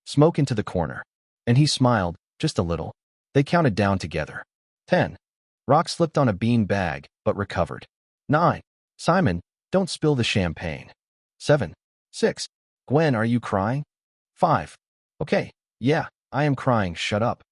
smoke into the corner. And he smiled, just a little. They counted down together. 10. Rock slipped on a bean bag, but recovered. 9. Simon, don't spill the champagne. 7. 6. Gwen, are you crying? 5. Okay, yeah, I am crying, shut up.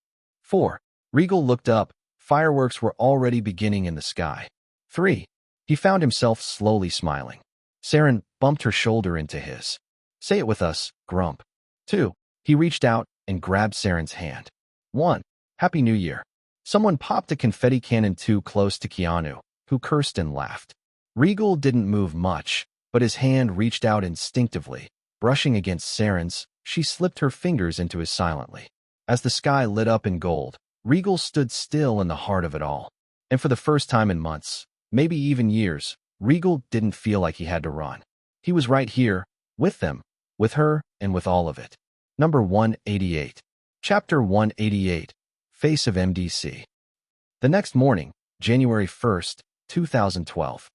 4. Regal looked up. Fireworks were already beginning in the sky. 3. He found himself slowly smiling. Saren bumped her shoulder into his. Say it with us, Grump. 2. He reached out and grabbed Saren's hand. 1. Happy New Year. Someone popped a confetti cannon too close to Keanu, who cursed and laughed. Regal didn't move much, but his hand reached out instinctively. Brushing against Saren's, she slipped her fingers into his silently. As the sky lit up in gold, Regal stood still in the heart of it all. And for the first time in months, maybe even years, Regal didn't feel like he had to run. He was right here, with them, with her, and with all of it. Number 188. Chapter 188. Face of MDC. The next morning, January 1st, 2012.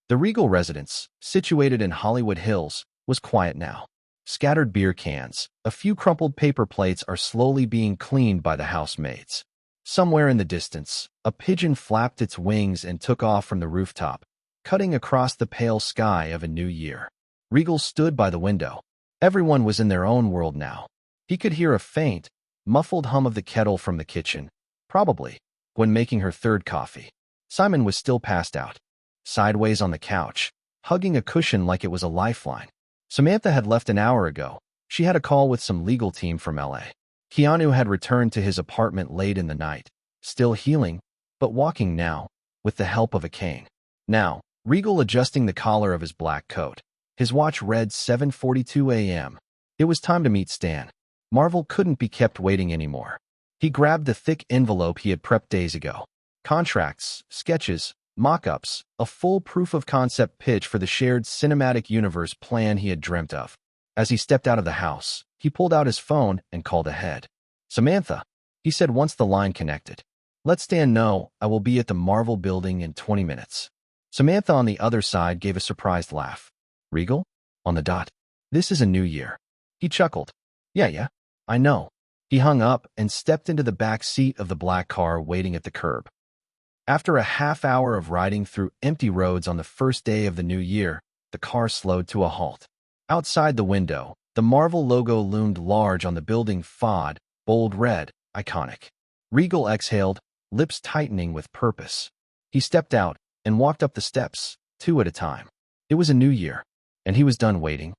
The Regal residence, situated in Hollywood Hills, was quiet now. Scattered beer cans, a few crumpled paper plates are slowly being cleaned by the housemaids. Somewhere in the distance, a pigeon flapped its wings and took off from the rooftop, cutting across the pale sky of a new year. Regal stood by the window. Everyone was in their own world now. He could hear a faint, muffled hum of the kettle from the kitchen, probably when making her third coffee. Simon was still passed out, sideways on the couch, hugging a cushion like it was a lifeline. Samantha had left an hour ago. She had a call with some legal team from LA. Keanu had returned to his apartment late in the night, still healing, but walking now, with the help of a cane. Now, Regal adjusting the collar of his black coat. His watch read 7:42 a.m. It was time to meet Stan. Marvel couldn't be kept waiting anymore. He grabbed the thick envelope he had prepped days ago. Contracts, sketches, mock-ups, a full proof-of-concept pitch for the shared cinematic universe plan he had dreamt of. As he stepped out of the house, he pulled out his phone and called ahead. Samantha, he said once the line connected. Let Stan know I will be at the Marvel building in 20 minutes. Samantha on the other side gave a surprised laugh. Regal? On the dot. This is a new year. He chuckled. Yeah, I know. He hung up and stepped into the back seat of the black car waiting at the curb. After a half hour of riding through empty roads on the first day of the new year, the car slowed to a halt. Outside the window, the Marvel logo loomed large on the building facade, bold red, iconic. Regal exhaled, lips tightening with purpose. He stepped out and walked up the steps, 2 at a time. It was a new year, and he was done waiting.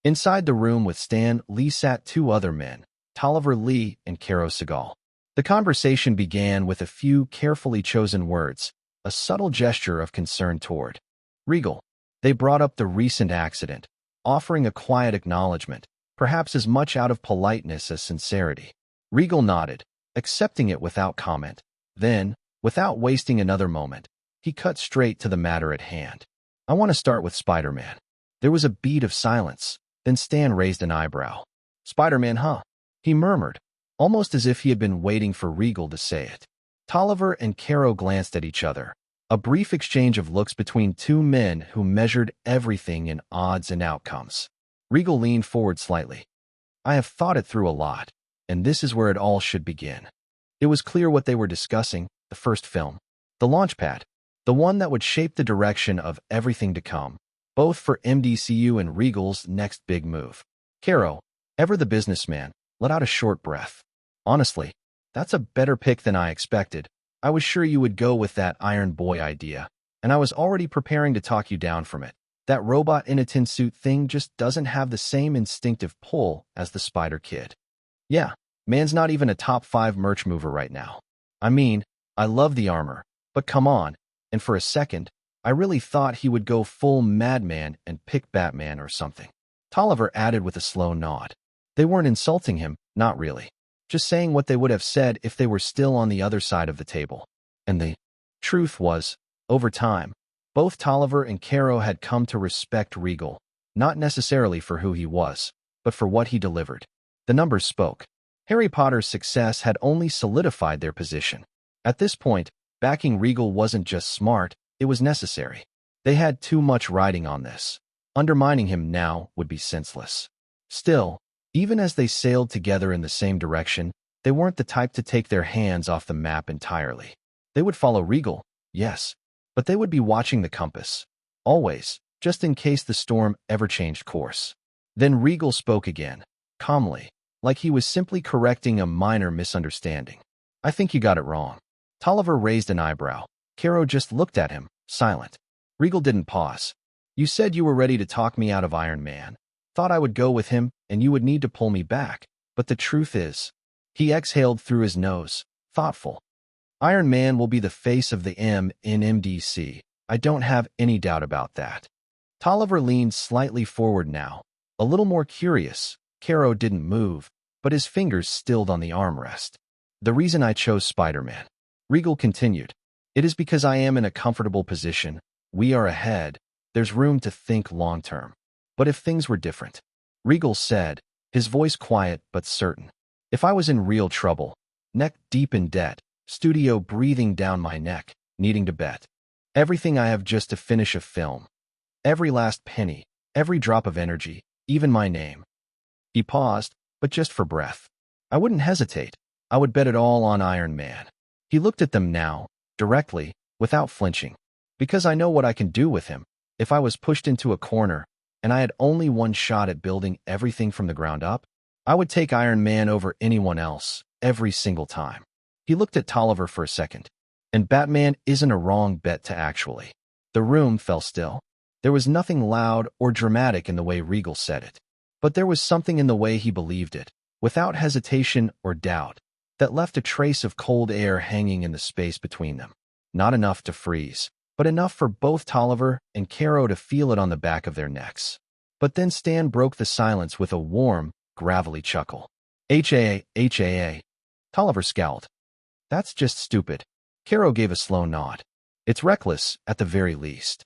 Inside the room with Stan Lee sat 2 other men, Tolliver Lee and Caro Segal. The conversation began with a few carefully chosen words, a subtle gesture of concern toward Regal. They brought up the recent accident, offering a quiet acknowledgement, perhaps as much out of politeness as sincerity. Regal nodded, accepting it without comment. Then, without wasting another moment, he cut straight to the matter at hand. I want to start with Spider-Man. There was a beat of silence, then Stan raised an eyebrow. Spider-Man, huh? He murmured, almost as if he had been waiting for Regal to say it. Tolliver and Caro glanced at each other, a brief exchange of looks between 2 men who measured everything in odds and outcomes. Regal leaned forward slightly. I have thought it through a lot, and this is where it all should begin. It was clear what they were discussing, the first film. The launchpad, the one that would shape the direction of everything to come, both for MDCU and Regal's next big move. Caro, ever the businessman, let out a short breath. Honestly, that's a better pick than I expected. I was sure you would go with that Iron Boy idea, and I was already preparing to talk you down from it. That robot in a tin suit thing just doesn't have the same instinctive pull as the Spider Kid. Yeah, man's not even a top 5 merch mover right now. I mean, I love the armor, but come on, and for a second, I really thought he would go full madman and pick Batman or something. Tolliver added with a slow nod. They weren't insulting him, not really. Just saying what they would have said if they were still on the other side of the table. And the truth was, over time, both Tolliver and Caro had come to respect Regal, not necessarily for who he was, but for what he delivered. The numbers spoke. Harry Potter's success had only solidified their position. At this point, backing Regal wasn't just smart, it was necessary. They had too much riding on this. Undermining him now would be senseless. Still, Even as they sailed together in the same direction, they weren't the type to take their hands off the map entirely. They would follow Regal, yes, but they would be watching the compass. Always, just in case the storm ever changed course. Then Regal spoke again, calmly, like he was simply correcting a minor misunderstanding. I think you got it wrong. Tolliver raised an eyebrow. Caro just looked at him, silent. Regal didn't pause. You said you were ready to talk me out of Iron Man. Thought I would go with him, and you would need to pull me back. But the truth is, he exhaled through his nose, thoughtful. Iron Man will be the face of the M in MDC. I don't have any doubt about that. Tolliver leaned slightly forward now, a little more curious. Caro didn't move, but his fingers stilled on the armrest. The reason I chose Spider-Man, Regal continued, it is because I am in a comfortable position. We are ahead. There's room to think long-term. But if things were different, Regal said, his voice quiet but certain. If I was in real trouble, neck deep in debt, studio breathing down my neck, needing to bet everything I have just to finish a film. Every last penny, every drop of energy, even my name. He paused, but just for breath. I wouldn't hesitate. I would bet it all on Iron Man. He looked at them now, directly, without flinching. Because I know what I can do with him. If I was pushed into a corner, and I had only one shot at building everything from the ground up, I would take Iron Man over anyone else, every single time. He looked at Tolliver for a second. And Batman isn't a wrong bet to actually. The room fell still. There was nothing loud or dramatic in the way Regal said it. But there was something in the way he believed it, without hesitation or doubt, that left a trace of cold air hanging in the space between them. Not enough to freeze, but enough for both Tolliver and Caro to feel it on the back of their necks. But then Stan broke the silence with a warm, gravelly chuckle. HAA. Tolliver scowled. That's just stupid. Caro gave a slow nod. It's reckless, at the very least.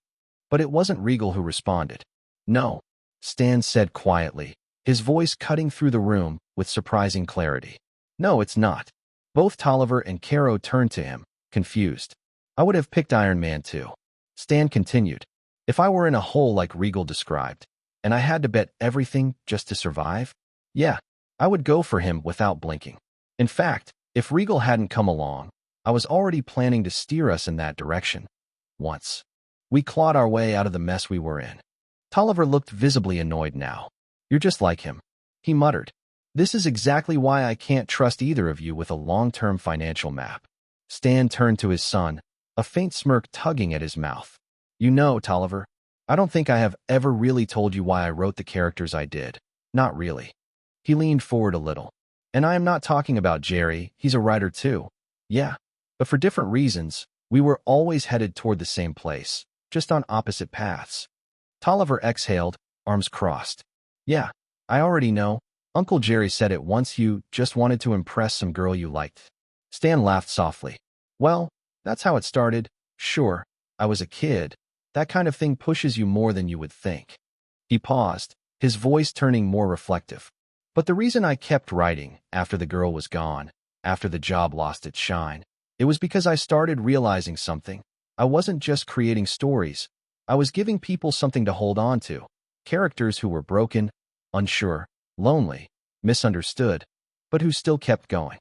But it wasn't Regal who responded. No, Stan said quietly, his voice cutting through the room with surprising clarity. No, it's not. Both Tolliver and Caro turned to him, confused. I would have picked Iron Man too. Stan continued. If I were in a hole like Regal described, and I had to bet everything just to survive, yeah, I would go for him without blinking. In fact, if Regal hadn't come along, I was already planning to steer us in that direction. Once. We clawed our way out of the mess we were in. Tolliver looked visibly annoyed now. You're just like him, he muttered. This is exactly why I can't trust either of you with a long-term financial map. Stan turned to his son, a faint smirk tugging at his mouth. You know, Tolliver, I don't think I have ever really told you why I wrote the characters I did. Not really. He leaned forward a little. And I am not talking about Jerry, he's a writer too. Yeah. But for different reasons, we were always headed toward the same place, just on opposite paths. Tolliver exhaled, arms crossed. Yeah, I already know. Uncle Jerry said it once, you just wanted to impress some girl you liked. Stan laughed softly. Well, that's how it started. Sure, I was a kid. That kind of thing pushes you more than you would think. He paused, his voice turning more reflective. But the reason I kept writing, after the girl was gone, after the job lost its shine, it was because I started realizing something. I wasn't just creating stories. I was giving people something to hold on to. Characters who were broken, unsure, lonely, misunderstood, but who still kept going.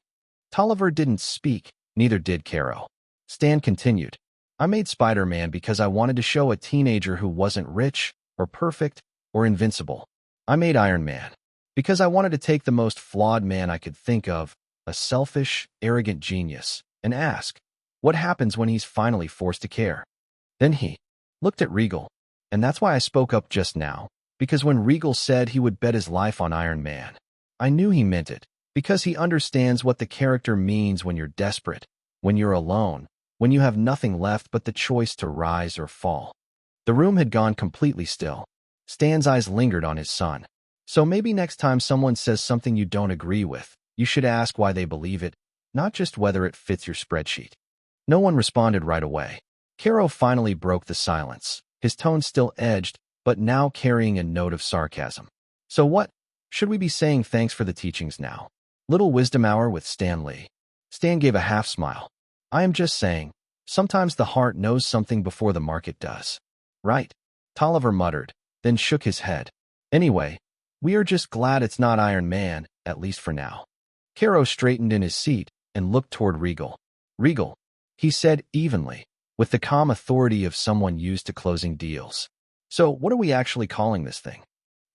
Tolliver didn't speak, neither did Caro. Stan continued. I made Spider-Man because I wanted to show a teenager who wasn't rich, or perfect, or invincible. I made Iron Man because I wanted to take the most flawed man I could think of, a selfish, arrogant genius, and ask, what happens when he's finally forced to care? Then he looked at Regal, and that's why I spoke up just now, because when Regal said he would bet his life on Iron Man, I knew he meant it, because he understands what the character means when you're desperate, when you're alone, when you have nothing left but the choice to rise or fall. The room had gone completely still. Stan's eyes lingered on his son. So maybe next time someone says something you don't agree with, you should ask why they believe it, not just whether it fits your spreadsheet. No one responded right away. Caro finally broke the silence, his tone still edged, but now carrying a note of sarcasm. So what? Should we be saying thanks for the teachings now? Little wisdom hour with Stan Lee. Stan gave a half smile. I am just saying, sometimes the heart knows something before the market does. Right? Tolliver muttered, then shook his head. Anyway, We are just glad it's not Iron Man, at least for now. Caro straightened in his seat and looked toward Regal. Regal, he said evenly, with the calm authority of someone used to closing deals. So what are we actually calling this thing?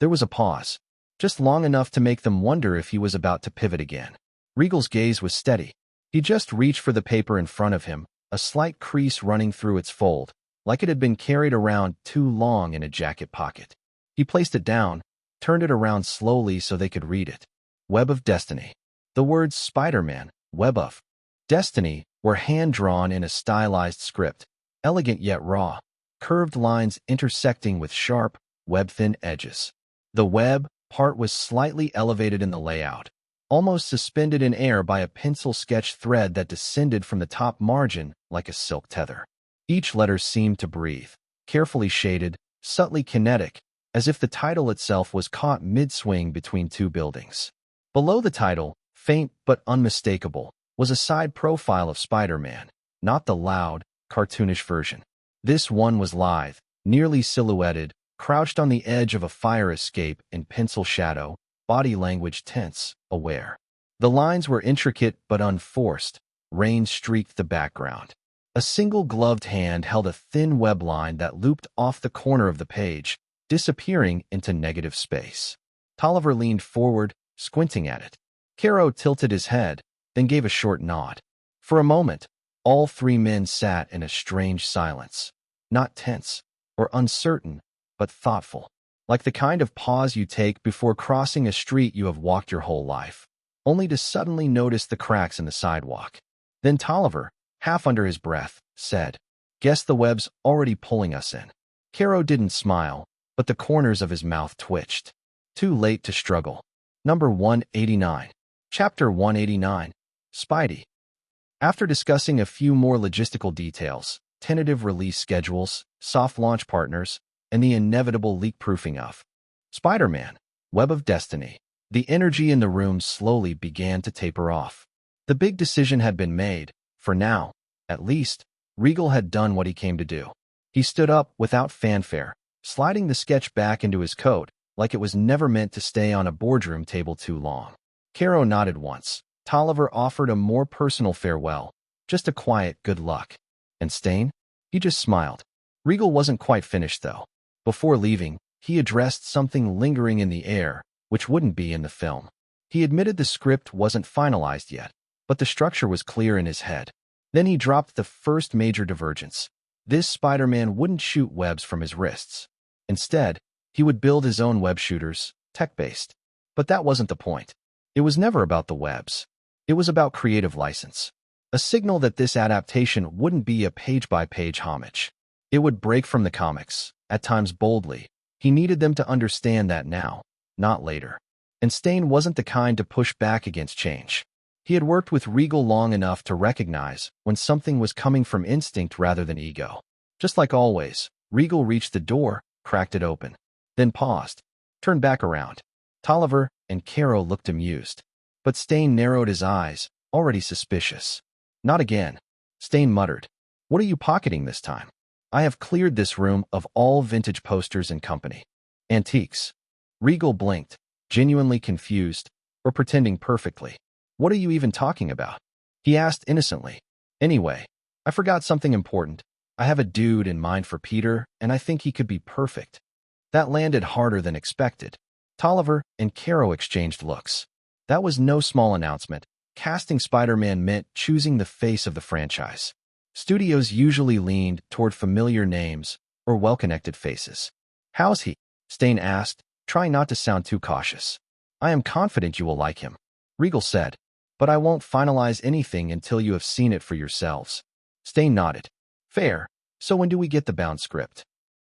There was a pause, just long enough to make them wonder if he was about to pivot again. Regal's gaze was steady. He just reached for the paper in front of him, a slight crease running through its fold, like it had been carried around too long in a jacket pocket. He placed it down, turned it around slowly so they could read it. Web of Destiny. The words Spider-Man, Web of Destiny, were hand-drawn in a stylized script, elegant yet raw, curved lines intersecting with sharp, web-thin edges. The web part was slightly elevated in the layout, almost suspended in air by a pencil sketch thread that descended from the top margin like a silk tether. Each letter seemed to breathe, carefully shaded, subtly kinetic, as if the title itself was caught mid-swing between two buildings. Below the title, faint but unmistakable, was a side profile of Spider-Man, not the loud, cartoonish version. This one was lithe, nearly silhouetted, crouched on the edge of a fire escape in pencil shadow, body language tense, aware. The lines were intricate but unforced. Rain streaked the background. A single gloved hand held a thin web line that looped off the corner of the page, disappearing into negative space. Tolliver leaned forward, squinting at it. Caro tilted his head, then gave a short nod. For a moment, all three men sat in a strange silence, not tense or uncertain, but thoughtful, like the kind of pause you take before crossing a street you have walked your whole life, only to suddenly notice the cracks in the sidewalk. Then Tolliver, half under his breath, said, "Guess the web's already pulling us in." Caro didn't smile, but the corners of his mouth twitched. Too late to struggle. Number 189. Chapter 189. Spidey. After discussing a few more logistical details, tentative release schedules, soft launch partners, and the inevitable leak-proofing of Spider-Man, Web of Destiny, the energy in the room slowly began to taper off. The big decision had been made. For now, at least, Regal had done what he came to do. He stood up without fanfare, sliding the sketch back into his coat like it was never meant to stay on a boardroom table too long. Caro nodded once. Tolliver offered a more personal farewell, just a quiet good luck. And Stain? He just smiled. Regal wasn't quite finished, though. Before leaving, he addressed something lingering in the air, which wouldn't be in the film. He admitted the script wasn't finalized yet, but the structure was clear in his head. Then he dropped the first major divergence. This Spider-Man wouldn't shoot webs from his wrists. Instead, he would build his own web shooters, tech-based. But that wasn't the point. It was never about the webs. It was about creative license. A signal that this adaptation wouldn't be a page-by-page homage. It would break from the comics, at times boldly. He needed them to understand that now, not later. And Stain wasn't the kind to push back against change. He had worked with Regal long enough to recognize when something was coming from instinct rather than ego. Just like always, Regal reached the door, cracked it open, then paused, turned back around. Tolliver and Caro looked amused, but Stain narrowed his eyes, already suspicious. "Not again," Stain muttered. "What are you pocketing this time?" "I have cleared this room of all vintage posters and company. Antiques." Regal blinked, genuinely confused, or pretending perfectly. "What are you even talking about?" he asked innocently. "Anyway, I forgot something important. I have a dude in mind for Peter, and I think he could be perfect." That landed harder than expected. Tolliver and Caro exchanged looks. That was no small announcement. Casting Spider-Man meant choosing the face of the franchise. Studios usually leaned toward familiar names or well-connected faces. "How's he?" Stain asked, trying not to sound too cautious. "I am confident you will like him," Regal said, "but I won't finalize anything until you have seen it for yourselves." Stain nodded. "Fair. So when do we get the bound script?"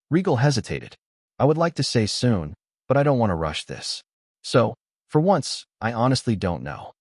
Regal hesitated. "I would like to say soon, but I don't want to rush this. So, for once, I honestly don't know."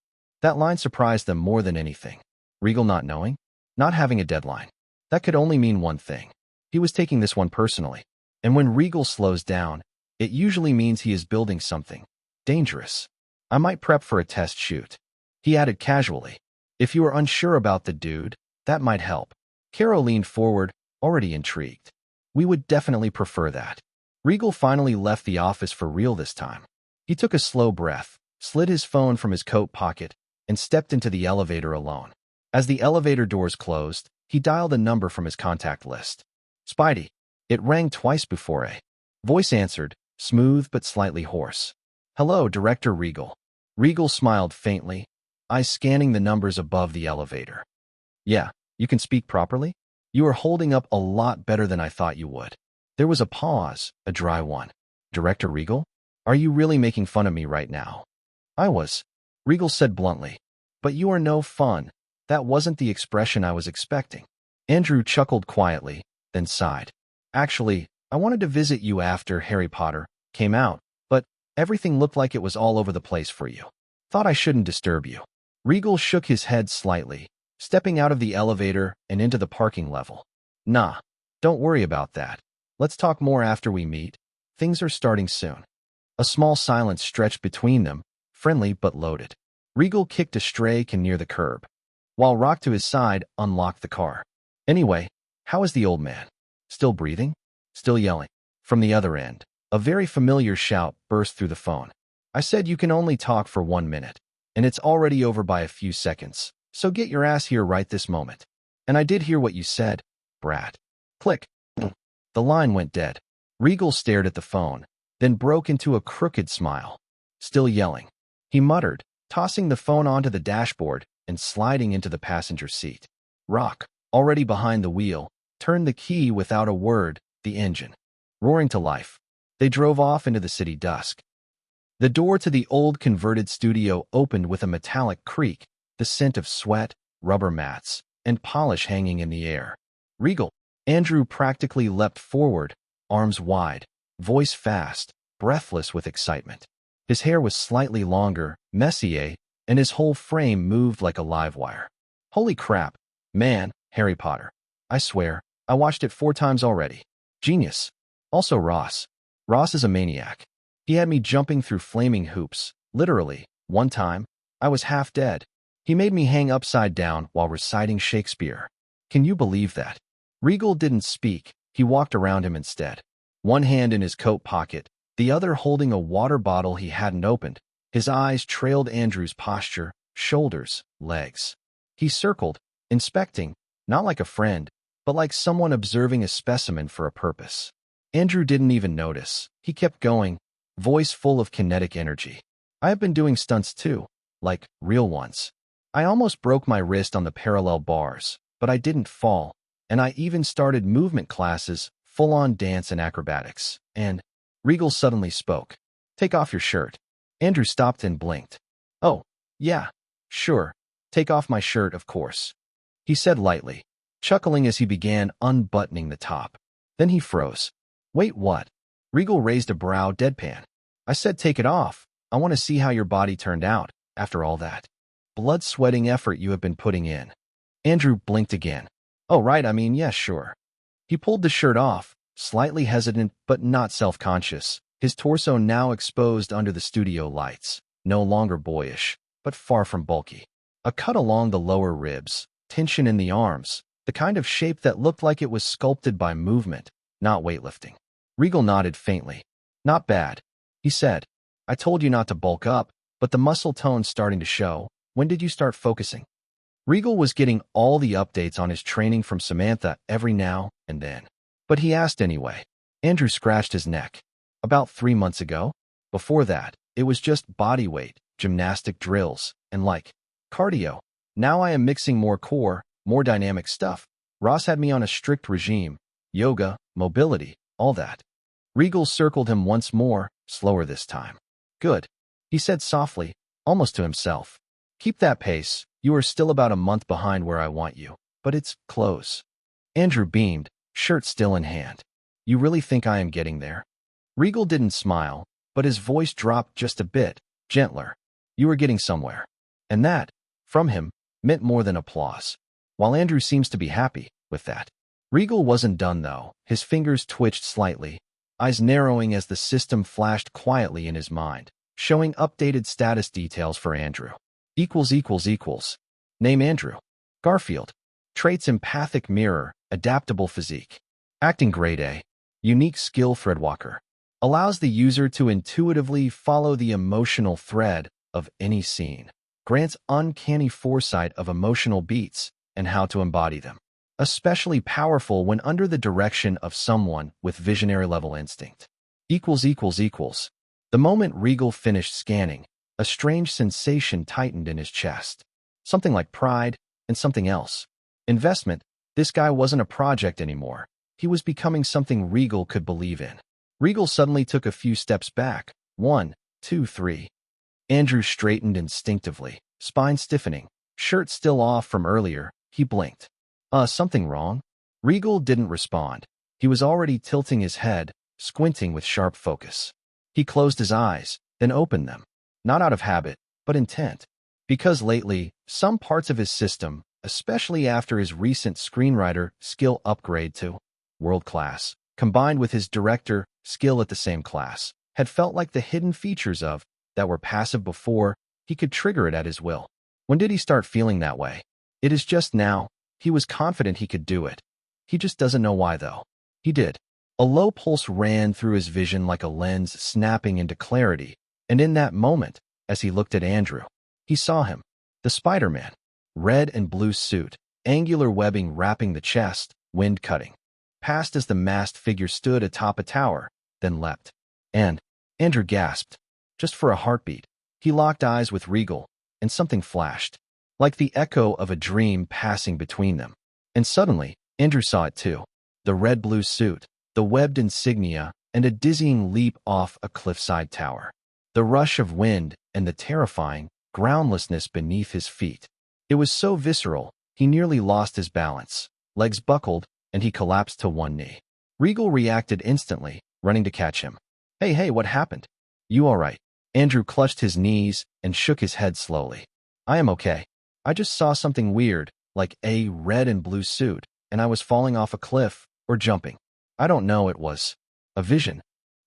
That line surprised them more than anything. Regal not knowing? Not having a deadline. That could only mean one thing. He was taking this one personally. And when Regal slows down, it usually means he is building something dangerous. "I might prep for a test shoot," he added casually. "If you are unsure about the dude, that might help." Caro leaned forward, already intrigued. "We would definitely prefer that." Regal finally left the office for real this time. He took a slow breath, slid his phone from his coat pocket, and stepped into the elevator alone. As the elevator doors closed, he dialed a number from his contact list. Spidey. It rang twice before a voice answered, smooth but slightly hoarse. Hello, Director Regal. Regal smiled faintly, eyes scanning the numbers above the elevator. Yeah, you can speak properly? You are holding up a lot better than I thought you would. There was a pause, a dry one. Director Regal? Are you really making fun of me right now? I was, Regal said bluntly. But you are no fun. That wasn't the expression I was expecting. Andrew chuckled quietly, then sighed. Actually, I wanted to visit you after Harry Potter came out, but everything looked like it was all over the place for you. Thought I shouldn't disturb you. Regal shook his head slightly, stepping out of the elevator and into the parking level. Nah, don't worry about that. Let's talk more after we meet. Things are starting soon. A small silence stretched between them, friendly but loaded. Regal kicked a stray can near the curb, while Rock to his side unlocked the car. Anyway, how is the old man? Still breathing? Still yelling? From the other end, a very familiar shout burst through the phone. I said you can only talk for 1 minute, and it's already over by a few seconds, so get your ass here right this moment. And I did hear what you said, brat. Click. The line went dead. Regal stared at the phone, then broke into a crooked smile. Still yelling. He muttered, tossing the phone onto the dashboard and sliding into the passenger seat. Rock, already behind the wheel, turned the key without a word, the engine roaring to life. They drove off into the city dusk. The door to the old converted studio opened with a metallic creak, the scent of sweat, rubber mats, and polish hanging in the air. Regal. Andrew practically leapt forward, arms wide, voice fast, breathless with excitement. His hair was slightly longer, messier, and his whole frame moved like a live wire. Holy crap, man, Harry Potter. I swear, I watched it 4 times already. Genius. Also Ross. Ross is a maniac. He had me jumping through flaming hoops. Literally, one time, I was half dead. He made me hang upside down while reciting Shakespeare. Can you believe that? Regal didn't speak. He walked around him instead. One hand in his coat pocket, the other holding a water bottle he hadn't opened. His eyes trailed Andrew's posture, shoulders, legs. He circled, inspecting, not like a friend, but like someone observing a specimen for a purpose. Andrew didn't even notice. He kept going, voice full of kinetic energy. I have been doing stunts too, like real ones. I almost broke my wrist on the parallel bars, but I didn't fall, and I even started movement classes, full-on dance and acrobatics. And Regal suddenly spoke. Take off your shirt. Andrew stopped and blinked. Oh, yeah, sure. Take off my shirt, of course. He said lightly, chuckling as he began unbuttoning the top. Then he froze. Wait, what? Regal raised a brow deadpan. I said take it off. I want to see how your body turned out, after all that blood-sweating effort you have been putting in. Andrew blinked again. Oh, right, I mean, yeah, sure. He pulled the shirt off, slightly hesitant but not self-conscious, his torso now exposed under the studio lights, no longer boyish, but far from bulky. A cut along the lower ribs, tension in the arms, the kind of shape that looked like it was sculpted by movement, not weightlifting. Regal nodded faintly. Not bad, he said. I told you not to bulk up, but the muscle tone's starting to show. When did you start focusing? Regal was getting all the updates on his training from Samantha every now and then. But he asked anyway. Andrew scratched his neck. About 3 months ago. Before that, it was just body weight, gymnastic drills, and cardio. Now I am mixing more core, more dynamic stuff. Ross had me on a strict regime. Yoga, mobility, all that. Regal circled him once more, slower this time. Good, he said softly, almost to himself. Keep that pace. You are still about a month behind where I want you, but it's close. Andrew beamed, shirt still in hand. You really think I am getting there? Regal didn't smile, but his voice dropped just a bit, gentler. You are getting somewhere. And that, from him, meant more than applause. While Andrew seems to be happy with that. Regal wasn't done though. His fingers twitched slightly, eyes narrowing as the system flashed quietly in his mind, showing updated status details for Andrew. == Name Andrew. Garfield. Traits empathic mirror, adaptable physique. Acting grade A. Unique skill Fred Walker. allows the user to intuitively follow the emotional thread of any scene, grants uncanny foresight of emotional beats and how to embody them. Especially powerful when under the direction of someone with visionary-level instinct. The moment Regal finished scanning, a strange sensation tightened in his chest. Something like pride and something else. Investment. This guy wasn't a project anymore. He was becoming something Regal could believe in. Regal suddenly took a few steps back. 1, 2, 3. Andrew straightened instinctively, spine stiffening, shirt still off from earlier. He blinked. Something wrong? Regal didn't respond. He was already tilting his head, squinting with sharp focus. He closed his eyes, then opened them. Not out of habit, but intent. Because lately, some parts of his system, especially after his recent screenwriter skill upgrade to world-class, combined with his director skill at the same class, had felt like the hidden features of that were passive before. He could trigger it at his will. When did he start feeling that way? It is just now. He was confident he could do it. He just doesn't know why, though. He did. A low pulse ran through his vision like a lens snapping into clarity, and in that moment, as he looked at Andrew, he saw him. The Spider-Man. Red and blue suit, angular webbing wrapping the chest, wind cutting. Passed as the masked figure stood atop a tower, then leapt. And Andrew gasped. Just for a heartbeat. He locked eyes with Regal, and something flashed. Like the echo of a dream passing between them. And suddenly, Andrew saw it too. The red-blue suit, the webbed insignia, and a dizzying leap off a cliffside tower. The rush of wind and the terrifying groundlessness beneath his feet. It was so visceral, he nearly lost his balance. Legs buckled, and he collapsed to one knee. Regal reacted instantly, running to catch him. Hey, what happened? You all right? Andrew clutched his knees and shook his head slowly. I am okay. I just saw something weird, like a red and blue suit, and I was falling off a cliff, or jumping. I don't know, it was a vision.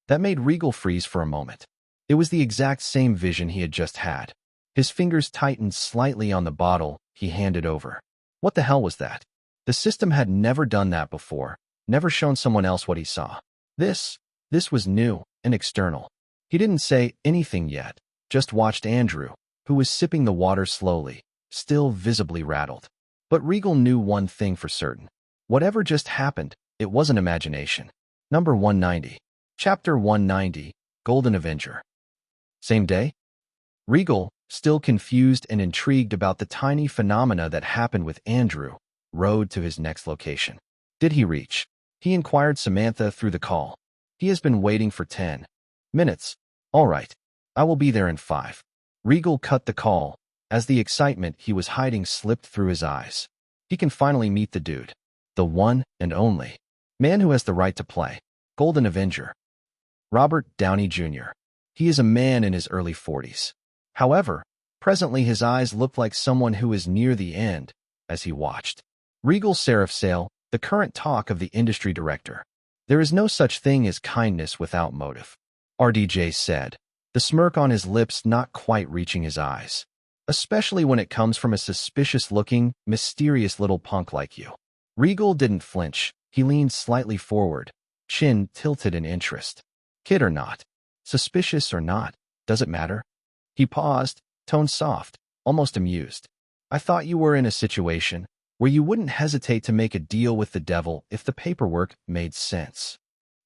That made Regal freeze for a moment. It was the exact same vision he had just had. His fingers tightened slightly on the bottle he handed over. What the hell was that? The system had never done that before, never shown someone else what he saw. This was new and external. He didn't say anything yet, just watched Andrew, who was sipping the water slowly, still visibly rattled. But Regal knew one thing for certain. Whatever just happened, it wasn't imagination. Number 190. Chapter 190, Golden Avenger. Same day? Regal, still confused and intrigued about the tiny phenomena that happened with Andrew, rode to his next location. Did he reach? He inquired Samantha through the call. He has been waiting for 10 minutes. All right. I will be there in 5. Regal cut the call, as the excitement he was hiding slipped through his eyes. He can finally meet the dude. The one and only man who has the right to play. Golden Avenger. Robert Downey Jr. He is a man in his early 40s. However, presently his eyes looked like someone who is near the end, as he watched. Regal Seraphsail, the current talk of the industry director. There is no such thing as kindness without motive. RDJ said, the smirk on his lips not quite reaching his eyes. Especially when it comes from a suspicious-looking, mysterious little punk like you. Regal didn't flinch. He leaned slightly forward, chin tilted in interest. Kid or not, suspicious or not, does it matter? He paused, tone soft, almost amused. I thought you were in a situation where you wouldn't hesitate to make a deal with the devil if the paperwork made sense.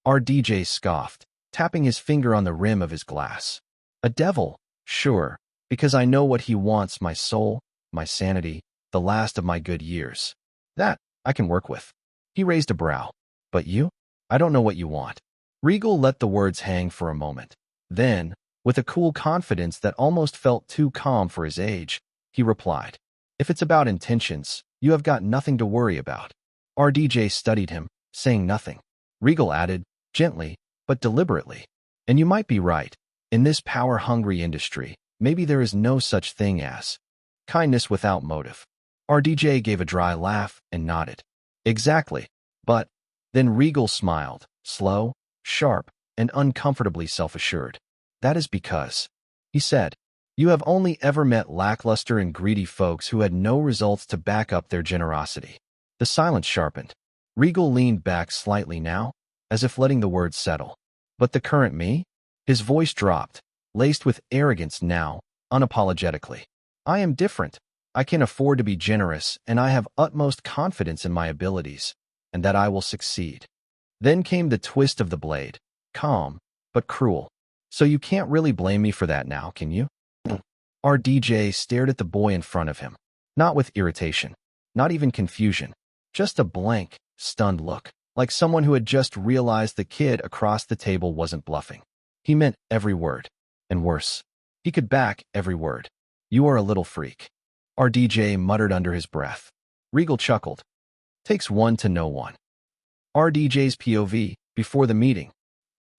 RDJ scoffed, tapping his finger on the rim of his glass. A devil, sure, because I know what he wants, my soul, my sanity, the last of my good years. That, I can work with. He raised a brow. But you? I don't know what you want. Regal let the words hang for a moment. Then, with a cool confidence that almost felt too calm for his age, he replied, if it's about intentions, you have got nothing to worry about. RDJ studied him, saying nothing. Regal added, gently, but deliberately. And you might be right. In this power-hungry industry, maybe there is no such thing as kindness without motive. RDJ gave a dry laugh and nodded. Exactly. But then Regal smiled, slow, sharp, and uncomfortably self-assured. That is because, he said, you have only ever met lackluster and greedy folks who had no results to back up their generosity. The silence sharpened. Regal leaned back slightly now, as if letting the words settle. But the current me? His voice dropped, laced with arrogance now, unapologetically. I am different. I can afford to be generous, and I have utmost confidence in my abilities, and that I will succeed. Then came the twist of the blade, calm, but cruel. So you can't really blame me for that now, can you? Our DJ stared at the boy in front of him, not with irritation, not even confusion, just a blank, stunned look, like someone who had just realized the kid across the table wasn't bluffing. He meant every word, and worse, he could back every word. You are a little freak. Our DJ muttered under his breath. Regal chuckled. Takes one to know one. Our DJ's POV, before the meeting.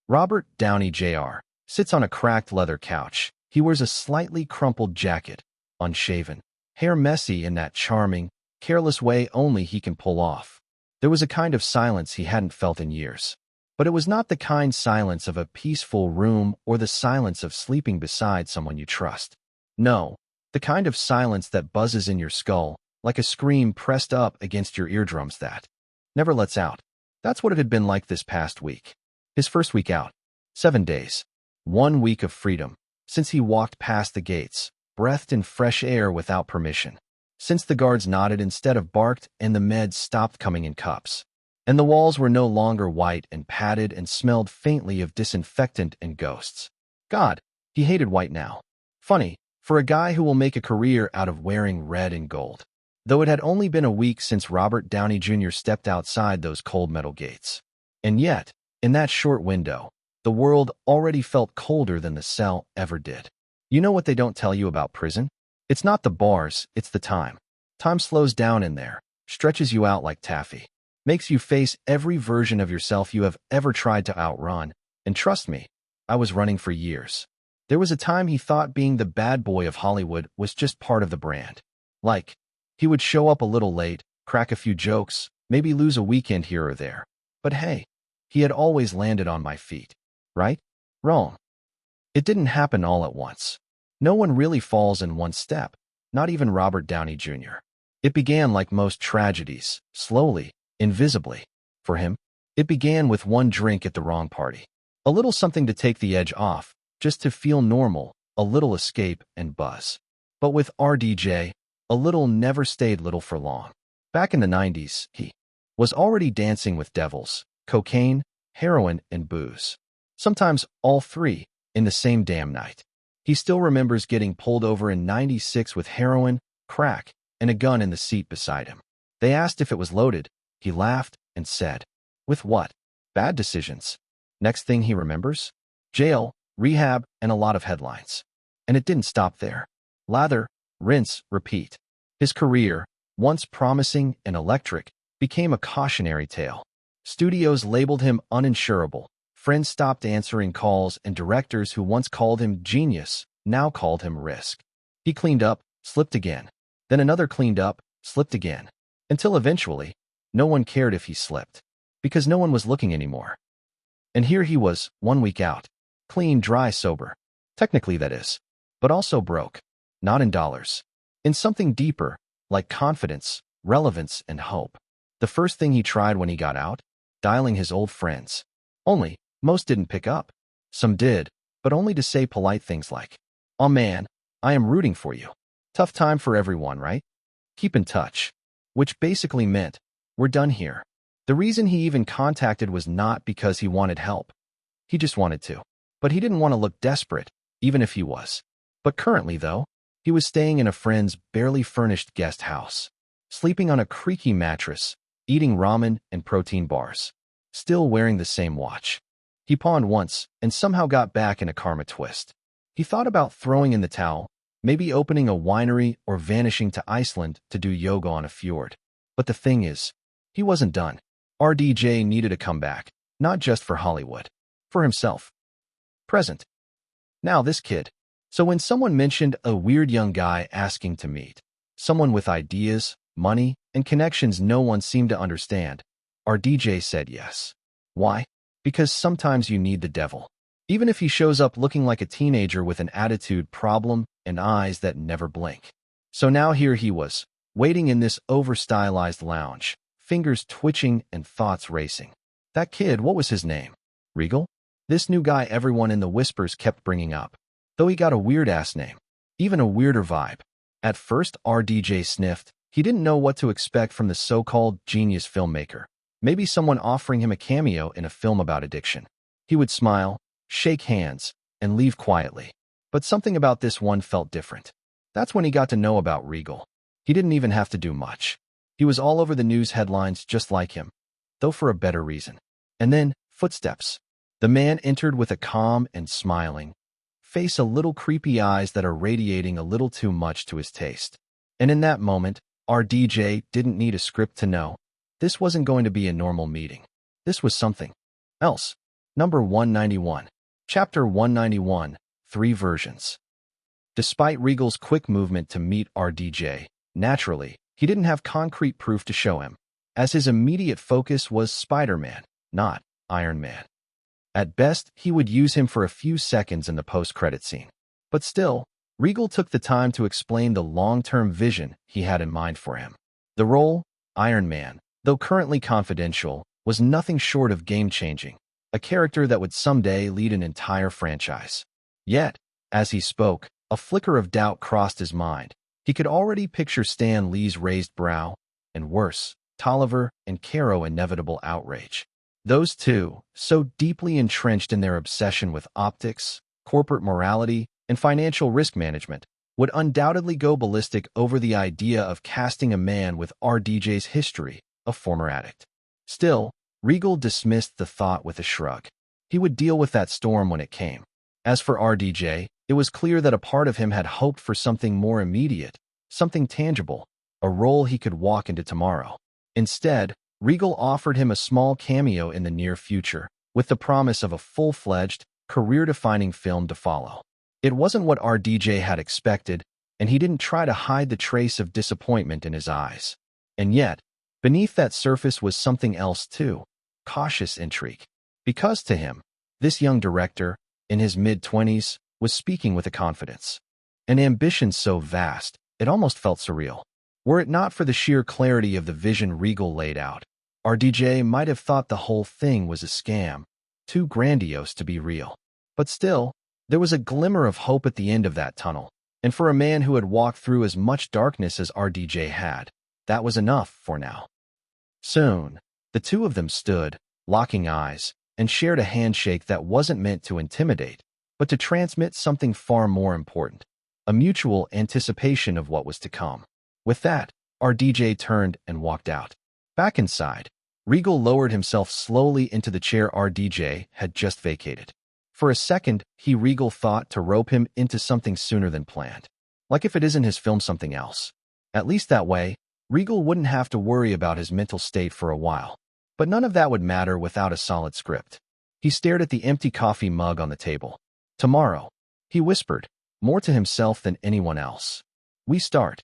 Robert Downey Jr. sits on a cracked leather couch. He wears a slightly crumpled jacket, unshaven, hair messy in that charming, careless way only he can pull off. There was a kind of silence he hadn't felt in years. But it was not the kind silence of a peaceful room or the silence of sleeping beside someone you trust. No, the kind of silence that buzzes in your skull, like a scream pressed up against your eardrums that never lets out. That's what it had been like this past week. His first week out. 7 days. 1 week of freedom. Since he walked past the gates, breathed in fresh air without permission. Since the guards nodded instead of barked and the meds stopped coming in cups. And the walls were no longer white and padded and smelled faintly of disinfectant and ghosts. God, he hated white now. Funny, for a guy who will make a career out of wearing red and gold. Though it had only been a week since Robert Downey Jr. stepped outside those cold metal gates. And yet, in that short window, the world already felt colder than the cell ever did. You know what they don't tell you about prison? It's not the bars, it's the time. Time slows down in there, stretches you out like taffy, makes you face every version of yourself you have ever tried to outrun. And trust me, I was running for years. There was a time he thought being the bad boy of Hollywood was just part of the brand. Like, he would show up a little late, crack a few jokes, maybe lose a weekend here or there. But hey, he had always landed on my feet. Right? Wrong. It didn't happen all at once. No one really falls in one step, not even Robert Downey Jr. It began like most tragedies, slowly, invisibly. For him, it began with one drink at the wrong party. A little something to take the edge off, just to feel normal, a little escape and buzz. But with RDJ, a little never stayed little for long. Back in the 90s, he was already dancing with devils, cocaine, heroin, and booze. Sometimes all three in the same damn night. He still remembers getting pulled over in '96 with heroin, crack, and a gun in the seat beside him. They asked if it was loaded. He laughed and said, "With what? Bad decisions." Next thing he remembers? Jail, rehab, and a lot of headlines. And it didn't stop there. Lather, rinse, repeat. His career, once promising and electric, became a cautionary tale. Studios labeled him uninsurable. Friends stopped answering calls, and directors who once called him genius now called him risk. He cleaned up, slipped again. Then another cleaned up, slipped again. Until eventually, no one cared if he slipped. Because no one was looking anymore. And here he was, 1 week out. Clean, dry, sober. Technically, that is. But also broke. Not in dollars. In something deeper, like confidence, relevance, and hope. The first thing he tried when he got out? Dialing his old friends. Only, most didn't pick up. Some did, but only to say polite things like, "Oh man, I am rooting for you. Tough time for everyone, right? Keep in touch." Which basically meant, we're done here. The reason he even contacted was not because he wanted help. He just wanted to. But he didn't want to look desperate, even if he was. But currently, though, he was staying in a friend's barely furnished guest house, sleeping on a creaky mattress, eating ramen and protein bars, still wearing the same watch. He pawned once and somehow got back in a karma twist. He thought about throwing in the towel, maybe opening a winery or vanishing to Iceland to do yoga on a fjord. But the thing is, he wasn't done. RDJ needed a comeback, not just for Hollywood. For himself. Present. Now this kid. So when someone mentioned a weird young guy asking to meet, someone with ideas, money, and connections no one seemed to understand, RDJ said yes. Why? Because sometimes you need the devil. Even if he shows up looking like a teenager with an attitude problem and eyes that never blink. So now here he was, waiting in this over-stylized lounge, fingers twitching and thoughts racing. That kid, what was his name? Regal? This new guy everyone in the Whispers kept bringing up. Though he got a weird-ass name. Even a weirder vibe. At first, RDJ sniffed. He didn't know what to expect from the so-called genius filmmaker. Maybe someone offering him a cameo in a film about addiction. He would smile, shake hands, and leave quietly. But something about this one felt different. That's when he got to know about Regal. He didn't even have to do much. He was all over the news headlines just like him, though for a better reason. And then, footsteps. The man entered with a calm and smiling face, a little creepy eyes that are radiating a little too much to his taste. And in that moment, our DJ didn't need a script to know. This wasn't going to be a normal meeting. This was something else. Number 191. Chapter 191, 3 versions. Despite Regal's quick movement to meet our DJ, naturally, he didn't have concrete proof to show him, as his immediate focus was Spider-Man, not Iron Man. At best, he would use him for a few seconds in the post-credit scene. But still, Regal took the time to explain the long-term vision he had in mind for him. The role, Iron Man, though currently confidential, was nothing short of game-changing, a character that would someday lead an entire franchise. Yet, as he spoke, a flicker of doubt crossed his mind. He could already picture Stan Lee's raised brow, and worse, Tolliver and Caro inevitable outrage. Those two, so deeply entrenched in their obsession with optics, corporate morality, and financial risk management, would undoubtedly go ballistic over the idea of casting a man with RDJ's history, a former addict. Still, Regal dismissed the thought with a shrug. He would deal with that storm when it came. As for RDJ, it was clear that a part of him had hoped for something more immediate, something tangible, a role he could walk into tomorrow. Instead, Regal offered him a small cameo in the near future, with the promise of a full-fledged, career-defining film to follow. It wasn't what RDJ had expected, and he didn't try to hide the trace of disappointment in his eyes. And yet, beneath that surface was something else too, cautious intrigue. Because to him, this young director, in his mid-20s, was speaking with a confidence. An ambition so vast, it almost felt surreal. Were it not for the sheer clarity of the vision Regal laid out, RDJ might have thought the whole thing was a scam, too grandiose to be real. But still, there was a glimmer of hope at the end of that tunnel, and for a man who had walked through as much darkness as RDJ had, that was enough for now. Soon, the two of them stood, locking eyes, and shared a handshake that wasn't meant to intimidate, but to transmit something far more important, a mutual anticipation of what was to come. With that, RDJ turned and walked out. Back inside, Regal lowered himself slowly into the chair RDJ had just vacated. For a second, Regal thought to rope him into something sooner than planned. Like if it isn't his film, something else. At least that way, Regal wouldn't have to worry about his mental state for a while. But none of that would matter without a solid script. He stared at the empty coffee mug on the table. Tomorrow, he whispered, more to himself than anyone else. We start.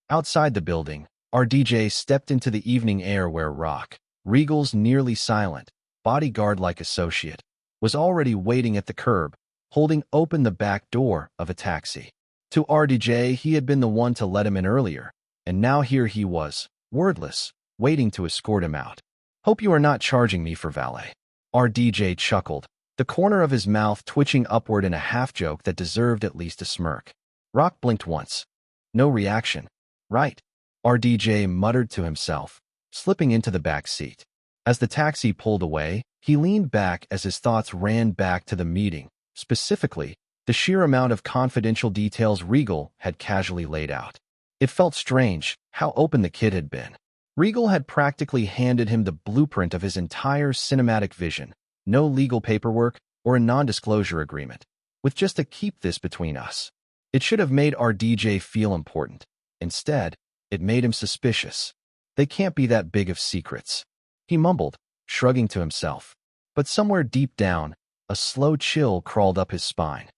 Outside the building, RDJ stepped into the evening air where Rock, Regal's nearly silent, bodyguard-like associate, was already waiting at the curb, holding open the back door of a taxi. To RDJ, he had been the one to let him in earlier, and now here he was, wordless, waiting to escort him out. Hope you are not charging me for valet. RDJ chuckled, the corner of his mouth twitching upward in a half-joke that deserved at least a smirk. Rock blinked once. No reaction. Right, RDJ muttered to himself, slipping into the back seat. As the taxi pulled away, he leaned back as his thoughts ran back to the meeting, specifically, the sheer amount of confidential details Regal had casually laid out. It felt strange how open the kid had been. Regal had practically handed him the blueprint of his entire cinematic vision, no legal paperwork or a non-disclosure agreement, with just a "keep this between us." It should have made RDJ feel important. Instead, it made him suspicious. They can't be that big of secrets, he mumbled, shrugging to himself. But somewhere deep down, a slow chill crawled up his spine.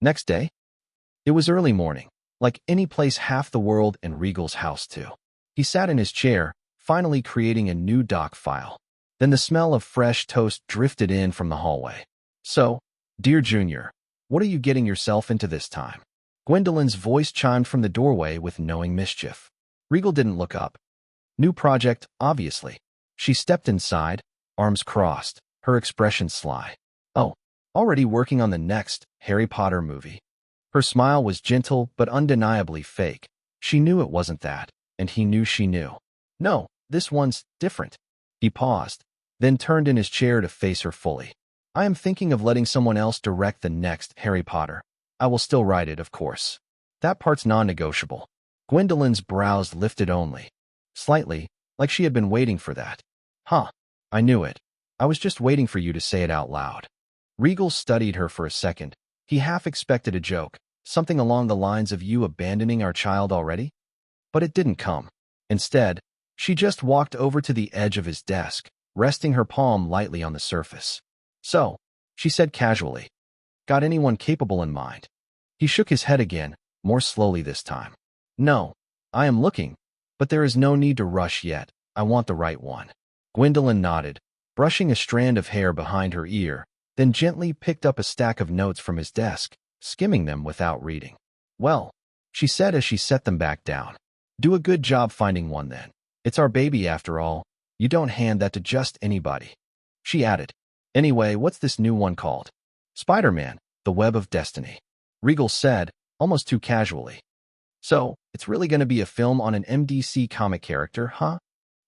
Next day? It was early morning, like any place half the world in Regal's house too. He sat in his chair, finally creating a new doc file. Then the smell of fresh toast drifted in from the hallway. So, dear Junior, what are you getting yourself into this time? Gwendolyn's voice chimed from the doorway with knowing mischief. Regal didn't look up. New project, obviously. She stepped inside, arms crossed, her expression sly. Oh, Already working on the next Harry Potter movie. Her smile was gentle but undeniably fake. She knew it wasn't that, and he knew she knew. No, this one's different. He paused, then turned in his chair to face her fully. I am thinking of letting someone else direct the next Harry Potter. I will still write it, of course. That part's non-negotiable. Gwendolyn's brows lifted only slightly, like she had been waiting for that. Huh. I knew it. I was just waiting for you to say it out loud. Regal studied her for a second. He half expected a joke, something along the lines of you abandoning our child already? But it didn't come. Instead, she just walked over to the edge of his desk, resting her palm lightly on the surface. So, she said casually, got anyone capable in mind? He shook his head again, more slowly this time. No, I am looking, but there is no need to rush yet. I want the right one. Gwendolyn nodded, brushing a strand of hair behind her ear, then gently picked up a stack of notes from his desk, skimming them without reading. Well, she said as she set them back down. Do a good job finding one then. It's our baby after all. You don't hand that to just anybody. She added, anyway, what's this new one called? Spider-Man, The Web of Destiny. Regal said, almost too casually. So, it's really going to be a film on an MDC comic character, huh?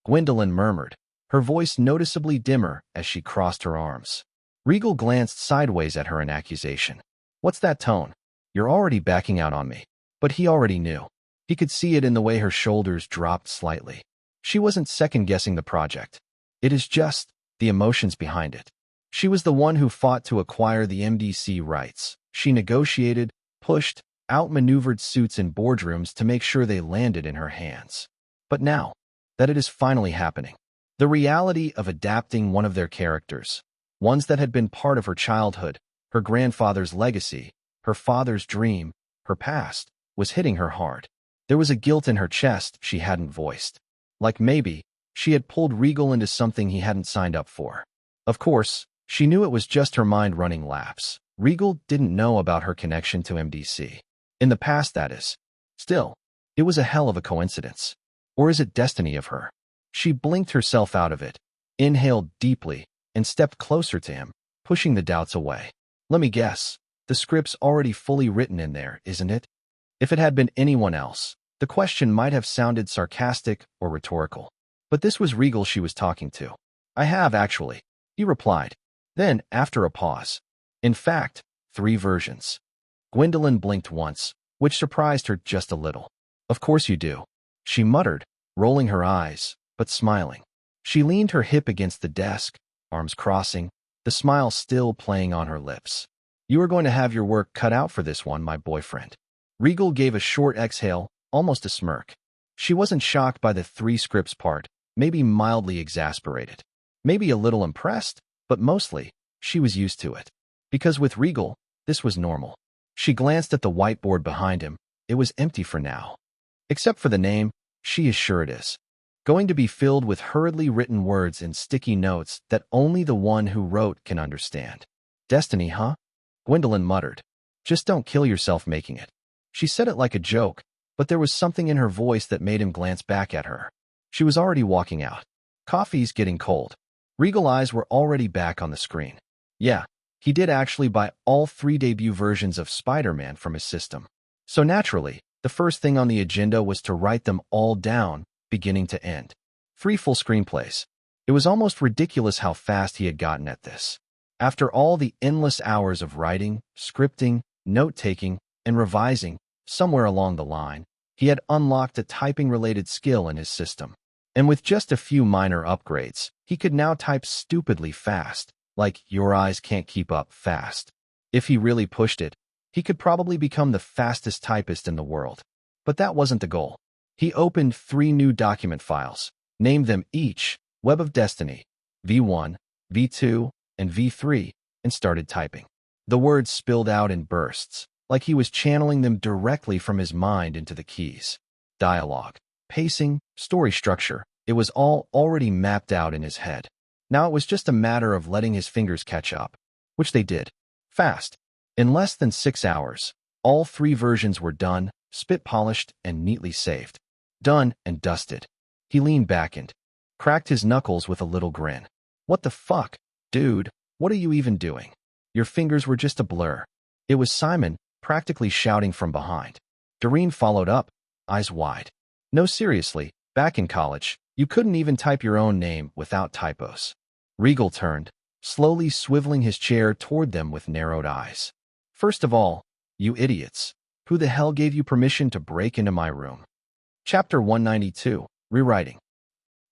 Gwendolyn murmured, her voice noticeably dimmer as she crossed her arms. Regal glanced sideways at her in accusation. What's that tone? You're already backing out on me. But he already knew. He could see it in the way her shoulders dropped slightly. She wasn't second-guessing the project. It is just the emotions behind it. She was the one who fought to acquire the MDC rights. She negotiated, pushed, outmaneuvered suits in boardrooms to make sure they landed in her hands. But now that it is finally happening, the reality of adapting one of their characters, ones that had been part of her childhood, her grandfather's legacy, her father's dream, her past, was hitting her hard. There was a guilt in her chest she hadn't voiced. Like maybe she had pulled Regal into something he hadn't signed up for. Of course, she knew it was just her mind running laps. Regal didn't know about her connection to MDC. In the past, that is. Still, it was a hell of a coincidence. Or is it destiny of her? She blinked herself out of it, inhaled deeply, and stepped closer to him, pushing the doubts away. Let me guess, the script's already fully written in there, isn't it? If it had been anyone else, the question might have sounded sarcastic or rhetorical. But this was Regal she was talking to. I have, actually, he replied. Then, after a pause, in fact, 3 versions. Gwendolyn blinked once, which surprised her just a little. Of course you do, she muttered, rolling her eyes, but smiling. She leaned her hip against the desk, arms crossing, the smile still playing on her lips. You are going to have your work cut out for this one, my boyfriend. Regal gave a short exhale, almost a smirk. She wasn't shocked by the 3 scripts part, maybe mildly exasperated. Maybe a little impressed, but mostly, she was used to it. Because with Regal, this was normal. She glanced at the whiteboard behind him. It was empty for now. Except for the name, she is sure it is. Going to be filled with hurriedly written words and sticky notes that only the one who wrote can understand. Destiny, huh? Gwendolyn muttered. Just don't kill yourself making it. She said it like a joke, but there was something in her voice that made him glance back at her. She was already walking out. Coffee's getting cold. Regal eyes were already back on the screen. Yeah, he did actually buy all 3 debut versions of Spider-Man from his system. So naturally, the first thing on the agenda was to write them all down, beginning to end. 3 full screenplays. It was almost ridiculous how fast he had gotten at this. After all the endless hours of writing, scripting, note-taking, and revising, somewhere along the line, he had unlocked a typing-related skill in his system. And with just a few minor upgrades, he could now type stupidly fast, like your eyes can't keep up fast. If he really pushed it, he could probably become the fastest typist in the world. But that wasn't the goal. He opened 3 new document files, named them each Web of Destiny, V1, V2, and V3, and started typing. The words spilled out in bursts, like he was channeling them directly from his mind into the keys. Dialogue, pacing, story structure, it was all already mapped out in his head. Now it was just a matter of letting his fingers catch up, which they did. Fast. In less than 6 hours, all 3 versions were done, spit-polished, and neatly saved. Done and dusted. He leaned back and cracked his knuckles with a little grin. What the fuck, dude? What are you even doing? Your fingers were just a blur. It was Simon, practically shouting from behind. Doreen followed up, eyes wide. No, seriously, back in college, you couldn't even type your own name without typos. Regal turned, slowly swiveling his chair toward them with narrowed eyes. First of all, you idiots, who the hell gave you permission to break into my room? Chapter 192, Rewriting.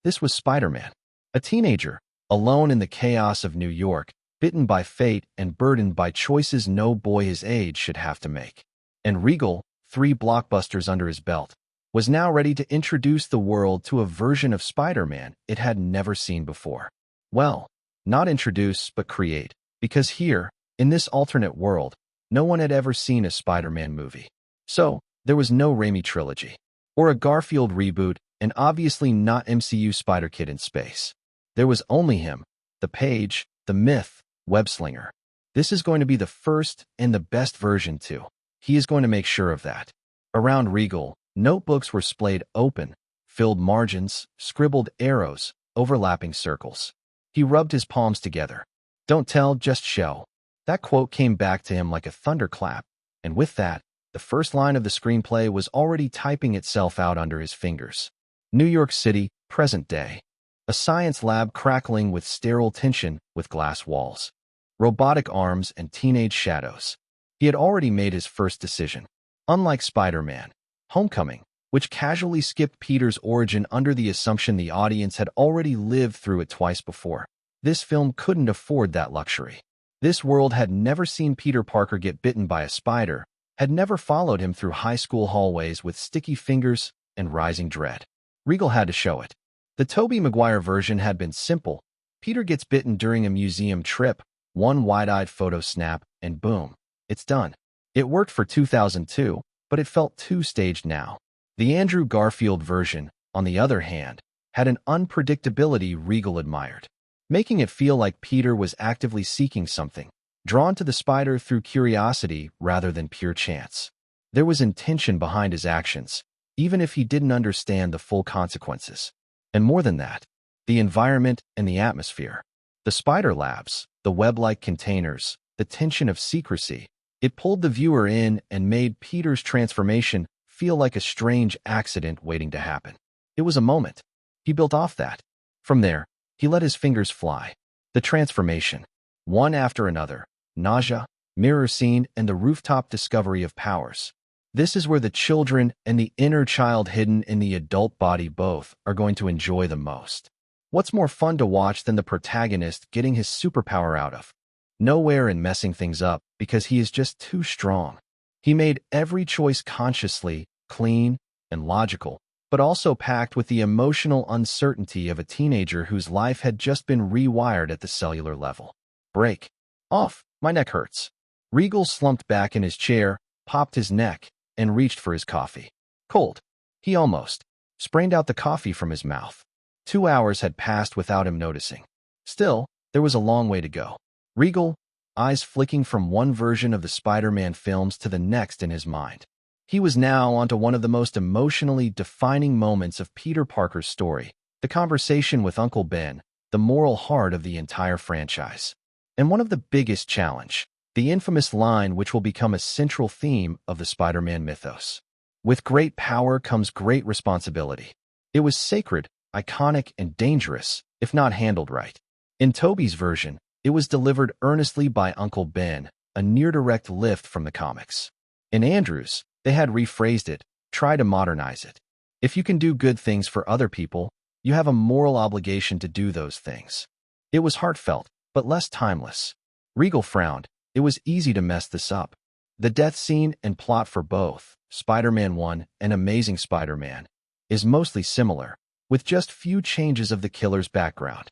This was Spider-Man, a teenager, alone in the chaos of New York, bitten by fate and burdened by choices no boy his age should have to make. And Regal, 3 blockbusters under his belt, was now ready to introduce the world to a version of Spider-Man it had never seen before. Well, not introduce, but create, because here, in this alternate world, no one had ever seen a Spider-Man movie. So, there was no Raimi trilogy, or a Garfield reboot, and obviously not MCU Spider-Kid in space. There was only him, the page, the myth, web-slinger. This is going to be the first and the best version too. He is going to make sure of that. Around Regal, notebooks were splayed open, filled margins, scribbled arrows, overlapping circles. He rubbed his palms together. Don't tell, just show. That quote came back to him like a thunderclap, and with that, the first line of the screenplay was already typing itself out under his fingers. New York City, present day. A science lab crackling with sterile tension with glass walls. Robotic arms and teenage shadows. He had already made his first decision. Unlike Spider-Man, Homecoming, which casually skipped Peter's origin under the assumption the audience had already lived through it twice before, this film couldn't afford that luxury. This world had never seen Peter Parker get bitten by a spider, had never followed him through high school hallways with sticky fingers and rising dread. Regal had to show it. The Tobey Maguire version had been simple. Peter gets bitten during a museum trip, one wide-eyed photo snap, and boom, it's done. It worked for 2002, but it felt too staged now. The Andrew Garfield version, on the other hand, had an unpredictability Regal admired, making it feel like Peter was actively seeking something, drawn to the spider through curiosity rather than pure chance. There was intention behind his actions, even if he didn't understand the full consequences. And more than that, the environment and the atmosphere. The spider labs, the web-like containers, the tension of secrecy. It pulled the viewer in and made Peter's transformation feel like a strange accident waiting to happen. It was a moment. He built off that. From there, he let his fingers fly. The transformation, one after another, nausea, mirror scene, and the rooftop discovery of powers. This is where the children and the inner child hidden in the adult body both are going to enjoy the most. What's more fun to watch than the protagonist getting his superpower out of nowhere and messing things up because he is just too strong? He made every choice consciously, clean, and logical, but also packed with the emotional uncertainty of a teenager whose life had just been rewired at the cellular level. Break. Off. My neck hurts. Regal slumped back in his chair, popped his neck, and reached for his coffee. Cold. He almost sprained out the coffee from his mouth. 2 hours had passed without him noticing. Still, there was a long way to go. Regal, eyes flicking from one version of the Spider-Man films to the next in his mind. He was now onto one of the most emotionally defining moments of Peter Parker's story, the conversation with Uncle Ben, the moral heart of the entire franchise. And one of the biggest challenge, the infamous line which will become a central theme of the Spider-Man mythos. With great power comes great responsibility. It was sacred, iconic, and dangerous, if not handled right. In Tobey's version, it was delivered earnestly by Uncle Ben, a near-direct lift from the comics. In Andrew's, they had rephrased it, tried to modernize it. If you can do good things for other people, you have a moral obligation to do those things. It was heartfelt, but less timeless. Regal frowned. It was easy to mess this up. The death scene and plot for both, Spider-Man 1 and Amazing Spider-Man, is mostly similar, with just few changes of the killer's background.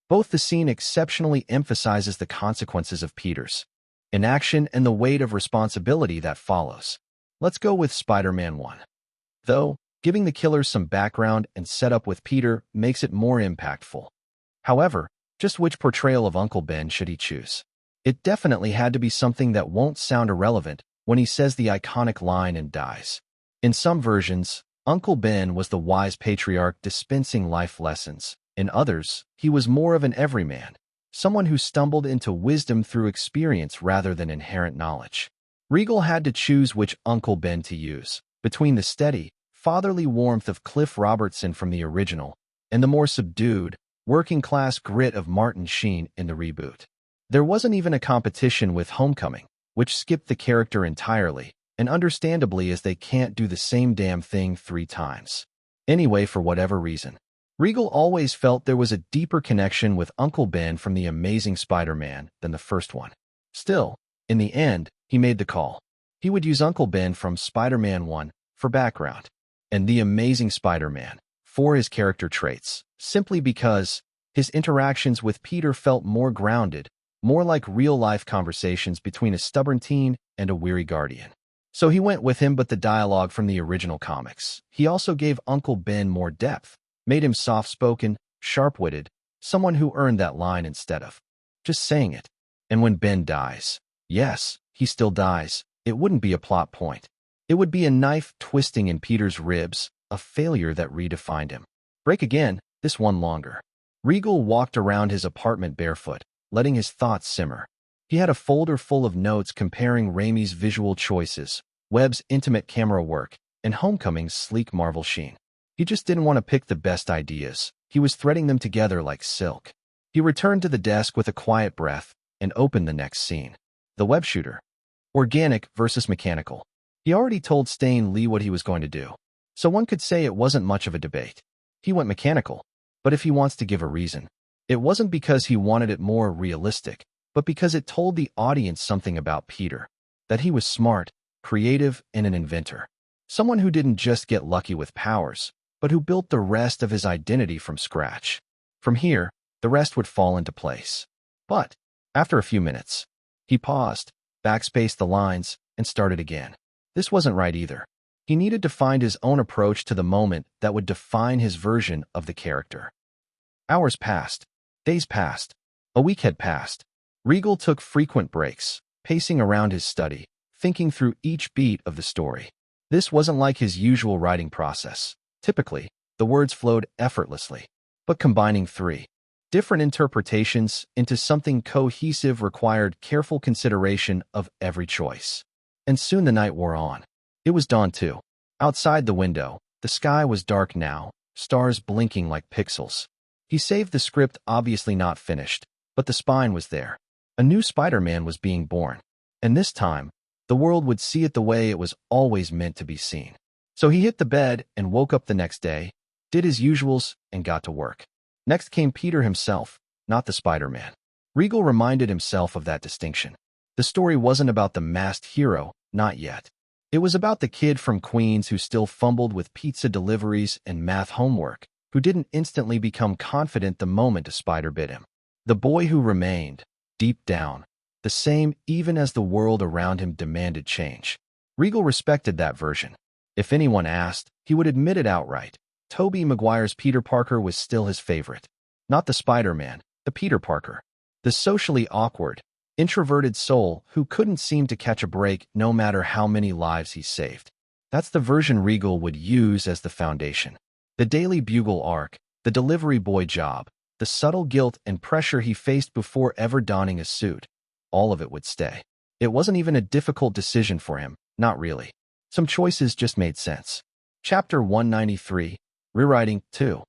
Both the scene exceptionally emphasizes the consequences of Peter's inaction and the weight of responsibility that follows. Let's go with Spider-Man 1. Though, giving the killer some background and setup with Peter makes it more impactful. However, just which portrayal of Uncle Ben should he choose? It definitely had to be something that won't sound irrelevant when he says the iconic line and dies. In some versions, Uncle Ben was the wise patriarch dispensing life lessons. In others, he was more of an everyman, someone who stumbled into wisdom through experience rather than inherent knowledge. Regal had to choose which Uncle Ben to use, between the steady, fatherly warmth of Cliff Robertson from the original and the more subdued, working-class grit of Martin Sheen in the reboot. There wasn't even a competition with Homecoming, which skipped the character entirely, and understandably as they can't do the same damn thing 3 times. Anyway, for whatever reason, Regal always felt there was a deeper connection with Uncle Ben from The Amazing Spider-Man than the first one. Still, in the end, he made the call. He would use Uncle Ben from Spider-Man 1 for background, and The Amazing Spider-Man for his character traits, simply because his interactions with Peter felt more grounded, more like real-life conversations between a stubborn teen and a weary guardian. So he went with him, but the dialogue from the original comics. He also gave Uncle Ben more depth, made him soft-spoken, sharp-witted, someone who earned that line instead of just saying it. And when Ben dies, yes, he still dies, it wouldn't be a plot point. It would be a knife twisting in Peter's ribs, a failure that redefined him. Break again, this one longer. Regal walked around his apartment barefoot, letting his thoughts simmer. He had a folder full of notes comparing Raimi's visual choices, Webb's intimate camera work, and Homecoming's sleek Marvel sheen. He just didn't want to pick the best ideas. He was threading them together like silk. He returned to the desk with a quiet breath and opened the next scene. The web shooter. Organic versus mechanical. He already told Stan Lee what he was going to do, so one could say it wasn't much of a debate. He went mechanical, but if he wants to give a reason, it wasn't because he wanted it more realistic, but because it told the audience something about Peter, that he was smart, creative, and an inventor. Someone who didn't just get lucky with powers, but who built the rest of his identity from scratch. From here, the rest would fall into place. But, after a few minutes, he paused, backspaced the lines, and started again. This wasn't right either. He needed to find his own approach to the moment that would define his version of the character. Hours passed. Days passed. A week had passed. Regal took frequent breaks, pacing around his study, thinking through each beat of the story. This wasn't like his usual writing process. Typically, the words flowed effortlessly, but combining 3 different interpretations into something cohesive required careful consideration of every choice. And soon the night wore on. It was dawn too. Outside the window, the sky was dark now, stars blinking like pixels. He saved the script, obviously not finished, but the spine was there. A new Spider-Man was being born, and this time, the world would see it the way it was always meant to be seen. So he hit the bed and woke up the next day, did his usuals, and got to work. Next came Peter himself, not the Spider-Man. Regal reminded himself of that distinction. The story wasn't about the masked hero, not yet. It was about the kid from Queens who still fumbled with pizza deliveries and math homework, who didn't instantly become confident the moment a spider bit him. The boy who remained, deep down, the same even as the world around him demanded change. Regal respected that version. If anyone asked, he would admit it outright. Tobey Maguire's Peter Parker was still his favorite. Not the Spider-Man, the Peter Parker. The socially awkward, introverted soul who couldn't seem to catch a break no matter how many lives he saved. That's the version Regal would use as the foundation. The Daily Bugle arc, the delivery boy job, the subtle guilt and pressure he faced before ever donning a suit. All of it would stay. It wasn't even a difficult decision for him, not really. Some choices just made sense. Chapter 193, Rewriting 2.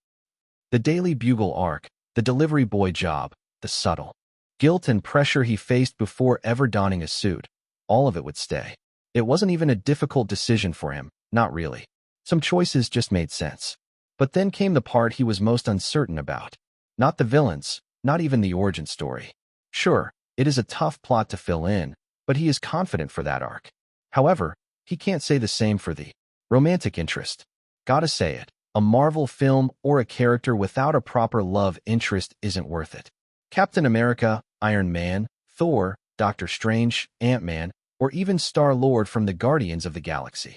The Daily Bugle arc, the delivery boy job, the subtle guilt and pressure he faced before ever donning a suit. All of it would stay. It wasn't even a difficult decision for him, not really. Some choices just made sense. But then came the part he was most uncertain about. Not the villains, not even the origin story. Sure, it is a tough plot to fill in, but he is confident for that arc. However, he can't say the same for the romantic interest. Gotta say it, a Marvel film or a character without a proper love interest isn't worth it. Captain America, Iron Man, Thor, Doctor Strange, Ant-Man, or even Star-Lord from the Guardians of the Galaxy.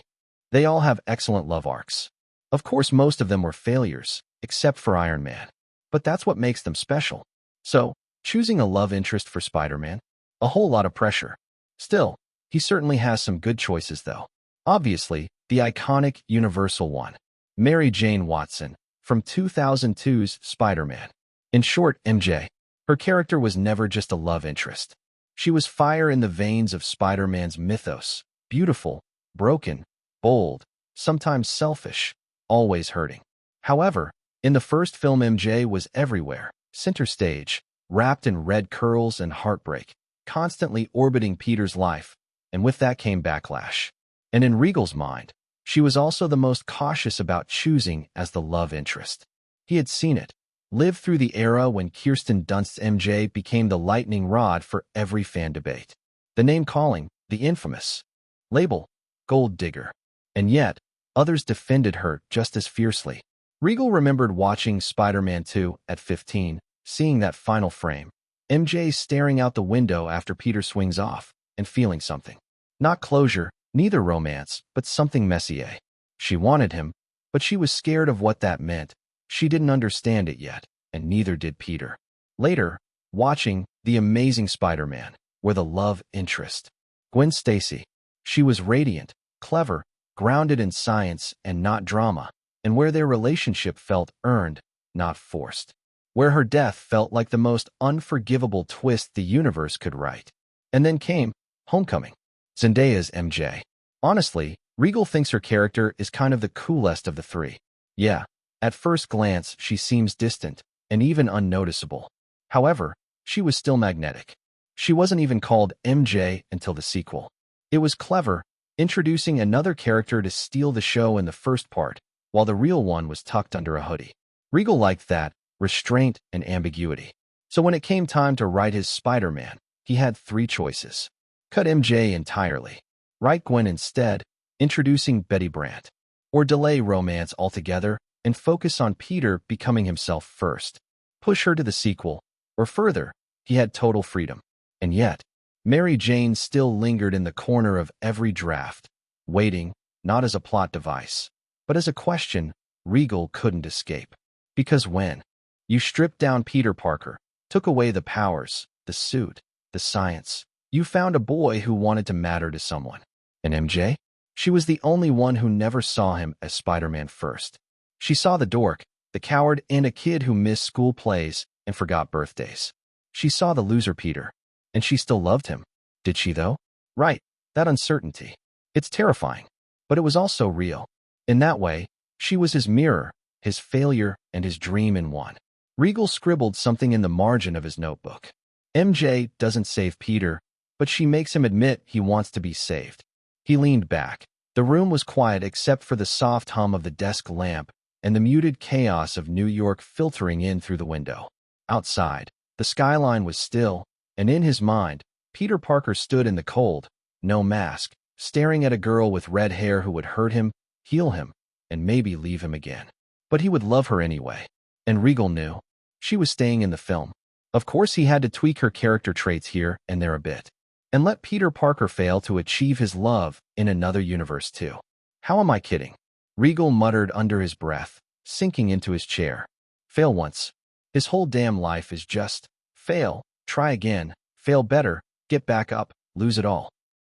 They all have excellent love arcs. Of course, most of them were failures, except for Iron Man. But that's what makes them special. So, choosing a love interest for Spider-Man? A whole lot of pressure. Still, he certainly has some good choices though. Obviously, the iconic universal one. Mary Jane Watson, from 2002's Spider-Man. In short, MJ. Her character was never just a love interest. She was fire in the veins of Spider-Man's mythos, beautiful, broken, bold, sometimes selfish, always hurting. However, in the first film MJ was everywhere, center stage, wrapped in red curls and heartbreak, constantly orbiting Peter's life, and with that came backlash. And in Regal's mind, she was also the most cautious about choosing as the love interest. He had seen it, lived through the era when Kirsten Dunst's MJ became the lightning rod for every fan debate. The name-calling, the infamous label, gold digger. And yet, others defended her just as fiercely. Regal remembered watching Spider-Man 2 at 15, seeing that final frame, MJ staring out the window after Peter swings off, and feeling something. Not closure, neither romance, but something messier. She wanted him, but she was scared of what that meant. She didn't understand it yet, and neither did Peter. Later, watching The Amazing Spider-Man, where the love interest, Gwen Stacy, she was radiant, clever, grounded in science and not drama, and where their relationship felt earned, not forced. Where her death felt like the most unforgivable twist the universe could write. And then came Homecoming, Zendaya's MJ. Honestly, Regal thinks her character is kind of the coolest of the three. Yeah, at first glance she seems distant and even unnoticeable. However, she was still magnetic. She wasn't even called MJ until the sequel. It was clever, introducing another character to steal the show in the first part, while the real one was tucked under a hoodie. Regal liked that, restraint and ambiguity. So when it came time to write his Spider-Man, he had three choices. Cut MJ entirely, write Gwen instead, introducing Betty Brant, or delay romance altogether and focus on Peter becoming himself first. Push her to the sequel, or further, he had total freedom. And yet, Mary Jane still lingered in the corner of every draft, waiting, not as a plot device, but as a question Regal couldn't escape. Because when you stripped down Peter Parker, took away the powers, the suit, the science, you found a boy who wanted to matter to someone. And MJ? She was the only one who never saw him as Spider-Man first. She saw the dork, the coward, and a kid who missed school plays and forgot birthdays. She saw the loser Peter, and she still loved him. Did she, though? Right, that uncertainty. It's terrifying, but it was also real. In that way, she was his mirror, his failure, and his dream in one. Regal scribbled something in the margin of his notebook. MJ doesn't save Peter, but she makes him admit he wants to be saved. He leaned back. The room was quiet except for the soft hum of the desk lamp and the muted chaos of New York filtering in through the window. Outside, the skyline was still, and in his mind, Peter Parker stood in the cold, no mask, staring at a girl with red hair who would hurt him, heal him, and maybe leave him again. But he would love her anyway. And Regal knew. She was staying in the film. Of course he had to tweak her character traits here and there a bit. And let Peter Parker fail to achieve his love in another universe too. How am I kidding? Regal muttered under his breath, sinking into his chair. Fail once. His whole damn life is just fail, try again, fail better, get back up, lose it all.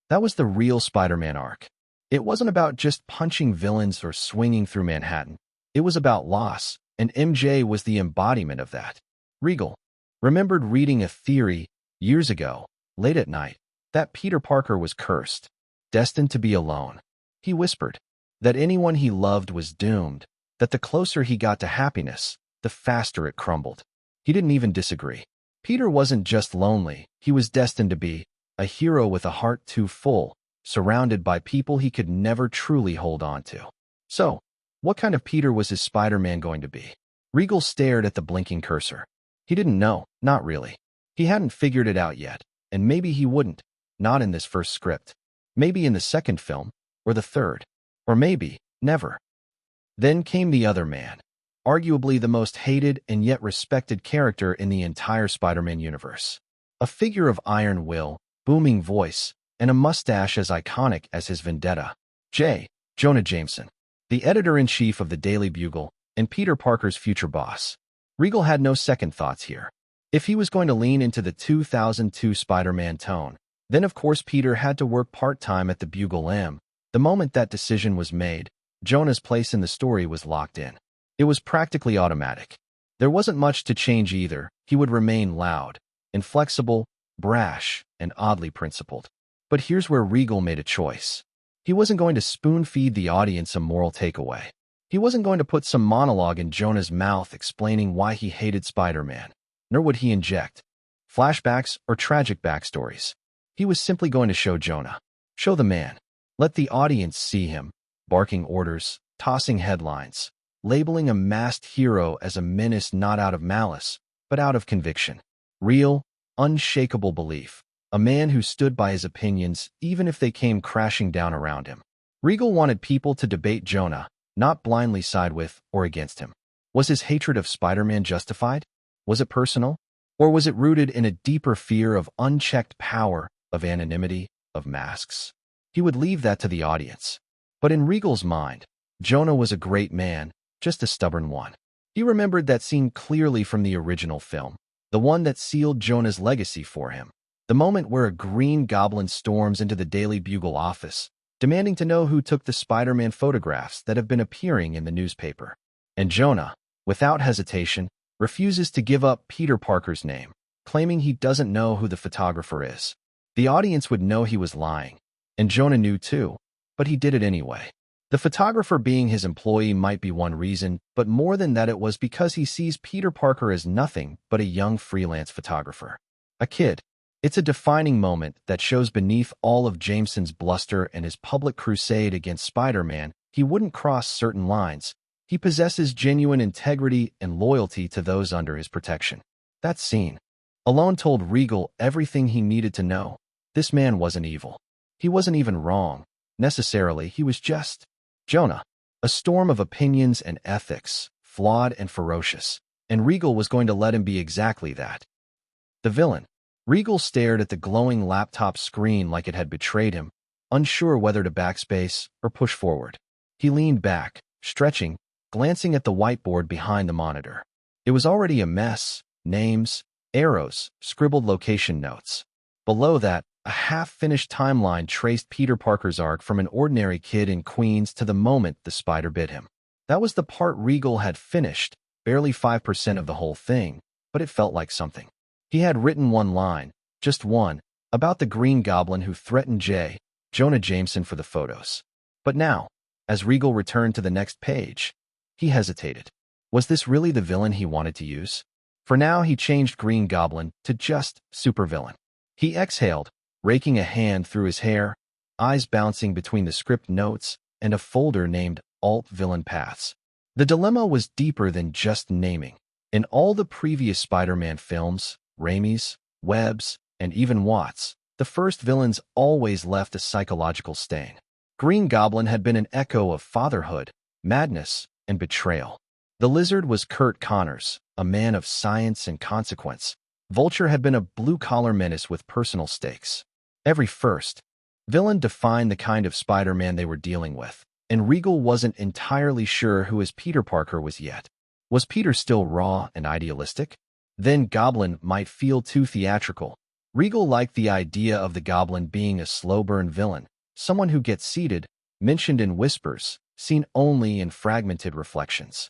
That was the real Spider-Man arc. It wasn't about just punching villains or swinging through Manhattan. It was about loss, and MJ was the embodiment of that. Regal remembered reading a theory years ago, late at night, that Peter Parker was cursed, destined to be alone. He whispered that anyone he loved was doomed, that the closer he got to happiness, the faster it crumbled. He didn't even disagree. Peter wasn't just lonely, he was destined to be a hero with a heart too full, surrounded by people he could never truly hold on to. So, what kind of Peter was his Spider-Man going to be? Regal stared at the blinking cursor. He didn't know, not really. He hadn't figured it out yet, and maybe he wouldn't, not in this first script. Maybe in the second film, or the third, or maybe never. Then came the other man, arguably the most hated and yet respected character in the entire Spider-Man universe. A figure of iron will, booming voice, and a mustache as iconic as his vendetta. Jonah Jameson, the editor-in-chief of the Daily Bugle, and Peter Parker's future boss. Regal had no second thoughts here. If he was going to lean into the 2002 Spider-Man tone, then of course Peter had to work part-time at the Bugle M. The moment that decision was made, Jonah's place in the story was locked in. It was practically automatic. There wasn't much to change either. He would remain loud, inflexible, brash, and oddly principled. But here's where Regal made a choice. He wasn't going to spoon-feed the audience a moral takeaway. He wasn't going to put some monologue in Jonah's mouth explaining why he hated Spider-Man, nor would he inject flashbacks or tragic backstories. He was simply going to show Jonah. Show the man. Let the audience see him, barking orders, tossing headlines, labeling a masked hero as a menace not out of malice, but out of conviction. Real, unshakable belief. A man who stood by his opinions even if they came crashing down around him. Regal wanted people to debate Jonah, not blindly side with or against him. Was his hatred of Spider-Man justified? Was it personal? Or was it rooted in a deeper fear of unchecked power, of anonymity, of masks? He would leave that to the audience. But in Regal's mind, Jonah was a great man, just a stubborn one. He remembered that scene clearly from the original film, the one that sealed Jonah's legacy for him. The moment where a Green Goblin storms into the Daily Bugle office, demanding to know who took the Spider-Man photographs that have been appearing in the newspaper. And Jonah, without hesitation, refuses to give up Peter Parker's name, claiming he doesn't know who the photographer is. The audience would know he was lying, and Jonah knew too, but he did it anyway. The photographer being his employee might be one reason, but more than that it was because he sees Peter Parker as nothing but a young freelance photographer. A kid. It's a defining moment that shows beneath all of Jameson's bluster and his public crusade against Spider-Man, he wouldn't cross certain lines. He possesses genuine integrity and loyalty to those under his protection. That scene alone told Regal everything he needed to know. This man wasn't evil. He wasn't even wrong, necessarily. He was just Jonah, a storm of opinions and ethics, flawed and ferocious. And Regal was going to let him be exactly that. The villain. Regal stared at the glowing laptop screen like it had betrayed him, unsure whether to backspace or push forward. He leaned back, stretching, glancing at the whiteboard behind the monitor. It was already a mess. Names, arrows, scribbled location notes. Below that, a half-finished timeline traced Peter Parker's arc from an ordinary kid in Queens to the moment the spider bit him. That was the part Regal had finished, barely 5% of the whole thing, but it felt like something. He had written one line, just one, about the Green Goblin who threatened Jonah Jameson for the photos. But now, as Regal returned to the next page, he hesitated. Was this really the villain he wanted to use? For now, he changed Green Goblin to just supervillain. He exhaled, raking a hand through his hair, eyes bouncing between the script notes and a folder named Alt Villain Paths. The dilemma was deeper than just naming. In all the previous Spider-Man films, Raimi's, Webb's, and even Watts', the first villains always left a psychological stain. Green Goblin had been an echo of fatherhood, madness, and betrayal. The Lizard was Kurt Connors, a man of science and consequence. Vulture had been a blue-collar menace with personal stakes. Every first villain defined the kind of Spider-Man they were dealing with, and Regal wasn't entirely sure who his Peter Parker was yet. Was Peter still raw and idealistic? Then Goblin might feel too theatrical. Regal liked the idea of the Goblin being a slow-burn villain, someone who gets seated, mentioned in whispers, seen only in fragmented reflections.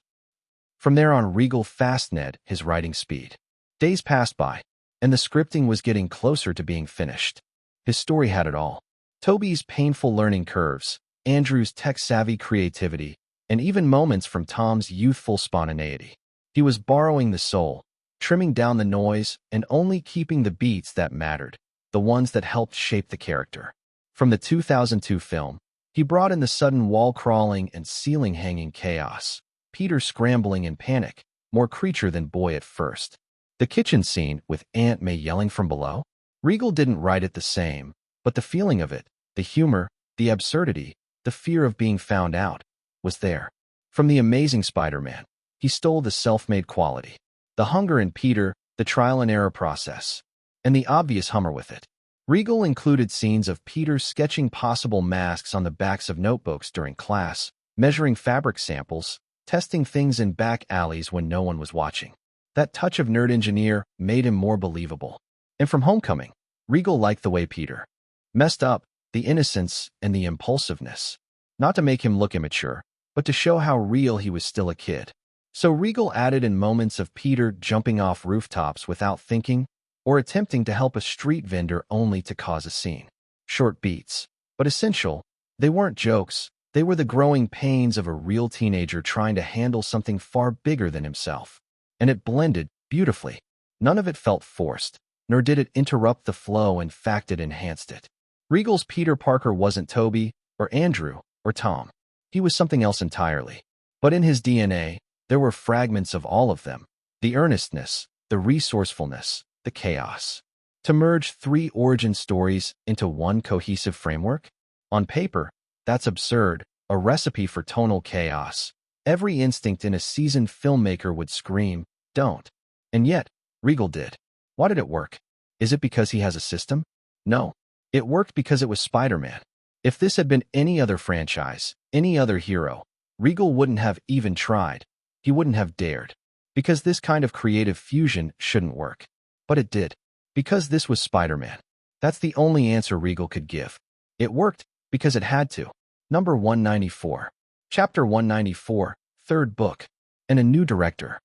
From there on, Regal fast-ned his writing speed. Days passed by, and the scripting was getting closer to being finished. His story had it all. Toby's painful learning curves, Andrew's tech-savvy creativity, and even moments from Tom's youthful spontaneity. He was borrowing the soul, trimming down the noise, and only keeping the beats that mattered, the ones that helped shape the character. From the 2002 film, he brought in the sudden wall-crawling and ceiling-hanging chaos, Peter scrambling in panic, more creature than boy at first. The kitchen scene with Aunt May yelling from below? Regal didn't write it the same, but the feeling of it, the humor, the absurdity, the fear of being found out, was there. From The Amazing Spider-Man, he stole the self-made quality. The hunger in Peter, the trial-and-error process, and the obvious humor with it. Regal included scenes of Peter sketching possible masks on the backs of notebooks during class, measuring fabric samples, testing things in back alleys when no one was watching. That touch of nerd engineer made him more believable. And from Homecoming, Regal liked the way Peter messed up, the innocence and the impulsiveness. Not to make him look immature, but to show how real he was still a kid. So Regal added in moments of Peter jumping off rooftops without thinking, or attempting to help a street vendor only to cause a scene. Short beats, but essential. They weren't jokes. They were the growing pains of a real teenager trying to handle something far bigger than himself. And it blended beautifully. None of it felt forced, nor did it interrupt the flow. In fact, it enhanced it. Regal's Peter Parker wasn't Toby, or Andrew, or Tom. He was something else entirely. But in his DNA, there were fragments of all of them. The earnestness, the resourcefulness, the chaos. To merge 3 origin stories into one cohesive framework? On paper, that's absurd, a recipe for tonal chaos. Every instinct in a seasoned filmmaker would scream, don't. And yet, Regal did. Why did it work? Is it because he has a system? No. It worked because it was Spider-Man. If this had been any other franchise, any other hero, Regal wouldn't have even tried. He wouldn't have dared. Because this kind of creative fusion shouldn't work. But it did. Because this was Spider-Man. That's the only answer Regal could give. It worked because it had to. Number 194. Chapter 194, third book. And a new director.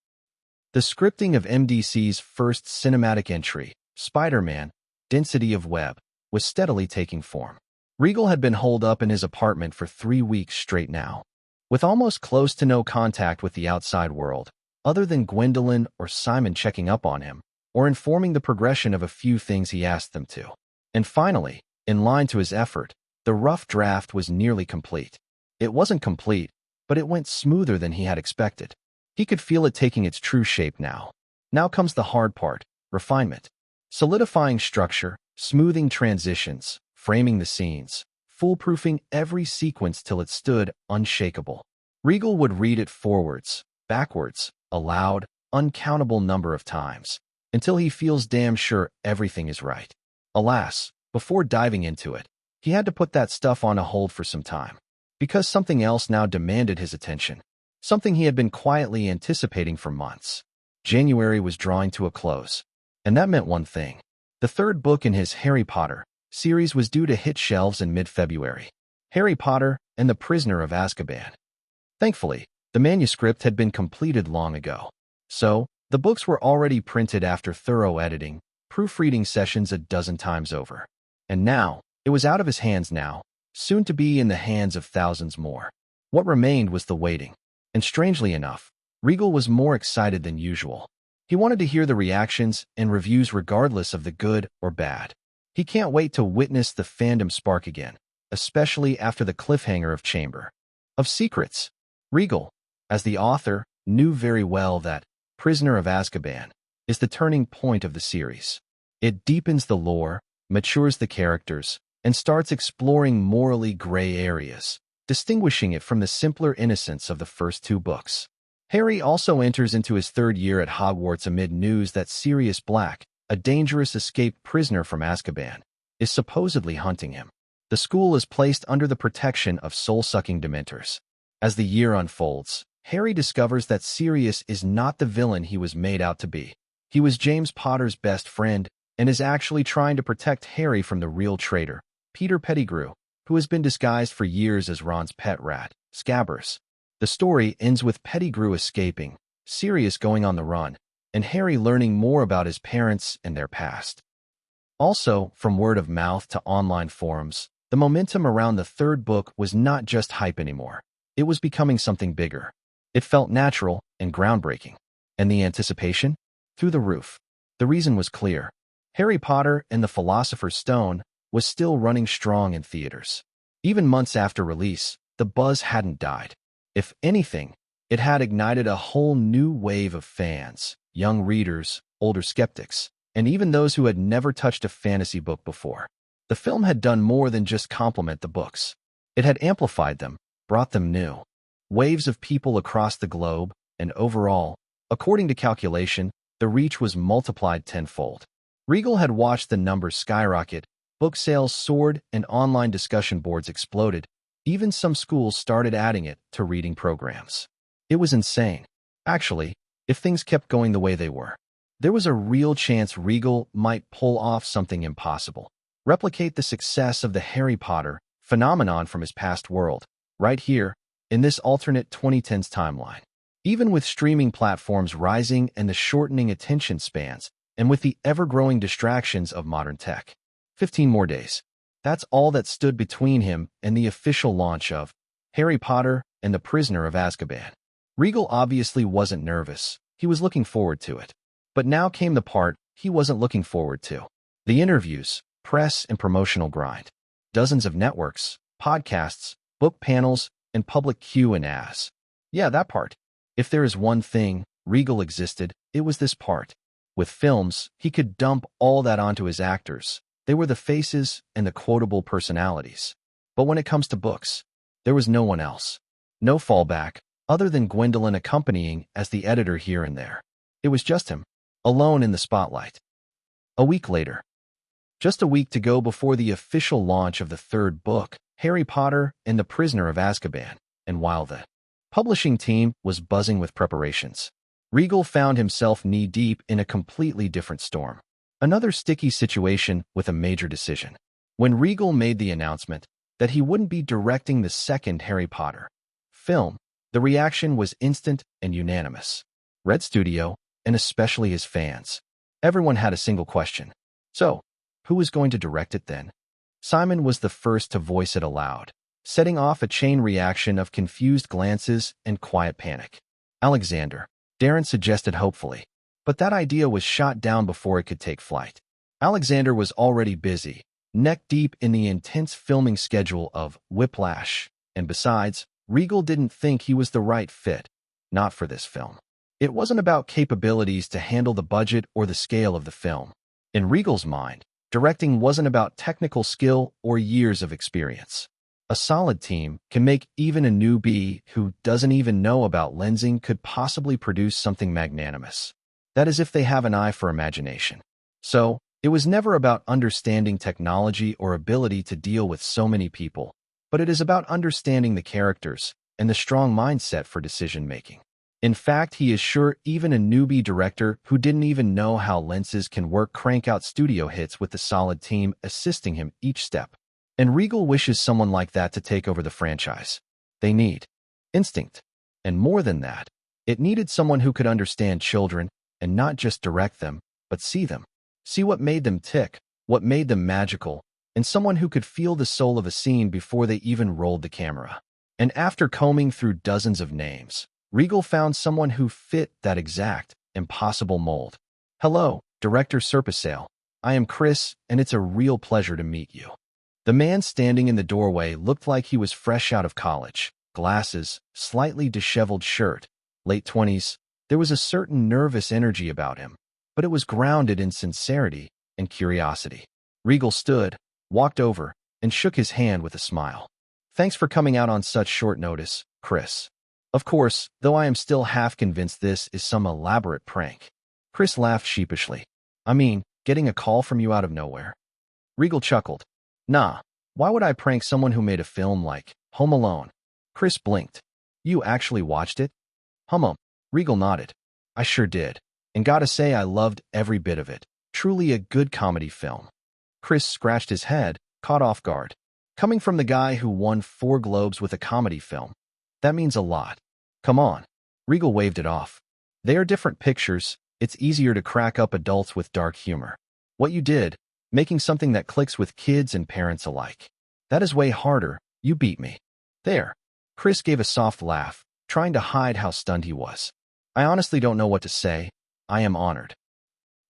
The scripting of MDC's first cinematic entry, Spider-Man, Density of Web, was steadily taking form. Regal had been holed up in his apartment for 3 weeks straight now, with almost close to no contact with the outside world, other than Gwendolyn or Simon checking up on him, or informing the progression of a few things he asked them to. And finally, in line to his effort, the rough draft was nearly complete. It wasn't complete, but it went smoother than he had expected. He could feel it taking its true shape now. Now comes the hard part, refinement. Solidifying structure, smoothing transitions, framing the scenes, foolproofing every sequence till it stood unshakable. Regal would read it forwards, backwards, aloud, uncountable number of times, until he feels damn sure everything is right. Alas, before diving into it, he had to put that stuff on a hold for some time, because something else now demanded his attention, something he had been quietly anticipating for months. January was drawing to a close, and that meant one thing. The third book in his Harry Potter series was due to hit shelves in mid-February. Harry Potter and the Prisoner of Azkaban. Thankfully, the manuscript had been completed long ago. So, the books were already printed after thorough editing, proofreading sessions a dozen times over. And now, it was out of his hands now, soon to be in the hands of thousands more. What remained was the waiting. And strangely enough, Regal was more excited than usual. He wanted to hear the reactions and reviews regardless of the good or bad. He can't wait to witness the fandom spark again, especially after the cliffhanger of Chamber of Secrets. Regal, as the author, knew very well that Prisoner of Azkaban is the turning point of the series. It deepens the lore, matures the characters, and starts exploring morally gray areas, distinguishing it from the simpler innocence of the first 2 books. Harry also enters into his 3rd year at Hogwarts amid news that Sirius Black, a dangerous escaped prisoner from Azkaban, is supposedly hunting him. The school is placed under the protection of soul-sucking dementors. As the year unfolds, Harry discovers that Sirius is not the villain he was made out to be. He was James Potter's best friend and is actually trying to protect Harry from the real traitor, Peter Pettigrew, who has been disguised for years as Ron's pet rat, Scabbers. The story ends with Pettigrew escaping, Sirius going on the run, and Harry learning more about his parents and their past. Also, from word of mouth to online forums, the momentum around the 3rd book was not just hype anymore. It was becoming something bigger. It felt natural and groundbreaking. And the anticipation? Through the roof. The reason was clear. Harry Potter and the Philosopher's Stone was still running strong in theaters. Even months after release, the buzz hadn't died. If anything, it had ignited a whole new wave of fans, young readers, older skeptics, and even those who had never touched a fantasy book before. The film had done more than just complement the books. It had amplified them, brought them new waves of people across the globe, and overall, according to calculation, the reach was multiplied tenfold. Regal had watched the numbers skyrocket, book sales soared, and online discussion boards exploded. Even some schools started adding it to reading programs. It was insane. Actually, if things kept going the way they were, there was a real chance Regal might pull off something impossible. Replicate the success of the Harry Potter phenomenon from his past world, right here, in this alternate 2010s timeline. Even with streaming platforms rising and the shortening attention spans, and with the ever-growing distractions of modern tech. 15 more days. That's all that stood between him and the official launch of Harry Potter and the Prisoner of Azkaban. Regal obviously wasn't nervous. He was looking forward to it. But now came the part he wasn't looking forward to. The interviews, press, and promotional grind. Dozens of networks, podcasts, book panels, and public Q&As. Yeah, that part. If there is one thing Regal existed, it was this part. With films, he could dump all that onto his actors. They were the faces and the quotable personalities. But when it comes to books, there was no one else. No fallback, other than Gwendolyn accompanying as the editor here and there. It was just him, alone in the spotlight. A week later. Just a week to go before the official launch of the third book, Harry Potter and the Prisoner of Azkaban, and while the publishing team was buzzing with preparations, Regal found himself knee-deep in a completely different storm. Another sticky situation with a major decision. When Regal made the announcement that he wouldn't be directing the second Harry Potter film, the reaction was instant and unanimous. Red Studio, and especially his fans. Everyone had a single question. So, who was going to direct it then? Simon was the first to voice it aloud, setting off a chain reaction of confused glances and quiet panic. Alexander, Darren suggested hopefully, but that idea was shot down before it could take flight. Alexander was already busy, neck-deep in the intense filming schedule of Whiplash, and besides, Regal didn't think he was the right fit. Not for this film. It wasn't about capabilities to handle the budget or the scale of the film. In Regal's mind, directing wasn't about technical skill or years of experience. A solid team can make even a newbie who doesn't even know about lensing could possibly produce something magnanimous. That is if they have an eye for imagination. So, it was never about understanding technology or ability to deal with so many people, but it is about understanding the characters and the strong mindset for decision-making. In fact, he is sure even a newbie director who didn't even know how lenses can work crank out studio hits with the solid team assisting him each step. And Regal wishes someone like that to take over the franchise. They need instinct. And more than that, it needed someone who could understand children and not just direct them, but see them. See what made them tick, what made them magical, and someone who could feel the soul of a scene before they even rolled the camera. And after combing through dozens of names, Regal found someone who fit that exact, impossible mold. Hello, Director Seraphsail. I am Chris, and it's a real pleasure to meet you. The man standing in the doorway looked like he was fresh out of college. Glasses, slightly disheveled shirt, late 20s. There was a certain nervous energy about him, but it was grounded in sincerity and curiosity. Regal stood, walked over, and shook his hand with a smile. Thanks for coming out on such short notice, Chris. Of course, though I am still half convinced this is some elaborate prank. Chris laughed sheepishly. I mean, getting a call from you out of nowhere. Regal chuckled. Nah, why would I prank someone who made a film like Home Alone? Chris blinked. You actually watched it? Regal nodded. I sure did. And gotta say I loved every bit of it. Truly a good comedy film. Chris scratched his head, caught off guard. Coming from the guy who won 4 Globes with a comedy film. That means a lot. Come on. Regal waved it off. They are different pictures. It's easier to crack up adults with dark humor. What you did, making something that clicks with kids and parents alike. That is way harder. You beat me. There. Chris gave a soft laugh, trying to hide how stunned he was. I honestly don't know what to say. I am honored.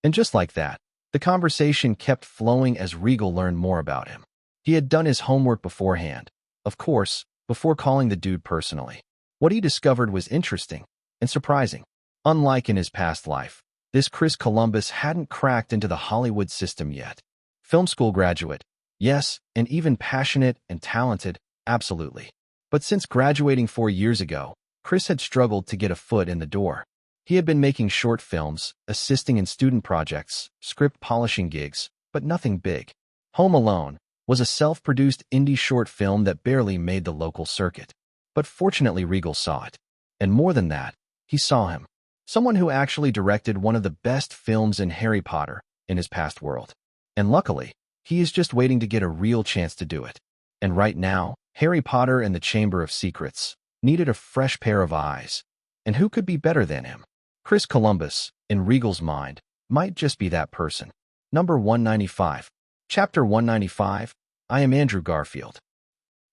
And just like that, the conversation kept flowing as Regal learned more about him. He had done his homework beforehand. Of course, before calling the dude personally. What he discovered was interesting and surprising. Unlike in his past life, this Chris Columbus hadn't cracked into the Hollywood system yet. Film school graduate, yes, and even passionate and talented, absolutely. But since graduating 4 years ago, Chris had struggled to get a foot in the door. He had been making short films, assisting in student projects, script polishing gigs, but nothing big. Home Alone was a self-produced indie short film that barely made the local circuit. But fortunately Regal saw it. And more than that, he saw him. Someone who actually directed one of the best films in Harry Potter in his past world. And luckily, he is just waiting to get a real chance to do it. And right now, Harry Potter and the Chamber of Secrets needed a fresh pair of eyes. And who could be better than him? Chris Columbus, in Regal's mind, might just be that person. Number 195. Chapter 195. I am Andrew Garfield.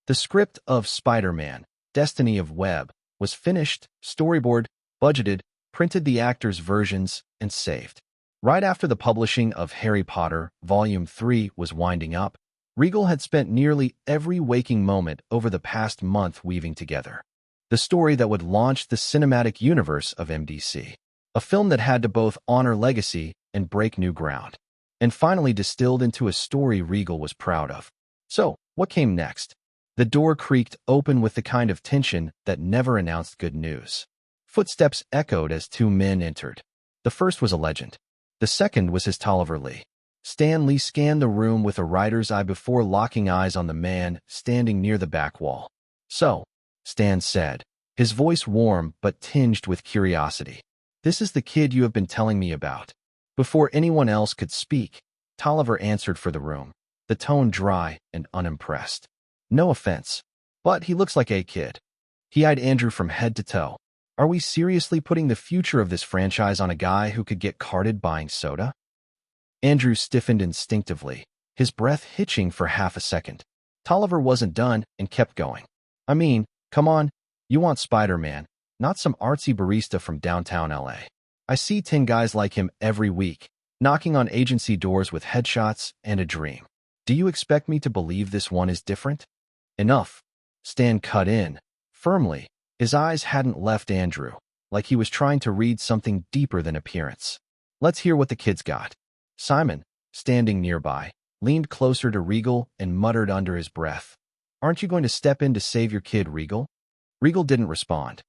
The script of Spider-Man, Destiny of Web, was finished, storyboard, budgeted, printed the actors' versions, and saved. Right after the publishing of Harry Potter, Volume 3 was winding up, Regal had spent nearly every waking moment over the past month weaving together the story that would launch the cinematic universe of MDC, a film that had to both honor legacy and break new ground, and finally distilled into a story Regal was proud of. So, what came next? The door creaked open with the kind of tension that never announced good news. Footsteps echoed as two men entered. The first was a legend. The second was his Tolliver Lee. Stan Lee scanned the room with a writer's eye before locking eyes on the man standing near the back wall. So, Stan said, his voice warm but tinged with curiosity. This is the kid you have been telling me about. Before anyone else could speak, Tolliver answered for the room, the tone dry and unimpressed. No offense, but he looks like a kid. He eyed Andrew from head to toe. Are we seriously putting the future of this franchise on a guy who could get carded buying soda? Andrew stiffened instinctively, his breath hitching for half a second. Tolliver wasn't done and kept going. I mean, come on, you want Spider-Man, not some artsy barista from downtown LA. I see 10 guys like him every week, knocking on agency doors with headshots and a dream. Do you expect me to believe this one is different? Enough. Stan cut in, firmly. His eyes hadn't left Andrew, like he was trying to read something deeper than appearance. Let's hear what the kid's got. Simon, standing nearby, leaned closer to Regal and muttered under his breath. Aren't you going to step in to save your kid, Regal? Regal didn't respond.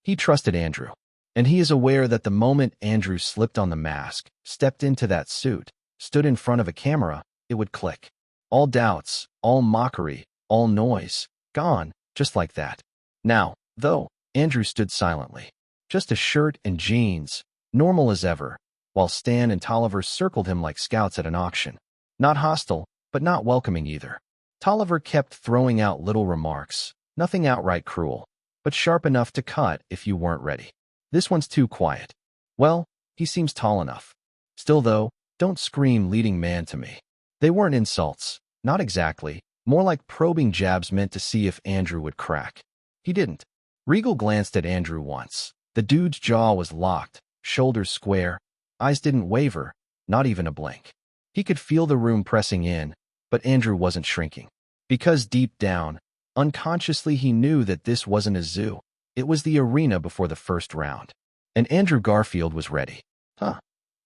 He trusted Andrew, and he is aware that the moment Andrew slipped on the mask, stepped into that suit, stood in front of a camera, it would click. All doubts, all mockery, all noise, gone, just like that. Now, though, Andrew stood silently. Just a shirt and jeans, normal as ever, while Stan and Tolliver circled him like scouts at an auction. Not hostile, but not welcoming either. Tolliver kept throwing out little remarks, nothing outright cruel, but sharp enough to cut if you weren't ready. This one's too quiet. Well, he seems tall enough. Still though, don't scream leading man to me. They weren't insults, not exactly, more like probing jabs meant to see if Andrew would crack. He didn't. Regal glanced at Andrew once. The dude's jaw was locked, shoulders square, eyes didn't waver, not even a blink. He could feel the room pressing in, but Andrew wasn't shrinking. Because deep down, unconsciously he knew that this wasn't a zoo. It was the arena before the first round. And Andrew Garfield was ready. Huh.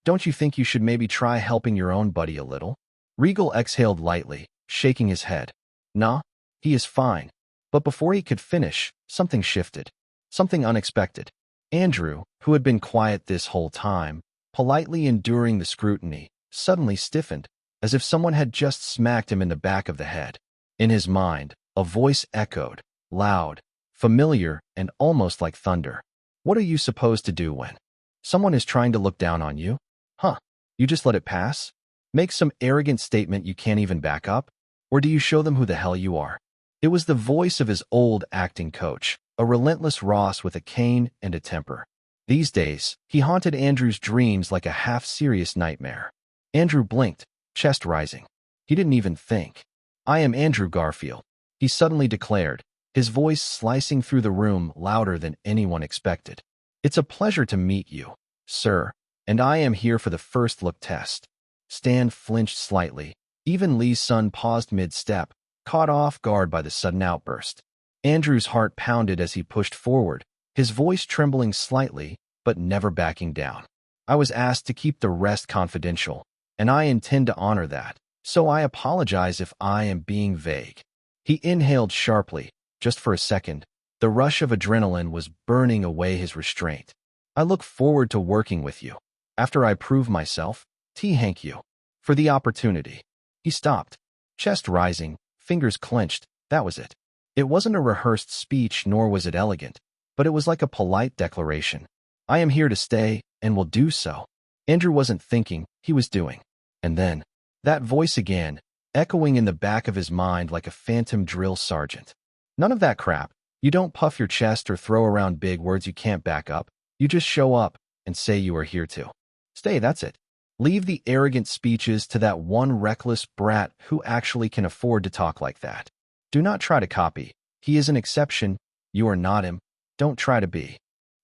Don't you think you should maybe try helping your own buddy a little? Regal exhaled lightly, shaking his head. Nah, he is fine. But before he could finish, something shifted. Something unexpected. Andrew, who had been quiet this whole time, politely enduring the scrutiny, suddenly stiffened, as if someone had just smacked him in the back of the head. In his mind, a voice echoed, loud, familiar, and almost like thunder. What are you supposed to do when someone is trying to look down on you? Huh? You just let it pass? Make some arrogant statement you can't even back up? Or do you show them who the hell you are? It was the voice of his old acting coach, a relentless Ross with a cane and a temper. These days, he haunted Andrew's dreams like a half-serious nightmare. Andrew blinked, chest rising. He didn't even think. I am Andrew Garfield, he suddenly declared, his voice slicing through the room louder than anyone expected. It's a pleasure to meet you, sir, and I am here for the first look test. Stan flinched slightly. Even Lee's son paused mid-step, caught off guard by the sudden outburst. Andrew's heart pounded as he pushed forward, his voice trembling slightly, but never backing down. I was asked to keep the rest confidential, and I intend to honor that, so I apologize if I am being vague. He inhaled sharply, just for a second. The rush of adrenaline was burning away his restraint. I look forward to working with you. After I prove myself, thank you for the opportunity. He stopped, chest rising, fingers clenched. That was it. It wasn't a rehearsed speech, nor was it elegant, but it was like a polite declaration. I am here to stay, and will do so. Andrew wasn't thinking, he was doing. And then, that voice again, echoing in the back of his mind like a phantom drill sergeant. None of that crap. You don't puff your chest or throw around big words you can't back up. You just show up and say you are here to stay, that's it. Leave the arrogant speeches to that one reckless brat who actually can afford to talk like that. Do not try to copy. He is an exception. You are not him. Don't try to be.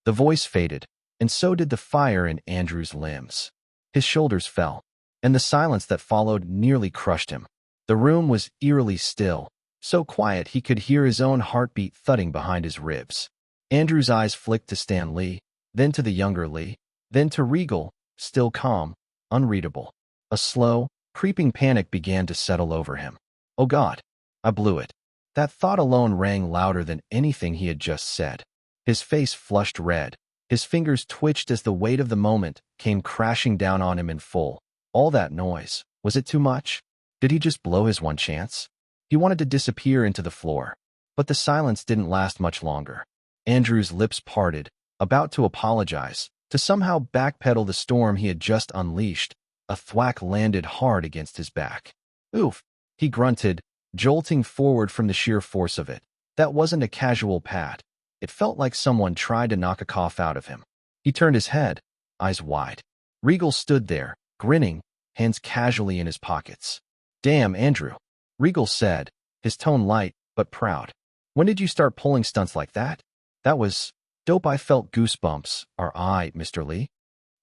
The voice faded, and so did the fire in Andrew's limbs. His shoulders fell, and the silence that followed nearly crushed him. The room was eerily still, so quiet he could hear his own heartbeat thudding behind his ribs. Andrew's eyes flicked to Stan Lee, then to the younger Lee, then to Regal, still calm, unreadable. A slow, creeping panic began to settle over him. Oh God, I blew it. That thought alone rang louder than anything he had just said. His face flushed red. His fingers twitched as the weight of the moment came crashing down on him in full. All that noise, was it too much? Did he just blow his one chance? He wanted to disappear into the floor, but the silence didn't last much longer. Andrew's lips parted, about to apologize, to somehow backpedal the storm he had just unleashed. A thwack landed hard against his back. Oof, he grunted, jolting forward from the sheer force of it. That wasn't a casual pat. It felt like someone tried to knock a cough out of him. He turned his head, eyes wide. Regal stood there, grinning, hands casually in his pockets. Damn, Andrew, Regal said, his tone light but proud. When did you start pulling stunts like that? That was dope. I felt goosebumps. Are I, Mr. Lee?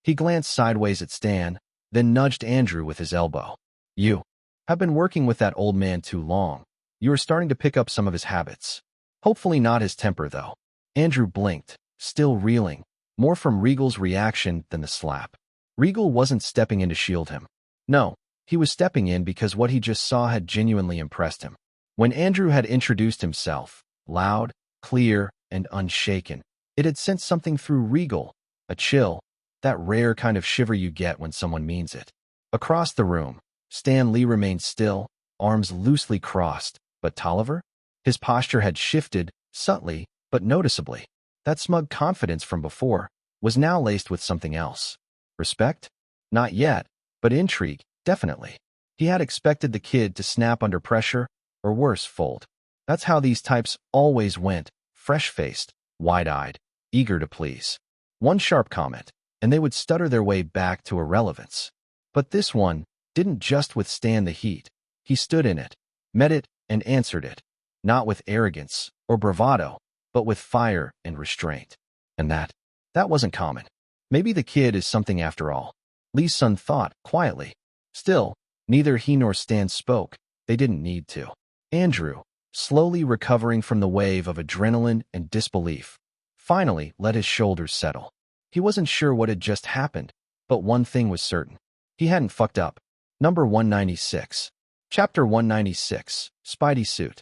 He glanced sideways at Stan, then nudged Andrew with his elbow. You have been working with that old man too long. You are starting to pick up some of his habits. Hopefully not his temper, though. Andrew blinked, still reeling, more from Regal's reaction than the slap. Regal wasn't stepping in to shield him. No, he was stepping in because what he just saw had genuinely impressed him. When Andrew had introduced himself, loud, clear, and unshaken, it had sent something through Regal, a chill, that rare kind of shiver you get when someone means it. Across the room, Stan Lee remained still, arms loosely crossed, but Tolliver? His posture had shifted, subtly, but noticeably. That smug confidence from before was now laced with something else. Respect? Not yet, but intrigue, definitely. He had expected the kid to snap under pressure, or worse, fold. That's how these types always went, fresh-faced, wide-eyed, eager to please. One sharp comment, and they would stutter their way back to irrelevance. But this one didn't just withstand the heat. He stood in it, met it, and answered it, not with arrogance or bravado, but with fire and restraint. And that wasn't common. Maybe the kid is something after all. Lee's son thought, quietly. Still, neither he nor Stan spoke. They didn't need to. Andrew, slowly recovering from the wave of adrenaline and disbelief, finally let his shoulders settle. He wasn't sure what had just happened, but one thing was certain. He hadn't fucked up. Number 196. Chapter 196, Spidey Suit.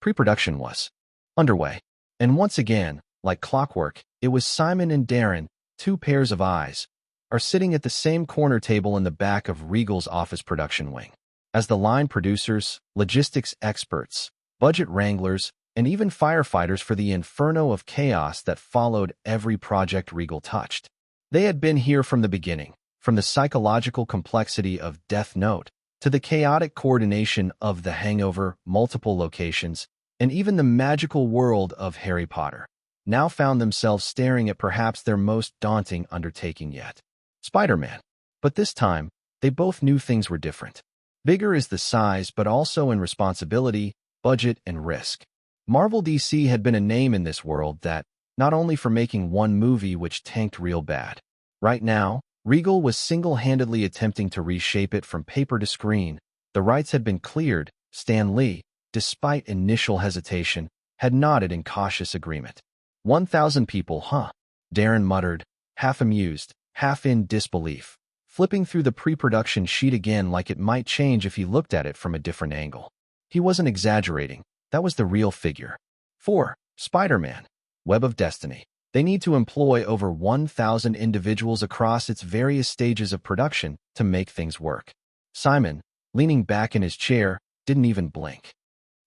Pre-production was underway, and once again, like clockwork, it was Simon and Darren, two pairs of eyes, are sitting at the same corner table in the back of Regal's office production wing. As the line producers, logistics experts, budget wranglers, and even firefighters for the inferno of chaos that followed every project Regal touched. They had been here from the beginning, from the psychological complexity of Death Note, to the chaotic coordination of The Hangover, multiple locations, and even the magical world of Harry Potter, now found themselves staring at perhaps their most daunting undertaking yet. Spider-Man. But this time, they both knew things were different. Bigger is the size, but also in responsibility, budget, and risk. Marvel DC had been a name in this world that, not only for making one movie which tanked real bad. Right now, Regal was single-handedly attempting to reshape it from paper to screen. The rights had been cleared. Stan Lee, despite initial hesitation, had nodded in cautious agreement. 1,000 people, huh? Darren muttered, half amused, half in disbelief, flipping through the pre-production sheet again like it might change if he looked at it from a different angle. He wasn't exaggerating. That was the real figure. 4. Spider-Man. Web of Destiny. They need to employ over 1,000 individuals across its various stages of production to make things work. Simon, leaning back in his chair, didn't even blink.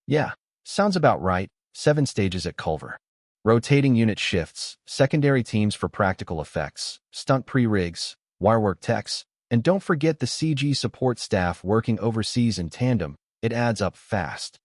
Yeah, sounds about right. 7 stages at Culver. Rotating unit shifts, secondary teams for practical effects, stunt pre-rigs, wirework techs, and don't forget the CG support staff working overseas in tandem. It adds up fast.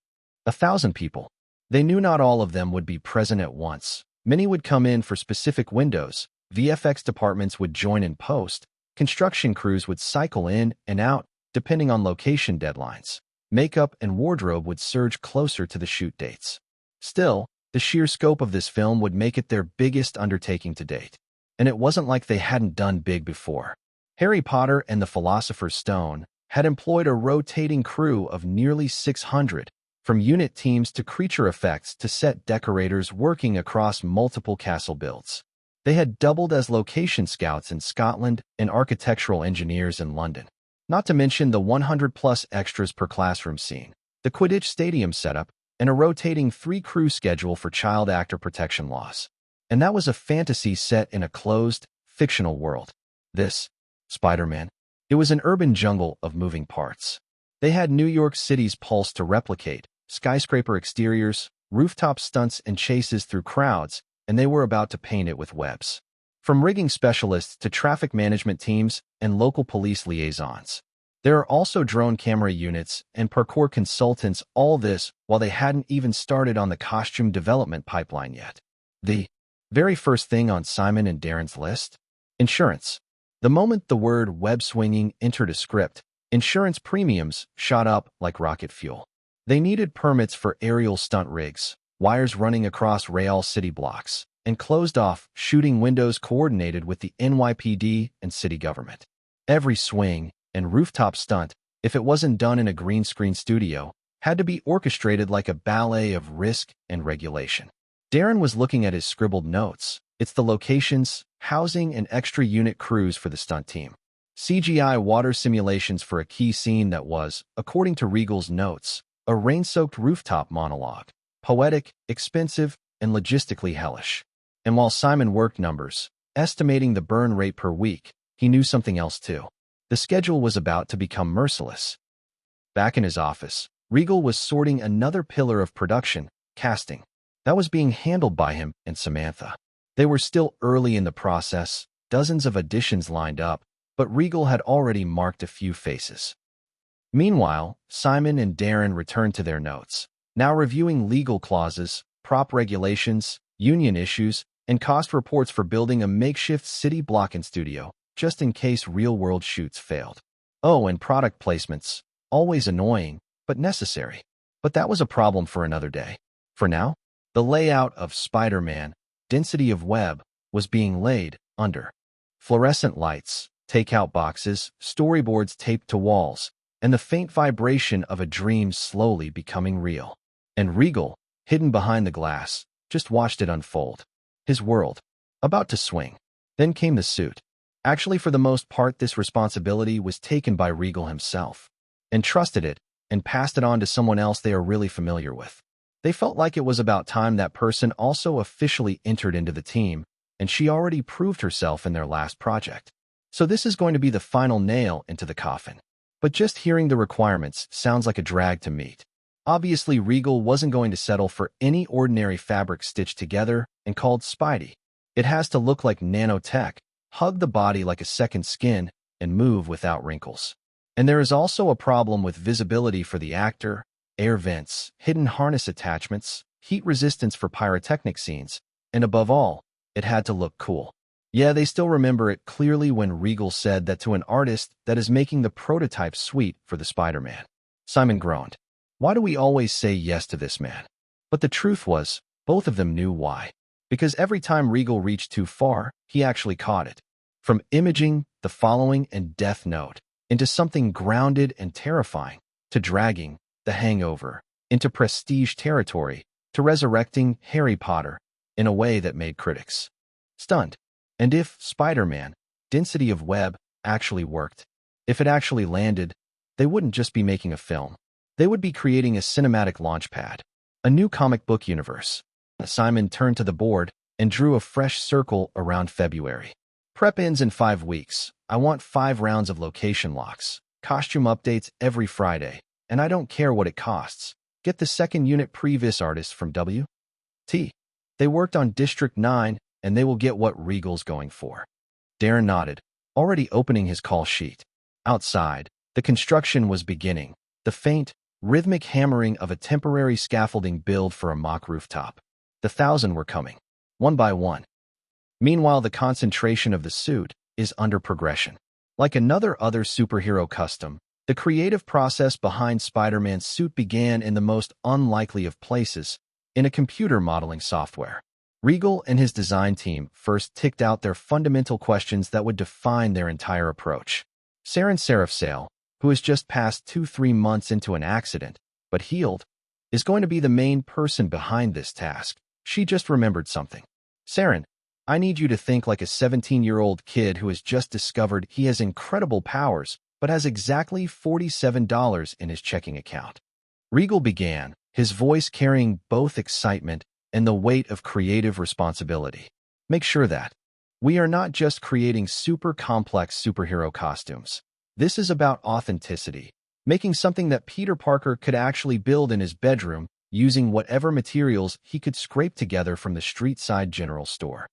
1,000 people. They knew not all of them would be present at once. Many would come in for specific windows, VFX departments would join in post, construction crews would cycle in and out, depending on location deadlines. Makeup and wardrobe would surge closer to the shoot dates. Still, the sheer scope of this film would make it their biggest undertaking to date. And it wasn't like they hadn't done big before. Harry Potter and the Philosopher's Stone had employed a rotating crew of nearly 600, from unit teams to creature effects to set decorators working across multiple castle builds. They had doubled as location scouts in Scotland and architectural engineers in London. Not to mention the 100-plus extras per classroom scene, the Quidditch stadium setup, and a rotating 3-crew schedule for child actor protection laws. And that was a fantasy set in a closed, fictional world. This, Spider-Man, it was an urban jungle of moving parts. They had New York City's pulse to replicate, skyscraper exteriors, rooftop stunts and chases through crowds, and they were about to paint it with webs. From rigging specialists to traffic management teams and local police liaisons. There are also drone camera units and parkour consultants, all this while they hadn't even started on the costume development pipeline yet. The very first thing on Simon and Darren's list? Insurance. The moment the word web swinging entered a script, insurance premiums shot up like rocket fuel. They needed permits for aerial stunt rigs, wires running across Real City blocks, and closed-off shooting windows coordinated with the NYPD and city government. Every swing and rooftop stunt, if it wasn't done in a green screen studio, had to be orchestrated like a ballet of risk and regulation. Darren was looking at his scribbled notes. It's the locations, housing, and extra unit crews for the stunt team. CGI water simulations for a key scene that was, according to Regal's notes, a rain-soaked rooftop monologue. Poetic, expensive, and logistically hellish. And while Simon worked numbers, estimating the burn rate per week, he knew something else too. The schedule was about to become merciless. Back in his office, Regal was sorting another pillar of production, casting. That was being handled by him and Samantha. They were still early in the process, dozens of auditions lined up, but Regal had already marked a few faces. Meanwhile, Simon and Darren returned to their notes, now reviewing legal clauses, prop regulations, union issues, and cost reports for building a makeshift city block and studio, just in case real-world shoots failed. Oh, and product placements, always annoying, but necessary. But that was a problem for another day. For now, the layout of Spider-Man, density of web, was being laid under. Fluorescent lights, takeout boxes, storyboards taped to walls, and the faint vibration of a dream slowly becoming real. And Regal, hidden behind the glass, just watched it unfold. His world, about to swing. Then came the suit. Actually, for the most part, this responsibility was taken by Regal himself. Entrusted it, and passed it on to someone else they are really familiar with. They felt like it was about time that person also officially entered into the team, and she already proved herself in their last project. So this is going to be the final nail into the coffin. But just hearing the requirements sounds like a drag to meet. Obviously, Regal wasn't going to settle for any ordinary fabric stitched together and called Spidey. It has to look like nanotech, hug the body like a second skin, and move without wrinkles. And there is also a problem with visibility for the actor, air vents, hidden harness attachments, heat resistance for pyrotechnic scenes, and above all, it had to look cool. Yeah, they still remember it clearly when Regal said that to an artist that is making the prototype suite for the Spider-Man. Simon groaned. Why do we always say yes to this man? But the truth was, both of them knew why. Because every time Regal reached too far, he actually caught it. From imaging, the following, and Death Note, into something grounded and terrifying, to dragging The Hangover into prestige territory, to resurrecting Harry Potter in a way that made critics stunned. And if Spider-Man, density of web, actually worked, if it actually landed, they wouldn't just be making a film. They would be creating a cinematic launchpad, a new comic book universe. Simon turned to the board and drew a fresh circle around February. Prep ends in 5 weeks. I want 5 rounds of location locks, costume updates every Friday, and I don't care what it costs. Get the second unit previs artists from W.T. They worked on District 9, and they will get what Regal's going for. Darren nodded, already opening his call sheet. Outside, the construction was beginning. The faint, rhythmic hammering of a temporary scaffolding build for a mock rooftop. The 1,000 were coming, one by one. Meanwhile, the concentration of the suit is under progression. Like other superhero custom, the creative process behind Spider-Man's suit began in the most unlikely of places, in a computer modeling software. Regal and his design team first ticked out their fundamental questions that would define their entire approach. Regal Seraphsail, who has just passed 2-3 months into an accident, but healed, is going to be the main person behind this task. She just remembered something. Saren, I need you to think like a 17-year-old kid who has just discovered he has incredible powers, but has exactly $47 in his checking account. Regal began, his voice carrying both excitement and the weight of creative responsibility. Make sure that we are not just creating super complex superhero costumes. This is about authenticity, making something that Peter Parker could actually build in his bedroom using whatever materials he could scrape together from the street-side general store.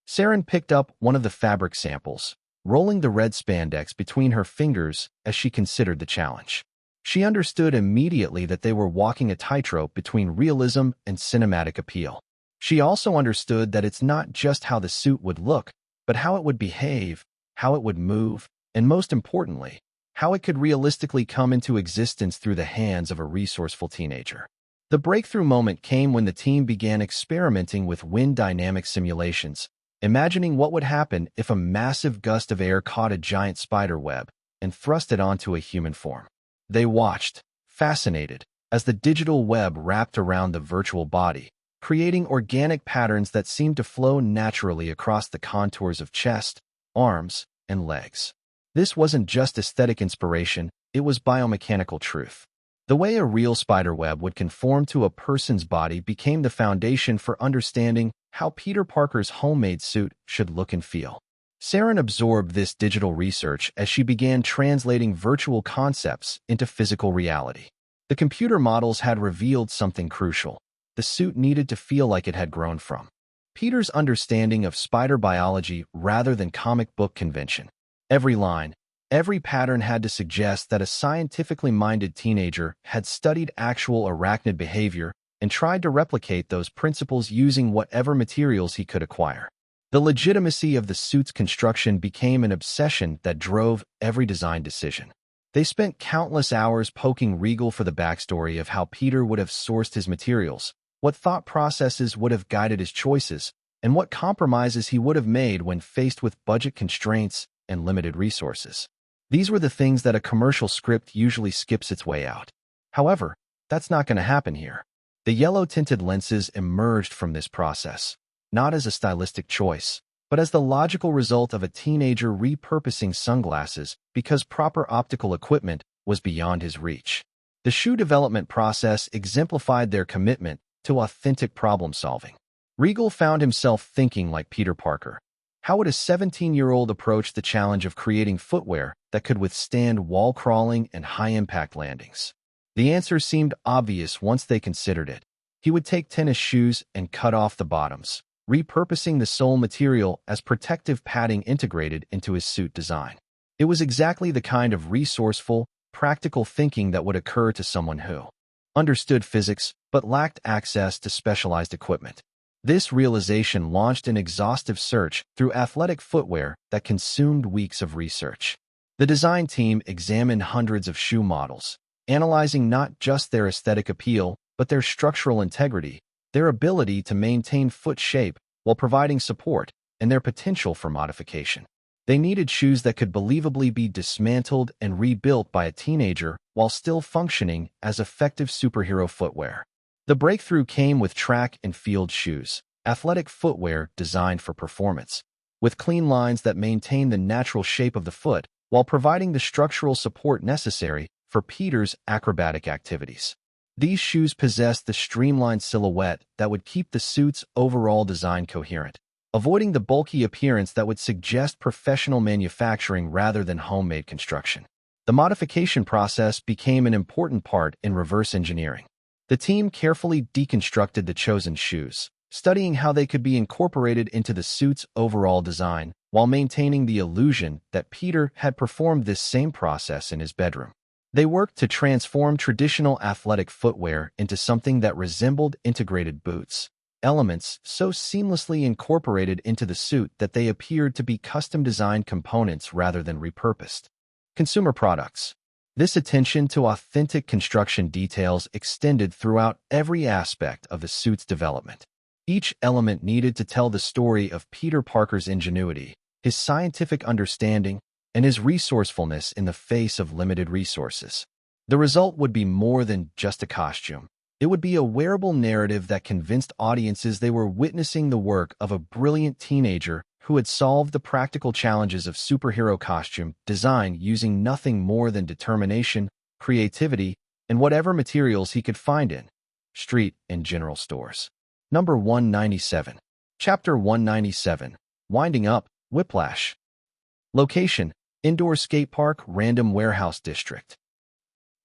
Saren picked up one of the fabric samples, rolling the red spandex between her fingers as she considered the challenge. She understood immediately that they were walking a tightrope between realism and cinematic appeal. She also understood that it's not just how the suit would look, but how it would behave, how it would move, and most importantly, how it could realistically come into existence through the hands of a resourceful teenager. The breakthrough moment came when the team began experimenting with wind dynamic simulations, imagining what would happen if a massive gust of air caught a giant spider web and thrust it onto a human form. They watched, fascinated, as the digital web wrapped around the virtual body, creating organic patterns that seemed to flow naturally across the contours of chest, arms, and legs. This wasn't just aesthetic inspiration, it was biomechanical truth. The way a real spiderweb would conform to a person's body became the foundation for understanding how Peter Parker's homemade suit should look and feel. Saren absorbed this digital research as she began translating virtual concepts into physical reality. The computer models had revealed something crucial. The suit needed to feel like it had grown from Peter's understanding of spider biology rather than comic book convention. Every line, every pattern had to suggest that a scientifically minded teenager had studied actual arachnid behavior and tried to replicate those principles using whatever materials he could acquire. The legitimacy of the suit's construction became an obsession that drove every design decision. They spent countless hours poking Regal for the backstory of how Peter would have sourced his materials, what thought processes would have guided his choices, and what compromises he would have made when faced with budget constraints and limited resources. These were the things that a commercial script usually skips its way out. However, that's not going to happen here. The yellow-tinted lenses emerged from this process, not as a stylistic choice, but as the logical result of a teenager repurposing sunglasses because proper optical equipment was beyond his reach. The shoe development process exemplified their commitment to authentic problem-solving. Regal found himself thinking like Peter Parker. How would a 17-year-old approach the challenge of creating footwear that could withstand wall crawling and high-impact landings? The answer seemed obvious once they considered it. He would take tennis shoes and cut off the bottoms, repurposing the sole material as protective padding integrated into his suit design. It was exactly the kind of resourceful, practical thinking that would occur to someone who understood physics but lacked access to specialized equipment. This realization launched an exhaustive search through athletic footwear that consumed weeks of research. The design team examined hundreds of shoe models, analyzing not just their aesthetic appeal, but their structural integrity, their ability to maintain foot shape while providing support, and their potential for modification. They needed shoes that could believably be dismantled and rebuilt by a teenager while still functioning as effective superhero footwear. The breakthrough came with track and field shoes, athletic footwear designed for performance, with clean lines that maintain the natural shape of the foot while providing the structural support necessary for Peter's acrobatic activities. These shoes possessed the streamlined silhouette that would keep the suit's overall design coherent, avoiding the bulky appearance that would suggest professional manufacturing rather than homemade construction. The modification process became an important part in reverse engineering. The team carefully deconstructed the chosen shoes, studying how they could be incorporated into the suit's overall design while maintaining the illusion that Peter had performed this same process in his bedroom. They worked to transform traditional athletic footwear into something that resembled integrated boots, elements so seamlessly incorporated into the suit that they appeared to be custom-designed components rather than repurposed. Consumer products. This attention to authentic construction details extended throughout every aspect of the suit's development. Each element needed to tell the story of Peter Parker's ingenuity, his scientific understanding, and his resourcefulness in the face of limited resources. The result would be more than just a costume. It would be a wearable narrative that convinced audiences they were witnessing the work of a brilliant teenager who had solved the practical challenges of superhero costume design using nothing more than determination, creativity, and whatever materials he could find in street and general stores. Number 197. Chapter 197. Winding Up, Whiplash. Location: Indoor Skate Park, Random Warehouse District.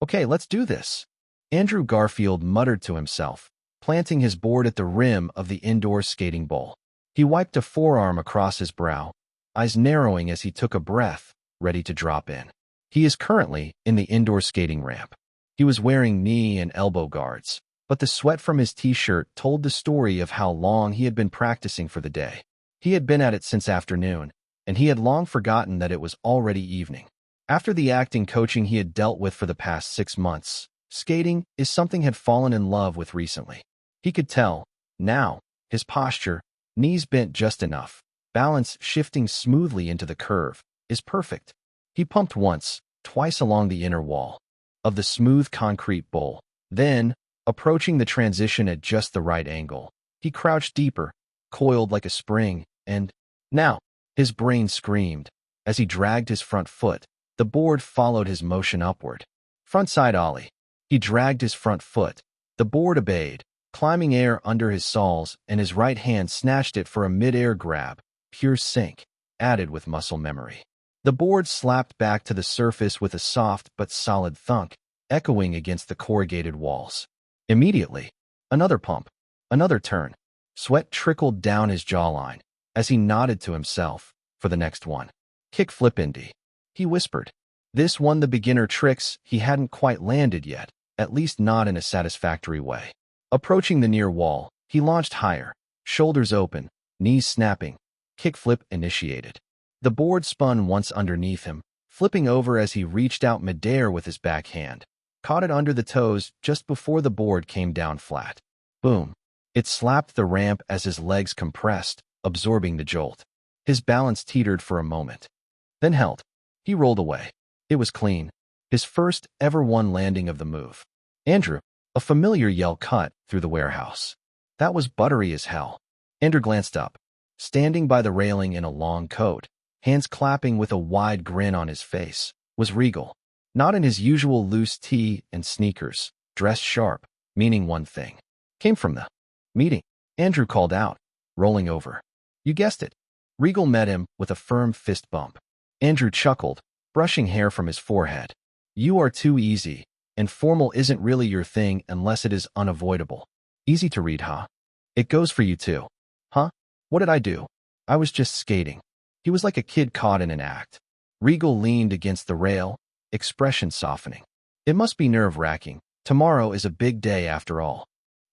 Okay, let's do this, Andrew Garfield muttered to himself, planting his board at the rim of the indoor skating bowl. He wiped a forearm across his brow, eyes narrowing as he took a breath, ready to drop in. He is currently in the indoor skating ramp. He was wearing knee and elbow guards, but the sweat from his t-shirt told the story of how long he had been practicing for the day. He had been at it since afternoon, and he had long forgotten that it was already evening. After the acting coaching he had dealt with for the past 6 months, skating is something he had fallen in love with recently. He could tell, now, his posture, knees bent just enough, balance shifting smoothly into the curve, is perfect. He pumped once, twice along the inner wall of the smooth concrete bowl. Then, approaching the transition at just the right angle, he crouched deeper, coiled like a spring, and now, his brain screamed. As he dragged his front foot, the board followed his motion upward. Frontside ollie. He dragged his front foot. The board obeyed, climbing air under his soles, and his right hand snatched it for a mid-air grab, pure sync, added with muscle memory. The board slapped back to the surface with a soft but solid thunk, echoing against the corrugated walls. Immediately, another pump, another turn. Sweat trickled down his jawline as he nodded to himself for the next one. Kick flip indie, he whispered. This one the beginner tricks he hadn't quite landed yet, at least not in a satisfactory way. Approaching the near wall, he launched higher, shoulders open, knees snapping, kickflip initiated. The board spun once underneath him, flipping over as he reached out midair with his backhand, caught it under the toes just before the board came down flat. Boom. It slapped the ramp as his legs compressed, absorbing the jolt. His balance teetered for a moment, then held. He rolled away. It was clean, his first ever one landing of the move. Andrew, a familiar yell cut through the warehouse. That was buttery as hell. Andrew glanced up. Standing by the railing in a long coat, hands clapping with a wide grin on his face, was Regal. Not in his usual loose tee and sneakers, dressed sharp, meaning one thing. Came from the meeting, Andrew called out, rolling over. You guessed it. Regal met him with a firm fist bump. Andrew chuckled, brushing hair from his forehead. You are too easy, and formal isn't really your thing unless it is unavoidable. Easy to read, huh? It goes for you too. Huh? What did I do? I was just skating. He was like a kid caught in an act. Regal leaned against the rail, expression softening. It must be nerve-wracking. Tomorrow is a big day after all.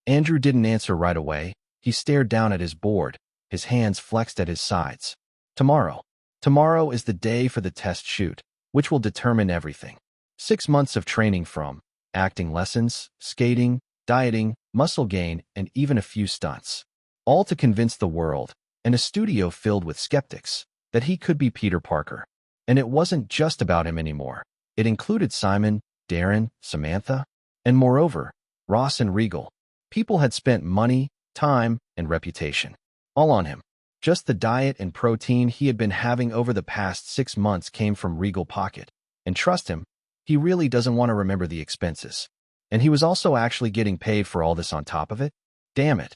Andrew didn't answer right away. He stared down at his board, his hands flexed at his sides. Tomorrow. Tomorrow is the day for the test shoot, which will determine everything. 6 months of training from acting lessons, skating, dieting, muscle gain, and even a few stunts. All to convince the world, and a studio filled with skeptics, that he could be Peter Parker. And it wasn't just about him anymore. It included Simon, Darren, Samantha, and moreover, Ross and Regal. People had spent money, time, and reputation. All on him. Just the diet and protein he had been having over the past 6 months came from Regal pocket. And trust him, he really doesn't want to remember the expenses. And he was also actually getting paid for all this on top of it? Damn it.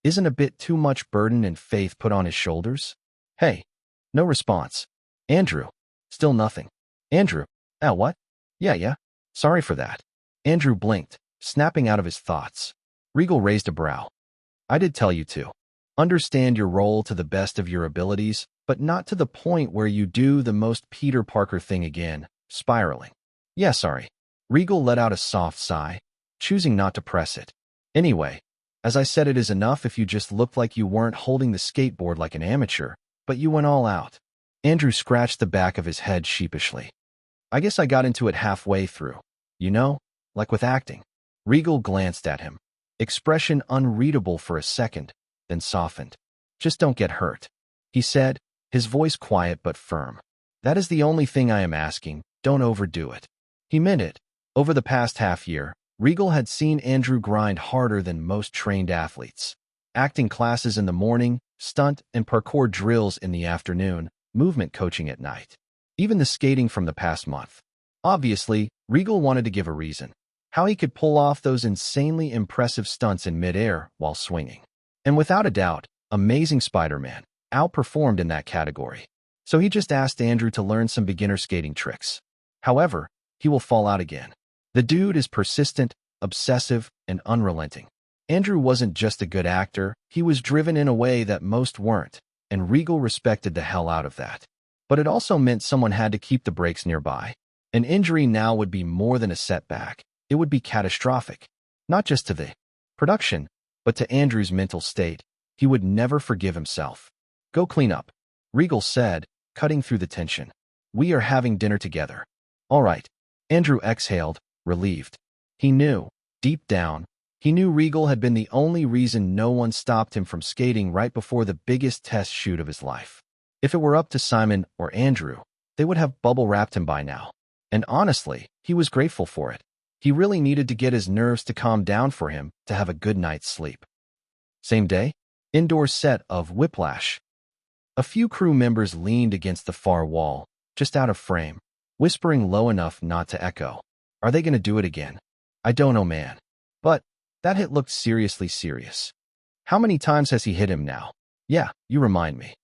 Isn't a bit too much burden and faith put on his shoulders? Hey. No response. Andrew. Still nothing. Andrew. What? Yeah. Sorry for that. Andrew blinked, snapping out of his thoughts. Regal raised a brow. I did tell you to. Understand your role to the best of your abilities, but not to the point where you do the most Peter Parker thing again, spiraling. Yeah, sorry. Regal let out a soft sigh, choosing not to press it. Anyway, as I said, it is enough if you just looked like you weren't holding the skateboard like an amateur, but you went all out. Andrew scratched the back of his head sheepishly. I guess I got into it halfway through. You know, like with acting. Regal glanced at him, expression unreadable for a second, then softened. Just don't get hurt, he said, his voice quiet but firm. That is the only thing I am asking, don't overdo it. He meant it. Over the past half year, Regal had seen Andrew grind harder than most trained athletes. Acting classes in the morning, stunt and parkour drills in the afternoon, movement coaching at night. Even the skating from the past month. Obviously, Regal wanted to give a reason. How he could pull off those insanely impressive stunts in midair while swinging. And without a doubt, Amazing Spider-Man outperformed in that category. So he just asked Andrew to learn some beginner skating tricks. However, he will fall out again. The dude is persistent, obsessive, and unrelenting. Andrew wasn't just a good actor, he was driven in a way that most weren't, and Regal respected the hell out of that. But it also meant someone had to keep the brakes nearby. An injury now would be more than a setback. It would be catastrophic. Not just to the production, but to Andrew's mental state. He would never forgive himself. Go clean up, Regal said, cutting through the tension. We are having dinner together. All right. Andrew exhaled, relieved. He knew, deep down, he knew Regal had been the only reason no one stopped him from skating right before the biggest test shoot of his life. If it were up to Simon or Andrew, they would have bubble-wrapped him by now. And honestly, he was grateful for it. He really needed to get his nerves to calm down for him to have a good night's sleep. Same day, indoor set of Whiplash. A few crew members leaned against the far wall, just out of frame, whispering low enough not to echo. Are they going to do it again? I don't know, man. But that hit looked seriously serious. How many times has he hit him now? Yeah, you remind me.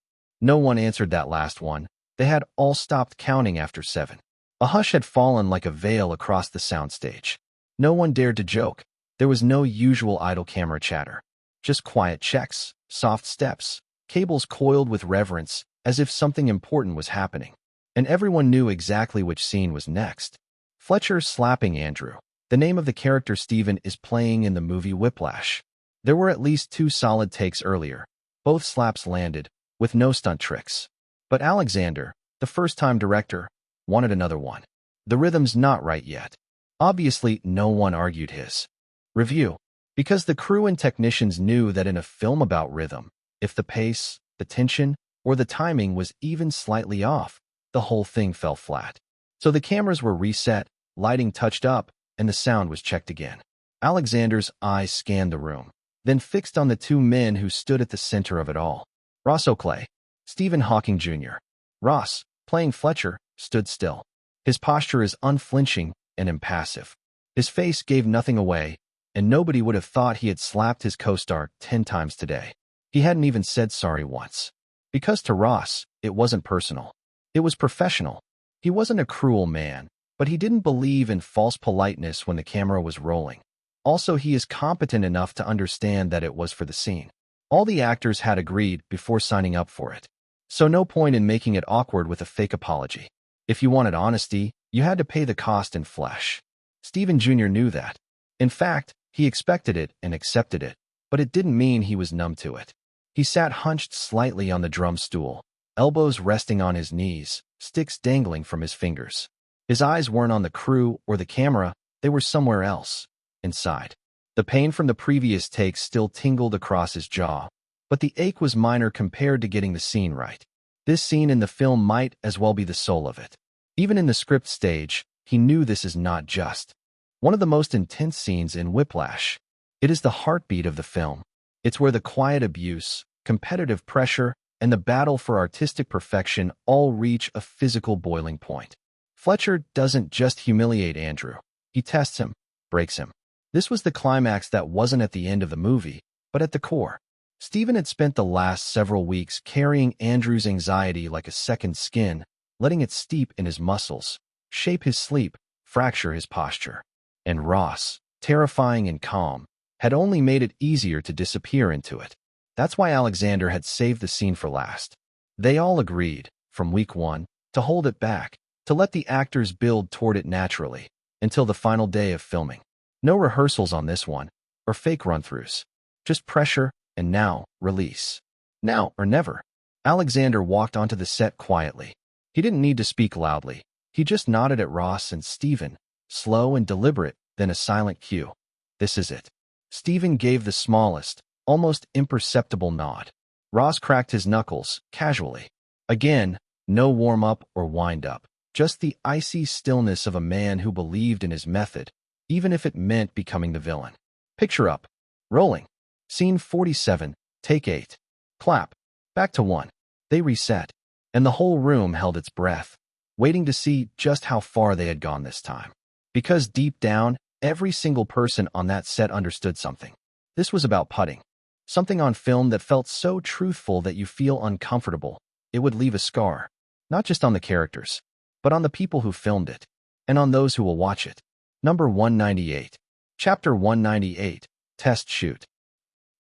No one answered that last one. They had all stopped counting after 7. A hush had fallen like a veil across the soundstage. No one dared to joke. There was no usual idle camera chatter. Just quiet checks, soft steps, cables coiled with reverence, as if something important was happening. And everyone knew exactly which scene was next. Fletcher slapping Andrew. The name of the character Steven is playing in the movie Whiplash. There were at least 2 solid takes earlier. Both slaps landed, with no stunt tricks. But Alexander, the first-time director, wanted another one. The rhythm's not right yet. Obviously, no one argued his review, because the crew and technicians knew that in a film about rhythm, if the pace, the tension, or the timing was even slightly off, the whole thing fell flat. So the cameras were reset, lighting touched up, and the sound was checked again. Alexander's eyes scanned the room, then fixed on the 2 men who stood at the center of it all. Ross Oakley, Stephen Hawking Jr. Ross, playing Fletcher, stood still. His posture is unflinching and impassive. His face gave nothing away, and nobody would have thought he had slapped his co-star 10 times today. He hadn't even said sorry once. Because to Ross, it wasn't personal. It was professional. He wasn't a cruel man, but he didn't believe in false politeness when the camera was rolling. Also, he is competent enough to understand that it was for the scene. All the actors had agreed before signing up for it. So no point in making it awkward with a fake apology. If you wanted honesty, you had to pay the cost in flesh. Stephen Jr. knew that. In fact, he expected it and accepted it, but it didn't mean he was numb to it. He sat hunched slightly on the drum stool, elbows resting on his knees, sticks dangling from his fingers. His eyes weren't on the crew or the camera, they were somewhere else, inside. The pain from the previous takes still tingled across his jaw, but the ache was minor compared to getting the scene right. This scene in the film might as well be the soul of it. Even in the script stage, he knew this is not just one of the most intense scenes in Whiplash. It is the heartbeat of the film. It's where the quiet abuse, competitive pressure, and the battle for artistic perfection all reach a physical boiling point. Fletcher doesn't just humiliate Andrew. He tests him, breaks him. This was the climax that wasn't at the end of the movie, but at the core. Stephen had spent the last several weeks carrying Andrew's anxiety like a second skin, letting it steep in his muscles, shape his sleep, fracture his posture. And Ross, terrifying and calm, had only made it easier to disappear into it. That's why Alexander had saved the scene for last. They all agreed, from week 1, to hold it back, to let the actors build toward it naturally. until the final day of filming. No rehearsals on this one, or fake run-throughs. Just pressure, and now, release. Now or never. Alexander walked onto the set quietly. He didn't need to speak loudly. He just nodded at Ross and Steven, slow and deliberate, then a silent cue. This is it. Steven gave the smallest, almost imperceptible nod. Ross cracked his knuckles, casually. Again, no warm-up or wind-up. Just the icy stillness of a man who believed in his method, even if it meant becoming the villain. Picture up. Rolling. Scene 47, take 8. Clap. Back to 1. They reset, and the whole room held its breath, waiting to see just how far they had gone this time. Because deep down, every single person on that set understood something. This was about putting. Something on film that felt so truthful that you feel uncomfortable. It would leave a scar, not just on the characters, but on the people who filmed it, and on those who will watch it. Number 198. Chapter 198, Test Shoot.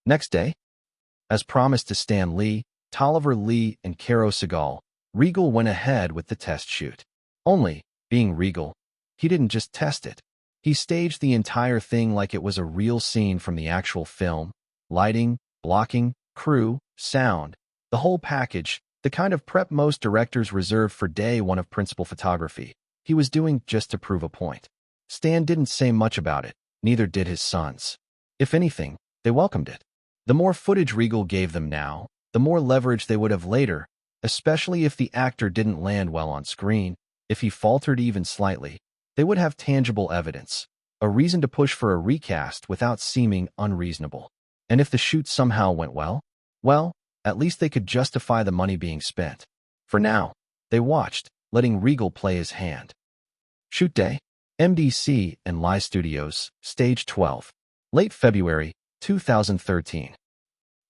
Next day, as promised to Stan Lee, Tolliver Lee, and Caro Segal, Regal went ahead with the test shoot. Only, being Regal, he didn't just test it. He staged the entire thing like it was a real scene from the actual film. Lighting, blocking, crew, sound, the whole package, the kind of prep most directors reserve for day one of principal photography. He was doing just to prove a point. Stan didn't say much about it, neither did his sons. If anything, they welcomed it. The more footage Regal gave them now, the more leverage they would have later, especially if the actor didn't land well on screen. If he faltered even slightly, they would have tangible evidence, a reason to push for a recast without seeming unreasonable. And if the shoot somehow went well, at least they could justify the money being spent. For now, they watched, letting Regal play his hand. Shoot day, MDC and Live Studios, Stage 12. Late February, 2013.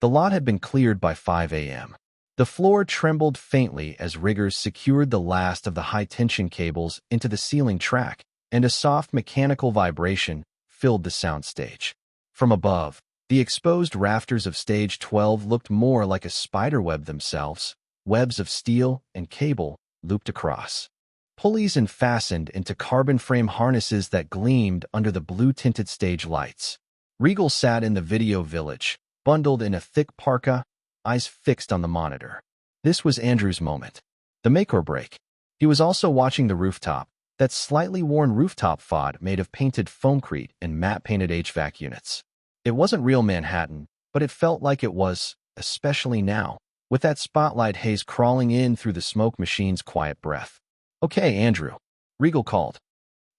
The lot had been cleared by 5 a.m. The floor trembled faintly as riggers secured the last of the high-tension cables into the ceiling track, and a soft mechanical vibration filled the soundstage. From above, the exposed rafters of Stage 12 looked more like a spiderweb themselves, webs of steel and cable looped across. Pulleys and fastened into carbon frame harnesses that gleamed under the blue-tinted stage lights. Regal sat in the video village, bundled in a thick parka, eyes fixed on the monitor. This was Andrew's moment. The make or break. He was also watching the rooftop, that slightly worn rooftop FOD made of painted foamcrete and matte-painted HVAC units. It wasn't real Manhattan, but it felt like it was, especially now, with that spotlight haze crawling in through the smoke machine's quiet breath. Okay, Andrew, Regal called.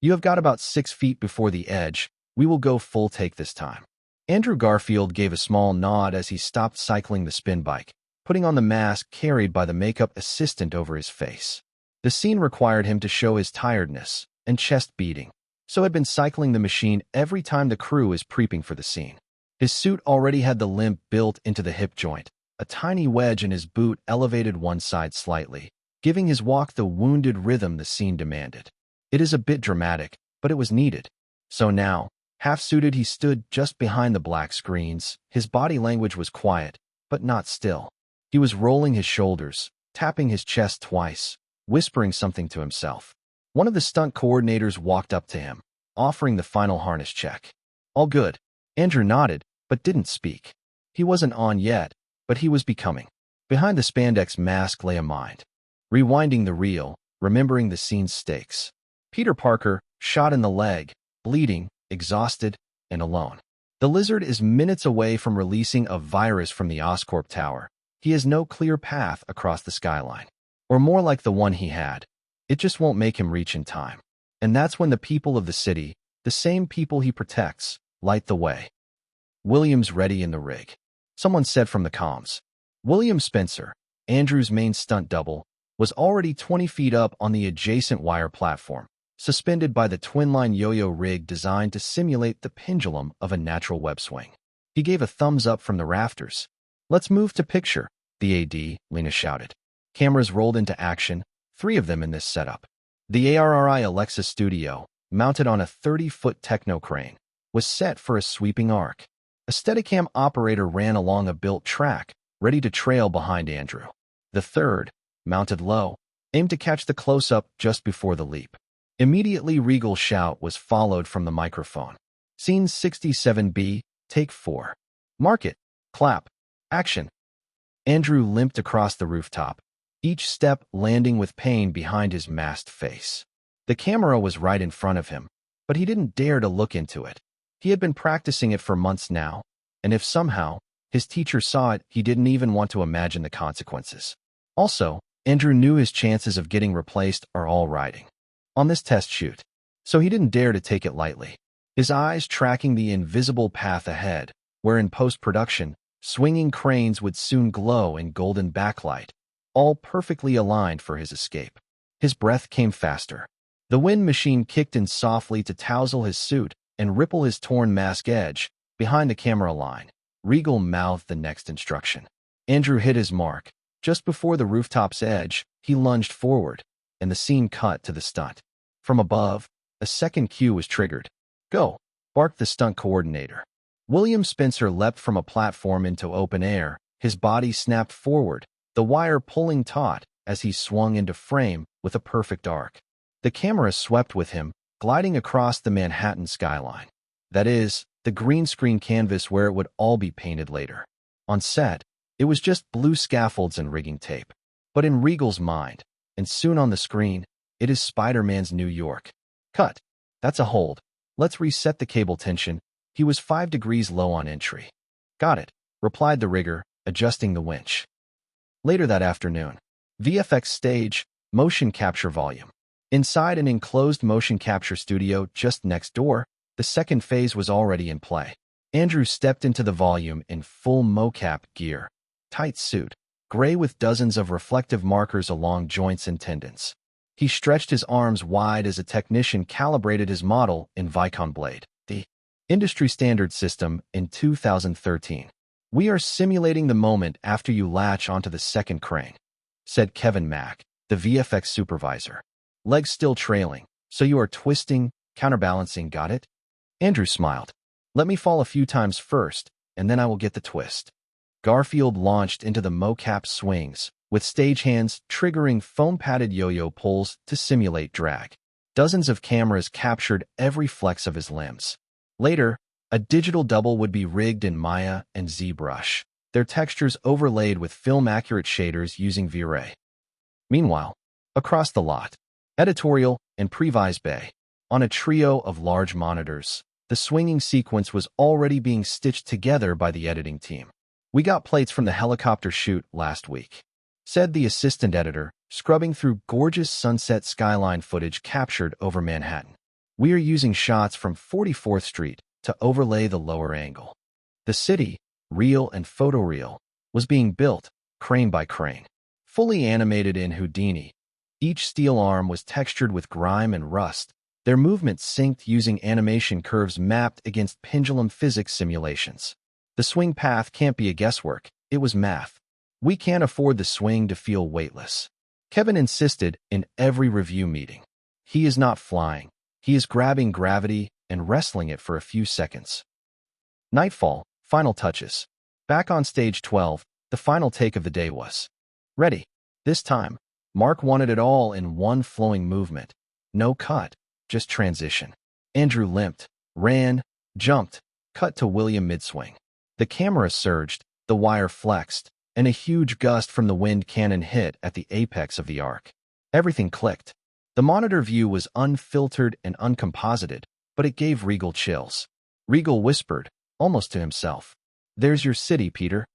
You have got about 6 feet before the edge. We will go full take this time. Andrew Garfield gave a small nod as he stopped cycling the spin bike, putting on the mask carried by the makeup assistant over his face. The scene required him to show his tiredness and chest beating, so had been cycling the machine every time the crew is prepping for the scene. His suit already had the limp built into the hip joint, a tiny wedge in his boot elevated one side slightly, giving his walk the wounded rhythm the scene demanded. It is a bit dramatic, but it was needed. So now, half-suited, he stood just behind the black screens. His body language was quiet, but not still. He was rolling his shoulders, tapping his chest twice, whispering something to himself. One of the stunt coordinators walked up to him, offering the final harness check. All good. Andrew nodded, but didn't speak. He wasn't on yet, but he was becoming. Behind the spandex mask lay a mind. Rewinding the reel, remembering the scene's stakes. Peter Parker, shot in the leg, bleeding, exhausted, and alone. The Lizard is minutes away from releasing a virus from the Oscorp Tower. He has no clear path across the skyline. Or more like the one he had. It just won't make him reach in time. And that's when the people of the city, the same people he protects, light the way. William's ready in the rig. Someone said from the comms. William Spencer, Andrew's main stunt double, was already 20 feet up on the adjacent wire platform, suspended by the twin-line yo-yo rig designed to simulate the pendulum of a natural web swing. He gave a thumbs up from the rafters. Let's move to picture, the AD, Lena shouted. Cameras rolled into action, 3 of them in this setup. The ARRI Alexa studio, mounted on a 30-foot techno crane, was set for a sweeping arc. A Steadicam operator ran along a built track, ready to trail behind Andrew. The third, mounted low, aimed to catch the close-up just before the leap. Immediately, Regal's shout was followed from the microphone. Scene 67B, take 4. Mark it. Clap. Action. Andrew limped across the rooftop, each step landing with pain behind his masked face. The camera was right in front of him, but he didn't dare to look into it. He had been practicing it for months now, and if somehow his teacher saw it, he didn't even want to imagine the consequences. Also, Andrew knew his chances of getting replaced are all riding on this test shoot, so he didn't dare to take it lightly. His eyes tracking the invisible path ahead, where in post-production, swinging cranes would soon glow in golden backlight, all perfectly aligned for his escape. His breath came faster. The wind machine kicked in softly to tousle his suit and ripple his torn mask edge behind the camera line. Regal mouthed the next instruction. Andrew hit his mark. Just before the rooftop's edge, he lunged forward, and the scene cut to the stunt. From above, a second cue was triggered. Go, barked the stunt coordinator. William Spencer leapt from a platform into open air, his body snapped forward, the wire pulling taut as he swung into frame with a perfect arc. The camera swept with him, gliding across the Manhattan skyline. That is, the green screen canvas where it would all be painted later. On set, it was just blue scaffolds and rigging tape. But in Regal's mind, and soon on the screen, it is Spider-Man's New York. Cut. That's a hold. Let's reset the cable tension. He was 5 degrees low on entry. Got it, replied the rigger, adjusting the winch. Later that afternoon, VFX stage, motion capture volume. Inside an enclosed motion capture studio just next door, the second phase was already in play. Andrew stepped into the volume in full mocap gear, tight suit, gray with dozens of reflective markers along joints and tendons. He stretched his arms wide as a technician calibrated his model in Vicon Blade, the industry standard system, in 2013. We are simulating the moment after you latch onto the second crane, said Kevin Mack, the VFX supervisor. Legs still trailing, so you are twisting, counterbalancing, got it? Andrew smiled. Let me fall a few times first, and then I will get the twist. Garfield launched into the mocap swings, with stagehands triggering foam-padded yo-yo pulls to simulate drag. Dozens of cameras captured every flex of his limbs. Later, a digital double would be rigged in Maya and ZBrush, their textures overlaid with film-accurate shaders using V-Ray. Meanwhile, across the lot, editorial and Previse Bay, on a trio of large monitors, the swinging sequence was already being stitched together by the editing team. We got plates from the helicopter shoot last week, said the assistant editor, scrubbing through gorgeous sunset skyline footage captured over Manhattan. We are using shots from 44th Street to overlay the lower angle. The city, real and photoreal, was being built, crane by crane, fully animated in Houdini. Each steel arm was textured with grime and rust, their movements synced using animation curves mapped against pendulum physics simulations. The swing path can't be a guesswork, it was math. We can't afford the swing to feel weightless. Kevin insisted in every review meeting. He is not flying, he is grabbing gravity and wrestling it for a few seconds. Nightfall, final touches. Back on stage 12, the final take of the day was ready. This time, Mark wanted it all in one flowing movement. No cut, just transition. Andrew limped, ran, jumped, cut to William mid-swing. The camera surged, the wire flexed, and a huge gust from the wind cannon hit at the apex of the arc. Everything clicked. The monitor view was unfiltered and uncomposited, but it gave Regal chills. Regal whispered, almost to himself, "There's your city, Peter."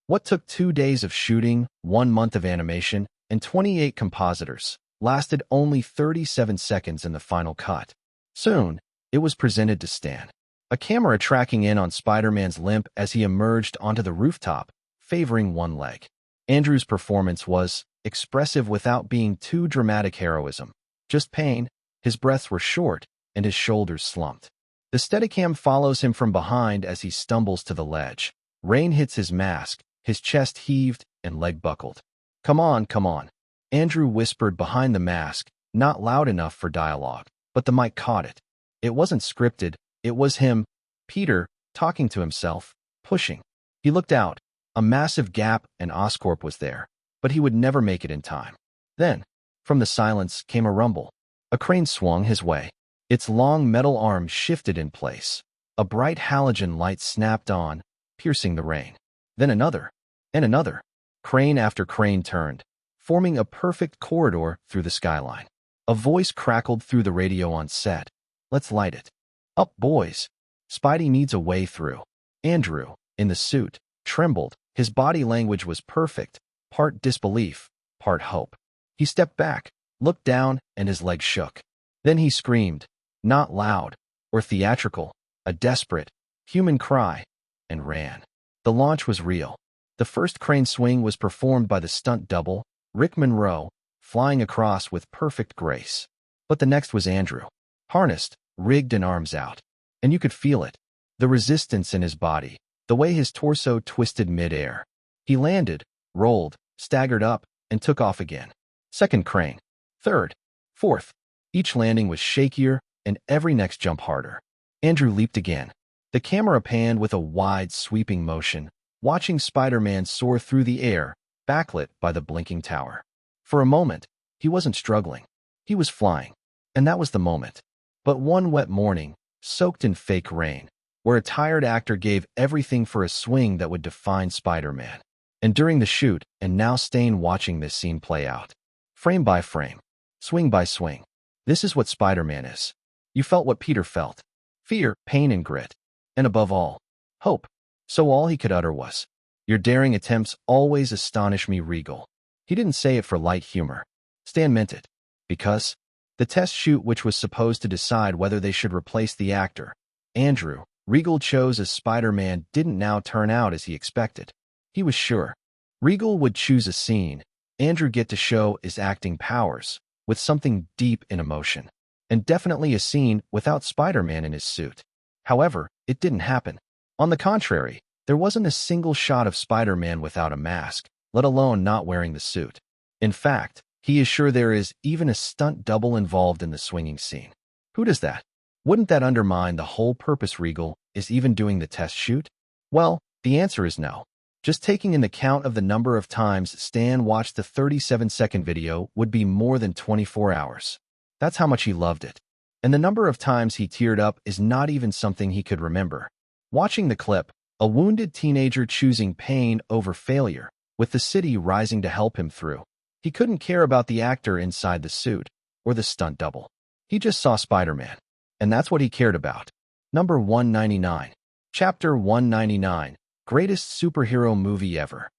What took 2 days of shooting, 1 month of animation, and 28 compositors, lasted only 37 seconds in the final cut. Soon, it was presented to Stan, a camera tracking in on Spider-Man's limp as he emerged onto the rooftop, favoring one leg. Andrew's performance was expressive without being too dramatic heroism. Just pain, his breaths were short, and his shoulders slumped. The Steadicam follows him from behind as he stumbles to the ledge. Rain hits his mask, his chest heaved, and leg buckled. Come on, come on. Andrew whispered behind the mask, not loud enough for dialogue, but the mic caught it. It wasn't scripted, it was him, Peter, talking to himself, pushing. He looked out. A massive gap, and Oscorp was there, but he would never make it in time. Then, from the silence came a rumble. A crane swung his way. Its long metal arms shifted in place. A bright halogen light snapped on, piercing the rain. Then another, and another. Crane after crane turned, forming a perfect corridor through the skyline. A voice crackled through the radio on set. "Let's light it. Up, boys. Spidey needs a way through." Andrew, in the suit, trembled. His body language was perfect, part disbelief, part hope. He stepped back, looked down, and his legs shook. Then he screamed, not loud or theatrical, a desperate, human cry, and ran. The launch was real. The first crane swing was performed by the stunt double, Rick Monroe, flying across with perfect grace. But the next was Andrew, harnessed, rigged and arms out. And you could feel it, the resistance in his body, the way his torso twisted mid-air. He landed, rolled, staggered up, and took off again. Second crane, third, fourth. Each landing was shakier, and every next jump harder. Andrew leaped again. The camera panned with a wide, sweeping motion, watching Spider-Man soar through the air, backlit by the blinking tower. For a moment, he wasn't struggling. He was flying. And that was the moment. But one wet morning, soaked in fake rain, where a tired actor gave everything for a swing that would define Spider-Man. And during the shoot, and now Stain watching this scene play out. Frame by frame, swing by swing. This is what Spider-Man is. You felt what Peter felt. Fear, pain, and grit. And above all, hope. So all he could utter was, "Your daring attempts always astonish me, Regal." He didn't say it for light humor. Stan meant it. Because the test shoot, which was supposed to decide whether they should replace the actor, Andrew, Regal chose as Spider-Man, didn't now turn out as he expected. He was sure Regal would choose a scene Andrew get to show his acting powers, with something deep in emotion, and definitely a scene without Spider-Man in his suit. However, it didn't happen. On the contrary, there wasn't a single shot of Spider-Man without a mask, let alone not wearing the suit. In fact, he is sure there is even a stunt double involved in the swinging scene. Who does that? Wouldn't that undermine the whole purpose Regal is even doing the test shoot? Well, the answer is no. Just taking in the count of the number of times Stan watched the 37-second video would be more than 24 hours. That's how much he loved it. And the number of times he teared up is not even something he could remember. Watching the clip, a wounded teenager choosing pain over failure, with the city rising to help him through. He couldn't care about the actor inside the suit, or the stunt double. He just saw Spider-Man. And that's what he cared about. Number 199. Chapter 199. Greatest superhero movie ever.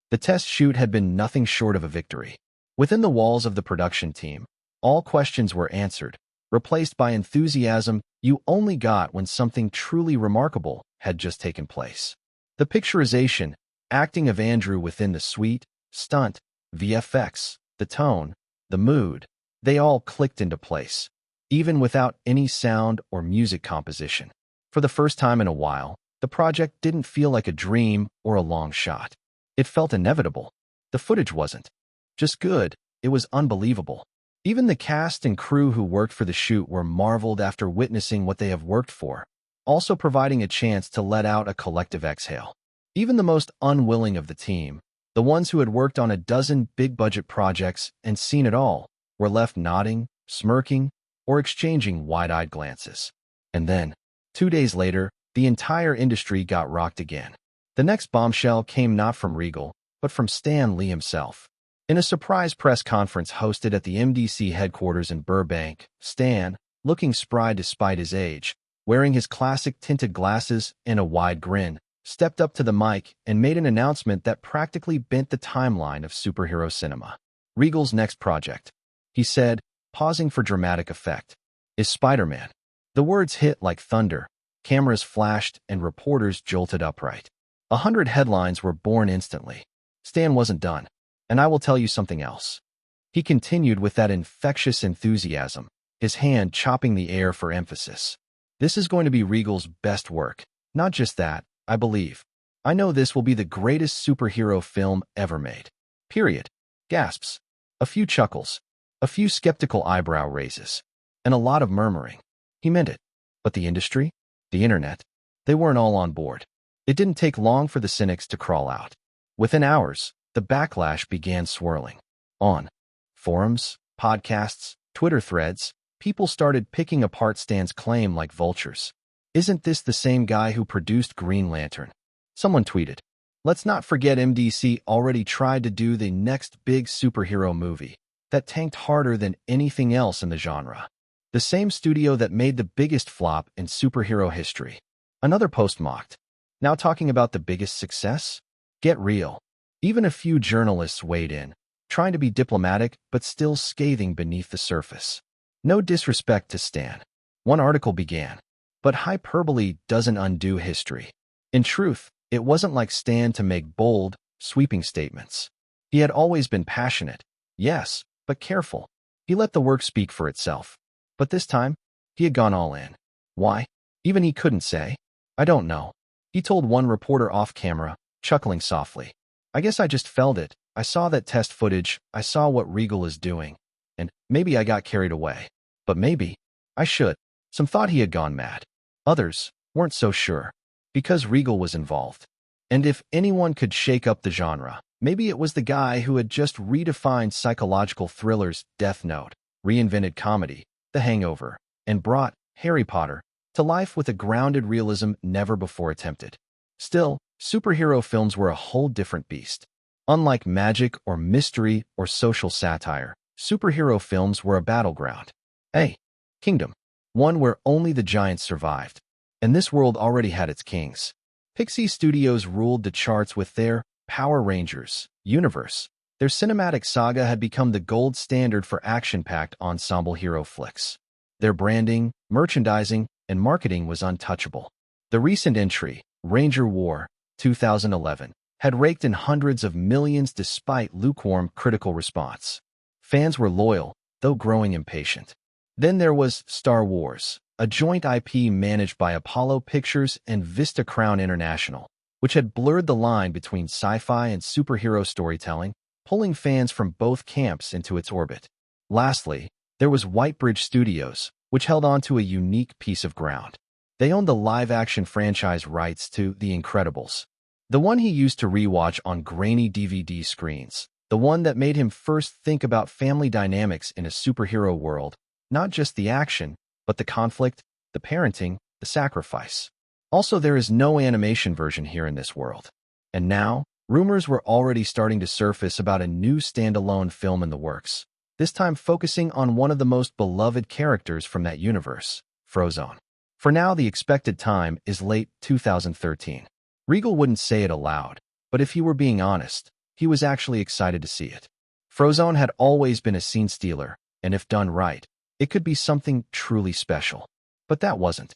The test shoot had been nothing short of a victory. Within the walls of the production team, all questions were answered, replaced by enthusiasm you only got when something truly remarkable had just taken place. The picturization, acting of Andrew within the suite, stunt, VFX, the tone, the mood, they all clicked into place, even without any sound or music composition. For the first time in a while, the project didn't feel like a dream or a long shot. It felt inevitable. The footage wasn't just good, it was unbelievable. Even the cast and crew who worked for the shoot were marveled after witnessing what they have worked for, also providing a chance to let out a collective exhale. Even the most unwilling of the team, the ones who had worked on a dozen big-budget projects and seen it all, were left nodding, smirking, or exchanging wide-eyed glances. And then, 2 days later, the entire industry got rocked again. The next bombshell came not from Regal, but from Stan Lee himself. In a surprise press conference hosted at the MDC headquarters in Burbank, Stan, looking spry despite his age, wearing his classic tinted glasses and a wide grin, stepped up to the mic and made an announcement that practically bent the timeline of superhero cinema. Regal's next project, he said, pausing for dramatic effect, is Spider-Man. The words hit like thunder. Cameras flashed and reporters jolted upright. 100 headlines were born instantly. Stan wasn't done. And I will tell you something else. He continued with that infectious enthusiasm, his hand chopping the air for emphasis. This is going to be Regal's best work. Not just that, I believe. I know this will be the greatest superhero film ever made. Period. Gasps. A few chuckles. A few skeptical eyebrow raises. And a lot of murmuring. He meant it. But the industry? The internet? They weren't all on board. It didn't take long for the cynics to crawl out. Within hours, the backlash began swirling. On forums, podcasts, Twitter threads, people started picking apart Stan's claim like vultures. Isn't this the same guy who produced Green Lantern? Someone tweeted, let's not forget MDC already tried to do the next big superhero movie that tanked harder than anything else in the genre. The same studio that made the biggest flop in superhero history. Another post mocked, now talking about the biggest success? Get real. Even a few journalists weighed in, trying to be diplomatic but still scathing beneath the surface. No disrespect to Stan. One article began, but hyperbole doesn't undo history. In truth, it wasn't like Stan to make bold, sweeping statements. He had always been passionate, yes, but careful. He let the work speak for itself. But this time, he had gone all in. Why? Even he couldn't say. I don't know. He told one reporter off camera, chuckling softly. I guess I just felt it. I saw that test footage, I saw what Regal is doing, and maybe I got carried away. But maybe I should. Some thought he had gone mad. Others weren't so sure, because Regal was involved. And if anyone could shake up the genre, maybe it was the guy who had just redefined psychological thrillers, Death Note, reinvented comedy, The Hangover, and brought Harry Potter to life with a grounded realism never before attempted. Still, superhero films were a whole different beast. Unlike magic or mystery or social satire, superhero films were a battleground. A kingdom. One where only the giants survived. And this world already had its kings. Pixie Studios ruled the charts with their Power Rangers universe. Their cinematic saga had become the gold standard for action-packed ensemble hero flicks. Their branding, merchandising, and marketing was untouchable. The recent entry, Ranger War, 2011, had raked in hundreds of millions despite lukewarm critical response. Fans were loyal, though growing impatient. Then there was Star Wars, a joint IP managed by Apollo Pictures and Vista Crown International, which had blurred the line between sci-fi and superhero storytelling, pulling fans from both camps into its orbit. Lastly, there was Whitebridge Studios, which held on to a unique piece of ground. They owned the live-action franchise rights to The Incredibles, the one he used to rewatch on grainy DVD screens, the one that made him first think about family dynamics in a superhero world, not just the action, but the conflict, the parenting, the sacrifice. Also, there is no animation version here in this world. And now, rumors were already starting to surface about a new standalone film in the works, this time focusing on one of the most beloved characters from that universe, Frozone. For now, the expected time is late 2013. Regal wouldn't say it aloud, but if he were being honest, he was actually excited to see it. Frozone had always been a scene stealer, and if done right, it could be something truly special. But that wasn't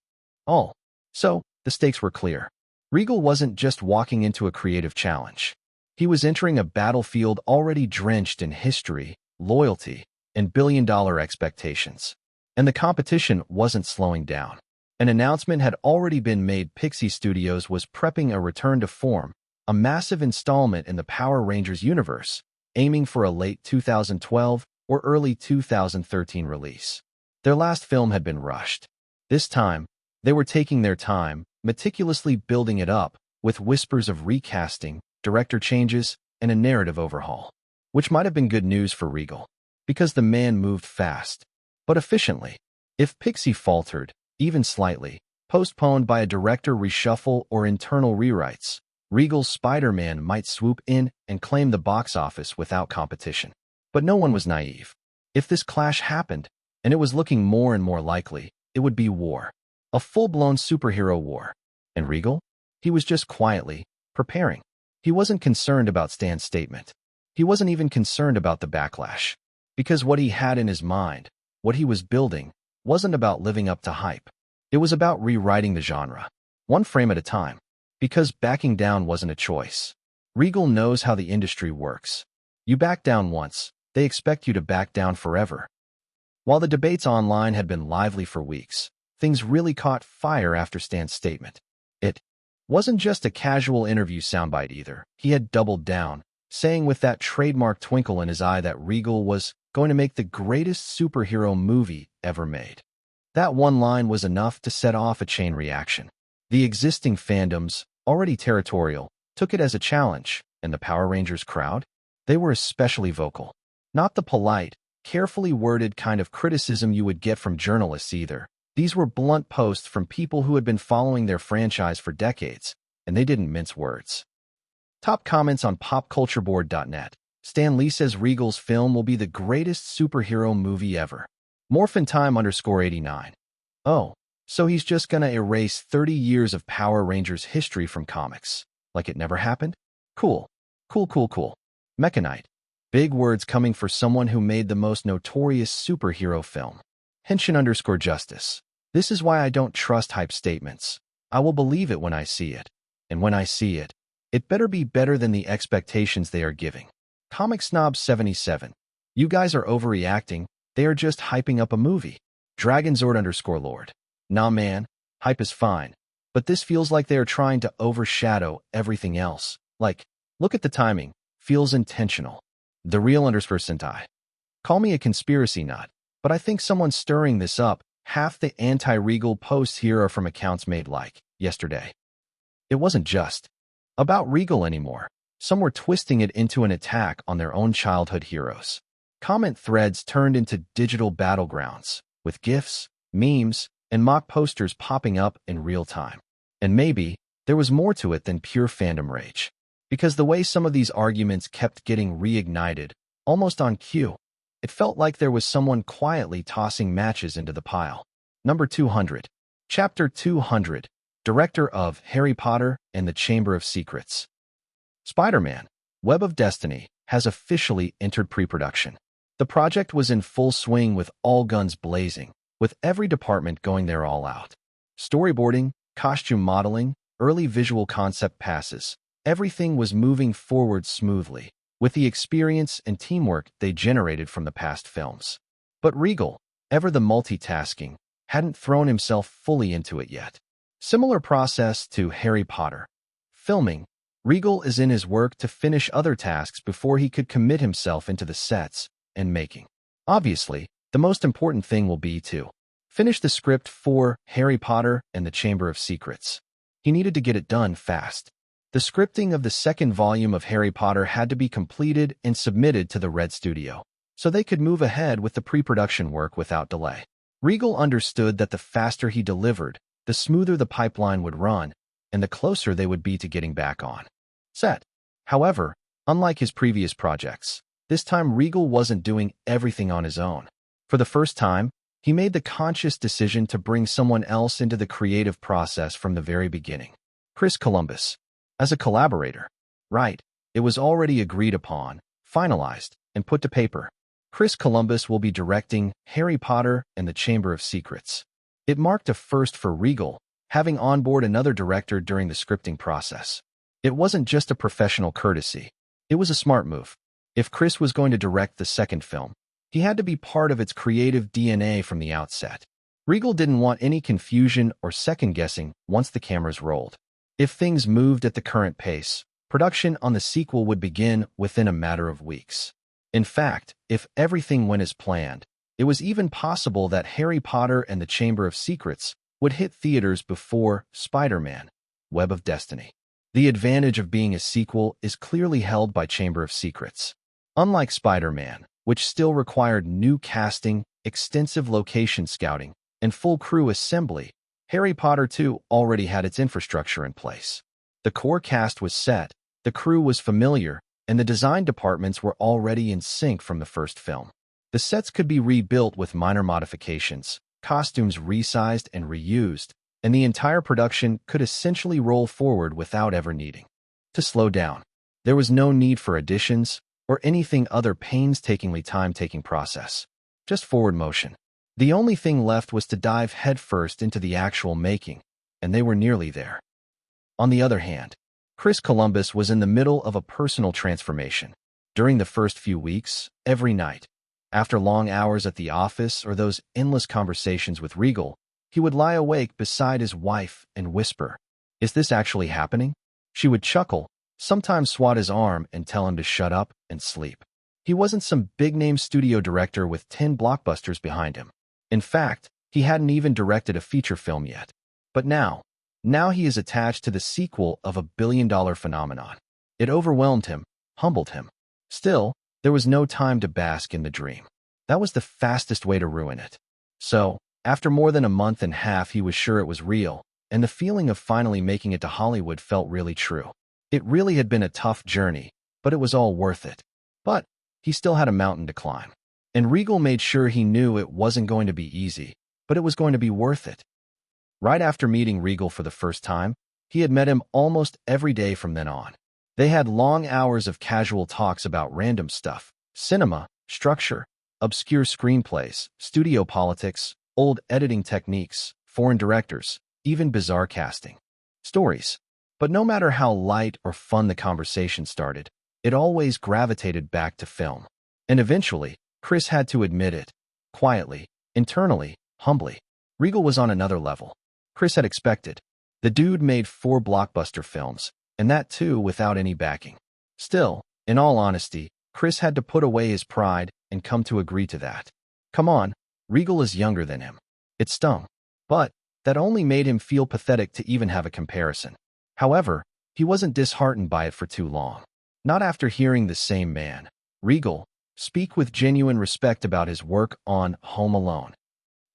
all. So, the stakes were clear. Regal wasn't just walking into a creative challenge. He was entering a battlefield already drenched in history, loyalty, and billion-dollar expectations. And the competition wasn't slowing down. An announcement had already been made. Pixie Studios was prepping a return to form, a massive installment in the Power Rangers universe, aiming for a late 2012 or early 2013 release. Their last film had been rushed. This time, they were taking their time, meticulously building it up, with whispers of recasting, director changes, and a narrative overhaul. Which might have been good news for Regal, because the man moved fast, but efficiently. If Pixie faltered, even slightly, postponed by a director reshuffle or internal rewrites, Regal's Spider-Man might swoop in and claim the box office without competition. But no one was naive. If this clash happened, and it was looking more and more likely, it would be war. A full-blown superhero war. And Regal? He was just quietly preparing. He wasn't concerned about Stan's statement. He wasn't even concerned about the backlash. Because what he had in his mind, what he was building, wasn't about living up to hype. It was about rewriting the genre, one frame at a time. Because backing down wasn't a choice. Regal knows how the industry works. You back down once, they expect you to back down forever. While the debates online had been lively for weeks, things really caught fire after Stan's statement. It wasn't just a casual interview soundbite either. He had doubled down, saying with that trademark twinkle in his eye that Regal was going to make the greatest superhero movie ever made. That one line was enough to set off a chain reaction. The existing fandoms, already territorial, took it as a challenge, and the Power Rangers crowd? They were especially vocal. Not the polite, carefully worded kind of criticism you would get from journalists either. These were blunt posts from people who had been following their franchise for decades, and they didn't mince words. Top comments on popcultureboard.net. Stan Lee says Regal's film will be the greatest superhero movie ever. Morphin Time_89. Oh, so he's just gonna erase 30 years of Power Rangers history from comics. Like it never happened? Cool. Cool, cool, cool. Mechanite. Big words coming for someone who made the most notorious superhero film. Henshin_justice. This is why I don't trust hype statements. I will believe it when I see it. And when I see it, it better be better than the expectations they are giving. Comic Snob 77. You guys are overreacting. They are just hyping up a movie. Dragonzord_Lord. Nah man, hype is fine. But this feels like they are trying to overshadow everything else. Like, look at the timing. Feels intentional. The Real_Sentai. Call me a conspiracy nut, but I think someone's stirring this up. Half the anti-Regal posts here are from accounts made like yesterday. It wasn't just about Regal anymore. Some were twisting it into an attack on their own childhood heroes. Comment threads turned into digital battlegrounds, with GIFs, memes, and mock posters popping up in real time. And maybe there was more to it than pure fandom rage. Because the way some of these arguments kept getting reignited, almost on cue, it felt like there was someone quietly tossing matches into the pile. Number 200. Chapter 200. Director of Harry Potter and the Chamber of Secrets. Spider-Man, Web of Destiny, has officially entered pre-production. The project was in full swing with all guns blazing, with every department going there all out. Storyboarding, costume modeling, early visual concept passes. Everything was moving forward smoothly, with the experience and teamwork they generated from the past films. But Regal, ever the multitasking, hadn't thrown himself fully into it yet. Similar process to Harry Potter. Filming, Regal is in his work to finish other tasks before he could commit himself into the sets and making. Obviously, the most important thing will be to finish the script for Harry Potter and the Chamber of Secrets. He needed to get it done fast. The scripting of the second volume of Harry Potter had to be completed and submitted to the Red Studio, so they could move ahead with the pre-production work without delay. Regal understood that the faster he delivered, the smoother the pipeline would run, and the closer they would be to getting back on set. However, unlike his previous projects, this time Regal wasn't doing everything on his own. For the first time, he made the conscious decision to bring someone else into the creative process from the very beginning. Chris Columbus. As a collaborator. Right, it was already agreed upon, finalized, and put to paper. Chris Columbus will be directing Harry Potter and the Chamber of Secrets. It marked a first for Regal, having on board another director during the scripting process. It wasn't just a professional courtesy. It was a smart move. If Chris was going to direct the second film, he had to be part of its creative DNA from the outset. Regal didn't want any confusion or second-guessing once the cameras rolled. If things moved at the current pace, production on the sequel would begin within a matter of weeks. In fact, if everything went as planned, it was even possible that Harry Potter and the Chamber of Secrets would hit theaters before Spider-Man, Web of Destiny. The advantage of being a sequel is clearly held by Chamber of Secrets. Unlike Spider-Man, which still required new casting, extensive location scouting, and full crew assembly, Harry Potter 2 already had its infrastructure in place. The core cast was set, the crew was familiar, and the design departments were already in sync from the first film. The sets could be rebuilt with minor modifications, costumes resized and reused, and the entire production could essentially roll forward without ever needing to slow down. There was no need for additions or anything other painstakingly time-taking process. Just forward motion. The only thing left was to dive headfirst into the actual making, and they were nearly there. On the other hand, Chris Columbus was in the middle of a personal transformation. During the first few weeks, every night, after long hours at the office or those endless conversations with Regal, he would lie awake beside his wife and whisper, "Is this actually happening?" She would chuckle, sometimes swat his arm and tell him to shut up and sleep. He wasn't some big-name studio director with 10 blockbusters behind him. In fact, he hadn't even directed a feature film yet. But now he is attached to the sequel of a billion-dollar phenomenon. It overwhelmed him, humbled him. Still, there was no time to bask in the dream. That was the fastest way to ruin it. So, after more than a month and a half, he was sure it was real, and the feeling of finally making it to Hollywood felt really true. It really had been a tough journey, but it was all worth it. But he still had a mountain to climb. And Regal made sure he knew it wasn't going to be easy, but it was going to be worth it. Right after meeting Regal for the first time, he had met him almost every day from then on. They had long hours of casual talks about random stuff: cinema, structure, obscure screenplays, studio politics, old editing techniques, foreign directors, even bizarre casting stories. But no matter how light or fun the conversation started, it always gravitated back to film. And eventually, Chris had to admit it, quietly, internally, humbly. Regal was on another level. Chris had expected. The dude made 4 blockbuster films, and that too without any backing. Still, in all honesty, Chris had to put away his pride and come to agree to that. Come on, Regal is younger than him. It stung. But that only made him feel pathetic to even have a comparison. However, he wasn't disheartened by it for too long. Not after hearing the same man, Regal, speak with genuine respect about his work on Home Alone.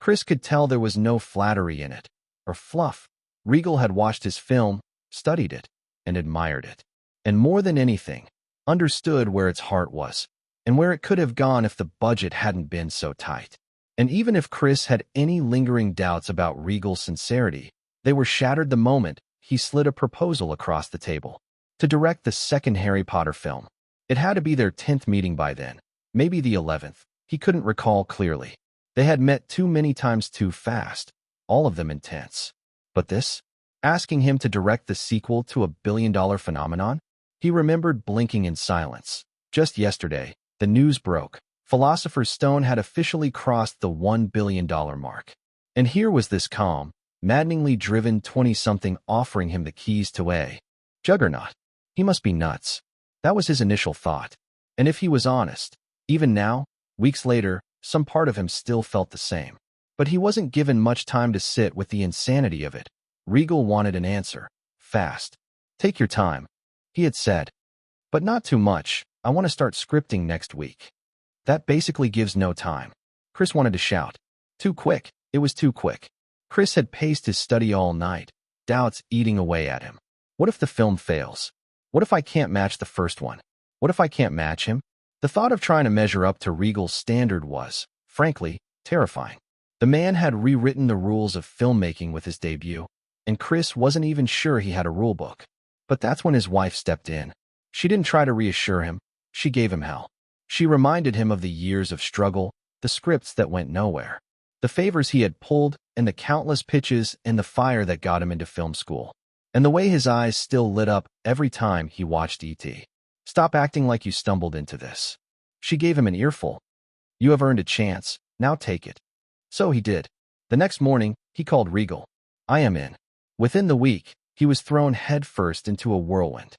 Chris could tell there was no flattery in it, or fluff. Regal had watched his film, studied it, and admired it. And more than anything, understood where its heart was, and where it could have gone if the budget hadn't been so tight. And even if Chris had any lingering doubts about Regal's sincerity, they were shattered the moment he slid a proposal across the table to direct the second Harry Potter film. It had to be their 10th meeting by then, maybe the 11th. He couldn't recall clearly. They had met too many times too fast, all of them intense. But this? Asking him to direct the sequel to a billion-dollar phenomenon? He remembered blinking in silence. Just yesterday, the news broke. Philosopher's Stone had officially crossed the $1 billion mark. And here was this calm, maddeningly driven 20-something offering him the keys to a juggernaut. He must be nuts. That was his initial thought. And if he was honest, even now, weeks later, some part of him still felt the same. But he wasn't given much time to sit with the insanity of it. Regal wanted an answer. Fast. Take your time, he had said. But not too much. I want to start scripting next week. That basically gives no time. Chris wanted to shout. Too quick. It was too quick. Chris had paced his study all night, doubts eating away at him. What if the film fails? What if I can't match the first one? What if I can't match him? The thought of trying to measure up to Regal's standard was, frankly, terrifying. The man had rewritten the rules of filmmaking with his debut, and Chris wasn't even sure he had a rulebook. But that's when his wife stepped in. She didn't try to reassure him. She gave him hell. She reminded him of the years of struggle, the scripts that went nowhere, the favors he had pulled, and the countless pitches and the fire that got him into film school. And the way his eyes still lit up every time he watched E.T. Stop acting like you stumbled into this. She gave him an earful. You have earned a chance, now take it. So he did. The next morning, he called Regal. I am in. Within the week, he was thrown headfirst into a whirlwind.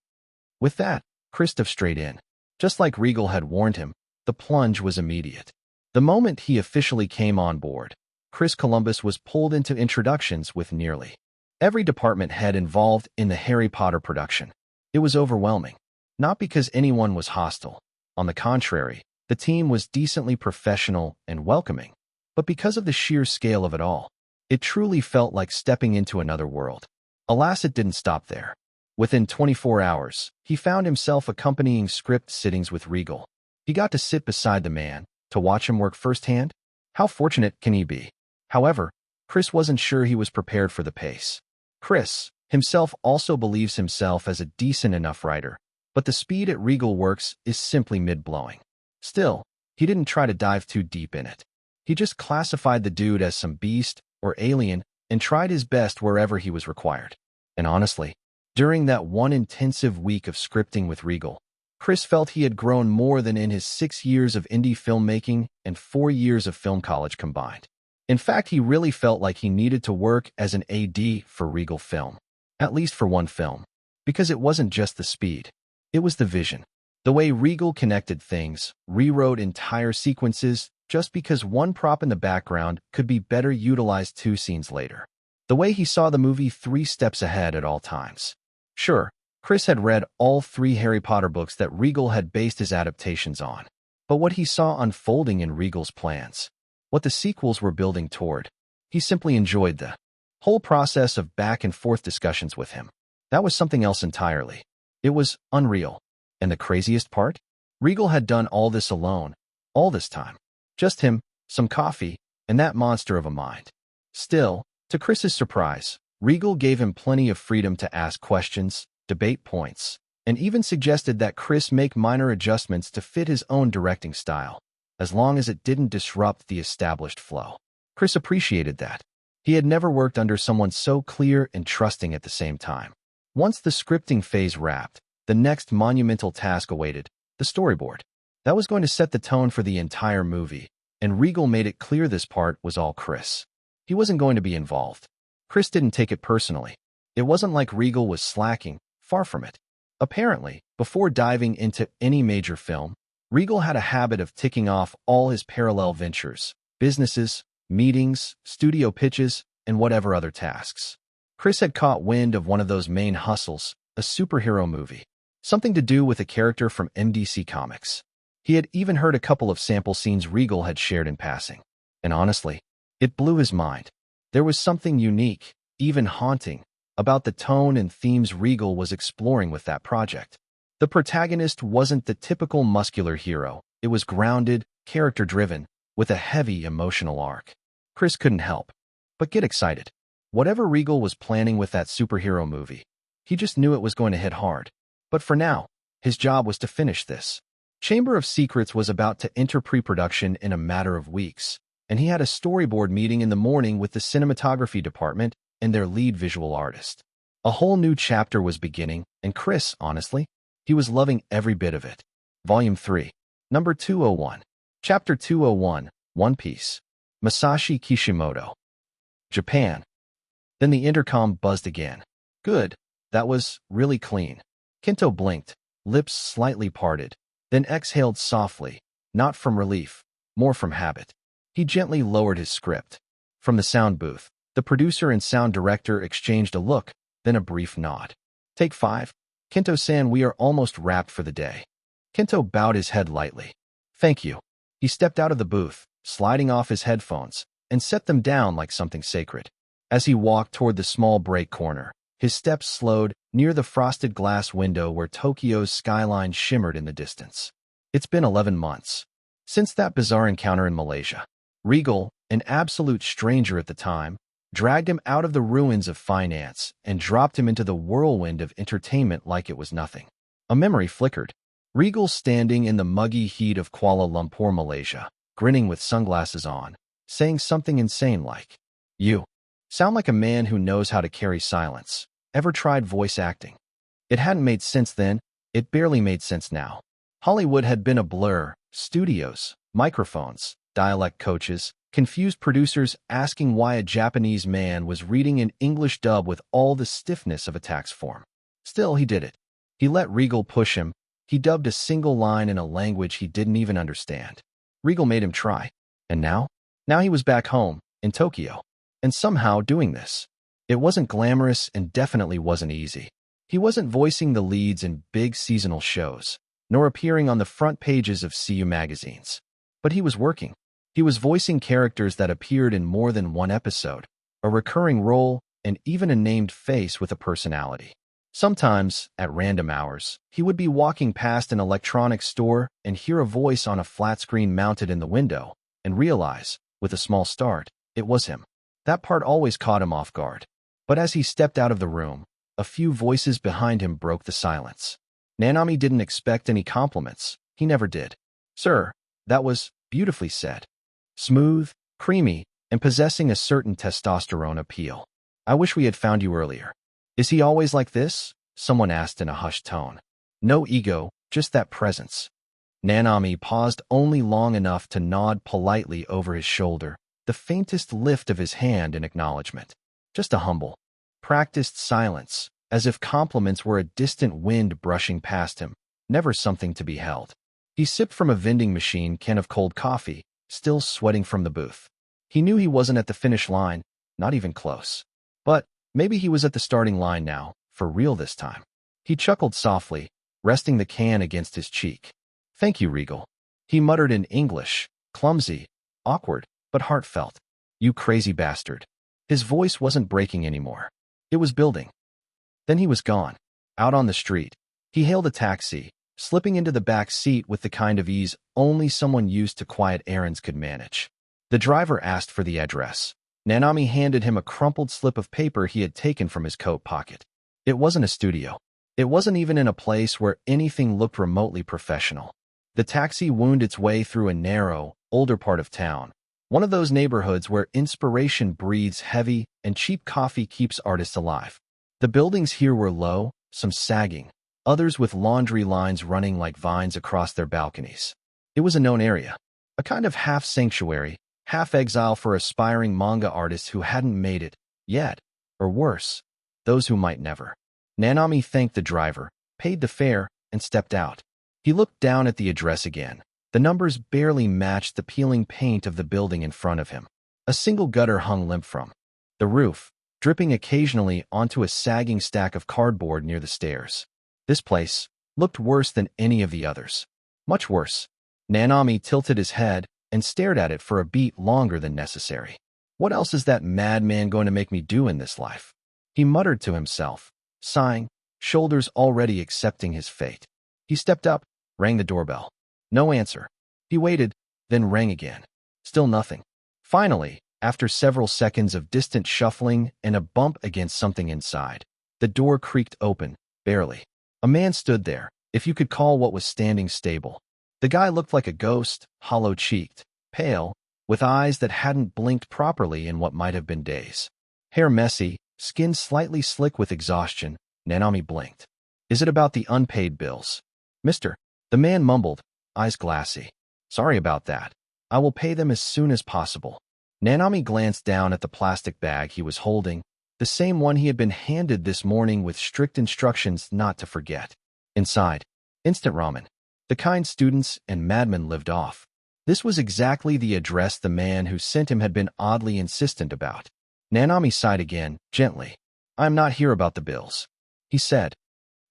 With that, Chris dove straight in. Just like Regal had warned him, the plunge was immediate. The moment he officially came on board, Chris Columbus was pulled into introductions with nearly every department head involved in the Harry Potter production. It was overwhelming. Not because anyone was hostile. On the contrary, the team was decently professional and welcoming. But because of the sheer scale of it all, it truly felt like stepping into another world. Alas, it didn't stop there. Within 24 hours, he found himself accompanying script sittings with Regal. He got to sit beside the man, to watch him work firsthand. How fortunate can he be? However, Chris wasn't sure he was prepared for the pace. Chris, himself, also believes himself as a decent enough writer, but the speed at Regal works is simply mid-blowing. Still, he didn't try to dive too deep in it. He just classified the dude as some beast or alien and tried his best wherever he was required. And honestly, during that one intensive week of scripting with Regal, Chris felt he had grown more than in his 6 years of indie filmmaking and 4 years of film college combined. In fact, he really felt like he needed to work as an AD for Regal Film, at least for one film, because it wasn't just the speed, it was the vision. The way Regal connected things, rewrote entire sequences just because one prop in the background could be better utilized 2 scenes later. The way he saw the movie 3 steps ahead at all times. Sure, Chris had read all 3 Harry Potter books that Regal had based his adaptations on, But what he saw unfolding in Regal's plans, what the sequels were building toward, he simply enjoyed the whole process of back-and-forth discussions with him. That was something else entirely. It was unreal. And the craziest part? Regal had done all this alone, all this time. Just him, some coffee, and that monster of a mind. Still, to Chris's surprise, Regal gave him plenty of freedom to ask questions, debate points, and even suggested that Chris make minor adjustments to fit his own directing style, as long as it didn't disrupt the established flow. Chris appreciated that. He had never worked under someone so clear and trusting at the same time. Once the scripting phase wrapped, the next monumental task awaited, the storyboard. That was going to set the tone for the entire movie, and Regal made it clear this part was all Chris. He wasn't going to be involved. Chris didn't take it personally. It wasn't like Regal was slacking, far from it. Apparently, before diving into any major film, Regal had a habit of ticking off all his parallel ventures, businesses, meetings, studio pitches, and whatever other tasks. Chris had caught wind of one of those main hustles, a superhero movie. Something to do with a character from MDC Comics. He had even heard a couple of sample scenes Regal had shared in passing. And honestly, it blew his mind. There was something unique, even haunting, about the tone and themes Regal was exploring with that project. The protagonist wasn't the typical muscular hero. It was grounded, character-driven, with a heavy emotional arc. Chris couldn't help but get excited. Whatever Regal was planning with that superhero movie, he just knew it was going to hit hard. But for now, his job was to finish this. Chamber of Secrets was about to enter pre-production in a matter of weeks, and he had a storyboard meeting in the morning with the cinematography department and their lead visual artist. A whole new chapter was beginning, and Chris, honestly, he was loving every bit of it. Volume 3, Number 201. Chapter 201, One Piece. Masashi Kishimoto. Japan. Then the intercom buzzed again. Good. That was really clean. Kento blinked, lips slightly parted, then exhaled softly, not from relief, more from habit. He gently lowered his script. From the sound booth, the producer and sound director exchanged a look, then a brief nod. Take 5. Kento-san, we are almost wrapped for the day. Kento bowed his head lightly. Thank you. He stepped out of the booth, sliding off his headphones, and set them down like something sacred. As he walked toward the small break corner, his steps slowed near the frosted glass window where Tokyo's skyline shimmered in the distance. It's been 11 months since that bizarre encounter in Malaysia. Regal, an absolute stranger at the time, dragged him out of the ruins of finance and dropped him into the whirlwind of entertainment like it was nothing. A memory flickered. Regal standing in the muggy heat of Kuala Lumpur, Malaysia, grinning with sunglasses on, saying something insane like, "You sound like a man who knows how to carry silence. Ever tried voice acting?" It hadn't made sense then. It barely made sense now. Hollywood had been a blur. Studios, microphones, dialect coaches, confused producers asking why a Japanese man was reading an English dub with all the stiffness of a tax form. Still, he did it. He let Regal push him. He dubbed a single line in a language he didn't even understand. Regal made him try. And now? Now he was back home, in Tokyo. And somehow doing this. It wasn't glamorous and definitely wasn't easy. He wasn't voicing the leads in big seasonal shows, nor appearing on the front pages of CU magazines. But he was working. He was voicing characters that appeared in more than one episode, a recurring role, and even a named face with a personality. Sometimes, at random hours, he would be walking past an electronics store and hear a voice on a flat screen mounted in the window, and realize, with a small start, it was him. That part always caught him off guard. But as he stepped out of the room, a few voices behind him broke the silence. Nanami didn't expect any compliments. He never did. "Sir, that was beautifully said. Smooth, creamy, and possessing a certain testosterone appeal. I wish we had found you earlier." "Is he always like this?" someone asked in a hushed tone. "No ego, just that presence." Nanami paused only long enough to nod politely over his shoulder, the faintest lift of his hand in acknowledgement. Just a humble, practiced silence, as if compliments were a distant wind brushing past him, never something to be held. He sipped from a vending machine can of cold coffee, still sweating from the booth. He knew he wasn't at the finish line, not even close. But maybe he was at the starting line now, for real this time. He chuckled softly, resting the can against his cheek. "Thank you, Regal." He muttered in English, clumsy, awkward, but heartfelt. "You crazy bastard." His voice wasn't breaking anymore. It was building. Then he was gone. Out on the street, he hailed a taxi, slipping into the back seat with the kind of ease only someone used to quiet errands could manage. The driver asked for the address. Nanami handed him a crumpled slip of paper he had taken from his coat pocket. It wasn't a studio. It wasn't even in a place where anything looked remotely professional. The taxi wound its way through a narrow, older part of town, one of those neighborhoods where inspiration breathes heavy and cheap coffee keeps artists alive. The buildings here were low, some sagging, others with laundry lines running like vines across their balconies. It was a known area, a kind of half-sanctuary, half-exile for aspiring manga artists who hadn't made it yet, or worse, those who might never. Nanami thanked the driver, paid the fare, and stepped out. He looked down at the address again. The numbers barely matched the peeling paint of the building in front of him. A single gutter hung limp from the roof, dripping occasionally onto a sagging stack of cardboard near the stairs. This place looked worse than any of the others. Much worse. Nanami tilted his head and stared at it for a beat longer than necessary. What else is that madman going to make me do in this life? He muttered to himself, sighing, shoulders already accepting his fate. He stepped up, rang the doorbell. No answer. He waited, then rang again. Still nothing. Finally, after several seconds of distant shuffling and a bump against something inside, the door creaked open, barely. A man stood there, if you could call what was standing stable. The guy looked like a ghost, hollow-cheeked, pale, with eyes that hadn't blinked properly in what might have been days. Hair messy, skin slightly slick with exhaustion. Nanami blinked. "Is it about the unpaid bills?" "Mister," the man mumbled, eyes glassy. "Sorry about that. I will pay them as soon as possible." Nanami glanced down at the plastic bag he was holding, the same one he had been handed this morning with strict instructions not to forget. Inside, instant ramen. The kind students and madmen lived off. This was exactly the address the man who sent him had been oddly insistent about. Nanami sighed again, gently. "I am not here about the bills," he said.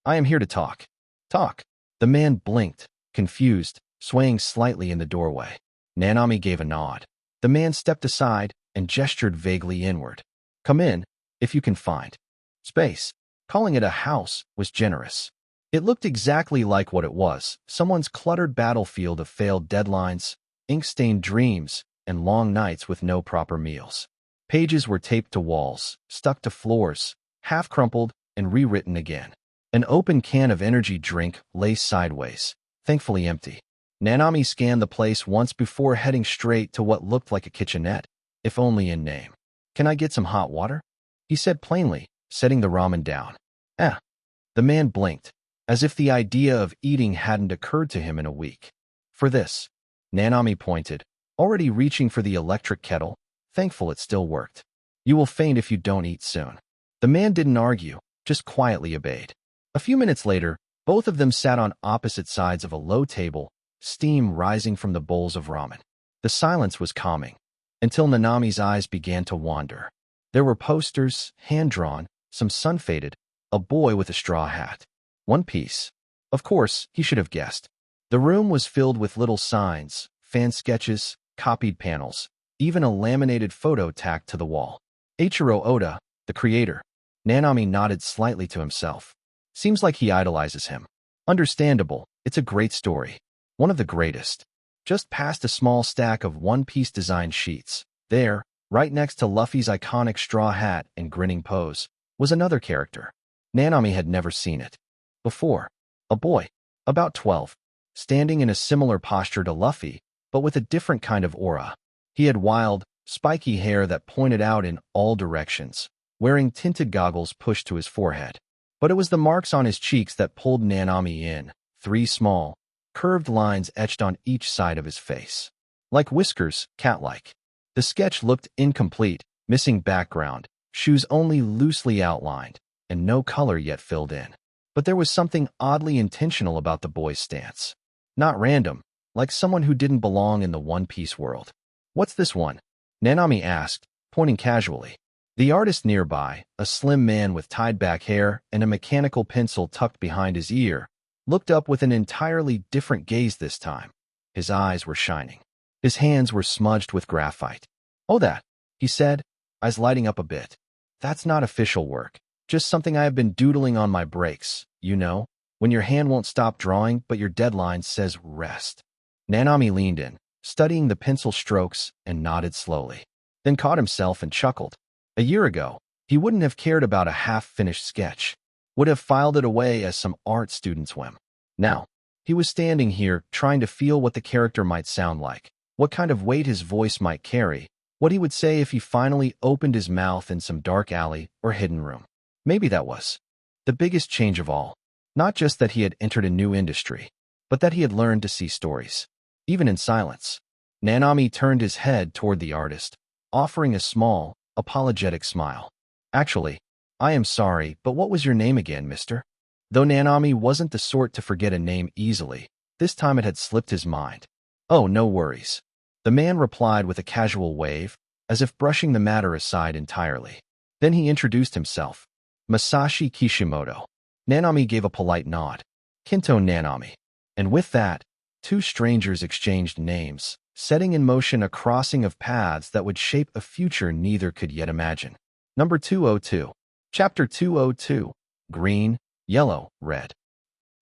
"I am here to talk." "Talk?" The man blinked, confused, swaying slightly in the doorway. Nanami gave a nod. The man stepped aside and gestured vaguely inward. "Come in, if you can find space." Calling it a house was generous. It looked exactly like what it was, someone's cluttered battlefield of failed deadlines, ink-stained dreams, and long nights with no proper meals. Pages were taped to walls, stuck to floors, half-crumpled, and rewritten again. An open can of energy drink lay sideways, thankfully empty. Nanami scanned the place once before heading straight to what looked like a kitchenette, if only in name. "Can I get some hot water?" he said plainly, setting the ramen down. The man blinked, as if the idea of eating hadn't occurred to him in a week. "For this," Nanami pointed, already reaching for the electric kettle, thankful it still worked. "You will faint if you don't eat soon." The man didn't argue, just quietly obeyed. A few minutes later, both of them sat on opposite sides of a low table, steam rising from the bowls of ramen. The silence was calming, until Nanami's eyes began to wander. There were posters, hand-drawn, some sun-faded, a boy with a straw hat. One Piece. Of course, he should have guessed. The room was filled with little signs, fan sketches, copied panels, even a laminated photo tacked to the wall. Eiichiro Oda, the creator. Nanami nodded slightly to himself. Seems like he idolizes him. Understandable, it's a great story. One of the greatest. Just past a small stack of one-piece design sheets, there, right next to Luffy's iconic straw hat and grinning pose, was another character. Nanami had never seen it before. A boy, about 12, standing in a similar posture to Luffy, but with a different kind of aura. He had wild, spiky hair that pointed out in all directions, wearing tinted goggles pushed to his forehead. But it was the marks on his cheeks that pulled Nanami in, 3 small, curved lines etched on each side of his face. Like whiskers, cat-like. The sketch looked incomplete, missing background, shoes only loosely outlined, and no color yet filled in. But there was something oddly intentional about the boy's stance. Not random, like someone who didn't belong in the One Piece world. "What's this one?" Nanami asked, pointing casually. The artist nearby, a slim man with tied-back hair and a mechanical pencil tucked behind his ear, looked up with an entirely different gaze this time. His eyes were shining. His hands were smudged with graphite. "Oh, that," he said, eyes lighting up a bit. "That's not official work. Just something I have been doodling on my breaks. You know, when your hand won't stop drawing, but your deadline says rest." Nanami leaned in, studying the pencil strokes, and nodded slowly. Then caught himself and chuckled. A year ago, he wouldn't have cared about a half-finished sketch, would have filed it away as some art student's whim. Now, he was standing here, trying to feel what the character might sound like, what kind of weight his voice might carry, what he would say if he finally opened his mouth in some dark alley or hidden room. Maybe that was the biggest change of all. Not just that he had entered a new industry, but that he had learned to see stories, even in silence. Nanami turned his head toward the artist, offering a small, apologetic smile. "Actually, I am sorry, but what was your name again, mister?" Though Nanami wasn't the sort to forget a name easily, this time it had slipped his mind. "Oh, no worries," the man replied with a casual wave, as if brushing the matter aside entirely. Then he introduced himself. "Masashi Kishimoto." Nanami gave a polite nod. "Kinto Nanami." And with that, two strangers exchanged names, setting in motion a crossing of paths that would shape a future neither could yet imagine. Number 202. Chapter 202. Green, Yellow, Red.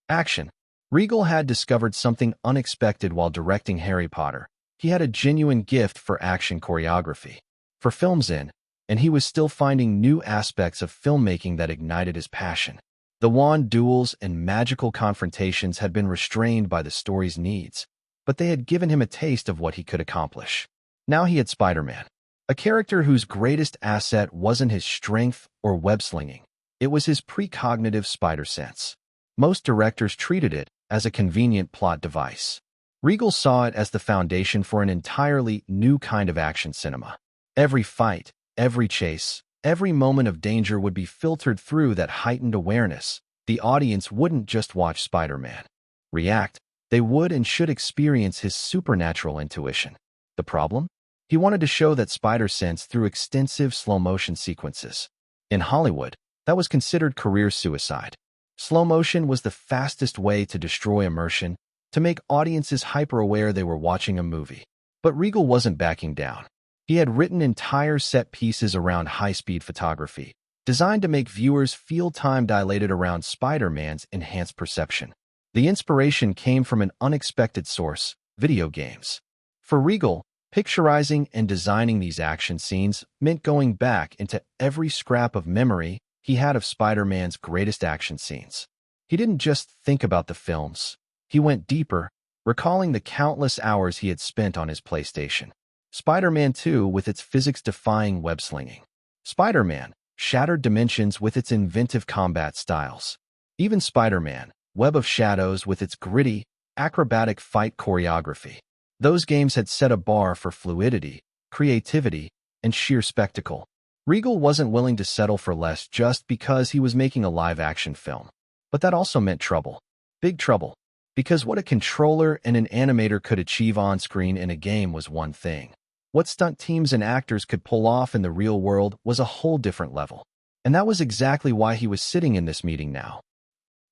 Action. Regal had discovered something unexpected while directing Harry Potter. He had a genuine gift for action choreography. For films and he was still finding new aspects of filmmaking that ignited his passion. The wand duels and magical confrontations had been restrained by the story's needs, but they had given him a taste of what he could accomplish. Now he had Spider-Man, a character whose greatest asset wasn't his strength or web-slinging. It was his precognitive spider sense. Most directors treated it as a convenient plot device. Regal saw it as the foundation for an entirely new kind of action cinema. Every fight, every chase, every moment of danger would be filtered through that heightened awareness. The audience wouldn't just watch Spider-Man react, they would and should experience his supernatural intuition. The problem? He wanted to show that spider sense through extensive slow-motion sequences. In Hollywood, that was considered career suicide. Slow motion was the fastest way to destroy immersion, to make audiences hyper-aware they were watching a movie. But Regal wasn't backing down. He had written entire set pieces around high-speed photography, designed to make viewers feel time dilated around Spider-Man's enhanced perception. The inspiration came from an unexpected source: video games. For Regal, picturizing and designing these action scenes meant going back into every scrap of memory he had of Spider-Man's greatest action scenes. He didn't just think about the films. He went deeper, recalling the countless hours he had spent on his PlayStation. Spider-Man 2 with its physics-defying web-slinging. Spider-Man, Shattered Dimensions with its inventive combat styles. Even Spider-Man, Web of Shadows with its gritty, acrobatic fight choreography. Those games had set a bar for fluidity, creativity, and sheer spectacle. Regal wasn't willing to settle for less just because he was making a live-action film. But that also meant trouble. Big trouble. Because what a controller and an animator could achieve on-screen in a game was one thing. What stunt teams and actors could pull off in the real world was a whole different level. And that was exactly why he was sitting in this meeting now.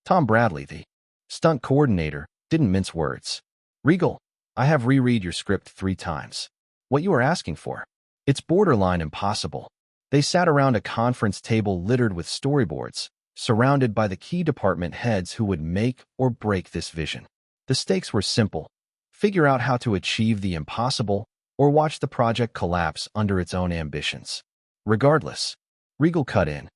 Tom Bradley, the stunt coordinator, didn't mince words. "Regal, I have reread your script 3 times. What you are asking for? It's borderline impossible." They sat around a conference table littered with storyboards, surrounded by the key department heads who would make or break this vision. The stakes were simple: figure out how to achieve the impossible, or watch the project collapse under its own ambitions. Regardless, Regal cut in.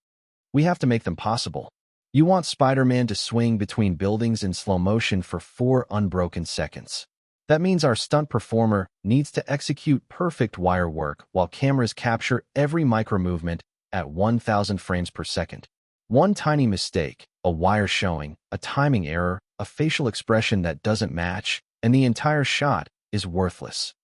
"We have to make them possible. You want Spider-Man to swing between buildings in slow motion for 4 unbroken seconds. That means our stunt performer needs to execute perfect wire work while cameras capture every micro-movement at 1,000 frames per second. One tiny mistake, a wire showing, a timing error, a facial expression that doesn't match, and the entire shot is worthless."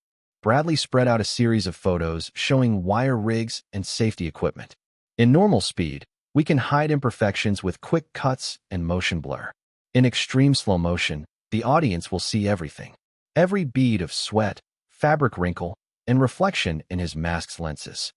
Bradley spread out a series of photos showing wire rigs and safety equipment. "In normal speed, we can hide imperfections with quick cuts and motion blur. In extreme slow motion, the audience will see everything. Every bead of sweat, fabric wrinkle, and reflection in his mask's lenses."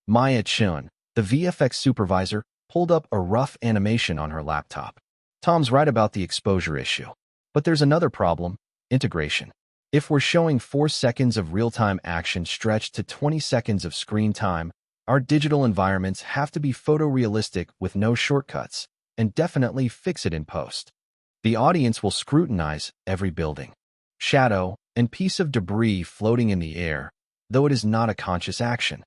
Maya Chun, the VFX supervisor, pulled up a rough animation on her laptop. "Tom's right about the exposure issue. But there's another problem: integration. If we're showing 4 seconds of real-time action stretched to 20 seconds of screen time, our digital environments have to be photorealistic with no shortcuts, and definitely fix it in post. The audience will scrutinize every building, shadow, and piece of debris floating in the air, though it is not a conscious action.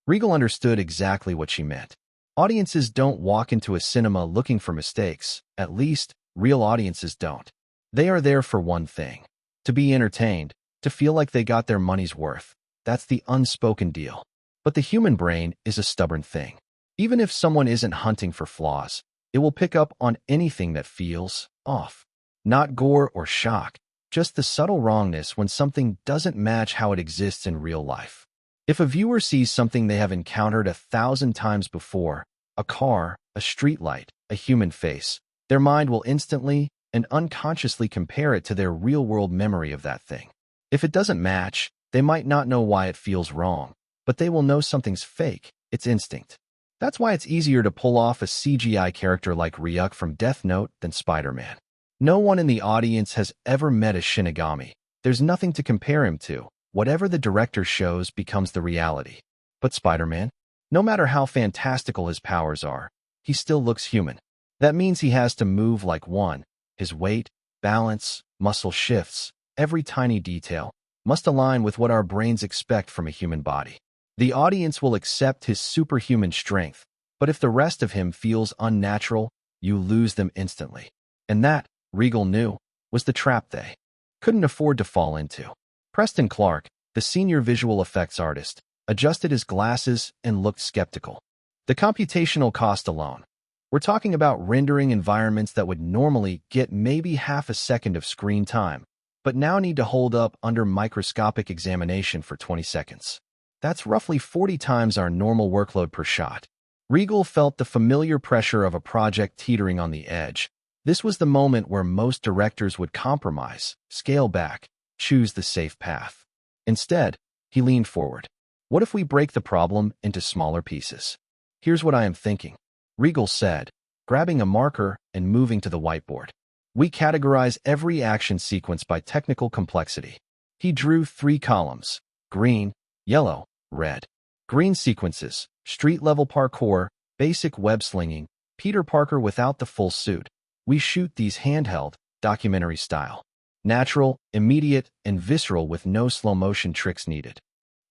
Regal understood exactly what she meant. Audiences don't walk into a cinema looking for mistakes. At least, real audiences don't. They are there for one thing: to be entertained, to feel like they got their money's worth. That's the unspoken deal. But the human brain is a stubborn thing. Even if someone isn't hunting for flaws, it will pick up on anything that feels off. Not gore or shock, just the subtle wrongness when something doesn't match how it exists in real life. If a viewer sees something they have encountered 1,000 times before, a car, a streetlight, a human face, their mind will instantly and unconsciously compare it to their real-world memory of that thing. If it doesn't match, they might not know why it feels wrong, but they will know something's fake. It's instinct. That's why it's easier to pull off a CGI character like Ryuk from Death Note than Spider-Man. No one in the audience has ever met a Shinigami. There's nothing to compare him to. Whatever the director shows becomes the reality. But Spider-Man? No matter how fantastical his powers are, he still looks human. That means he has to move like one. His weight, balance, muscle shifts, every tiny detail must align with what our brains expect from a human body. The audience will accept his superhuman strength, but if the rest of him feels unnatural, you lose them instantly. And that, Regal knew, was the trap they couldn't afford to fall into. Preston Clark, the senior visual effects artist, adjusted his glasses and looked skeptical. The computational cost alone. We're talking about rendering environments that would normally get maybe half a second of screen time, but now need to hold up under microscopic examination for 20 seconds. That's roughly 40 times our normal workload per shot. Regal felt the familiar pressure of a project teetering on the edge. This was the moment where most directors would compromise, scale back, choose the safe path. Instead, he leaned forward. What if we break the problem into smaller pieces? Here's what I am thinking, Regal said, grabbing a marker and moving to the whiteboard. We categorize every action sequence by technical complexity. He drew 3 columns: green, yellow, red. Green sequences: street-level parkour, basic web-slinging, Peter Parker without the full suit. We shoot these handheld, documentary style. Natural, immediate, and visceral with no slow-motion tricks needed.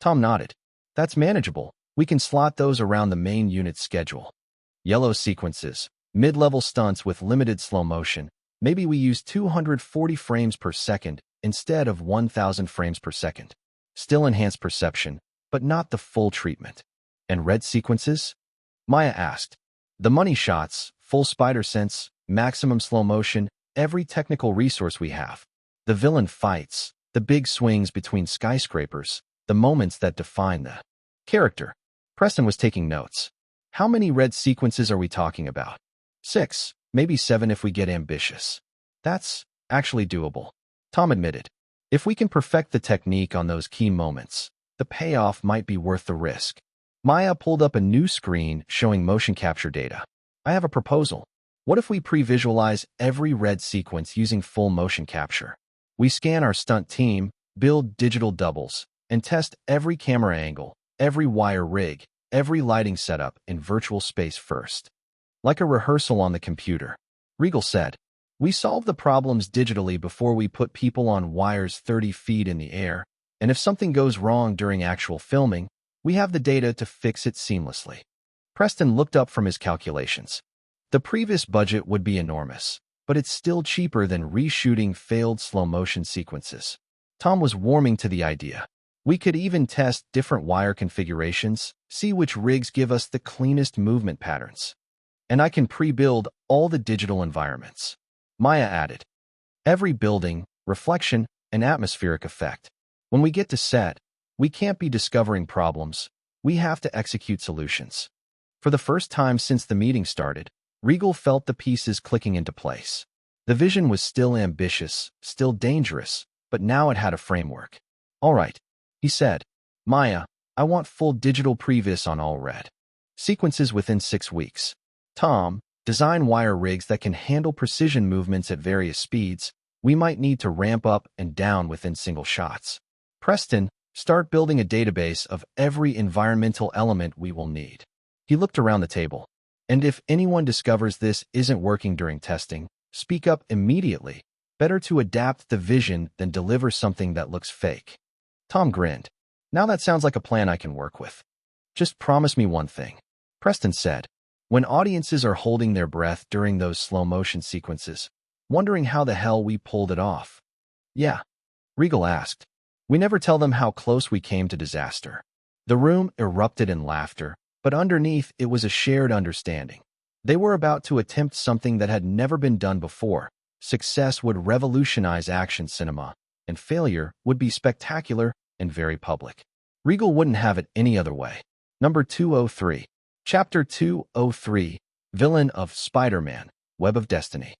Tom nodded. That's manageable. We can slot those around the main unit's schedule. Yellow sequences: mid-level stunts with limited slow motion. Maybe we use 240 frames per second instead of 1,000 frames per second. Still enhanced perception, but not the full treatment. And red sequences? Maya asked. The money shots, full spider sense, maximum slow motion, every technical resource we have. The villain fights, the big swings between skyscrapers, the moments that define the character. Preston was taking notes. How many red sequences are we talking about? 6, maybe 7 if we get ambitious. That's actually doable, Tom admitted. If we can perfect the technique on those key moments, the payoff might be worth the risk. Maya pulled up a new screen showing motion capture data. I have a proposal. What if we pre-visualize every red sequence using full motion capture? We scan our stunt team, build digital doubles, and test every camera angle, every wire rig, every lighting setup in virtual space first. Like a rehearsal on the computer, Regal said. We solve the problems digitally before we put people on wires 30 feet in the air, and if something goes wrong during actual filming, we have the data to fix it seamlessly. Preston looked up from his calculations. The previous budget would be enormous, but it's still cheaper than reshooting failed slow-motion sequences. Tom was warming to the idea. We could even test different wire configurations, see which rigs give us the cleanest movement patterns. And I can pre-build all the digital environments. Maya added. Every building, reflection, and atmospheric effect. When we get to set, we can't be discovering problems. We have to execute solutions. For the first time since the meeting started, Regal felt the pieces clicking into place. The vision was still ambitious, still dangerous, but now it had a framework. All right, he said. Maya, I want full digital previs on all red sequences within 6 weeks. Tom, design wire rigs that can handle precision movements at various speeds. We might need to ramp up and down within single shots. Preston, start building a database of every environmental element we will need. He looked around the table. And if anyone discovers this isn't working during testing, speak up immediately. Better to adapt the vision than deliver something that looks fake. Tom grinned. Now that sounds like a plan I can work with. Just promise me one thing. Preston said, when audiences are holding their breath during those slow-motion sequences, wondering how the hell we pulled it off. Yeah, Regal asked. We never tell them how close we came to disaster. The room erupted in laughter, but underneath it was a shared understanding. They were about to attempt something that had never been done before. Success would revolutionize action cinema, and failure would be spectacular and very public. Regal wouldn't have it any other way. Number 203. Chapter 203. Villain of Spider-Man, Web of Destiny.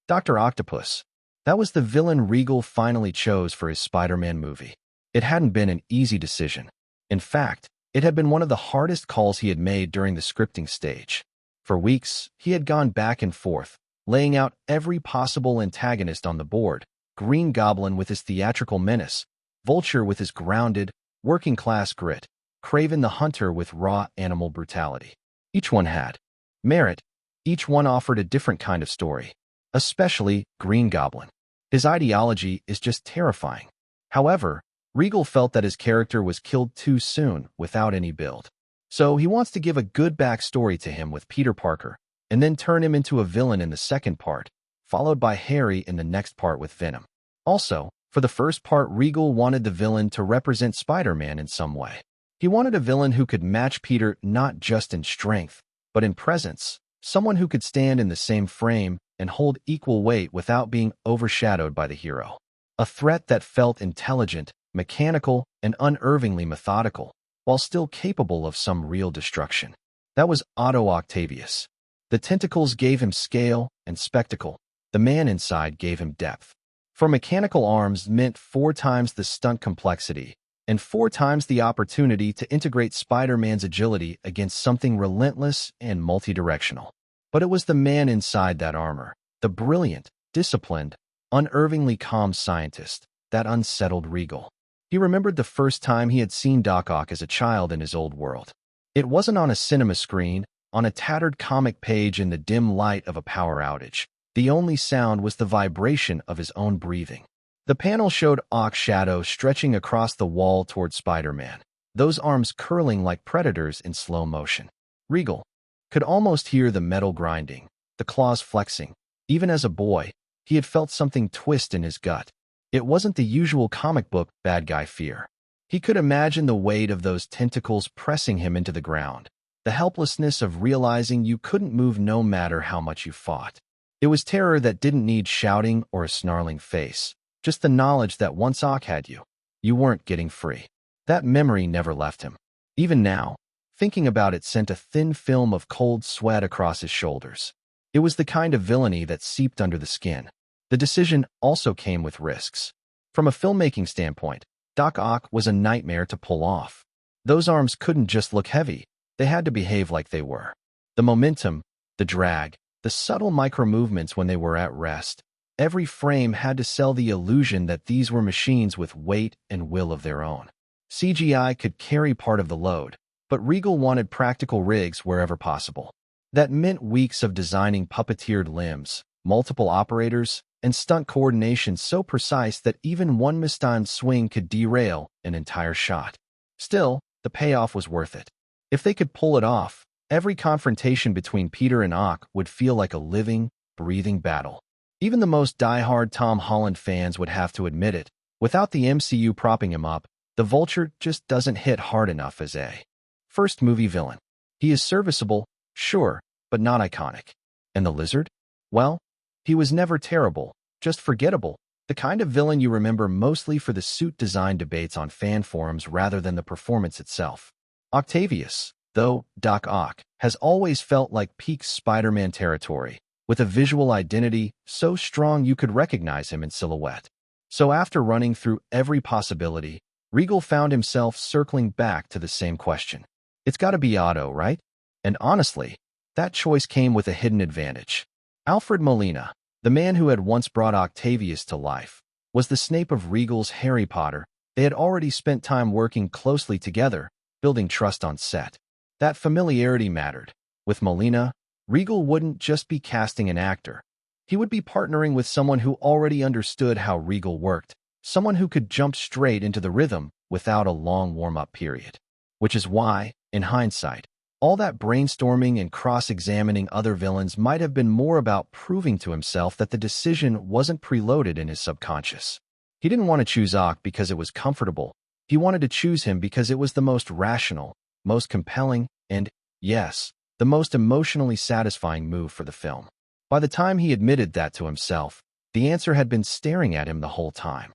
Dr. Octopus. That was the villain Regal finally chose for his Spider-Man movie. It hadn't been an easy decision. In fact, it had been one of the hardest calls he had made during the scripting stage. For weeks, he had gone back and forth, laying out every possible antagonist on the board: Green Goblin with his theatrical menace, Vulture with his grounded, working-class grit, Kraven the Hunter with raw animal brutality. Each one had merit. Each one offered a different kind of story. Especially Green Goblin. His ideology is just terrifying. However, Regal felt that his character was killed too soon without any build. So he wants to give a good backstory to him with Peter Parker, and then turn him into a villain in the second part, followed by Harry in the next part with Venom. Also, for the first part, Regal wanted the villain to represent Spider-Man in some way. He wanted a villain who could match Peter not just in strength, but in presence, someone who could stand in the same frame and hold equal weight without being overshadowed by the hero. A threat that felt intelligent, mechanical, and unervingly methodical, while still capable of some real destruction. That was Otto Octavius. The tentacles gave him scale and spectacle. The man inside gave him depth. For mechanical arms meant 4 times the stunt complexity, and 4 times the opportunity to integrate Spider-Man's agility against something relentless and multidirectional. But it was the man inside that armor, the brilliant, disciplined, unervingly calm scientist, that unsettled Regal. He remembered the first time he had seen Doc Ock as a child in his old world. It wasn't on a cinema screen, on a tattered comic page in the dim light of a power outage. The only sound was the vibration of his own breathing. The panel showed Ock's shadow stretching across the wall toward Spider-Man, those arms curling like predators in slow motion. Regal could almost hear the metal grinding, the claws flexing. Even as a boy, he had felt something twist in his gut. It wasn't the usual comic book bad guy fear. He could imagine the weight of those tentacles pressing him into the ground, the helplessness of realizing you couldn't move no matter how much you fought. It was terror that didn't need shouting or a snarling face, just the knowledge that once Ock had you, you weren't getting free. That memory never left him. Even now, thinking about it sent a thin film of cold sweat across his shoulders. It was the kind of villainy that seeped under the skin. The decision also came with risks. From a filmmaking standpoint, Doc Ock was a nightmare to pull off. Those arms couldn't just look heavy, they had to behave like they were. The momentum, the drag, the subtle micro-movements when they were at rest, every frame had to sell the illusion that these were machines with weight and will of their own. CGI could carry part of the load, but Regal wanted practical rigs wherever possible. That meant weeks of designing puppeteered limbs, multiple operators, and stunt coordination so precise that even one mistimed swing could derail an entire shot. Still, the payoff was worth it. If they could pull it off, every confrontation between Peter and Ock would feel like a living, breathing battle. Even the most die-hard Tom Holland fans would have to admit it. Without the MCU propping him up, the Vulture just doesn't hit hard enough as a first movie villain. He is serviceable, sure, but not iconic. And the Lizard? Well, he was never terrible, just forgettable, the kind of villain you remember mostly for the suit design debates on fan forums rather than the performance itself. Octavius, though, Doc Ock, has always felt like peak Spider-Man territory, with a visual identity so strong you could recognize him in silhouette. So after running through every possibility, Regal found himself circling back to the same question. It's gotta be Otto, right? And honestly, that choice came with a hidden advantage. Alfred Molina, The man who had once brought Octavius to life was the Snape of Regal's Harry Potter. They had already spent time working closely together, building trust on set. That familiarity mattered. With Molina, Regal wouldn't just be casting an actor. He would be partnering with someone who already understood how Regal worked, someone who could jump straight into the rhythm without a long warm-up period. Which is why, in hindsight, all that brainstorming and cross-examining other villains might have been more about proving to himself that the decision wasn't preloaded in his subconscious. He didn't want to choose Ock because it was comfortable. He wanted to choose him because it was the most rational, most compelling, and, yes, the most emotionally satisfying move for the film. By the time he admitted that to himself, the answer had been staring at him the whole time.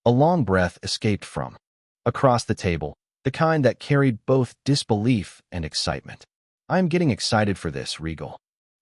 A long breath escaped from across the table, the kind that carried both disbelief and excitement. "I am getting excited for this, Regal,"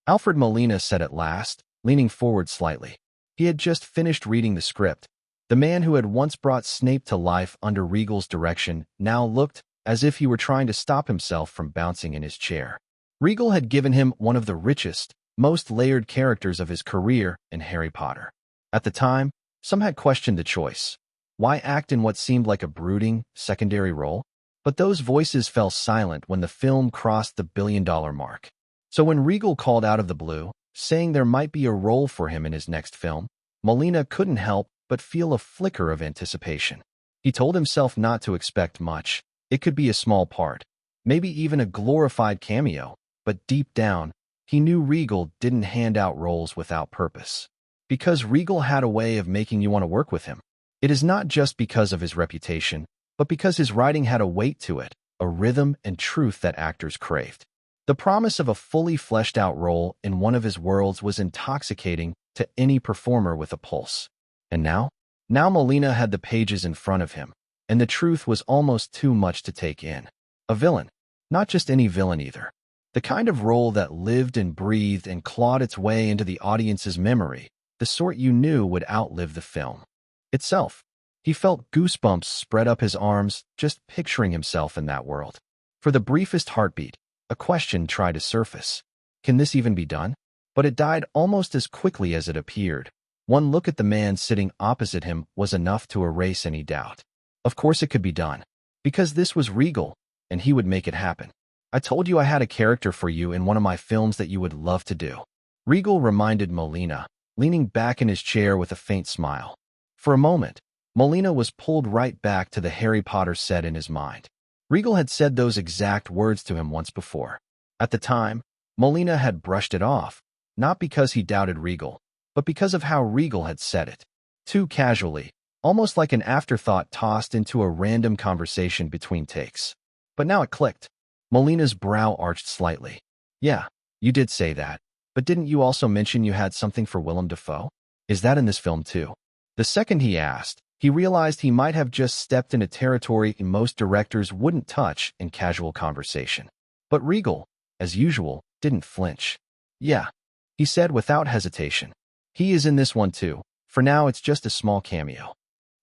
Alfred Molina said at last, leaning forward slightly. He had just finished reading the script. The man who had once brought Snape to life under Regal's direction now looked as if he were trying to stop himself from bouncing in his chair. Regal had given him one of the richest, most layered characters of his career in Harry Potter. At the time, some had questioned the choice. Why act in what seemed like a brooding, secondary role? But those voices fell silent when the film crossed the billion-dollar mark. So when Regal called out of the blue, saying there might be a role for him in his next film, Molina couldn't help but feel a flicker of anticipation. He told himself not to expect much. It could be a small part, maybe even a glorified cameo, but deep down, he knew Regal didn't hand out roles without purpose. Because Regal had a way of making you want to work with him. It is not just because of his reputation, but because his writing had a weight to it, a rhythm and truth that actors craved. The promise of a fully fleshed-out role in one of his worlds was intoxicating to any performer with a pulse. And now Molina had the pages in front of him, and the truth was almost too much to take in. A villain. Not just any villain either. The kind of role that lived and breathed and clawed its way into the audience's memory, the sort you knew would outlive the film itself. He felt goosebumps spread up his arms just picturing himself in that world. For the briefest heartbeat, a question tried to surface. Can this even be done? But it died almost as quickly as it appeared. One look at the man sitting opposite him was enough to erase any doubt. Of course it could be done. Because this was Regal, and he would make it happen. "I told you I had a character for you in one of my films that you would love to do," Regal reminded Molina, leaning back in his chair with a faint smile. For a moment, Molina was pulled right back to the Harry Potter set in his mind. Regal had said those exact words to him once before. At the time, Molina had brushed it off, not because he doubted Regal, but because of how Regal had said it. Too casually, almost like an afterthought tossed into a random conversation between takes. But now it clicked. Molina's brow arched slightly. "Yeah, you did say that, but didn't you also mention you had something for Willem Dafoe? Is that in this film too?" The second he asked, he realized he might have just stepped into territory most directors wouldn't touch in casual conversation. But Regal, as usual, didn't flinch. "Yeah," he said without hesitation. "He is in this one too. For now, it's just a small cameo."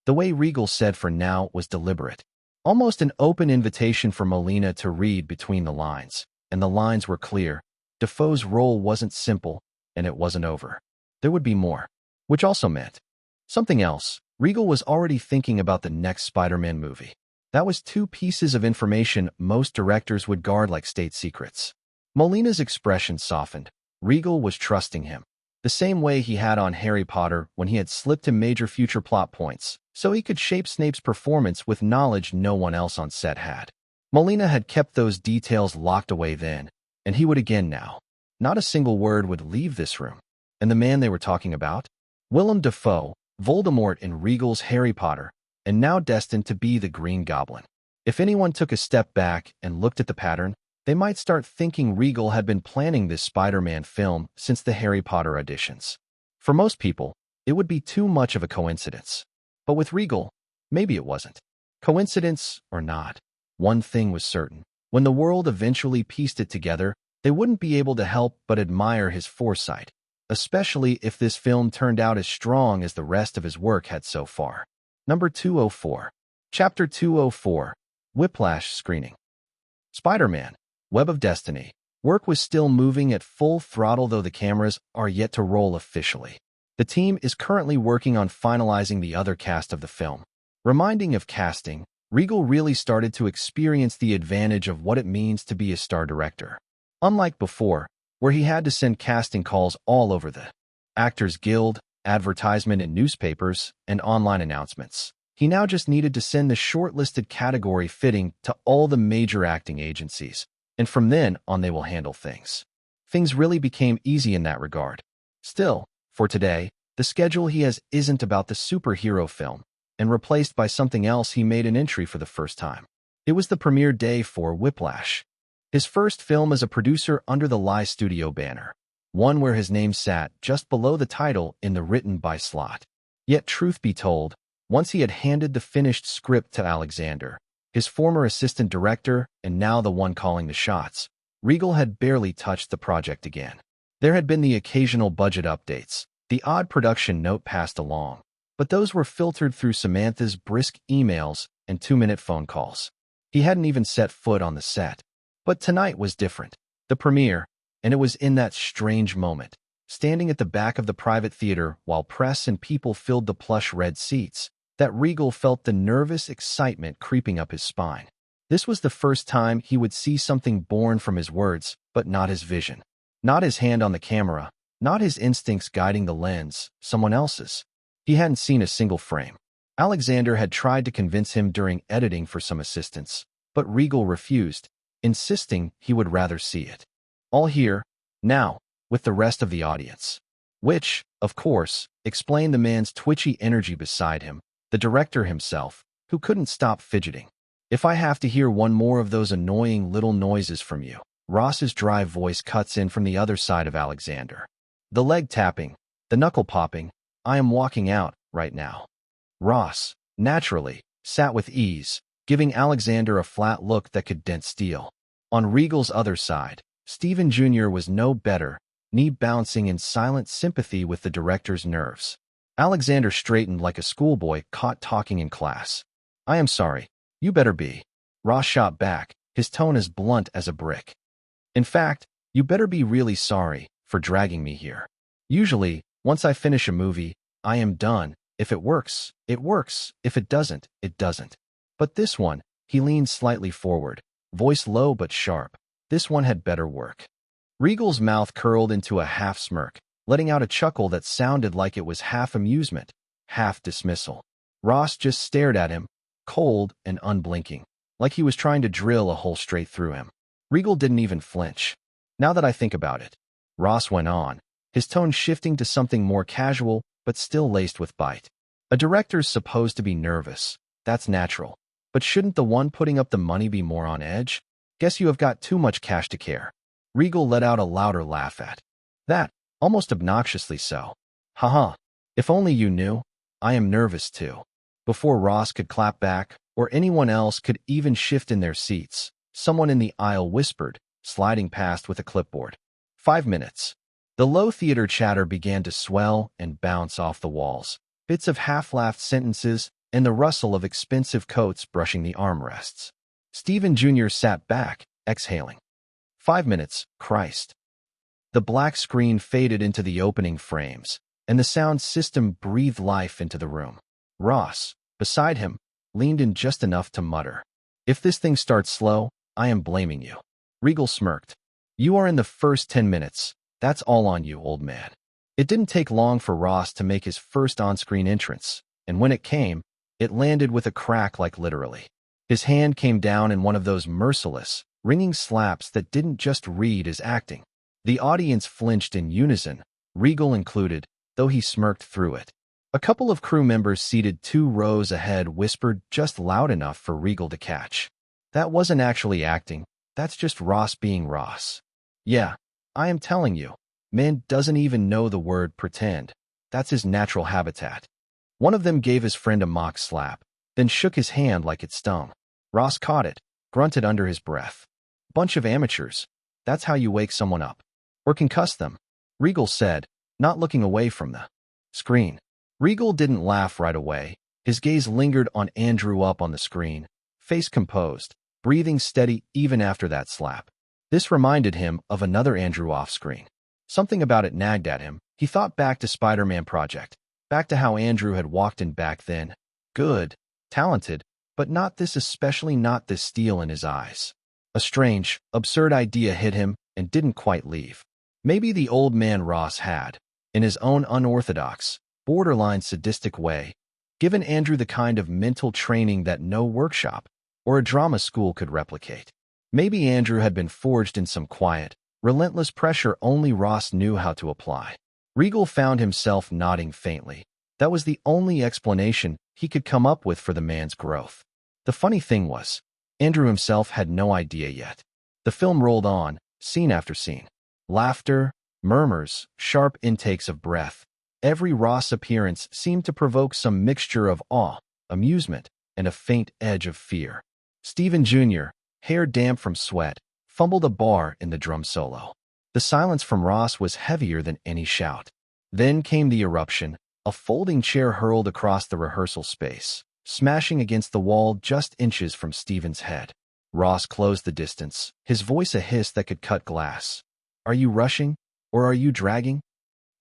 The way Regal said "for now" was deliberate. Almost an open invitation for Molina to read between the lines. And the lines were clear. Dafoe's role wasn't simple, and it wasn't over. There would be more. Which also meant something else. Regal was already thinking about the next Spider-Man movie. That was two pieces of information most directors would guard like state secrets. Molina's expression softened. Regal was trusting him. The same way he had on Harry Potter when he had slipped him major future plot points, so he could shape Snape's performance with knowledge no one else on set had. Molina had kept those details locked away then, and he would again now. Not a single word would leave this room. And the man they were talking about? Willem Dafoe, Voldemort in Regal's Harry Potter, and now destined to be the Green Goblin. If anyone took a step back and looked at the pattern, they might start thinking Regal had been planning this Spider-Man film since the Harry Potter auditions. For most people, it would be too much of a coincidence. But with Regal, maybe it wasn't. Coincidence or not, one thing was certain. When the world eventually pieced it together, they wouldn't be able to help but admire his foresight, especially if this film turned out as strong as the rest of his work had so far. Number 204. Chapter 204. Whiplash Screening. Spider-Man, Web of Destiny, Work was still moving at full throttle, though the cameras are yet to roll officially. The team is currently working on finalizing the other cast of the film. Reminding of casting, Regal really started to experience the advantage of what it means to be a star director. Unlike before, where he had to send casting calls all over the Actors Guild, advertisement in newspapers, and online announcements, he now just needed to send the shortlisted category fitting to all the major acting agencies, and from then on they will handle things. Things really became easy in that regard. Still, for today, the schedule he has isn't about the superhero film, and replaced by something else. He made an entry for the first time. It was the premiere day for Whiplash, his first film as a producer under the Lie Studio banner, one where his name sat just below the title in the written by slot. Yet truth be told, once he had handed the finished script to Alexander, his former assistant director and now the one calling the shots, Regal had barely touched the project again. There had been the occasional budget updates, the odd production note passed along, but those were filtered through Samantha's brisk emails and 2-minute phone calls. He hadn't even set foot on the set. But tonight was different. The premiere, and it was in that strange moment, standing at the back of the private theater while press and people filled the plush red seats, that Regal felt the nervous excitement creeping up his spine. This was the first time he would see something born from his words, but not his vision. Not his hand on the camera, not his instincts guiding the lens, someone else's. He hadn't seen a single frame. Alexander had tried to convince him during editing for some assistance, but Regal refused, insisting he would rather see it all here, now, with the rest of the audience. Which, of course, explained the man's twitchy energy beside him, the director himself, who couldn't stop fidgeting. If I have to hear one more of those annoying little noises from you, Ross's dry voice cuts in from the other side of Alexander. The leg tapping, the knuckle popping, I am walking out, right now. Ross, naturally, sat with ease, giving Alexander a flat look that could dent steel. On Regal's other side, Stephen Jr. was no better, knee bouncing in silent sympathy with the director's nerves. Alexander straightened like a schoolboy caught talking in class. I am sorry. You better be. Ross shot back, his tone as blunt as a brick. In fact, you better be really sorry for dragging me here. Usually, once I finish a movie, I am done. If it works, it works. If it doesn't, it doesn't. But this one, he leaned slightly forward, voice low but sharp. This one had better work. Regal's mouth curled into a half smirk, letting out a chuckle that sounded like it was half amusement, half dismissal. Ross just stared at him, cold and unblinking, like he was trying to drill a hole straight through him. Regal didn't even flinch. Now that I think about it, Ross went on, his tone shifting to something more casual, but still laced with bite. A director's supposed to be nervous. That's natural. But shouldn't the one putting up the money be more on edge? Guess you have got too much cash to care. Regal let out a louder laugh at that, almost obnoxiously so. Haha, if only you knew. I am nervous too. Before Ross could clap back, or anyone else could even shift in their seats, someone in the aisle whispered, sliding past with a clipboard. 5 minutes. The low theater chatter began to swell and bounce off the walls, bits of half-laughed sentences and the rustle of expensive coats brushing the armrests. Stephen Jr. sat back, exhaling. 5 minutes, Christ. The black screen faded into the opening frames, and the sound system breathed life into the room. Ross, beside him, leaned in just enough to mutter, If this thing starts slow, I am blaming you. Regal smirked. You are in the first 10 minutes. That's all on you, old man. It didn't take long for Ross to make his first on-screen entrance, and when it came, it landed with a crack like literally. His hand came down in one of those merciless, ringing slaps that didn't just read as acting. The audience flinched in unison, Regal included, though he smirked through it. A couple of crew members seated 2 rows ahead whispered just loud enough for Regal to catch. That wasn't actually acting, that's just Ross being Ross. Yeah, I am telling you, man doesn't even know the word pretend. That's his natural habitat. One of them gave his friend a mock slap, then shook his hand like it stung. Ross caught it, grunted under his breath. Bunch of amateurs. That's how you wake someone up. Or concuss them, Regal said, not looking away from the screen. Regal didn't laugh right away. His gaze lingered on Andrew up on the screen, face composed, breathing steady even after that slap. This reminded him of another Andrew off-screen. Something about it nagged at him. He thought back to Spider-Man Project, back to how Andrew had walked in back then. Good, talented, but not this, especially not this steel in his eyes. A strange, absurd idea hit him and didn't quite leave. Maybe the old man Ross had, in his own unorthodox, borderline sadistic way, given Andrew the kind of mental training that no workshop or a drama school could replicate. Maybe Andrew had been forged in some quiet, relentless pressure only Ross knew how to apply. Regal found himself nodding faintly. That was the only explanation he could come up with for the man's growth. The funny thing was, Andrew himself had no idea yet. The film rolled on, scene after scene. Laughter, murmurs, sharp intakes of breath. Every Ross appearance seemed to provoke some mixture of awe, amusement, and a faint edge of fear. Stephen Jr., hair damp from sweat, fumbled a bar in the drum solo. The silence from Ross was heavier than any shout. Then came the eruption, a folding chair hurled across the rehearsal space, smashing against the wall just inches from Stephen's head. Ross closed the distance, his voice a hiss that could cut glass. Are you rushing, or are you dragging?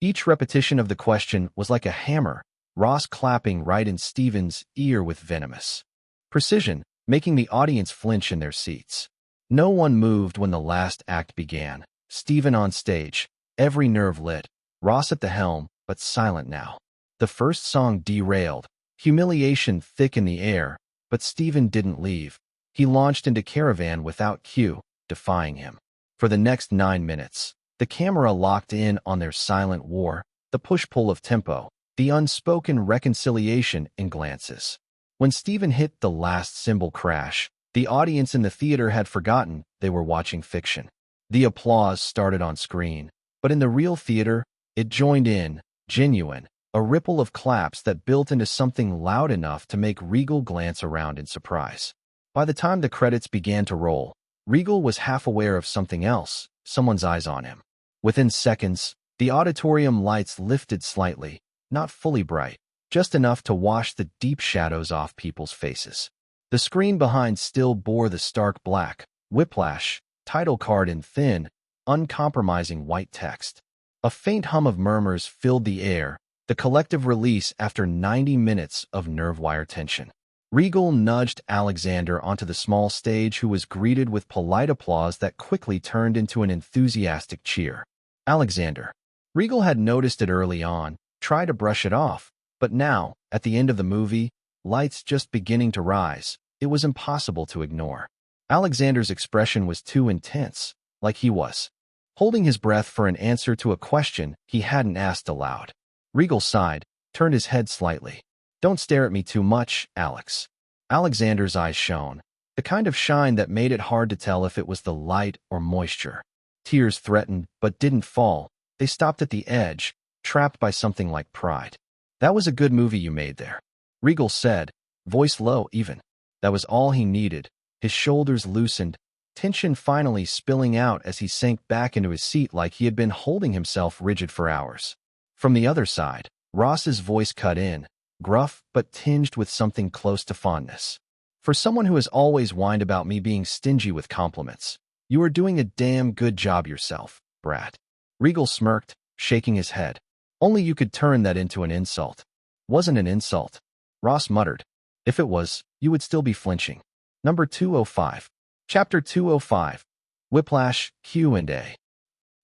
Each repetition of the question was like a hammer, Ross clapping right in Stephen's ear with venomous precision, making the audience flinch in their seats. No one moved when the last act began. Stephen on stage, every nerve lit, Ross at the helm, but silent now. The first song derailed, humiliation thick in the air, but Stephen didn't leave. He launched into Caravan without cue, defying him. For the next 9 minutes, the camera locked in on their silent war, the push-pull of tempo, the unspoken reconciliation in glances. When Stephen hit the last cymbal crash, the audience in the theater had forgotten they were watching fiction. The applause started on screen, but in the real theater, it joined in, genuine, a ripple of claps that built into something loud enough to make Regal glance around in surprise. By the time the credits began to roll, Regal was half aware of something else, someone's eyes on him. Within seconds, the auditorium lights lifted slightly, not fully bright, just enough to wash the deep shadows off people's faces. The screen behind still bore the stark black, Whiplash, title card in thin, uncompromising white text. A faint hum of murmurs filled the air, the collective release after 90 minutes of nerve-wire tension. Regal nudged Alexander onto the small stage, who was greeted with polite applause that quickly turned into an enthusiastic cheer. Alexander. Regal had noticed it early on, tried to brush it off, but now, at the end of the movie, lights just beginning to rise, it was impossible to ignore. Alexander's expression was too intense, like he was holding his breath for an answer to a question he hadn't asked aloud. Regal sighed, turned his head slightly. Don't stare at me too much, Alex. Alexander's eyes shone, the kind of shine that made it hard to tell if it was the light or moisture. Tears threatened, but didn't fall. They stopped at the edge, trapped by something like pride. That was a good movie you made there, Regal said, voice low even. That was all he needed. His shoulders loosened, tension finally spilling out as he sank back into his seat like he had been holding himself rigid for hours. From the other side, Ross's voice cut in, gruff but tinged with something close to fondness. For someone who has always whined about me being stingy with compliments, you are doing a damn good job yourself, brat. Regal smirked, shaking his head. Only you could turn that into an insult. Wasn't an insult, Ross muttered. If it was, you would still be flinching. Number 205. Chapter 205. Whiplash, Q&A.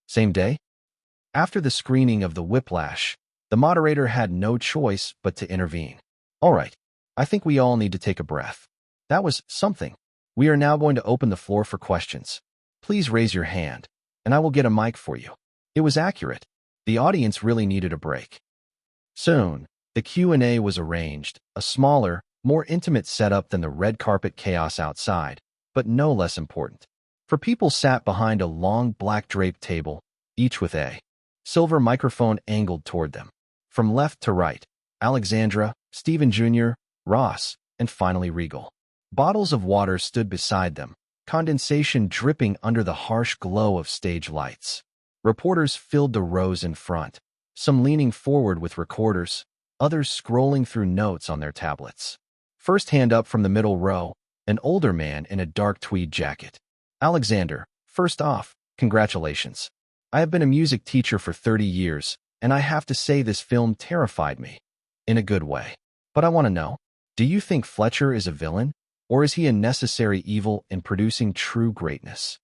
Same day? After the screening of the Whiplash, the moderator had no choice but to intervene. All right, I think we all need to take a breath. That was something. We are now going to open the floor for questions. Please raise your hand, and I will get a mic for you. It was accurate. The audience really needed a break. Soon, the Q&A was arranged, a smaller, more intimate setup than the red carpet chaos outside, but no less important. For people sat behind a long black draped table, each with a silver microphone angled toward them. From left to right, Alexandra, Stephen Jr., Ross, and finally Regal. Bottles of water stood beside them, condensation dripping under the harsh glow of stage lights. Reporters filled the rows in front, some leaning forward with recorders, others scrolling through notes on their tablets. First hand up from the middle row, an older man in a dark tweed jacket. Alexander, First off, congratulations. I have been a music teacher for 30 years, and I have to say this film terrified me. In a good way. But I want to know, do you think Fletcher is a villain, or is he a necessary evil in producing true greatness?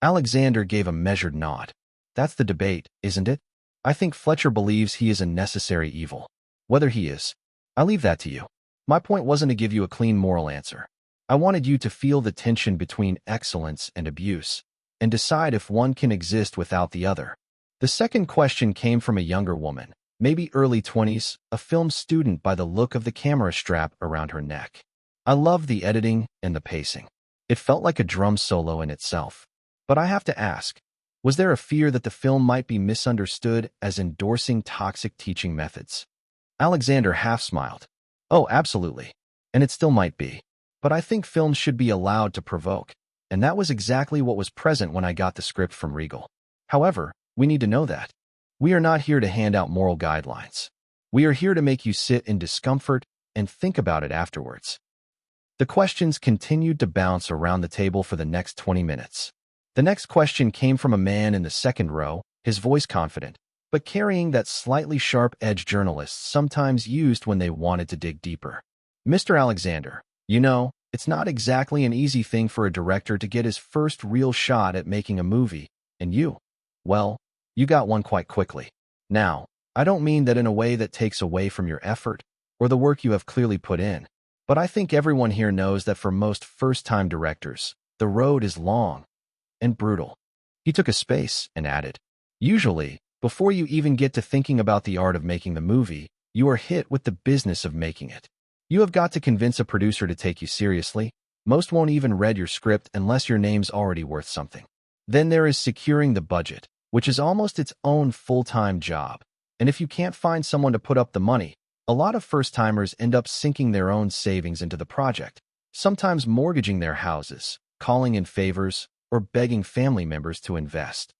Alexander gave a measured nod. That's the debate, isn't it? I think Fletcher believes he is a necessary evil. Whether he is, I leave that to you. My point wasn't to give you a clean moral answer. I wanted you to feel the tension between excellence and abuse, and decide if one can exist without the other. The second question came from a younger woman, maybe early 20s, a film student by the look of the camera strap around her neck. I loved the editing and the pacing. It felt like a drum solo in itself. But I have to ask, was there a fear that the film might be misunderstood as endorsing toxic teaching methods? Alexander half smiled. Oh, absolutely. And it still might be. But I think films should be allowed to provoke. And that was exactly what was present when I got the script from Regal. However, we need to know that. We are not here to hand out moral guidelines. We are here to make you sit in discomfort and think about it afterwards. The questions continued to bounce around the table for the next 20 minutes. The next question came from a man in the second row, his voice confident, but carrying that slightly sharp edge journalists sometimes used when they wanted to dig deeper. Mr. Alexander, you know, it's not exactly an easy thing for a director to get his first real shot at making a movie, and you, well, you got one quite quickly. Now, I don't mean that in a way that takes away from your effort or the work you have clearly put in, but I think everyone here knows that for most first-time directors, the road is long and brutal. He took a space and added, usually, before you even get to thinking about the art of making the movie, you are hit with the business of making it. You have got to convince a producer to take you seriously. Most won't even read your script unless your name's already worth something. Then there is securing the budget, which is almost its own full-time job. And if you can't find someone to put up the money, a lot of first-timers end up sinking their own savings into the project, sometimes mortgaging their houses, calling in favors, or begging family members to invest.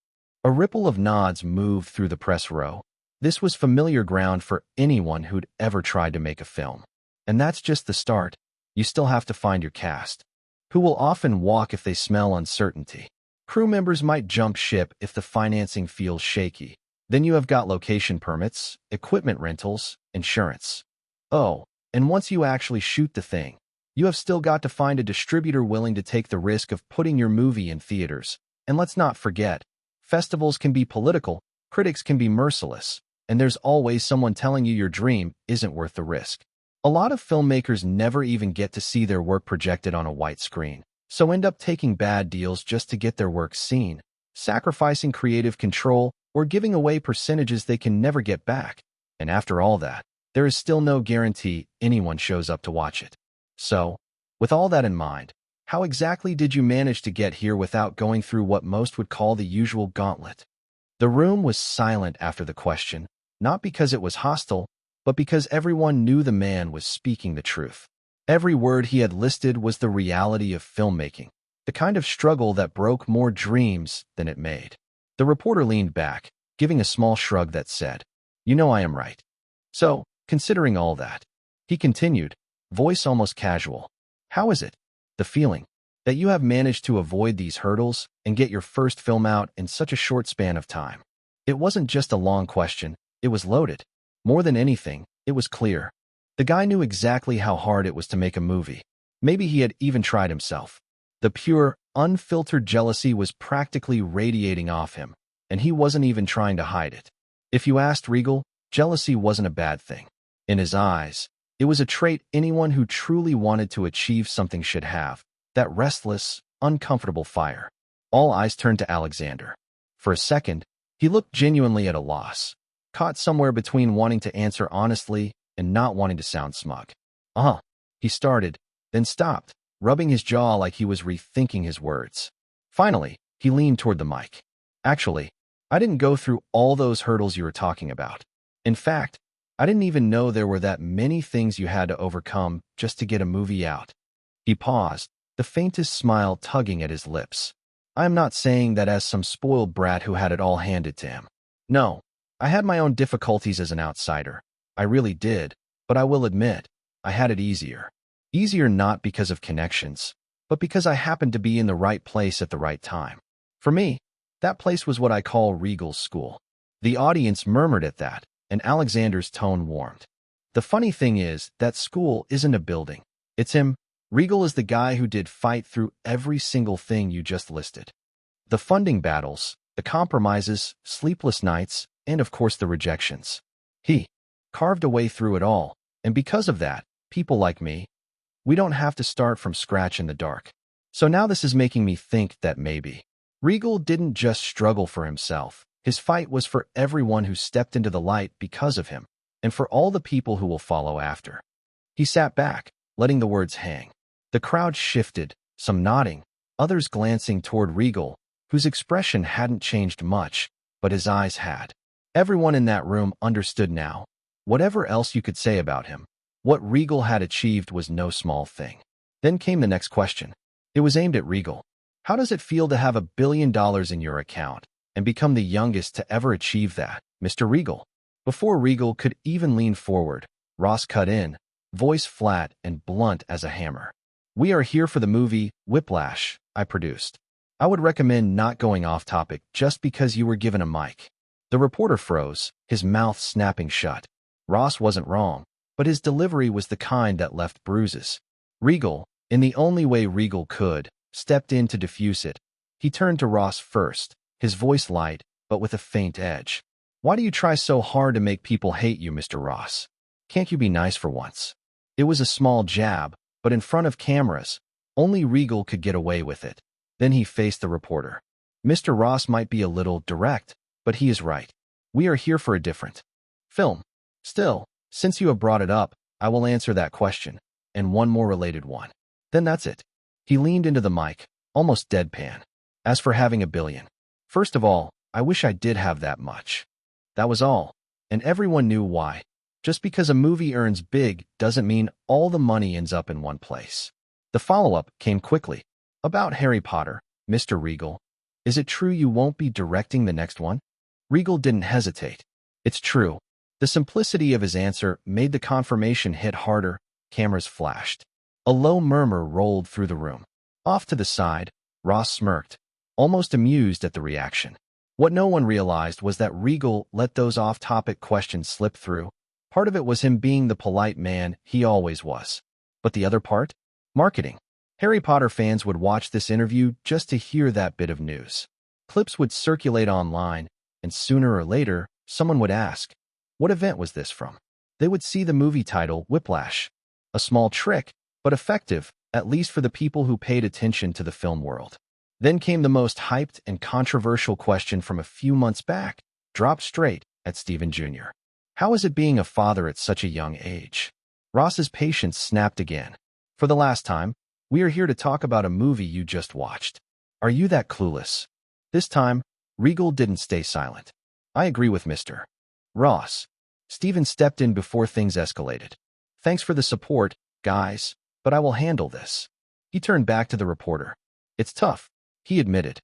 A ripple of nods moved through the press row. This was familiar ground for anyone who'd ever tried to make a film. And that's just the start. You still have to find your cast, who will often walk if they smell uncertainty. Crew members might jump ship if the financing feels shaky. Then you have got location permits, equipment rentals, insurance. Oh, and once you actually shoot the thing, you have still got to find a distributor willing to take the risk of putting your movie in theaters. And let's not forget, festivals can be political, critics can be merciless, and there's always someone telling you your dream isn't worth the risk. A lot of filmmakers never even get to see their work projected on a white screen, so end up taking bad deals just to get their work seen, sacrificing creative control, or giving away percentages they can never get back. And after all that, there is still no guarantee anyone shows up to watch it. So, with all that in mind, how exactly did you manage to get here without going through what most would call the usual gauntlet? The room was silent after the question, not because it was hostile, but because everyone knew the man was speaking the truth. Every word he had listed was the reality of filmmaking, the kind of struggle that broke more dreams than it made. The reporter leaned back, giving a small shrug that said, "You know I am right." So, considering all that, he continued, voice almost casual, how is it, the feeling, that you have managed to avoid these hurdles and get your first film out in such a short span of time? It wasn't just a long question, it was loaded. More than anything, it was clear. The guy knew exactly how hard it was to make a movie. Maybe he had even tried himself. The pure, unfiltered jealousy was practically radiating off him, and he wasn't even trying to hide it. If you asked Regal, jealousy wasn't a bad thing. In his eyes, it was a trait anyone who truly wanted to achieve something should have, that restless, uncomfortable fire. All eyes turned to Alexander. For a second, he looked genuinely at a loss, caught somewhere between wanting to answer honestly and not wanting to sound smug. He started, then stopped, rubbing his jaw like he was rethinking his words. Finally, he leaned toward the mic. Actually, I didn't go through all those hurdles you were talking about. In fact, I didn't even know there were that many things you had to overcome just to get a movie out. He paused, the faintest smile tugging at his lips. I am not saying that as some spoiled brat who had it all handed to him. No, I had my own difficulties as an outsider. I really did, but I will admit, I had it easier. Easier not because of connections, but because I happened to be in the right place at the right time. For me, that place was what I call Regal's school. The audience murmured at that, and Alexander's tone warmed. The funny thing is that school isn't a building. It's him. Regal is the guy who did fight through every single thing you just listed. The funding battles, the compromises, sleepless nights, and of course the rejections. He carved a way through it all, and because of that, people like me, we don't have to start from scratch in the dark. So now this is making me think that maybe Regal didn't just struggle for himself. His fight was for everyone who stepped into the light because of him, and for all the people who will follow after. He sat back, letting the words hang. The crowd shifted, some nodding, others glancing toward Regal, whose expression hadn't changed much, but his eyes had. Everyone in that room understood now. Whatever else you could say about him, what Regal had achieved was no small thing. Then came the next question. It was aimed at Regal. How does it feel to have $1 billion in your account and become the youngest to ever achieve that, Mr. Regal? Before Regal could even lean forward, Ross cut in, voice flat and blunt as a hammer. We are here for the movie Whiplash I produced. I would recommend not going off topic just because you were given a mic. The reporter froze, his mouth snapping shut. Ross wasn't wrong, but his delivery was the kind that left bruises. Regal, in the only way Regal could, stepped in to diffuse it. He turned to Ross first, his voice light, but with a faint edge. Why do you try so hard to make people hate you, Mr. Ross? Can't you be nice for once? It was a small jab, but in front of cameras, only Regal could get away with it. Then he faced the reporter. Mr. Ross might be a little direct, but he is right. We are here for a different film. Still, since you have brought it up, I will answer that question, and one more related one. Then that's it. He leaned into the mic, almost deadpan. As for having $1 billion, first of all, I wish I did have that much. That was all, and everyone knew why. Just because a movie earns big doesn't mean all the money ends up in one place. The follow-up came quickly. About Harry Potter, Mr. Regal, is it true you won't be directing the next one? Regal didn't hesitate. It's true. The simplicity of his answer made the confirmation hit harder. Cameras flashed. A low murmur rolled through the room. Off to the side, Ross smirked, almost amused at the reaction. What no one realized was that Regal let those off-topic questions slip through. Part of it was him being the polite man he always was. But the other part? Marketing. Harry Potter fans would watch this interview just to hear that bit of news. Clips would circulate online, and sooner or later, someone would ask, what event was this from? They would see the movie title, Whiplash. A small trick, but effective, at least for the people who paid attention to the film world. Then came the most hyped and controversial question from a few months back, dropped straight at Stephen Jr. How is it being a father at such a young age? Ross's patience snapped again. For the last time, we are here to talk about a movie you just watched. Are you that clueless? This time, Regal didn't stay silent. I agree with Mr. Ross. Stephen stepped in before things escalated. Thanks for the support, guys, but I will handle this. He turned back to the reporter. It's tough, he admitted.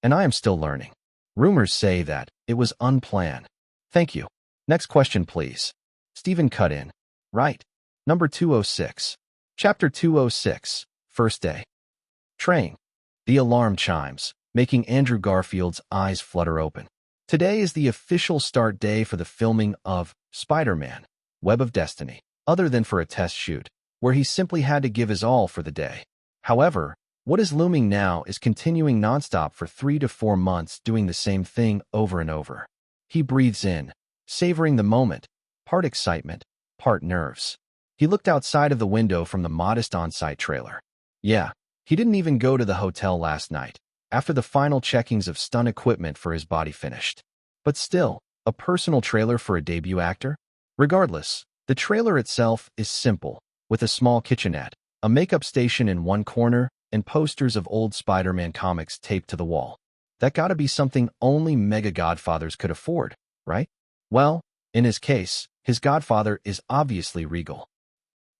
And I am still learning. Rumors say that it was unplanned. Thank you. Next question, please. Stephen cut in. Right. Number 206. Chapter 206. First day. Train. The alarm chimes, making Andrew Garfield's eyes flutter open. Today is the official start day for the filming of Spider-Man, Web of Destiny, other than for a test shoot, where he simply had to give his all for the day. However, what is looming now is continuing nonstop for 3 to 4 months doing the same thing over and over. He breathes in, savoring the moment, part excitement, part nerves. He looked outside of the window from the modest on-site trailer. Yeah, he didn't even go to the hotel last night, after the final checkings of stunt equipment for his body finished. But still, a personal trailer for a debut actor? Regardless, the trailer itself is simple, with a small kitchenette, a makeup station in one corner, and posters of old Spider-Man comics taped to the wall. That gotta be something only mega godfathers could afford, right? Well, in his case, his godfather is obviously Regal.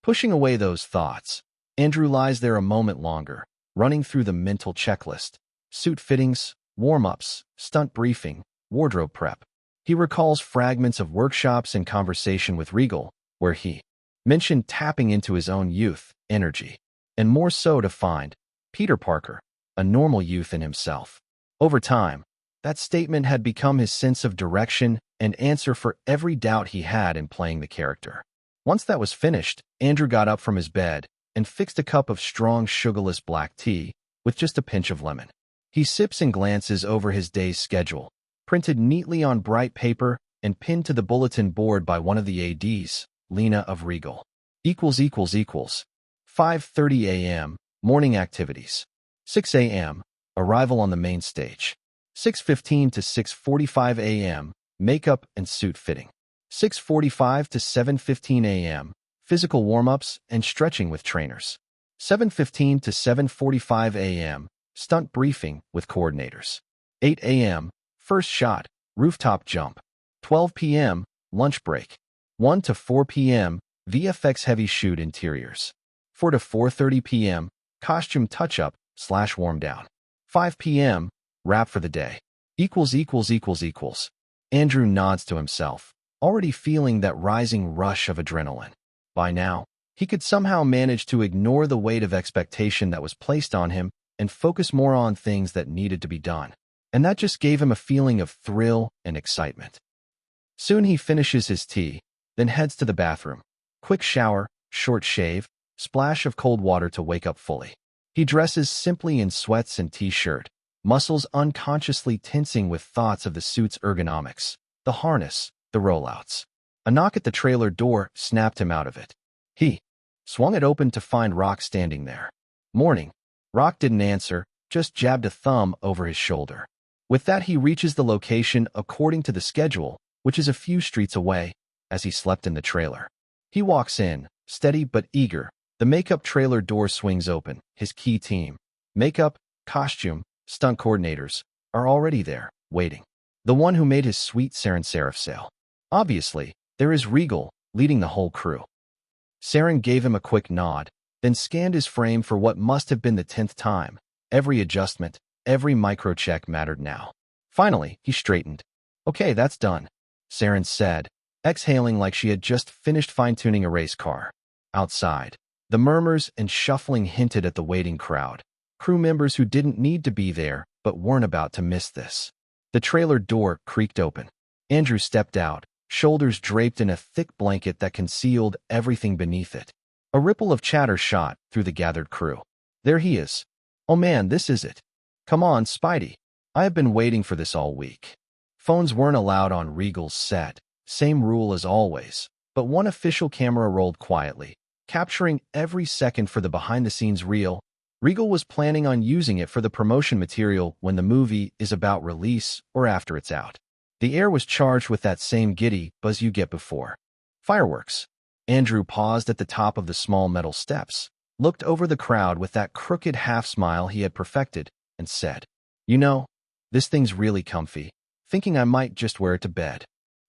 Pushing away those thoughts, Andrew lies there a moment longer, running through the mental checklist. Suit fittings, warm-ups, stunt briefing, wardrobe prep. He recalls fragments of workshops and conversation with Regal, where he mentioned tapping into his own youth, energy, and more so to find Peter Parker, a normal youth in himself. Over time, that statement had become his sense of direction and answer for every doubt he had in playing the character. Once that was finished, Andrew got up from his bed and fixed a cup of strong, sugarless black tea with just a pinch of lemon. He sips and glances over his day's schedule, printed neatly on bright paper and pinned to the bulletin board by one of the ADs, Lena of Regal. == 5:30 a.m. Morning activities. 6 a.m. Arrival on the main stage. 6:15 to 6:45 a.m. Makeup and suit fitting. 6:45 to 7:15 a.m. Physical warm-ups and stretching with trainers. 7:15 to 7:45 a.m. Stunt briefing with coordinators. 8 a.m. First shot, rooftop jump. 12 p.m. Lunch break. 1 to 4 p.m. VFX heavy shoot interiors. 4 to 4:30 p.m. Costume touch-up / warm down. 5 p.m. Wrap for the day. == Andrew nods to himself, already feeling that rising rush of adrenaline. By now, he could somehow manage to ignore the weight of expectation that was placed on him and focus more on things that needed to be done. And that just gave him a feeling of thrill and excitement. Soon he finishes his tea, then heads to the bathroom. Quick shower, short shave, splash of cold water to wake up fully. He dresses simply in sweats and t-shirt, muscles unconsciously tensing with thoughts of the suit's ergonomics, the harness, the rollouts. A knock at the trailer door snapped him out of it. He swung it open to find Rock standing there. Morning. Rock didn't answer, just jabbed a thumb over his shoulder. With that, he reaches the location according to the schedule, which is a few streets away, as he slept in the trailer. He walks in, steady but eager. The makeup trailer door swings open. His key team, makeup, costume, stunt coordinators, are already there, waiting. The one who made his sweet Regal Seraphsail. Obviously, there is Regal, leading the whole crew. Saren gave him a quick nod, then scanned his frame for what must have been the 10th time. Every adjustment, every microcheck mattered now. Finally, he straightened. Okay, that's done, Saren said, exhaling like she had just finished fine-tuning a race car. Outside, the murmurs and shuffling hinted at the waiting crowd. Crew members who didn't need to be there, but weren't about to miss this. The trailer door creaked open. Andrew stepped out, shoulders draped in a thick blanket that concealed everything beneath it. A ripple of chatter shot through the gathered crew. There he is. Oh man, this is it. Come on, Spidey. I have been waiting for this all week. Phones weren't allowed on Regal's set, same rule as always, but one official camera rolled quietly, capturing every second for the behind-the-scenes reel. Regal was planning on using it for the promotion material when the movie is about release or after it's out. The air was charged with that same giddy buzz you get before fireworks. Andrew paused at the top of the small metal steps, looked over the crowd with that crooked half-smile he had perfected, and said, "You know, this thing's really comfy, thinking I might just wear it to bed."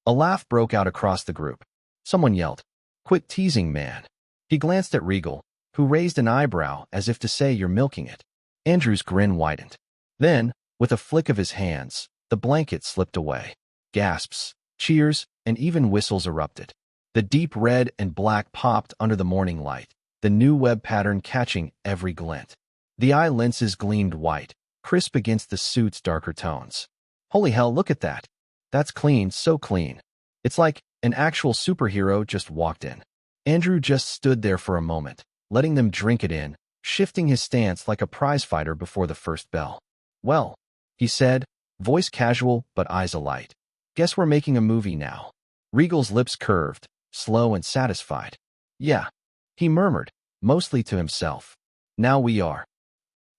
A laugh broke out across the group. Someone yelled, "Quit teasing, man." He glanced at Regal, who raised an eyebrow as if to say, "You're milking it." Andrew's grin widened. Then, with a flick of his hands, the blanket slipped away. Gasps, cheers, and even whistles erupted. The deep red and black popped under the morning light, the new web pattern catching every glint. The eye lenses gleamed white, crisp against the suit's darker tones. Holy hell, look at that. That's clean, so clean. It's like an actual superhero just walked in. Andrew just stood there for a moment, letting them drink it in, shifting his stance like a prizefighter before the first bell. "Well," he said, voice casual but eyes alight. "Guess we're making a movie now." Regal's lips curved, slow and satisfied. "Yeah," he murmured, mostly to himself. "Now we are."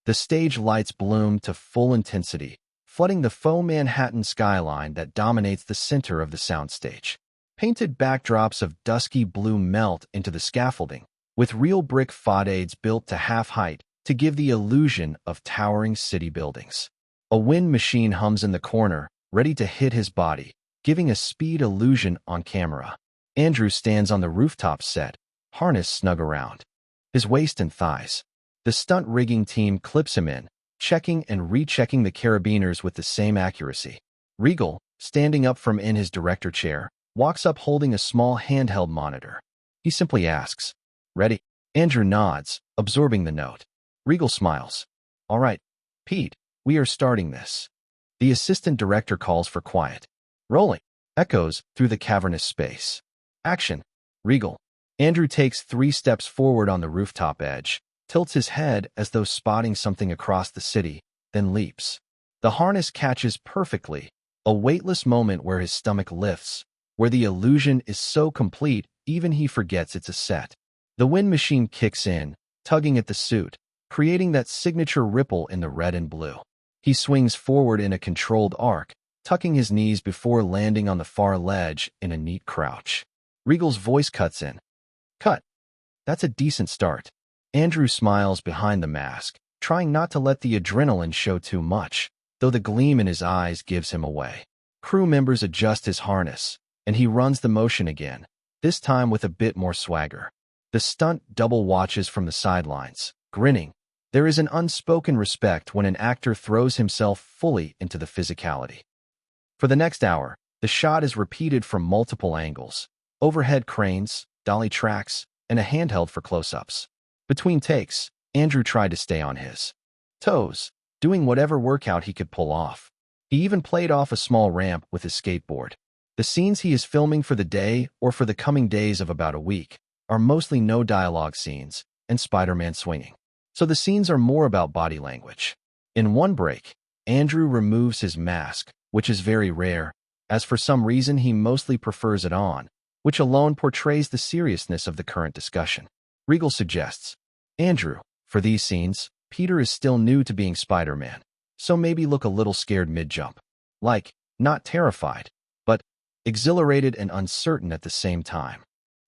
The stage lights bloomed to full intensity, flooding the faux Manhattan skyline that dominates the center of the soundstage. Painted backdrops of dusky blue melt into the scaffolding, with real brick facades built to half-height to give the illusion of towering city buildings. A wind machine hums in the corner, ready to hit his body, giving a speed illusion on camera. Andrew stands on the rooftop set, harness snug around his waist and thighs. The stunt rigging team clips him in, checking and rechecking the carabiners with the same accuracy. Regal, standing up from in his director chair, walks up holding a small handheld monitor. He simply asks, "Ready?" Andrew nods, absorbing the note. Regal smiles. "All right, Pete, we are starting this." The assistant director calls for quiet. Rolling echoes through the cavernous space. Action. Regal. Andrew takes 3 steps forward on the rooftop edge, tilts his head as though spotting something across the city, then leaps. The harness catches perfectly, a weightless moment where his stomach lifts, where the illusion is so complete even he forgets it's a set. The wind machine kicks in, tugging at the suit, creating that signature ripple in the red and blue. He swings forward in a controlled arc, tucking his knees before landing on the far ledge in a neat crouch. Regal's voice cuts in. Cut. That's a decent start. Andrew smiles behind the mask, trying not to let the adrenaline show too much, though the gleam in his eyes gives him away. Crew members adjust his harness, and he runs the motion again, this time with a bit more swagger. The stunt double watches from the sidelines, grinning. There is an unspoken respect when an actor throws himself fully into the physicality. For the next hour, the shot is repeated from multiple angles, overhead cranes, dolly tracks, and a handheld for close-ups. Between takes, Andrew tried to stay on his toes, doing whatever workout he could pull off. He even played off a small ramp with his skateboard. The scenes he is filming for the day or for the coming days of about a week are mostly no dialogue scenes and Spider-Man swinging. So the scenes are more about body language. In one break, Andrew removes his mask, which is very rare, as for some reason he mostly prefers it on, which alone portrays the seriousness of the current discussion. Regal suggests, Andrew, for these scenes, Peter is still new to being Spider-Man, so maybe look a little scared mid-jump. Like, not terrified, but exhilarated and uncertain at the same time.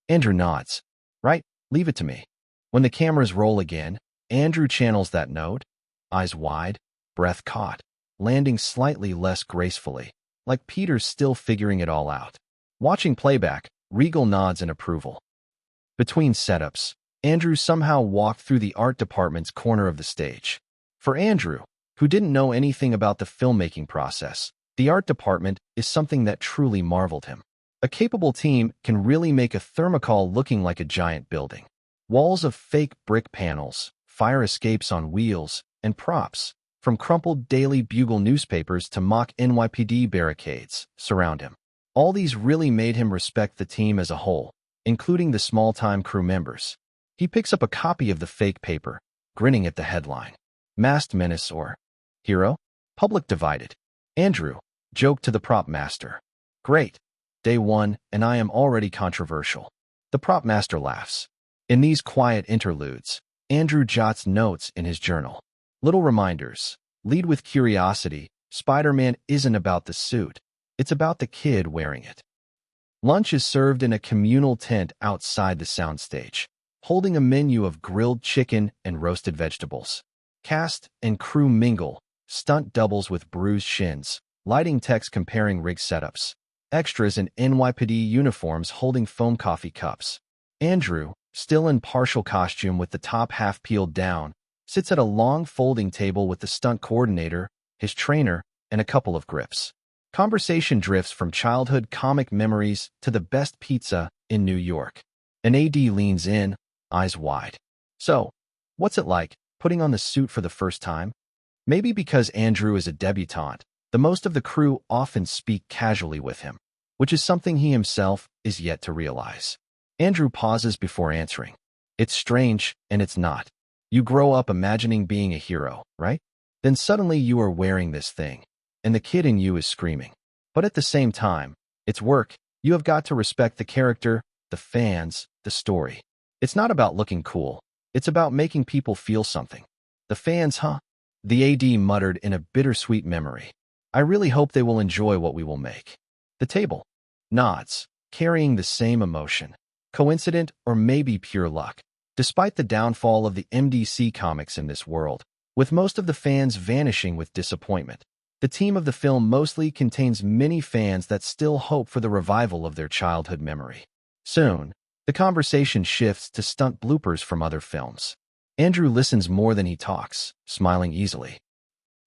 Andrew nods. Right, leave it to me. When the cameras roll again, Andrew channels that note, eyes wide, breath caught, landing slightly less gracefully, like Peter's still figuring it all out. Watching playback, Regal nods in approval. Between setups, Andrew somehow walked through the art department's corner of the stage. For Andrew, who didn't know anything about the filmmaking process, the art department is something that truly marveled him. A capable team can really make a thermocol looking like a giant building. Walls of fake brick panels, fire escapes on wheels, and props, from crumpled Daily Bugle newspapers to mock NYPD barricades, surround him. All these really made him respect the team as a whole, including the small-time crew members. He picks up a copy of the fake paper, grinning at the headline. Masked Menace or Hero? Public divided. Andrew joked to the prop master. Great. Day 1, and I am already controversial. The prop master laughs. In these quiet interludes, Andrew jots notes in his journal. Little reminders. Lead with curiosity. Spider-Man isn't about the suit. It's about the kid wearing it. Lunch is served in a communal tent outside the soundstage, holding a menu of grilled chicken and roasted vegetables. Cast and crew mingle, stunt doubles with bruised shins, lighting techs comparing rig setups, extras in NYPD uniforms holding foam coffee cups. Andrew, still in partial costume with the top half peeled down, sits at a long folding table with the stunt coordinator, his trainer, and a couple of grips. Conversation drifts from childhood comic memories to the best pizza in New York. An AD leans in, eyes wide. So, what's it like, putting on the suit for the first time? Maybe because Andrew is a debutante, the most of the crew often speak casually with him, which is something he himself is yet to realize. Andrew pauses before answering. It's strange, and it's not. You grow up imagining being a hero, right? Then suddenly you are wearing this thing, and the kid in you is screaming. But at the same time, it's work. You have got to respect the character, the fans, the story. It's not about looking cool. It's about making people feel something. The fans, huh? The AD muttered in a bittersweet memory. I really hope they will enjoy what we will make. The table nods, carrying the same emotion. Coincident or maybe pure luck. Despite the downfall of the MDC comics in this world, with most of the fans vanishing with disappointment, the team of the film mostly contains many fans that still hope for the revival of their childhood memory. Soon, the conversation shifts to stunt bloopers from other films. Andrew listens more than he talks, smiling easily.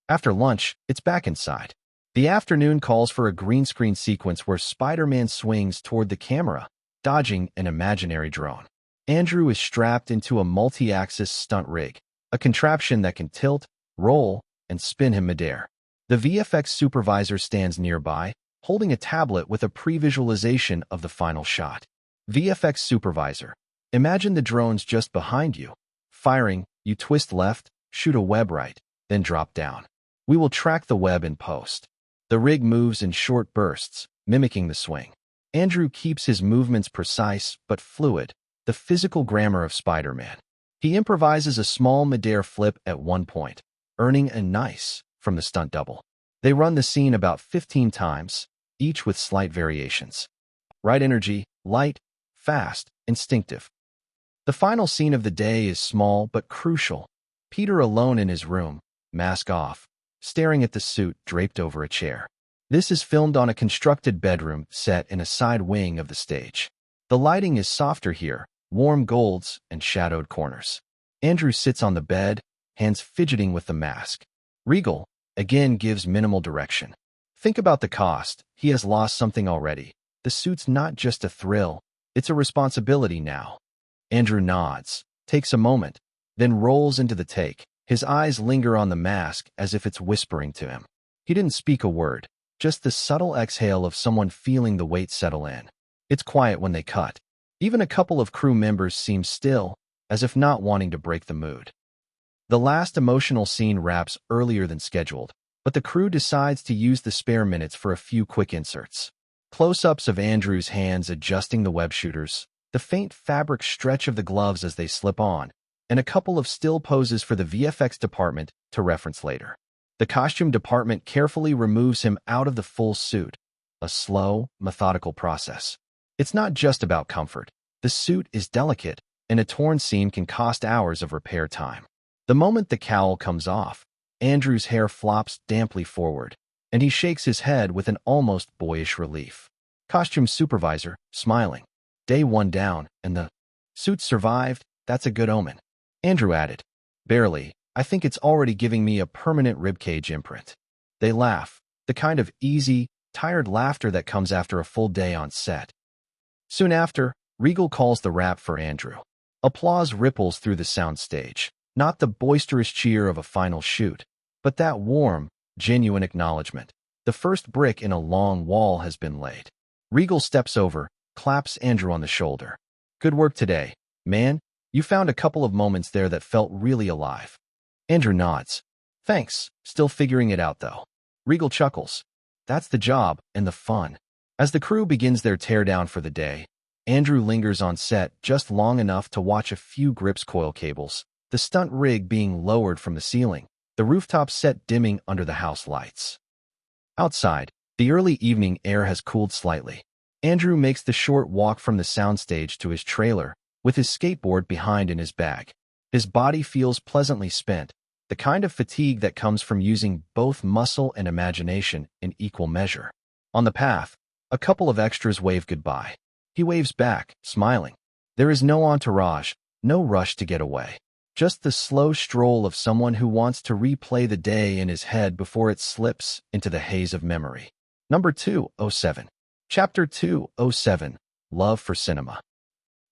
After lunch, it's back inside. The afternoon calls for a green screen sequence where Spider-Man swings toward the camera, dodging an imaginary drone. Andrew is strapped into a multi-axis stunt rig, a contraption that can tilt, roll, and spin him midair. The VFX supervisor stands nearby, holding a tablet with a pre-visualization of the final shot. VFX supervisor. Imagine the drones just behind you. Firing, you twist left, shoot a web right, then drop down. We will track the web in post. The rig moves in short bursts, mimicking the swing. Andrew keeps his movements precise but fluid, the physical grammar of Spider-Man. He improvises a small midair flip at one point, earning a nice from the stunt double. They run the scene about 15 times, each with slight variations. Right energy, light, fast, instinctive. The final scene of the day is small but crucial. Peter alone in his room, mask off, staring at the suit draped over a chair. This is filmed on a constructed bedroom set in a side wing of the stage. The lighting is softer here, warm golds and shadowed corners. Andrew sits on the bed, hands fidgeting with the mask. Regal, again, gives minimal direction. Think about the cost. He has lost something already. The suit's not just a thrill, it's a responsibility now. Andrew nods, takes a moment, then rolls into the take. His eyes linger on the mask as if it's whispering to him. He didn't speak a word, just the subtle exhale of someone feeling the weight settle in. It's quiet when they cut. Even a couple of crew members seem still, as if not wanting to break the mood. The last emotional scene wraps earlier than scheduled, but the crew decides to use the spare minutes for a few quick inserts. Close-ups of Andrew's hands adjusting the web shooters, the faint fabric stretch of the gloves as they slip on, and a couple of still poses for the VFX department to reference later. The costume department carefully removes him out of the full suit, a slow, methodical process. It's not just about comfort. The suit is delicate, and a torn scene can cost hours of repair time. The moment the cowl comes off, Andrew's hair flops damply forward, and he shakes his head with an almost boyish relief. Costume supervisor, smiling. Day one down, and the suit survived. That's a good omen. Andrew added, barely. I think it's already giving me a permanent ribcage imprint. They laugh, the kind of easy, tired laughter that comes after a full day on set. Soon after, Regal calls the wrap for Andrew. Applause ripples through the soundstage, not the boisterous cheer of a final shoot, but that warm, genuine acknowledgement. The first brick in a long wall has been laid. Regal steps over, claps Andrew on the shoulder. Good work today, man. You found a couple of moments there that felt really alive. Andrew nods. Thanks, still figuring it out though. Regal chuckles. That's the job and the fun. As the crew begins their teardown for the day, Andrew lingers on set just long enough to watch a few grips coil cables, the stunt rig being lowered from the ceiling, the rooftop set dimming under the house lights. Outside, the early evening air has cooled slightly. Andrew makes the short walk from the soundstage to his trailer, with his skateboard behind in his bag. His body feels pleasantly spent, the kind of fatigue that comes from using both muscle and imagination in equal measure. On the path, a couple of extras wave goodbye. He waves back, smiling. There is no entourage, no rush to get away. Just the slow stroll of someone who wants to replay the day in his head before it slips into the haze of memory. Number 207. Chapter 207. Love for Cinema.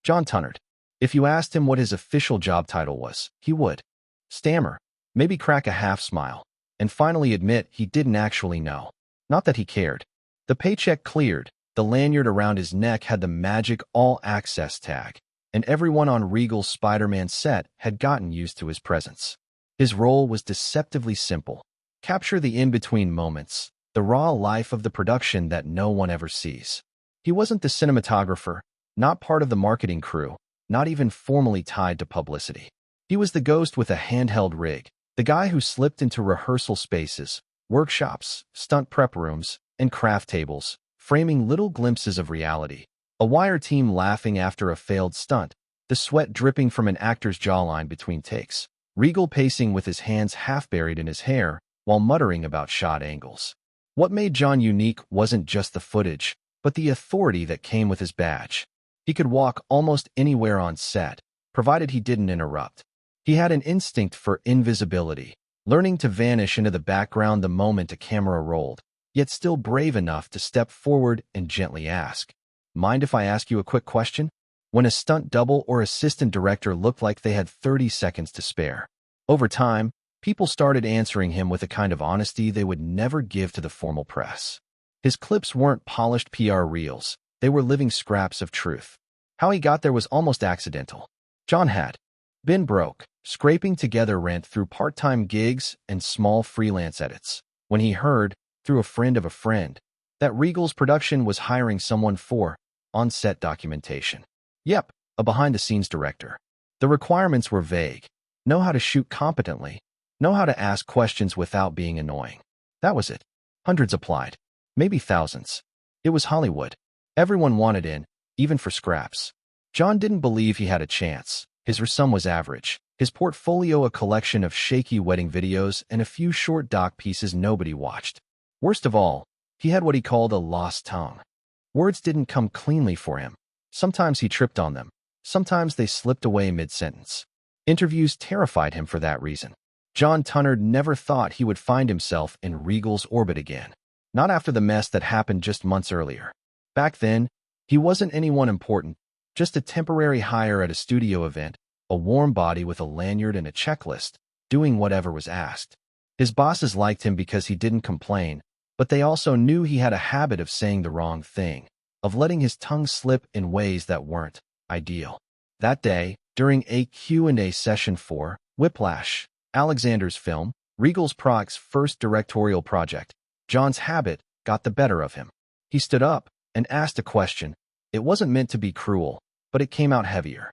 John Tunnard. If you asked him what his official job title was, he would stammer, maybe crack a half smile, and finally admit he didn't actually know. Not that he cared. The paycheck cleared, the lanyard around his neck had the magic all-access tag, and everyone on Regal's Spider-Man set had gotten used to his presence. His role was deceptively simple. Capture the in-between moments, the raw life of the production that no one ever sees. He wasn't the cinematographer, not part of the marketing crew, not even formally tied to publicity. He was the ghost with a handheld rig, the guy who slipped into rehearsal spaces, workshops, stunt prep rooms, and craft tables, framing little glimpses of reality. A wire team laughing after a failed stunt, the sweat dripping from an actor's jawline between takes. Regal pacing with his hands half buried in his hair, while muttering about shot angles. What made John unique wasn't just the footage, but the authority that came with his badge. He could walk almost anywhere on set, provided he didn't interrupt. He had an instinct for invisibility, learning to vanish into the background the moment a camera rolled, yet still brave enough to step forward and gently ask, "Mind if I ask you a quick question?" when a stunt double or assistant director looked like they had 30 seconds to spare. Over time, People started answering him with a kind of honesty they would never give to the formal press. His clips weren't polished PR reels, they were living scraps of truth. How he got there was almost accidental. John had been broke, scraping together rent through part-time gigs and small freelance edits, when he heard, through a friend of a friend, that Regal's production was hiring someone for on-set documentation. Yep, a behind-the-scenes director. The requirements were vague. Know how to shoot competently. Know how to ask questions without being annoying. That was it. Hundreds applied. Maybe thousands. It was Hollywood. Everyone wanted in, even for scraps. John didn't believe he had a chance. His resume was average. His portfolio a collection of shaky wedding videos and a few short doc pieces nobody watched. Worst of all, he had what he called a lost tongue. Words didn't come cleanly for him. Sometimes he tripped on them. Sometimes they slipped away mid-sentence. Interviews terrified him for that reason. John Tunnard never thought he would find himself in Regal's orbit again. Not after the mess that happened just months earlier. Back then, he wasn't anyone important, just a temporary hire at a studio event, a warm body with a lanyard and a checklist, doing whatever was asked. His bosses liked him because he didn't complain, but they also knew he had a habit of saying the wrong thing, of letting his tongue slip in ways that weren't ideal. That day, during a Q&A session for Whiplash, Alexander's film, Regal's Proc's first directorial project, John's habit got the better of him. He stood up and asked a question. It wasn't meant to be cruel, but it came out heavier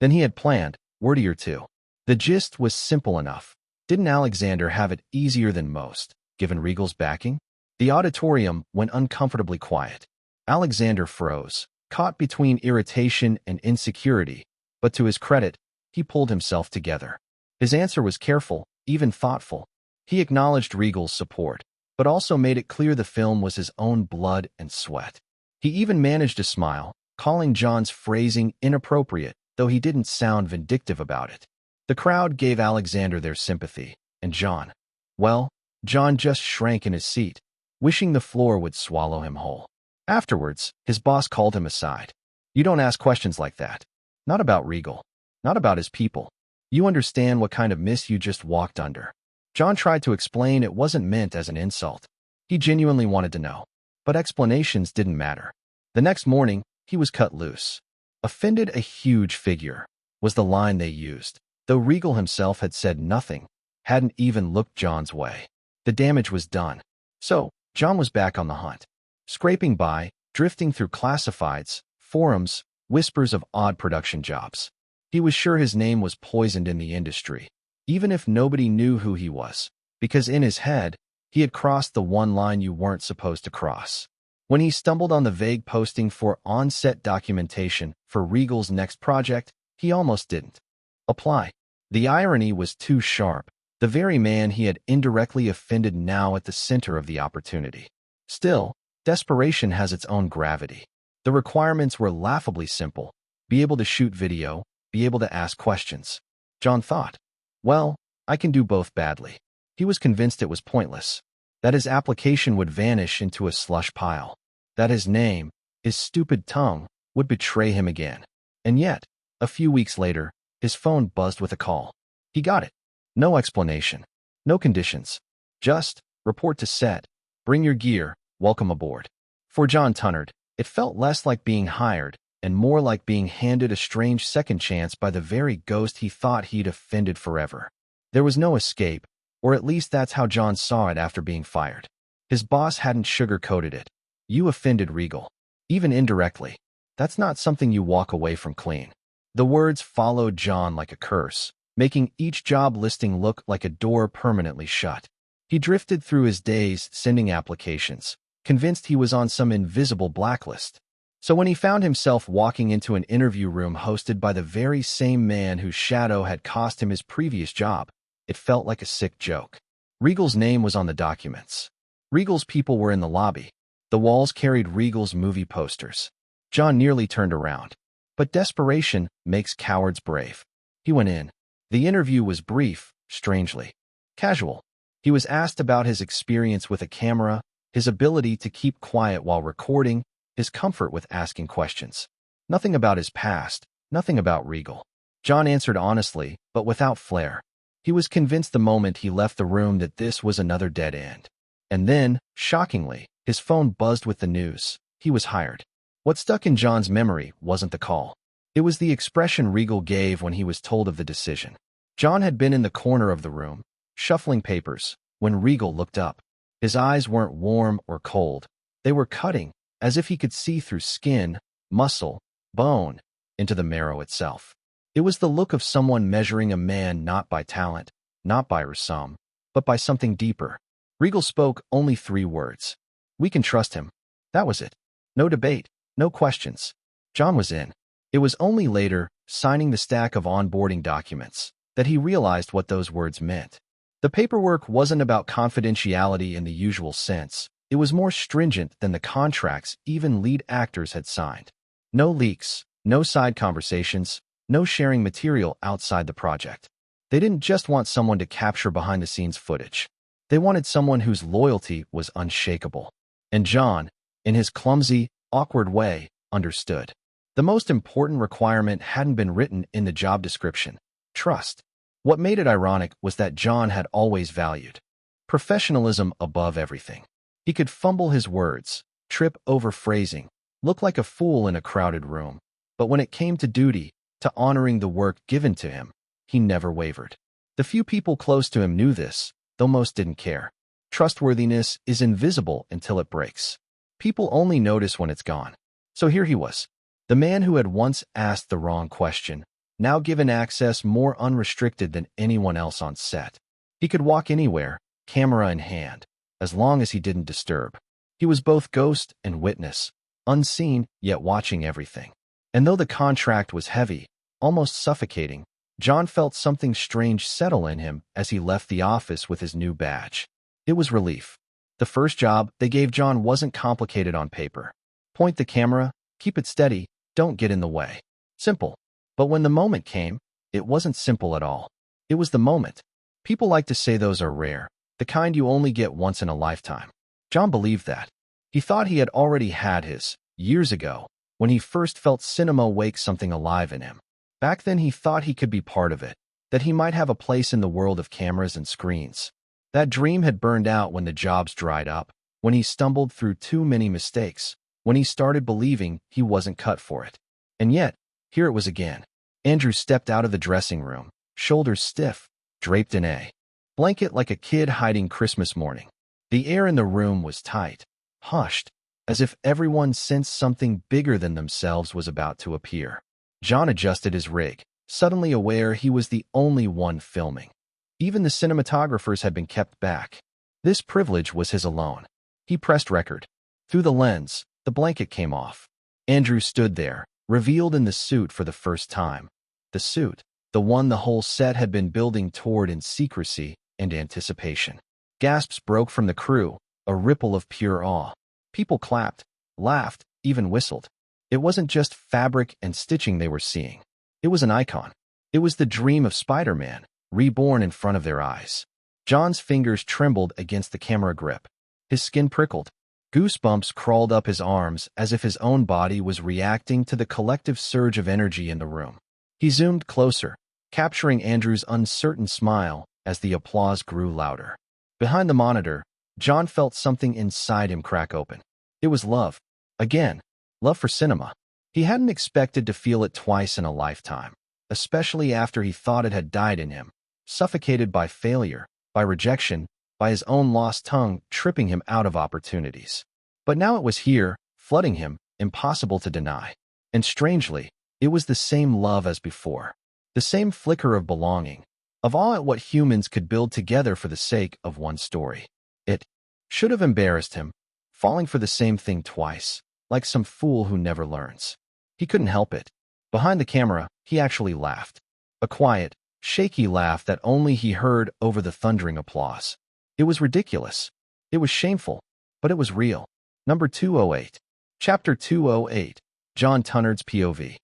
than he had planned, wordier too. The gist was simple enough. Didn't Alexander have it easier than most, given Regal's backing? The auditorium went uncomfortably quiet. Alexander froze, caught between irritation and insecurity, but to his credit, he pulled himself together. His answer was careful, even thoughtful. He acknowledged Regal's support, but also made it clear the film was his own blood and sweat. He even managed to smile, calling John's phrasing inappropriate, though he didn't sound vindictive about it. The crowd gave Alexander their sympathy, and John, well, John just shrank in his seat, wishing the floor would swallow him whole. Afterwards, his boss called him aside. You don't ask questions like that. Not about Regal. Not about his people. You understand what kind of mess you just walked under. John tried to explain it wasn't meant as an insult. He genuinely wanted to know. But explanations didn't matter. The next morning, he was cut loose. Offended a huge figure, was the line they used, though Regal himself had said nothing, hadn't even looked John's way. The damage was done. So, John was back on the hunt. Scraping by, drifting through classifieds, forums, whispers of odd production jobs. He was sure his name was poisoned in the industry, even if nobody knew who he was, because in his head, he had crossed the one line you weren't supposed to cross. When he stumbled on the vague posting for on-set documentation for Regal's next project, he almost didn't apply. The irony was too sharp. The very man he had indirectly offended now at the center of the opportunity. Still, desperation has its own gravity. The requirements were laughably simple. Be able to shoot video, be able to ask questions. John thought, well, I can do both badly. He was convinced it was pointless, that his application would vanish into a slush pile, that his name, his stupid tongue, would betray him again. And yet, a few weeks later, his phone buzzed with a call. He got it. No explanation. No conditions. Just, report to set. Bring your gear. Welcome aboard. For John Tunnard, it felt less like being hired and more like being handed a strange second chance by the very ghost he thought he'd offended forever. There was no escape, or at least that's how John saw it after being fired. His boss hadn't sugar-coated it. You offended Regal. Even indirectly. That's not something you walk away from clean. The words followed John like a curse, making each job listing look like a door permanently shut. He drifted through his days sending applications, convinced he was on some invisible blacklist. So when he found himself walking into an interview room hosted by the very same man whose shadow had cost him his previous job, it felt like a sick joke. Regal's name was on the documents. Regal's people were in the lobby. The walls carried Regal's movie posters. John nearly turned around. But desperation makes cowards brave. He went in. The interview was brief, strangely casual. He was asked about his experience with a camera, his ability to keep quiet while recording, his comfort with asking questions. Nothing about his past, nothing about Regal. John answered honestly, but without flair. He was convinced the moment he left the room that this was another dead end. And then, shockingly, his phone buzzed with the news. He was hired. What stuck in John's memory wasn't the call. It was the expression Regal gave when he was told of the decision. John had been in the corner of the room, shuffling papers, when Regal looked up. His eyes weren't warm or cold. They were cutting, as if he could see through skin, muscle, bone, into the marrow itself. It was the look of someone measuring a man not by talent, not by resume, but by something deeper. Regal spoke only 3 words. "We can trust him." That was it. No debate, no questions. John was in. It was only later, signing the stack of onboarding documents, that he realized what those words meant. The paperwork wasn't about confidentiality in the usual sense. It was more stringent than the contracts even lead actors had signed. No leaks, no side conversations, no sharing material outside the project. They didn't just want someone to capture behind-the-scenes footage. They wanted someone whose loyalty was unshakable. And John, in his clumsy, awkward way, understood. The most important requirement hadn't been written in the job description: trust. What made it ironic was that John had always valued professionalism above everything. He could fumble his words, trip over phrasing, look like a fool in a crowded room, but when it came to duty, to honoring the work given to him, he never wavered. The few people close to him knew this, though most didn't care. Trustworthiness is invisible until it breaks. People only notice when it's gone. So here he was, the man who had once asked the wrong question, now given access more unrestricted than anyone else on set. He could walk anywhere, camera in hand, as long as he didn't disturb. He was both ghost and witness, unseen yet watching everything. And though the contract was heavy, almost suffocating, John felt something strange settle in him as he left the office with his new badge. It was relief. The first job they gave John wasn't complicated on paper. Point the camera, keep it steady, don't get in the way. Simple. But when the moment came, it wasn't simple at all. It was the moment. People like to say those are rare, the kind you only get once in a lifetime. John believed that. He thought he had already had his, years ago, when he first felt cinema wake something alive in him. Back then he thought he could be part of it, that he might have a place in the world of cameras and screens. That dream had burned out when the jobs dried up, when he stumbled through too many mistakes, when he started believing he wasn't cut for it. And yet, here it was again. Andrew stepped out of the dressing room, shoulders stiff, draped in a blanket like a kid hiding Christmas morning. The air in the room was tight, hushed, as if everyone sensed something bigger than themselves was about to appear. John adjusted his rig, suddenly aware he was the only one filming. Even the cinematographers had been kept back. This privilege was his alone. He pressed record. Through the lens, the blanket came off. Andrew stood there, revealed in the suit for the first time. The suit, the one the whole set had been building toward in secrecy and anticipation. Gasps broke from the crew, a ripple of pure awe. People clapped, laughed, even whistled. It wasn't just fabric and stitching they were seeing. It was an icon. It was the dream of Spider-Man, reborn in front of their eyes. John's fingers trembled against the camera grip. His skin prickled. Goosebumps crawled up his arms as if his own body was reacting to the collective surge of energy in the room. He zoomed closer, capturing Andrew's uncertain smile as the applause grew louder. Behind the monitor, John felt something inside him crack open. It was love. Again, love for cinema. He hadn't expected to feel it twice in a lifetime, especially after he thought it had died in him, suffocated by failure, by rejection, by his own lost tongue tripping him out of opportunities. But now it was here, flooding him, impossible to deny. And strangely, it was the same love as before. The same flicker of belonging, of awe at what humans could build together for the sake of one story. It should have embarrassed him, falling for the same thing twice, like some fool who never learns. He couldn't help it. Behind the camera, he actually laughed. A quiet, shaky laugh that only he heard over the thundering applause. It was ridiculous. It was shameful, but it was real. Number 208. Chapter 208. John Tunnard's POV.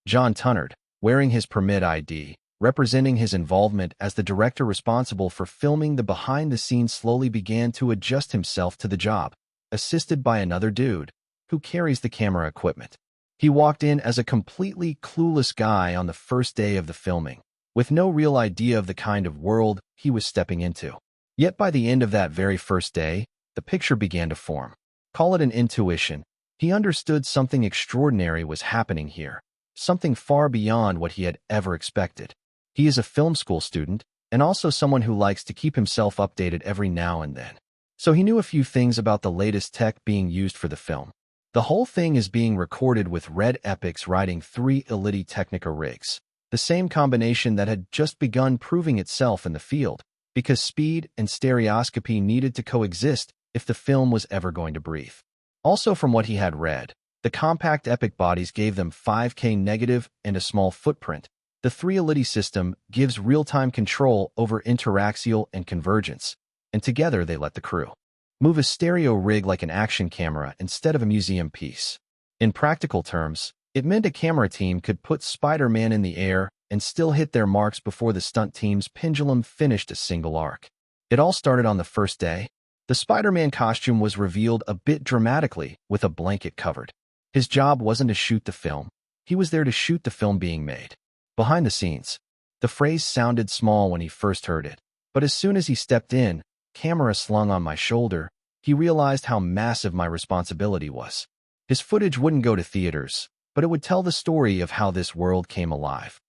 John Tunnard, wearing his permit ID, representing his involvement as the director responsible for filming the behind-the-scenes, slowly began to adjust himself to the job, assisted by another dude, who carries the camera equipment. He walked in as a completely clueless guy on the first day of the filming, with no real idea of the kind of world he was stepping into. Yet by the end of that very first day, the picture began to form. Call it an intuition. He understood something extraordinary was happening here, something far beyond what he had ever expected. He is a film school student, and also someone who likes to keep himself updated every now and then. So he knew a few things about the latest tech being used for the film. The whole thing is being recorded with Red Epic's riding 3 Elite Technica rigs, the same combination that had just begun proving itself in the field, because speed and stereoscopy needed to coexist if the film was ever going to breathe. Also from what he had read, the compact Epic bodies gave them 5K negative and a small footprint. The 3 Elite system gives real-time control over interaxial and convergence, and together they let the crew move a stereo rig like an action camera instead of a museum piece. In practical terms, it meant a camera team could put Spider-Man in the air and still hit their marks before the stunt team's pendulum finished a single arc. It all started on the first day. The Spider-Man costume was revealed a bit dramatically with a blanket covered. His job wasn't to shoot the film. He was there to shoot the film being made. Behind the scenes, the phrase sounded small when he first heard it, but as soon as he stepped in, camera slung on my shoulder, he realized how massive my responsibility was. His footage wouldn't go to theaters, but it would tell the story of how this world came alive.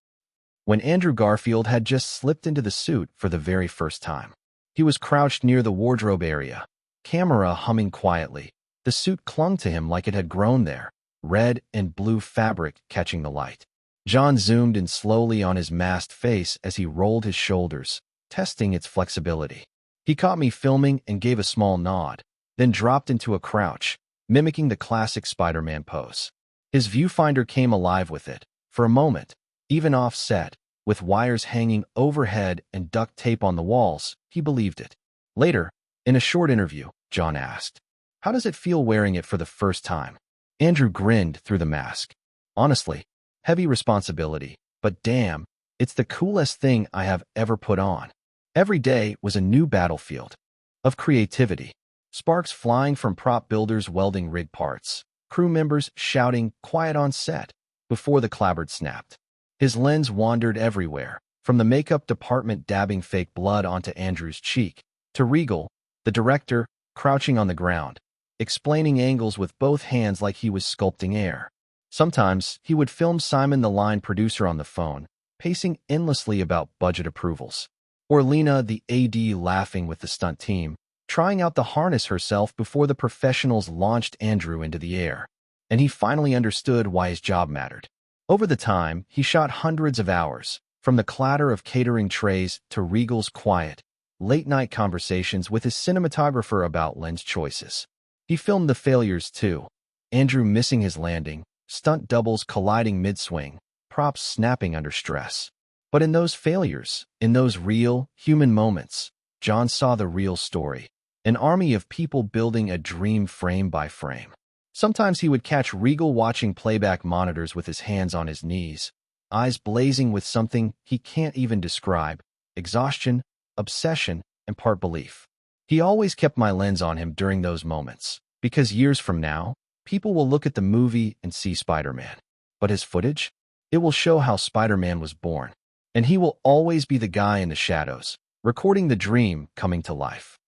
When Andrew Garfield had just slipped into the suit for the very first time, he was crouched near the wardrobe area, camera humming quietly. The suit clung to him like it had grown there, red and blue fabric catching the light. John zoomed in slowly on his masked face as he rolled his shoulders, testing its flexibility. He caught me filming and gave a small nod, then dropped into a crouch, mimicking the classic Spider-Man pose. His viewfinder came alive with it. For a moment, even off-set, with wires hanging overhead and duct tape on the walls, he believed it. Later, in a short interview, John asked, "How does it feel wearing it for the first time?" Andrew grinned through the mask. "Honestly, heavy responsibility, but damn, it's the coolest thing I have ever put on." Every day was a new battlefield of creativity. Sparks flying from prop builders welding rig parts, crew members shouting quiet on set before the clapboard snapped. His lens wandered everywhere, from the makeup department dabbing fake blood onto Andrew's cheek, to Regal, the director, crouching on the ground, explaining angles with both hands like he was sculpting air. Sometimes he would film Simon the line producer on the phone, pacing endlessly about budget approvals. Or Lena, the AD, laughing with the stunt team, trying out the harness herself before the professionals launched Andrew into the air. And he finally understood why his job mattered. Over the time, he shot hundreds of hours, from the clatter of catering trays to Regal's quiet, late-night conversations with his cinematographer about lens choices. He filmed the failures too. Andrew missing his landing, stunt doubles colliding mid-swing, props snapping under stress. But in those failures, in those real, human moments, John saw the real story. An army of people building a dream frame by frame. Sometimes he would catch Regal watching playback monitors with his hands on his knees, eyes blazing with something he can't even describe, exhaustion, obsession, and part belief. He always kept my lens on him during those moments, because years from now, people will look at the movie and see Spider-Man. But his footage? It will show how Spider-Man was born. And he will always be the guy in the shadows, recording the dream coming to life.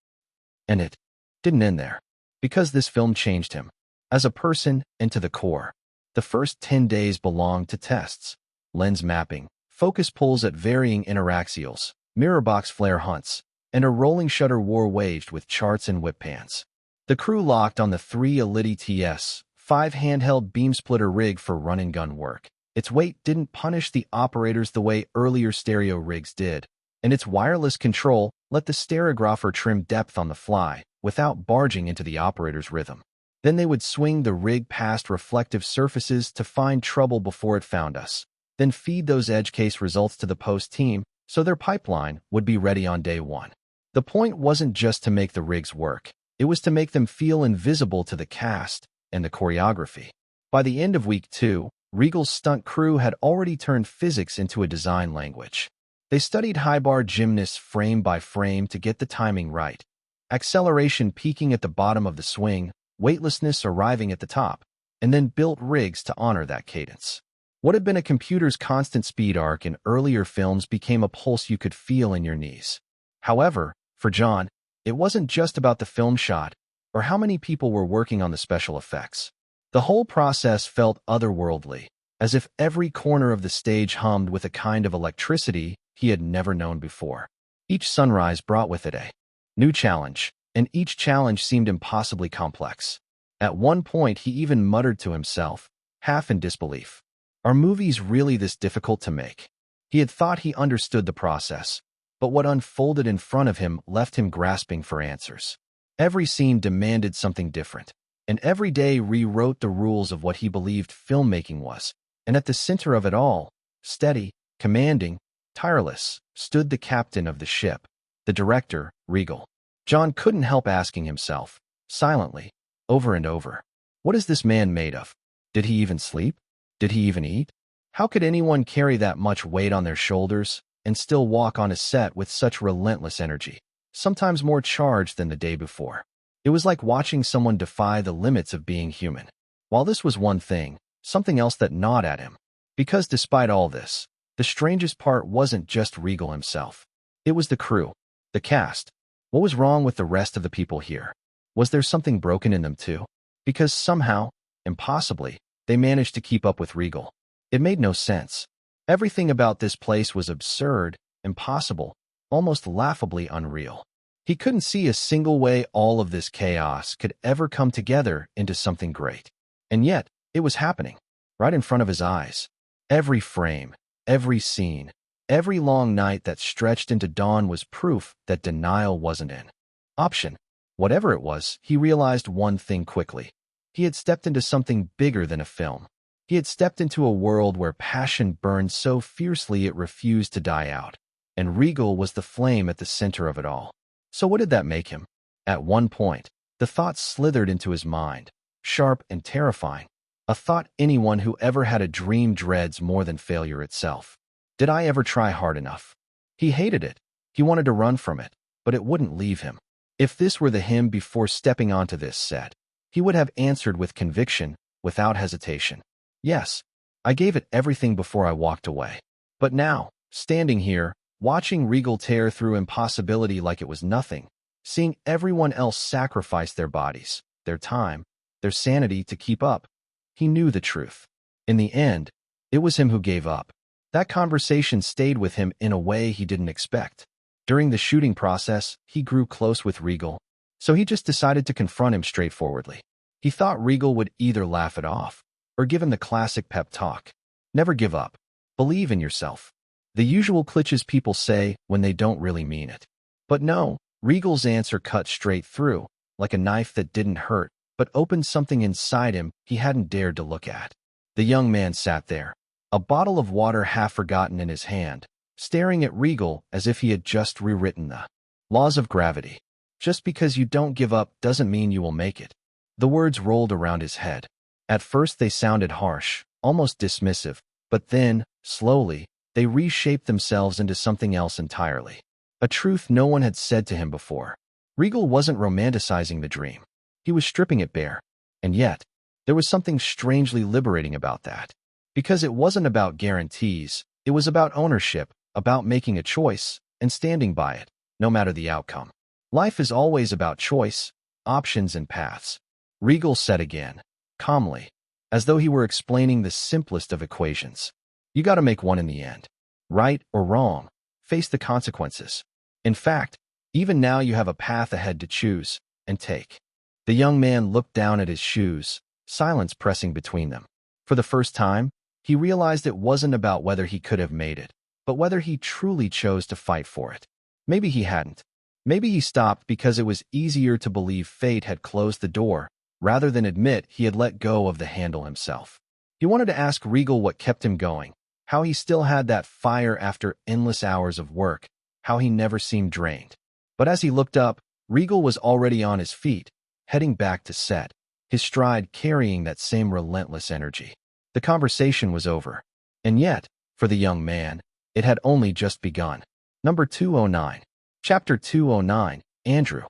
And it didn't end there, because this film changed him, as a person and to the core. The first 10 days belonged to tests, lens mapping, focus pulls at varying interaxials, mirror box flare hunts, and a rolling shutter war waged with charts and whip pans. The crew locked on the 3 Elite TS, 5 handheld beam splitter rig for run-and-gun work. Its weight didn't punish the operators the way earlier stereo rigs did, and its wireless control let the stereographer trim depth on the fly without barging into the operator's rhythm. Then they would swing the rig past reflective surfaces to find trouble before it found us, then feed those edge case results to the post team so their pipeline would be ready on day one. The point wasn't just to make the rigs work, it was to make them feel invisible to the cast and the choreography. By the end of week 2, Regal's stunt crew had already turned physics into a design language. They studied high bar gymnasts frame by frame to get the timing right, acceleration peaking at the bottom of the swing, weightlessness arriving at the top, and then built rigs to honor that cadence. What had been a computer's constant speed arc in earlier films became a pulse you could feel in your knees. However, for John, it wasn't just about the film shot or how many people were working on the special effects. The whole process felt otherworldly, as if every corner of the stage hummed with a kind of electricity he had never known before. Each sunrise brought with it a new challenge, and each challenge seemed impossibly complex. At one point, he even muttered to himself, half in disbelief, "Are movies really this difficult to make?" He had thought he understood the process, but what unfolded in front of him left him grasping for answers. Every scene demanded something different, and every day rewrote the rules of what he believed filmmaking was. And at the center of it all, steady, commanding, tireless, stood the captain of the ship, the director, Regal. John couldn't help asking himself, silently, over and over, what is this man made of? Did he even sleep? Did he even eat? How could anyone carry that much weight on their shoulders and still walk on a set with such relentless energy, sometimes more charged than the day before? It was like watching someone defy the limits of being human. While this was one thing, something else that gnawed at him. Because despite all this, the strangest part wasn't just Regal himself. It was the crew, the cast. What was wrong with the rest of the people here? Was there something broken in them too? Because somehow, impossibly, they managed to keep up with Regal. It made no sense. Everything about this place was absurd, impossible, almost laughably unreal. He couldn't see a single way all of this chaos could ever come together into something great. And yet, it was happening, right in front of his eyes. Every frame, every scene, every long night that stretched into dawn was proof that denial wasn't an option. Whatever it was, he realized one thing quickly. He had stepped into something bigger than a film. He had stepped into a world where passion burned so fiercely it refused to die out, and Regal was the flame at the center of it all. So what did that make him? At one point, the thought slithered into his mind, sharp and terrifying, a thought anyone who ever had a dream dreads more than failure itself. Did I ever try hard enough? He hated it. He wanted to run from it, but it wouldn't leave him. If this were the him before stepping onto this set, he would have answered with conviction, without hesitation. Yes, I gave it everything before I walked away. But now, standing here, watching Regal tear through impossibility like it was nothing, seeing everyone else sacrifice their bodies, their time, their sanity to keep up, he knew the truth. In the end, it was him who gave up. That conversation stayed with him in a way he didn't expect. During the shooting process, he grew close with Regal, so he just decided to confront him straightforwardly. He thought Regal would either laugh it off or give him the classic pep talk. Never give up. Believe in yourself. The usual cliches people say when they don't really mean it. But no, Regal's answer cut straight through, like a knife that didn't hurt, but opened something inside him he hadn't dared to look at. The young man sat there, a bottle of water half forgotten in his hand, staring at Regal as if he had just rewritten the laws of gravity. Just because you don't give up doesn't mean you will make it. The words rolled around his head. At first they sounded harsh, almost dismissive, but then, slowly, they reshaped themselves into something else entirely. A truth no one had said to him before. Regal wasn't romanticizing the dream. He was stripping it bare. And yet, there was something strangely liberating about that. Because it wasn't about guarantees, it was about ownership, about making a choice, and standing by it, no matter the outcome. Life is always about choice, options, and paths. Regal said again, calmly, as though he were explaining the simplest of equations. You gotta make one in the end. Right or wrong, face the consequences. In fact, even now you have a path ahead to choose and take. The young man looked down at his shoes, silence pressing between them. For the first time, he realized it wasn't about whether he could have made it, but whether he truly chose to fight for it. Maybe he hadn't. Maybe he stopped because it was easier to believe fate had closed the door, rather than admit he had let go of the handle himself. He wanted to ask Regal what kept him going, how he still had that fire after endless hours of work, how he never seemed drained. But as he looked up, Regal was already on his feet, heading back to set, his stride carrying that same relentless energy. The conversation was over. And yet, for the young man, it had only just begun. Number 209. Chapter 209, Andrew.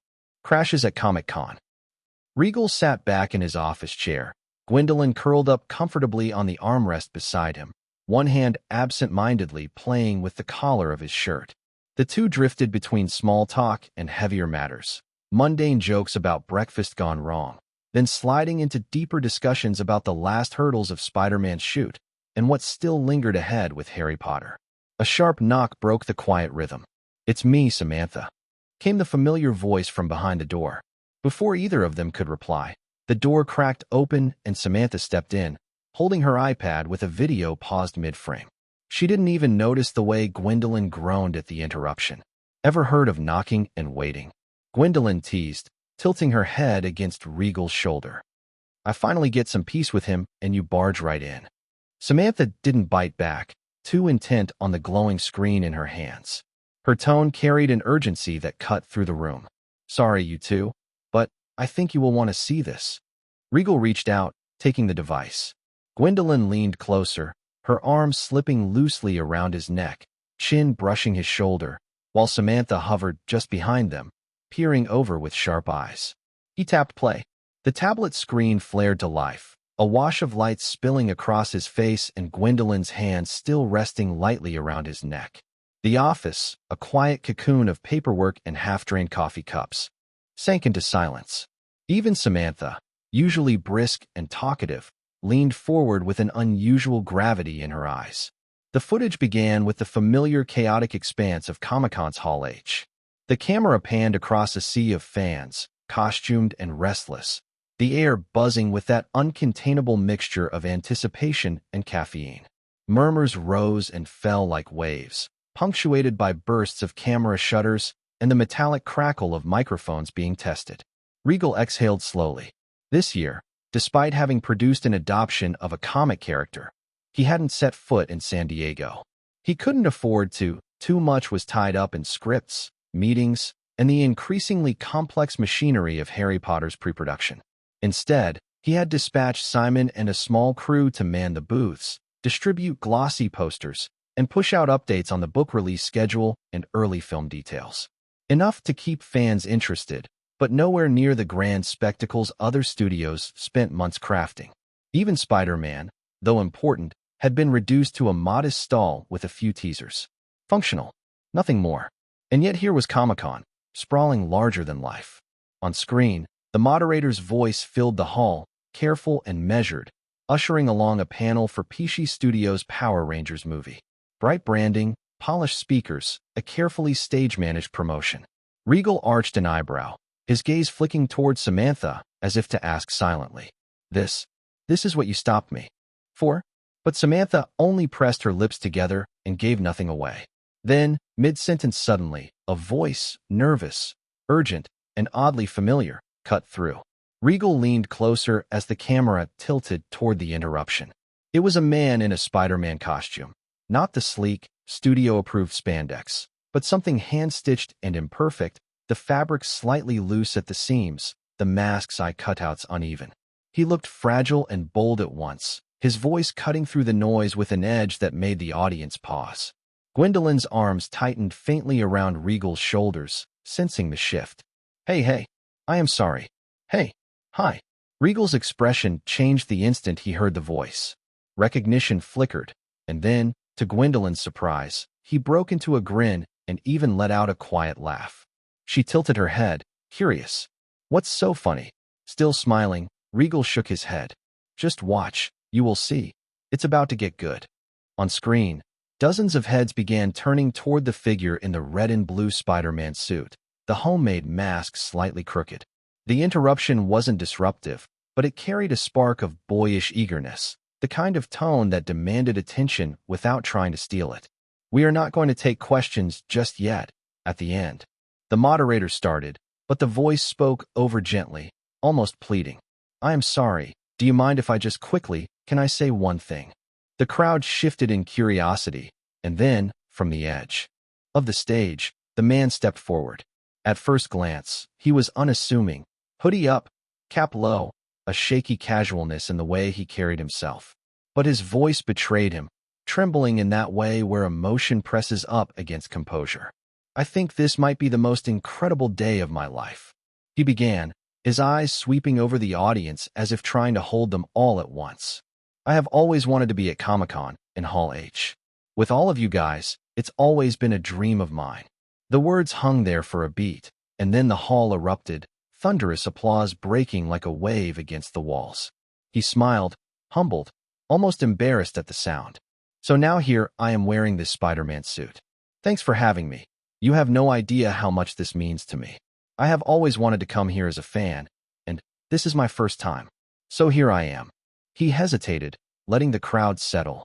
Crashes at Comic-Con. Regal sat back in his office chair, Gwendolyn curled up comfortably on the armrest beside him, one hand absent-mindedly playing with the collar of his shirt. The two drifted between small talk and heavier matters, mundane jokes about breakfast gone wrong, then sliding into deeper discussions about the last hurdles of Spider-Man's shoot and what still lingered ahead with Harry Potter. A sharp knock broke the quiet rhythm. "It's me, Samantha," came the familiar voice from behind the door. Before either of them could reply, the door cracked open and Samantha stepped in, holding her iPad with a video paused mid-frame. She didn't even notice the way Gwendolyn groaned at the interruption. "Ever heard of knocking and waiting?" Gwendolyn teased, tilting her head against Regal's shoulder. "I finally get some peace with him and you barge right in." Samantha didn't bite back, too intent on the glowing screen in her hands. Her tone carried an urgency that cut through the room. "Sorry, you two, but I think you will want to see this." Regal reached out, taking the device. Gwendolyn leaned closer, her arms slipping loosely around his neck, chin brushing his shoulder, while Samantha hovered just behind them, peering over with sharp eyes. He tapped play. The tablet screen flared to life, a wash of light spilling across his face and Gwendolyn's hand still resting lightly around his neck. The office, a quiet cocoon of paperwork and half-drained coffee cups, sank into silence. Even Samantha, usually brisk and talkative, leaned forward with an unusual gravity in her eyes. The footage began with the familiar chaotic expanse of Comic-Con's Hall H. The camera panned across a sea of fans, costumed and restless, the air buzzing with that uncontainable mixture of anticipation and caffeine. Murmurs rose and fell like waves, punctuated by bursts of camera shutters and the metallic crackle of microphones being tested. Regal exhaled slowly. This year, despite having produced an adoption of a comic character, he hadn't set foot in San Diego. He couldn't afford to. Too much was tied up in scripts, meetings, and the increasingly complex machinery of Harry Potter's pre-production. Instead, he had dispatched Simon and a small crew to man the booths, distribute glossy posters, and push out updates on the book release schedule and early film details. Enough to keep fans interested, but nowhere near the grand spectacles other studios spent months crafting. Even Spider-Man, though important, had been reduced to a modest stall with a few teasers. Functional, nothing more. And yet here was Comic-Con, sprawling larger than life. On screen, the moderator's voice filled the hall, careful and measured, ushering along a panel for PC Studios' Power Rangers movie. Bright branding, polished speakers, a carefully stage-managed promotion. Regal arched an eyebrow, his gaze flicking towards Samantha as if to ask silently, This is what you stopped me for?" But Samantha only pressed her lips together and gave nothing away. Then, mid-sentence suddenly, a voice, nervous, urgent, and oddly familiar, cut through. Regal leaned closer as the camera tilted toward the interruption. It was a man in a Spider-Man costume. Not the sleek, studio-approved spandex, but something hand-stitched and imperfect, the fabric slightly loose at the seams, the mask's eye cutouts uneven. He looked fragile and bold at once, his voice cutting through the noise with an edge that made the audience pause. Gwendolyn's arms tightened faintly around Regal's shoulders, sensing the shift. Hey, I am sorry. Hey, hi." Regal's expression changed the instant he heard the voice. Recognition flickered, and then, to Gwendolyn's surprise, he broke into a grin and even let out a quiet laugh. She tilted her head, curious. "What's so funny?" Still smiling, Regal shook his head. "Just watch, you will see. It's about to get good." On screen, dozens of heads began turning toward the figure in the red and blue Spider-Man suit, the homemade mask slightly crooked. The interruption wasn't disruptive, but it carried a spark of boyish eagerness, the kind of tone that demanded attention without trying to steal it. "We are not going to take questions just yet," at the end. The moderator started, but the voice spoke over gently, almost pleading. "I am sorry. Do you mind if I just quickly, can I say one thing?" The crowd shifted in curiosity, and then, from the edge of the stage, the man stepped forward. At first glance, he was unassuming, hoodie up, cap low, a shaky casualness in the way he carried himself. But his voice betrayed him, trembling in that way where emotion presses up against composure. "I think this might be the most incredible day of my life," he began, his eyes sweeping over the audience as if trying to hold them all at once. I have always wanted to be at Comic-Con in Hall H. With all of you guys, it's always been a dream of mine. The words hung there for a beat, and then the hall erupted, thunderous applause breaking like a wave against the walls. He smiled, humbled, almost embarrassed at the sound. So now here I am wearing this Spider-Man suit. Thanks for having me. You have no idea how much this means to me. I have always wanted to come here as a fan, and this is my first time. So here I am. He hesitated, letting the crowd settle.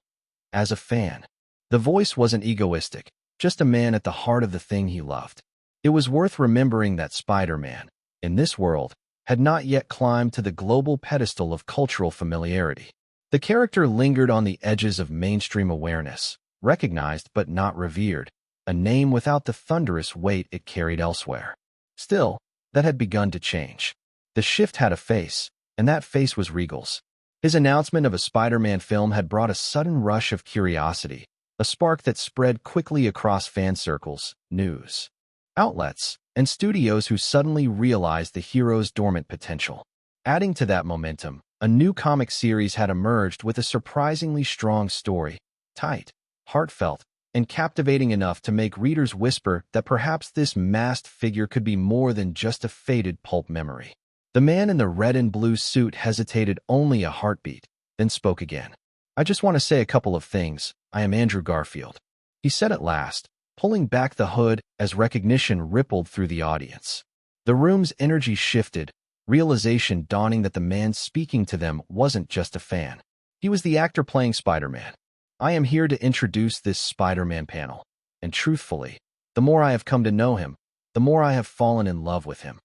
As a fan. The voice wasn't egoistic, just a man at the heart of the thing he loved. It was worth remembering that Spider-Man, in this world, had not yet climbed to the global pedestal of cultural familiarity. The character lingered on the edges of mainstream awareness, recognized but not revered, a name without the thunderous weight it carried elsewhere. Still, that had begun to change. The shift had a face, and that face was Regal's. His announcement of a Spider-Man film had brought a sudden rush of curiosity, a spark that spread quickly across fan circles, news outlets, and studios who suddenly realized the hero's dormant potential. Adding to that momentum, a new comic series had emerged with a surprisingly strong story, tight, heartfelt, and captivating enough to make readers whisper that perhaps this masked figure could be more than just a faded pulp memory. The man in the red and blue suit hesitated only a heartbeat, then spoke again. I just want to say a couple of things. I am Andrew Garfield. He said at last, pulling back the hood as recognition rippled through the audience. The room's energy shifted, realization dawning that the man speaking to them wasn't just a fan. He was the actor playing Spider-Man. I am here to introduce this Spider-Man panel, and truthfully, the more I have come to know him, the more I have fallen in love with him.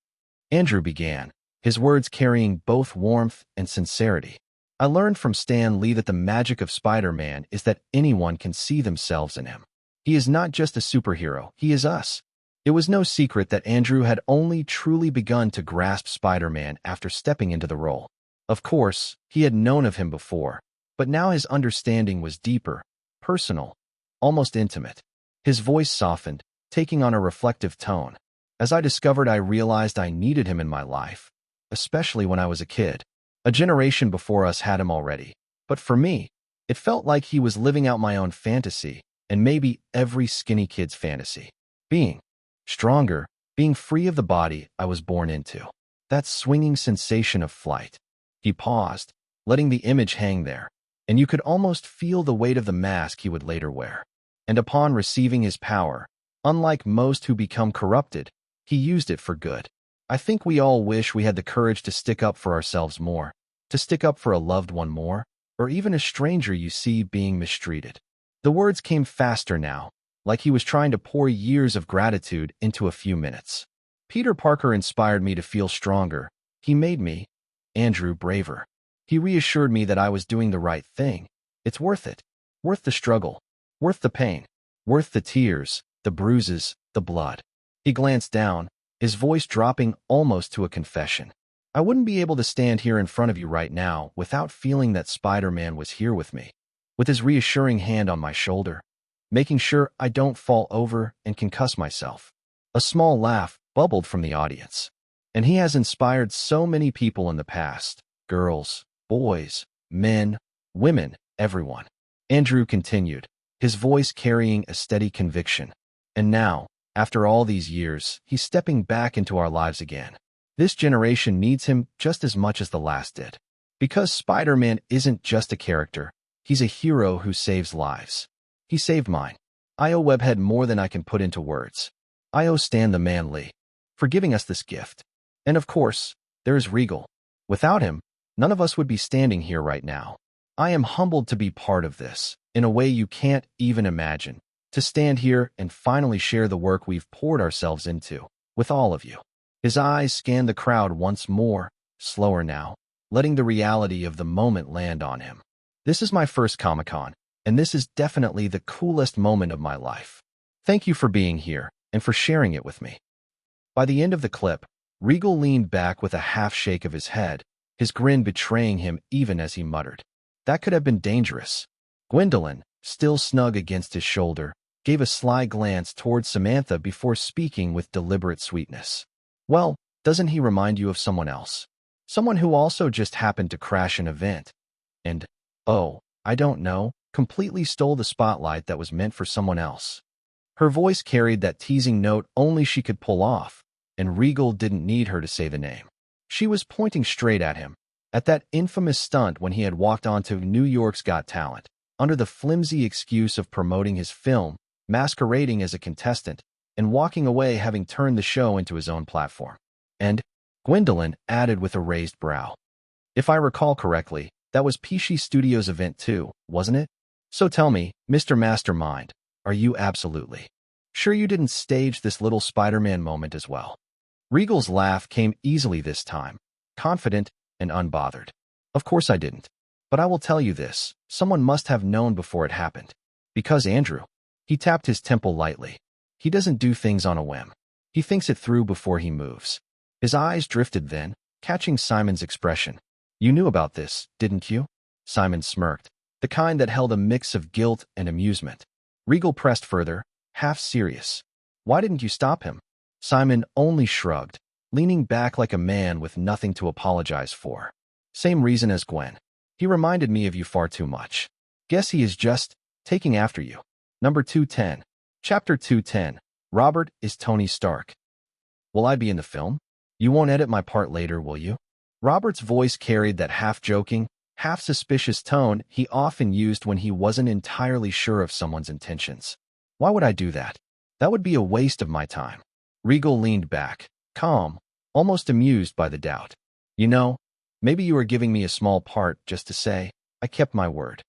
Andrew began, his words carrying both warmth and sincerity. I learned from Stan Lee that the magic of Spider-Man is that anyone can see themselves in him. He is not just a superhero, he is us. It was no secret that Andrew had only truly begun to grasp Spider-Man after stepping into the role. Of course, he had known of him before, but now his understanding was deeper, personal, almost intimate. His voice softened, taking on a reflective tone. As I discovered, I realized I needed him in my life, especially when I was a kid. A generation before us had him already, but for me, it felt like he was living out my own fantasy, and maybe every skinny kid's fantasy. Being stronger, being free of the body I was born into. That swinging sensation of flight. He paused, letting the image hang there, and you could almost feel the weight of the mask he would later wear. And upon receiving his power, unlike most who become corrupted, he used it for good. I think we all wish we had the courage to stick up for ourselves more, to stick up for a loved one more, or even a stranger you see being mistreated. The words came faster now, like he was trying to pour years of gratitude into a few minutes. Peter Parker inspired me to feel stronger. He made me, Andrew, braver. He reassured me that I was doing the right thing. It's worth it. Worth the struggle. Worth the pain. Worth the tears, the bruises, the blood. He glanced down, his voice dropping almost to a confession. I wouldn't be able to stand here in front of you right now without feeling that Spider-Man was here with me, with his reassuring hand on my shoulder, making sure I don't fall over and concuss myself. A small laugh bubbled from the audience. And he has inspired so many people in the past. Girls, boys, men, women, everyone. Andrew continued, his voice carrying a steady conviction. And now, after all these years, he's stepping back into our lives again. This generation needs him just as much as the last did. Because Spider-Man isn't just a character, he's a hero who saves lives. He saved mine. I owe Webhead more than I can put into words. I owe Stan the Man Lee for giving us this gift. And of course, there is Regal. Without him, none of us would be standing here right now. I am humbled to be part of this, in a way you can't even imagine. To stand here and finally share the work we've poured ourselves into, with all of you. His eyes scanned the crowd once more, slower now, letting the reality of the moment land on him. This is my first Comic-Con, and this is definitely the coolest moment of my life. Thank you for being here, and for sharing it with me. By the end of the clip, Regal leaned back with a half shake of his head, his grin betraying him even as he muttered. That could have been dangerous. Gwendolyn, still snug against his shoulder, gave a sly glance towards Samantha before speaking with deliberate sweetness. Well, doesn't he remind you of someone else? Someone who also just happened to crash an event. And, Oh, I don't know, completely stole the spotlight that was meant for someone else. Her voice carried that teasing note only she could pull off, and Regal didn't need her to say the name. She was pointing straight at him, at that infamous stunt when he had walked onto New York's Got Talent, under the flimsy excuse of promoting his film, masquerading as a contestant, and walking away having turned the show into his own platform. And, Gwendolyn added with a raised brow, if I recall correctly, that was Peachy Studios' event too, wasn't it? So tell me, Mr. Mastermind, are you absolutely sure you didn't stage this little Spider-Man moment as well? Regal's laugh came easily this time, confident and unbothered. Of course I didn't. But I will tell you this, someone must have known before it happened. Because Andrew. He tapped his temple lightly. He doesn't do things on a whim. He thinks it through before he moves. His eyes drifted then, catching Simon's expression. You knew about this, didn't you? Simon smirked, the kind that held a mix of guilt and amusement. Regal pressed further, half serious. Why didn't you stop him? Simon only shrugged, leaning back like a man with nothing to apologize for. Same reason as Gwen. He reminded me of you far too much. Guess he is just taking after you. Number 210. Chapter 210. Robert is Tony Stark. Will I be in the film? You won't edit my part later, will you? Robert's voice carried that half-joking, half-suspicious tone he often used when he wasn't entirely sure of someone's intentions. Why would I do that? That would be a waste of my time. Regal leaned back, calm, almost amused by the doubt. You know, maybe you were giving me a small part just to say, I kept my word.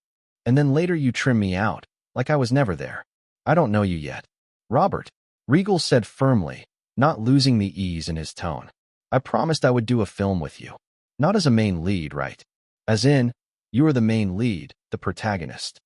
And then later you trim me out, like I was never there. I don't know you yet. Robert, Regal said firmly, not losing the ease in his tone. I promised I would do a film with you. Not as a main lead, right? As in, you are the main lead, the protagonist.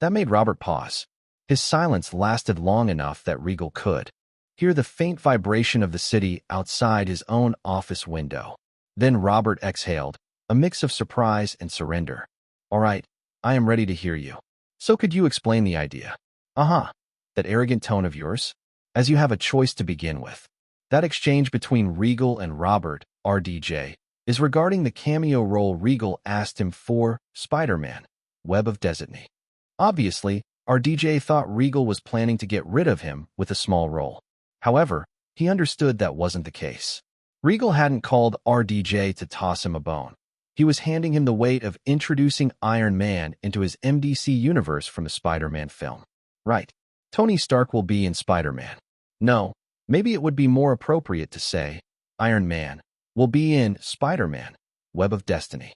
That made Robert pause. His silence lasted long enough that Regal could hear the faint vibration of the city outside his own office window. Then Robert exhaled, a mix of surprise and surrender. All right, I am ready to hear you. So could you explain the idea? That arrogant tone of yours? As you have a choice to begin with. That exchange between Regal and Robert, RDJ, is regarding the cameo role Regal asked him for, Spider-Man, Web of Destiny. Obviously, RDJ thought Regal was planning to get rid of him with a small role. However, he understood that wasn't the case. Regal hadn't called RDJ to toss him a bone. He was handing him the weight of introducing Iron Man into his MDC universe from the Spider-Man film. Right. Tony Stark will be in Spider-Man. No, maybe it would be more appropriate to say, Iron Man will be in Spider-Man, Web of Destiny,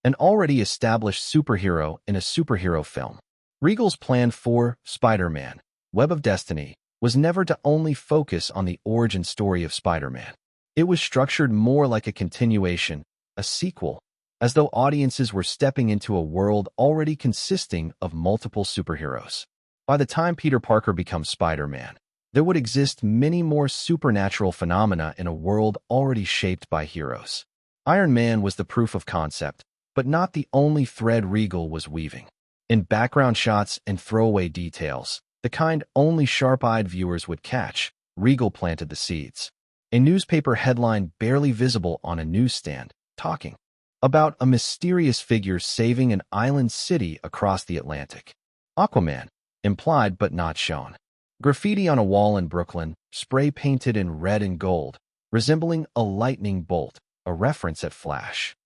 an already established superhero in a superhero film. Regal's plan for Spider-Man, Web of Destiny, was never to only focus on the origin story of Spider-Man. It was structured more like a continuation, a sequel, as though audiences were stepping into a world already consisting of multiple superheroes. By the time Peter Parker becomes Spider-Man, there would exist many more supernatural phenomena in a world already shaped by heroes. Iron Man was the proof of concept, but not the only thread Regal was weaving. In background shots and throwaway details, the kind only sharp-eyed viewers would catch, Regal planted the seeds. A newspaper headline barely visible on a newsstand, talking about a mysterious figure saving an island city across the Atlantic. Aquaman, implied but not shown. Graffiti on a wall in Brooklyn, spray-painted in red and gold, resembling a lightning bolt, a reference at Flash.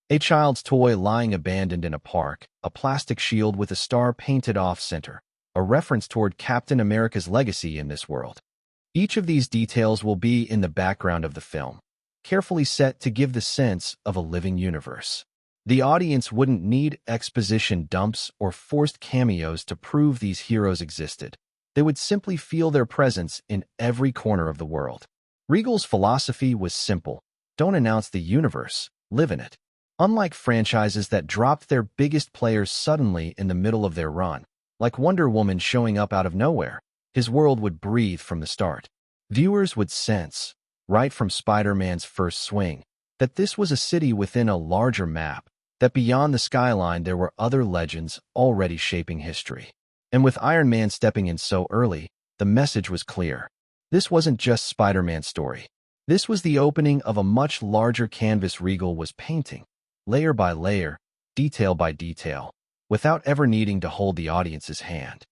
A child's toy lying abandoned in a park, a plastic shield with a star painted off-center, a reference toward Captain America's legacy in this world. Each of these details will be in the background of the film, carefully set to give the sense of a living universe. The audience wouldn't need exposition dumps or forced cameos to prove these heroes existed. They would simply feel their presence in every corner of the world. Regal's philosophy was simple. Don't announce the universe, live in it. Unlike franchises that dropped their biggest players suddenly in the middle of their run, like Wonder Woman showing up out of nowhere, his world would breathe from the start. Viewers would sense, right from Spider-Man's first swing, that this was a city within a larger map, that beyond the skyline there were other legends already shaping history. And with Iron Man stepping in so early, the message was clear. This wasn't just Spider-Man's story. This was the opening of a much larger canvas Regal was painting, layer by layer, detail by detail, without ever needing to hold the audience's hand.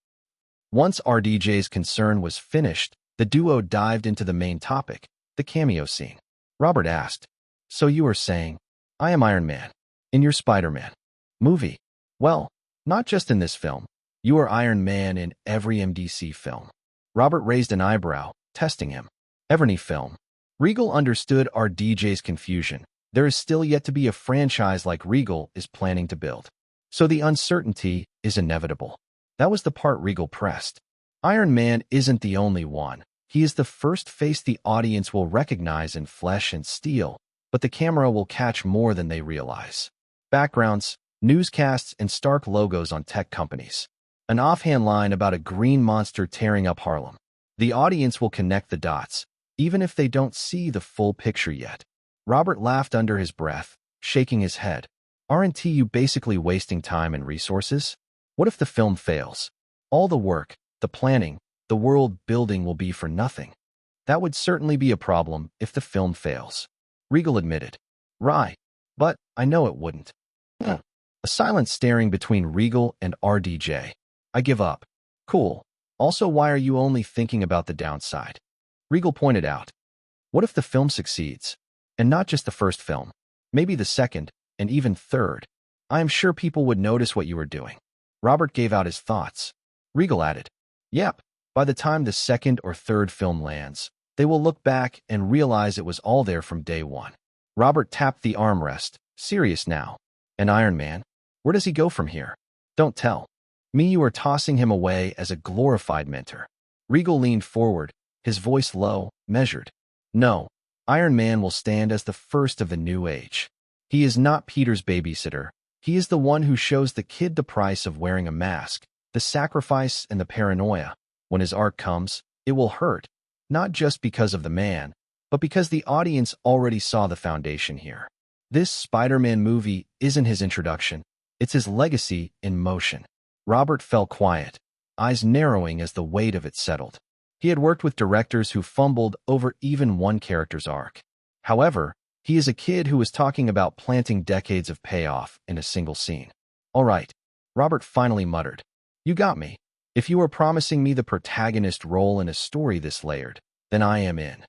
Once RDJ's concern was finished, the duo dived into the main topic, the cameo scene. Robert asked, "So you are saying, I am Iron Man in your Spider-Man movie?" "Well, not just in this film. You are Iron Man in every MDC film." Robert raised an eyebrow, testing him. "Every film." Regal understood RDJ's confusion. There is still yet to be a franchise like Regal is planning to build. So the uncertainty is inevitable. That was the part Regal pressed. Iron Man isn't the only one. He is the first face the audience will recognize in flesh and steel, but the camera will catch more than they realize. Backgrounds, newscasts, and stark logos on tech companies. An offhand line about a green monster tearing up Harlem. The audience will connect the dots, even if they don't see the full picture yet. Robert laughed under his breath, shaking his head. "Aren't you basically wasting time and resources? What if the film fails? All the work, the planning, the world building will be for nothing." "That would certainly be a problem if the film fails," Regal admitted. "Right, but I know it wouldn't." A silence staring between Regal and RDJ. "I give up." "Cool. Also, why are you only thinking about the downside?" Regal pointed out. "What if the film succeeds? And not just the first film. Maybe the second, and even third. I am sure people would notice what you were doing." Robert gave out his thoughts. Regal added, "Yep, by the time the second or third film lands, they will look back and realize it was all there from day one." Robert tapped the armrest, serious now. "And Iron Man? Where does he go from here?" "Don't tell me you are tossing him away as a glorified mentor." Regal leaned forward, his voice low, measured. "No, Iron Man will stand as the first of the new age. He is not Peter's babysitter. He is the one who shows the kid the price of wearing a mask, the sacrifice and the paranoia. When his arc comes, it will hurt, not just because of the man, but because the audience already saw the foundation here. This Spider-Man movie isn't his introduction. It's his legacy in motion." Robert fell quiet, eyes narrowing as the weight of it settled. He had worked with directors who fumbled over even one character's arc. However, he is a kid who was talking about planting decades of payoff in a single scene. "All right," Robert finally muttered. "You got me. If you are promising me the protagonist role in a story this layered, then I am in."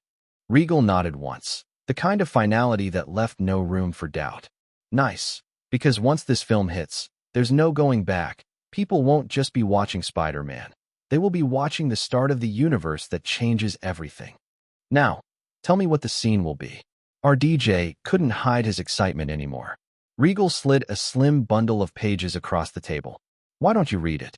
Regal nodded once, the kind of finality that left no room for doubt. "Nice, because once this film hits, there's no going back. People won't just be watching Spider-Man. They will be watching the start of the universe that changes everything. Now, tell me what the scene will be." RDJ couldn't hide his excitement anymore. Regal slid a slim bundle of pages across the table. "Why don't you read it?"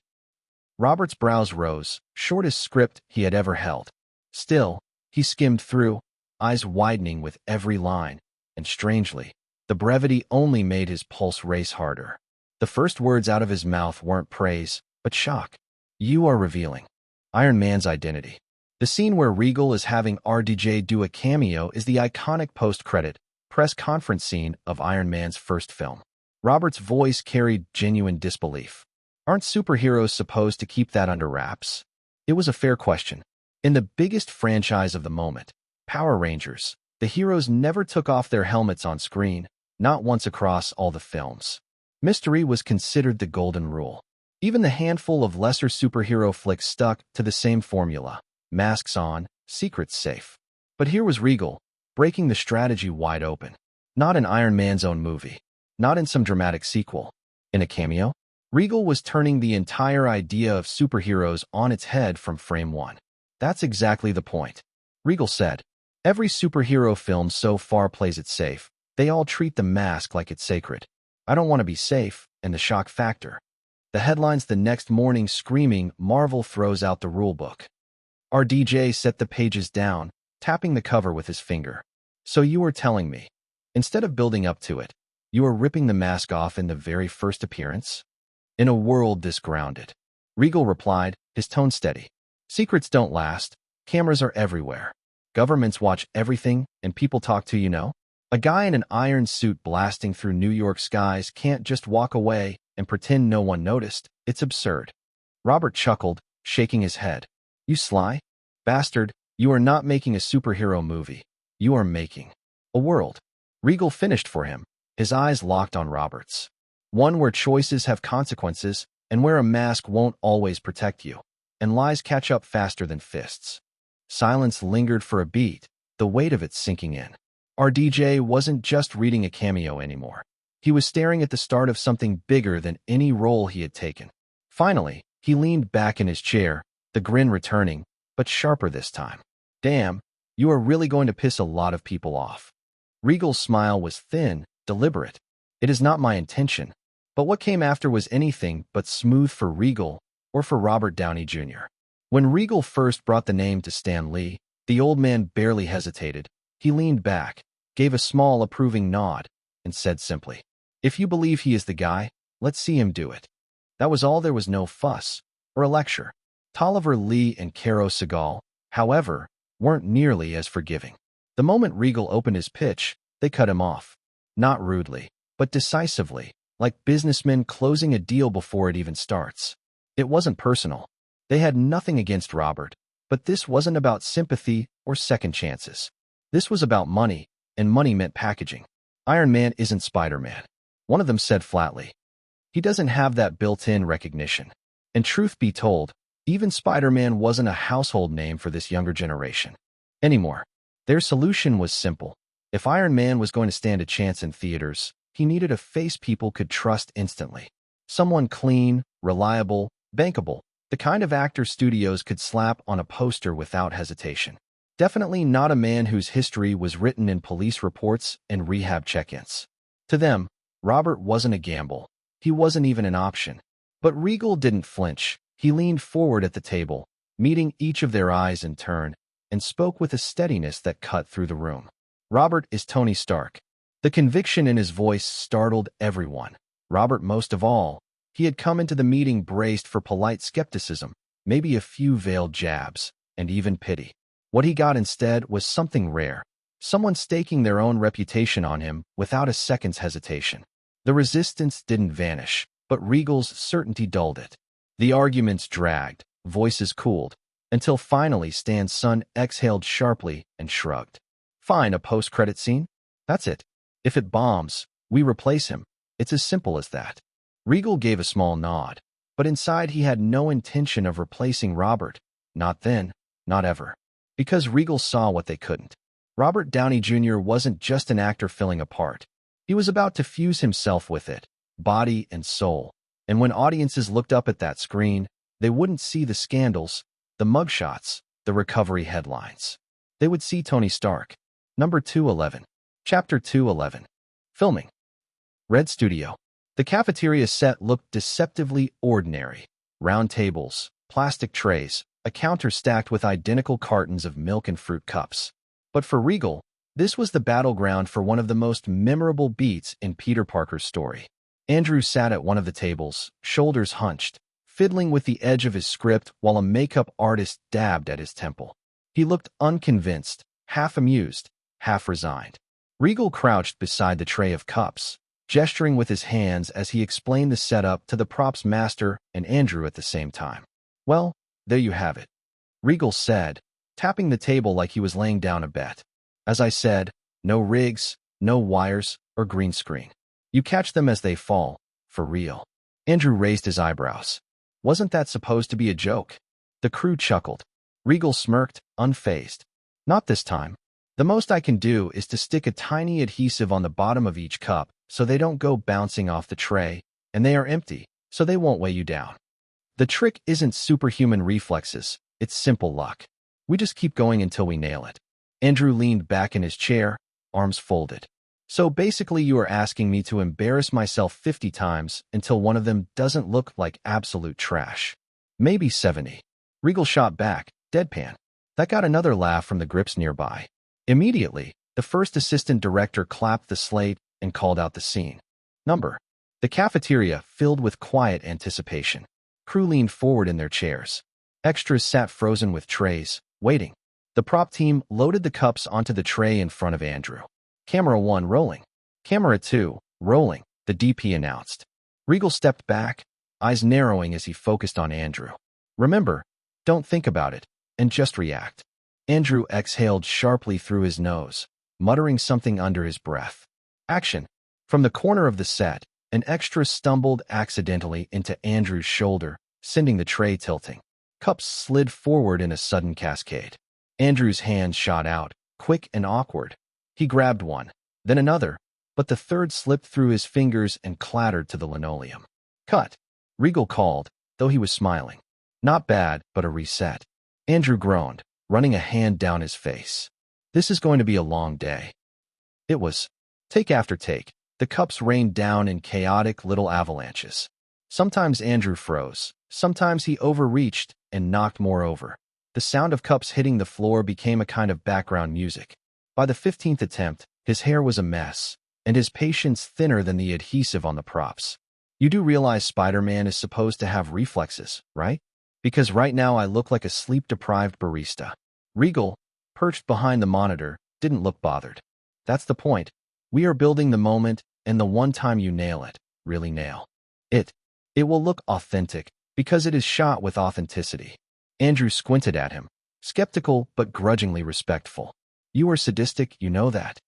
Robert's brows rose, shortest script he had ever held. Still, he skimmed through, eyes widening with every line, and strangely, the brevity only made his pulse race harder. The first words out of his mouth weren't praise, but shock. "You are revealing Iron Man's identity." The scene where Regal is having RDJ do a cameo is the iconic post-credit press conference scene of Iron Man's first film. Robert's voice carried genuine disbelief. "Aren't superheroes supposed to keep that under wraps?" It was a fair question. In the biggest franchise of the moment, Power Rangers, the heroes never took off their helmets on screen, not once across all the films. Mystery was considered the golden rule. Even the handful of lesser superhero flicks stuck to the same formula. Masks on, secrets safe. But here was Regal, breaking the strategy wide open. Not in Iron Man's own movie. Not in some dramatic sequel. In a cameo? Regal was turning the entire idea of superheroes on its head from frame one. "That's exactly the point," Regal said. "Every superhero film so far plays it safe. They all treat the mask like it's sacred. I don't want to be safe, and the shock factor." The headlines the next morning screaming, "Marvel throws out the rulebook." RDJ set the pages down, tapping the cover with his finger. "So you were telling me, instead of building up to it, you are ripping the mask off in the very first appearance?" "In a world this grounded," Regal replied, his tone steady. "Secrets don't last. Cameras are everywhere. Governments watch everything, and people talk to you know. A guy in an iron suit blasting through New York skies can't just walk away and pretend no one noticed. It's absurd." Robert chuckled, shaking his head. "You sly bastard, you are not making a superhero movie. You are making a world." Regal finished for him, his eyes locked on Robert's. One where choices have consequences and where a mask won't always protect you, and lies catch up faster than fists. Silence lingered for a beat, the weight of it sinking in. Our DJ wasn't just reading a cameo anymore. He was staring at the start of something bigger than any role he had taken. Finally, he leaned back in his chair, the grin returning, but sharper this time. Damn, you are really going to piss a lot of people off. Regal's smile was thin, deliberate. It is not my intention. But what came after was anything but smooth for Regal or for Robert Downey Jr. When Regal first brought the name to Stan Lee, the old man barely hesitated. He leaned back, gave a small approving nod, and said simply, "If you believe he is the guy, let's see him do it." That was all. There was no fuss or a lecture. Tolliver Lee and Caro Segal, however, weren't nearly as forgiving. The moment Regal opened his pitch, they cut him off. Not rudely, but decisively, like businessmen closing a deal before it even starts. It wasn't personal. They had nothing against Robert, but this wasn't about sympathy or second chances. This was about money, and money meant packaging. Iron Man isn't Spider-Man, one of them said flatly. He doesn't have that built-in recognition. And truth be told, even Spider-Man wasn't a household name for this younger generation anymore. Their solution was simple. If Iron Man was going to stand a chance in theaters, he needed a face people could trust instantly. Someone clean, reliable, bankable, the kind of actor studios could slap on a poster without hesitation. Definitely not a man whose history was written in police reports and rehab check-ins. To them, Robert wasn't a gamble. He wasn't even an option. But Regal didn't flinch. He leaned forward at the table, meeting each of their eyes in turn, and spoke with a steadiness that cut through the room. Robert is Tony Stark. The conviction in his voice startled everyone. Robert most of all. He had come into the meeting braced for polite skepticism, maybe a few veiled jabs, and even pity. What he got instead was something rare. Someone staking their own reputation on him without a second's hesitation. The resistance didn't vanish, but Regal's certainty dulled it. The arguments dragged, voices cooled, until finally Stan's son exhaled sharply and shrugged. Fine, a post-credit scene? That's it. If it bombs, we replace him. It's as simple as that. Regal gave a small nod, but inside he had no intention of replacing Robert. Not then, not ever. Because Regal saw what they couldn't. Robert Downey Jr. wasn't just an actor filling a part. He was about to fuse himself with it, body and soul. And when audiences looked up at that screen, they wouldn't see the scandals, the mugshots, the recovery headlines. They would see Tony Stark. Number 211. Chapter 211. Filming. Red Studio. The cafeteria set looked deceptively ordinary. Round tables, plastic trays, a counter stacked with identical cartons of milk and fruit cups. But for Regal, this was the battleground for one of the most memorable beats in Peter Parker's story. Andrew sat at one of the tables, shoulders hunched, fiddling with the edge of his script while a makeup artist dabbed at his temple. He looked unconvinced, half amused, half resigned. Regal crouched beside the tray of cups, gesturing with his hands as he explained the setup to the props master and Andrew at the same time. "Well, there you have it," Regal said, tapping the table like he was laying down a bet. "As I said, no rigs, no wires, or green screen. You catch them as they fall, for real." Andrew raised his eyebrows. "Wasn't that supposed to be a joke?" The crew chuckled. Regal smirked, unfazed. "Not this time. The most I can do is to stick a tiny adhesive on the bottom of each cup so they don't go bouncing off the tray, and they are empty, so they won't weigh you down. The trick isn't superhuman reflexes, it's simple luck. We just keep going until we nail it." Andrew leaned back in his chair, arms folded. "So basically you are asking me to embarrass myself 50 times until one of them doesn't look like absolute trash. Maybe 70. Regal shot back, deadpan. That got another laugh from the grips nearby. Immediately, the first assistant director clapped the slate and called out the scene. Number. The cafeteria filled with quiet anticipation. Crew leaned forward in their chairs. Extras sat frozen with trays, waiting. The prop team loaded the cups onto the tray in front of Andrew. "Camera 1 rolling. Camera 2 rolling," the DP announced. Regal stepped back, eyes narrowing as he focused on Andrew. "Remember, don't think about it, and just react." Andrew exhaled sharply through his nose, muttering something under his breath. Action. From the corner of the set, An extra stumbled accidentally into Andrew's shoulder, sending the tray tilting. Cups slid forward in a sudden cascade. Andrew's hand shot out, quick and awkward. He grabbed one, then another, but the third slipped through his fingers and clattered to the linoleum. Cut, Regal called, though he was smiling. Not bad, but a reset. Andrew groaned, running a hand down his face. This is going to be a long day. It was. Take after take, the cups rained down in chaotic little avalanches. Sometimes Andrew froze. Sometimes he overreached and knocked more over. The sound of cups hitting the floor became a kind of background music. By the 15th attempt, his hair was a mess, and his patience thinner than the adhesive on the props. You do realize Spider-Man is supposed to have reflexes, right? Because right now I look like a sleep-deprived barista. Regal, perched behind the monitor, didn't look bothered. That's the point. We are building the moment, and the one time you nail it, really nail it, it will look authentic, because it is shot with authenticity. Andrew squinted at him, skeptical but grudgingly respectful. You are sadistic, you know that.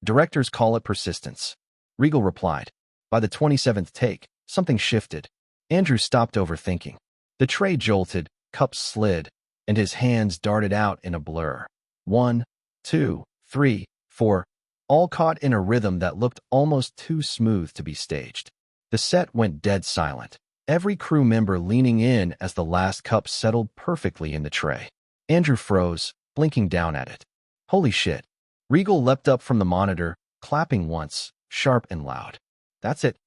Directors call it persistence. Regal replied. By the 27th take, something shifted. Andrew stopped overthinking. The tray jolted, cups slid, and his hands darted out in a blur. 1, 2, 3, 4, all caught in a rhythm that looked almost too smooth to be staged. The set went dead silent, every crew member leaning in as the last cup settled perfectly in the tray. Andrew froze, blinking down at it. Holy shit. Regal leapt up from the monitor, clapping once, sharp and loud. That's it.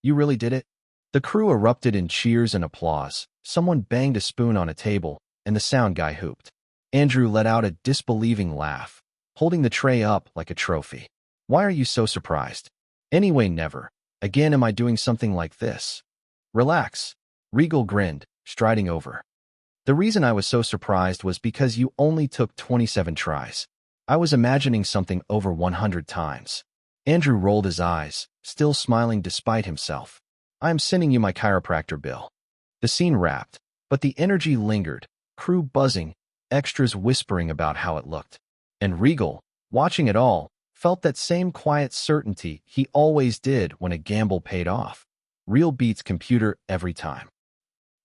You really did it? The crew erupted in cheers and applause. Someone banged a spoon on a table, and the sound guy hooped. Andrew let out a disbelieving laugh, holding the tray up like a trophy. Why are you so surprised? Anyway, never. Again am I doing something like this. Relax. Regal grinned, striding over. The reason I was so surprised was because you only took 27 tries. I was imagining something over 100 times. Andrew rolled his eyes, still smiling despite himself. I am sending you my chiropractor bill. The scene wrapped, but the energy lingered, crew buzzing, extras whispering about how it looked. And Regal, watching it all, felt that same quiet certainty he always did when a gamble paid off. Real beats computer every time.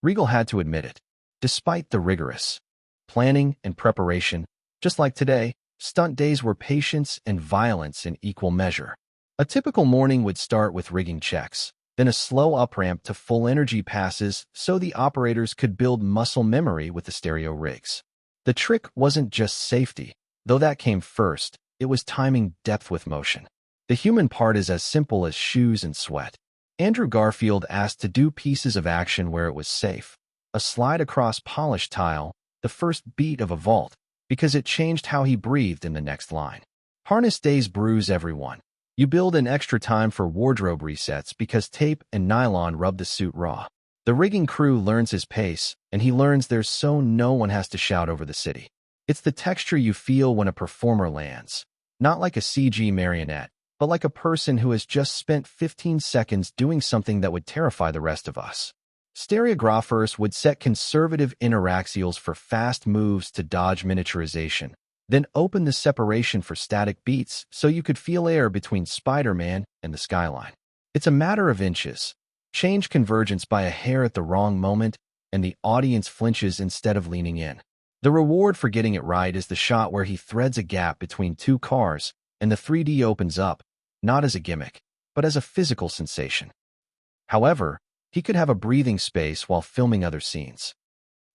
Regal had to admit it. Despite the rigorous planning and preparation, just like today, stunt days were patience and violence in equal measure. A typical morning would start with rigging checks, then a slow up-ramp to full energy passes so the operators could build muscle memory with the stereo rigs. The trick wasn't just safety, though that came first. It was timing depth with motion. The human part is as simple as shoes and sweat. Andrew Garfield asked to do pieces of action where it was safe. A slide across polished tile, the first beat of a vault, because it changed how he breathed in the next line. Harness days bruise everyone. You build in extra time for wardrobe resets because tape and nylon rub the suit raw. The rigging crew learns his pace, and he learns there's so no one has to shout over the city. It's the texture you feel when a performer lands. Not like a CG marionette, but like a person who has just spent 15 seconds doing something that would terrify the rest of us. Stereographers would set conservative interaxials for fast moves to dodge miniaturization, then open the separation for static beats so you could feel air between Spider-Man and the skyline. It's a matter of inches. Change convergence by a hair at the wrong moment, and the audience flinches instead of leaning in. The reward for getting it right is the shot where he threads a gap between two cars, and the 3D opens up, not as a gimmick, but as a physical sensation. However, he could have a breathing space while filming other scenes.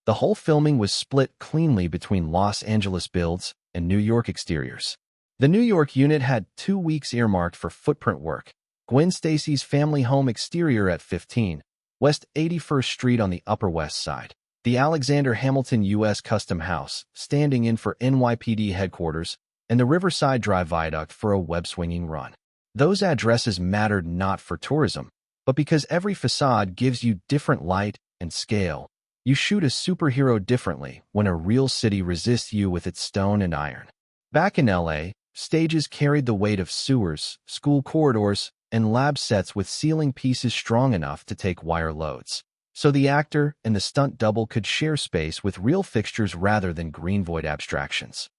The whole filming was split cleanly between Los Angeles builds and New York exteriors. The New York unit had 2 weeks earmarked for footprint work. Gwen Stacy's family home exterior at 15 West 81st Street on the Upper West Side. The Alexander Hamilton U.S. Custom House, standing in for NYPD headquarters, and the Riverside Drive Viaduct for a web-swinging run. Those addresses mattered not for tourism, but because every facade gives you different light and scale. You shoot a superhero differently when a real city resists you with its stone and iron. Back in L.A., stages carried the weight of sewers, school corridors, and lab sets with ceiling pieces strong enough to take wire loads. So the actor and the stunt double could share space with real fixtures rather than green void abstractions.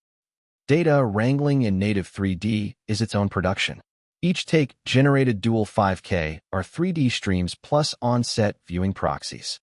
Data wrangling in native 3D is its own production. Each take generated dual 5K or 3D streams plus on-set viewing proxies.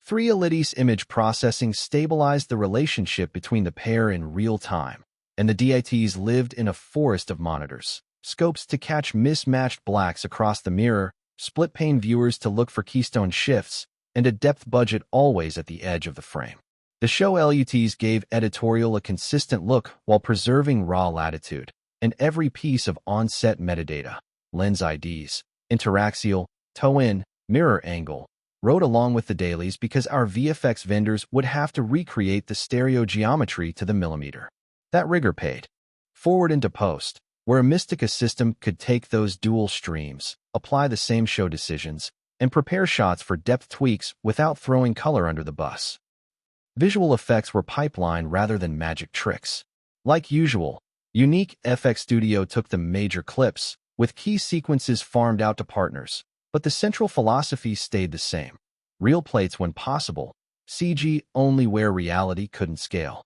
3Ality's image processing stabilized the relationship between the pair in real time, and the DITs lived in a forest of monitors, scopes to catch mismatched blacks across the mirror, split-pane viewers to look for keystone shifts, and a depth budget always at the edge of the frame. The show LUTs gave editorial a consistent look while preserving raw latitude, and every piece of on-set metadata, lens IDs, interaxial, toe-in, mirror angle, rode along with the dailies because our VFX vendors would have to recreate the stereo geometry to the millimeter. That rigor paid forward into post, where a Mystica system could take those dual streams, apply the same show decisions, and prepare shots for depth tweaks without throwing color under the bus. Visual effects were pipeline rather than magic tricks. Like usual, Unique FX Studio took the major clips, with key sequences farmed out to partners, but the central philosophy stayed the same. Real plates when possible, CG only where reality couldn't scale.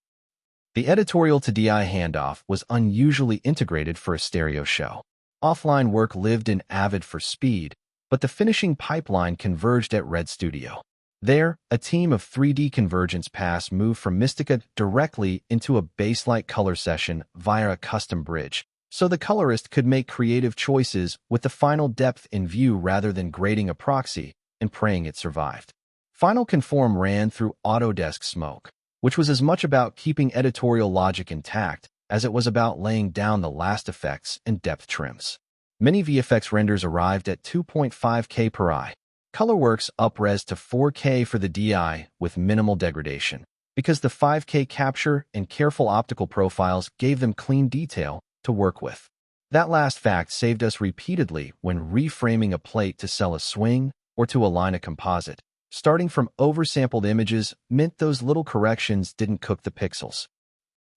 The editorial to DI handoff was unusually integrated for a stereo show. Offline work lived in Avid for speed, but the finishing pipeline converged at Red Studio. There, a team of 3D convergence paths moved from Mystica directly into a baselite color session via a custom bridge, so the colorist could make creative choices with the final depth in view rather than grading a proxy and praying it survived. Final Conform ran through Autodesk Smoke, which was as much about keeping editorial logic intact as it was about laying down the last effects and depth trims. Many VFX renders arrived at 2.5K per eye. Colorworks up-res to 4K for the DI with minimal degradation, because the 5K capture and careful optical profiles gave them clean detail to work with. That last fact saved us repeatedly when reframing a plate to sell a swing or to align a composite. Starting from oversampled images meant those little corrections didn't cook the pixels.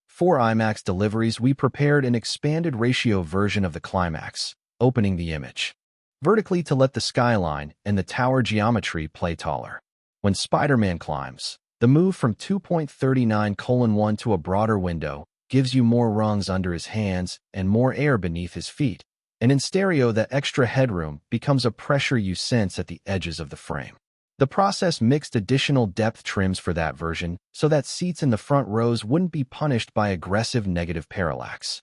For IMAX deliveries, we prepared an expanded ratio version of the climax, opening the image vertically to let the skyline and the tower geometry play taller. When Spider-Man climbs, the move from 2.39:1 to a broader window gives you more rungs under his hands and more air beneath his feet, and in stereo that extra headroom becomes a pressure you sense at the edges of the frame. The process mixed additional depth trims for that version so that seats in the front rows wouldn't be punished by aggressive negative parallax.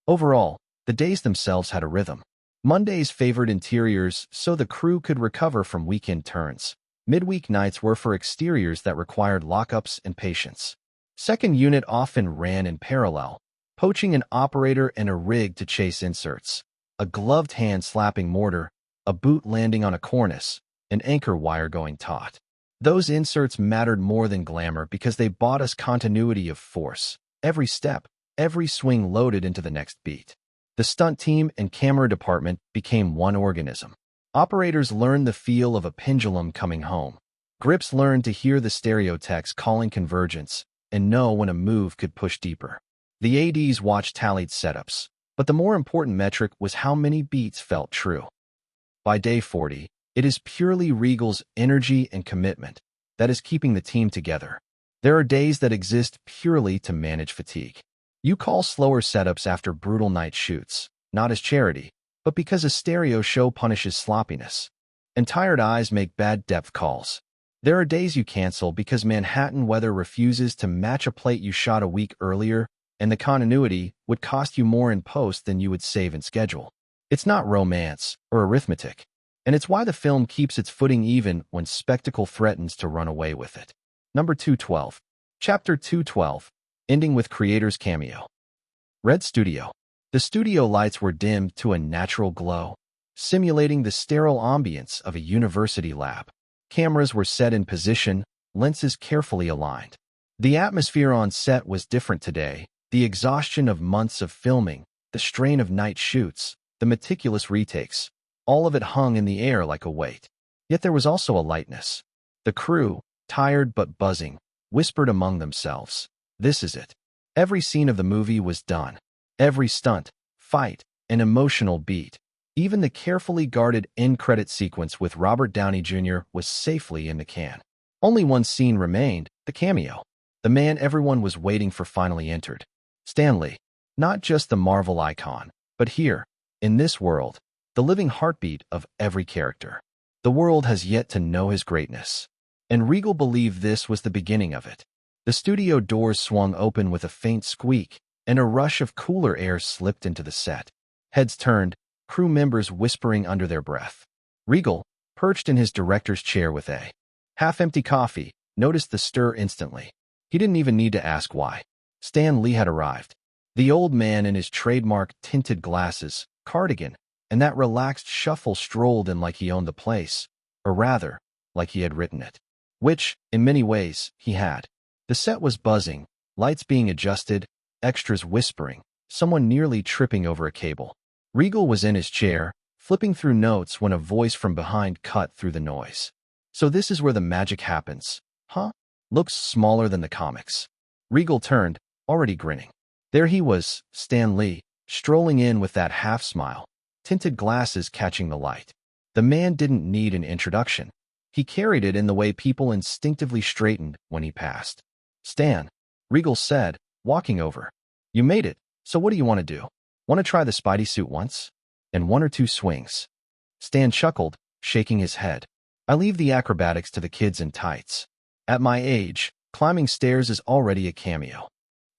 Overall, the days themselves had a rhythm. Mondays favored interiors so the crew could recover from weekend turns. Midweek nights were for exteriors that required lockups and patience. Second unit often ran in parallel, poaching an operator and a rig to chase inserts, a gloved hand slapping mortar, a boot landing on a cornice, an anchor wire going taut. Those inserts mattered more than glamour because they bought us continuity of force. Every step, every swing loaded into the next beat. The stunt team and camera department became one organism. Operators learned the feel of a pendulum coming home. Grips learned to hear the stereo text calling convergence and know when a move could push deeper. The ADs watched tallied setups, but the more important metric was how many beats felt true. By day 40, it is purely Regal's energy and commitment that is keeping the team together. There are days that exist purely to manage fatigue. You call slower setups after brutal night shoots, not as charity, but because a stereo show punishes sloppiness. And tired eyes make bad depth calls. There are days you cancel because Manhattan weather refuses to match a plate you shot a week earlier, and the continuity would cost you more in post than you would save in schedule. It's not romance or arithmetic, and it's why the film keeps its footing even when spectacle threatens to run away with it. Number 212. Chapter 212. Ending with creator's cameo. Red Studio. The studio lights were dimmed to a natural glow, simulating the sterile ambience of a university lab. Cameras were set in position, lenses carefully aligned. The atmosphere on set was different today. The exhaustion of months of filming, the strain of night shoots, the meticulous retakes, all of it hung in the air like a weight. Yet there was also a lightness. The crew, tired but buzzing, whispered among themselves, "This is it." Every scene of the movie was done. Every stunt, fight, and emotional beat. Even the carefully guarded end credit sequence with Robert Downey Jr. was safely in the can. Only one scene remained, the cameo. The man everyone was waiting for finally entered. Stan Lee. Not just the Marvel icon, but here, In this world, the living heartbeat of every character. The world has yet to know his greatness. And Regal believed this was the beginning of it. The studio doors swung open with a faint squeak, and a rush of cooler air slipped into the set. Heads turned, crew members whispering under their breath. Regal, perched in his director's chair with a half-empty coffee, noticed the stir instantly. He didn't even need to ask why. Stan Lee had arrived. The old man in his trademark tinted glasses, cardigan, and that relaxed shuffle strolled in like he owned the place, or rather, like he had written it. Which, in many ways, he had. The set was buzzing, lights being adjusted, extras whispering, someone nearly tripping over a cable. Regal was in his chair, flipping through notes when a voice from behind cut through the noise. So this is where the magic happens, huh? Looks smaller than the comics. Regal turned, already grinning. There he was, Stan Lee, strolling in with that half-smile, tinted glasses catching the light. The man didn't need an introduction. He carried it in the way people instinctively straightened when he passed. Stan, Regal said, walking over. You made it, so what do you want to do? Want to try the Spidey suit once? And one or two swings. Stan chuckled, shaking his head. I leave the acrobatics to the kids in tights. At my age, climbing stairs is already a cameo.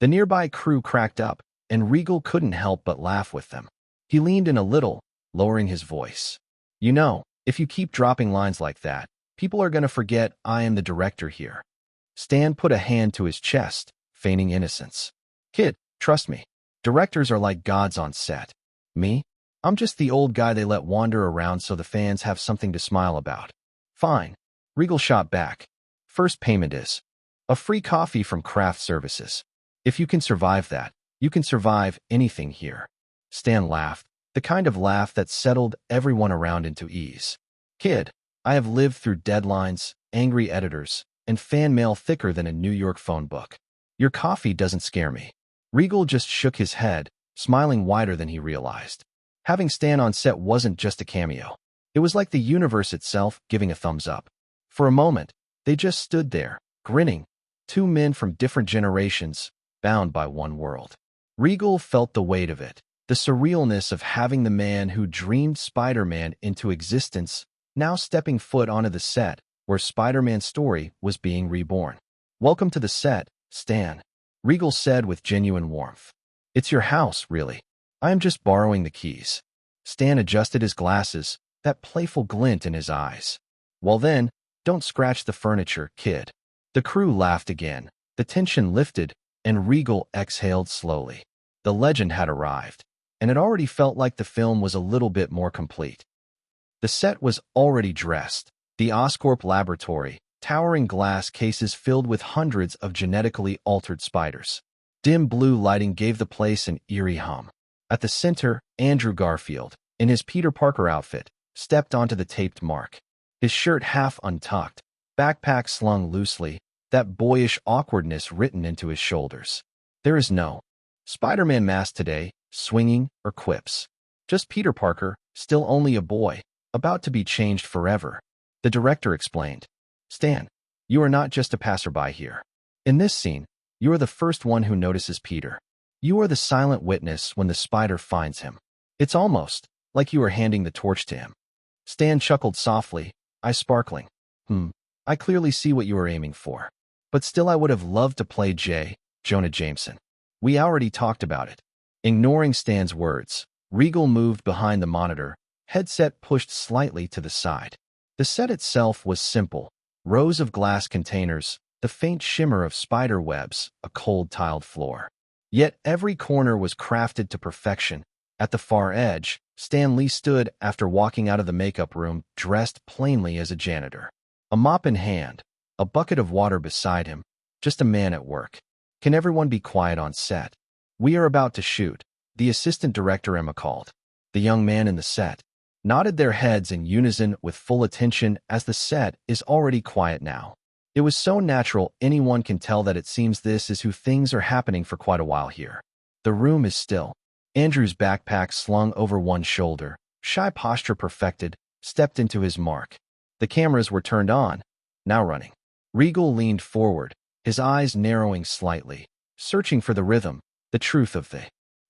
The nearby crew cracked up, and Regal couldn't help but laugh with them. He leaned in a little, lowering his voice. You know, if you keep dropping lines like that, people are going to forget I am the director here. Stan put a hand to his chest, feigning innocence. Kid, trust me. Directors are like gods on set. Me? I'm just the old guy they let wander around so the fans have something to smile about. Fine. Regal shot back. First payment is a free coffee from craft services. If you can survive that, you can survive anything here. Stan laughed, the kind of laugh that settled everyone around into ease. Kid, I have lived through deadlines, angry editors, and fan mail thicker than a New York phone book. Your coffee doesn't scare me. Regal just shook his head, smiling wider than he realized. Having Stan on set wasn't just a cameo. It was like the universe itself giving a thumbs up. For a moment, they just stood there, grinning, two men from different generations, bound by one world. Regal felt the weight of it, the surrealness of having the man who dreamed Spider-Man into existence now stepping foot onto the set where Spider-Man's story was being reborn. Welcome to the set, Stan, Regal said with genuine warmth. It's your house, really. I am just borrowing the keys. Stan adjusted his glasses, that playful glint in his eyes. Well then, don't scratch the furniture, kid. The crew laughed again, the tension lifted, and Regal exhaled slowly. The legend had arrived, and it already felt like the film was a little bit more complete. The set was already dressed, the Oscorp laboratory, towering glass cases filled with hundreds of genetically altered spiders. Dim blue lighting gave the place an eerie hum. At the center, Andrew Garfield, in his Peter Parker outfit, stepped onto the taped mark. His shirt half untucked, backpack slung loosely, that boyish awkwardness written into his shoulders. There is no Spider-Man mask today, swinging, or quips. Just Peter Parker, still only a boy, about to be changed forever. The director explained. Stan, you are not just a passerby here. In this scene, you are the first one who notices Peter. You are the silent witness when the spider finds him. It's almost like you are handing the torch to him. Stan chuckled softly, eyes sparkling. I clearly see what you are aiming for. But still I would have loved to play Jonah Jameson. We already talked about it. Ignoring Stan's words, Regal moved behind the monitor, headset pushed slightly to the side. The set itself was simple. Rows of glass containers, the faint shimmer of spider webs, a cold tiled floor. Yet every corner was crafted to perfection. At the far edge, Stan Lee stood after walking out of the makeup room, dressed plainly as a janitor. A mop in hand, a bucket of water beside him, just a man at work. Can everyone be quiet on set? We are about to shoot, the assistant director Emma called. The young man in the set nodded their heads in unison with full attention as the set is already quiet now. It was so natural anyone can tell that it seems this is who things are happening for quite a while here. The room is still. Andrew's backpack slung over one shoulder, shy posture perfected, stepped into his mark. The cameras were turned on, now running. Regal leaned forward, his eyes narrowing slightly, searching for the rhythm, the truth of the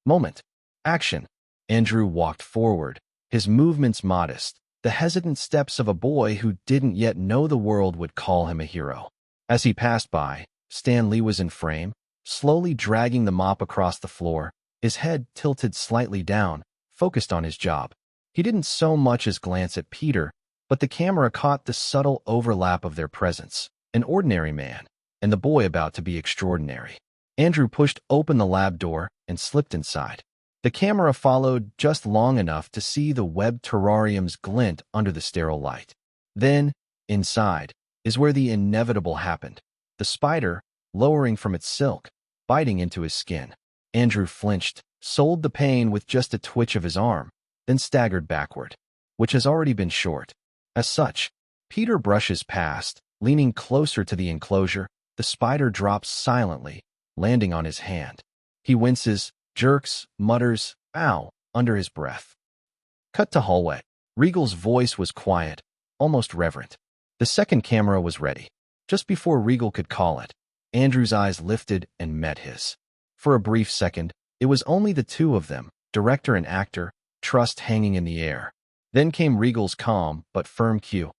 moment. Action. Andrew walked forward, his movements modest, the hesitant steps of a boy who didn't yet know the world would call him a hero. As he passed by, Stan Lee was in frame, slowly dragging the mop across the floor, his head tilted slightly down, focused on his job. He didn't so much as glance at Peter, but the camera caught the subtle overlap of their presence, an ordinary man, and the boy about to be extraordinary. Andrew pushed open the lab door and slipped inside. The camera followed just long enough to see the webbed terrariums glint under the sterile light. Then, inside, is where the inevitable happened. The spider, lowering from its silk, biting into his skin. Andrew flinched, sold the pain with just a twitch of his arm, then staggered backward, which has already been short. As such, Peter brushes past, leaning closer to the enclosure. The spider drops silently, landing on his hand. He winces, jerks, mutters, "Ow," under his breath. Cut to hallway. Regal's voice was quiet, almost reverent. The second camera was ready. Just before Regal could call it, Andrew's eyes lifted and met his. For a brief second, it was only the two of them, director and actor, trust hanging in the air. Then came Regal's calm but firm cue.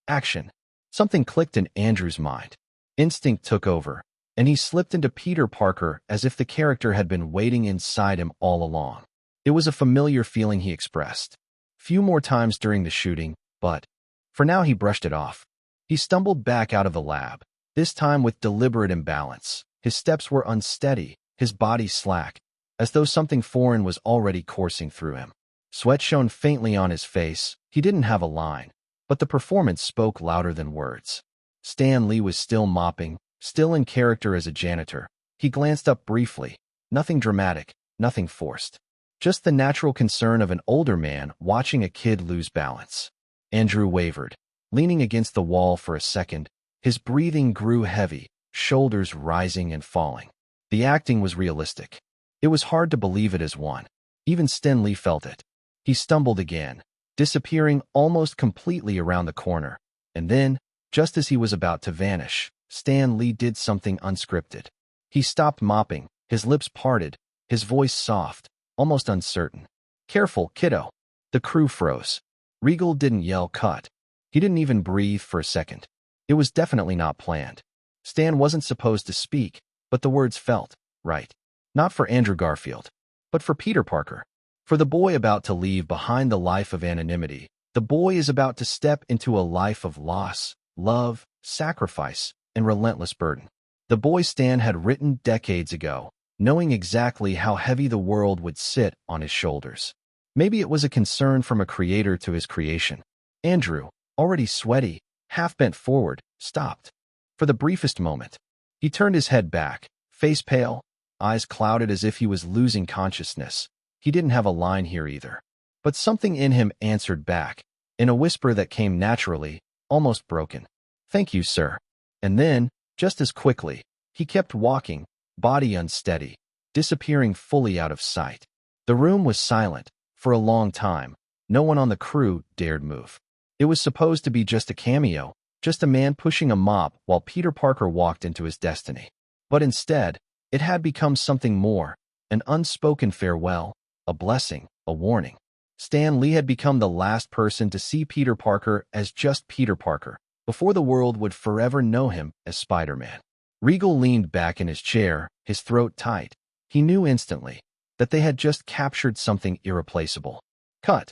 Action. Something clicked in Andrew's mind. Instinct took over, and he slipped into Peter Parker as if the character had been waiting inside him all along. It was a familiar feeling he expressed. Few more times during the shooting, but for now he brushed it off. He stumbled back out of the lab, this time with deliberate imbalance. His steps were unsteady, his body slack, as though something foreign was already coursing through him. Sweat shone faintly on his face. He didn't have a line, but the performance spoke louder than words. Stan Lee was still mopping, still in character as a janitor. He glanced up briefly. Nothing dramatic, nothing forced. Just the natural concern of an older man watching a kid lose balance. Andrew wavered, leaning against the wall for a second. His breathing grew heavy, shoulders rising and falling. The acting was realistic. It was hard to believe it as one. Even Stan Lee felt it. He stumbled again, disappearing almost completely around the corner. And then, just as he was about to vanish, Stan Lee did something unscripted. He stopped mopping, his lips parted, his voice soft, almost uncertain. "Careful, kiddo." The crew froze. Regal didn't yell cut. He didn't even breathe for a second. It was definitely not planned. Stan wasn't supposed to speak, but the words felt right. Not for Andrew Garfield, but for Peter Parker. For the boy about to leave behind the life of anonymity. The boy is about to step into a life of loss, love, sacrifice, and relentless burden. The boy Stan had written decades ago, knowing exactly how heavy the world would sit on his shoulders. Maybe it was a concern from a creator to his creation. Andrew, already sweaty, half bent forward, stopped. For the briefest moment, he turned his head back, face pale, eyes clouded as if he was losing consciousness. He didn't have a line here either. But something in him answered back, in a whisper that came naturally, almost broken. "Thank you, sir." And then, just as quickly, he kept walking, body unsteady, disappearing fully out of sight. The room was silent. For a long time, no one on the crew dared move. It was supposed to be just a cameo, just a man pushing a mop while Peter Parker walked into his destiny. But instead, it had become something more, an unspoken farewell, a blessing, a warning. Stan Lee had become the last person to see Peter Parker as just Peter Parker, before the world would forever know him as Spider-Man. Regal leaned back in his chair, his throat tight. He knew instantly that they had just captured something irreplaceable. "Cut,"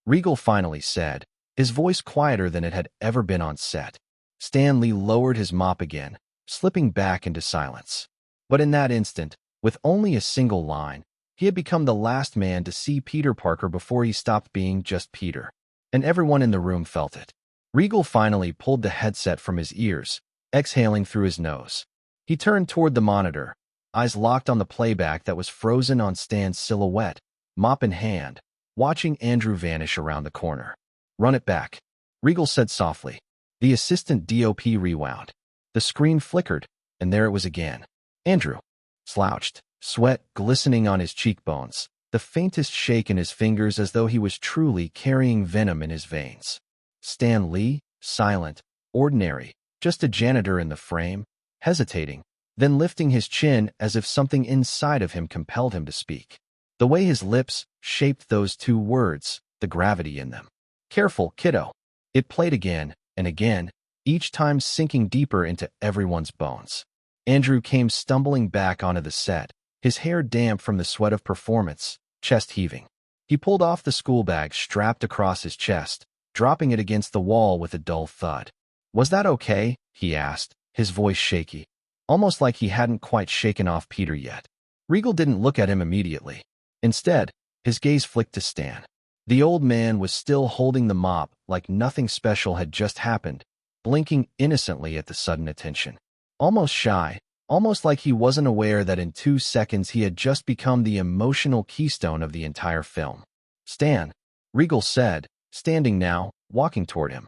Regal finally said, his voice quieter than it had ever been on set. Stan Lee lowered his mop again, slipping back into silence. But in that instant, with only a single line, he had become the last man to see Peter Parker before he stopped being just Peter. And everyone in the room felt it. Regal finally pulled the headset from his ears, exhaling through his nose. He turned toward the monitor, eyes locked on the playback that was frozen on Stan's silhouette, mop in hand, watching Andrew vanish around the corner. "Run it back," Regal said softly. The assistant DOP rewound. The screen flickered, and there it was again. Andrew, slouched, sweat glistening on his cheekbones, the faintest shake in his fingers as though he was truly carrying venom in his veins. Stan Lee, silent, ordinary, just a janitor in the frame, hesitating, then lifting his chin as if something inside of him compelled him to speak. The way his lips shaped those two words, the gravity in them. Careful, kiddo. It played again and again, each time sinking deeper into everyone's bones. Andrew came stumbling back onto the set, his hair damp from the sweat of performance, chest heaving. He pulled off the school bag strapped across his chest, dropping it against the wall with a dull thud. "Was that okay?" he asked, his voice shaky, almost like he hadn't quite shaken off Peter yet. Regal didn't look at him immediately. Instead, his gaze flicked to Stan. The old man was still holding the mop like nothing special had just happened, blinking innocently at the sudden attention. Almost shy, almost like he wasn't aware that in 2 seconds he had just become the emotional keystone of the entire film. "Stan," Regal said, standing now, walking toward him.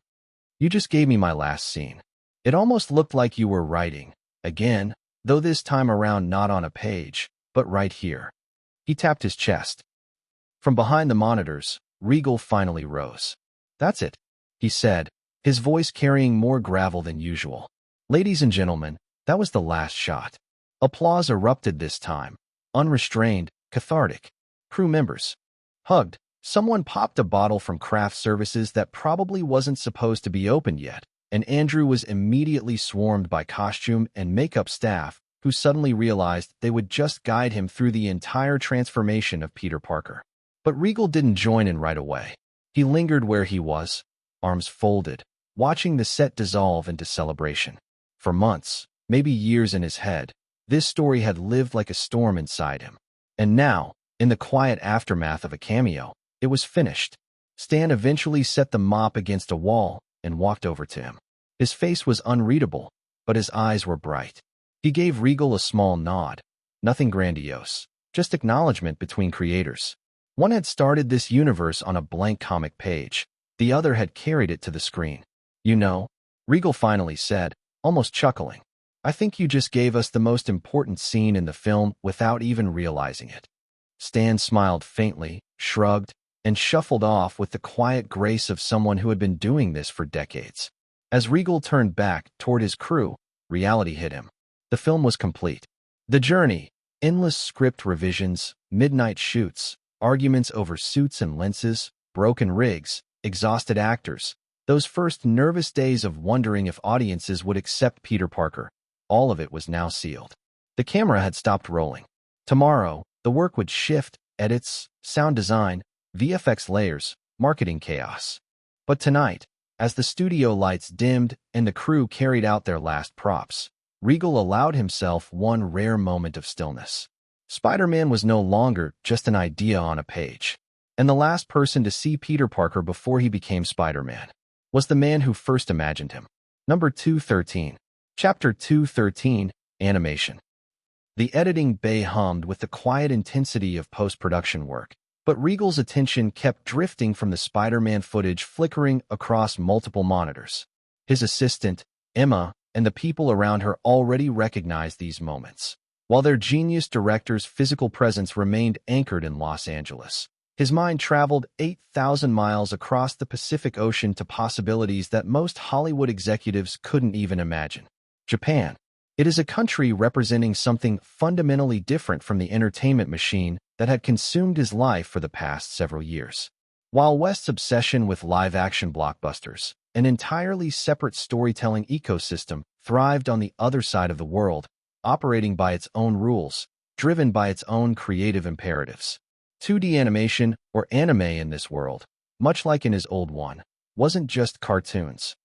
"You just gave me my last scene. It almost looked like you were writing, again, though this time around not on a page, but right here." He tapped his chest. From behind the monitors, Regal finally rose. "That's it," he said, his voice carrying more gravel than usual. "Ladies and gentlemen, that was the last shot." Applause erupted this time, unrestrained, cathartic. Crew members hugged. Someone popped a bottle from craft services that probably wasn't supposed to be opened yet, and Andrew was immediately swarmed by costume and makeup staff who suddenly realized they would just guide him through the entire transformation of Peter Parker. But Regal didn't join in right away. He lingered where he was, arms folded, watching the set dissolve into celebration. For months, maybe years in his head, this story had lived like a storm inside him. And now, in the quiet aftermath of a cameo, it was finished. Stan eventually set the mop against a wall and walked over to him. His face was unreadable, but his eyes were bright. He gave Regal a small nod. Nothing grandiose, just acknowledgement between creators. One had started this universe on a blank comic page. The other had carried it to the screen. "You know," Regal finally said, almost chuckling, "I think you just gave us the most important scene in the film without even realizing it." Stan smiled faintly, shrugged, and shuffled off with the quiet grace of someone who had been doing this for decades. As Regal turned back toward his crew, reality hit him. The film was complete. The journey, endless script revisions, midnight shoots, arguments over suits and lenses, broken rigs, exhausted actors, those first nervous days of wondering if audiences would accept Peter Parker, all of it was now sealed. The camera had stopped rolling. Tomorrow, the work would shift, edits, sound design, VFX layers, marketing chaos. But tonight, as the studio lights dimmed and the crew carried out their last props, Regal allowed himself one rare moment of stillness. Spider-Man was no longer just an idea on a page, and the last person to see Peter Parker before he became Spider-Man was the man who first imagined him. Number 213. Chapter 213, Animation. The editing bay hummed with the quiet intensity of post-production work, but Regal's attention kept drifting from the Spider-Man footage flickering across multiple monitors. His assistant, Emma, and the people around her already recognized these moments, while their genius director's physical presence remained anchored in Los Angeles. His mind traveled 8,000 miles across the Pacific Ocean to possibilities that most Hollywood executives couldn't even imagine. Japan. It is a country representing something fundamentally different from the entertainment machine that had consumed his life for the past several years. While West's obsession with live-action blockbusters, an entirely separate storytelling ecosystem, thrived on the other side of the world, operating by its own rules, driven by its own creative imperatives. 2D animation, or anime in this world, much like in his old one, wasn't just cartoons.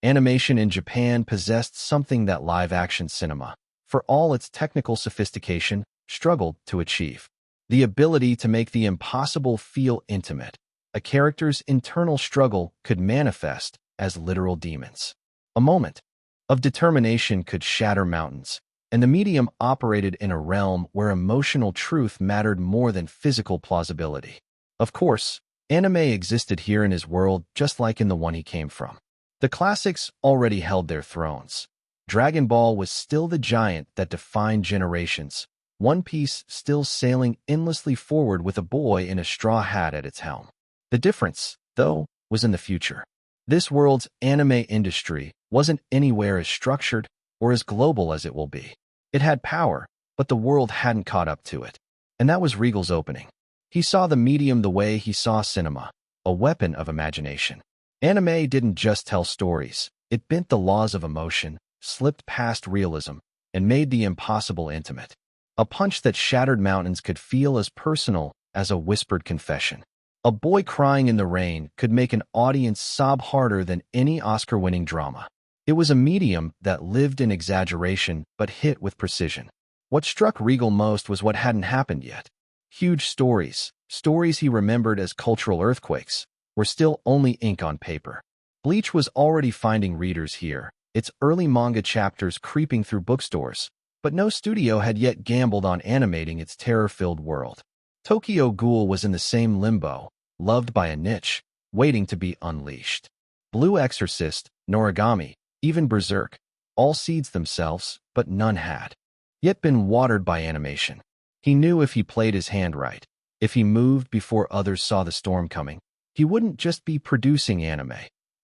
Animation in Japan possessed something that live-action cinema, for all its technical sophistication, struggled to achieve. The ability to make the impossible feel intimate. A character's internal struggle could manifest as literal demons. A moment of determination could shatter mountains, and the medium operated in a realm where emotional truth mattered more than physical plausibility. Of course, anime existed here in his world just like in the one he came from. The classics already held their thrones. Dragon Ball was still the giant that defined generations, One Piece still sailing endlessly forward with a boy in a straw hat at its helm. The difference, though, was in the future. This world's anime industry wasn't anywhere as structured or as global as it will be. It had power, but the world hadn't caught up to it. And that was Regal's opening. He saw the medium the way he saw cinema, a weapon of imagination. Anime didn't just tell stories. It bent the laws of emotion, slipped past realism, and made the impossible intimate. A punch that shattered mountains could feel as personal as a whispered confession. A boy crying in the rain could make an audience sob harder than any Oscar-winning drama. It was a medium that lived in exaggeration but hit with precision. What struck Regal most was what hadn't happened yet. Huge stories, stories he remembered as cultural earthquakes, were still only ink on paper. Bleach was already finding readers here, its early manga chapters creeping through bookstores, but no studio had yet gambled on animating its terror-filled world. Tokyo Ghoul was in the same limbo, loved by a niche, waiting to be unleashed. Blue Exorcist, Noragami, even Berserk, all seeds themselves, but none had yet been watered by animation. He knew if he played his hand right, if he moved before others saw the storm coming, he wouldn't just be producing anime.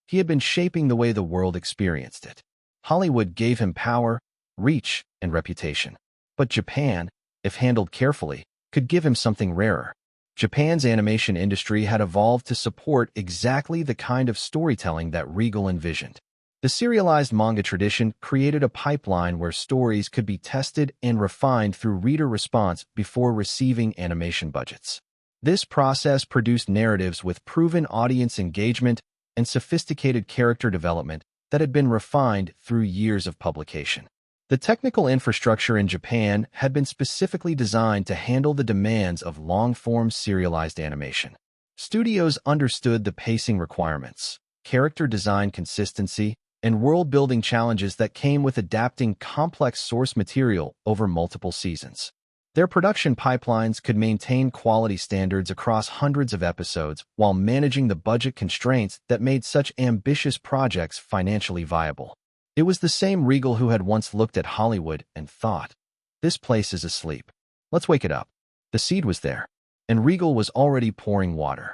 He had been shaping the way the world experienced it. Hollywood gave him power, reach, and reputation. But Japan, if handled carefully, could give him something rarer. Japan's animation industry had evolved to support exactly the kind of storytelling that Regal envisioned. The serialized manga tradition created a pipeline where stories could be tested and refined through reader response before receiving animation budgets. This process produced narratives with proven audience engagement and sophisticated character development that had been refined through years of publication. The technical infrastructure in Japan had been specifically designed to handle the demands of long-form serialized animation. Studios understood the pacing requirements, character design consistency, and world-building challenges that came with adapting complex source material over multiple seasons. Their production pipelines could maintain quality standards across hundreds of episodes while managing the budget constraints that made such ambitious projects financially viable. It was the same Regal who had once looked at Hollywood and thought, "This place is asleep. Let's wake it up." The seed was there, and Regal was already pouring water.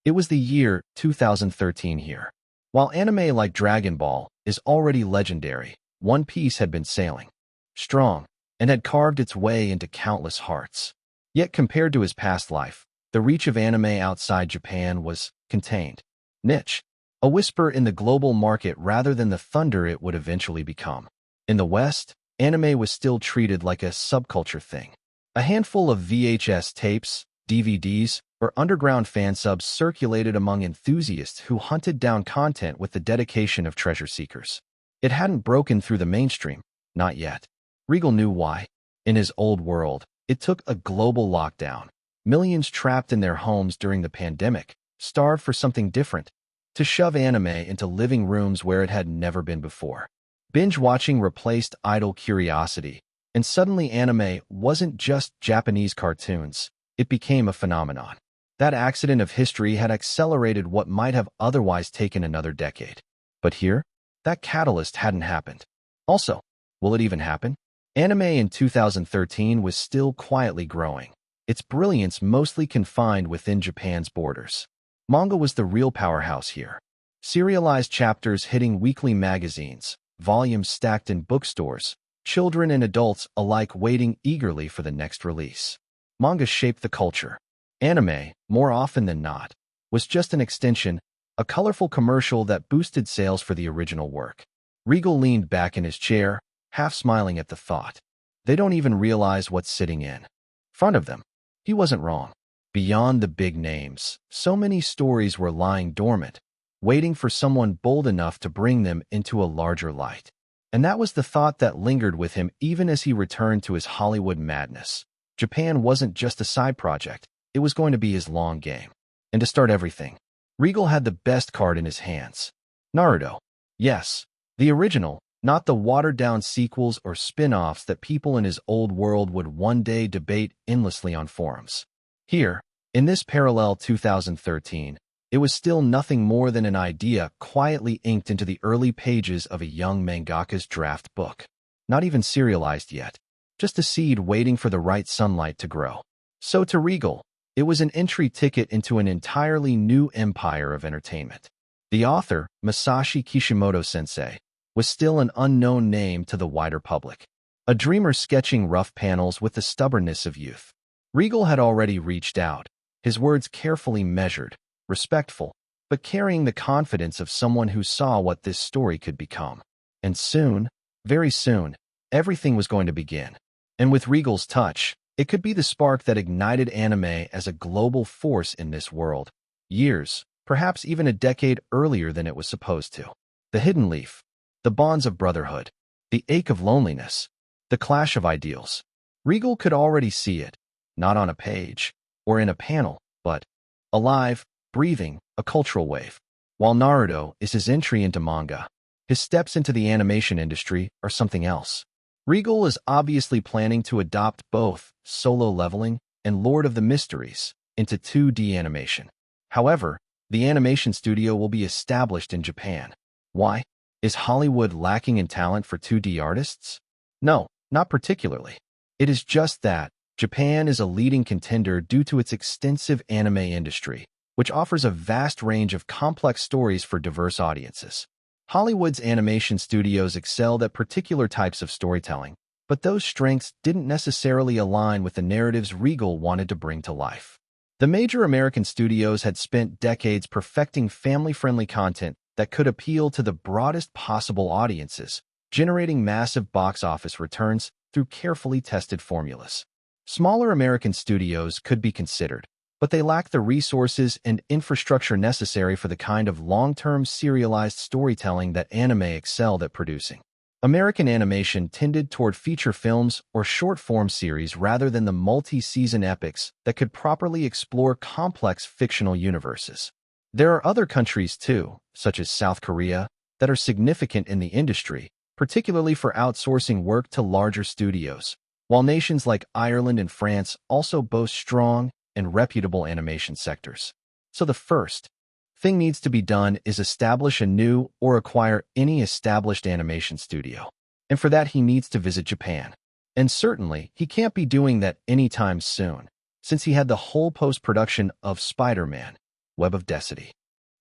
It was the year 2013 here. While anime like Dragon Ball is already legendary, One Piece had been sailing strong and had carved its way into countless hearts. Yet compared to his past life, the reach of anime outside Japan was contained, niche, a whisper in the global market rather than the thunder it would eventually become. In the West, anime was still treated like a subculture thing. A handful of VHS tapes, DVDs, or underground fan subs circulated among enthusiasts who hunted down content with the dedication of treasure seekers. It hadn't broken through the mainstream, not yet. Regal knew why. In his old world, it took a global lockdown, millions trapped in their homes during the pandemic, starved for something different, to shove anime into living rooms where it had never been before. Binge-watching replaced idle curiosity, and suddenly anime wasn't just Japanese cartoons, it became a phenomenon. That accident of history had accelerated what might have otherwise taken another decade. But here, that catalyst hadn't happened. Also, will it even happen? Anime in 2013 was still quietly growing, its brilliance mostly confined within Japan's borders. Manga was the real powerhouse here. Serialized chapters hitting weekly magazines, volumes stacked in bookstores, children and adults alike waiting eagerly for the next release. Manga shaped the culture. Anime, more often than not, was just an extension, a colorful commercial that boosted sales for the original work. Regal leaned back in his chair, half smiling at the thought. They don't even realize what's sitting in front of them. He wasn't wrong. Beyond the big names, so many stories were lying dormant, waiting for someone bold enough to bring them into a larger light. And that was the thought that lingered with him even as he returned to his Hollywood madness. Japan wasn't just a side project. It was going to be his long game. And to start everything, Regal had the best card in his hands. Naruto. Yes, the original, not the watered-down sequels or spin-offs that people in his old world would one day debate endlessly on forums. Here, in this parallel 2013, it was still nothing more than an idea quietly inked into the early pages of a young mangaka's draft book. Not even serialized yet, just a seed waiting for the right sunlight to grow. So to Regal, it was an entry ticket into an entirely new empire of entertainment. The author, Masashi Kishimoto-sensei, was still an unknown name to the wider public. A dreamer sketching rough panels with the stubbornness of youth. Regal had already reached out, his words carefully measured, respectful, but carrying the confidence of someone who saw what this story could become. And soon, very soon, everything was going to begin. And with Regal's touch, it could be the spark that ignited anime as a global force in this world, years, perhaps even a decade earlier than it was supposed to. The hidden leaf, the bonds of brotherhood, the ache of loneliness, the clash of ideals. Regal could already see it, not on a page or in a panel, but alive, breathing, a cultural wave. While Naruto is his entry into manga, his steps into the animation industry are something else. Regal is obviously planning to adopt both Solo Leveling and Lord of the Mysteries into 2D animation. However, the animation studio will be established in Japan. Why? Is Hollywood lacking in talent for 2D artists? No, not particularly. It is just that Japan is a leading contender due to its extensive anime industry, which offers a vast range of complex stories for diverse audiences. Hollywood's animation studios excelled at particular types of storytelling, but those strengths didn't necessarily align with the narratives Regal wanted to bring to life. The major American studios had spent decades perfecting family-friendly content that could appeal to the broadest possible audiences, generating massive box office returns through carefully tested formulas. Smaller American studios could be considered, but they lack the resources and infrastructure necessary for the kind of long-term serialized storytelling that anime excelled at producing. American animation tended toward feature films or short-form series rather than the multi-season epics that could properly explore complex fictional universes. There are other countries, too, such as South Korea, that are significant in the industry, particularly for outsourcing work to larger studios, while nations like Ireland and France also boast strong and reputable animation sectors. So the first thing needs to be done is establish a new or acquire any established animation studio. And for that, he needs to visit Japan. And certainly, he can't be doing that anytime soon, since he had the whole post-production of Spider-Man, Web of Destiny.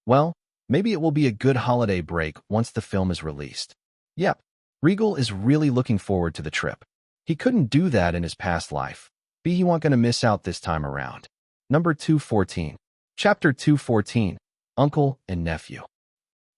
Well, maybe it will be a good holiday break once the film is released. Yep, Regal is really looking forward to the trip. He couldn't do that in his past life. He won't gonna miss out this time around. Number 214. Chapter 214. Uncle and Nephew.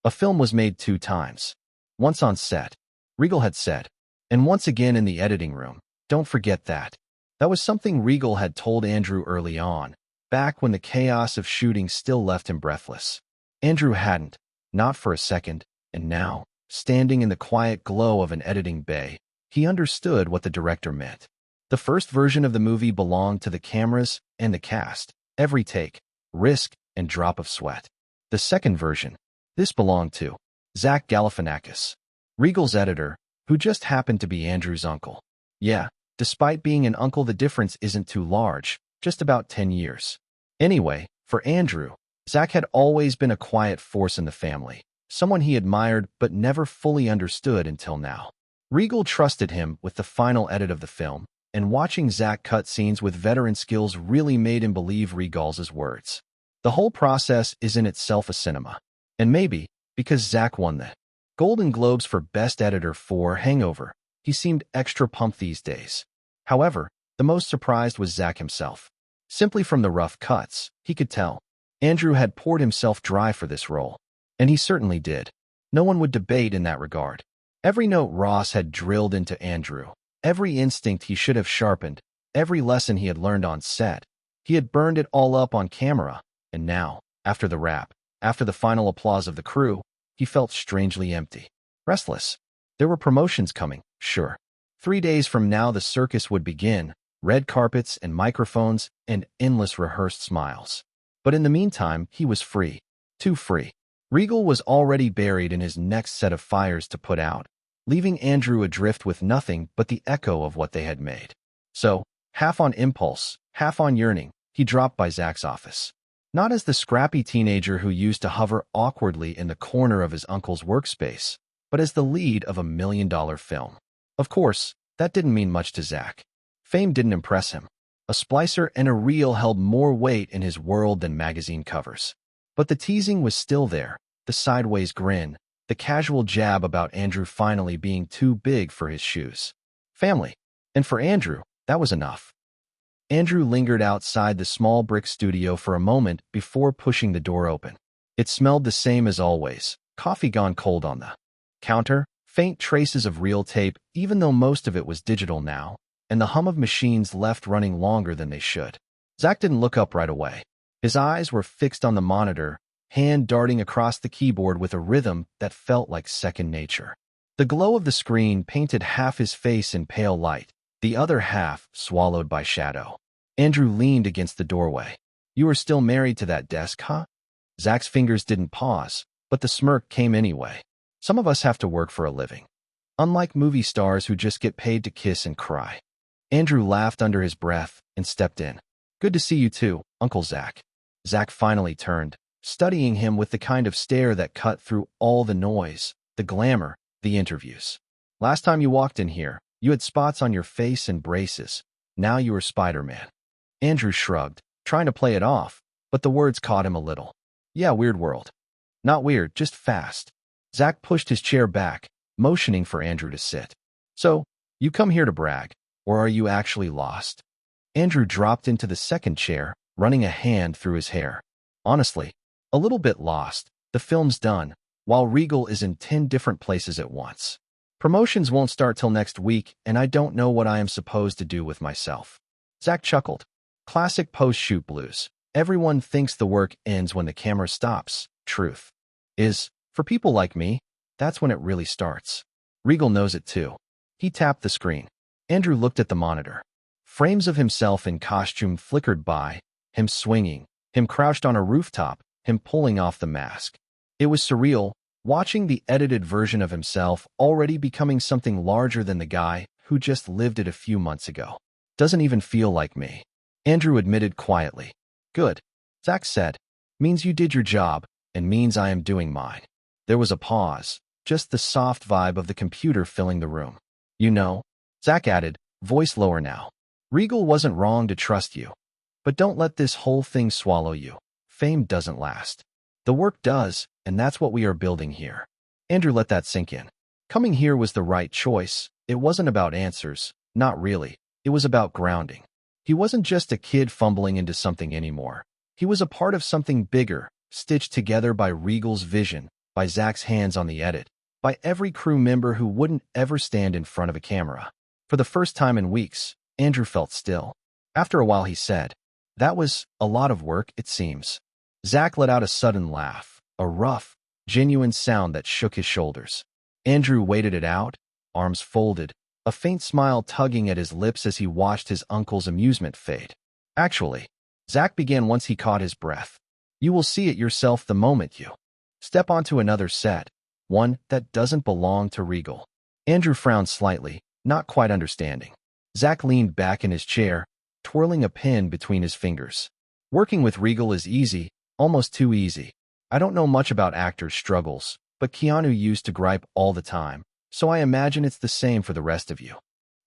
A film was made 2 times. Once on set, Regal had said, and once again in the editing room. Don't forget that. That was something Regal had told Andrew early on, back when the chaos of shooting still left him breathless. Andrew hadn't, not for a second, and now, standing in the quiet glow of an editing bay, he understood what the director meant. The first version of the movie belonged to the cameras and the cast, every take, risk, and drop of sweat. The second version, this belonged to Zach Galifianakis, Regal's editor, who just happened to be Andrew's uncle. Yeah, despite being an uncle, the difference isn't too large, just about 10 years. Anyway, for Andrew, Zach had always been a quiet force in the family, someone he admired but never fully understood until now. Regal trusted him with the final edit of the film, and watching Zach cut scenes with veteran skills really made him believe Regal's words. The whole process is in itself a cinema. And maybe, because Zach won the Golden Globes for Best Editor for Hangover, he seemed extra pumped these days. However, the most surprised was Zach himself. Simply from the rough cuts, he could tell Andrew had poured himself dry for this role. And he certainly did. No one would debate in that regard. Every note Ross had drilled into Andrew, every instinct he should have sharpened, every lesson he had learned on set, he had burned it all up on camera, and now, after the wrap, after the final applause of the crew, he felt strangely empty, restless. There were promotions coming, sure. 3 days from now the circus would begin, red carpets and microphones and endless rehearsed smiles. But in the meantime, he was free, too free. Regal was already buried in his next set of fires to put out, leaving Andrew adrift with nothing but the echo of what they had made. So, half on impulse, half on yearning, he dropped by Zach's office. Not as the scrappy teenager who used to hover awkwardly in the corner of his uncle's workspace, but as the lead of a $1 million film. Of course, that didn't mean much to Zach. Fame didn't impress him. A splicer and a reel held more weight in his world than magazine covers. But the teasing was still there, the sideways grin, the casual jab about Andrew finally being too big for his shoes. Family. And for Andrew, that was enough. Andrew lingered outside the small brick studio for a moment before pushing the door open. It smelled the same as always, coffee gone cold on the counter, faint traces of reel tape even though most of it was digital now, and the hum of machines left running longer than they should. Zach didn't look up right away. His eyes were fixed on the monitor, hand darting across the keyboard with a rhythm that felt like second nature. The glow of the screen painted half his face in pale light, the other half swallowed by shadow. Andrew leaned against the doorway. "You are still married to that desk, huh?" Zach's fingers didn't pause, but the smirk came anyway. "Some of us have to work for a living. Unlike movie stars who just get paid to kiss and cry." Andrew laughed under his breath and stepped in. "Good to see you too, Uncle Zach." Zach finally turned, studying him with the kind of stare that cut through all the noise, the glamour, the interviews. "Last time you walked in here, you had spots on your face and braces. Now you are Spider-Man." Andrew shrugged, trying to play it off, but the words caught him a little. "Yeah, weird world." "Not weird, just fast." Zach pushed his chair back, motioning for Andrew to sit. "So, you come here to brag, or are you actually lost?" Andrew dropped into the second chair, running a hand through his hair. "Honestly, a little bit lost. The film's done, while Regal is in 10 different places at once. Promotions won't start till next week, and I don't know what I am supposed to do with myself." Zach chuckled. Classic post-shoot blues. Everyone thinks the work ends when the camera stops. Truth is, for people like me, that's when it really starts. Regal knows it too. He tapped the screen. Andrew looked at the monitor. Frames of himself in costume flickered by, him swinging, him crouched on a rooftop, him pulling off the mask. It was surreal, watching the edited version of himself already becoming something larger than the guy who just lived it a few months ago. "Doesn't even feel like me," Andrew admitted quietly. "Good," Zach said. "Means you did your job, and means I am doing mine." There was a pause, just the soft vibe of the computer filling the room. "You know," Zach added, voice lower now, "Regal wasn't wrong to trust you. But don't let this whole thing swallow you. Fame doesn't last. The work does, and that's what we are building here." Andrew let that sink in. Coming here was the right choice. It wasn't about answers, not really. It was about grounding. He wasn't just a kid fumbling into something anymore. He was a part of something bigger, stitched together by Regal's vision, by Zach's hands on the edit, by every crew member who wouldn't ever stand in front of a camera. For the first time in weeks, Andrew felt still. After a while he said, "That was a lot of work, it seems." Zach let out a sudden laugh, a rough, genuine sound that shook his shoulders. Andrew waited it out, arms folded, a faint smile tugging at his lips as he watched his uncle's amusement fade. "Actually," Zach began once he caught his breath, "you will see it yourself the moment you step onto another set, one that doesn't belong to Regal." Andrew frowned slightly, not quite understanding. Zach leaned back in his chair, twirling a pen between his fingers. "Working with Regal is easy, almost too easy. I don't know much about actors' struggles, but Keanu used to gripe all the time, so I imagine it's the same for the rest of you."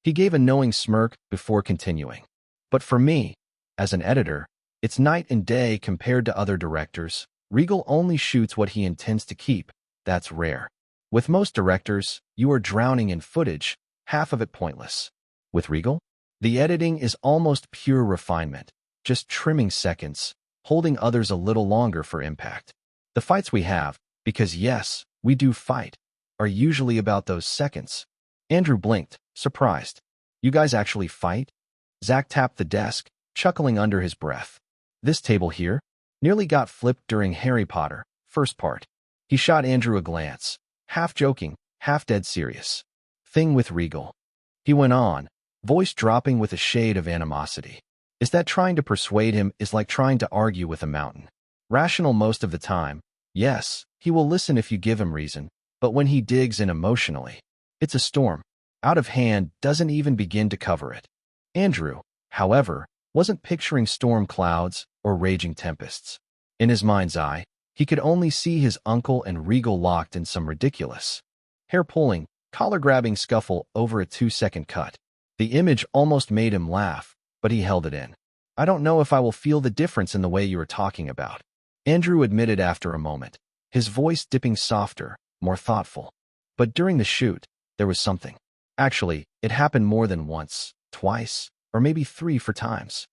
He gave a knowing smirk before continuing. "But for me, as an editor, it's night and day compared to other directors. Regal only shoots what he intends to keep. That's rare. With most directors, you are drowning in footage, half of it pointless. With Regal, the editing is almost pure refinement, just trimming seconds, holding others a little longer for impact. The fights we have, because yes, we do fight, are usually about those seconds." Andrew blinked, surprised. "You guys actually fight?" Zach tapped the desk, chuckling under his breath. "This table here nearly got flipped during Harry Potter, first part." He shot Andrew a glance, half joking, half dead serious. "Thing with Regal," he went on, voice dropping with a shade of animosity, "is that trying to persuade him is like trying to argue with a mountain. Rational most of the time, yes, he will listen if you give him reason, but when he digs in emotionally, it's a storm. Out of hand doesn't even begin to cover it." Andrew, however, wasn't picturing storm clouds or raging tempests. In his mind's eye, he could only see his uncle and Regal locked in some ridiculous, hair-pulling, collar-grabbing scuffle over a 2-second cut. The image almost made him laugh, but he held it in. "I don't know if I will feel the difference in the way you are talking about," Andrew admitted after a moment, his voice dipping softer, more thoughtful. "But during the shoot, there was something. Actually, it happened more than once, twice. or maybe 3 times.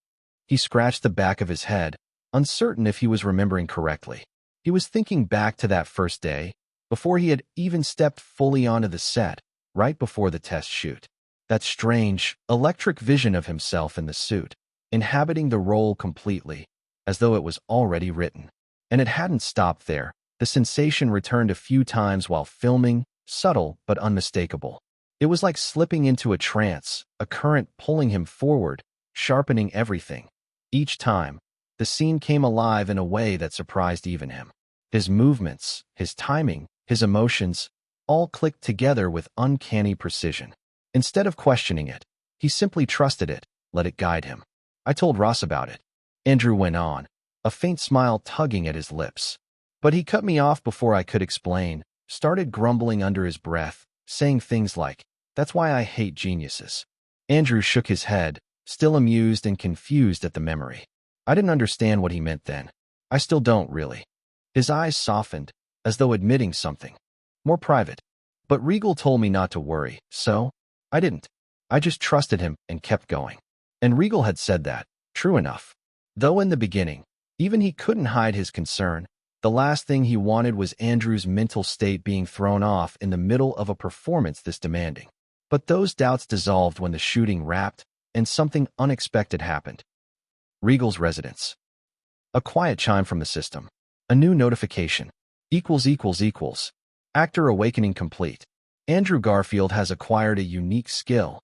He scratched the back of his head, uncertain if he was remembering correctly. He was thinking back to that first day, before he had even stepped fully onto the set, right before the test shoot. That strange, electric vision of himself in the suit, inhabiting the role completely, as though it was already written. And it hadn't stopped there. The sensation returned a few times while filming, subtle but unmistakable. It was like slipping into a trance, a current pulling him forward, sharpening everything. Each time, the scene came alive in a way that surprised even him. His movements, his timing, his emotions, all clicked together with uncanny precision. Instead of questioning it, he simply trusted it, let it guide him. I told Ross about it. Andrew went on, a faint smile tugging at his lips. But he cut me off before I could explain, started grumbling under his breath, saying things like, "That's why I hate geniuses." Andrew shook his head, still amused and confused at the memory. I didn't understand what he meant then. I still don't, really. His eyes softened, as though admitting something. More private. But Regal told me not to worry, so I didn't. I just trusted him and kept going. And Regal had said that, true enough. Though in the beginning, even he couldn't hide his concern, the last thing he wanted was Andrew's mental state being thrown off in the middle of a performance this demanding. But those doubts dissolved when the shooting wrapped, and something unexpected happened. Regal's residence. A quiet chime from the system. A new notification. ===. Actor awakening complete. Andrew Garfield has acquired a unique skill.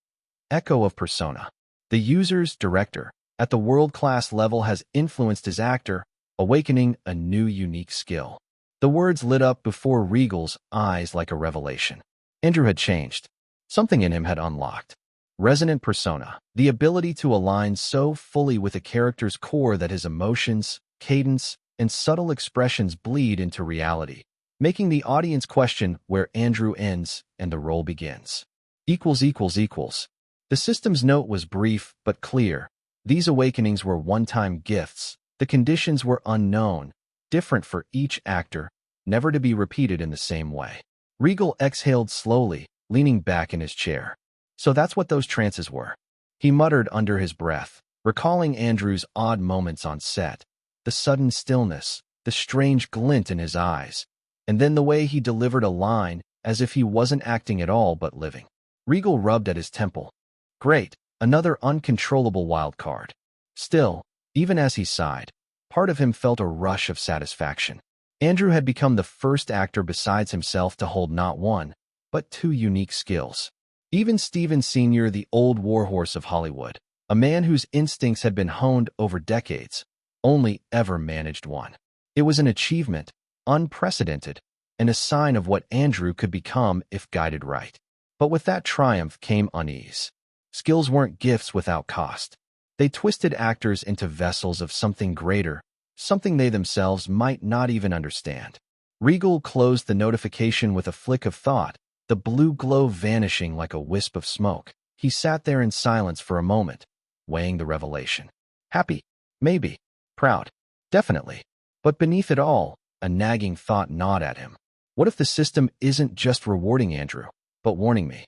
Echo of persona. The user's director, at the world-class level, has influenced his actor, awakening a new unique skill. The words lit up before Regal's eyes like a revelation. Andrew had changed. Something in him had unlocked. Resonant persona, the ability to align so fully with a character's core that his emotions, cadence, and subtle expressions bleed into reality, making the audience question where Andrew ends and the role begins. The system's note was brief but clear. These awakenings were one-time gifts. The conditions were unknown, different for each actor, never to be repeated in the same way. Regal exhaled slowly, leaning back in his chair. So that's what those trances were. He muttered under his breath, recalling Andrew's odd moments on set, the sudden stillness, the strange glint in his eyes, and then the way he delivered a line as if he wasn't acting at all but living. Regal rubbed at his temple. Great, another uncontrollable wild card. Still, even as he sighed, part of him felt a rush of satisfaction. Andrew had become the first actor besides himself to hold not one, but 2 unique skills. Even Steven Sr., the old warhorse of Hollywood, a man whose instincts had been honed over decades, only ever managed one. It was an achievement, unprecedented, and a sign of what Andrew could become if guided right. But with that triumph came unease. Skills weren't gifts without cost. They twisted actors into vessels of something greater, something they themselves might not even understand. Regal closed the notification with a flick of thought, the blue glow vanishing like a wisp of smoke. He sat there in silence for a moment, weighing the revelation. Happy? Maybe. Proud? Definitely. But beneath it all, a nagging thought gnawed at him. What if the system isn't just rewarding Andrew, but warning me?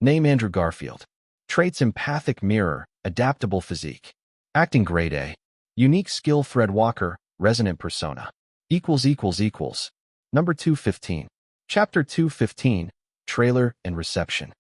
Name Andrew Garfield. Traits: empathic mirror, adaptable physique. Acting grade A. Unique skill: thread walker, resonant persona. Number 215. Chapter 215, Trailer and Reception.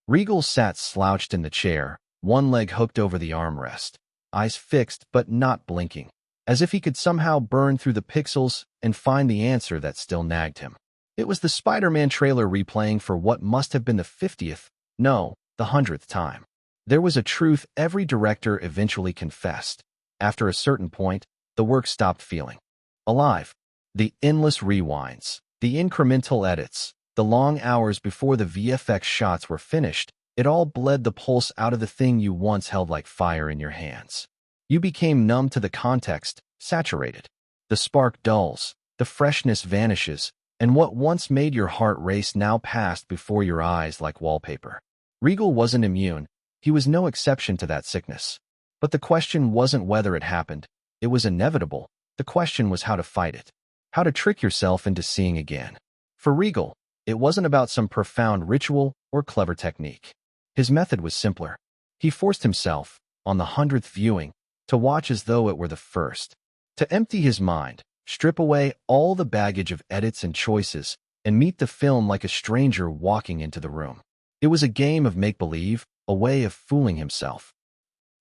Regal sat slouched in the chair, one leg hooked over the armrest, eyes fixed but not blinking, as if he could somehow burn through the pixels and find the answer that still nagged him. It was the Spider-Man trailer replaying for what must have been the 50th, no, the 100th time. There was a truth every director eventually confessed. After a certain point, the work stopped feeling alive. The endless rewinds, the incremental edits, the long hours before the VFX shots were finished, it all bled the pulse out of the thing you once held like fire in your hands. You became numb to the context, saturated. The spark dulls, the freshness vanishes, and what once made your heart race now passed before your eyes like wallpaper. Regal wasn't immune. He was no exception to that sickness. But the question wasn't whether it happened. It was inevitable. The question was how to fight it. How to trick yourself into seeing again. For Regal, it wasn't about some profound ritual or clever technique. His method was simpler. He forced himself, on the 100th viewing, to watch as though it were the first. To empty his mind, strip away all the baggage of edits and choices, and meet the film like a stranger walking into the room. It was a game of make-believe, a way of fooling himself.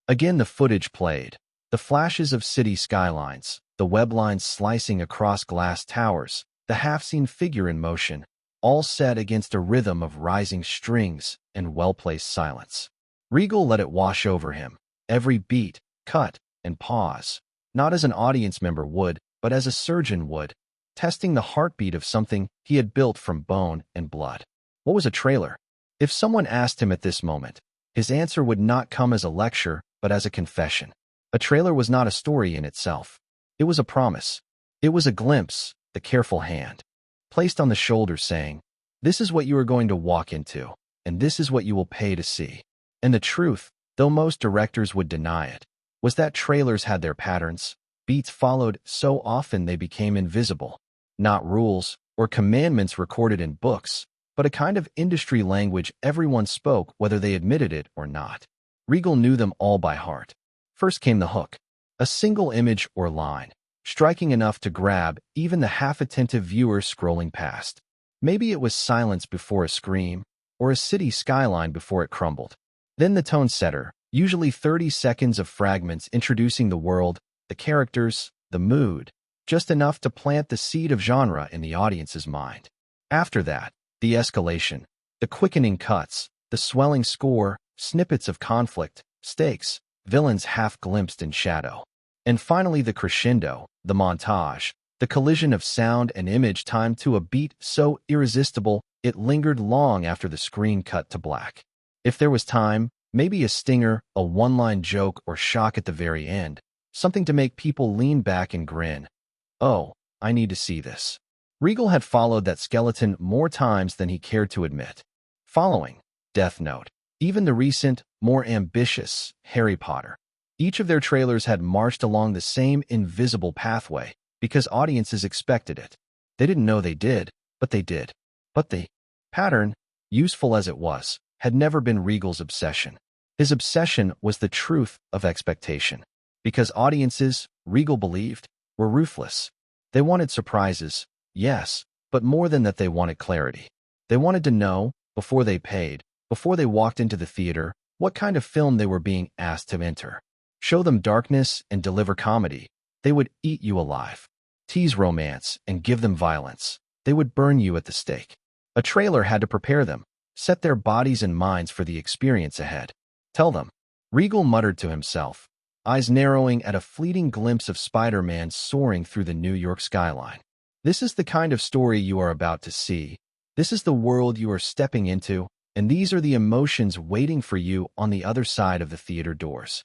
Again the footage played. The flashes of city skylines, the web lines slicing across glass towers, the half-seen figure in motion, all set against a rhythm of rising strings and well-placed silence. Regal let it wash over him, every beat, cut, and pause, not as an audience member would, but as a surgeon would, testing the heartbeat of something he had built from bone and blood. What was a trailer? If someone asked him at this moment, his answer would not come as a lecture, but as a confession. A trailer was not a story in itself. It was a promise. It was a glimpse, the careful hand, placed on the shoulder saying, "This is what you are going to walk into, and this is what you will pay to see." And the truth, though most directors would deny it, was that trailers had their patterns. Beats followed so often they became invisible. Not rules or commandments recorded in books, but a kind of industry language everyone spoke whether they admitted it or not. Regal knew them all by heart. First came the hook, a single image or line, striking enough to grab even the half-attentive viewer scrolling past. Maybe it was silence before a scream, or a city skyline before it crumbled. Then the tone setter, usually 30 seconds of fragments introducing the world, the characters, the mood, just enough to plant the seed of genre in the audience's mind. After that, the escalation, the quickening cuts, the swelling score, snippets of conflict, stakes, villains half glimpsed in shadow. And finally the crescendo, the montage, the collision of sound and image timed to a beat so irresistible it lingered long after the screen cut to black. If there was time, maybe a stinger, a one-line joke or shock at the very end, something to make people lean back and grin. Oh, I need to see this. Regal had followed that skeleton more times than he cared to admit. Following Death Note, even the recent, more ambitious Harry Potter. Each of their trailers had marched along the same invisible pathway because audiences expected it. They didn't know they did, but they did. But the pattern, useful as it was, had never been Regal's obsession. His obsession was the truth of expectation. Because audiences, Regal believed, were ruthless. They wanted surprises, yes, but more than that they wanted clarity. They wanted to know, before they paid, before they walked into the theater, what kind of film they were being asked to enter. Show them darkness and deliver comedy. They would eat you alive. Tease romance and give them violence. They would burn you at the stake. A trailer had to prepare them, set their bodies and minds for the experience ahead. Tell them. Regal muttered to himself, eyes narrowing at a fleeting glimpse of Spider-Man soaring through the New York skyline. This is the kind of story you are about to see. This is the world you are stepping into, and these are the emotions waiting for you on the other side of the theater doors.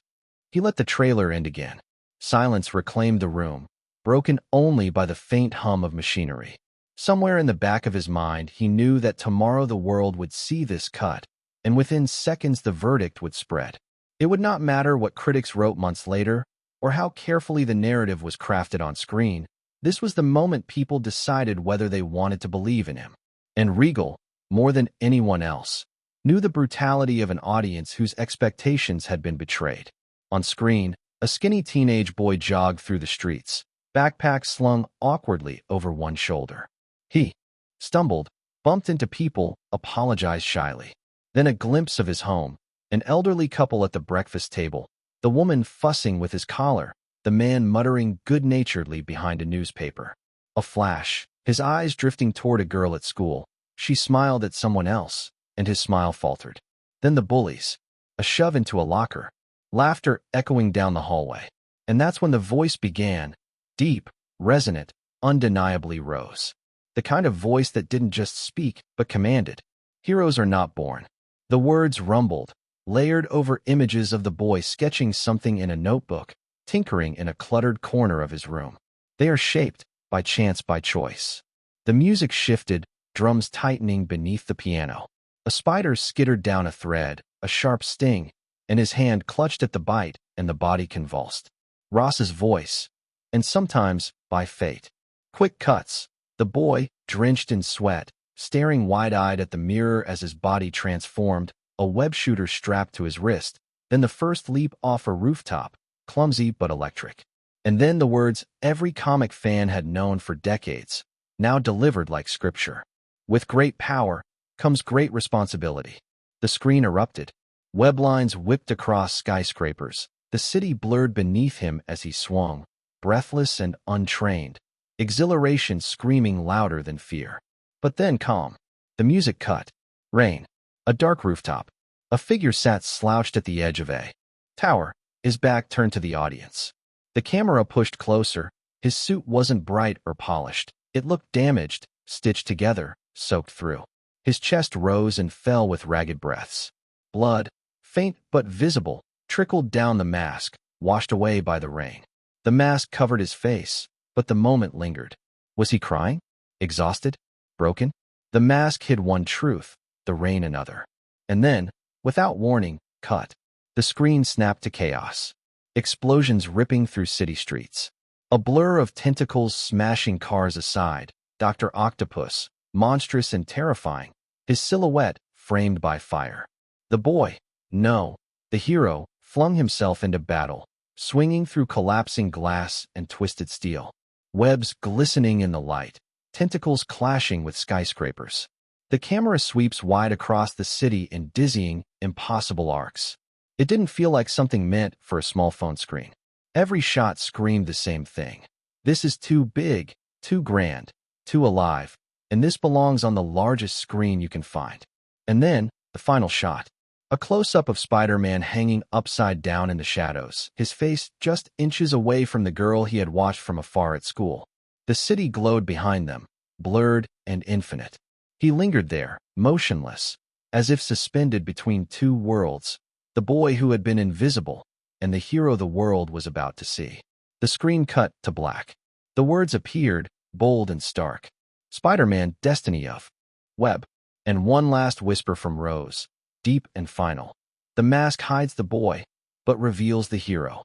He let the trailer end again. Silence reclaimed the room, broken only by the faint hum of machinery. Somewhere in the back of his mind, he knew that tomorrow the world would see this cut, and within seconds the verdict would spread. It would not matter what critics wrote months later, or how carefully the narrative was crafted on screen. This was the moment people decided whether they wanted to believe in him. And Regal, more than anyone else, knew the brutality of an audience whose expectations had been betrayed. On screen, a skinny teenage boy jogged through the streets, backpack slung awkwardly over one shoulder. He stumbled, bumped into people, apologized shyly. Then a glimpse of his home, an elderly couple at the breakfast table, the woman fussing with his collar, the man muttering good-naturedly behind a newspaper. A flash, his eyes drifting toward a girl at school. She smiled at someone else, and his smile faltered. Then the bullies. A shove into a locker. Laughter echoing down the hallway. And that's when the voice began. Deep, resonant, undeniably rose. The kind of voice that didn't just speak, but commanded. Heroes are not born. The words rumbled, layered over images of the boy sketching something in a notebook, tinkering in a cluttered corner of his room. They are shaped, by chance, by choice. The music shifted, drums tightening beneath the piano. A spider skittered down a thread, a sharp sting, and his hand clutched at the bite, and the body convulsed. Ross's voice. And sometimes, by fate. Quick cuts. The boy, drenched in sweat, staring wide-eyed at the mirror as his body transformed, a web shooter strapped to his wrist, then the first leap off a rooftop, clumsy but electric. And then the words every comic fan had known for decades, now delivered like scripture. With great power comes great responsibility. The screen erupted. Web lines whipped across skyscrapers. The city blurred beneath him as he swung, breathless and untrained, exhilaration screaming louder than fear. But then calm. The music cut. Rain. A dark rooftop. A figure sat slouched at the edge of a tower, his back turned to the audience. The camera pushed closer. His suit wasn't bright or polished. It looked damaged, stitched together, soaked through. His chest rose and fell with ragged breaths. Blood, faint but visible, trickled down the mask, washed away by the rain. The mask covered his face, but the moment lingered. Was he crying? Exhausted? Broken? The mask hid one truth, the rain another. And then, without warning, cut. The screen snapped to chaos. Explosions ripping through city streets. A blur of tentacles smashing cars aside. Dr. Octopus, monstrous and terrifying, his silhouette framed by fire. The boy, no, the hero, flung himself into battle, swinging through collapsing glass and twisted steel. Webs glistening in the light, tentacles clashing with skyscrapers. The camera sweeps wide across the city in dizzying, impossible arcs. It didn't feel like something meant for a small phone screen. Every shot screamed the same thing. This is too big, too grand, too alive, and this belongs on the largest screen you can find. And then, the final shot. A close-up of Spider-Man hanging upside down in the shadows, his face just inches away from the girl he had watched from afar at school. The city glowed behind them, blurred and infinite. He lingered there, motionless, as if suspended between two worlds, the boy who had been invisible and the hero the world was about to see. The screen cut to black. The words appeared, bold and stark. Spider-Man, Destiny of Web. And one last whisper from Rose, deep and final. The mask hides the boy, but reveals the hero.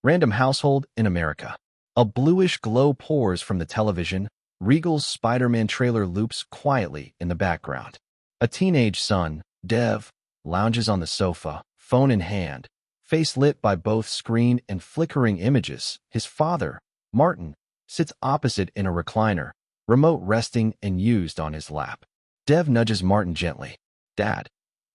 Random household in America. A bluish glow pours from the television. Regal's Spider-Man trailer loops quietly in the background. A teenage son, Dev, lounges on the sofa, phone in hand, face lit by both screen and flickering images. His father, Martin, sits opposite in a recliner, remote resting and used on his lap. Dev nudges Martin gently. Dad,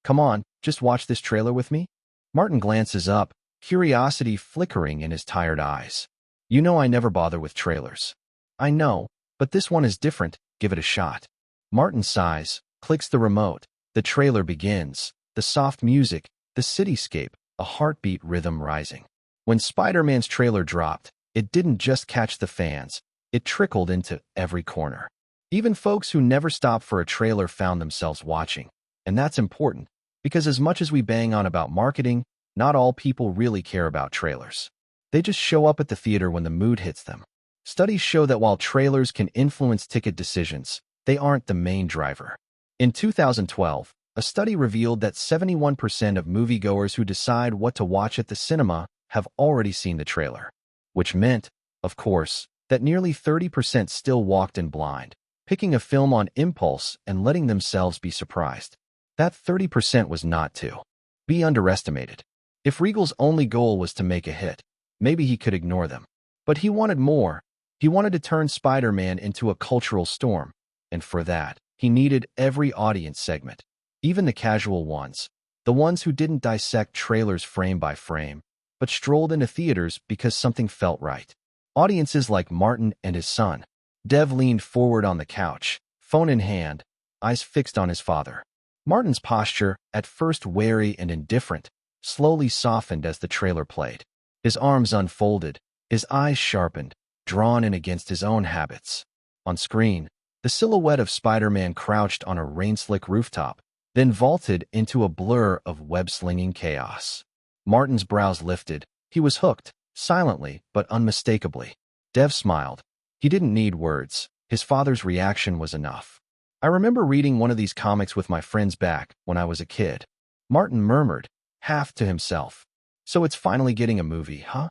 come on, just watch this trailer with me? Martin glances up, curiosity flickering in his tired eyes. You know I never bother with trailers. I know, but this one is different. Give it a shot. Martin sighs, clicks the remote. The trailer begins. The soft music, the cityscape, a heartbeat rhythm rising. When Spider-Man's trailer dropped, it didn't just catch the fans. It trickled into every corner. Even folks who never stopped for a trailer found themselves watching. And that's important, because as much as we bang on about marketing, not all people really care about trailers. They just show up at the theater when the mood hits them. Studies show that while trailers can influence ticket decisions, they aren't the main driver. In 2012, a study revealed that 71% of moviegoers who decide what to watch at the cinema have already seen the trailer, which meant, of course, that nearly 30% still walked in blind, picking a film on impulse and letting themselves be surprised. That 30% was not to be underestimated. If Regal's only goal was to make a hit, maybe he could ignore them. But he wanted more. He wanted to turn Spider-Man into a cultural storm, and for that, he needed every audience segment, even the casual ones, the ones who didn't dissect trailers frame by frame, but strolled into theaters because something felt right. Audiences like Martin and his son. Dev leaned forward on the couch, phone in hand, eyes fixed on his father. Martin's posture, at first wary and indifferent, slowly softened as the trailer played. His arms unfolded, his eyes sharpened, drawn in against his own habits. On screen, the silhouette of Spider-Man crouched on a rain-slick rooftop, then vaulted into a blur of web-slinging chaos. Martin's brows lifted. He was hooked, silently but unmistakably. Dev smiled. He didn't need words. His father's reaction was enough. I remember reading one of these comics with my friends back when I was a kid. Martin murmured, half to himself. So it's finally getting a movie, huh?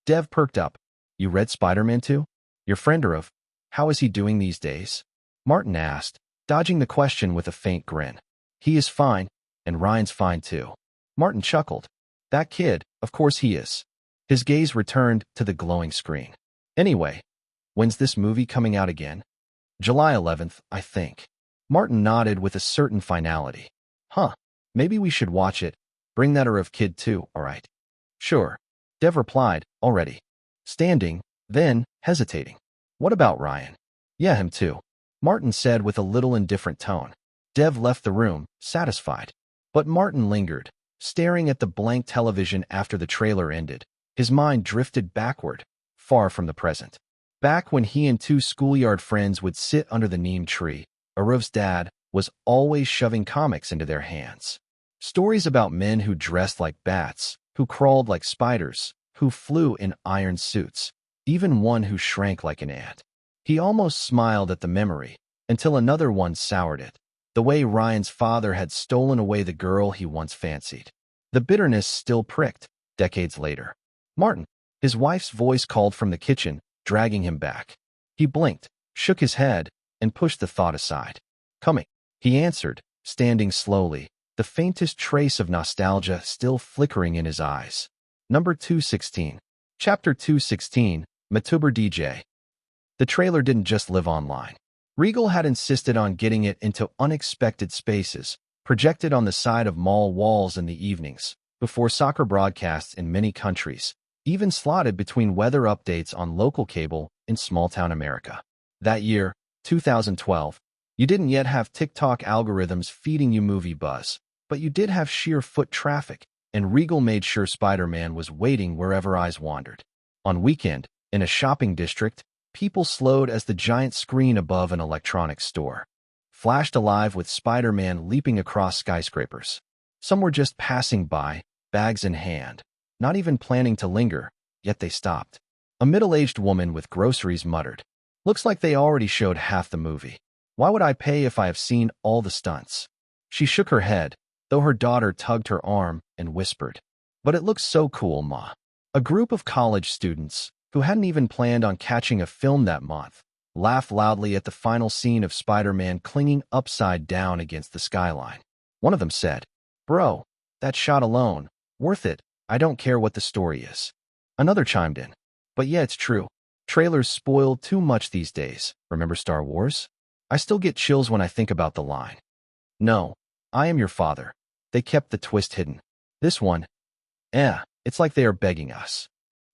Dev perked up. You read Spider-Man 2? Your friend of. How is he doing these days? Martin asked, dodging the question with a faint grin. He is fine, And Ryan's fine too. Martin chuckled. That kid, of course he is. His gaze returned to the glowing screen. Anyway, when's this movie coming out again? July 11th, I think. Martin nodded with a certain finality. Huh, maybe we should watch it. Bring that of kid too, alright? Sure. Dev replied, already. Standing, then, hesitating. What about Ryan? Yeah, him too. Martin said with a little indifferent tone. Dev left the room, satisfied. But Martin lingered, staring at the blank television after the trailer ended. His mind drifted backward, far from the present. Back when he and two schoolyard friends would sit under the neem tree, Aruv's dad was always shoving comics into their hands. Stories about men who dressed like bats, who crawled like spiders, who flew in iron suits, even one who shrank like an ant. He almost smiled at the memory, until another one soured it. The way Ryan's father had stolen away the girl he once fancied. The bitterness still pricked, decades later. Martin, his wife's voice called from the kitchen, dragging him back. He blinked, shook his head, and pushed the thought aside. Coming, he answered, standing slowly, the faintest trace of nostalgia still flickering in his eyes. Number 216. Chapter 216, Matuber DJ. The trailer didn't just live online. Regal had insisted on getting it into unexpected spaces, projected on the side of mall walls in the evenings, before soccer broadcasts in many countries, even slotted between weather updates on local cable in small-town America. That year, 2012, you didn't yet have TikTok algorithms feeding you movie buzz, but you did have sheer foot traffic, and Regal made sure Spider-Man was waiting wherever eyes wandered. On weekend, in a shopping district, people slowed as the giant screen above an electronics store flashed alive with Spider-Man leaping across skyscrapers. Some were just passing by, bags in hand, not even planning to linger, yet they stopped. A middle-aged woman with groceries muttered, "Looks like they already showed half the movie. Why would I pay if I have seen all the stunts?" She shook her head, though her daughter tugged her arm and whispered, "But it looks so cool, Ma." A group of college students, who hadn't even planned on catching a film that month, laughed loudly at the final scene of Spider-Man clinging upside down against the skyline. One of them said, "Bro, that shot alone, worth it, I don't care what the story is." Another chimed in, "But yeah, it's true. Trailers spoil too much these days. Remember Star Wars? I still get chills when I think about the line. No, I am your father." They kept the twist hidden. This one, it's like they are begging us.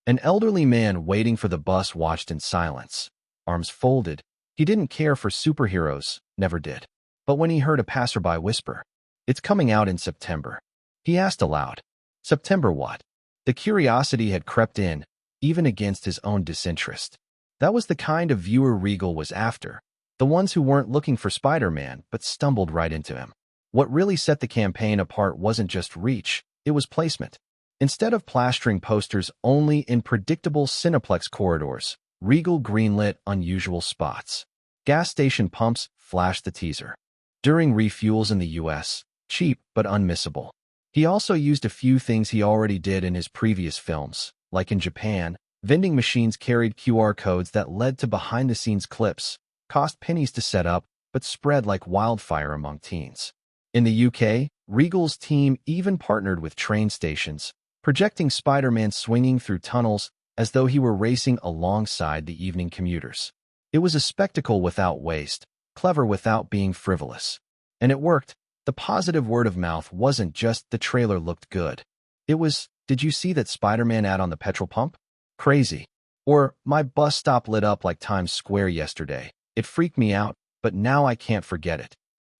An elderly man waiting for the bus watched in silence, arms folded. He didn't care for superheroes, never did. But when he heard a passerby whisper, "It's coming out in September," he asked aloud, "September what?" The curiosity had crept in, even against his own disinterest. That was the kind of viewer Regal was after, the ones who weren't looking for Spider-Man but stumbled right into him. What really set the campaign apart wasn't just reach, it was placement. Instead of plastering posters only in predictable Cineplex corridors, Regal greenlit unusual spots. Gas station pumps flashed the teaser. During refuels in the US, cheap but unmissable. He also used a few things he already did in his previous films, like in Japan, vending machines carried QR codes that led to behind-the-scenes clips, cost pennies to set up, but spread like wildfire among teens. In the UK, Regal's team even partnered with train stations, projecting Spider-Man swinging through tunnels as though he were racing alongside the evening commuters. It was a spectacle without waste, clever without being frivolous. And it worked. The positive word of mouth wasn't just the trailer looked good. It was, "Did you see that Spider-Man ad on the petrol pump? Crazy." Or, "My bus stop lit up like Times Square yesterday. It freaked me out, but now I can't forget it."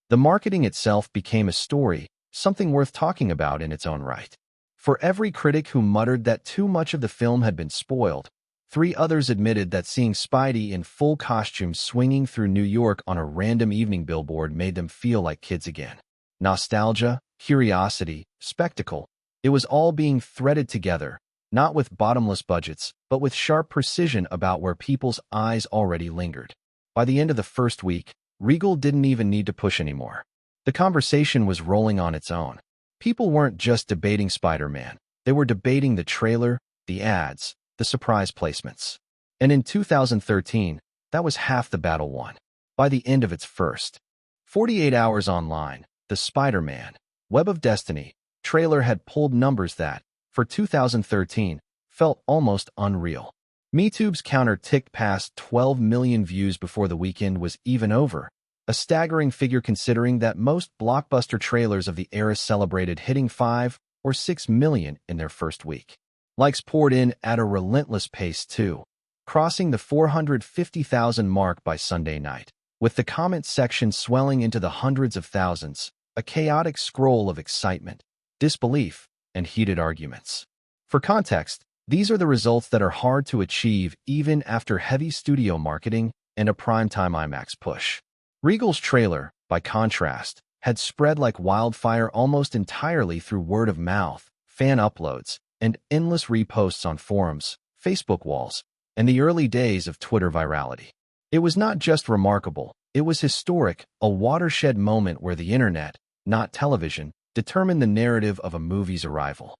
The marketing itself became a story, something worth talking about in its own right. For every critic who muttered that too much of the film had been spoiled, 3 others admitted that seeing Spidey in full costume swinging through New York on a random evening billboard made them feel like kids again. Nostalgia, curiosity, spectacle. It was all being threaded together, not with bottomless budgets, but with sharp precision about where people's eyes already lingered. By the end of the first week, Regal didn't even need to push anymore. The conversation was rolling on its own. People weren't just debating Spider-Man. They were debating the trailer, the ads, the surprise placements. And in 2013, that was half the battle won. By the end of its first 48 hours online, the Spider-Man Web of Destiny trailer had pulled numbers that, for 2013, felt almost unreal. MeTube's counter ticked past 12 million views before the weekend was even over, a staggering figure considering that most blockbuster trailers of the era celebrated hitting 5 or 6 million in their first week. Likes poured in at a relentless pace too, crossing the 450,000 mark by Sunday night, with the comment section swelling into the hundreds of thousands, a chaotic scroll of excitement, disbelief, and heated arguments. For context, these are the results that are hard to achieve even after heavy studio marketing and a primetime IMAX push. Regal's trailer, by contrast, had spread like wildfire almost entirely through word of mouth, fan uploads, and endless reposts on forums, Facebook walls, and the early days of Twitter virality. It was not just remarkable, it was historic, a watershed moment where the internet, not television, determined the narrative of a movie's arrival.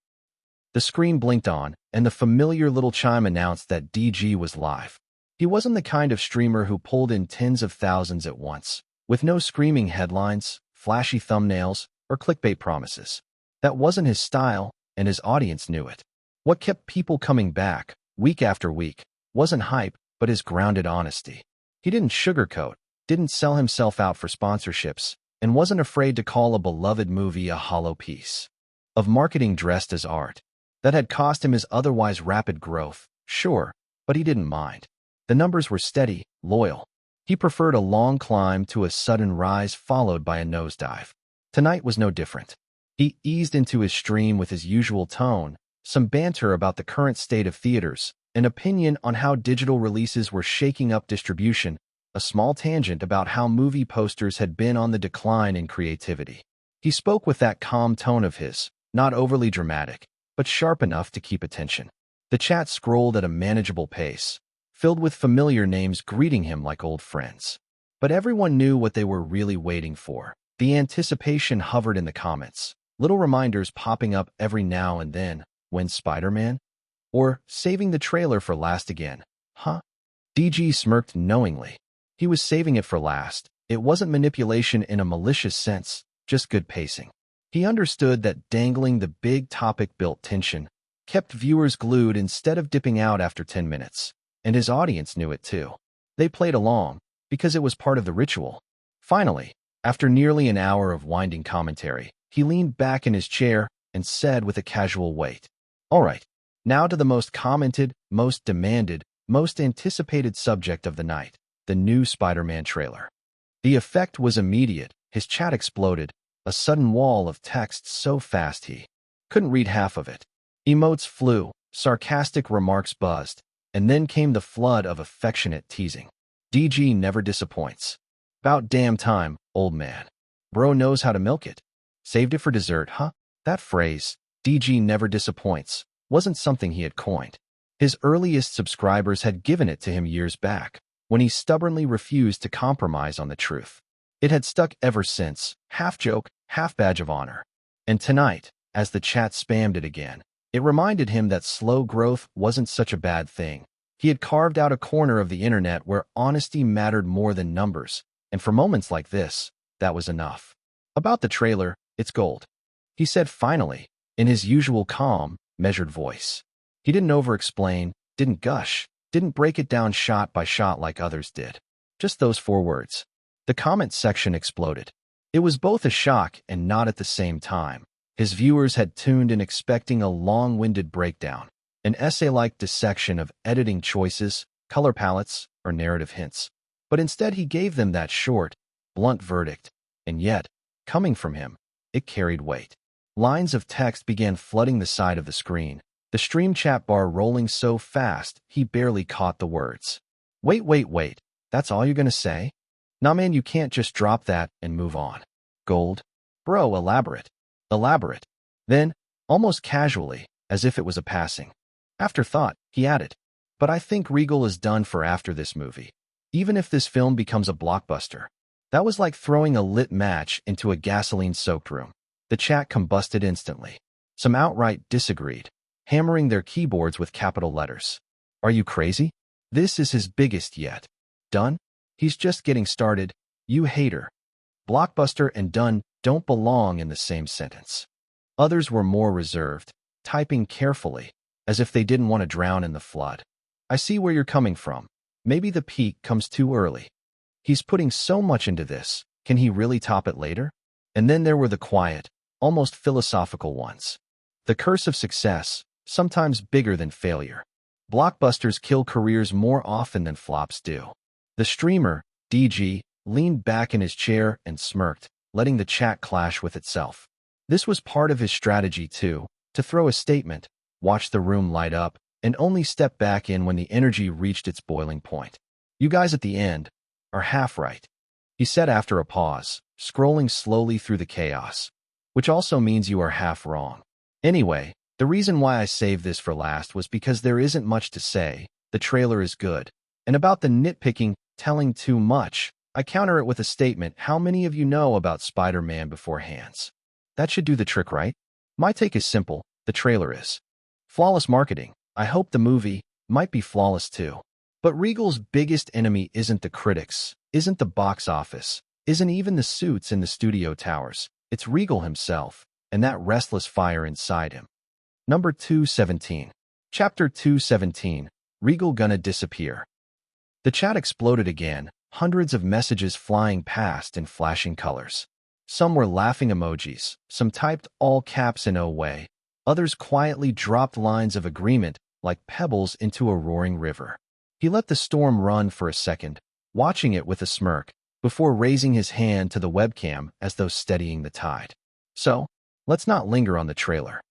The screen blinked on, and the familiar little chime announced that DG was live. He wasn't the kind of streamer who pulled in tens of thousands at once, with no screaming headlines, flashy thumbnails, or clickbait promises. That wasn't his style, and his audience knew it. What kept people coming back, week after week, wasn't hype, but his grounded honesty. He didn't sugarcoat, didn't sell himself out for sponsorships, and wasn't afraid to call a beloved movie a hollow piece of marketing dressed as art. That had cost him his otherwise rapid growth, sure, but he didn't mind. The numbers were steady, loyal. He preferred a long climb to a sudden rise followed by a nosedive. Tonight was no different. He eased into his stream with his usual tone, some banter about the current state of theaters, an opinion on how digital releases were shaking up distribution, a small tangent about how movie posters had been on the decline in creativity. He spoke with that calm tone of his, not overly dramatic, but sharp enough to keep attention. The chat scrolled at a manageable pace, filled with familiar names greeting him like old friends. But everyone knew what they were really waiting for. The anticipation hovered in the comments, little reminders popping up every now and then. When Spider-Man? Or saving the trailer for last again? Huh? DG smirked knowingly. He was saving it for last. It wasn't manipulation in a malicious sense, just good pacing. He understood that dangling the big topic built tension, kept viewers glued instead of dipping out after 10 minutes. And his audience knew it too. They played along, because it was part of the ritual. Finally, after nearly an hour of winding commentary, he leaned back in his chair and said with a casual weight, "All right, now to the most commented, most demanded, most anticipated subject of the night, the new Spider-Man trailer." The effect was immediate. His chat exploded, a sudden wall of text so fast he couldn't read half of it. Emotes flew, sarcastic remarks buzzed, and then came the flood of affectionate teasing. DG never disappoints. About damn time, old man. Bro knows how to milk it. Saved it for dessert, huh? That phrase, DG never disappoints, wasn't something he had coined. His earliest subscribers had given it to him years back, when he stubbornly refused to compromise on the truth. It had stuck ever since, half joke, half badge of honor. And tonight, as the chat spammed it again, it reminded him that slow growth wasn't such a bad thing. He had carved out a corner of the internet where honesty mattered more than numbers, and for moments like this, that was enough. About the trailer, it's gold, he said finally, in his usual calm, measured voice. He didn't over-explain, didn't gush, didn't break it down shot by shot like others did. Just those 4 words. The comment section exploded. It was both a shock and not at the same time. His viewers had tuned in expecting a long-winded breakdown, an essay-like dissection of editing choices, color palettes, or narrative hints. But instead he gave them that short, blunt verdict, and yet, coming from him, it carried weight. Lines of text began flooding the side of the screen, the stream chat bar rolling so fast he barely caught the words. Wait, that's all you're gonna say? Nah man, you can't just drop that and move on. Gold? Bro, elaborate. Then, almost casually, as if it was a passing afterthought, he added, "But I think Regal is done for after this movie. Even if this film becomes a blockbuster." That was like throwing a lit match into a gasoline-soaked room. The chat combusted instantly. Some outright disagreed, hammering their keyboards with capital letters. Are you crazy? This is his biggest yet. Done? He's just getting started. You hater. Blockbuster and done. don't belong in the same sentence. Others were more reserved, typing carefully, as if they didn't want to drown in the flood. I see where you're coming from. Maybe the peak comes too early. He's putting so much into this. Can he really top it later? And then there were the quiet, almost philosophical ones. The curse of success, sometimes bigger than failure. Blockbusters kill careers more often than flops do. The streamer, DG, leaned back in his chair and smirked, letting the chat clash with itself. This was part of his strategy too, to throw a statement, watch the room light up, and only step back in when the energy reached its boiling point. You guys at the end are half right, he said after a pause, scrolling slowly through the chaos. Which also means you are half wrong. Anyway, the reason why I saved this for last was because there isn't much to say. The trailer is good. And about the nitpicking, telling too much, I counter it with a statement. How many of you know about Spider-Man beforehand? That should do the trick, right? My take is simple. The trailer is flawless marketing. I hope the movie might be flawless too. But Regal's biggest enemy isn't the critics, isn't the box office, isn't even the suits in the studio towers. It's Regal himself, and that restless fire inside him. Number 217. Chapter 217. Regal gonna disappear. The chat exploded again, hundreds of messages flying past in flashing colors. Some were laughing emojis, some typed all caps in "oh way." Others quietly dropped lines of agreement like pebbles into a roaring river. He let the storm run for a second, watching it with a smirk, before raising his hand to the webcam as though steadying the tide. So, let's not linger on the trailer.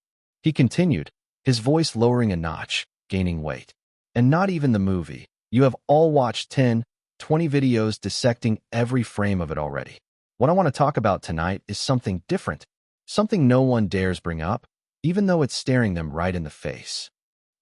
He continued, his voice lowering a notch, gaining weight. And not even the movie. You have all watched 10, 20 videos dissecting every frame of it already. What I want to talk about tonight is something different, something no one dares bring up, even though it's staring them right in the face.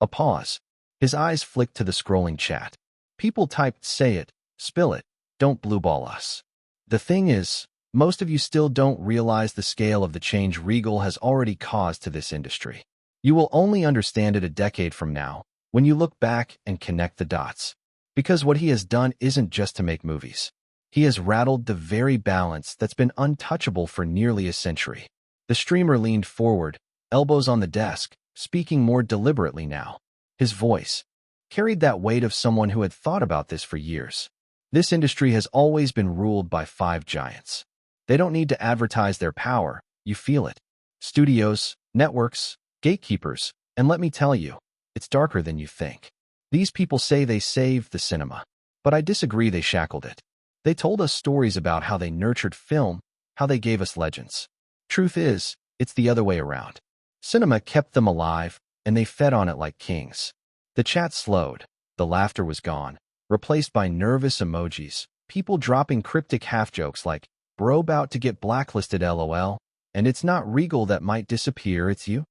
A pause. His eyes flicked to the scrolling chat. People typed, say it, spill it, don't blueball us. The thing is, most of you still don't realize the scale of the change Regal has already caused to this industry. You will only understand it a decade from now, when you look back and connect the dots. Because what he has done isn't just to make movies. He has rattled the very balance that's been untouchable for nearly a century. The streamer leaned forward, elbows on the desk, speaking more deliberately now. His voice carried that weight of someone who had thought about this for years. This industry has always been ruled by 5 giants. They don't need to advertise their power, you feel it. Studios, networks, gatekeepers, and let me tell you, it's darker than you think. These people say they saved the cinema, but I disagree. They shackled it. They told us stories about how they nurtured film, how they gave us legends. Truth is, it's the other way around. Cinema kept them alive, and they fed on it like kings. The chat slowed. The laughter was gone, replaced by nervous emojis, people dropping cryptic half-jokes like, bro bout to get blacklisted lol, and it's not Regal that might disappear, it's you.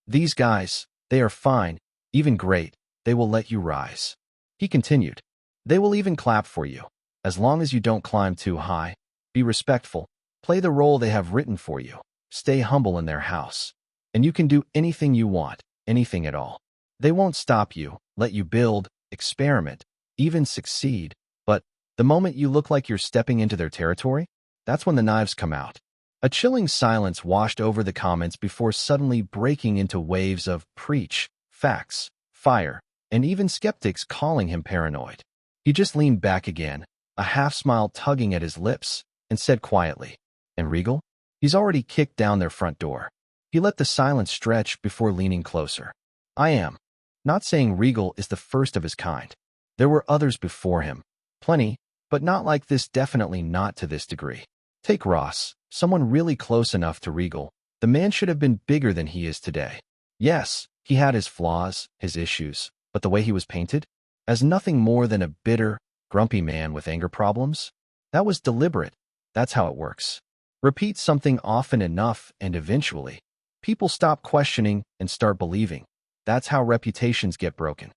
These guys, they are fine, even great, they will let you rise. He continued. They will even clap for you. As long as you don't climb too high, be respectful, play the role they have written for you, stay humble in their house. And you can do anything you want, anything at all. They won't stop you, let you build, experiment, even succeed. But the moment you look like you're stepping into their territory, that's when the knives come out. A chilling silence washed over the comments before suddenly breaking into waves of preach, facts, fire, and even skeptics calling him paranoid. He just leaned back again, a half-smile tugging at his lips, and said quietly, and Regal? He's already kicked down their front door. He let the silence stretch before leaning closer. I am not saying Regal is the first of his kind. There were others before him. Plenty, but not like this, definitely not to this degree. Take Ross, someone really close enough to Regal. The man should have been bigger than he is today. Yes, he had his flaws, his issues, but the way he was painted? As nothing more than a bitter, grumpy man with anger problems? That was deliberate. That's how it works. Repeat something often enough and eventually, people stop questioning and start believing. That's how reputations get broken.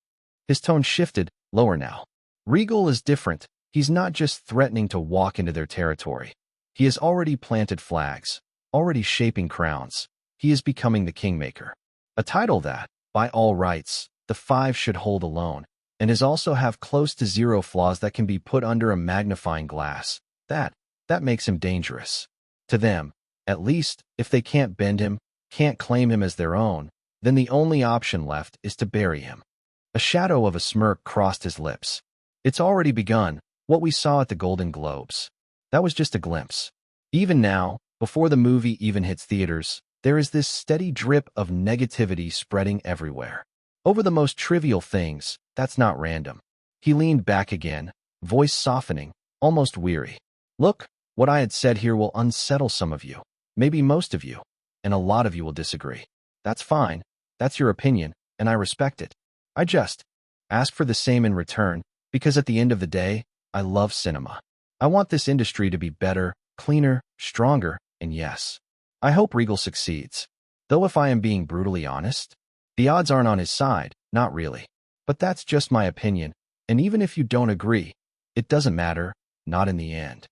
His tone shifted, lower now. Regal is different. He's not just threatening to walk into their territory. He has already planted flags, already shaping crowns. He is becoming the kingmaker. A title that, by all rights, the 5 should hold alone, and is also have close to zero flaws that can be put under a magnifying glass. That makes him dangerous. To them, At least, if they can't bend him, can't claim him as their own, then the only option left is to bury him. A shadow of a smirk crossed his lips. It's already begun, what we saw at the Golden Globes. That was just a glimpse. Even now, before the movie even hits theaters, there is this steady drip of negativity spreading everywhere. Over the most trivial things, that's not random. He leaned back again, voice softening, almost weary. Look, what I had said here will unsettle some of you, maybe most of you, and a lot of you will disagree. That's fine, that's your opinion, and I respect it. I just ask for the same in return, because at the end of the day, I love cinema. I want this industry to be better, cleaner, stronger, and yes, I hope Regal succeeds. Though if I am being brutally honest, the odds aren't on his side, not really. But that's just my opinion, and even if you don't agree, it doesn't matter, not in the end.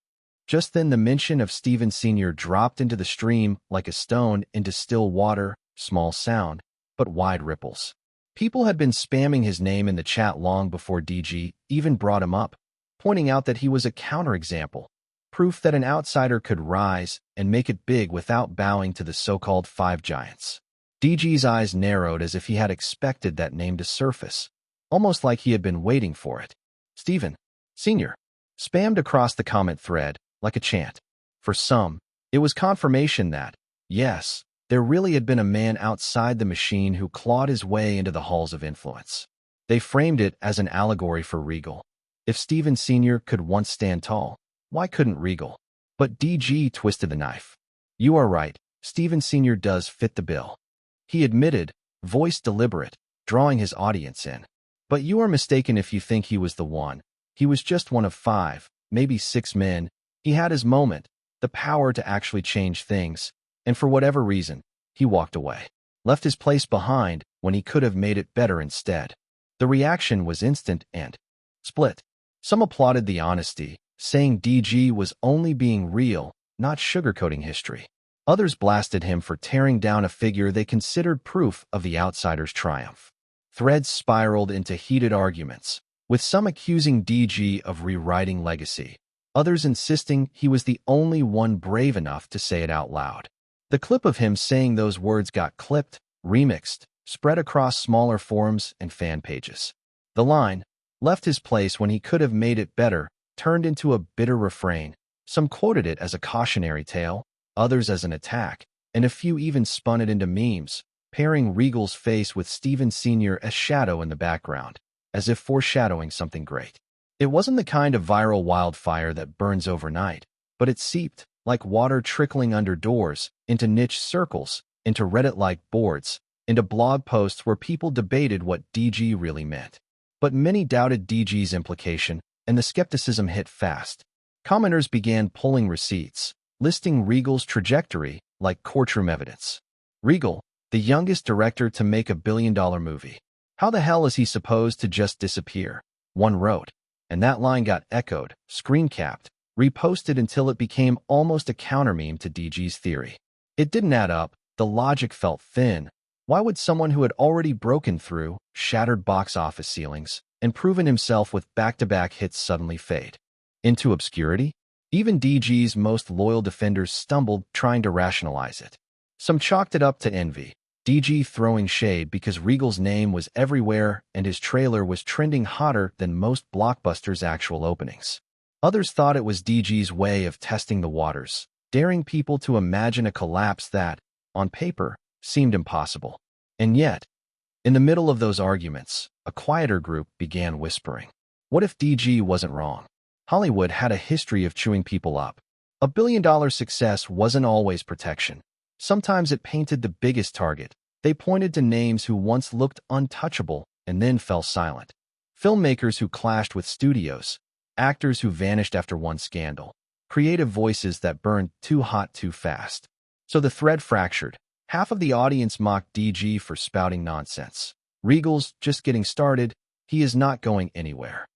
Just then the mention of Stephen Sr. dropped into the stream like a stone into still water, small sound, but wide ripples. People had been spamming his name in the chat long before DG even brought him up, pointing out that he was a counterexample, proof that an outsider could rise and make it big without bowing to the so-called five giants. DG's eyes narrowed as if he had expected that name to surface, almost like he had been waiting for it. Stephen Sr. spammed across the comment thread like a chant. For some, it was confirmation that, yes, there really had been a man outside the machine who clawed his way into the halls of influence. They framed it as an allegory for Regal. If Stephen Sr. could once stand tall, why couldn't Regal? But DG twisted the knife. You are right, Stephen Sr. does fit the bill. He admitted, voice deliberate, drawing his audience in. But you are mistaken if you think he was the one. He was just one of 5, maybe 6 men. He had his moment, the power to actually change things, and for whatever reason, he walked away. Left his place behind when he could have made it better instead. The reaction was instant and split. Some applauded the honesty, saying DG was only being real, not sugarcoating history. Others blasted him for tearing down a figure they considered proof of the outsider's triumph. Threads spiraled into heated arguments, with some accusing DG of rewriting legacy, others insisting he was the only one brave enough to say it out loud. The clip of him saying those words got clipped, remixed, spread across smaller forums and fan pages. The line, left his place when he could have made it better, turned into a bitter refrain. Some quoted it as a cautionary tale, others as an attack, and a few even spun it into memes, pairing Regal's face with Stephen Sr. as shadow in the background, as if foreshadowing something great. It wasn't the kind of viral wildfire that burns overnight, but it seeped, like water trickling under doors, into niche circles, into Reddit-like boards, into blog posts where people debated what DG really meant. But many doubted DG's implication, and the skepticism hit fast. Commenters began pulling receipts, listing Regal's trajectory like courtroom evidence. Regal, the youngest director to make $1 billion movie. How the hell is he supposed to just disappear? One wrote. And that line got echoed, screen-capped, reposted until it became almost a counter-meme to DG's theory. It didn't add up, the logic felt thin. Why would someone who had already broken through, shattered box office ceilings, and proven himself with back-to-back hits suddenly fade into obscurity? Even DG's most loyal defenders stumbled trying to rationalize it. Some chalked it up to envy, DG throwing shade because Regal's name was everywhere and his trailer was trending hotter than most blockbusters' actual openings. Others thought it was DG's way of testing the waters, daring people to imagine a collapse that, on paper, seemed impossible. And yet, in the middle of those arguments, a quieter group began whispering. What if DG wasn't wrong? Hollywood had a history of chewing people up. $1 billion success wasn't always protection. Sometimes it painted the biggest target. They pointed to names who once looked untouchable and then fell silent. Filmmakers who clashed with studios, actors who vanished after one scandal, creative voices that burned too hot too fast. So the thread fractured. Half of the audience mocked DG for spouting nonsense. Regal's just getting started, he is not going anywhere.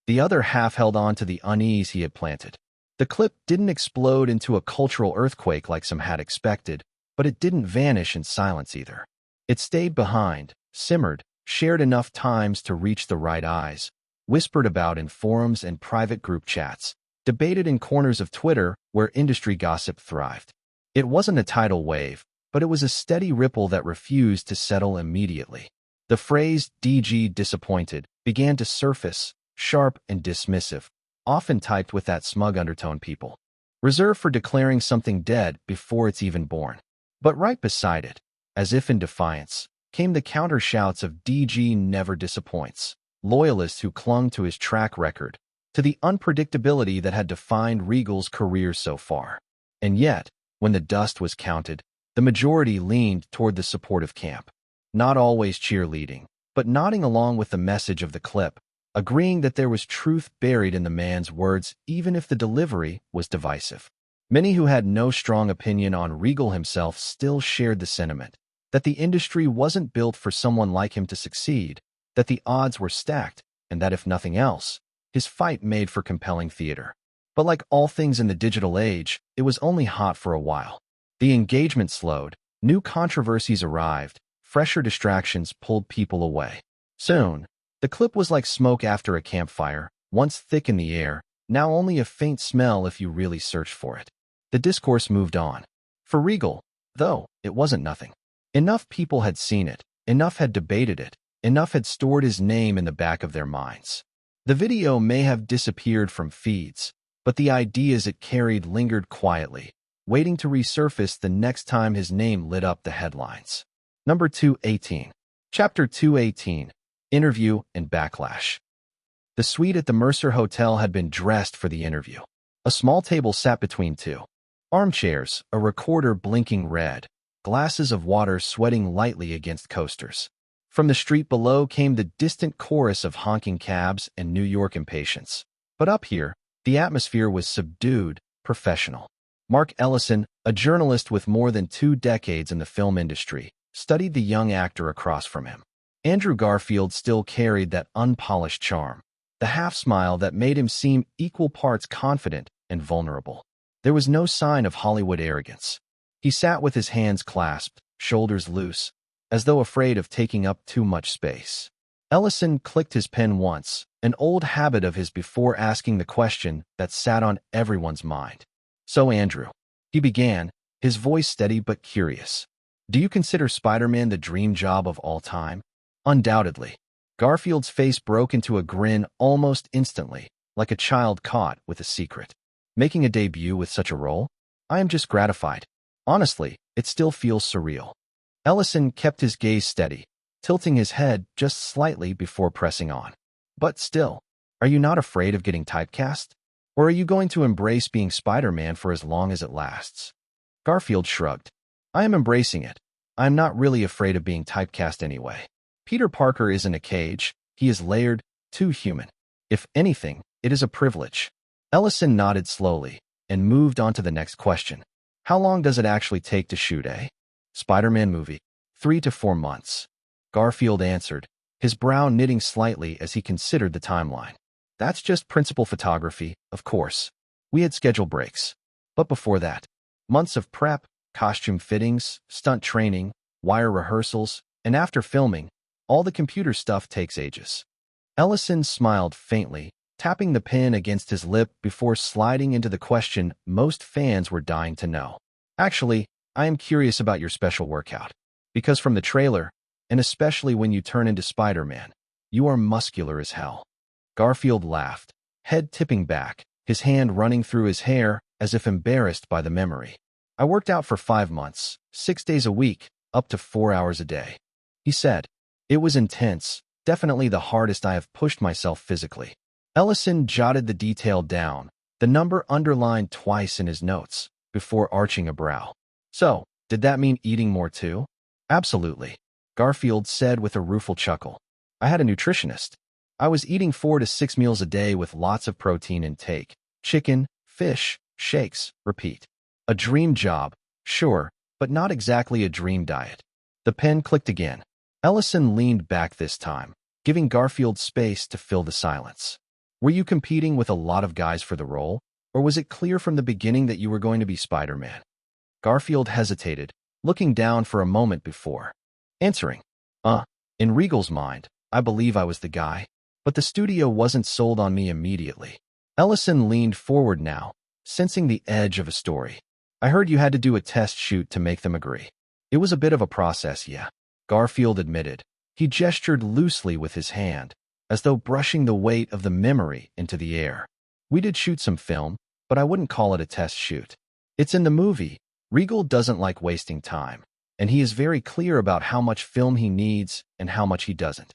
The other half held on to the unease he had planted. The clip didn't explode into a cultural earthquake like some had expected, but it didn't vanish in silence either. It stayed behind, simmered, shared enough times to reach the right eyes, whispered about in forums and private group chats, debated in corners of Twitter where industry gossip thrived. It wasn't a tidal wave, but it was a steady ripple that refused to settle immediately. The phrase "DG disappointed" began to surface, sharp and dismissive, often typed with that smug undertone people reserve for declaring something dead before it's even born. But right beside it, as if in defiance, came the counter shouts of "DG never disappoints," loyalists who clung to his track record, to the unpredictability that had defined Regal's career so far. And yet, when the dust was counted, the majority leaned toward the supportive camp, not always cheerleading, but nodding along with the message of the clip, agreeing that there was truth buried in the man's words even if the delivery was divisive. Many who had no strong opinion on Regal himself still shared the sentiment that the industry wasn't built for someone like him to succeed, that the odds were stacked, and that if nothing else, his fight made for compelling theater. But like all things in the digital age, it was only hot for a while. The engagement slowed, new controversies arrived, fresher distractions pulled people away. Soon, the clip was like smoke after a campfire, once thick in the air, now only a faint smell if you really searched for it. The discourse moved on. For Regal, though, it wasn't nothing. Enough people had seen it, enough had debated it, enough had stored his name in the back of their minds. The video may have disappeared from feeds, but the ideas it carried lingered quietly, waiting to resurface the next time his name lit up the headlines. Number 218. Chapter 218. Interview and Backlash. The suite at the Mercer Hotel had been dressed for the interview. A small table sat between two armchairs, a recorder blinking red, glasses of water sweating lightly against coasters. From the street below came the distant chorus of honking cabs and New York impatience. But up here, the atmosphere was subdued, professional. Mark Ellison, a journalist with more than 2 decades in the film industry, studied the young actor across from him. Andrew Garfield still carried that unpolished charm, the half-smile that made him seem equal parts confident and vulnerable. There was no sign of Hollywood arrogance. He sat with his hands clasped, shoulders loose, as though afraid of taking up too much space. Ellison clicked his pen once, an old habit of his before asking the question that sat on everyone's mind. "So, Andrew," he began, his voice steady but curious, "do you consider Spider-Man the dream job of all time?" "Undoubtedly." Garfield's face broke into a grin almost instantly, like a child caught with a secret. "Making a debut with such a role? I am just gratified. Honestly, it still feels surreal." Ellison kept his gaze steady, tilting his head just slightly before pressing on. "But still, are you not afraid of getting typecast? Or are you going to embrace being Spider-Man for as long as it lasts?" Garfield shrugged. "I am embracing it. I am not really afraid of being typecast anyway. Peter Parker isn't a cage. He is layered, too human. If anything, it is a privilege." Ellison nodded slowly and moved on to the next question. "How long does it actually take to shoot a Spider-Man movie?" 3 to 4 months. Garfield answered, his brow knitting slightly as he considered the timeline. "That's just principal photography, of course. We had schedule breaks. But before that, months of prep, costume fittings, stunt training, wire rehearsals, and after filming, all the computer stuff takes ages." Ellison smiled faintly, tapping the pen against his lip before sliding into the question most fans were dying to know. "Actually, I am curious about your special workout. Because from the trailer, and especially when you turn into Spider-Man, you are muscular as hell." Garfield laughed, head tipping back, his hand running through his hair as if embarrassed by the memory. "I worked out for 5 months, 6 days a week, up to 4 hours a day," he said. "It was intense, definitely the hardest I have pushed myself physically." Ellison jotted the detail down, the number underlined twice in his notes, before arching a brow. "So, did that mean eating more too?" "Absolutely," Garfield said with a rueful chuckle. "I had a nutritionist. I was eating 4 to 6 meals a day with lots of protein intake. Chicken, fish, shakes, repeat. A dream job, sure, but not exactly a dream diet." The pen clicked again. Ellison leaned back this time, giving Garfield space to fill the silence. "Were you competing with a lot of guys for the role, or was it clear from the beginning that you were going to be Spider-Man?" Garfield hesitated, looking down for a moment before answering. In Regal's mind, I believe I was the guy, but the studio wasn't sold on me immediately." Ellison leaned forward now, sensing the edge of a story. I heard you had to do a test shoot to make them agree. It was a bit of a process, yeah, Garfield admitted. He gestured loosely with his hand, as though brushing the weight of the memory into the air. We did shoot some film, but I wouldn't call it a test shoot. It's in the movie. Regal doesn't like wasting time, and he is very clear about how much film he needs and how much he doesn't.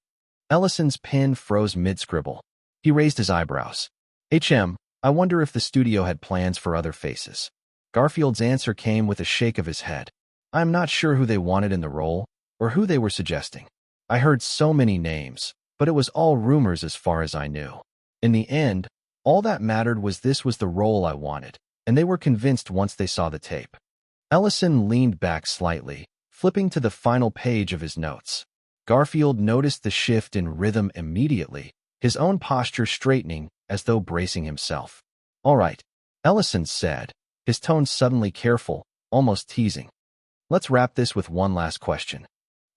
Ellison's pen froze mid-scribble. He raised his eyebrows. I wonder if the studio had plans for other faces. Garfield's answer came with a shake of his head. I'm not sure who they wanted in the role, or who they were suggesting. I heard so many names, but it was all rumors as far as I knew. In the end, all that mattered was this was the role I wanted, and they were convinced once they saw the tape. Ellison leaned back slightly, flipping to the final page of his notes. Garfield noticed the shift in rhythm immediately, his own posture straightening as though bracing himself. All right, Ellison said, his tone suddenly careful, almost teasing. Let's wrap this with one last question.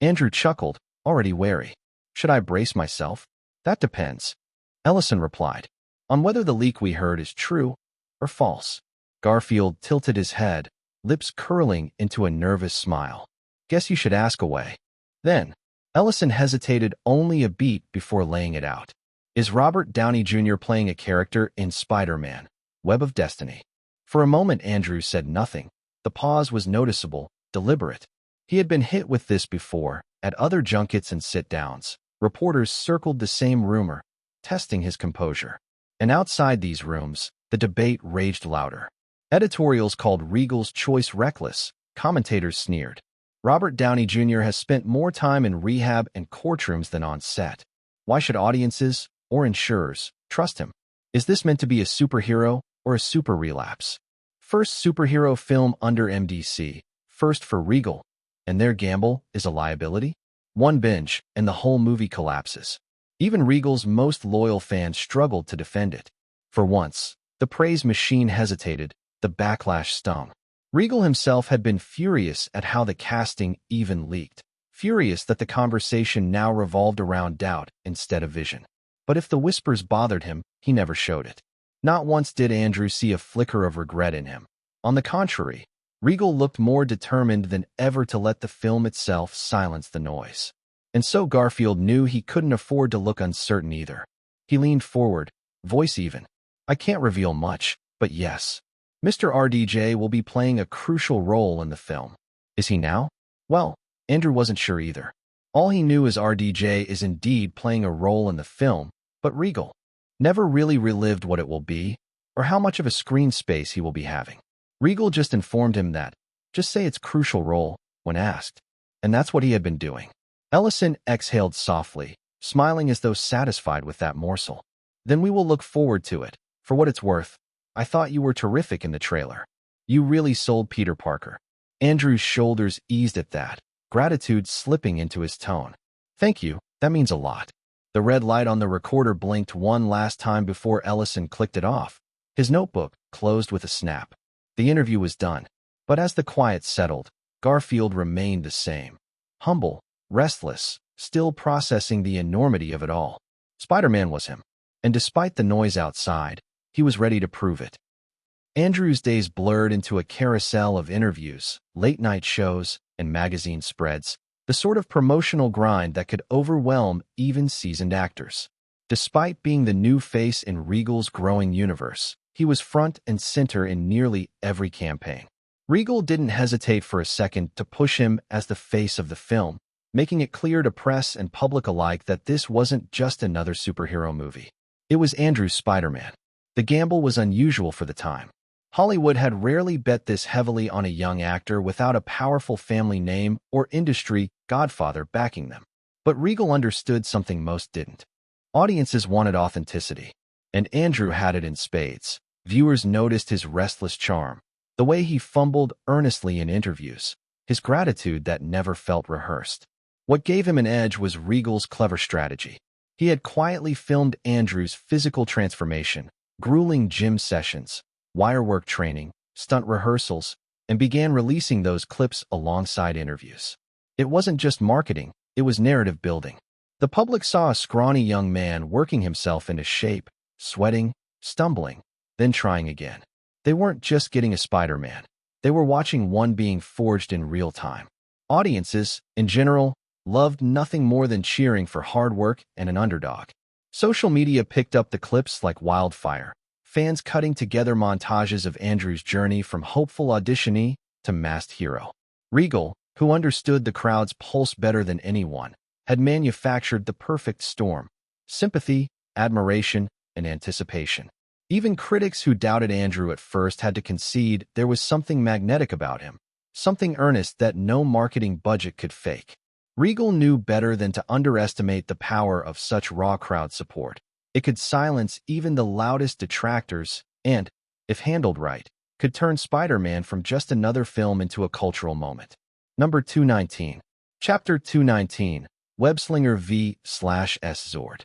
Andrew chuckled, already wary. Should I brace myself? That depends. Ellison replied. On whether the leak we heard is true or false. Garfield tilted his head, lips curling into a nervous smile. Guess you should ask away. Then, Ellison hesitated only a beat before laying it out. Is Robert Downey Jr. playing a character in Spider-Man, Web of Destiny? For a moment Andrew said nothing. The pause was noticeable, deliberate. He had been hit with this before, at other junkets and sit-downs. Reporters circled the same rumor, testing his composure. And outside these rooms, the debate raged louder. Editorials called Regal's choice reckless. Commentators sneered. Robert Downey Jr. has spent more time in rehab and courtrooms than on set. Why should audiences, or insurers, trust him? Is this meant to be a superhero or a super relapse? First superhero film under MDC, first for Regal, and their gamble is a liability? One binge, and the whole movie collapses. Even Regal's most loyal fans struggled to defend it. For once, the praise machine hesitated, the backlash stung. Regal himself had been furious at how the casting even leaked, furious that the conversation now revolved around doubt instead of vision. But if the whispers bothered him, he never showed it. Not once did Andrew see a flicker of regret in him. On the contrary, Regal looked more determined than ever to let the film itself silence the noise. And so Garfield knew he couldn't afford to look uncertain either. He leaned forward, voice even. I can't reveal much, but yes, Mr. RDJ will be playing a crucial role in the film. Is he now? Well, Andrew wasn't sure either. All he knew is RDJ is indeed playing a role in the film, but Regal never really relived what it will be, or how much of a screen space he will be having. Regal just informed him that, just say it's crucial role, when asked. And that's what he had been doing. Ellison exhaled softly, smiling as though satisfied with that morsel. Then we will look forward to it. For what it's worth, I thought you were terrific in the trailer. You really sold Peter Parker. Andrew's shoulders eased at that, gratitude slipping into his tone. Thank you, that means a lot. The red light on the recorder blinked one last time before Ellison clicked it off. His notebook closed with a snap. The interview was done. But as the quiet settled, Garfield remained the same. Humble, restless, still processing the enormity of it all. Spider-Man was him. And despite the noise outside, he was ready to prove it. Andrew's days blurred into a carousel of interviews, late-night shows, and magazine spreads, the sort of promotional grind that could overwhelm even seasoned actors. Despite being the new face in Regal's growing universe, he was front and center in nearly every campaign. Regal didn't hesitate for a second to push him as the face of the film, making it clear to press and public alike that this wasn't just another superhero movie. It was Andrew's Spider-Man. The gamble was unusual for the time. Hollywood had rarely bet this heavily on a young actor without a powerful family name or industry godfather backing them. But Regal understood something most didn't. Audiences wanted authenticity, and Andrew had it in spades. Viewers noticed his restless charm, the way he fumbled earnestly in interviews, his gratitude that never felt rehearsed. What gave him an edge was Regal's clever strategy. He had quietly filmed Andrew's physical transformation, grueling gym sessions, wirework training, stunt rehearsals, and began releasing those clips alongside interviews. It wasn't just marketing, it was narrative building. The public saw a scrawny young man working himself into shape, sweating, stumbling, then trying again. They weren't just getting a Spider-Man. They were watching one being forged in real time. Audiences, in general, loved nothing more than cheering for hard work and an underdog. Social media picked up the clips like wildfire, fans cutting together montages of Andrew's journey from hopeful auditionee to masked hero. Regal, who understood the crowd's pulse better than anyone, had manufactured the perfect storm: sympathy, admiration, and anticipation. Even critics who doubted Andrew at first had to concede there was something magnetic about him, something earnest that no marketing budget could fake. Regal knew better than to underestimate the power of such raw crowd support. It could silence even the loudest detractors and, if handled right, could turn Spider-Man from just another film into a cultural moment. Number 219. Chapter 219, Webslinger v/S Zord.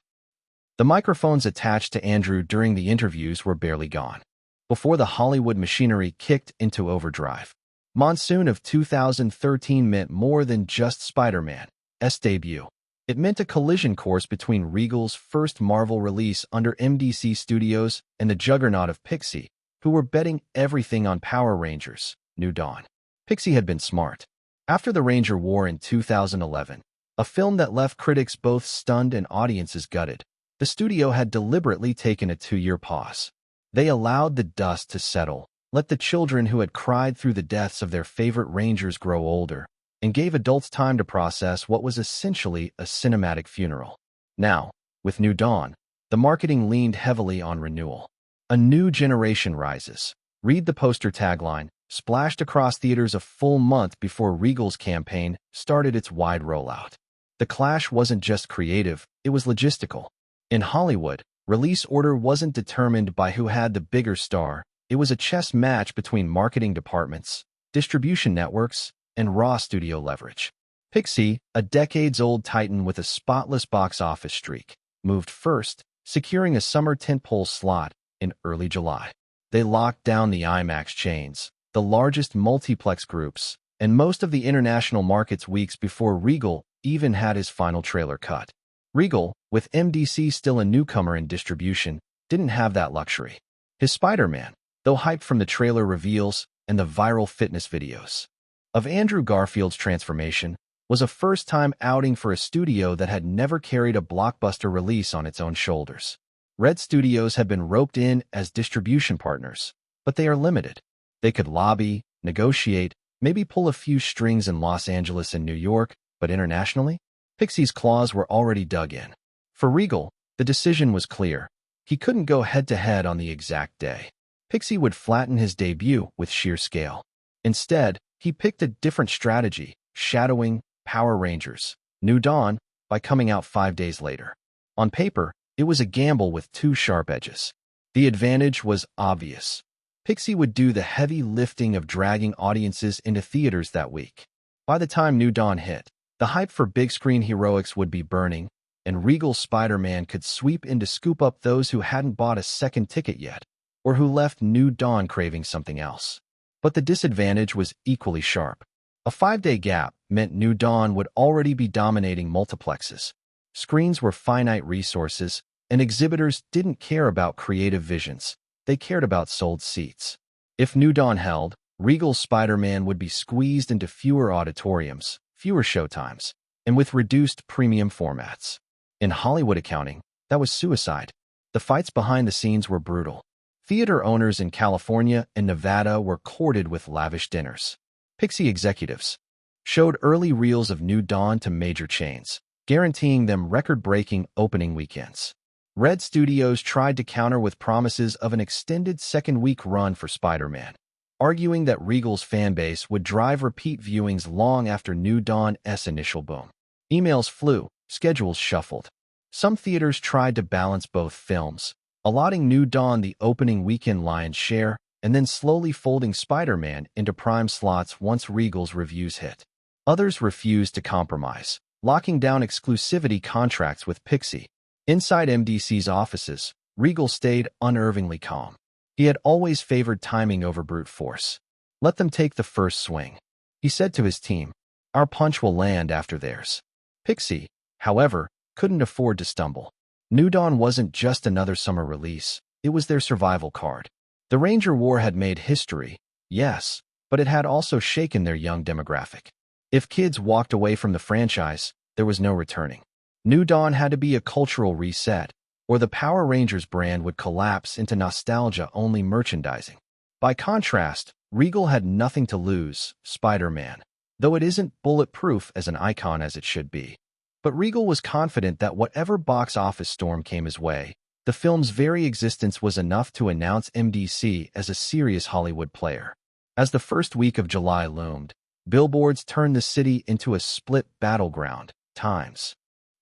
The microphones attached to Andrew during the interviews were barely gone, before the Hollywood machinery kicked into overdrive. Monsoon of 2013 meant more than just Spider-Man's debut. It meant a collision course between Regal's first Marvel release under MDC Studios and the juggernaut of Pixie, who were betting everything on Power Rangers: New Dawn. Pixie had been smart. After the Ranger War in 2011, a film that left critics both stunned and audiences gutted, the studio had deliberately taken a 2-year pause. They allowed the dust to settle, let the children who had cried through the deaths of their favorite Rangers grow older, and gave adults time to process what was essentially a cinematic funeral. Now, with New Dawn, the marketing leaned heavily on renewal. A new generation rises. Read the poster tagline, splashed across theaters a full month before Regal's campaign started its wide rollout. The clash wasn't just creative, it was logistical. In Hollywood, release order wasn't determined by who had the bigger star. It was a chess match between marketing departments, distribution networks, and raw studio leverage. Pixie, a decades-old titan with a spotless box office streak, moved first, securing a summer tentpole slot in early July. They locked down the IMAX chains, the largest multiplex groups, and most of the international markets weeks before Regal even had his final trailer cut. Regal, with MDC still a newcomer in distribution, didn't have that luxury. His Spider-Man, though hyped from the trailer reveals and the viral fitness videos of Andrew Garfield's transformation, was a first-time outing for a studio that had never carried a blockbuster release on its own shoulders. Red Studios had been roped in as distribution partners, but they are limited. They could lobby, negotiate, maybe pull a few strings in Los Angeles and New York, but internationally? Pixie's claws were already dug in. For Regal, the decision was clear. He couldn't go head-to-head on the exact day. Pixie would flatten his debut with sheer scale. Instead, he picked a different strategy, shadowing Power Rangers: New Dawn by coming out 5 days later. On paper, it was a gamble with two sharp edges. The advantage was obvious. Pixie would do the heavy lifting of dragging audiences into theaters that week. By the time New Dawn hit, the hype for big-screen heroics would be burning, and Regal's Spider-Man could sweep in to scoop up those who hadn't bought a second ticket yet, or who left New Dawn craving something else. But the disadvantage was equally sharp. A 5-day gap meant New Dawn would already be dominating multiplexes. Screens were finite resources, and exhibitors didn't care about creative visions. They cared about sold seats. If New Dawn held, Regal's Spider-Man would be squeezed into fewer auditoriums, fewer showtimes, and with reduced premium formats. In Hollywood accounting, that was suicide. The fights behind the scenes were brutal. Theater owners in California and Nevada were courted with lavish dinners. Pixie executives showed early reels of New Dawn to major chains, guaranteeing them record-breaking opening weekends. Red Studios tried to counter with promises of an extended second-week run for Spider-Man, arguing that Regal's fanbase would drive repeat viewings long after New Dawn's initial boom. Emails flew, schedules shuffled. Some theaters tried to balance both films, allotting New Dawn the opening weekend lion's share, and then slowly folding Spider-Man into prime slots once Regal's reviews hit. Others refused to compromise, locking down exclusivity contracts with Pixie. Inside MDC's offices, Regal stayed unervingly calm. He had always favored timing over brute force. Let them take the first swing, he said to his team. Our punch will land after theirs. Pixie, however, couldn't afford to stumble. New Dawn wasn't just another summer release, it was their survival card. The Ranger War had made history, yes, but it had also shaken their young demographic. If kids walked away from the franchise, there was no returning. New Dawn had to be a cultural reset, or the Power Rangers brand would collapse into nostalgia-only merchandising. By contrast, Regal had nothing to lose, Spider-Man, though it isn't bulletproof as an icon as it should be. But Regal was confident that whatever box office storm came his way, the film's very existence was enough to announce MDC as a serious Hollywood player. As the first week of July loomed, billboards turned the city into a split battleground, Times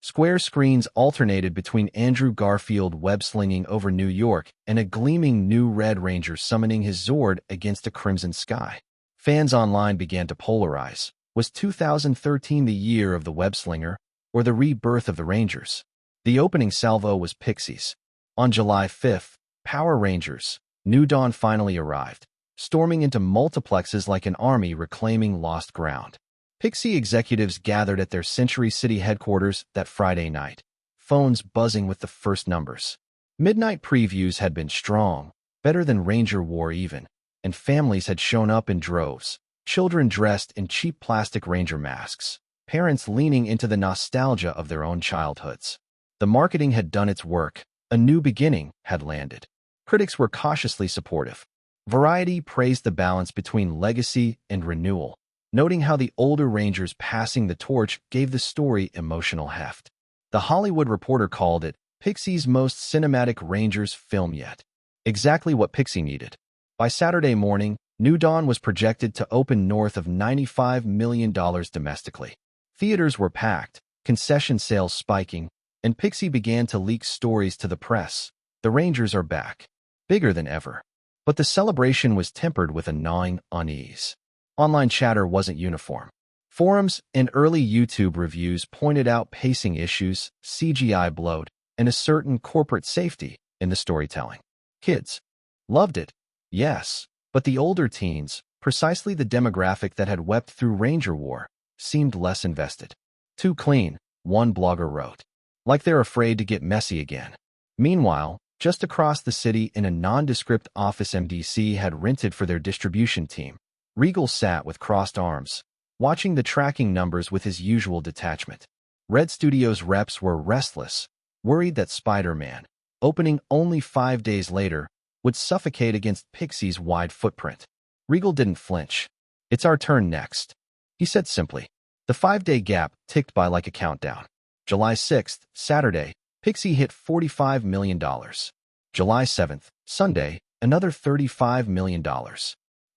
Square screens alternated between Andrew Garfield web-slinging over New York and a gleaming new Red Ranger summoning his Zord against a crimson sky. Fans online began to polarize. Was 2013 the year of the web-slinger, or the rebirth of the Rangers? The opening salvo was Pixies. On July 5th, Power Rangers, New Dawn finally arrived, storming into multiplexes like an army reclaiming lost ground. Pixie executives gathered at their Century City headquarters that Friday night, phones buzzing with the first numbers. Midnight previews had been strong, better than Ranger War even, and families had shown up in droves, children dressed in cheap plastic Ranger masks, parents leaning into the nostalgia of their own childhoods. The marketing had done its work, a new beginning had landed. Critics were cautiously supportive. Variety praised the balance between legacy and renewal, noting how the older Rangers passing the torch gave the story emotional heft. The Hollywood Reporter called it Pixie's most cinematic Rangers film yet. Exactly what Pixie needed. By Saturday morning, New Dawn was projected to open north of $95 million domestically. Theaters were packed, concession sales spiking, and Pixie began to leak stories to the press. The Rangers are back, bigger than ever. But the celebration was tempered with a gnawing unease. Online chatter wasn't uniform. Forums and early YouTube reviews pointed out pacing issues, CGI bloat, and a certain corporate safety in the storytelling. Kids loved it, yes, but the older teens, precisely the demographic that had wept through Ranger War, seemed less invested. Too clean, one blogger wrote. Like they're afraid to get messy again. Meanwhile, just across the city in a nondescript office MDC had rented for their distribution team, Regal sat with crossed arms, watching the tracking numbers with his usual detachment. Red Studios reps were restless, worried that Spider-Man, opening only 5 days later, would suffocate against Pixie's wide footprint. Regal didn't flinch. It's our turn next, he said simply. The 5-day gap ticked by like a countdown. July 6th, Saturday, Pixie hit $45 million. July 7th, Sunday, another $35 million.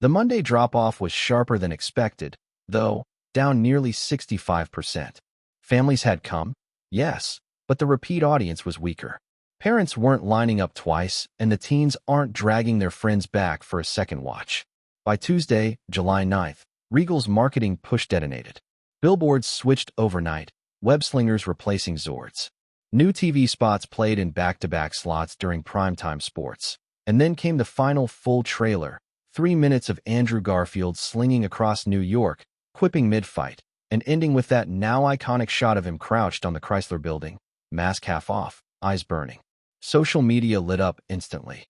The Monday drop-off was sharper than expected, though, down nearly 65%. Families had come, yes, but the repeat audience was weaker. Parents weren't lining up twice, and the teens aren't dragging their friends back for a second watch. By Tuesday, July 9th, Regal's marketing push detonated. Billboards switched overnight, web-slingers replacing Zords. New TV spots played in back-to-back slots during primetime sports. And then came the final full trailer, 3 minutes of Andrew Garfield slinging across New York, quipping mid-fight, and ending with that now iconic shot of him crouched on the Chrysler Building, mask half off, eyes burning. Social media lit up instantly.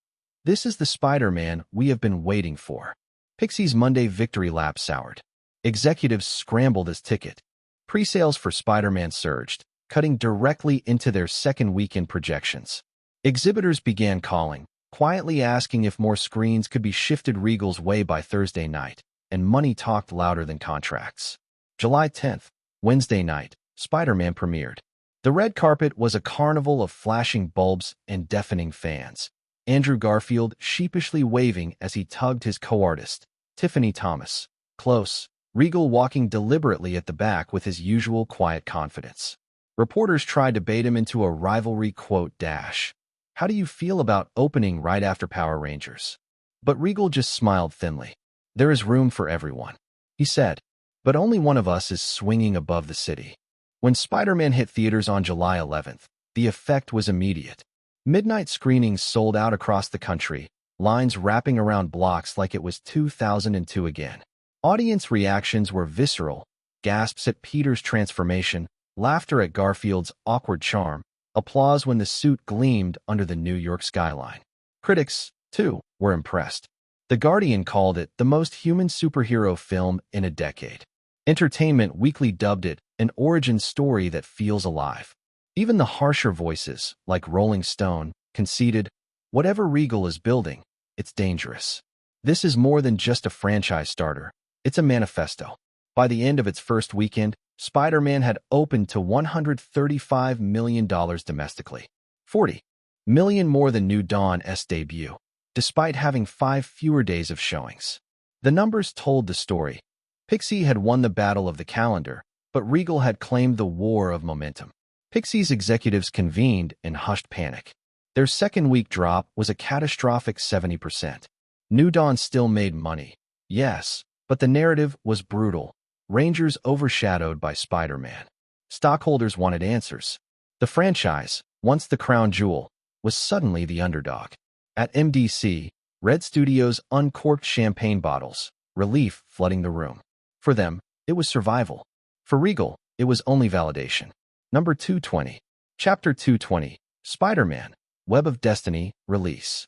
This is the Spider-Man we have been waiting for. Pixie's Monday victory lap soured. Executives scrambled his ticket. Pre-sales for Spider-Man surged, cutting directly into their second weekend projections. Exhibitors began calling, quietly asking if more screens could be shifted Regal's way by Thursday night, and money talked louder than contracts. July 10th, Wednesday night, Spider-Man premiered. The red carpet was a carnival of flashing bulbs and deafening fans. Andrew Garfield sheepishly waving as he tugged his co-artist, Tiffany Thomas, close, Regal walking deliberately at the back with his usual quiet confidence. Reporters tried to bait him into a rivalry quote dash. How do you feel about opening right after Power Rangers? But Regal just smiled thinly. There is room for everyone, he said. But only one of us is swinging above the city. When Spider-Man hit theaters on July 11th, the effect was immediate. Midnight screenings sold out across the country, lines wrapping around blocks like it was 2002 again. Audience reactions were visceral, gasps at Peter's transformation, laughter at Garfield's awkward charm, applause when the suit gleamed under the New York skyline. Critics, too, were impressed. The Guardian called it the most human superhero film in a decade. Entertainment Weekly dubbed it an origin story that feels alive. Even the harsher voices, like Rolling Stone, conceded, whatever Regal is building, it's dangerous. This is more than just a franchise starter. It's a manifesto. By the end of its first weekend, Spider-Man had opened to $135 million domestically, $40 million more than New Dawn's debut, despite having 5 fewer days of showings. The numbers told the story. Pixie had won the battle of the calendar, but Regal had claimed the war of momentum. Pixie's executives convened in hushed panic. Their second-week drop was a catastrophic 70%. New Dawn still made money, yes, but the narrative was brutal. Rangers overshadowed by Spider-Man. Stockholders wanted answers. The franchise, once the crown jewel, was suddenly the underdog. At MDC, Red Studios uncorked champagne bottles, relief flooding the room. For them, it was survival. For Regal, it was only validation. Number 220. Chapter 220. Spider-Man, Web of Destiny, release.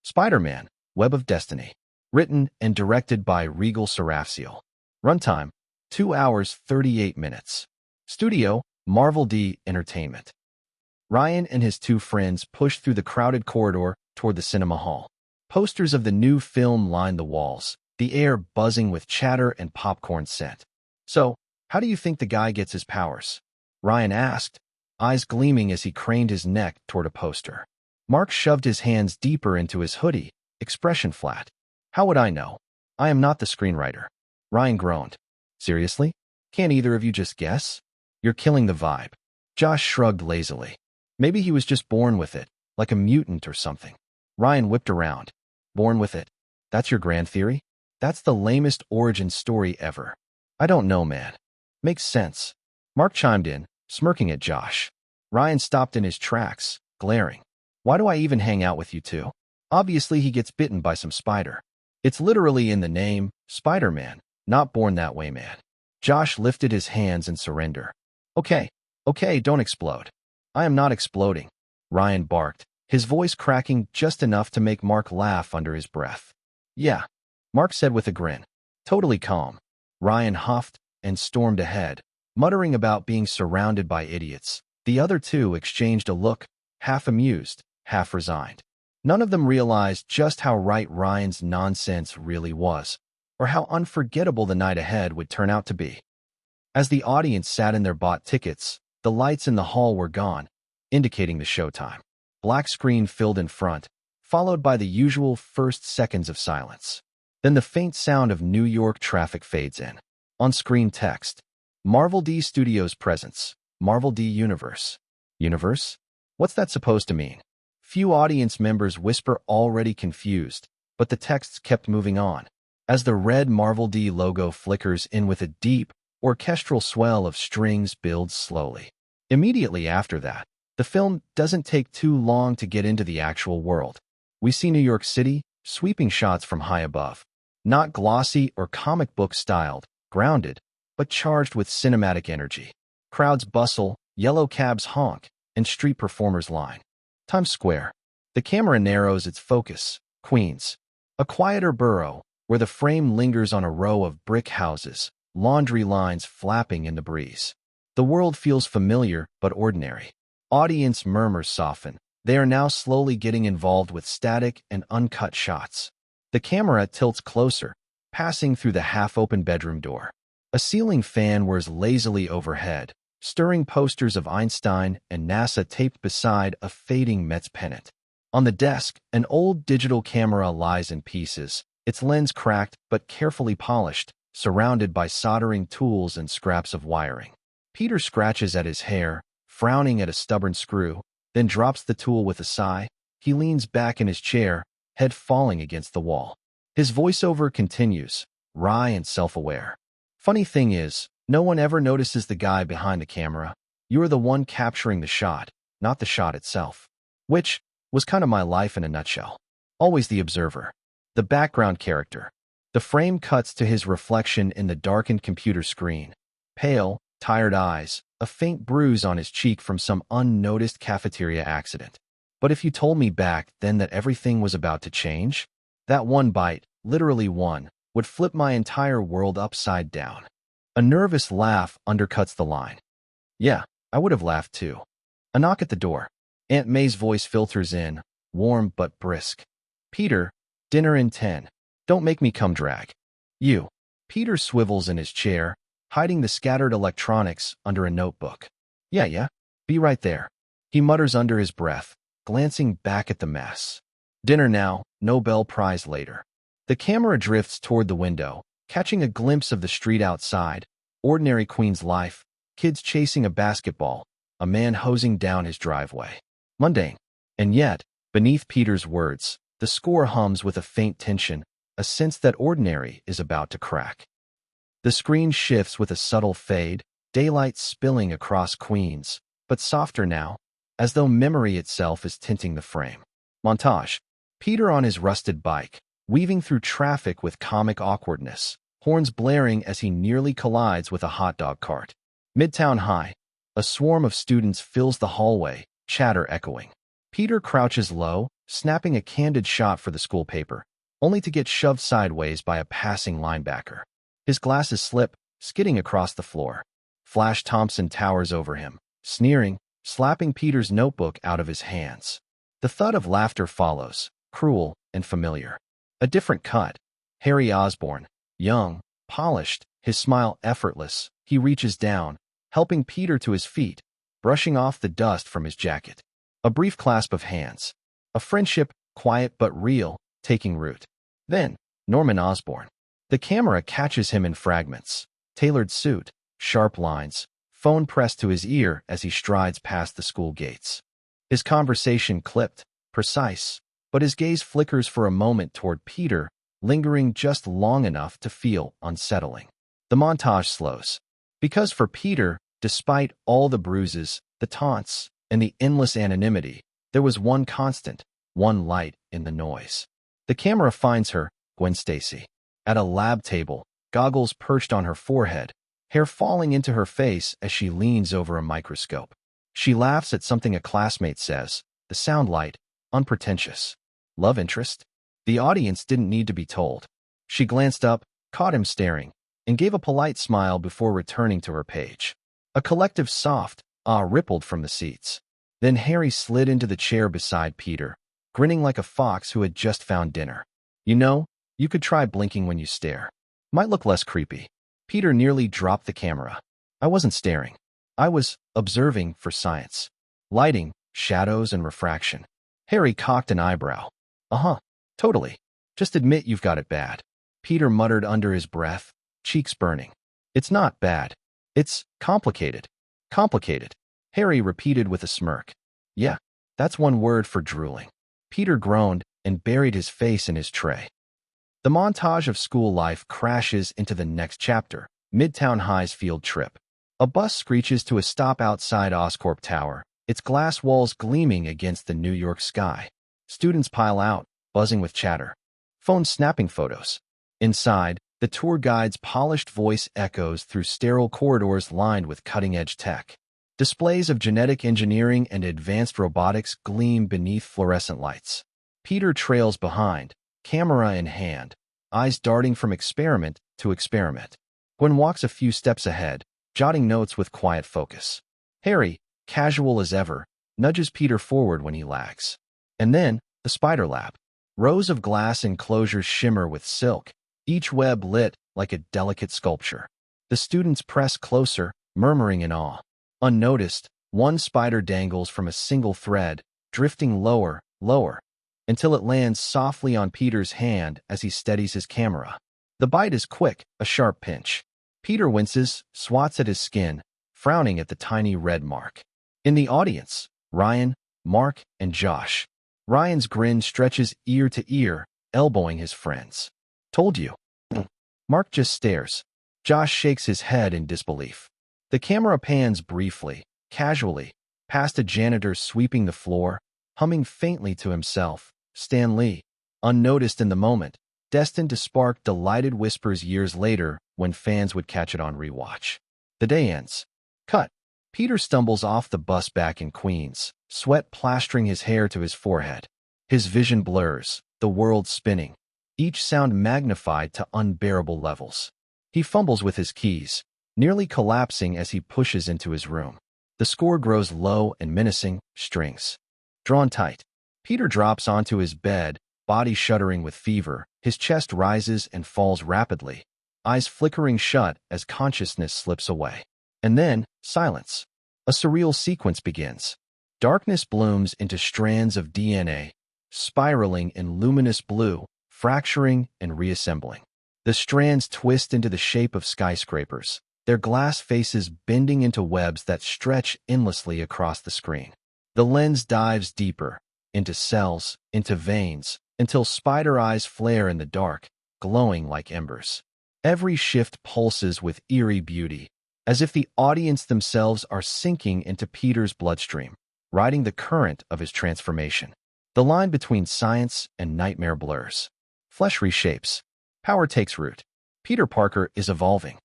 Spider-Man, Web of Destiny. Written and directed by Regal Seraphsail. Runtime, 2 hours 38 minutes. Studio, Marvel D Entertainment. Ryan and his 2 friends pushed through the crowded corridor toward the cinema hall. Posters of the new film lined the walls, the air buzzing with chatter and popcorn scent. So, how do you think the guy gets his powers? Ryan asked, eyes gleaming as he craned his neck toward a poster. Mark shoved his hands deeper into his hoodie, expression flat. How would I know? I am not the screenwriter. Ryan groaned. Seriously? Can't either of you just guess? You're killing the vibe. Josh shrugged lazily. Maybe he was just born with it, like a mutant or something. Ryan whipped around. Born with it? That's your grand theory? That's the lamest origin story ever. I don't know, man. Makes sense. Mark chimed in, smirking at Josh. Ryan stopped in his tracks, glaring. Why do I even hang out with you two? Obviously he gets bitten by some spider. It's literally in the name, Spider-Man, not born that way, man. Josh lifted his hands in surrender. Okay, don't explode. I am not exploding, Ryan barked, his voice cracking just enough to make Mark laugh under his breath. Yeah, Mark said with a grin. Totally calm. Ryan huffed and stormed ahead, muttering about being surrounded by idiots. The other 2 exchanged a look, half amused, half resigned. None of them realized just how right Ryan's nonsense really was, or how unforgettable the night ahead would turn out to be. As the audience sat in their bought tickets, the lights in the hall were gone, indicating the showtime. Black screen filled in front, followed by the usual first seconds of silence. Then the faint sound of New York traffic fades in. On-screen text. Marvel D Studios presence. Marvel D Universe. Universe? What's that supposed to mean? Few audience members whisper, already confused, but the texts kept moving on. As the red Marvel D logo flickers in with a deep, orchestral swell of strings builds slowly. Immediately after that, the film doesn't take too long to get into the actual world. We see New York City, sweeping shots from high above. Not glossy or comic book styled, grounded, but charged with cinematic energy. Crowds bustle, yellow cabs honk, and street performers line. Times Square. The camera narrows its focus. Queens. A quieter borough, where the frame lingers on a row of brick houses, laundry lines flapping in the breeze. The world feels familiar but ordinary. Audience murmurs soften. They are now slowly getting involved with static and uncut shots. The camera tilts closer, passing through the half-open bedroom door. A ceiling fan whirs lazily overhead, stirring posters of Einstein and NASA taped beside a fading Mets pennant. On the desk, an old digital camera lies in pieces, its lens cracked but carefully polished, surrounded by soldering tools and scraps of wiring. Peter scratches at his hair, frowning at a stubborn screw, then drops the tool with a sigh. He leans back in his chair, head falling against the wall. His voiceover continues, wry and self-aware. Funny thing is, no one ever notices the guy behind the camera. You're the one capturing the shot, not the shot itself. Which was kind of my life in a nutshell. Always the observer. The background character. The frame cuts to his reflection in the darkened computer screen. Pale, tired eyes, a faint bruise on his cheek from some unnoticed cafeteria accident. But if you told me back then that everything was about to change, That one bite, literally one, would flip my entire world upside down. A nervous laugh undercuts the line. Yeah, I would have laughed too. A knock at the door. Aunt May's voice filters in, warm but brisk. Peter, dinner in 10. Don't make me come drag. You. Peter swivels in his chair, hiding the scattered electronics under a notebook. Yeah, be right there. He mutters under his breath, glancing back at the mess. Dinner now, Nobel Prize later. The camera drifts toward the window, catching a glimpse of the street outside, ordinary Queens life, kids chasing a basketball, a man hosing down his driveway. Mundane. And yet, beneath Peter's words, the score hums with a faint tension, a sense that ordinary is about to crack. The screen shifts with a subtle fade, daylight spilling across Queens, but softer now, as though memory itself is tinting the frame. Montage. Peter on his rusted bike, weaving through traffic with comic awkwardness, horns blaring as he nearly collides with a hot dog cart. Midtown High. A swarm of students fills the hallway, chatter echoing. Peter crouches low, snapping a candid shot for the school paper, only to get shoved sideways by a passing linebacker. His glasses slip, skidding across the floor. Flash Thompson towers over him, sneering, slapping Peter's notebook out of his hands. The thud of laughter follows, cruel and familiar. A different cut. Harry Osborne, young, polished, his smile effortless, he reaches down, helping Peter to his feet, brushing off the dust from his jacket. A brief clasp of hands. A friendship, quiet but real, taking root. Then, Norman Osborne. The camera catches him in fragments. Tailored suit, sharp lines, phone pressed to his ear as he strides past the school gates. His conversation clipped, precise, but his gaze flickers for a moment toward Peter, lingering just long enough to feel unsettling. The montage slows. Because for Peter, despite all the bruises, the taunts, and the endless anonymity, there was one constant, one light in the noise. The camera finds her, Gwen Stacy, at a lab table, goggles perched on her forehead, hair falling into her face as she leans over a microscope. She laughs at something a classmate says, the sound light, unpretentious. Love interest? The audience didn't need to be told. She glanced up, caught him staring, and gave a polite smile before returning to her page. A collective soft ah rippled from the seats. Then Harry slid into the chair beside Peter, grinning like a fox who had just found dinner. You know, you could try blinking when you stare. Might look less creepy. Peter nearly dropped the camera. I wasn't staring. I was observing for science. Lighting, shadows, and refraction. Harry cocked an eyebrow. Totally. Just admit you've got it bad. Peter muttered under his breath, cheeks burning. It's not bad. It's complicated. Complicated. Harry repeated with a smirk. Yeah, that's one word for drooling. Peter groaned and buried his face in his tray. The montage of school life crashes into the next chapter, Midtown High's field trip. A bus screeches to a stop outside Oscorp Tower, its glass walls gleaming against the New York sky. Students pile out, buzzing with chatter. Phones snapping photos. Inside, the tour guide's polished voice echoes through sterile corridors lined with cutting-edge tech. Displays of genetic engineering and advanced robotics gleam beneath fluorescent lights. Peter trails behind, camera in hand, eyes darting from experiment to experiment. Gwen walks a few steps ahead, jotting notes with quiet focus. Harry, casual as ever, nudges Peter forward when he lags. And then, the spider lab. Rows of glass enclosures shimmer with silk, each web lit like a delicate sculpture. The students press closer, murmuring in awe. Unnoticed, one spider dangles from a single thread, drifting lower, lower, until it lands softly on Peter's hand as he steadies his camera. The bite is quick, a sharp pinch. Peter winces, swats at his skin, frowning at the tiny red mark. In the audience, Ryan, Mark, and Josh. Ryan's grin stretches ear to ear, elbowing his friends. Told you. Mark just stares. Josh shakes his head in disbelief. The camera pans briefly, casually, past a janitor sweeping the floor, humming faintly to himself. Stan Lee, unnoticed in the moment, destined to spark delighted whispers years later when fans would catch it on rewatch. The day ends. Cut. Peter stumbles off the bus back in Queens, sweat plastering his hair to his forehead. His vision blurs, the world spinning. each sound magnified to unbearable levels. He fumbles with his keys, nearly collapsing as he pushes into his room. The score grows low and menacing, strings drawn tight. Peter drops onto his bed, body shuddering with fever. His chest rises and falls rapidly, eyes flickering shut as consciousness slips away. And then, silence. A surreal sequence begins. Darkness blooms into strands of DNA, spiraling in luminous blue, fracturing and reassembling. The strands twist into the shape of skyscrapers, their glass faces bending into webs that stretch endlessly across the screen. The lens dives deeper, into cells, into veins, until spider eyes flare in the dark, glowing like embers. Every shift pulses with eerie beauty, as if the audience themselves are sinking into Peter's bloodstream, riding the current of his transformation. The line between science and nightmare blurs. Flesh reshapes. Power takes root. Peter Parker is evolving.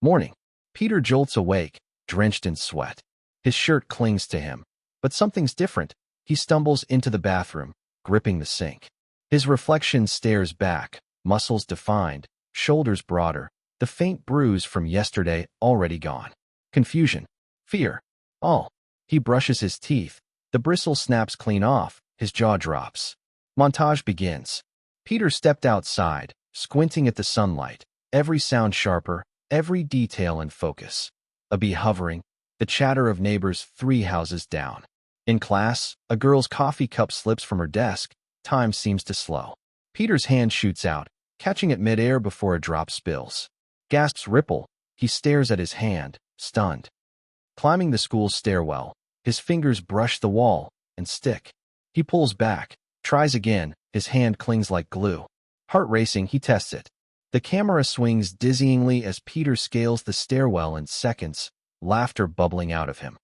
Morning. Peter jolts awake, drenched in sweat. His shirt clings to him. But something's different. He stumbles into the bathroom, gripping the sink. His reflection stares back, muscles defined, shoulders broader, the faint bruise from yesterday already gone. Confusion. Fear. All. He brushes his teeth. The bristle snaps clean off. His jaw drops. Montage begins. Peter stepped outside, squinting at the sunlight, every sound sharper, every detail in focus. A bee hovering, the chatter of neighbors 3 houses down. In class, a girl's coffee cup slips from her desk. Time seems to slow. Peter's hand shoots out, catching it midair before a drop spills. Gasps ripple. He stares at his hand, stunned. Climbing the school's stairwell, his fingers brush the wall and stick. He pulls back, tries again. His hand clings like glue. Heart racing, he tests it. The camera swings dizzyingly as Peter scales the stairwell in seconds, laughter bubbling out of him.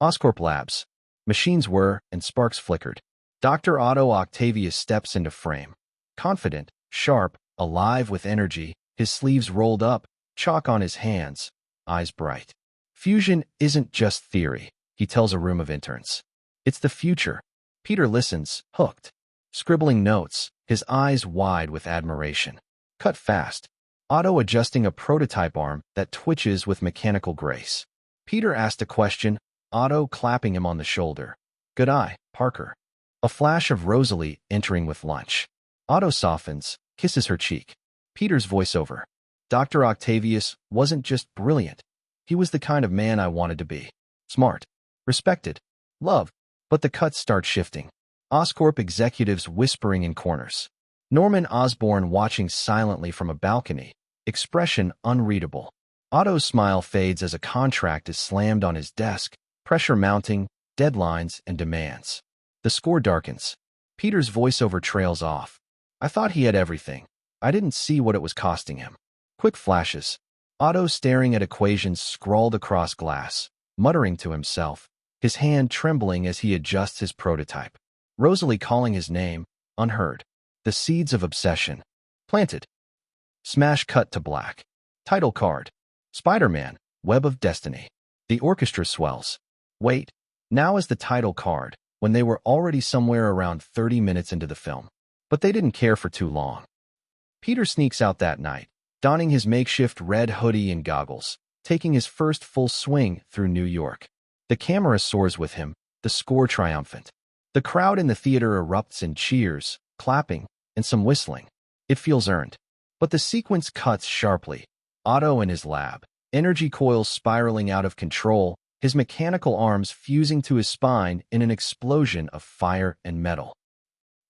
Oscorp Labs. Machines whir and sparks flickered. Dr. Otto Octavius steps into frame. Confident, sharp, alive with energy, his sleeves rolled up, chalk on his hands, eyes bright. Fusion isn't just theory, he tells a room of interns. It's the future. Peter listens, hooked. Scribbling notes, his eyes wide with admiration. Cut fast. Otto adjusting a prototype arm that twitches with mechanical grace. Peter asked a question, Otto clapping him on the shoulder. Good eye, Parker. A flash of Rosalie entering with lunch. Otto softens, kisses her cheek. Peter's voiceover. Dr. Octavius wasn't just brilliant. He was the kind of man I wanted to be. Smart. Respected. Loved. But the cuts start shifting. Oscorp executives whispering in corners. Norman Osborn watching silently from a balcony, expression unreadable. Otto's smile fades as a contract is slammed on his desk, pressure mounting, deadlines and demands. The score darkens. Peter's voiceover trails off. I thought he had everything. I didn't see what it was costing him. Quick flashes. Otto staring at equations scrawled across glass, muttering to himself, his hand trembling as he adjusts his prototype. Rosalie calling his name, unheard. The seeds of obsession. Planted. Smash cut to black. Title card. Spider-Man, Web of Destiny. The orchestra swells. Wait, now is the title card, when they were already somewhere around 30 minutes into the film. But they didn't care for too long. Peter sneaks out that night, donning his makeshift red hoodie and goggles, taking his first full swing through New York. The camera soars with him, the score triumphant. The crowd in the theater erupts in cheers, clapping, and some whistling. It feels earned. But the sequence cuts sharply. Otto in his lab, energy coils spiraling out of control, his mechanical arms fusing to his spine in an explosion of fire and metal.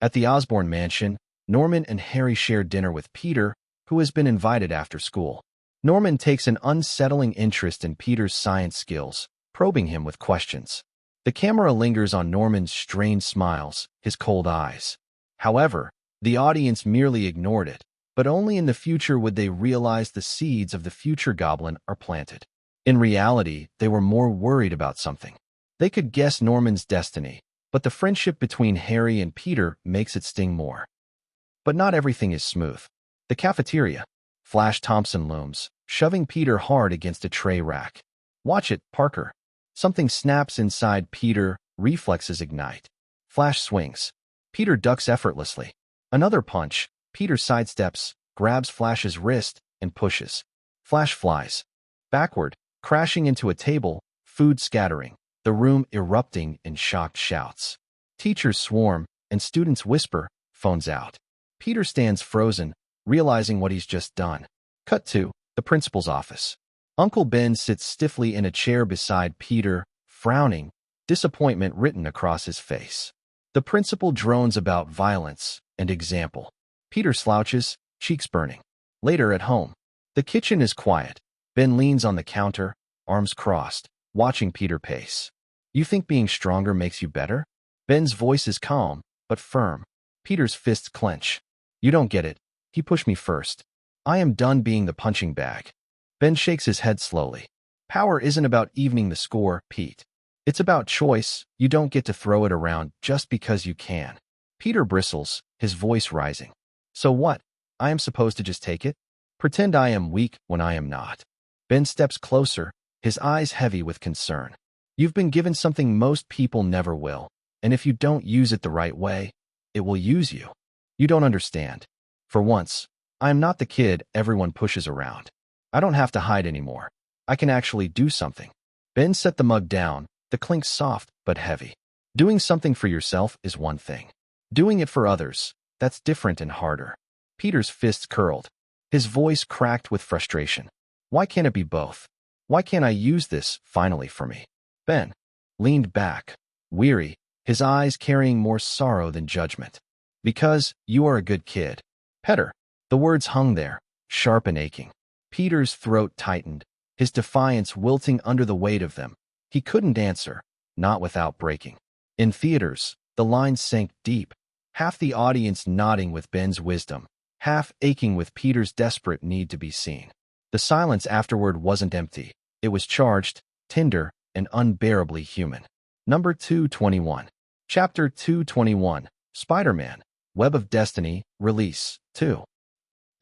At the Osborn mansion, Norman and Harry share dinner with Peter, who has been invited after school. Norman takes an unsettling interest in Peter's science skills, probing him with questions. The camera lingers on Norman's strained smiles, his cold eyes. However, the audience merely ignored it, but only in the future would they realize the seeds of the future goblin are planted. In reality, they were more worried about something. They could guess Norman's destiny, but the friendship between Harry and Peter makes it sting more. But not everything is smooth. The cafeteria. Flash Thompson looms, shoving Peter hard against a tray rack. Watch it, Parker. Something snaps inside Peter, reflexes ignite. Flash swings. Peter ducks effortlessly. Another punch, Peter sidesteps, grabs Flash's wrist, and pushes. Flash flies backward, crashing into a table, food scattering, the room erupting in shocked shouts. Teachers swarm, and students whisper, phones out. Peter stands frozen, realizing what he's just done. Cut to the principal's office. Uncle Ben sits stiffly in a chair beside Peter, frowning, disappointment written across his face. The principal drones about violence and example. Peter slouches, cheeks burning. Later at home. The kitchen is quiet. Ben leans on the counter, arms crossed, watching Peter pace. You think being stronger makes you better? Ben's voice is calm, but firm. Peter's fists clench. You don't get it. He pushed me first. I am done being the punching bag. Ben shakes his head slowly. Power isn't about evening the score, Pete. It's about choice. You don't get to throw it around just because you can. Peter bristles, his voice rising. So what? I am supposed to just take it? Pretend I am weak when I am not. Ben steps closer, his eyes heavy with concern. You've been given something most people never will, and if you don't use it the right way, it will use you. You don't understand. For once, I am not the kid everyone pushes around. I don't have to hide anymore. I can actually do something. Ben set the mug down, the clink soft but heavy. Doing something for yourself is one thing. Doing it for others, that's different and harder. Peter's fists curled. His voice cracked with frustration. Why can't it be both? Why can't I use this, finally, for me? Ben leaned back, weary, his eyes carrying more sorrow than judgment. Because you are a good kid. Petter. The words hung there, sharp and aching. Peter's throat tightened, his defiance wilting under the weight of them. He couldn't answer, not without breaking. In theaters, the lines sank deep, half the audience nodding with Ben's wisdom, half aching with Peter's desperate need to be seen. The silence afterward wasn't empty. It was charged, tender, and unbearably human. Number 221. Chapter 221. Spider-Man, Web of Destiny, Release 2.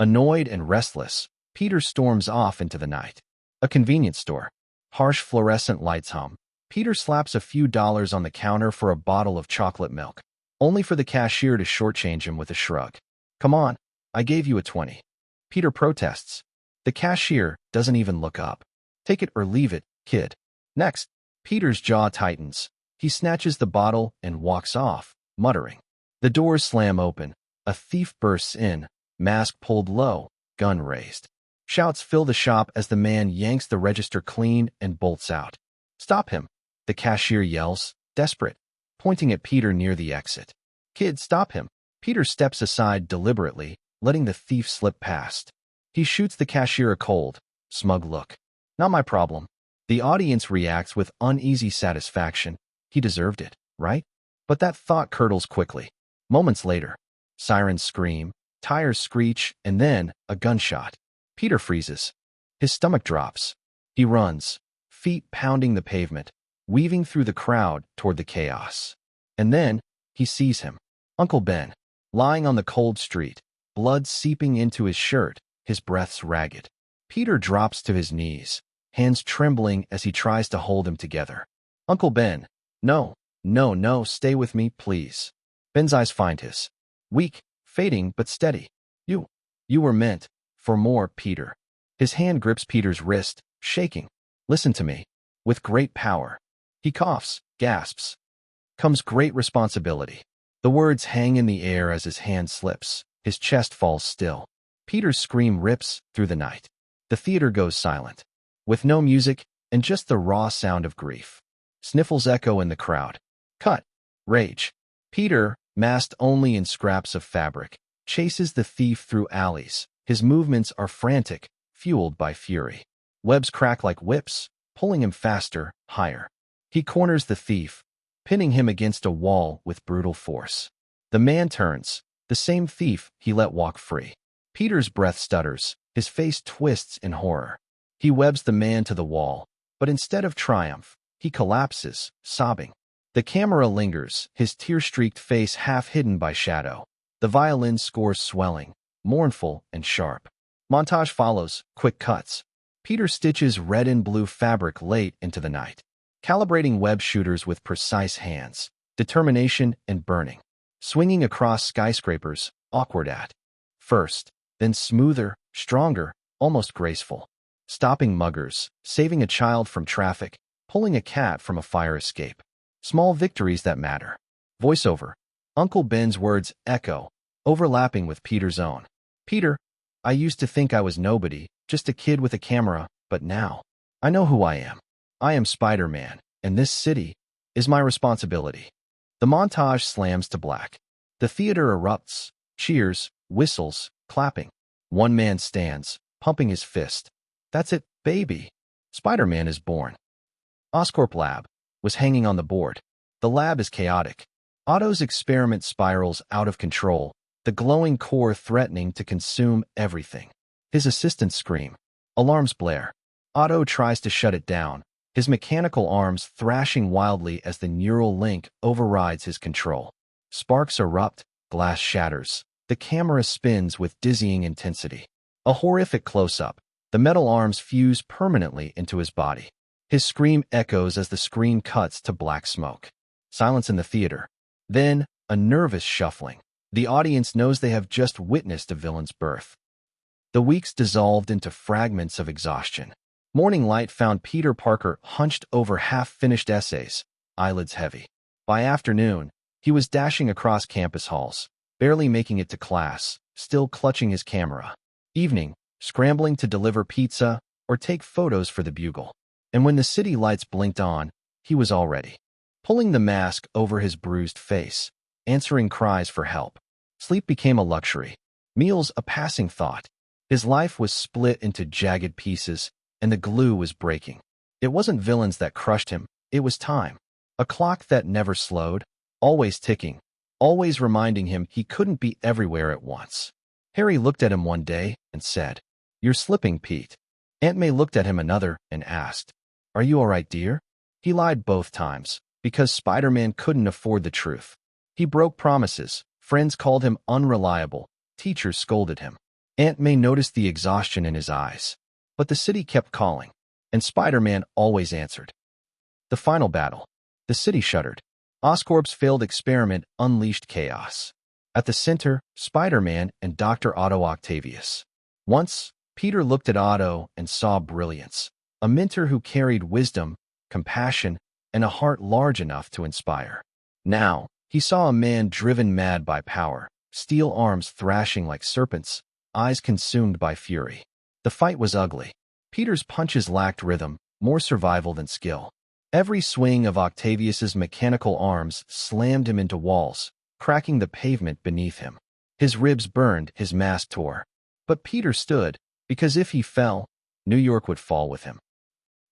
Annoyed and restless, Peter storms off into the night. A convenience store. Harsh fluorescent lights hum. Peter slaps a few dollars on the counter for a bottle of chocolate milk, only for the cashier to shortchange him with a shrug. Come on, I gave you a 20. Peter protests. The cashier doesn't even look up. Take it or leave it, kid. Next, Peter's jaw tightens. He snatches the bottle and walks off, muttering. The doors slam open. A thief bursts in, mask pulled low, gun raised. Shouts fill the shop as the man yanks the register clean and bolts out. Stop him, the cashier yells, desperate, pointing at Peter near the exit. Kid, stop him. Peter steps aside deliberately, letting the thief slip past. He shoots the cashier a cold, smug look. Not my problem. The audience reacts with uneasy satisfaction. He deserved it, right? But that thought curdles quickly. Moments later, sirens scream, tires screech, and then a gunshot. Peter freezes. His stomach drops. He runs, feet pounding the pavement, weaving through the crowd toward the chaos. And then, he sees him. Uncle Ben, lying on the cold street, blood seeping into his shirt, his breaths ragged. Peter drops to his knees, hands trembling as he tries to hold him together. Uncle Ben, no, stay with me, please. Ben's eyes find his. Weak, fading, but steady. You were meant for more, Peter. His hand grips Peter's wrist, shaking. Listen to me. With great power. He coughs, gasps. Comes great responsibility. The words hang in the air as his hand slips. His chest falls still. Peter's scream rips through the night. The theater goes silent, with no music and just the raw sound of grief. Sniffles echo in the crowd. Cut. Rage. Peter, masked only in scraps of fabric, chases the thief through alleys. His movements are frantic, fueled by fury. Webs crack like whips, pulling him faster, higher. He corners the thief, pinning him against a wall with brutal force. The man turns, the same thief he let walk free. Peter's breath stutters, his face twists in horror. He webs the man to the wall, but instead of triumph, he collapses, sobbing. The camera lingers, his tear-streaked face half hidden by shadow. The violin scores swelling, mournful and sharp. Montage follows, quick cuts. Peter stitches red and blue fabric late into the night, calibrating web shooters with precise hands, determination and burning. Swinging across skyscrapers, awkward at first, then smoother, stronger, almost graceful. Stopping muggers, saving a child from traffic, pulling a cat from a fire escape. Small victories that matter. Voiceover. Uncle Ben's words echo, overlapping with Peter's own. Peter, I used to think I was nobody, just a kid with a camera, but now, I know who I am. I am Spider-Man, and this city is my responsibility. The montage slams to black. The theater erupts, cheers, whistles, clapping. One man stands, pumping his fist. That's it, baby. Spider-Man is born. Oscorp Lab was hanging on the board. The lab is chaotic. Otto's experiment spirals out of control, the glowing core threatening to consume everything. His assistants scream. Alarms blare. Otto tries to shut it down, his mechanical arms thrashing wildly as the neural link overrides his control. Sparks erupt, glass shatters. The camera spins with dizzying intensity. A horrific close-up. The metal arms fuse permanently into his body. His scream echoes as the screen cuts to black smoke. Silence in the theater. Then, a nervous shuffling. The audience knows they have just witnessed a villain's birth. The weeks dissolved into fragments of exhaustion. Morning light found Peter Parker hunched over half-finished essays, eyelids heavy. By afternoon, he was dashing across campus halls, barely making it to class, still clutching his camera. Evening, scrambling to deliver pizza or take photos for the Bugle. And when the city lights blinked on, he was all ready. Pulling the mask over his bruised face, answering cries for help. Sleep became a luxury, meals a passing thought. His life was split into jagged pieces, and the glue was breaking. It wasn't villains that crushed him, it was time. A clock that never slowed, always ticking, always reminding him he couldn't be everywhere at once. Harry looked at him one day and said, "You're slipping, Pete." Aunt May looked at him another and asked, "Are you all right, dear?" He lied both times, because Spider-Man couldn't afford the truth. He broke promises, friends called him unreliable, teachers scolded him. Aunt May noticed the exhaustion in his eyes. But the city kept calling, and Spider-Man always answered. The final battle. The city shuddered. Oscorp's failed experiment unleashed chaos. At the center, Spider-Man and Dr. Otto Octavius. Once, Peter looked at Otto and saw brilliance, a mentor who carried wisdom, compassion, and a heart large enough to inspire. Now, he saw a man driven mad by power, steel arms thrashing like serpents, eyes consumed by fury. The fight was ugly. Peter's punches lacked rhythm, more survival than skill. Every swing of Octavius's mechanical arms slammed him into walls, cracking the pavement beneath him. His ribs burned, his mask tore. But Peter stood, because if he fell, New York would fall with him.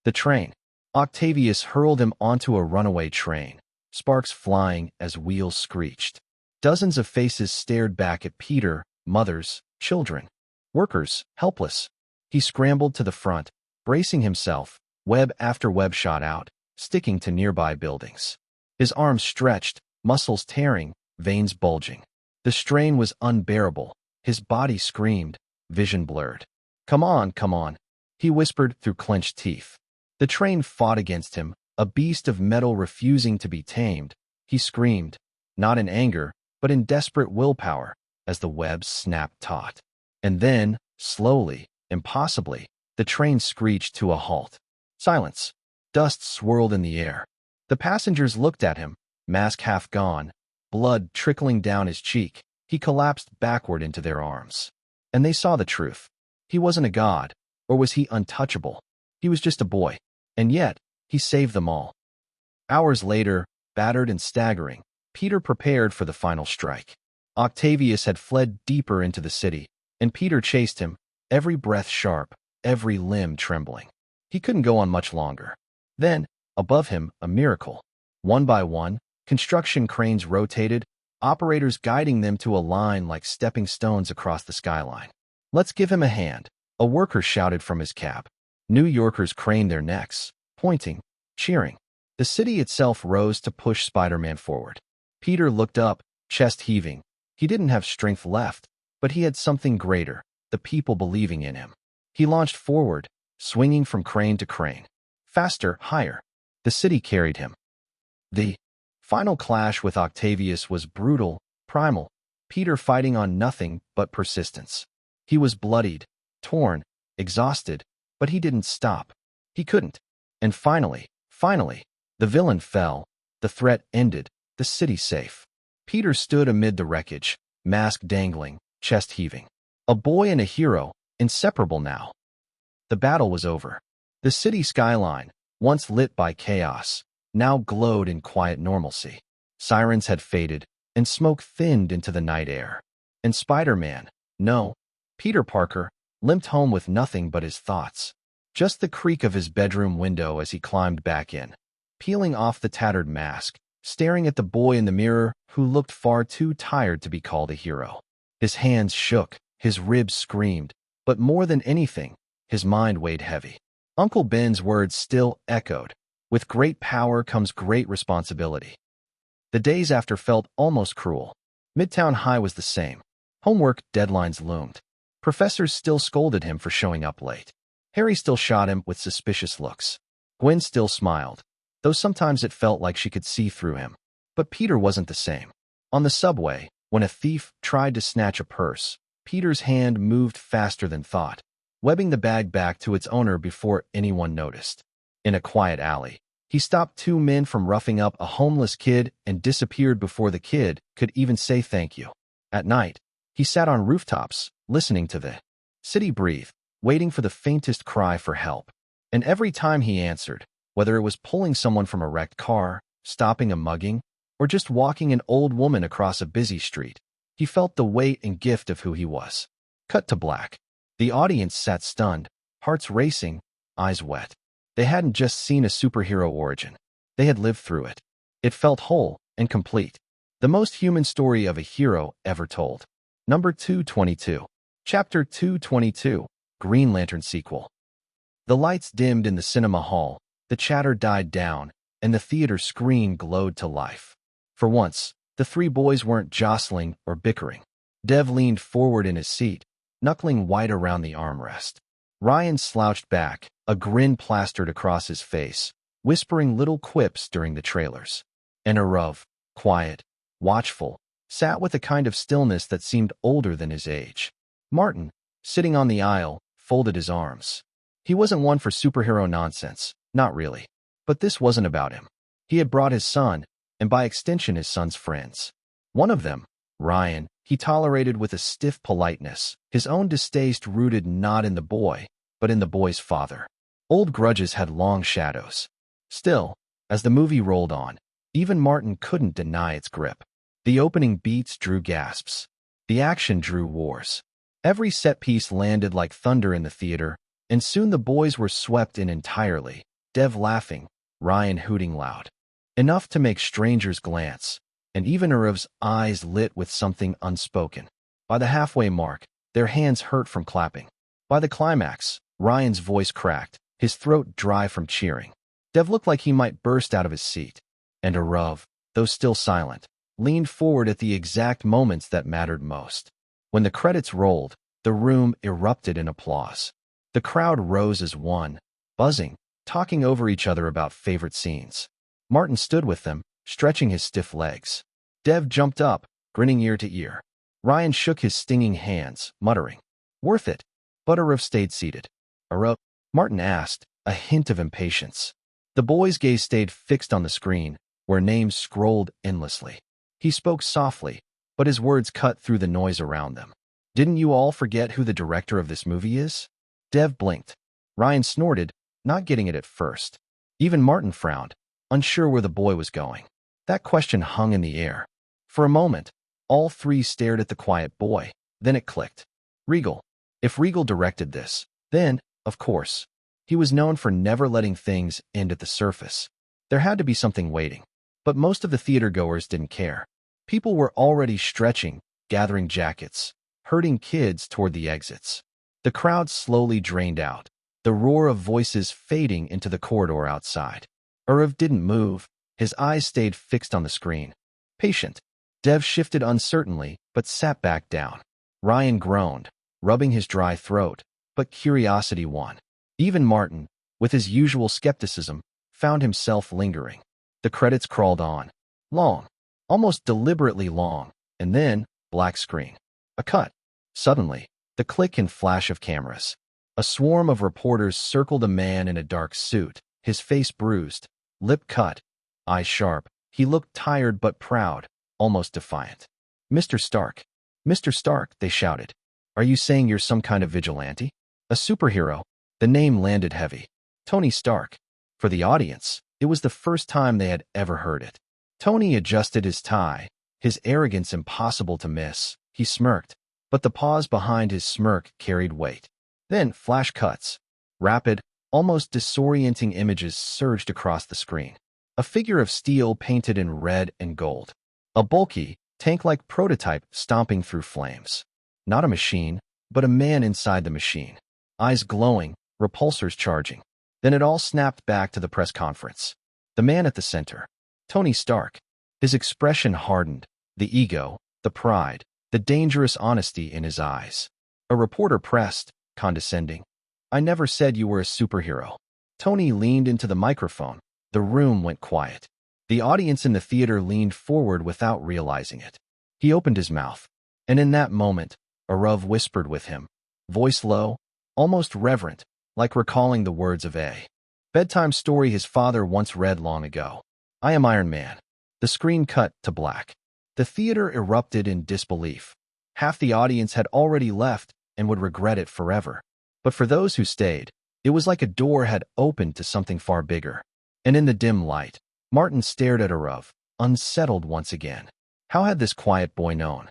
The train. Octavius hurled him onto a runaway train, sparks flying as wheels screeched. Dozens of faces stared back at Peter, mothers, children, workers, helpless. He scrambled to the front, bracing himself, web after web shot out, sticking to nearby buildings. His arms stretched, muscles tearing, veins bulging. The strain was unbearable. His body screamed, vision blurred. Come on, he whispered through clenched teeth. The train fought against him, a beast of metal refusing to be tamed. He screamed, not in anger, but in desperate willpower, as the webs snapped taut. And then, slowly, impossibly, the train screeched to a halt. Silence. Dust swirled in the air. The passengers looked at him, mask half gone, blood trickling down his cheek. He collapsed backward into their arms. And they saw the truth. He wasn't a god, or was he untouchable? He was just a boy. And yet, he saved them all. Hours later, battered and staggering, Peter prepared for the final strike. Octavius had fled deeper into the city, and Peter chased him, every breath sharp, every limb trembling. He couldn't go on much longer. Then, above him, a miracle. One by one, construction cranes rotated, operators guiding them to a line like stepping stones across the skyline. "Let's give him a hand," a worker shouted from his cab. New Yorkers craned their necks, pointing, cheering. The city itself rose to push Spider-Man forward. Peter looked up, chest heaving. He didn't have strength left, but he had something greater, the people believing in him. He launched forward, swinging from crane to crane. Faster, higher. The city carried him. The final clash with Octavius was brutal, primal. Peter fighting on nothing but persistence. He was bloodied, torn, exhausted, but he didn't stop. He couldn't. And finally, the villain fell, the threat ended, the city safe. Peter stood amid the wreckage, mask dangling, chest heaving. A boy and a hero, inseparable now. The battle was over. The city skyline, once lit by chaos, now glowed in quiet normalcy. Sirens had faded, and smoke thinned into the night air. And Spider-Man, no, Peter Parker, limped home with nothing but his thoughts. Just the creak of his bedroom window as he climbed back in, peeling off the tattered mask, staring at the boy in the mirror who looked far too tired to be called a hero. His hands shook, his ribs screamed, but more than anything, his mind weighed heavy. Uncle Ben's words still echoed. With great power comes great responsibility. The days after felt almost cruel. Midtown High was the same. Homework deadlines loomed. Professors still scolded him for showing up late. Harry still shot him with suspicious looks. Gwen still smiled, though sometimes it felt like she could see through him. But Peter wasn't the same. On the subway, when a thief tried to snatch a purse, Peter's hand moved faster than thought, webbing the bag back to its owner before anyone noticed. In a quiet alley, he stopped two men from roughing up a homeless kid and disappeared before the kid could even say thank you. At night, he sat on rooftops, listening to the city breathe, waiting for the faintest cry for help. And every time he answered, whether it was pulling someone from a wrecked car, stopping a mugging, or just walking an old woman across a busy street, he felt the weight and gift of who he was. Cut to black. The audience sat stunned, hearts racing, eyes wet. They hadn't just seen a superhero origin. They had lived through it. It felt whole and complete. The most human story of a hero ever told. Number 222. Chapter 222. Green Lantern Sequel. The lights dimmed in the cinema hall, the chatter died down, and the theater screen glowed to life. For once, the three boys weren't jostling or bickering. Dev leaned forward in his seat, knuckling white around the armrest. Ryan slouched back, a grin plastered across his face, whispering little quips during the trailers. And Arav, quiet, watchful, sat with a kind of stillness that seemed older than his age. Martin, sitting on the aisle, folded his arms. He wasn't one for superhero nonsense, not really. But this wasn't about him. He had brought his son, and by extension his son's friends. One of them, Ryan, he tolerated with a stiff politeness, his own distaste rooted not in the boy, but in the boy's father. Old grudges had long shadows. Still, as the movie rolled on, even Martin couldn't deny its grip. The opening beats drew gasps. The action drew wars. Every set piece landed like thunder in the theater, and soon the boys were swept in entirely, Dev laughing, Ryan hooting loud. Enough to make strangers glance, and even Arav's eyes lit with something unspoken. By the halfway mark, their hands hurt from clapping. By the climax, Ryan's voice cracked, his throat dry from cheering. Dev looked like he might burst out of his seat. And Arav, though still silent, leaned forward at the exact moments that mattered most. When the credits rolled, the room erupted in applause. The crowd rose as one, buzzing, talking over each other about favorite scenes. Martin stood with them, stretching his stiff legs. Dev jumped up, grinning ear to ear. Ryan shook his stinging hands, muttering, "Worth it." But Arav stayed seated. "Arav?" Martin asked, a hint of impatience. The boy's gaze stayed fixed on the screen, where names scrolled endlessly. He spoke softly, but his words cut through the noise around them. "Didn't you all forget who the director of this movie is?" Dev blinked. Ryan snorted, not getting it at first. Even Martin frowned, unsure where the boy was going. That question hung in the air. For a moment, all three stared at the quiet boy. Then it clicked. Regal. If Regal directed this, then, of course, he was known for never letting things end at the surface. There had to be something waiting. But most of the theatergoers didn't care. People were already stretching, gathering jackets, herding kids toward the exits. The crowd slowly drained out, the roar of voices fading into the corridor outside. Arav didn't move. His eyes stayed fixed on the screen. Patient. Dev shifted uncertainly, but sat back down. Ryan groaned, rubbing his dry throat, but curiosity won. Even Martin, with his usual skepticism, found himself lingering. The credits crawled on. Long. Almost deliberately long. And then, Black screen. A cut. Suddenly, the click and flash of cameras. A swarm of reporters circled a man in a dark suit, his face bruised, lip cut, eyes sharp. He looked tired but proud, almost defiant. "Mr. Stark! Mr. Stark!" they shouted. "Are you saying you're some kind of vigilante? A superhero?" The name landed heavy. Tony Stark. For the audience, it was the first time they had ever heard it. Tony adjusted his tie, his arrogance impossible to miss. He smirked, but the pause behind his smirk carried weight. Then flash cuts. Rapid, almost disorienting images surged across the screen. A figure of steel painted in red and gold. A bulky, tank-like prototype stomping through flames. Not a machine, but a man inside the machine. Eyes glowing, repulsors charging. Then it all snapped back to the press conference. The man at the center. Tony Stark. His expression hardened, the ego, the pride, the dangerous honesty in his eyes. A reporter pressed, condescending. "I never said you were a superhero." Tony leaned into the microphone. The room went quiet. The audience in the theater leaned forward without realizing it. He opened his mouth, and in that moment, Arav whispered with him, voice low, almost reverent, like recalling the words of a bedtime story his father once read long ago. "I am Iron Man." The screen cut to black. The theater erupted in disbelief. Half the audience had already left and would regret it forever. But for those who stayed, it was like a door had opened to something far bigger. And in the dim light, Martin stared at Arav, unsettled once again. How had this quiet boy known?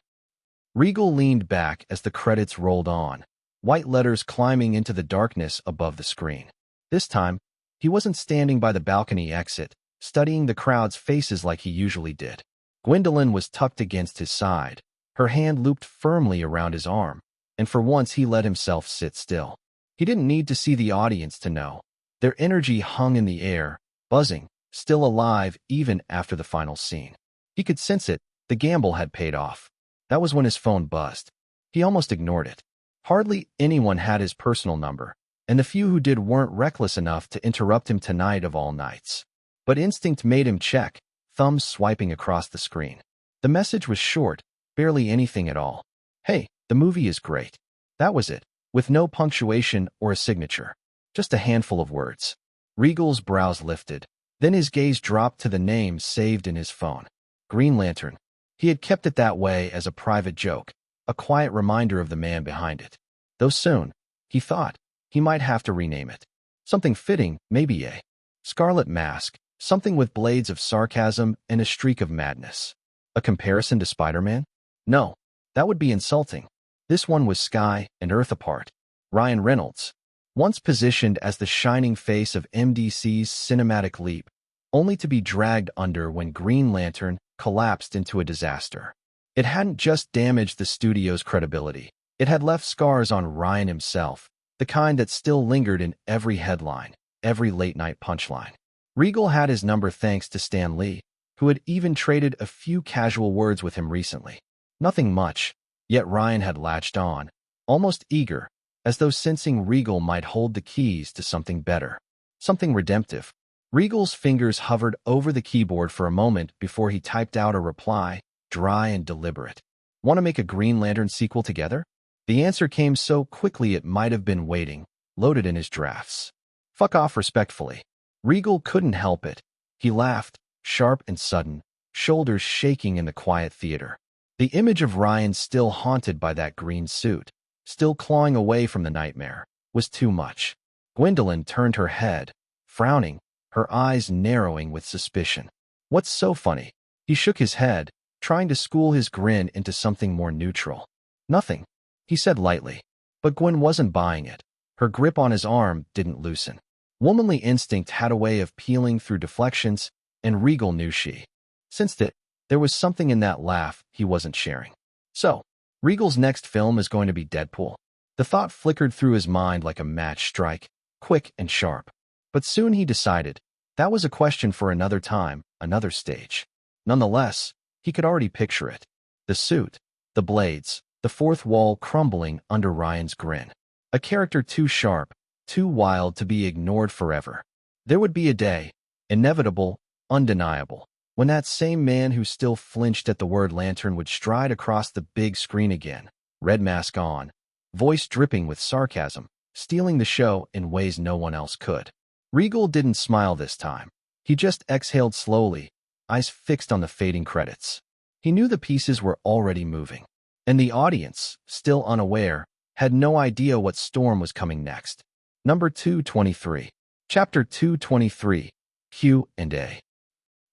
Regal leaned back as the credits rolled on, white letters climbing into the darkness above the screen. This time, he wasn't standing by the balcony exit, studying the crowd's faces like he usually did. Gwendolyn was tucked against his side, her hand looped firmly around his arm, and for once he let himself sit still. He didn't need to see the audience to know. Their energy hung in the air, buzzing, still alive even after the final scene. He could sense it. The gamble had paid off. That was when his phone buzzed. He almost ignored it. Hardly anyone had his personal number, and the few who did weren't reckless enough to interrupt him tonight of all nights. But instinct made him check, thumbs swiping across the screen. The message was short, barely anything at all. "Hey, the movie is great." That was it, with no punctuation or a signature. Just a handful of words. Regal's brows lifted. Then his gaze dropped to the name saved in his phone. Green Lantern. He had kept it that way as a private joke, a quiet reminder of the man behind it. Though soon, he thought, he might have to rename it. Something fitting, maybe a scarlet mask, something with blades of sarcasm and a streak of madness. A comparison to Spider-Man? No, that would be insulting. This one was sky and earth apart. Ryan Reynolds, once positioned as the shining face of MDC's cinematic leap, only to be dragged under when Green Lantern collapsed into a disaster. It hadn't just damaged the studio's credibility. It had left scars on Ryan himself, the kind that still lingered in every headline, every late-night punchline. Regal had his number thanks to Stan Lee, who had even traded a few casual words with him recently. Nothing much, yet Ryan had latched on, almost eager, as though sensing Regal might hold the keys to something better, something redemptive. Regal's fingers hovered over the keyboard for a moment before he typed out a reply, dry and deliberate. "Want to make a Green Lantern sequel together?" The answer came so quickly it might have been waiting, loaded in his drafts. "Fuck off respectfully." Regal couldn't help it. He laughed, sharp and sudden, shoulders shaking in the quiet theater. The image of Ryan still haunted by that green suit, still clawing away from the nightmare, was too much. Gwendolyn turned her head, frowning, her eyes narrowing with suspicion. "What's so funny?" He shook his head, trying to school his grin into something more neutral. "Nothing," he said lightly. But Gwen wasn't buying it. Her grip on his arm didn't loosen. Womanly instinct had a way of peeling through deflections, and Regal knew she sensed it. There was something in that laugh he wasn't sharing. "So, Regal's next film is going to be Deadpool." The thought flickered through his mind like a match strike, quick and sharp. But soon he decided that was a question for another time, another stage. Nonetheless, he could already picture it. The suit, the blades, the fourth wall crumbling under Ryan's grin. A character too sharp, too wild to be ignored forever. There would be a day, inevitable, undeniable, when that same man who still flinched at the word lantern would stride across the big screen again, red mask on, voice dripping with sarcasm, stealing the show in ways no one else could. Regal didn't smile this time. He just exhaled slowly, eyes fixed on the fading credits. He knew the pieces were already moving, and the audience, still unaware, had no idea what storm was coming next. Number 223. Chapter 223. Q&A.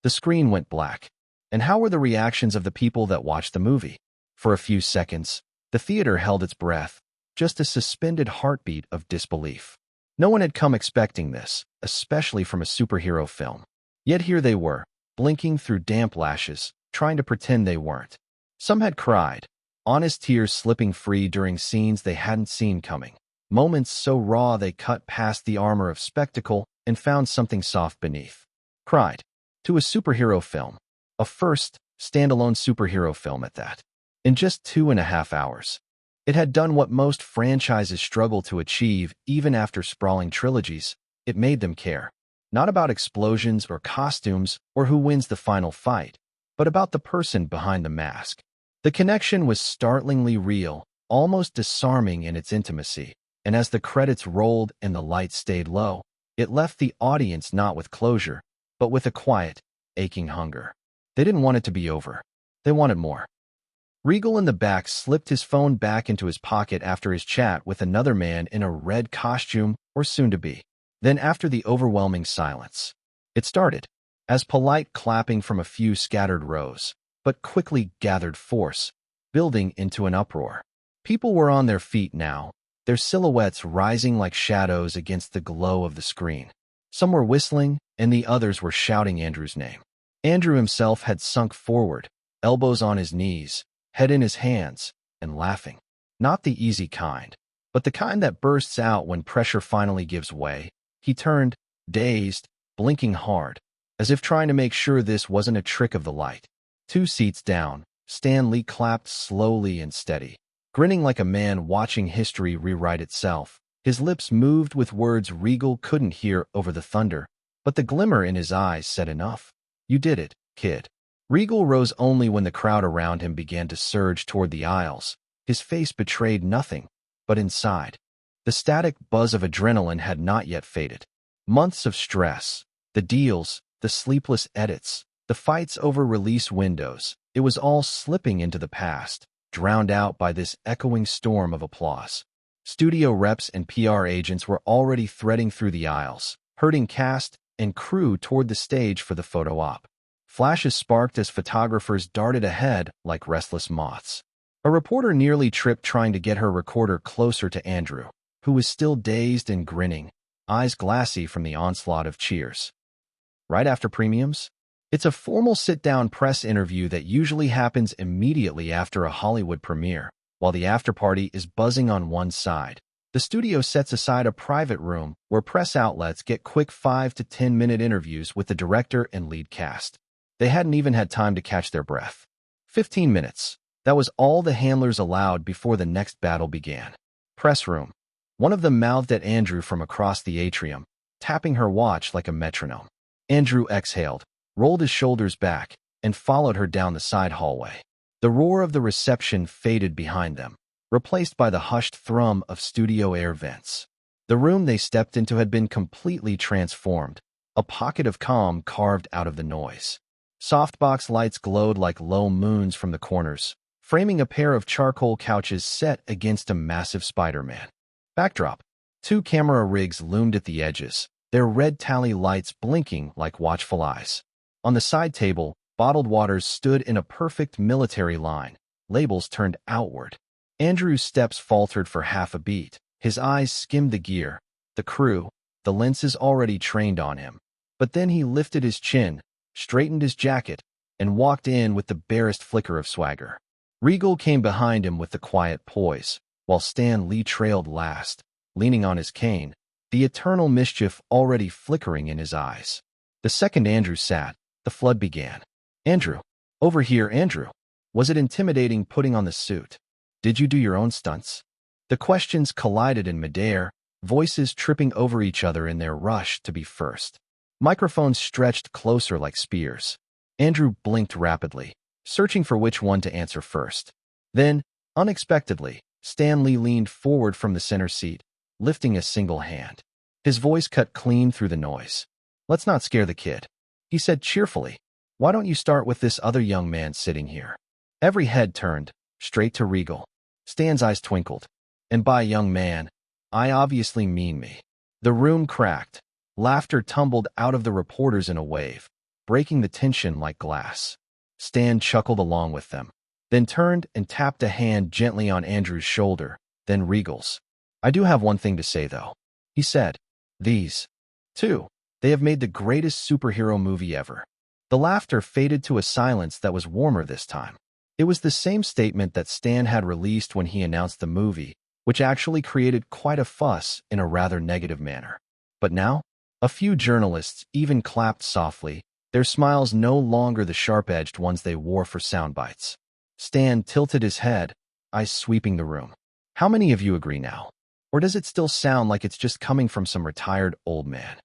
The screen went black. And how were the reactions of the people that watched the movie? For a few seconds, the theater held its breath, just a suspended heartbeat of disbelief. No one had come expecting this, especially from a superhero film. Yet here they were, blinking through damp lashes, trying to pretend they weren't. Some had cried, honest tears slipping free during scenes they hadn't seen coming. Moments so raw they cut past the armor of spectacle and found something soft beneath. Cried. To a superhero film. A first, standalone superhero film at that. In just 2.5 hours. It had done what most franchises struggle to achieve even after sprawling trilogies. It made them care. Not about explosions or costumes or who wins the final fight, but about the person behind the mask. The connection was startlingly real, almost disarming in its intimacy, and as the credits rolled and the lights stayed low, it left the audience not with closure, but with a quiet, aching hunger. They didn't want it to be over. They wanted more. Regal in the back slipped his phone back into his pocket after his chat with another man in a red costume or soon-to-be. Then after the overwhelming silence, it started, as polite clapping from a few scattered rows, but quickly gathered force, building into an uproar. People were on their feet now, their silhouettes rising like shadows against the glow of the screen. Some were whistling, and the others were shouting Andrew's name. Andrew himself had sunk forward, elbows on his knees, head in his hands, and laughing. Not the easy kind, but the kind that bursts out when pressure finally gives way. He turned, dazed, blinking hard, as if trying to make sure this wasn't a trick of the light. 2 seats down, Stan Lee clapped slowly and steady, grinning like a man watching history rewrite itself. His lips moved with words Regal couldn't hear over the thunder, but the glimmer in his eyes said enough. You did it, kid. Regal rose only when the crowd around him began to surge toward the aisles. His face betrayed nothing, but inside, the static buzz of adrenaline had not yet faded. Months of stress, the deals, the sleepless edits, the fights over release windows, it was all slipping into the past, drowned out by this echoing storm of applause. Studio reps and PR agents were already threading through the aisles, herding cast and crew toward the stage for the photo op. Flashes sparked as photographers darted ahead like restless moths. A reporter nearly tripped trying to get her recorder closer to Andrew, who was still dazed and grinning, eyes glassy from the onslaught of cheers. Right after premiums? It's a formal sit-down press interview that usually happens immediately after a Hollywood premiere. While the after-party is buzzing on one side, the studio sets aside a private room where press outlets get quick 5 to 10-minute interviews with the director and lead cast. They hadn't even had time to catch their breath. 15 minutes. That was all the handlers allowed before the next battle began. Press room. One of them mouthed at Andrew from across the atrium, tapping her watch like a metronome. Andrew exhaled, rolled his shoulders back, and followed her down the side hallway. The roar of the reception faded behind them, replaced by the hushed thrum of studio air vents. The room they stepped into had been completely transformed, a pocket of calm carved out of the noise. Softbox lights glowed like low moons from the corners, framing a pair of charcoal couches set against a massive Spider-Man backdrop. 2 camera rigs loomed at the edges, their red tally lights blinking like watchful eyes. On the side table, bottled waters stood in a perfect military line, labels turned outward. Andrew's steps faltered for half a beat. His eyes skimmed the gear, the crew, the lenses already trained on him. But then he lifted his chin, straightened his jacket, and walked in with the barest flicker of swagger. Regal came behind him with the quiet poise, while Stan Lee trailed last, leaning on his cane, the eternal mischief already flickering in his eyes. The second Andrew sat, the flood began. Andrew. Over here, Andrew. Was it intimidating putting on the suit? Did you do your own stunts? The questions collided in midair, voices tripping over each other in their rush to be first. Microphones stretched closer like spears. Andrew blinked rapidly, searching for which one to answer first. Then, unexpectedly, Stanley leaned forward from the center seat, lifting a single hand. His voice cut clean through the noise. "Let's not scare the kid," he said cheerfully. "Why don't you start with this other young man sitting here?" Every head turned, straight to Regal. Stan's eyes twinkled. "And by young man, I obviously mean me." The room cracked. Laughter tumbled out of the reporters in a wave, breaking the tension like glass. Stan chuckled along with them, then turned and tapped a hand gently on Andrew's shoulder, then Regal's. "I do have one thing to say, though," he said. "These two, they have made the greatest superhero movie ever." The laughter faded to a silence that was warmer this time. It was the same statement that Stan had released when he announced the movie, which actually created quite a fuss in a rather negative manner. But now, a few journalists even clapped softly, their smiles no longer the sharp-edged ones they wore for sound bites. Stan tilted his head, eyes sweeping the room. "How many of you agree now? Or does it still sound like it's just coming from some retired old man?"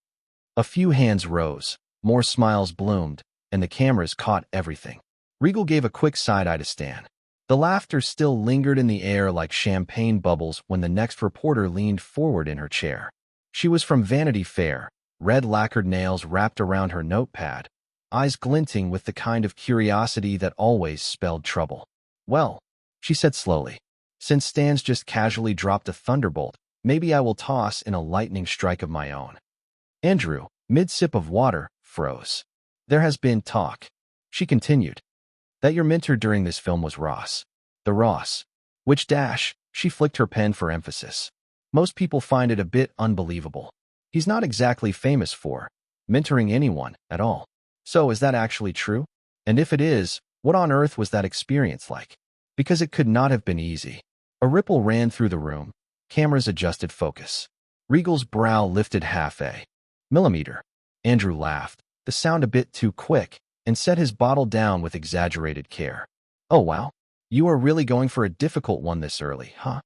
A few hands rose, more smiles bloomed, and the cameras caught everything. Regal gave a quick side-eye to Stan. The laughter still lingered in the air like champagne bubbles when the next reporter leaned forward in her chair. She was from Vanity Fair, red lacquered nails wrapped around her notepad, eyes glinting with the kind of curiosity that always spelled trouble. "Well," she said slowly, "since Stan's just casually dropped a thunderbolt, maybe I will toss in a lightning strike of my own." Andrew, mid-sip of water, froze. "There has been talk," she continued, "that your mentor during this film was Ross. The Ross. Which dash," she flicked her pen for emphasis. "Most people find it a bit unbelievable. He's not exactly famous for mentoring anyone at all. So is that actually true? And if it is, what on earth was that experience like? Because it could not have been easy." A ripple ran through the room. Cameras adjusted focus. Regal's brow lifted half a millimeter. Andrew laughed, the sound a bit too quick, and set his bottle down with exaggerated care. "Oh wow, you are really going for a difficult one this early, huh?"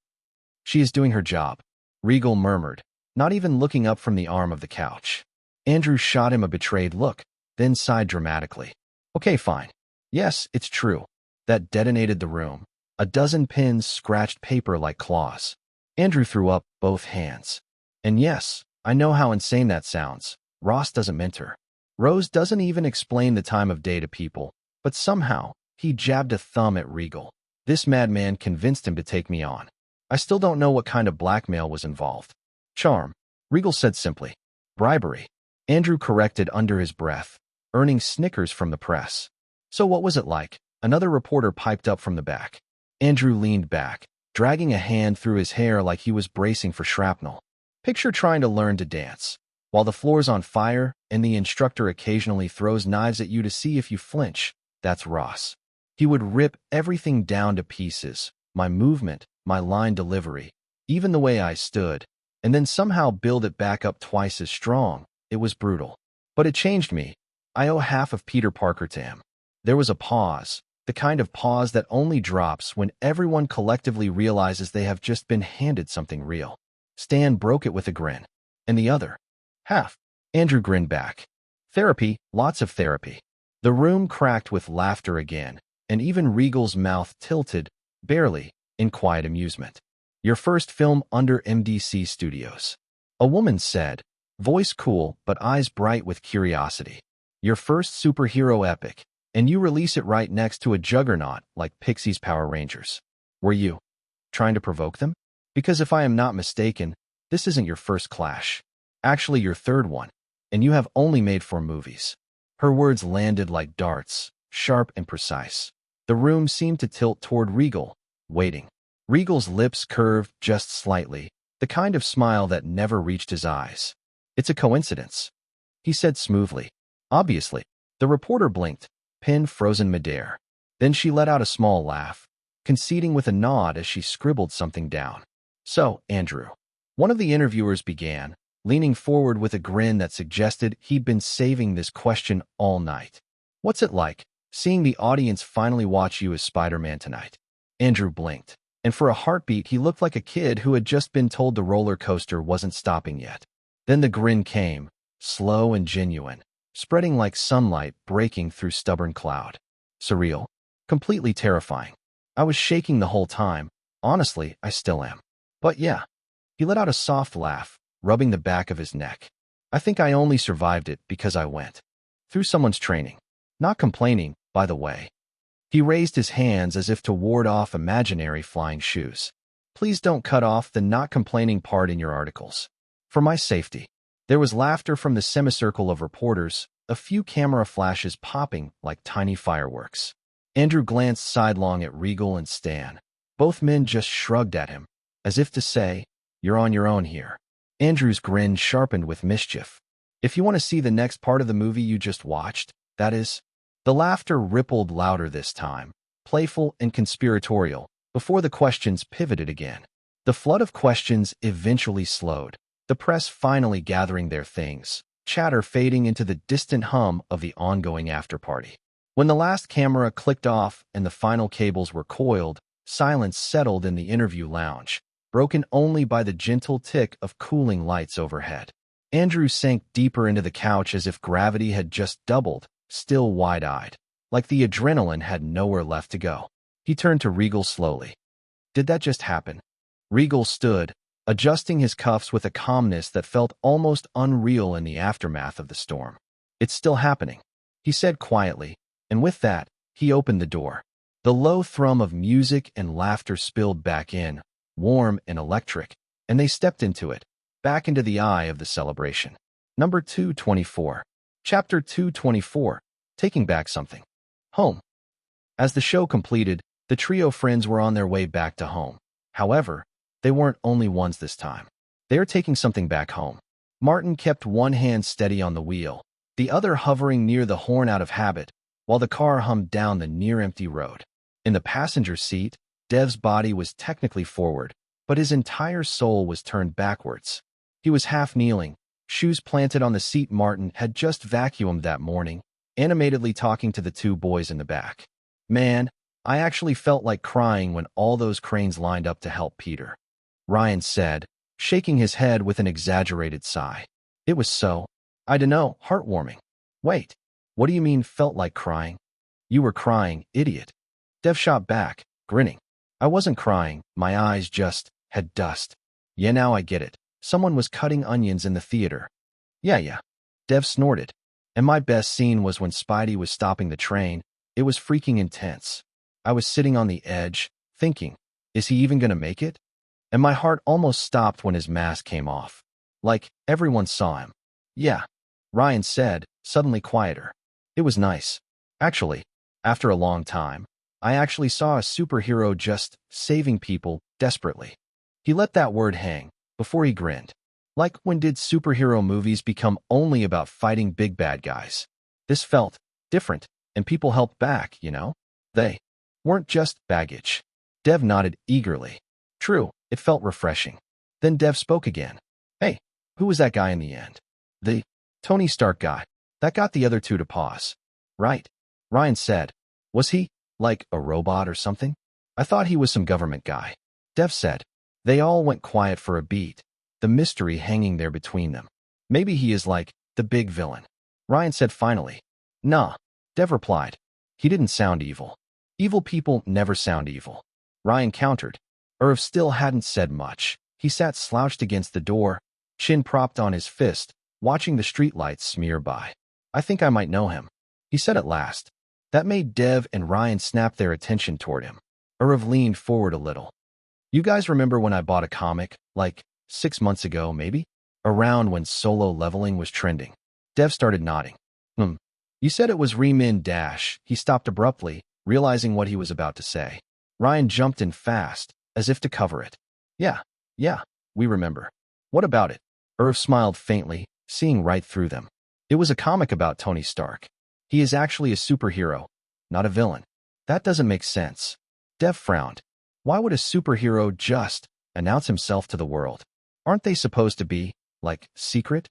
"She is doing her job," Regal murmured, not even looking up from the arm of the couch. Andrew shot him a betrayed look, then sighed dramatically. "Okay, fine. Yes, it's true." That detonated the room. A dozen pins scratched paper like claws. Andrew threw up both hands. "And yes, I know how insane that sounds. Ross doesn't mentor. Rose doesn't even explain the time of day to people, but somehow, he jabbed a thumb at Regal. This madman convinced him to take me on. I still don't know what kind of blackmail was involved." "Charm," Regal said simply. "Bribery," Andrew corrected under his breath, earning snickers from the press. "So what was it like?" Another reporter piped up from the back. Andrew leaned back, dragging a hand through his hair like he was bracing for shrapnel. "Picture trying to learn to dance, while the floor's on fire and the instructor occasionally throws knives at you to see if you flinch. That's Ross. He would rip everything down to pieces, my movement, my line delivery, even the way I stood, and then somehow build it back up twice as strong. It was brutal. But it changed me. I owe half of Peter Parker to him." There was a pause, the kind of pause that only drops when everyone collectively realizes they have just been handed something real. Stan broke it with a grin. "And the other half?" Andrew grinned back. "Therapy, lots of therapy." The room cracked with laughter again, and even Regal's mouth tilted, barely, in quiet amusement. "Your first film under MDC Studios," a woman said, voice cool but eyes bright with curiosity. "Your first superhero epic, and you release it right next to a juggernaut like Pixie's Power Rangers. Were you trying to provoke them? Because if I am not mistaken, this isn't your first clash. Actually, your third one, and you have only made 4 movies." Her words landed like darts, sharp and precise. The room seemed to tilt toward Regal, waiting. Regal's lips curved just slightly, the kind of smile that never reached his eyes. "It's a coincidence," he said smoothly. "Obviously." The reporter blinked, pen frozen midair. Then she let out a small laugh, conceding with a nod as she scribbled something down. "So, Andrew," one of the interviewers began, leaning forward with a grin that suggested he'd been saving this question all night. "What's it like, seeing the audience finally watch you as Spider-Man tonight?" Andrew blinked, and for a heartbeat he looked like a kid who had just been told the roller coaster wasn't stopping yet. Then the grin came, slow and genuine. spreading like sunlight breaking through stubborn cloud. Surreal. Completely terrifying. I was shaking the whole time. Honestly, I still am. But yeah. He let out a soft laugh, rubbing the back of his neck. I think I only survived it because I went through someone's training. Not complaining, by the way. He raised his hands as if to ward off imaginary flying shoes. Please don't cut off the not complaining part in your articles. For my safety. There was laughter from the semicircle of reporters, a few camera flashes popping like tiny fireworks. Andrew glanced sidelong at Regal and Stan. Both men just shrugged at him, as if to say, "You're on your own here." Andrew's grin sharpened with mischief. "If you want to see the next part of the movie you just watched, that is." The laughter rippled louder this time, playful and conspiratorial, before the questions pivoted again. The flood of questions eventually slowed, the press finally gathering their things, chatter fading into the distant hum of the ongoing after-party. When the last camera clicked off and the final cables were coiled, silence settled in the interview lounge, broken only by the gentle tick of cooling lights overhead. Andrew sank deeper into the couch as if gravity had just doubled, still wide-eyed, like the adrenaline had nowhere left to go. He turned to Regal slowly. "Did that just happen?" Regal stood, adjusting his cuffs with a calmness that felt almost unreal in the aftermath of the storm. "It's still happening," he said quietly, and with that, he opened the door. The low thrum of music and laughter spilled back in, warm and electric, and they stepped into it, back into the eye of the celebration. Number 224. Chapter 224. Taking Back Something. Home. As the show completed, the trio friends were on their way back to home. However, they weren't only ones this time. They were taking something back home. Martin kept one hand steady on the wheel, the other hovering near the horn out of habit, while the car hummed down the near-empty road. In the passenger seat, Dev's body was technically forward, but his entire soul was turned backwards. He was half kneeling, shoes planted on the seat Martin had just vacuumed that morning, animatedly talking to the two boys in the back. "Man, I actually felt like crying when all those cranes lined up to help Peter," Ryan said, shaking his head with an exaggerated sigh. "It was so, I dunno, heartwarming." "Wait, what do you mean felt like crying?" "You were crying, idiot." Dev shot back, grinning. "I wasn't crying, my eyes just had dust." "Yeah, now I get it. Someone was cutting onions in the theater." Yeah. Dev snorted. "And my best scene was when Spidey was stopping the train. It was freaking intense. I was sitting on the edge, thinking, is he even gonna make it? And my heart almost stopped when his mask came off. Like, everyone saw him." "Yeah," Ryan said, suddenly quieter. "It was nice. Actually, after a long time, I actually saw a superhero just saving people desperately." He let that word hang, before he grinned. Like, when did superhero movies become only about fighting big bad guys? This felt different, and people helped back, you know? They weren't just baggage. Dev nodded eagerly. True, it felt refreshing. Then Dev spoke again. "Hey, who was that guy in the end?" "The Tony Stark guy." That got the other two to pause. "Right," Ryan said. "Was he, like, a robot or something? I thought he was some government guy." Dev said. They all went quiet for a beat, the mystery hanging there between them. "Maybe he is like the big villain," Ryan said finally. "Nah," Dev replied. "He didn't sound evil. Evil people never sound evil," Ryan countered. Irv still hadn't said much. He sat slouched against the door, chin propped on his fist, watching the streetlights smear by. "I think I might know him," he said at last. That made Dev and Ryan snap their attention toward him. Irv leaned forward a little. "You guys remember when I bought a comic, like 6 months ago, maybe? Around when solo leveling was trending?" Dev started nodding. You said it was Remin Dash." He stopped abruptly, realizing what he was about to say. Ryan jumped in fast, as if to cover it. Yeah, we remember." "What about it?" Irv smiled faintly, seeing right through them. "It was a comic about Tony Stark. He is actually a superhero, not a villain." "That doesn't make sense." Dev frowned. "Why would a superhero just announce himself to the world? Aren't they supposed to be, like, secret?"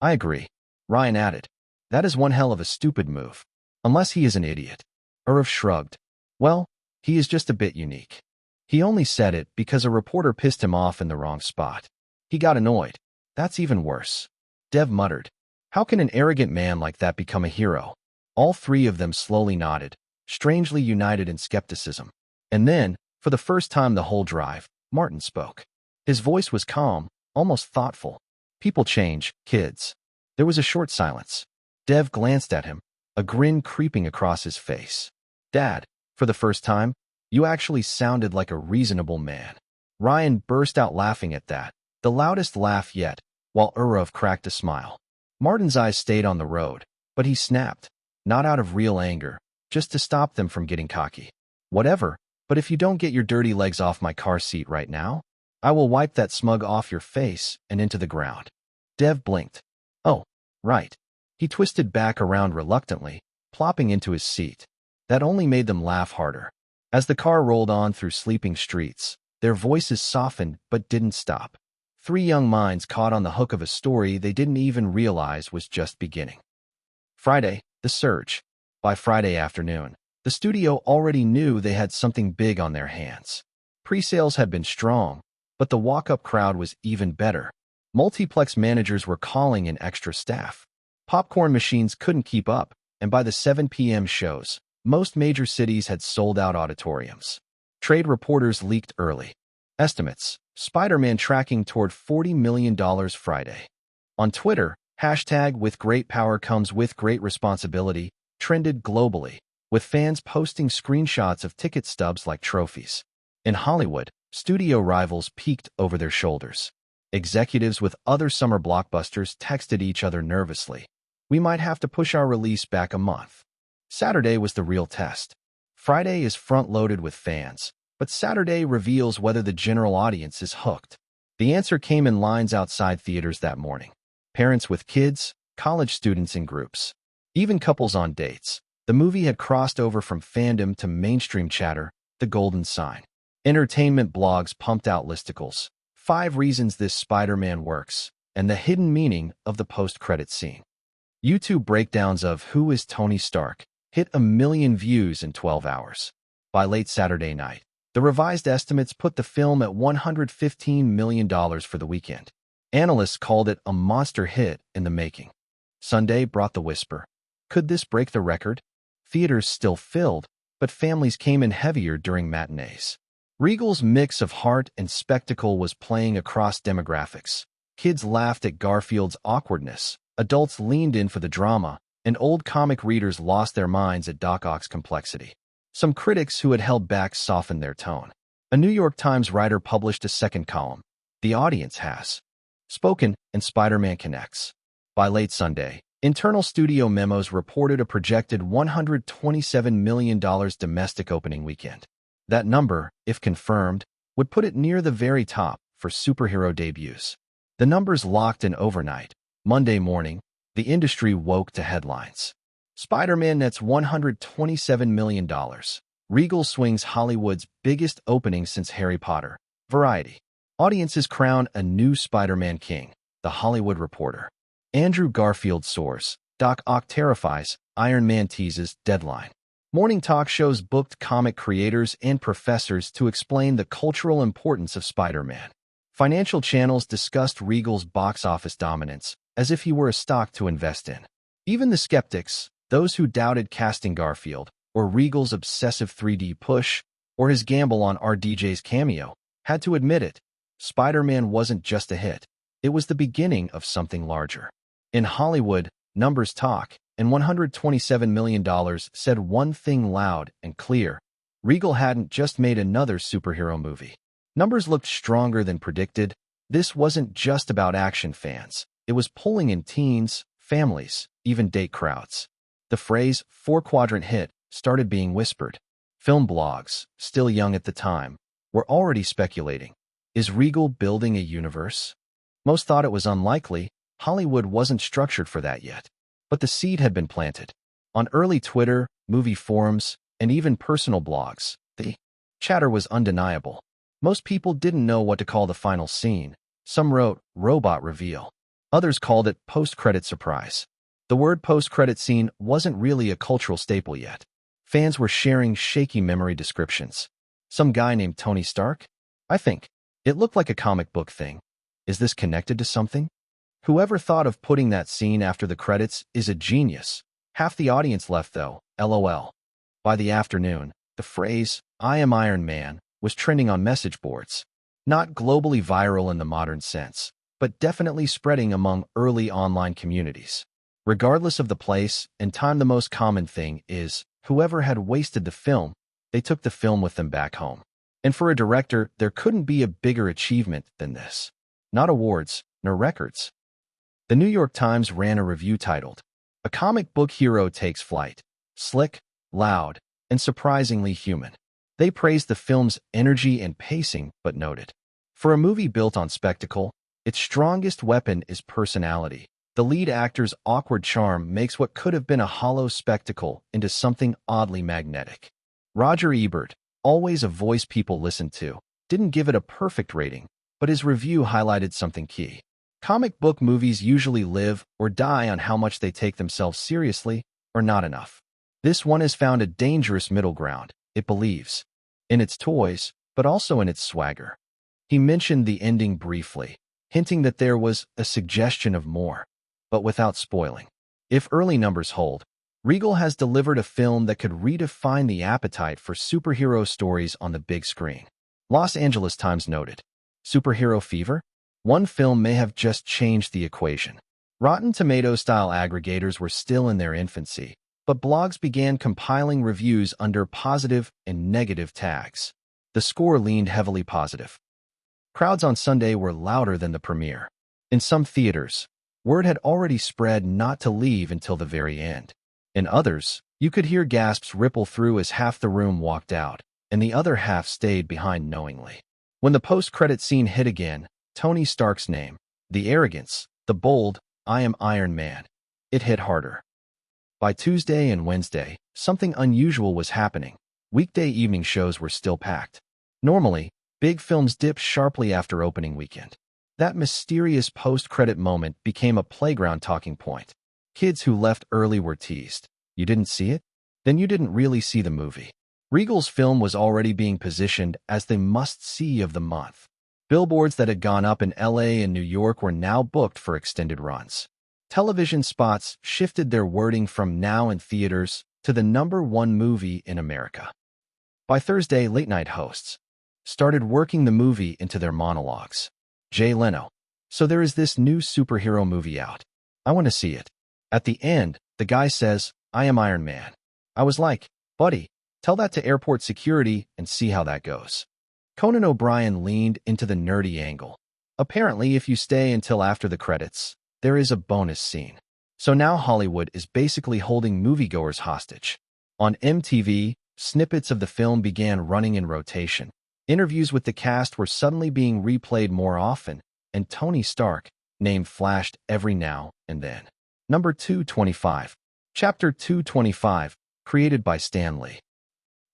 "I agree," Ryan added. "That is one hell of a stupid move. Unless he is an idiot." Irv shrugged. "Well, he is just a bit unique. He only said it because a reporter pissed him off in the wrong spot. He got annoyed. That's even worse." Dev muttered. How can an arrogant man like that become a hero? All three of them slowly nodded, strangely united in skepticism. And then, for the first time the whole drive, Martin spoke. His voice was calm, almost thoughtful. People change, kids. There was a short silence. Dev glanced at him, a grin creeping across his face. Dad, for the first time, you actually sounded like a reasonable man. Ryan burst out laughing at that, the loudest laugh yet, while Urav cracked a smile. Martin's eyes stayed on the road, but he snapped, not out of real anger, just to stop them from getting cocky. Whatever, but if you don't get your dirty legs off my car seat right now, I will wipe that smug off your face and into the ground. Dev blinked. Oh, right. He twisted back around reluctantly, plopping into his seat. That only made them laugh harder. As the car rolled on through sleeping streets, their voices softened but didn't stop. Three young minds caught on the hook of a story they didn't even realize was just beginning. Friday, The Surge. By Friday afternoon, the studio already knew they had something big on their hands. Pre-sales had been strong, but the walk-up crowd was even better. Multiplex managers were calling in extra staff. Popcorn machines couldn't keep up, and by the 7 p.m. shows, most major cities had sold out auditoriums. Trade reporters leaked early estimates. Spider-Man tracking toward $40 million Friday. On Twitter, hashtag "with great power comes with great responsibility" trended globally, with fans posting screenshots of ticket stubs like trophies. In Hollywood, studio rivals peeked over their shoulders. Executives with other summer blockbusters texted each other nervously. We might have to push our release back a month. Saturday was the real test. Friday is front-loaded with fans, but Saturday reveals whether the general audience is hooked. The answer came in lines outside theaters that morning. Parents with kids, college students in groups, even couples on dates. The movie had crossed over from fandom to mainstream chatter, the golden sign. Entertainment blogs pumped out listicles. 5 reasons this Spider-Man works, and the hidden meaning of the post-credit scene. YouTube breakdowns of Who is Tony Stark hit 1 million views in 12 hours. By late Saturday night, the revised estimates put the film at $115 million for the weekend. Analysts called it a monster hit in the making. Sunday brought the whisper. Could this break the record? Theaters still filled, but families came in heavier during matinees. Regal's mix of heart and spectacle was playing across demographics. Kids laughed at Garfield's awkwardness, adults leaned in for the drama, and old comic readers lost their minds at Doc Ock's complexity. Some critics who had held back softened their tone. A New York Times writer published a second column. The audience has spoken, and Spider-Man connects. By late Sunday, internal studio memos reported a projected $127 million domestic opening weekend. That number, if confirmed, would put it near the very top for superhero debuts. The numbers locked in overnight. Monday morning, the industry woke to headlines. Spider-Man nets $127 million. Regal swings Hollywood's biggest opening since Harry Potter. Variety. Audiences crown a new Spider-Man king. The Hollywood Reporter. Andrew Garfield soars. Doc Ock terrifies. Iron Man teases. Deadline. Morning talk shows booked comic creators and professors to explain the cultural importance of Spider-Man. Financial channels discussed Regal's box office dominance as if he were a stock to invest in. Even the skeptics, those who doubted casting Garfield, or Regal's obsessive 3D push, or his gamble on RDJ's cameo, had to admit it. Spider-Man wasn't just a hit. It was the beginning of something larger. In Hollywood, numbers talk, and $127 million said one thing loud and clear. Regal hadn't just made another superhero movie. Numbers looked stronger than predicted. This wasn't just about action fans. It was pulling in teens, families, even date crowds. The phrase, 4-quadrant hit, started being whispered. Film blogs, still young at the time, were already speculating. Is Regal building a universe? Most thought it was unlikely. Hollywood wasn't structured for that yet. But the seed had been planted. On early Twitter, movie forums, and even personal blogs, the chatter was undeniable. Most people didn't know what to call the final scene. Some wrote, robot reveal. Others called it post-credit surprise. The word post-credit scene wasn't really a cultural staple yet. Fans were sharing shaky memory descriptions. Some guy named Tony Stark? I think. It looked like a comic book thing. Is this connected to something? Whoever thought of putting that scene after the credits is a genius. Half the audience left though, LOL. By the afternoon, the phrase, "I am Iron Man," was trending on message boards. Not globally viral in the modern sense, but definitely spreading among early online communities. Regardless of the place and time, the most common thing is, whoever had wasted the film, they took the film with them back home. And for a director, there couldn't be a bigger achievement than this. Not awards, nor records. The New York Times ran a review titled, "A Comic Book Hero Takes Flight. Slick, loud, and surprisingly human." They praised the film's energy and pacing, but noted, "For a movie built on spectacle, its strongest weapon is personality. The lead actor's awkward charm makes what could have been a hollow spectacle into something oddly magnetic." Roger Ebert, always a voice people listen to, didn't give it a perfect rating, but his review highlighted something key. Comic book movies usually live or die on how much they take themselves seriously or not enough. This one has found a dangerous middle ground, it believes, in its toys, but also in its swagger. He mentioned the ending briefly, hinting that there was a suggestion of more, but without spoiling. If early numbers hold, Regal has delivered a film that could redefine the appetite for superhero stories on the big screen. Los Angeles Times noted, "Superhero fever? One film may have just changed the equation." Rotten Tomatoes-style aggregators were still in their infancy, but blogs began compiling reviews under positive and negative tags. The score leaned heavily positive. Crowds on Sunday were louder than the premiere. In some theaters, word had already spread not to leave until the very end. In others, you could hear gasps ripple through as half the room walked out, and the other half stayed behind knowingly. When the post-credit scene hit again, Tony Stark's name, the arrogance, the bold, "I am Iron Man," it hit harder. By Tuesday and Wednesday, something unusual was happening. Weekday evening shows were still packed. Normally, big films dip sharply after opening weekend. That mysterious post-credit moment became a playground talking point. Kids who left early were teased. "You didn't see it? Then you didn't really see the movie." Regal's film was already being positioned as the must-see of the month. Billboards that had gone up in LA and New York were now booked for extended runs. Television spots shifted their wording from "now in theaters" to "the #1 movie in America." By Thursday, late-night hosts started working the movie into their monologues. Jay Leno, "So there is this new superhero movie out. I want to see it." At the end, the guy says, "I am Iron Man." I was like, "Buddy, tell that to airport security and see how that goes." Conan O'Brien leaned into the nerdy angle. "Apparently, if you stay until after the credits, there is a bonus scene." So now Hollywood is basically holding moviegoers hostage. On MTV, snippets of the film began running in rotation. Interviews with the cast were suddenly being replayed more often, and Tony Stark name flashed every now and then. Number 225. Chapter 225, created by Stan Lee.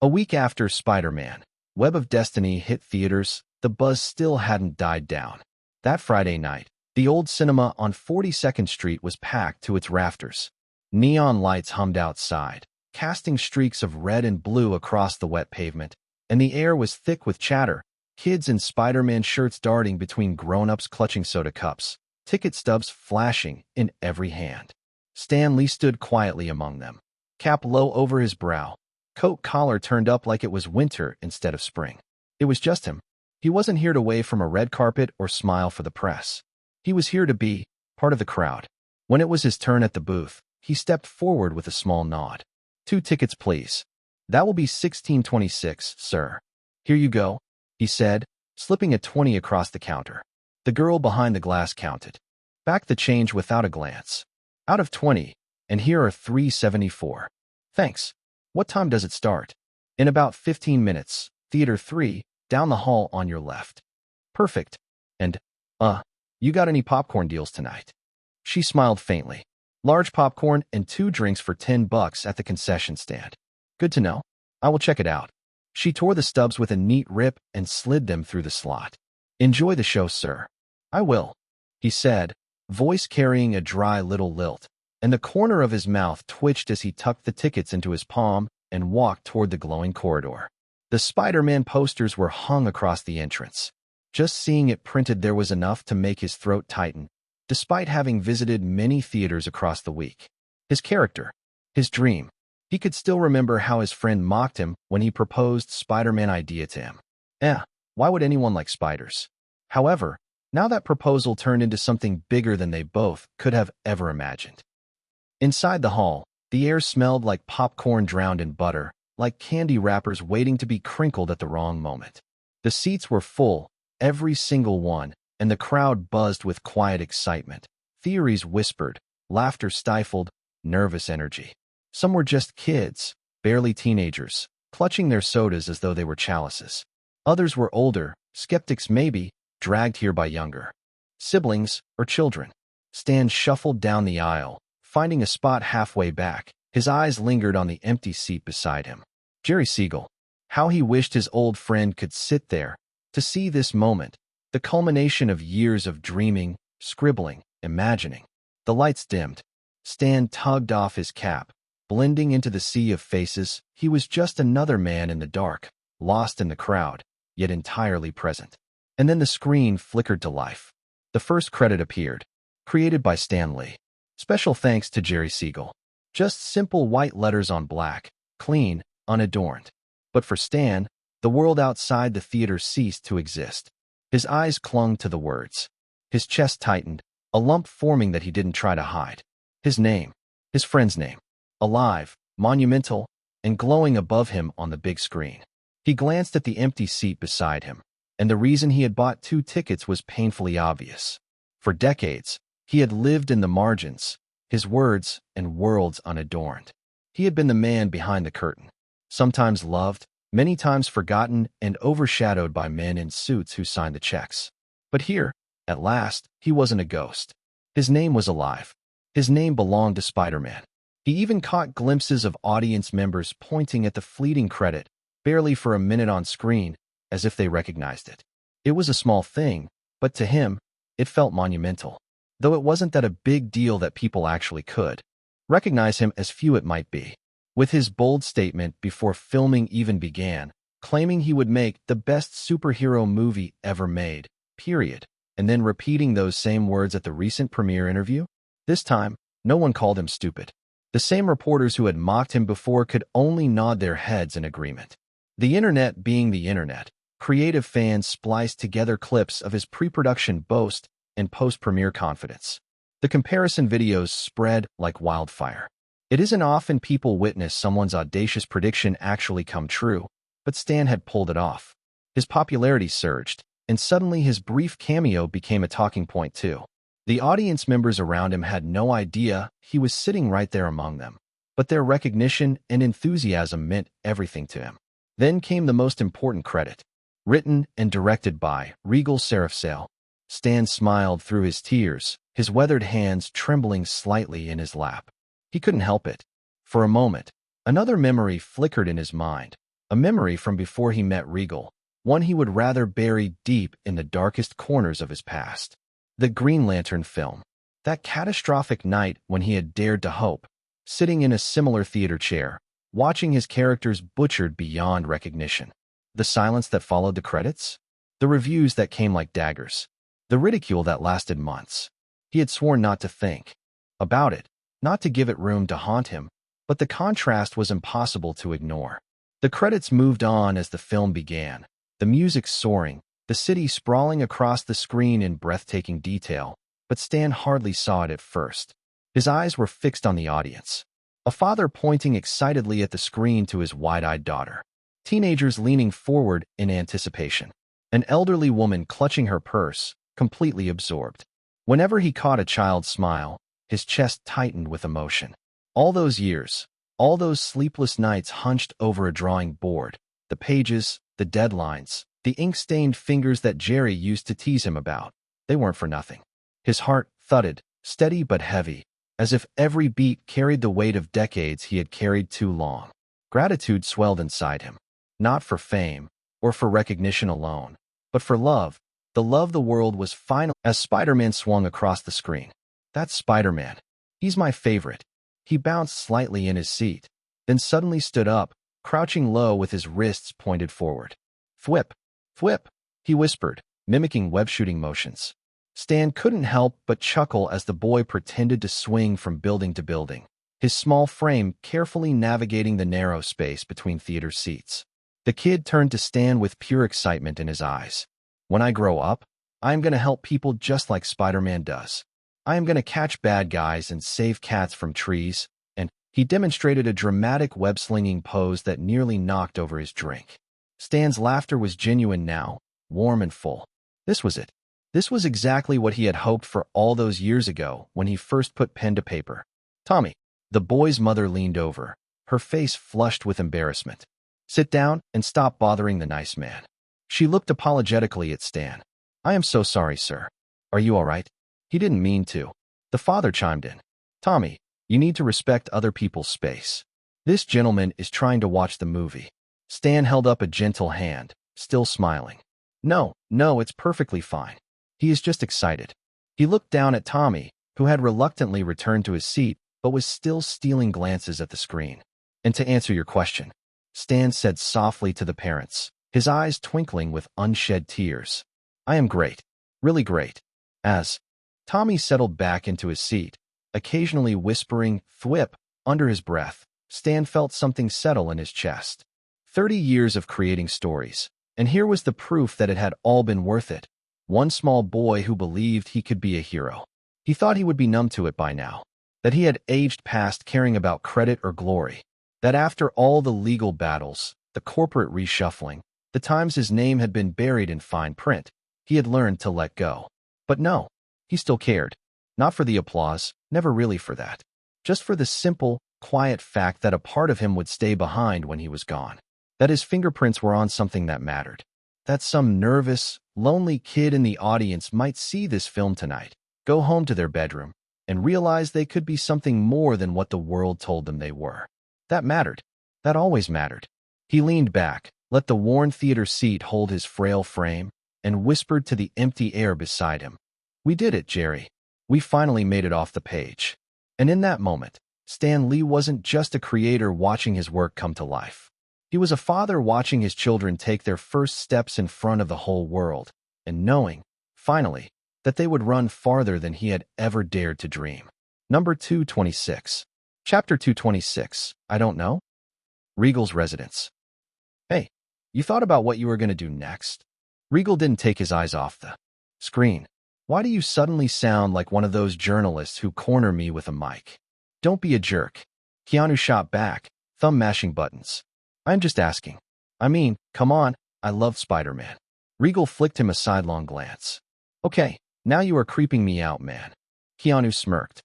A week after Spider-Man, Web of Destiny hit theaters, the buzz still hadn't died down. That Friday night, the old cinema on 42nd Street was packed to its rafters. Neon lights hummed outside, casting streaks of red and blue across the wet pavement, and the air was thick with chatter, kids in Spider-Man shirts darting between grown-ups clutching soda cups, ticket stubs flashing in every hand. Stan Lee stood quietly among them, cap low over his brow, coat collar turned up like it was winter instead of spring. It was just him. He wasn't here to wave from a red carpet or smile for the press. He was here to be part of the crowd. When it was his turn at the booth, he stepped forward with a small nod. "2 tickets, please." "That will be $16.26, sir." "Here you go," he said, slipping a 20 across the counter. The girl behind the glass counted. Back the change without a glance. "Out of 20, and here are $3.74. "Thanks. What time does it start?" "In about 15 minutes. Theater 3, down the hall on your left." "Perfect. And, you got any popcorn deals tonight?" She smiled faintly. "Large popcorn and 2 drinks for $10 at the concession stand." "Good to know. I will check it out." She tore the stubs with a neat rip and slid them through the slot. "Enjoy the show, sir." "I will," he said, voice carrying a dry little lilt, and the corner of his mouth twitched as he tucked the tickets into his palm and walked toward the glowing corridor. The Spider-Man posters were hung across the entrance. Just seeing it printed there was enough to make his throat tighten. despite having visited many theaters across the week. His character, his dream. He could still remember how his friend mocked him when he proposed Spider-Man idea to him. Why would anyone like spiders? However, now that proposal turned into something bigger than they both could have ever imagined. Inside the hall, the air smelled like popcorn drowned in butter, like candy wrappers waiting to be crinkled at the wrong moment. The seats were full, every single one, and the crowd buzzed with quiet excitement. Theories whispered, laughter stifled, nervous energy. Some were just kids, barely teenagers, clutching their sodas as though they were chalices. Others were older, skeptics maybe, dragged here by younger siblings or children. Stan shuffled down the aisle, finding a spot halfway back. His eyes lingered on the empty seat beside him. Jerry Siegel. How he wished his old friend could sit there to see this moment, the culmination of years of dreaming, scribbling, imagining. The lights dimmed. Stan tugged off his cap, blending into the sea of faces. He was just another man in the dark, lost in the crowd, yet entirely present. And then the screen flickered to life. The first credit appeared, created by Stan Lee. Special thanks to Jerry Siegel. Just simple white letters on black, clean, unadorned. But for Stan, the world outside the theater ceased to exist. His eyes clung to the words. His chest tightened, a lump forming that he didn't try to hide. His name, his friend's name, alive, monumental, and glowing above him on the big screen. He glanced at the empty seat beside him, and the reason he had bought 2 tickets was painfully obvious. For decades, he had lived in the margins, his words and worlds unadorned. He had been the man behind the curtain, sometimes loved, many times forgotten and overshadowed by men in suits who signed the checks. But here, at last, he wasn't a ghost. His name was alive. His name belonged to Spider-Man. He even caught glimpses of audience members pointing at the fleeting credit, barely for a minute on screen, as if they recognized it. It was a small thing, but to him, it felt monumental. Though it wasn't that a big deal that people actually could recognize him, as few it might be. With his bold statement before filming even began, claiming he would make the best superhero movie ever made, period, and then repeating those same words at the recent premiere interview, this time, no one called him stupid. The same reporters who had mocked him before could only nod their heads in agreement. The internet being the internet, creative fans spliced together clips of his pre-production boast and post-premiere confidence. The comparison videos spread like wildfire. It isn't often people witness someone's audacious prediction actually come true, but Stan had pulled it off. His popularity surged, and suddenly his brief cameo became a talking point too. The audience members around him had no idea he was sitting right there among them, but their recognition and enthusiasm meant everything to him. Then came the most important credit. Written and directed by Regal Seraphsail. Stan smiled through his tears, his weathered hands trembling slightly in his lap. He couldn't help it. For a moment, another memory flickered in his mind, a memory from before he met Regal, one he would rather bury deep in the darkest corners of his past. The Green Lantern film. That catastrophic night when he had dared to hope, sitting in a similar theater chair, watching his characters butchered beyond recognition. The silence that followed the credits? The reviews that came like daggers. The ridicule that lasted months. He had sworn not to think about it, not to give it room to haunt him, but the contrast was impossible to ignore. The credits moved on as the film began, the music soaring, the city sprawling across the screen in breathtaking detail, but Stan hardly saw it at first. His eyes were fixed on the audience. A father pointing excitedly at the screen to his wide-eyed daughter. Teenagers leaning forward in anticipation. An elderly woman clutching her purse, completely absorbed. Whenever he caught a child's smile, his chest tightened with emotion. All those years, all those sleepless nights hunched over a drawing board, the pages, the deadlines, the ink-stained fingers that Jerry used to tease him about, they weren't for nothing. His heart thudded, steady but heavy, as if every beat carried the weight of decades he had carried too long. Gratitude swelled inside him, not for fame or for recognition alone, but for love, the love the world was finally. As Spider-Man swung across the screen. That's Spider-Man. He's my favorite. He bounced slightly in his seat, then suddenly stood up, crouching low with his wrists pointed forward. Thwip, thwip, he whispered, mimicking web-shooting motions. Stan couldn't help but chuckle as the boy pretended to swing from building to building, his small frame carefully navigating the narrow space between theater seats. The kid turned to Stan with pure excitement in his eyes. When I grow up, I am going to help people just like Spider-Man does. I am going to catch bad guys and save cats from trees, and he demonstrated a dramatic web-slinging pose that nearly knocked over his drink. Stan's laughter was genuine now, warm and full. This was it. This was exactly what he had hoped for all those years ago when he first put pen to paper. Tommy, the boy's mother leaned over, her face flushed with embarrassment. Sit down and stop bothering the nice man. She looked apologetically at Stan. I am so sorry, sir. Are you all right? He didn't mean to. The father chimed in. Tommy, you need to respect other people's space. This gentleman is trying to watch the movie. Stan held up a gentle hand, still smiling. No, it's perfectly fine. He is just excited. He looked down at Tommy, who had reluctantly returned to his seat but was still stealing glances at the screen. And to answer your question, Stan said softly to the parents, his eyes twinkling with unshed tears. I am great. Really great. As Tommy settled back into his seat, occasionally whispering thwip under his breath, Stan felt something settle in his chest. 30 years of creating stories, and here was the proof that it had all been worth it. One small boy who believed he could be a hero. He thought he would be numb to it by now, that he had aged past caring about credit or glory, that after all the legal battles, the corporate reshuffling, the times his name had been buried in fine print, he had learned to let go. But no, he still cared. Not for the applause, never really for that. Just for the simple, quiet fact that a part of him would stay behind when he was gone. That his fingerprints were on something that mattered. That some nervous, lonely kid in the audience might see this film tonight, go home to their bedroom, and realize they could be something more than what the world told them they were. That mattered. That always mattered. He leaned back, let the worn theater seat hold his frail frame, and whispered to the empty air beside him. We did it, Jerry. We finally made it off the page. And in that moment, Stan Lee wasn't just a creator watching his work come to life. He was a father watching his children take their first steps in front of the whole world, and knowing, finally, that they would run farther than he had ever dared to dream. Number 226. Chapter 226. I don't know. Regal's residence. Hey, you thought about what you were going to do next? Regal didn't take his eyes off the screen. Why do you suddenly sound like one of those journalists who corner me with a mic? Don't be a jerk. Keanu shot back, thumb mashing buttons. I'm just asking. I mean, come on, I love Spider-Man. Regal flicked him a sidelong glance. Okay, now you are creeping me out, man. Keanu smirked.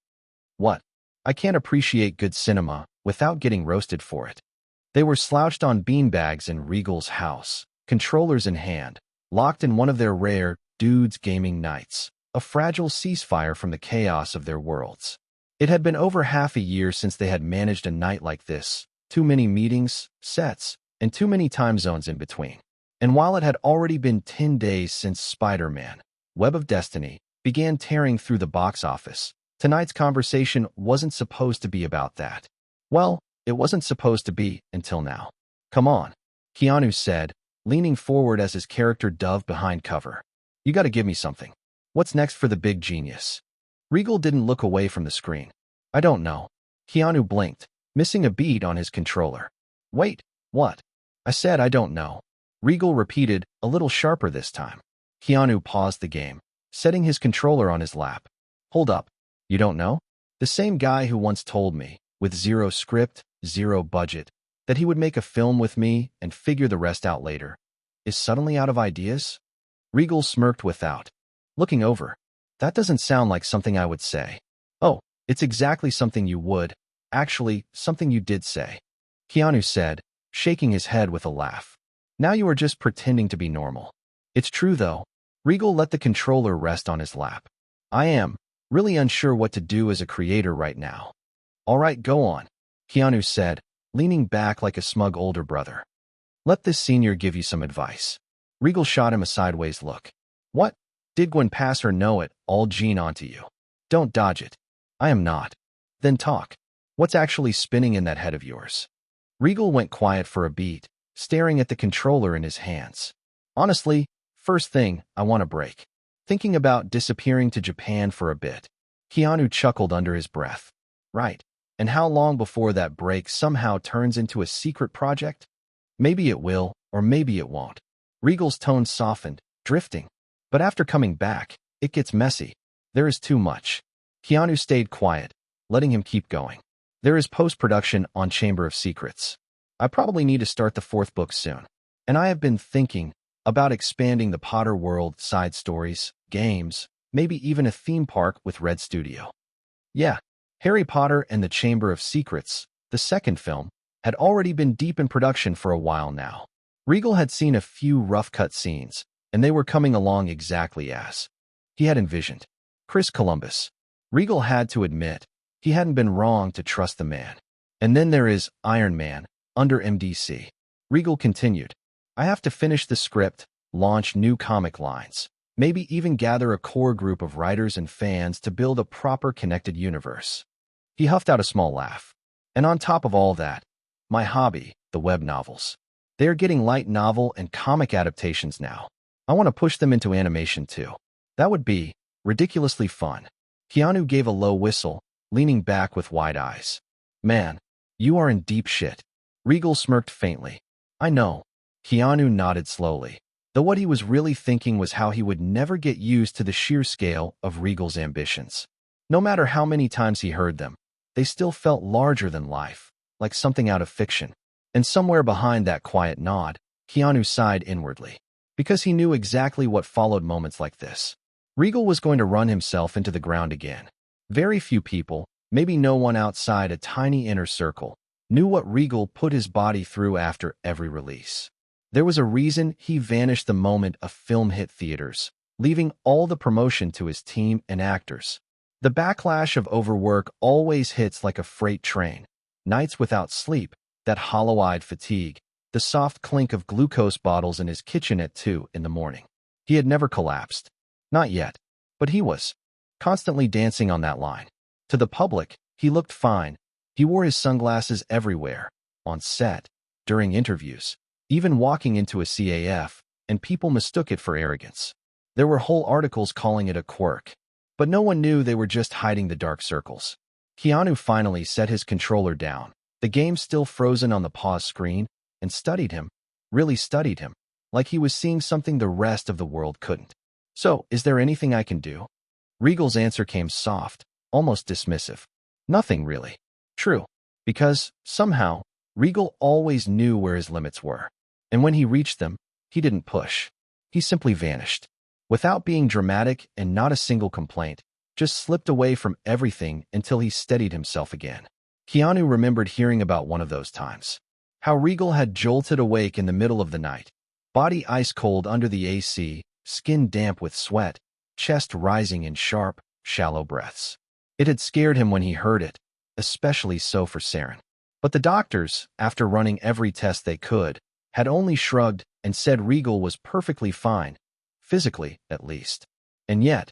What? I can't appreciate good cinema without getting roasted for it. They were slouched on beanbags in Regal's house, controllers in hand, locked in one of their rare dudes gaming nights, a fragile ceasefire from the chaos of their worlds. It had been over half a year since they had managed a night like this, too many meetings, sets, and too many time zones in between. And while it had already been 10 days since Spider-Man, Web of Destiny, began tearing through the box office, tonight's conversation wasn't supposed to be about that. Well, it wasn't supposed to be until now. Come on, Keanu said, leaning forward as his character dove behind cover. You gotta give me something. What's next for the big genius? Regal didn't look away from the screen. I don't know. Keanu blinked, missing a beat on his controller. Wait, what? I said I don't know. Regal repeated, a little sharper this time. Keanu paused the game, setting his controller on his lap. Hold up. You don't know? The same guy who once told me, with zero script, zero budget, that he would make a film with me and figure the rest out later, is suddenly out of ideas? Regal smirked without looking over. That doesn't sound like something I would say. Oh, it's exactly something you would. Actually, something you did say. Keanu said, shaking his head with a laugh. Now you are just pretending to be normal. It's true, though. Regal let the controller rest on his lap. I am really unsure what to do as a creator right now. All right, go on, Keanu said, leaning back like a smug older brother. Let this senior give you some advice. Regal shot him a sideways look. What? Did Gwen pass her know-it all gene onto you? Don't dodge it. I am not. Then talk. What's actually spinning in that head of yours? Regal went quiet for a beat, staring at the controller in his hands. Honestly, first thing, I want a break. thinking about disappearing to Japan for a bit. Keanu chuckled under his breath. Right. And how long before that break somehow turns into a secret project? Maybe it will, or maybe it won't. Regal's tone softened, drifting. But after coming back, it gets messy. There is too much. Keanu stayed quiet, letting him keep going. There is post-production on Chamber of Secrets. I probably need to start the 4th book soon. And I have been thinking about expanding the Potter world, side stories, games, maybe even a theme park with Red Studio. Yeah, Harry Potter and the Chamber of Secrets, the 2nd film, had already been deep in production for a while now. Regal had seen a few rough cut scenes, and they were coming along exactly as he had envisioned. Chris Columbus. Regal had to admit, he hadn't been wrong to trust the man. And then there is Iron Man, under MDC. Regal continued, I have to finish the script, launch new comic lines, maybe even gather a core group of writers and fans to build a proper connected universe. He huffed out a small laugh. And on top of all that, my hobby, the web novels. They are getting light novel and comic adaptations now. I want to push them into animation too. That would be ridiculously fun. Keanu gave a low whistle, leaning back with wide eyes. Man, you are in deep shit. Regal smirked faintly. I know. Keanu nodded slowly, though what he was really thinking was how he would never get used to the sheer scale of Regal's ambitions. No matter how many times he heard them, they still felt larger than life, like something out of fiction. And somewhere behind that quiet nod, Keanu sighed inwardly, because he knew exactly what followed moments like this. Regal was going to run himself into the ground again. Very few people, maybe no one outside a tiny inner circle, knew what Regal put his body through after every release. There was a reason he vanished the moment a film hit theaters, leaving all the promotion to his team and actors. The backlash of overwork always hits like a freight train. Nights without sleep, that hollow-eyed fatigue, the soft clink of glucose bottles in his kitchen at 2 in the morning. He had never collapsed. Not yet. But he was constantly dancing on that line. To the public, he looked fine. He wore his sunglasses everywhere, on set, during interviews, even walking into a CAF, and people mistook it for arrogance. There were whole articles calling it a quirk. But no one knew they were just hiding the dark circles. Keanu finally set his controller down, the game still frozen on the pause screen, and studied him, really studied him, like he was seeing something the rest of the world couldn't. So, is there anything I can do? Regal's answer came soft, almost dismissive. Nothing really. True. Because, somehow, Regal always knew where his limits were. And when he reached them, he didn't push. He simply vanished. Without being dramatic and not a single complaint, just slipped away from everything until he steadied himself again. Keanu remembered hearing about one of those times. How Regal had jolted awake in the middle of the night, body ice cold under the AC, skin damp with sweat, chest rising in sharp, shallow breaths. It had scared him when he heard it, especially so for Saren. But the doctors, after running every test they could, had only shrugged and said Regal was perfectly fine, physically at least. And yet,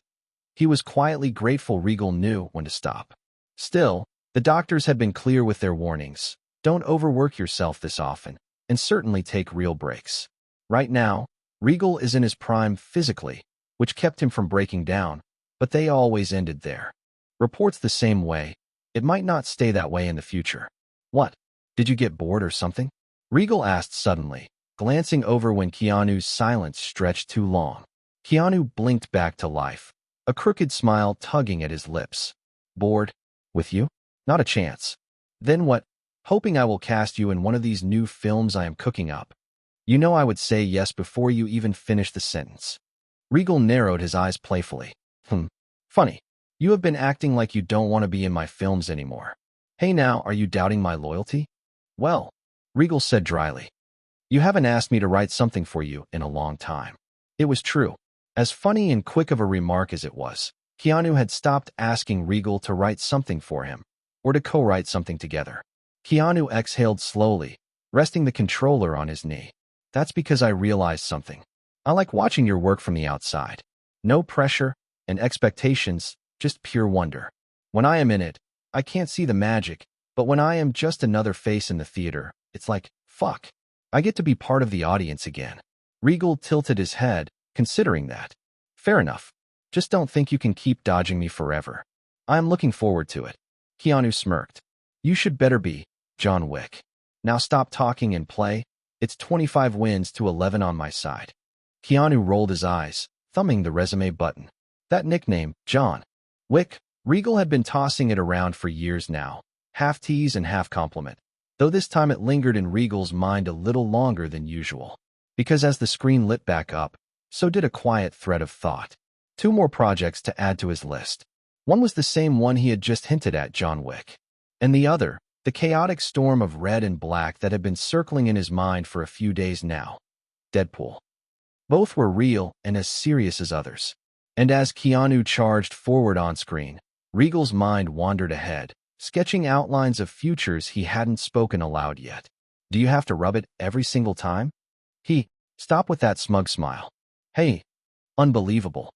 he was quietly grateful Regal knew when to stop. Still, the doctors had been clear with their warnings. Don't overwork yourself this often, and certainly take real breaks. Right now, Regal is in his prime physically, which kept him from breaking down, but they always ended there. Reports the same way. It might not stay that way in the future. What? Did you get bored or something? Regal asked suddenly, glancing over when Keanu's silence stretched too long. Keanu blinked back to life, a crooked smile tugging at his lips. Bored? With you? Not a chance. Then what? Hoping I will cast you in one of these new films I am cooking up. You know I would say yes before you even finish the sentence. Regal narrowed his eyes playfully. Funny. You have been acting like you don't want to be in my films anymore. Hey now, are you doubting my loyalty? Well, Regal said dryly. You haven't asked me to write something for you in a long time. It was true. As funny and quick of a remark as it was, Keanu had stopped asking Regal to write something for him, or to co-write something together. Keanu exhaled slowly, resting the controller on his knee. That's because I realized something. I like watching your work from the outside. No pressure and expectations, just pure wonder. When I am in it, I can't see the magic, but when I am just another face in the theater, it's like, fuck. I get to be part of the audience again. Regal tilted his head, considering that. Fair enough. Just don't think you can keep dodging me forever. I am looking forward to it. Keanu smirked. You should better be, John Wick. Now stop talking and play. It's 25 wins to 11 on my side. Keanu rolled his eyes, thumbing the resume button. That nickname, John Wick, Regal had been tossing it around for years now, half tease and half compliment, though this time it lingered in Regal's mind a little longer than usual. Because as the screen lit back up, so did a quiet thread of thought. 2 more projects to add to his list. One was the same one he had just hinted at, John Wick. And the other, the chaotic storm of red and black that had been circling in his mind for a few days now. Deadpool. Both were real and as serious as others. And as Keanu charged forward on screen, Regal's mind wandered ahead, sketching outlines of futures he hadn't spoken aloud yet. Do you have to rub it every single time? Stop with that smug smile. Hey, unbelievable.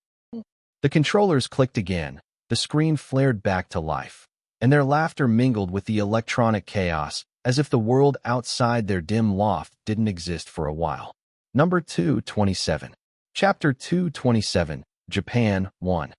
The controllers clicked again, the screen flared back to life, and their laughter mingled with the electronic chaos, as if the world outside their dim loft didn't exist for a while. Number 227. Chapter 227, Japan 1.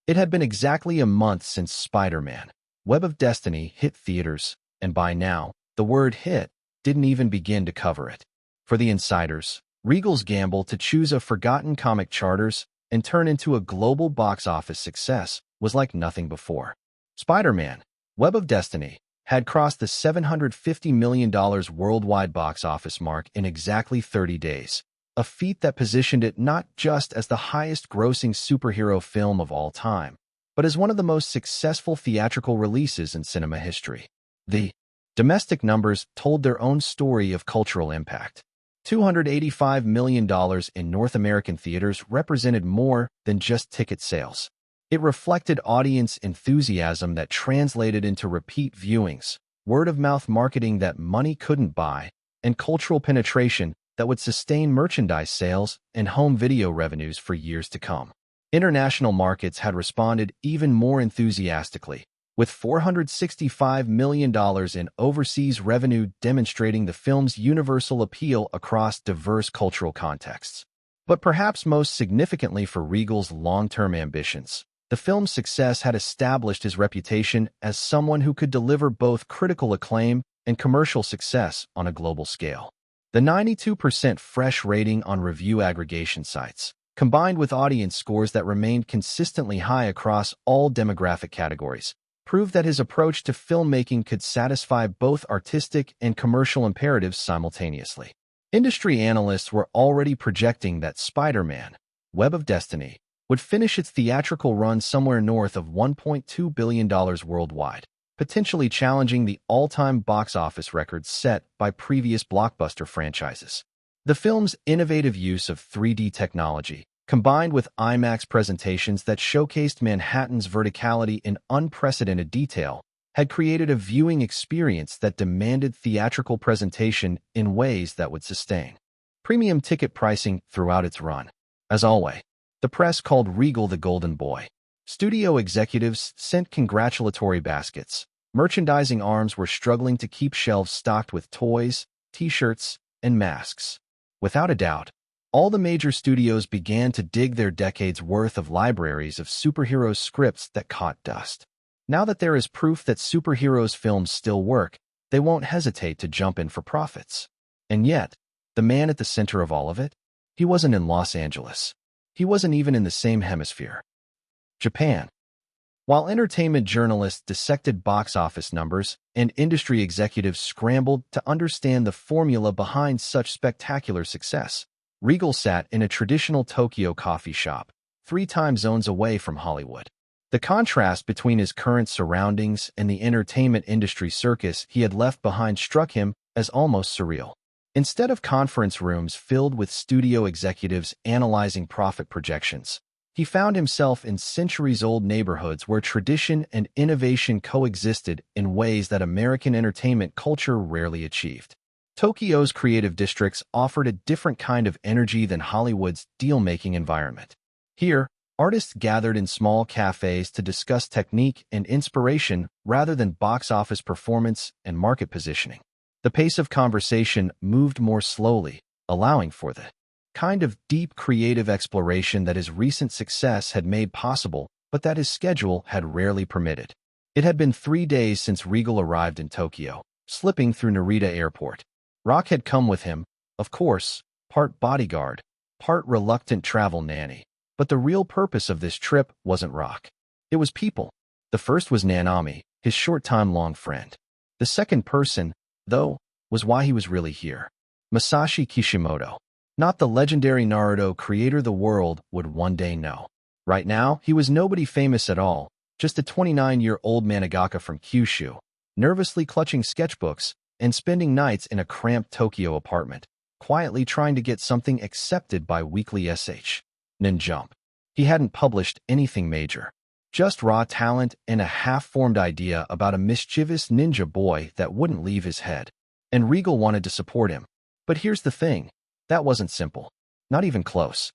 It had been exactly a month since Spider-Man, Web of Destiny hit theaters, and by now, the word hit didn't even begin to cover it. For the insiders, Regal's gamble to choose a forgotten comic charters and turn into a global box office success was like nothing before. Spider-Man, Web of Destiny, had crossed the $750 million worldwide box office mark in exactly 30 days, a feat that positioned it not just as the highest-grossing superhero film of all time, but as one of the most successful theatrical releases in cinema history. The domestic numbers told their own story of cultural impact. $285 million in North American theaters represented more than just ticket sales. It reflected audience enthusiasm that translated into repeat viewings, word-of-mouth marketing that money couldn't buy, and cultural penetration that would sustain merchandise sales and home video revenues for years to come. International markets had responded even more enthusiastically, with $465 million in overseas revenue demonstrating the film's universal appeal across diverse cultural contexts. But perhaps most significantly for Regal's long-term ambitions, the film's success had established his reputation as someone who could deliver both critical acclaim and commercial success on a global scale. The 92% fresh rating on review aggregation sites, combined with audience scores that remained consistently high across all demographic categories, proved that his approach to filmmaking could satisfy both artistic and commercial imperatives simultaneously. Industry analysts were already projecting that Spider-Man, Web of Destiny, would finish its theatrical run somewhere north of $1.2 billion worldwide, potentially challenging the all-time box office records set by previous blockbuster franchises. The film's innovative use of 3D technology, combined with IMAX presentations that showcased Manhattan's verticality in unprecedented detail, had created a viewing experience that demanded theatrical presentation in ways that would sustain premium ticket pricing throughout its run. As always, the press called Regal the Golden Boy. Studio executives sent congratulatory baskets. Merchandising arms were struggling to keep shelves stocked with toys, t-shirts, and masks. Without a doubt, all the major studios began to dig their decades' worth of libraries of superheroes scripts that caught dust. Now that there is proof that superheroes films still work, they won't hesitate to jump in for profits. And yet, the man at the center of all of it? He wasn't in Los Angeles. He wasn't even in the same hemisphere. Japan. While entertainment journalists dissected box office numbers and industry executives scrambled to understand the formula behind such spectacular success, Regal sat in a traditional Tokyo coffee shop, 3 time zones away from Hollywood. The contrast between his current surroundings and the entertainment industry circus he had left behind struck him as almost surreal. Instead of conference rooms filled with studio executives analyzing profit projections, he found himself in centuries-old neighborhoods where tradition and innovation coexisted in ways that American entertainment culture rarely achieved. Tokyo's creative districts offered a different kind of energy than Hollywood's deal-making environment. Here, artists gathered in small cafes to discuss technique and inspiration rather than box office performance and market positioning. The pace of conversation moved more slowly, allowing for the kind of deep creative exploration that his recent success had made possible, but that his schedule had rarely permitted. It had been 3 days since Regal arrived in Tokyo, slipping through Narita Airport. Rock had come with him, of course, part bodyguard, part reluctant travel nanny. But the real purpose of this trip wasn't Rock. It was people. The first was Nanami, his short-time-long friend. The second person, though, was why he was really here. Masashi Kishimoto. Not the legendary Naruto creator the world would one day know. Right now, he was nobody famous at all, just a 29-year-old mangaka from Kyushu, nervously clutching sketchbooks and spending nights in a cramped Tokyo apartment, quietly trying to get something accepted by Weekly SH. Ninjump. He hadn't published anything major. Just raw talent and a half-formed idea about a mischievous ninja boy that wouldn't leave his head. And Regal wanted to support him. But here's the thing. That wasn't simple. Not even close.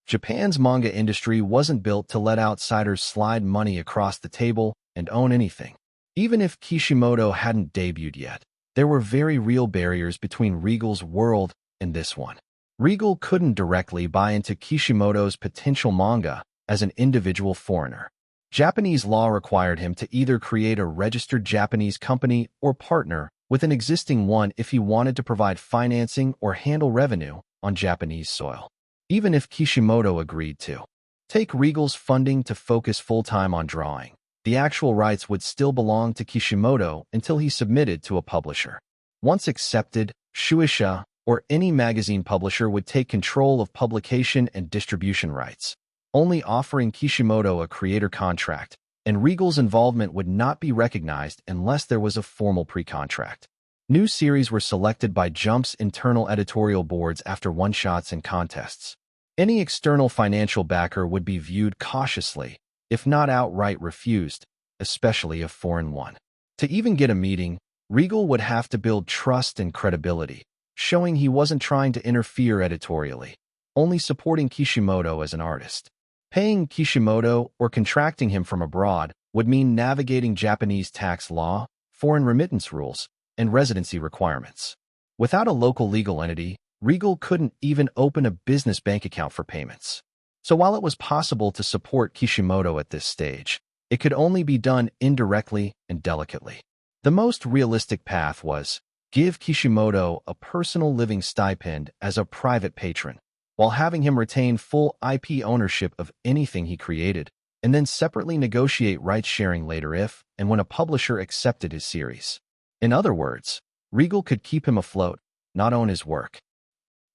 Japan's manga industry wasn't built to let outsiders slide money across the table and own anything. Even if Kishimoto hadn't debuted yet, there were very real barriers between Regal's world and this one. Regal couldn't directly buy into Kishimoto's potential manga as an individual foreigner. Japanese law required him to either create a registered Japanese company or partner with an existing one if he wanted to provide financing or handle revenue on Japanese soil. Even if Kishimoto agreed to take Regal's funding to focus full-time on drawing, the actual rights would still belong to Kishimoto until he submitted to a publisher. Once accepted, Shueisha, or any magazine publisher, would take control of publication and distribution rights, only offering Kishimoto a creator contract, and Regal's involvement would not be recognized unless there was a formal pre-contract. New series were selected by Jump's internal editorial boards after one-shots and contests. Any external financial backer would be viewed cautiously, if not outright refused, especially a foreign one. To even get a meeting, Regal would have to build trust and credibility, showing he wasn't trying to interfere editorially, only supporting Kishimoto as an artist. Paying Kishimoto or contracting him from abroad would mean navigating Japanese tax law, foreign remittance rules, and residency requirements. Without a local legal entity, Regal couldn't even open a business bank account for payments. So while it was possible to support Kishimoto at this stage, it could only be done indirectly and delicately. The most realistic path was give Kishimoto a personal living stipend as a private patron, while having him retain full IP ownership of anything he created, and then separately negotiate rights sharing later if and when a publisher accepted his series. In other words, Regal could keep him afloat, not own his work.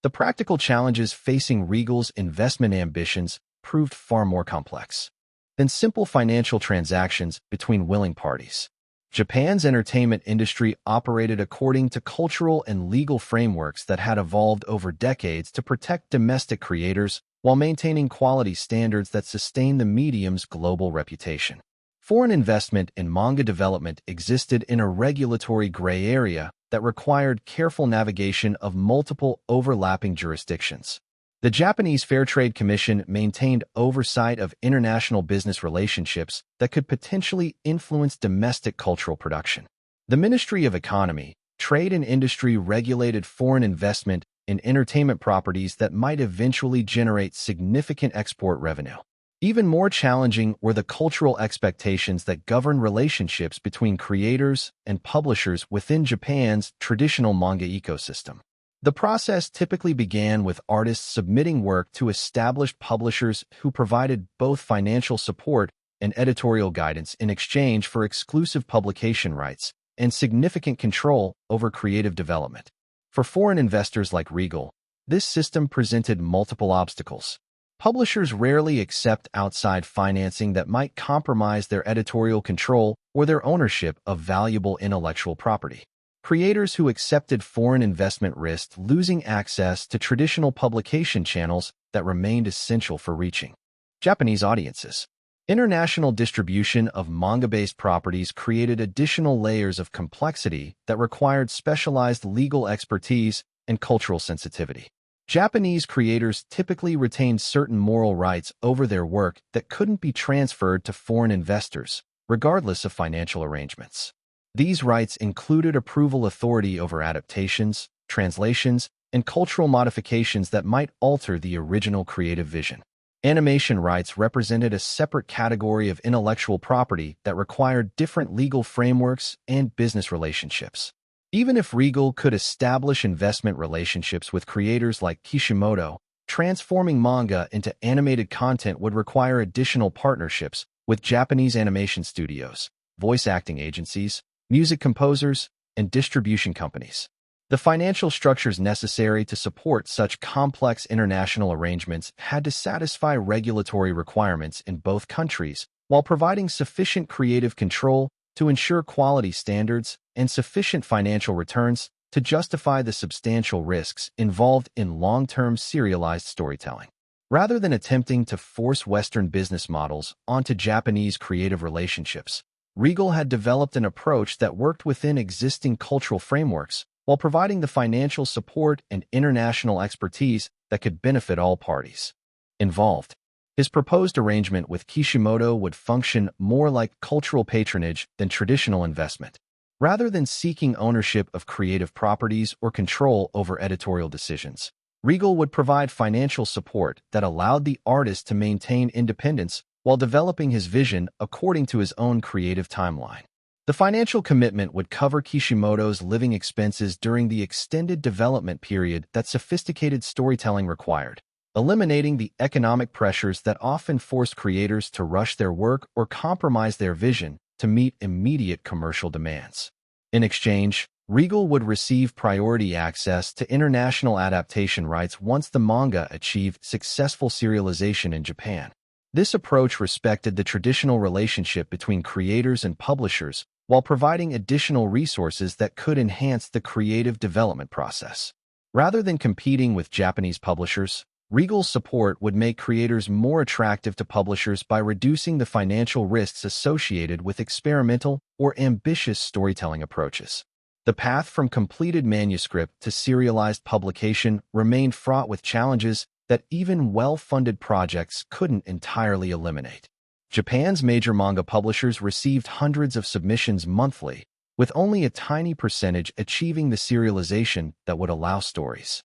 The practical challenges facing Regal's investment ambitions proved far more complex than simple financial transactions between willing parties. Japan's entertainment industry operated according to cultural and legal frameworks that had evolved over decades to protect domestic creators while maintaining quality standards that sustain the medium's global reputation. Foreign investment in manga development existed in a regulatory gray area that required careful navigation of multiple overlapping jurisdictions. The Japanese Fair Trade Commission maintained oversight of international business relationships that could potentially influence domestic cultural production. The Ministry of Economy, Trade and Industry regulated foreign investment in entertainment properties that might eventually generate significant export revenue. Even more challenging were the cultural expectations that govern relationships between creators and publishers within Japan's traditional manga ecosystem. The process typically began with artists submitting work to established publishers who provided both financial support and editorial guidance in exchange for exclusive publication rights and significant control over creative development. For foreign investors like Regal, this system presented multiple obstacles. Publishers rarely accept outside financing that might compromise their editorial control or their ownership of valuable intellectual property. Creators who accepted foreign investment risked losing access to traditional publication channels that remained essential for reaching Japanese audiences. International distribution of manga-based properties created additional layers of complexity that required specialized legal expertise and cultural sensitivity. Japanese creators typically retained certain moral rights over their work that couldn't be transferred to foreign investors, regardless of financial arrangements. These rights included approval authority over adaptations, translations, and cultural modifications that might alter the original creative vision. Animation rights represented a separate category of intellectual property that required different legal frameworks and business relationships. Even if Regal could establish investment relationships with creators like Kishimoto, transforming manga into animated content would require additional partnerships with Japanese animation studios, voice acting agencies, music composers, and distribution companies. The financial structures necessary to support such complex international arrangements had to satisfy regulatory requirements in both countries while providing sufficient creative control to ensure quality standards and sufficient financial returns to justify the substantial risks involved in long-term serialized storytelling. Rather than attempting to force Western business models onto Japanese creative relationships, Regal had developed an approach that worked within existing cultural frameworks while providing the financial support and international expertise that could benefit all parties involved. His proposed arrangement with Kishimoto would function more like cultural patronage than traditional investment. Rather than seeking ownership of creative properties or control over editorial decisions, Regal would provide financial support that allowed the artist to maintain independence while developing his vision according to his own creative timeline. The financial commitment would cover Kishimoto's living expenses during the extended development period that sophisticated storytelling required, eliminating the economic pressures that often forced creators to rush their work or compromise their vision to meet immediate commercial demands. In exchange, Regal would receive priority access to international adaptation rights once the manga achieved successful serialization in Japan. This approach respected the traditional relationship between creators and publishers while providing additional resources that could enhance the creative development process. Rather than competing with Japanese publishers, Regal's support would make creators more attractive to publishers by reducing the financial risks associated with experimental or ambitious storytelling approaches. The path from completed manuscript to serialized publication remained fraught with challenges that even well-funded projects couldn't entirely eliminate. Japan's major manga publishers received hundreds of submissions monthly, with only a tiny percentage achieving the serialization that would allow stories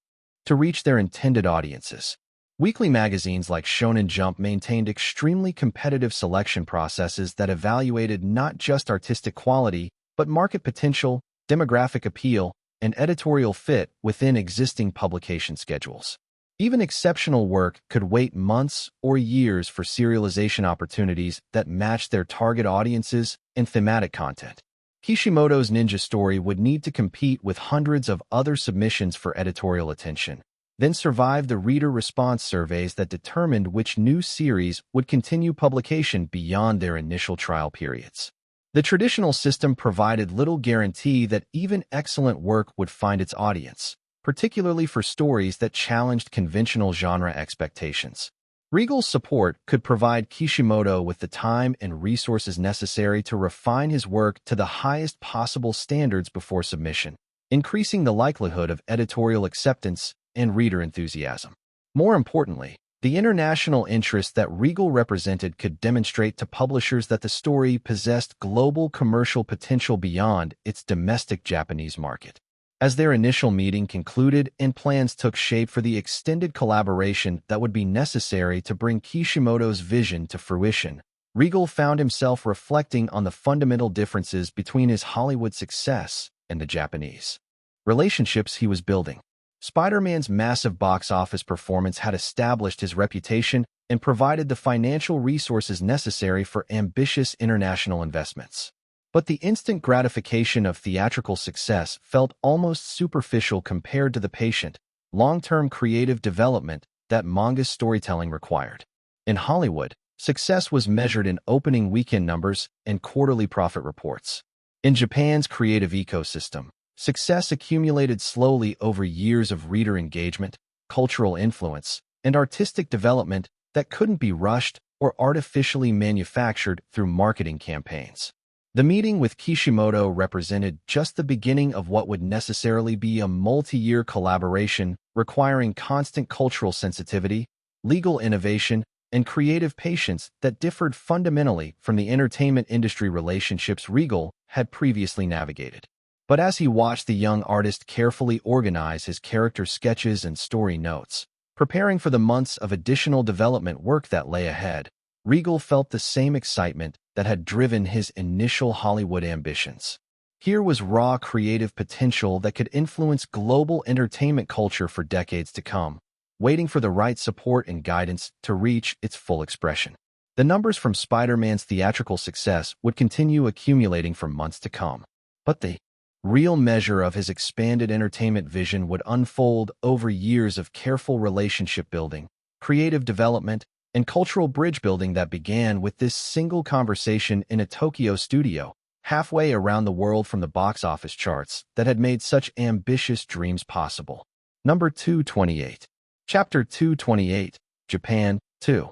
to reach their intended audiences. Weekly magazines like Shonen Jump maintained extremely competitive selection processes that evaluated not just artistic quality, but market potential, demographic appeal, and editorial fit within existing publication schedules. Even exceptional work could wait months or years for serialization opportunities that matched their target audiences and thematic content. Kishimoto's Ninja Story would need to compete with hundreds of other submissions for editorial attention, then survive the reader response surveys that determined which new series would continue publication beyond their initial trial periods. The traditional system provided little guarantee that even excellent work would find its audience, particularly for stories that challenged conventional genre expectations. Regal's support could provide Kishimoto with the time and resources necessary to refine his work to the highest possible standards before submission, increasing the likelihood of editorial acceptance and reader enthusiasm. More importantly, the international interest that Regal represented could demonstrate to publishers that the story possessed global commercial potential beyond its domestic Japanese market. As their initial meeting concluded and plans took shape for the extended collaboration that would be necessary to bring Kishimoto's vision to fruition, Regal found himself reflecting on the fundamental differences between his Hollywood success and the Japanese relationships he was building. Spider-Man's massive box office performance had established his reputation and provided the financial resources necessary for ambitious international investments. But the instant gratification of theatrical success felt almost superficial compared to the patient, long-term creative development that manga storytelling required. In Hollywood, success was measured in opening weekend numbers and quarterly profit reports. In Japan's creative ecosystem, success accumulated slowly over years of reader engagement, cultural influence, and artistic development that couldn't be rushed or artificially manufactured through marketing campaigns. The meeting with Kishimoto represented just the beginning of what would necessarily be a multi-year collaboration requiring constant cultural sensitivity, legal innovation, and creative patience that differed fundamentally from the entertainment industry relationships Regal had previously navigated. But as he watched the young artist carefully organize his character sketches and story notes, preparing for the months of additional development work that lay ahead, Regal felt the same excitement that had driven his initial Hollywood ambitions. Here was raw creative potential that could influence global entertainment culture for decades to come, waiting for the right support and guidance to reach its full expression. The numbers from Spider-Man's theatrical success would continue accumulating for months to come, but the real measure of his expanded entertainment vision would unfold over years of careful relationship building, creative development, and cultural bridge building that began with this single conversation in a Tokyo studio, halfway around the world from the box office charts that had made such ambitious dreams possible. Number 228. Chapter 228, Japan 2.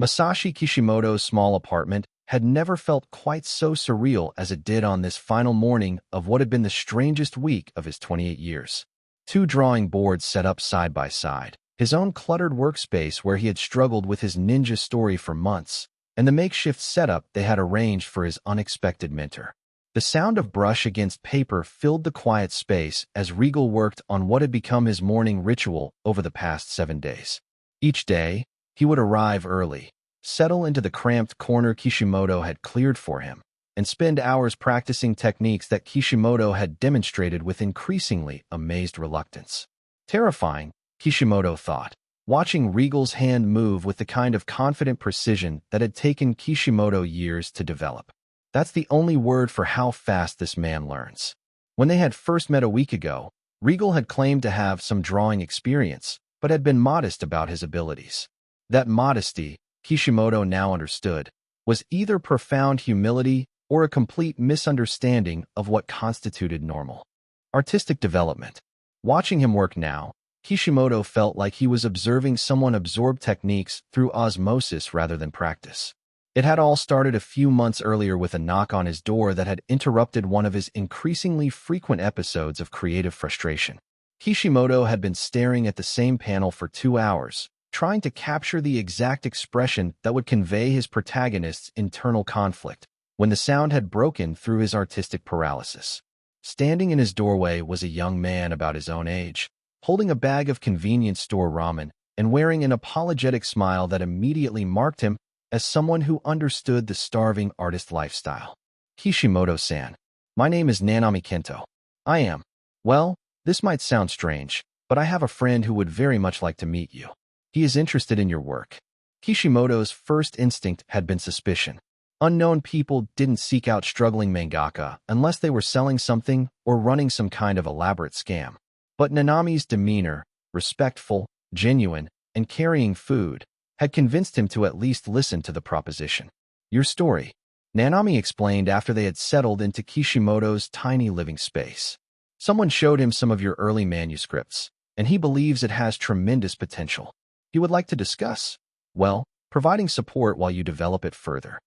Masashi Kishimoto's small apartment had never felt quite so surreal as it did on this final morning of what had been the strangest week of his 28 years. Two drawing boards set up side by side, his own cluttered workspace where he had struggled with his ninja story for months, and the makeshift setup they had arranged for his unexpected mentor. The sound of brush against paper filled the quiet space as Regal worked on what had become his morning ritual over the past 7 days. Each day, he would arrive early, settle into the cramped corner Kishimoto had cleared for him, and spend hours practicing techniques that Kishimoto had demonstrated with increasingly amazed reluctance. Terrifying, Kishimoto thought, watching Regal's hand move with the kind of confident precision that had taken Kishimoto years to develop. That's the only word for how fast this man learns. When they had first met a week ago, Regal had claimed to have some drawing experience, but had been modest about his abilities. That modesty, Kishimoto now understood, was either profound humility or a complete misunderstanding of what constituted normal artistic development. Watching him work now, Kishimoto felt like he was observing someone absorb techniques through osmosis rather than practice. It had all started a few months earlier with a knock on his door that had interrupted one of his increasingly frequent episodes of creative frustration. Kishimoto had been staring at the same panel for 2 hours, trying to capture the exact expression that would convey his protagonist's internal conflict, when the sound had broken through his artistic paralysis. Standing in his doorway was a young man about his own age, holding a bag of convenience store ramen and wearing an apologetic smile that immediately marked him as someone who understood the starving artist lifestyle. Kishimoto-san, my name is Nanami Kento. I am. Well, this might sound strange, but I have a friend who would very much like to meet you. He is interested in your work. Kishimoto's first instinct had been suspicion. Unknown people didn't seek out struggling mangaka unless they were selling something or running some kind of elaborate scam. But Nanami's demeanor, respectful, genuine, and carrying food, had convinced him to at least listen to the proposition. Your story, Nanami explained after they had settled into Kishimoto's tiny living space. Someone showed him some of your early manuscripts, and he believes it has tremendous potential. He would like to discuss, well, providing support while you develop it further.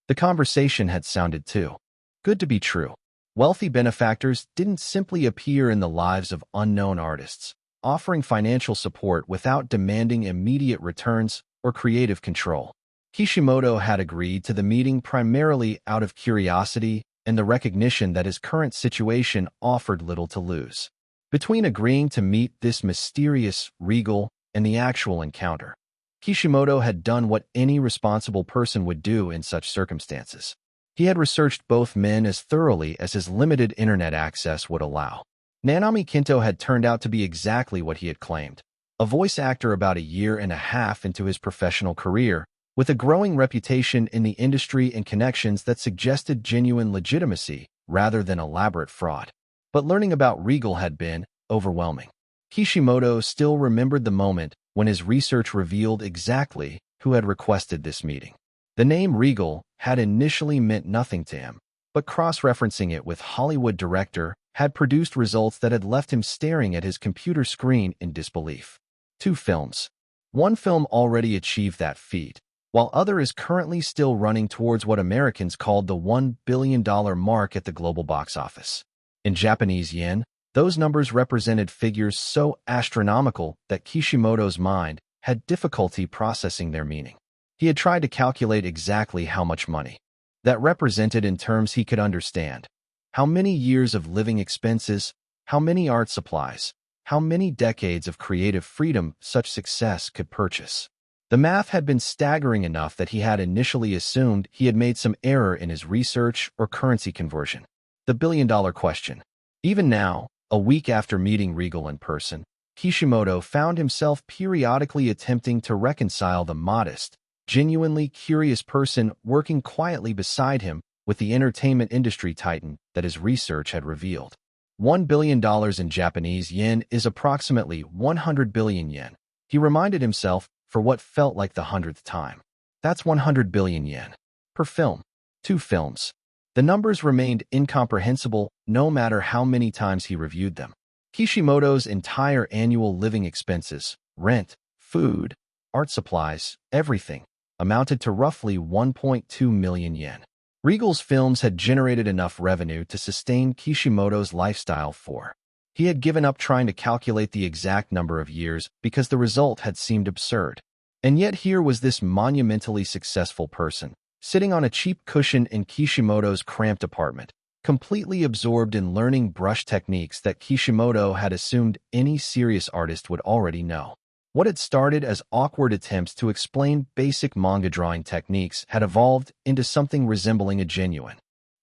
The conversation had sounded too good to be true. Wealthy benefactors didn't simply appear in the lives of unknown artists, offering financial support without demanding immediate returns or creative control. Kishimoto had agreed to the meeting primarily out of curiosity and the recognition that his current situation offered little to lose. Between agreeing to meet this mysterious Regal and the actual encounter, Kishimoto had done what any responsible person would do in such circumstances. He had researched both men as thoroughly as his limited internet access would allow. Nanami Kento had turned out to be exactly what he had claimed. A voice actor about 1.5 years into his professional career, with a growing reputation in the industry and connections that suggested genuine legitimacy rather than elaborate fraud. But learning about Regal had been overwhelming. Kishimoto still remembered the moment when his research revealed exactly who had requested this meeting. The name Regal had initially meant nothing to him, but cross-referencing it with Hollywood director had produced results that had left him staring at his computer screen in disbelief. 2 films. One film already achieved that feat, while other is currently still running towards what Americans called the $1 billion mark at the global box office. In Japanese yen, those numbers represented figures so astronomical that Kishimoto's mind had difficulty processing their meaning. He had tried to calculate exactly how much money that represented in terms he could understand, How many years of living expenses? How many art supplies? How many decades of creative freedom such success could purchase? The math had been staggering enough that he had initially assumed he had made some error in his research or currency conversion. The billion-dollar question. Even now, a week after meeting Regal in person, Kishimoto found himself periodically attempting to reconcile the modest, genuinely curious person working quietly beside him with the entertainment industry titan that his research had revealed. $1 billion in Japanese yen is approximately 100 billion yen, he reminded himself for what felt like the 100th time. That's 100 billion yen. Per film. 2 films. The numbers remained incomprehensible no matter how many times he reviewed them. Kishimoto's entire annual living expenses, rent, food, art supplies, everything, amounted to roughly 1.2 million yen. Regal's films had generated enough revenue to sustain Kishimoto's lifestyle for. He had given up trying to calculate the exact number of years because the result had seemed absurd. And yet here was this monumentally successful person, sitting on a cheap cushion in Kishimoto's cramped apartment, completely absorbed in learning brush techniques that Kishimoto had assumed any serious artist would already know. What had started as awkward attempts to explain basic manga drawing techniques had evolved into something resembling a genuine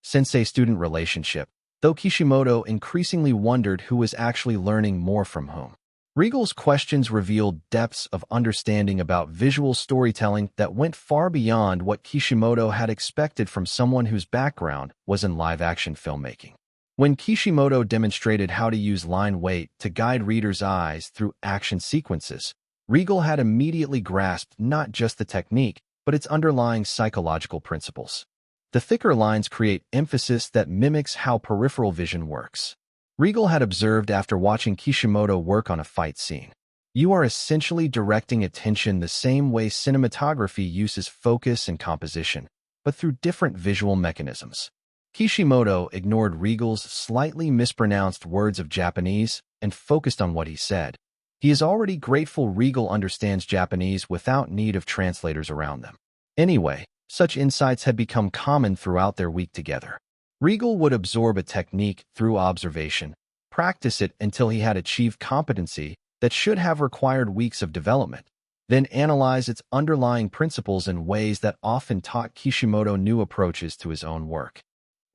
sensei-student relationship, though Kishimoto increasingly wondered who was actually learning more from whom. Regal's questions revealed depths of understanding about visual storytelling that went far beyond what Kishimoto had expected from someone whose background was in live-action filmmaking. When Kishimoto demonstrated how to use line weight to guide readers' eyes through action sequences, Regal had immediately grasped not just the technique, but its underlying psychological principles. The thicker lines create emphasis that mimics how peripheral vision works. Regal had observed after watching Kishimoto work on a fight scene. You are essentially directing attention the same way cinematography uses focus and composition, but through different visual mechanisms. Kishimoto ignored Regal's slightly mispronounced words of Japanese and focused on what he said. He is already grateful Regal understands Japanese without need of translators around them. Anyway, such insights had become common throughout their week together. Regal would absorb a technique through observation, practice it until he had achieved competency that should have required weeks of development, then analyze its underlying principles in ways that often taught Kishimoto new approaches to his own work.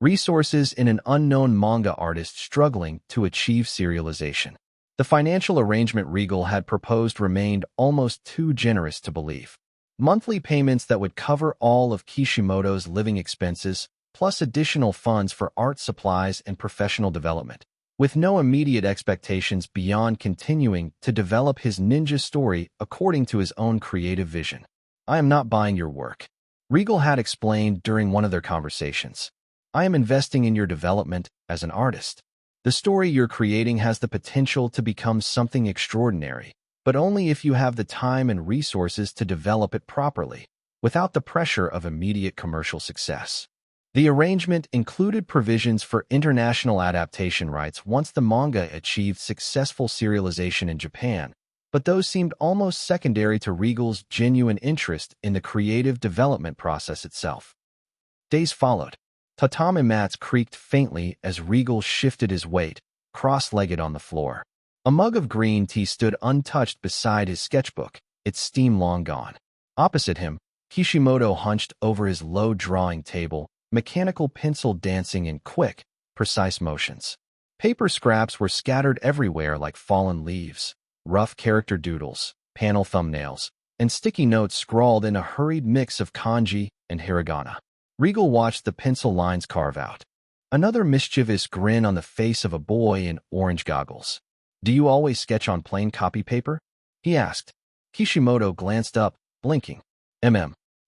Resources in an unknown manga artist struggling to achieve serialization. The financial arrangement Regal had proposed remained almost too generous to believe. Monthly payments that would cover all of Kishimoto's living expenses, plus additional funds for art supplies and professional development, with no immediate expectations beyond continuing to develop his ninja story according to his own creative vision. I am not buying your work, Regal had explained during one of their conversations. I am investing in your development as an artist. The story you're creating has the potential to become something extraordinary, but only if you have the time and resources to develop it properly, without the pressure of immediate commercial success. The arrangement included provisions for international adaptation rights once the manga achieved successful serialization in Japan, but those seemed almost secondary to Regal's genuine interest in the creative development process itself. Days followed. Tatami mats creaked faintly as Regal shifted his weight, cross-legged on the floor. A mug of green tea stood untouched beside his sketchbook, its steam long gone. Opposite him, Kishimoto hunched over his low drawing table, mechanical pencil dancing in quick, precise motions. Paper scraps were scattered everywhere like fallen leaves, rough character doodles, panel thumbnails, and sticky notes scrawled in a hurried mix of kanji and hiragana. Regal watched the pencil lines carve out. Another mischievous grin on the face of a boy in orange goggles. Do you always sketch on plain copy paper? He asked. Kishimoto glanced up, blinking.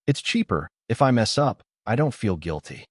It's cheaper. If I mess up, I don't feel guilty.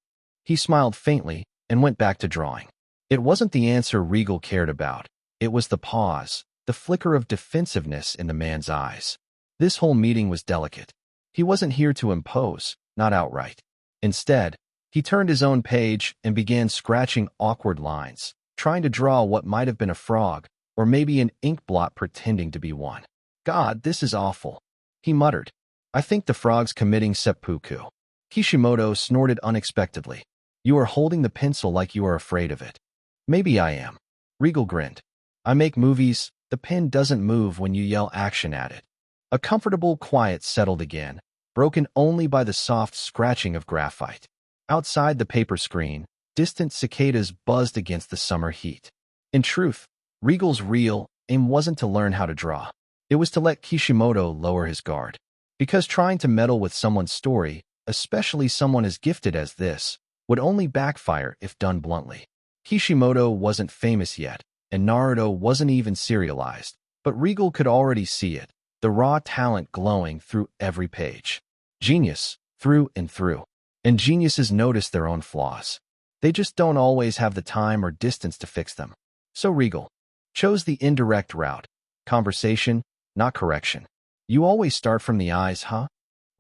He smiled faintly and went back to drawing. It wasn't the answer Regal cared about. It was the pause, the flicker of defensiveness in the man's eyes. This whole meeting was delicate. He wasn't here to impose, not outright. Instead, he turned his own page and began scratching awkward lines, trying to draw what might have been a frog, or maybe an ink blot pretending to be one. God, this is awful, he muttered. I think the frog's committing seppuku. Kishimoto snorted unexpectedly. You are holding the pencil like you are afraid of it. Maybe I am. Regal grinned. I make movies. The pen doesn't move when you yell action at it. A comfortable quiet settled again, broken only by the soft scratching of graphite. Outside the paper screen, distant cicadas buzzed against the summer heat. In truth, Regal's real aim wasn't to learn how to draw. It was to let Kishimoto lower his guard. Because trying to meddle with someone's story, especially someone as gifted as this, would only backfire if done bluntly. Kishimoto wasn't famous yet, and Naruto wasn't even serialized, but Regal could already see it, the raw talent glowing through every page. Genius, through and through. And geniuses notice their own flaws. They just don't always have the time or distance to fix them. So Regal chose the indirect route. Conversation, not correction. You always start from the eyes, huh?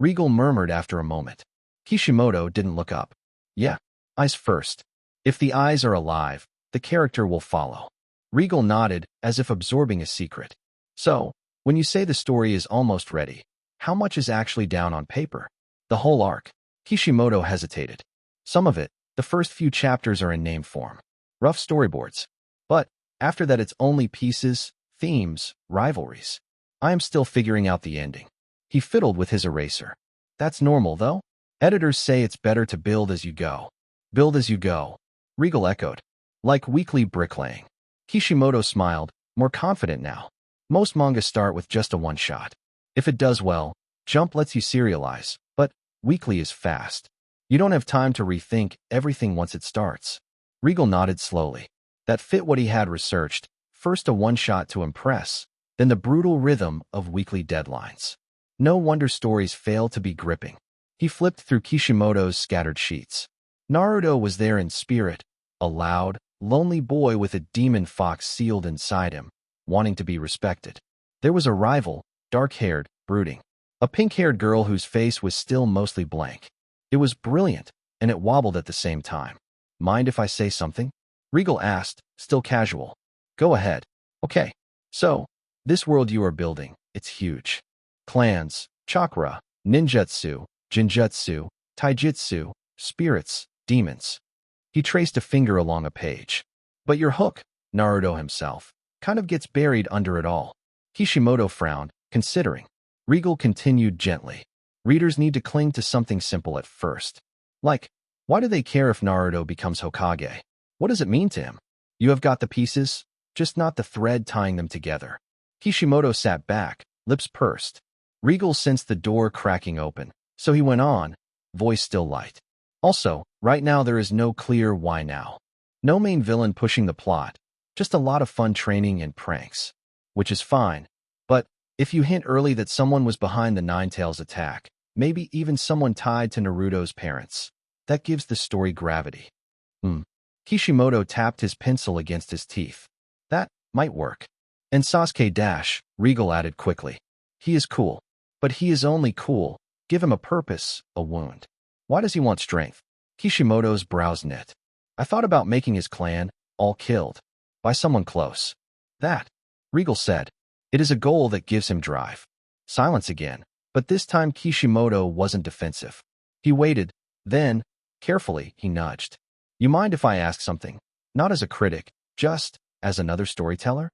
Regal murmured after a moment. Kishimoto didn't look up. Yeah, eyes first. If the eyes are alive, the character will follow. Regal nodded, as if absorbing a secret. So, when you say the story is almost ready, how much is actually down on paper? The whole arc. Kishimoto hesitated. Some of it, the first few chapters, are in name form. Rough storyboards. But, after that it's only pieces, themes, rivalries. I am still figuring out the ending. He fiddled with his eraser. That's normal, though. Editors say it's better to build as you go. Build as you go. Regal echoed. Like weekly bricklaying. Kishimoto smiled, more confident now. Most manga start with just a one-shot. If it does well, Jump lets you serialize, but weekly is fast. You don't have time to rethink everything once it starts. Regal nodded slowly. That fit what he had researched. First a one-shot to impress, then the brutal rhythm of weekly deadlines. No wonder stories fail to be gripping. He flipped through Kishimoto's scattered sheets. Naruto was there in spirit, a loud, lonely boy with a demon fox sealed inside him, wanting to be respected. There was a rival, dark-haired, brooding. A pink-haired girl whose face was still mostly blank. It was brilliant, and it wobbled at the same time. Mind if I say something? Regal asked, still casual. Go ahead. Okay. So, this world you are building, it's huge. Clans, chakra, ninjutsu, jinjutsu, taijutsu, spirits, demons. He traced a finger along a page. But your hook, Naruto himself, kind of gets buried under it all. Kishimoto frowned, considering. Regal continued gently. Readers need to cling to something simple at first. Like, why do they care if Naruto becomes Hokage? What does it mean to him? You have got the pieces, just not the thread tying them together. Kishimoto sat back, lips pursed. Regal sensed the door cracking open, so he went on, voice still light. Also, right now there is no clear why now. No main villain pushing the plot, just a lot of fun training and pranks. Which is fine, but if you hint early that someone was behind the Ninetales attack, maybe even someone tied to Naruto's parents, that gives the story gravity. Kishimoto tapped his pencil against his teeth. That might work. And Sasuke dash, Regal added quickly. He is cool. But he is only cool. Give him a purpose, a wound. Why does he want strength? Kishimoto's brows knit. I thought about making his clan all killed by someone close. That, Regal said. It is a goal that gives him drive. Silence again, but this time Kishimoto wasn't defensive. He waited, then, carefully, he nudged. You mind if I ask something? Not as a critic, just as another storyteller?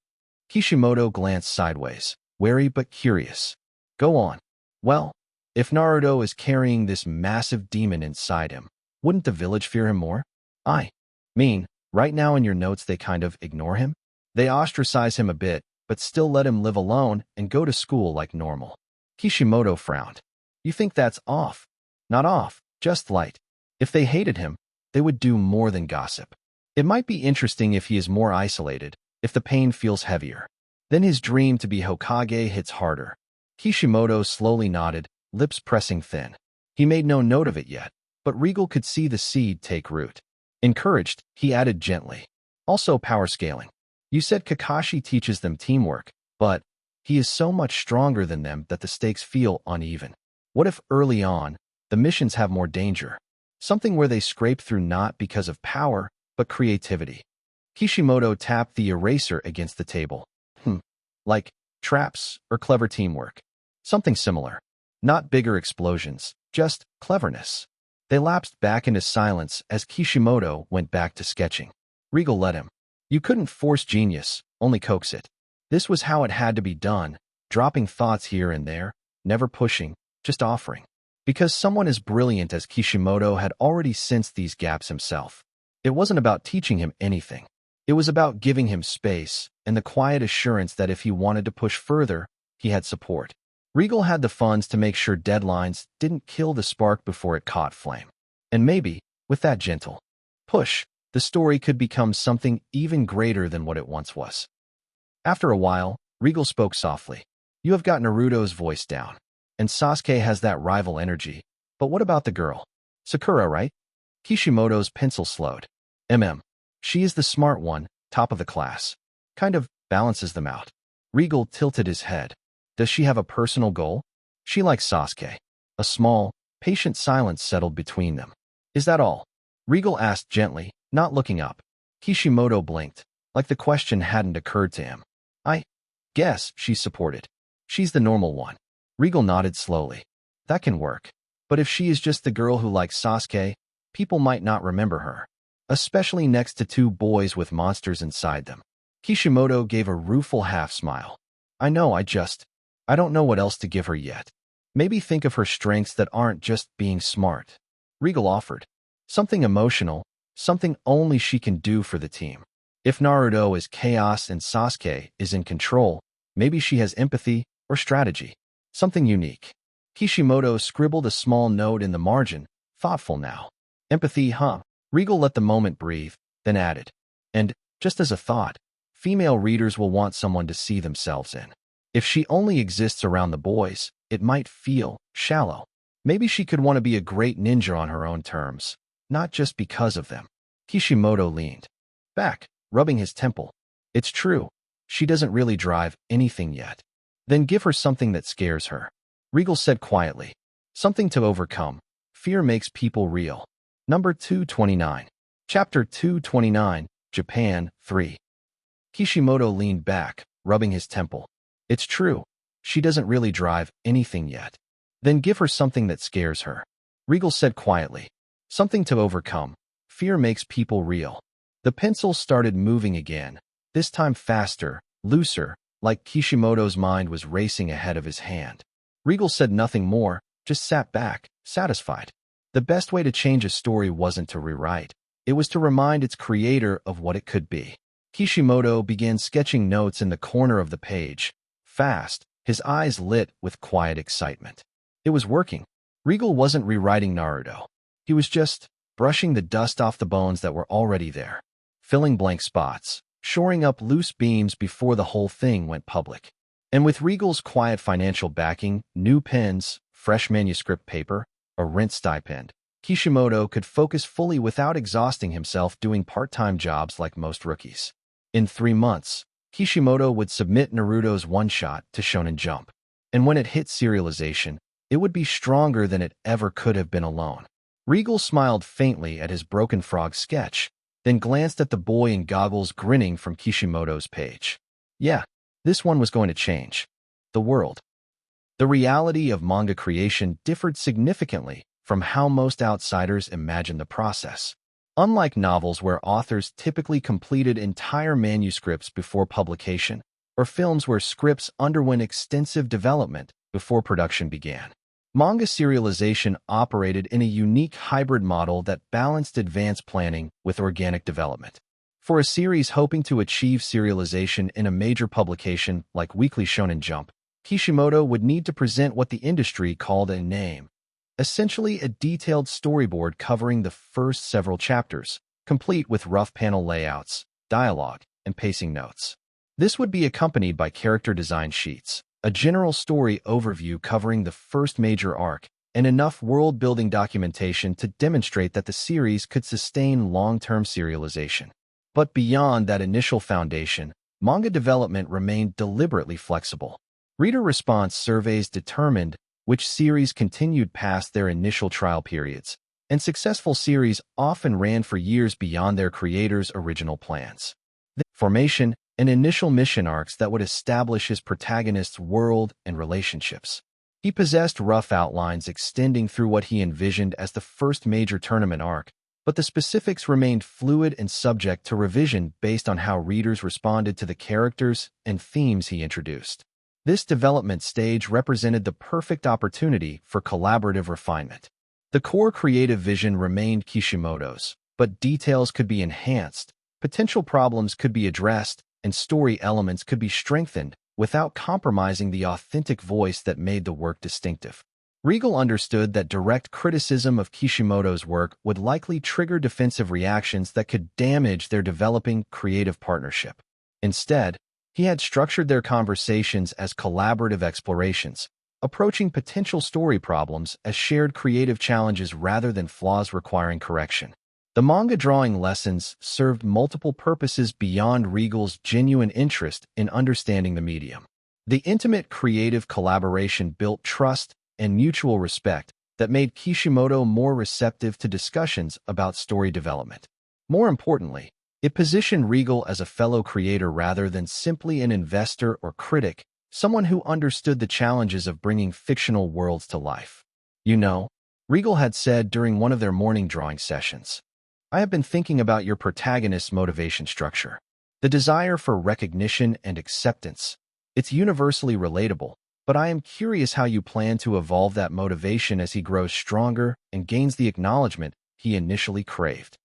Kishimoto glanced sideways, wary but curious. Go on. Well, if Naruto is carrying this massive demon inside him, wouldn't the village fear him more? I mean, right now in your notes they kind of ignore him? They ostracize him a bit, but still let him live alone and go to school like normal. Kishimoto frowned. You think that's off? Not off, just light. If they hated him, they would do more than gossip. It might be interesting if he is more isolated, if the pain feels heavier. Then his dream to be Hokage hits harder. Kishimoto slowly nodded, lips pressing thin. He made no note of it yet, but Regal could see the seed take root. Encouraged, he added gently. Also power scaling. You said Kakashi teaches them teamwork, but he is so much stronger than them that the stakes feel uneven. What if early on, the missions have more danger? Something where they scrape through not because of power, but creativity. Kishimoto tapped the eraser against the table. Like traps or clever teamwork. Something similar. Not bigger explosions, just cleverness. They lapsed back into silence as Kishimoto went back to sketching. Regal let him. You couldn't force genius, only coax it. This was how it had to be done, dropping thoughts here and there, never pushing, just offering. Because someone as brilliant as Kishimoto had already sensed these gaps himself. It wasn't about teaching him anything. It was about giving him space and the quiet assurance that if he wanted to push further, he had support. Regal had the funds to make sure deadlines didn't kill the spark before it caught flame. And maybe, with that gentle push, the story could become something even greater than what it once was. After a while, Regal spoke softly. You have got Naruto's voice down. And Sasuke has that rival energy. But what about the girl? Sakura, right? Kishimoto's pencil slowed. She is the smart one, top of the class. Kind of balances them out. Regal tilted his head. Does she have a personal goal? She likes Sasuke. A small, patient silence settled between them. Is that all? Regal asked gently, not looking up. Kishimoto blinked, like the question hadn't occurred to him. I guess she's supported. She's the normal one. Regal nodded slowly. That can work. But if she is just the girl who likes Sasuke, people might not remember her. Especially next to two boys with monsters inside them. Kishimoto gave a rueful half-smile. I know, I don't know what else to give her yet. Maybe think of her strengths that aren't just being smart. Regal offered. Something emotional, something only she can do for the team. If Naruto is chaos and Sasuke is in control, maybe she has empathy or strategy. Something unique. Kishimoto scribbled a small note in the margin, thoughtful now. Empathy, huh? Regal let the moment breathe, then added. And, just as a thought, female readers will want someone to see themselves in. If she only exists around the boys, it might feel shallow. Maybe she could want to be a great ninja on her own terms, not just because of them. Kishimoto leaned back, rubbing his temple. It's true, she doesn't really drive anything yet. Then give her something that scares her. Regal said quietly. Something to overcome. Fear makes people real. Number 229. Chapter 229, Japan 3. Kishimoto leaned back, rubbing his temple. It's true. She doesn't really drive anything yet. Then give her something that scares her. Regal said quietly. Something to overcome. Fear makes people real. The pencil started moving again, this time faster, looser, like Kishimoto's mind was racing ahead of his hand. Regal said nothing more, just sat back, satisfied. The best way to change a story wasn't to rewrite. It was to remind its creator of what it could be. Kishimoto began sketching notes in the corner of the page. Fast, his eyes lit with quiet excitement. It was working. Regal wasn't rewriting Naruto. He was just brushing the dust off the bones that were already there, filling blank spots, shoring up loose beams before the whole thing went public. And with Regal's quiet financial backing, new pens, fresh manuscript paper, a rent stipend, Kishimoto could focus fully without exhausting himself doing part-time jobs like most rookies. In 3 months, Kishimoto would submit Naruto's one-shot to Shonen Jump. And when it hit serialization, it would be stronger than it ever could have been alone. Regal smiled faintly at his Broken Frog sketch, then glanced at the boy in goggles grinning from Kishimoto's page. Yeah, this one was going to change the world. The reality of manga creation differed significantly from how most outsiders imagined the process. Unlike novels where authors typically completed entire manuscripts before publication, or films where scripts underwent extensive development before production began, manga serialization operated in a unique hybrid model that balanced advanced planning with organic development. For a series hoping to achieve serialization in a major publication like Weekly Shonen Jump, Kishimoto would need to present what the industry called a name, essentially a detailed storyboard covering the first several chapters, complete with rough panel layouts, dialogue, and pacing notes. This would be accompanied by character design sheets, a general story overview covering the first major arc, and enough world-building documentation to demonstrate that the series could sustain long-term serialization. But beyond that initial foundation, manga development remained deliberately flexible. Reader response surveys determined which series continued past their initial trial periods, and successful series often ran for years beyond their creators' original plans. The formation and initial mission arcs that would establish his protagonist's world and relationships. He possessed rough outlines extending through what he envisioned as the first major tournament arc, but the specifics remained fluid and subject to revision based on how readers responded to the characters and themes he introduced. This development stage represented the perfect opportunity for collaborative refinement. The core creative vision remained Kishimoto's, but details could be enhanced, potential problems could be addressed, and story elements could be strengthened without compromising the authentic voice that made the work distinctive. Regal understood that direct criticism of Kishimoto's work would likely trigger defensive reactions that could damage their developing creative partnership. Instead, he had structured their conversations as collaborative explorations, approaching potential story problems as shared creative challenges rather than flaws requiring correction. The manga drawing lessons served multiple purposes beyond Regal's genuine interest in understanding the medium. The intimate creative collaboration built trust and mutual respect that made Kishimoto more receptive to discussions about story development. More importantly, it positioned Regal as a fellow creator rather than simply an investor or critic, someone who understood the challenges of bringing fictional worlds to life. "You know," Regal had said during one of their morning drawing sessions, "I have been thinking about your protagonist's motivation structure. The desire for recognition and acceptance. It's universally relatable, but I am curious how you plan to evolve that motivation as he grows stronger and gains the acknowledgement he initially craved."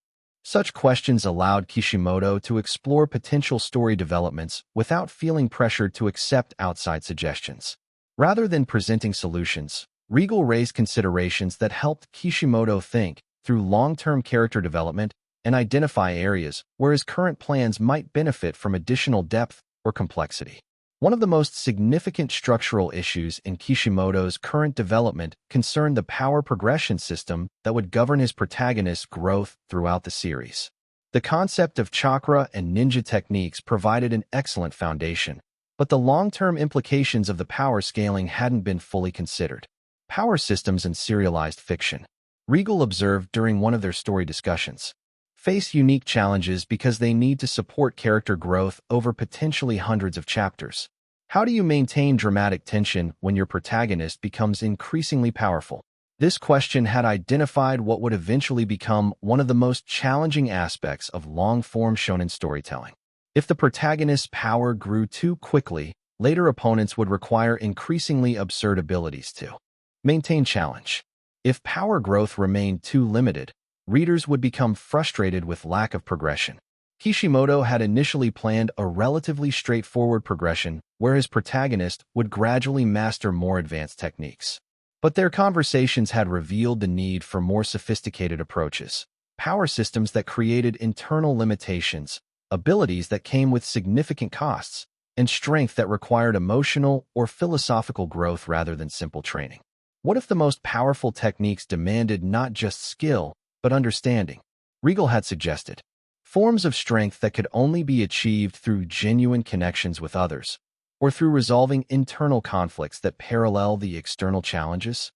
Such questions allowed Kishimoto to explore potential story developments without feeling pressured to accept outside suggestions. Rather than presenting solutions, Regal raised considerations that helped Kishimoto think through long-term character development and identify areas where his current plans might benefit from additional depth or complexity. One of the most significant structural issues in Kishimoto's current development concerned the power progression system that would govern his protagonist's growth throughout the series. The concept of chakra and ninja techniques provided an excellent foundation, but the long-term implications of the power scaling hadn't been fully considered. Power systems in serialized fiction, Regal observed during one of their story discussions, face unique challenges because they need to support character growth over potentially hundreds of chapters. How do you maintain dramatic tension when your protagonist becomes increasingly powerful? This question had identified what would eventually become one of the most challenging aspects of long-form shonen storytelling. If the protagonist's power grew too quickly, later opponents would require increasingly absurd abilities to maintain challenge. If power growth remained too limited, readers would become frustrated with lack of progression. Kishimoto had initially planned a relatively straightforward progression where his protagonist would gradually master more advanced techniques. But their conversations had revealed the need for more sophisticated approaches, power systems that created internal limitations, abilities that came with significant costs, and strength that required emotional or philosophical growth rather than simple training. What if the most powerful techniques demanded not just skill, but understanding? Regal had suggested forms of strength that could only be achieved through genuine connections with others, or through resolving internal conflicts that parallel the external challenges.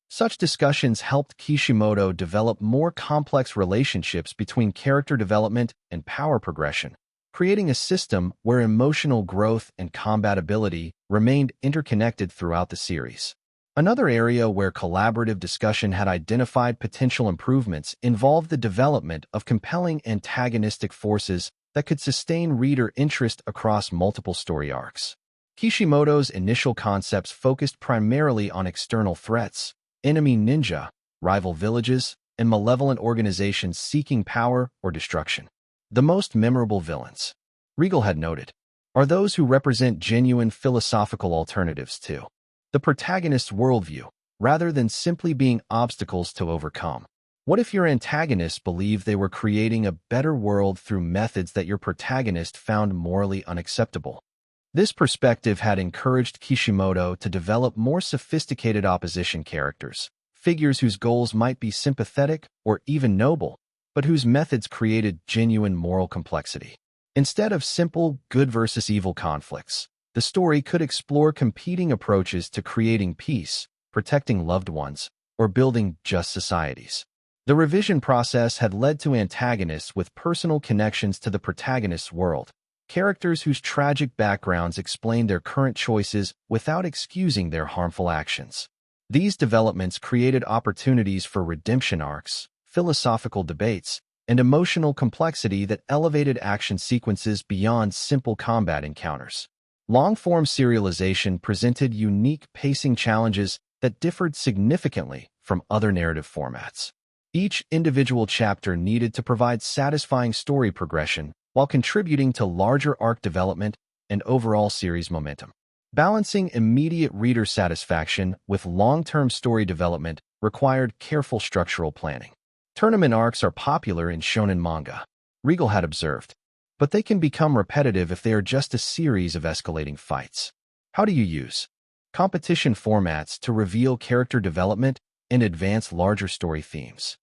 Such discussions helped Kishimoto develop more complex relationships between character development and power progression, creating a system where emotional growth and combat ability remained interconnected throughout the series. Another area where collaborative discussion had identified potential improvements involved the development of compelling antagonistic forces that could sustain reader interest across multiple story arcs. Kishimoto's initial concepts focused primarily on external threats, enemy ninja, rival villages, and malevolent organizations seeking power or destruction. The most memorable villains, Regal had noted, are those who represent genuine philosophical alternatives to the protagonist's worldview, rather than simply being obstacles to overcome. What if your antagonists believed they were creating a better world through methods that your protagonist found morally unacceptable? This perspective had encouraged Kishimoto to develop more sophisticated opposition characters, figures whose goals might be sympathetic or even noble, but whose methods created genuine moral complexity. Instead of simple good versus evil conflicts, the story could explore competing approaches to creating peace, protecting loved ones, or building just societies. The revision process had led to antagonists with personal connections to the protagonist's world, characters whose tragic backgrounds explained their current choices without excusing their harmful actions. These developments created opportunities for redemption arcs, philosophical debates, and emotional complexity that elevated action sequences beyond simple combat encounters. Long-form serialization presented unique pacing challenges that differed significantly from other narrative formats. Each individual chapter needed to provide satisfying story progression while contributing to larger arc development and overall series momentum. Balancing immediate reader satisfaction with long-term story development required careful structural planning. Tournament arcs are popular in shonen manga, Regal had observed, but they can become repetitive if they are just a series of escalating fights. How do you use competition formats to reveal character development and advance larger story themes?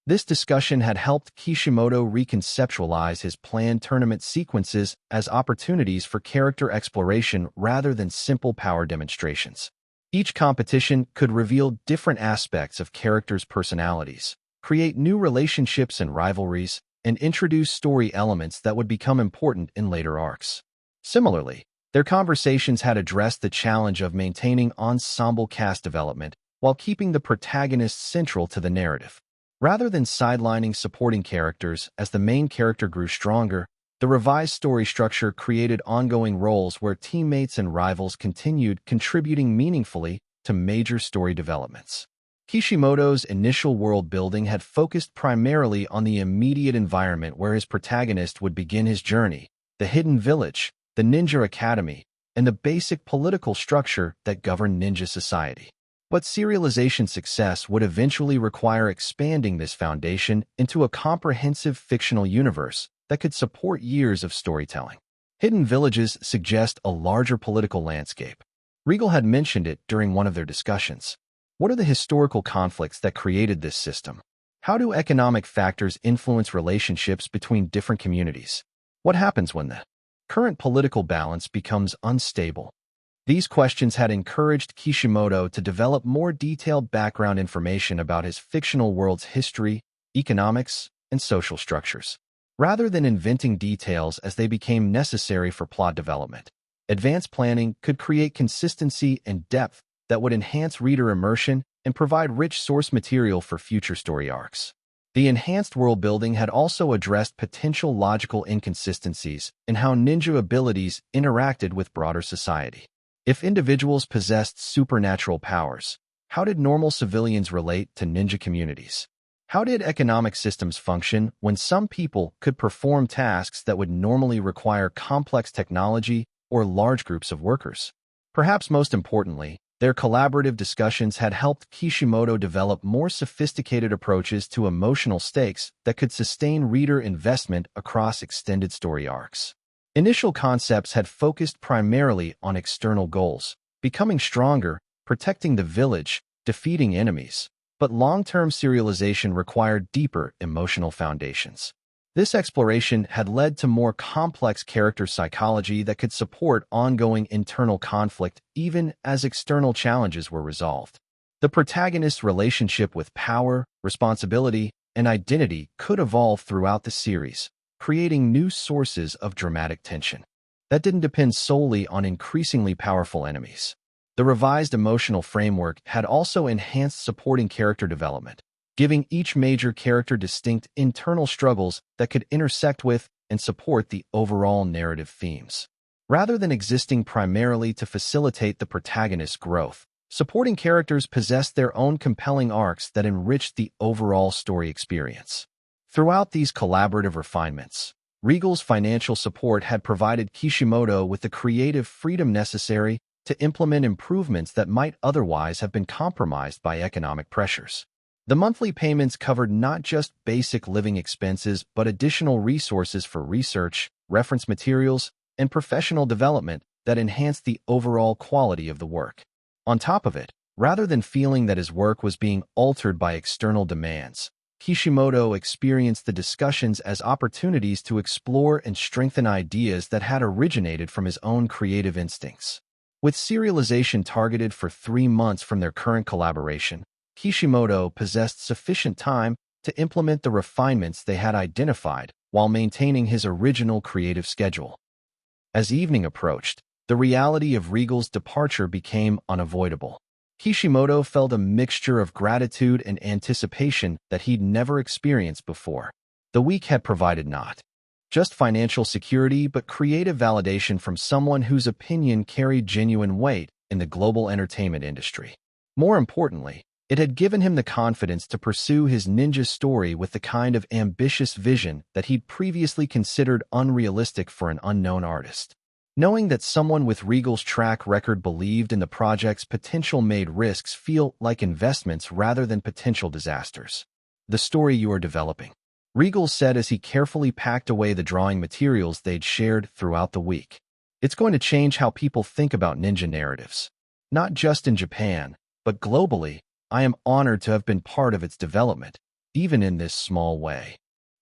This discussion had helped Kishimoto reconceptualize his planned tournament sequences as opportunities for character exploration rather than simple power demonstrations. Each competition could reveal different aspects of characters' personalities, create new relationships and rivalries, and introduce story elements that would become important in later arcs. Similarly, their conversations had addressed the challenge of maintaining ensemble cast development while keeping the protagonist central to the narrative. Rather than sidelining supporting characters as the main character grew stronger, the revised story structure created ongoing roles where teammates and rivals continued contributing meaningfully to major story developments. Kishimoto's initial world building had focused primarily on the immediate environment where his protagonist would begin his journey, the hidden village, the ninja academy, and the basic political structure that governed ninja society. But serialization success would eventually require expanding this foundation into a comprehensive fictional universe that could support years of storytelling. Hidden villages suggest a larger political landscape. Regal had mentioned it during one of their discussions. What are the historical conflicts that created this system? How do economic factors influence relationships between different communities? What happens when the current political balance becomes unstable? These questions had encouraged Kishimoto to develop more detailed background information about his fictional world's history, economics, and social structures, rather than inventing details as they became necessary for plot development. Advanced planning could create consistency and depth that would enhance reader immersion and provide rich source material for future story arcs. The enhanced world building had also addressed potential logical inconsistencies in how ninja abilities interacted with broader society. If individuals possessed supernatural powers, how did normal civilians relate to ninja communities? How did economic systems function when some people could perform tasks that would normally require complex technology or large groups of workers? Perhaps most importantly, their collaborative discussions had helped Kishimoto develop more sophisticated approaches to emotional stakes that could sustain reader investment across extended story arcs. Initial concepts had focused primarily on external goals, becoming stronger, protecting the village, defeating enemies, but long-term serialization required deeper emotional foundations. This exploration had led to more complex character psychology that could support ongoing internal conflict even as external challenges were resolved. The protagonist's relationship with power, responsibility, and identity could evolve throughout the series, creating new sources of dramatic tension that didn't depend solely on increasingly powerful enemies. The revised emotional framework had also enhanced supporting character development, giving each major character distinct internal struggles that could intersect with and support the overall narrative themes. Rather than existing primarily to facilitate the protagonist's growth, supporting characters possessed their own compelling arcs that enriched the overall story experience. Throughout these collaborative refinements, Regal's financial support had provided Kishimoto with the creative freedom necessary to implement improvements that might otherwise have been compromised by economic pressures. The monthly payments covered not just basic living expenses but additional resources for research, reference materials, and professional development that enhanced the overall quality of the work. On top of it, rather than feeling that his work was being altered by external demands, Kishimoto experienced the discussions as opportunities to explore and strengthen ideas that had originated from his own creative instincts. With serialization targeted for 3 months from their current collaboration, Kishimoto possessed sufficient time to implement the refinements they had identified while maintaining his original creative schedule. As evening approached, the reality of Regal's departure became unavoidable. Kishimoto felt a mixture of gratitude and anticipation that he'd never experienced before. The week had provided not just financial security but creative validation from someone whose opinion carried genuine weight in the global entertainment industry. More importantly, it had given him the confidence to pursue his ninja story with the kind of ambitious vision that he'd previously considered unrealistic for an unknown artist. Knowing that someone with Regal's track record believed in the project's potential made risks feel like investments rather than potential disasters. The story you are developing, Regal said as he carefully packed away the drawing materials they'd shared throughout the week. It's going to change how people think about ninja narratives. Not just in Japan, but globally. I am honored to have been part of its development, even in this small way.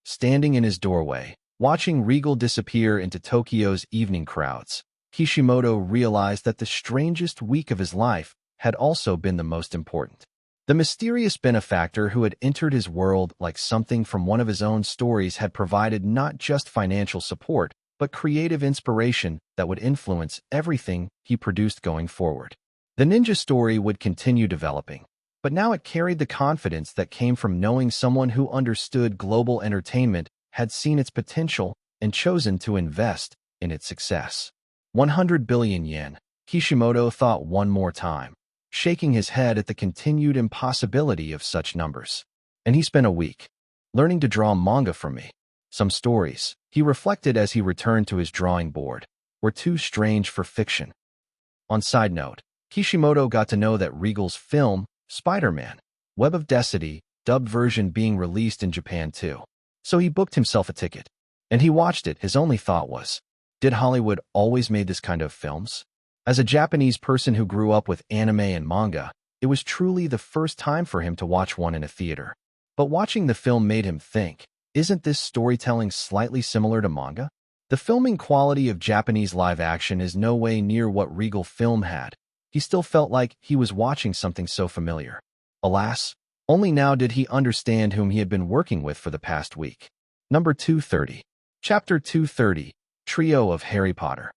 Standing in his doorway, watching Regal disappear into Tokyo's evening crowds, Kishimoto realized that the strangest week of his life had also been the most important. The mysterious benefactor who had entered his world like something from one of his own stories had provided not just financial support, but creative inspiration that would influence everything he produced going forward. The ninja story would continue developing, but now it carried the confidence that came from knowing someone who understood global entertainment, had seen its potential, and chosen to invest in its success. 100 billion yen, Kishimoto thought one more time, shaking his head at the continued impossibility of such numbers. And he spent a week learning to draw manga from me. Some stories, he reflected as he returned to his drawing board, were too strange for fiction. On side note, Kishimoto got to know that Regal's film, Spider-Man, Web of Destiny, dubbed version being released in Japan too. So he booked himself a ticket. And he watched it. His only thought was, did Hollywood always made this kind of films? As a Japanese person who grew up with anime and manga, it was truly the first time for him to watch one in a theater. But watching the film made him think, isn't this storytelling slightly similar to manga? The filming quality of Japanese live action is no way near what Regal film had. He still felt like he was watching something so familiar. Alas, only now did he understand whom he had been working with for the past week. Number 230. Chapter 230, Trio of Harry Potter.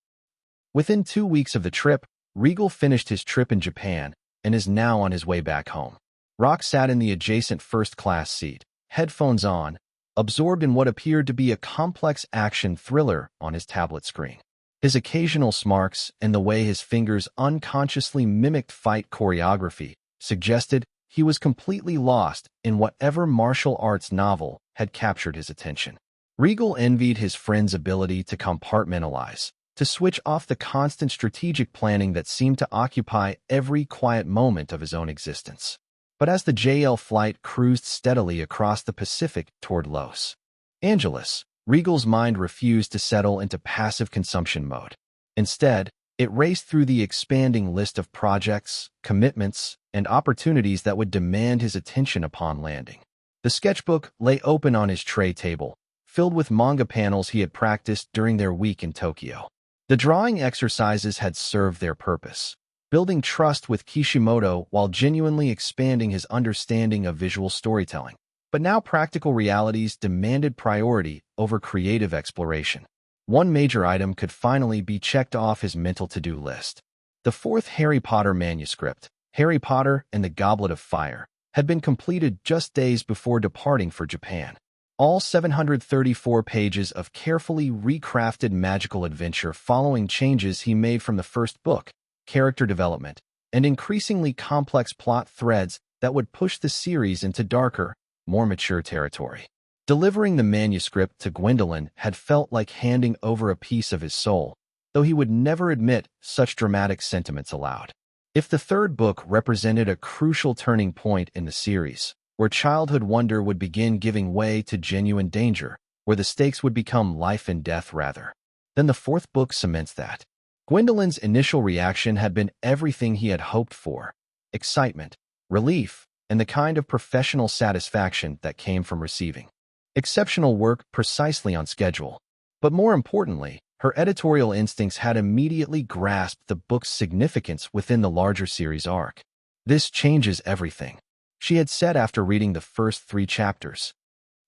Within 2 weeks of the trip, Regal finished his trip in Japan and is now on his way back home. Rock sat in the adjacent first-class seat, headphones on, absorbed in what appeared to be a complex action thriller on his tablet screen. His occasional smarks and the way his fingers unconsciously mimicked fight choreography suggested he was completely lost in whatever martial arts novel had captured his attention. Regal envied his friend's ability to compartmentalize, to switch off the constant strategic planning that seemed to occupy every quiet moment of his own existence. But as the JL flight cruised steadily across the Pacific toward Los Angeles, Regal's mind refused to settle into passive consumption mode. Instead, it raced through the expanding list of projects, commitments, and opportunities that would demand his attention upon landing. The sketchbook lay open on his tray table, filled with manga panels he had practiced during their week in Tokyo. The drawing exercises had served their purpose, building trust with Kishimoto while genuinely expanding his understanding of visual storytelling. But now practical realities demanded priority over creative exploration. One major item could finally be checked off his mental to-do list. The fourth Harry Potter manuscript, Harry Potter and the Goblet of Fire, had been completed just days before departing for Japan. All 734 pages of carefully recrafted magical adventure following changes he made from the first book, character development, and increasingly complex plot threads that would push the series into darker, more mature territory. Delivering the manuscript to Gwendolyn had felt like handing over a piece of his soul, though he would never admit such dramatic sentiments aloud. If the third book represented a crucial turning point in the series, where childhood wonder would begin giving way to genuine danger, where the stakes would become life and death rather, then the fourth book cements that. Gwendolyn's initial reaction had been everything he had hoped for: excitement, relief, and the kind of professional satisfaction that came from receiving exceptional work precisely on schedule. But more importantly, her editorial instincts had immediately grasped the book's significance within the larger series arc. This changes everything, she had said after reading the first 3 chapters.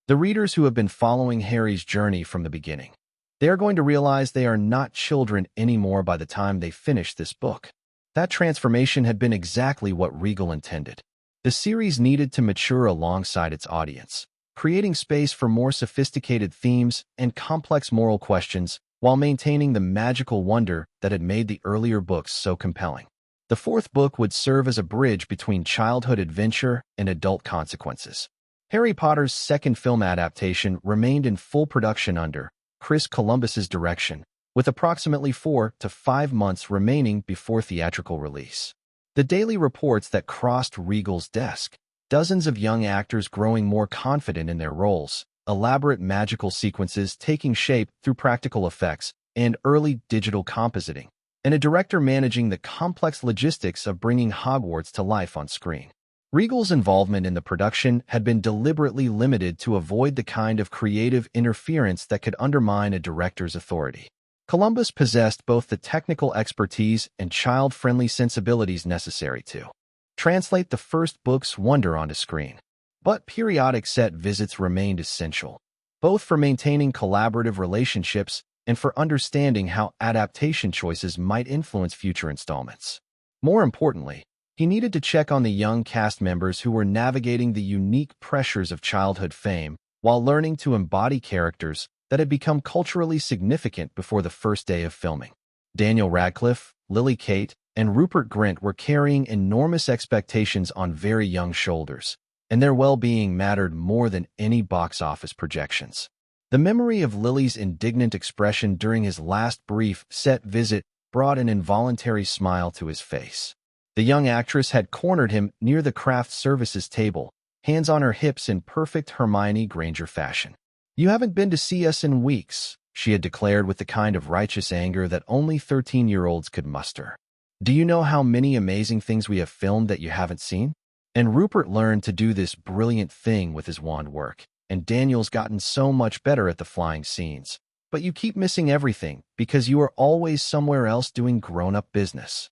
The readers who have been following Harry's journey from the beginning, they are going to realize they are not children anymore by the time they finish this book. That transformation had been exactly what Regal intended. The series needed to mature alongside its audience, creating space for more sophisticated themes and complex moral questions while maintaining the magical wonder that had made the earlier books so compelling. The fourth book would serve as a bridge between childhood adventure and adult consequences. Harry Potter's second film adaptation remained in full production under Chris Columbus's direction, with approximately 4 to 5 months remaining before theatrical release. The daily reports that crossed Regal's desk, dozens of young actors growing more confident in their roles, elaborate magical sequences taking shape through practical effects and early digital compositing, and a director managing the complex logistics of bringing Hogwarts to life on screen. Regal's involvement in the production had been deliberately limited to avoid the kind of creative interference that could undermine a director's authority. Columbus possessed both the technical expertise and child-friendly sensibilities necessary to translate the first book's wonder onto screen. But periodic set visits remained essential, both for maintaining collaborative relationships and for understanding how adaptation choices might influence future installments. More importantly, he needed to check on the young cast members who were navigating the unique pressures of childhood fame while learning to embody characters that had become culturally significant before the first day of filming. Daniel Radcliffe, Lily Kate, and Rupert Grint were carrying enormous expectations on very young shoulders, and their well-being mattered more than any box office projections. The memory of Lily's indignant expression during his last brief set visit brought an involuntary smile to his face. The young actress had cornered him near the craft services table, hands on her hips in perfect Hermione Granger fashion. "You haven't been to see us in weeks," she had declared with the kind of righteous anger that only 13-year-olds could muster. "Do you know how many amazing things we have filmed that you haven't seen?" And Rupert learned to do this brilliant thing with his wand work, and Daniel's gotten so much better at the flying scenes. "But you keep missing everything because you are always somewhere else doing grown-up business."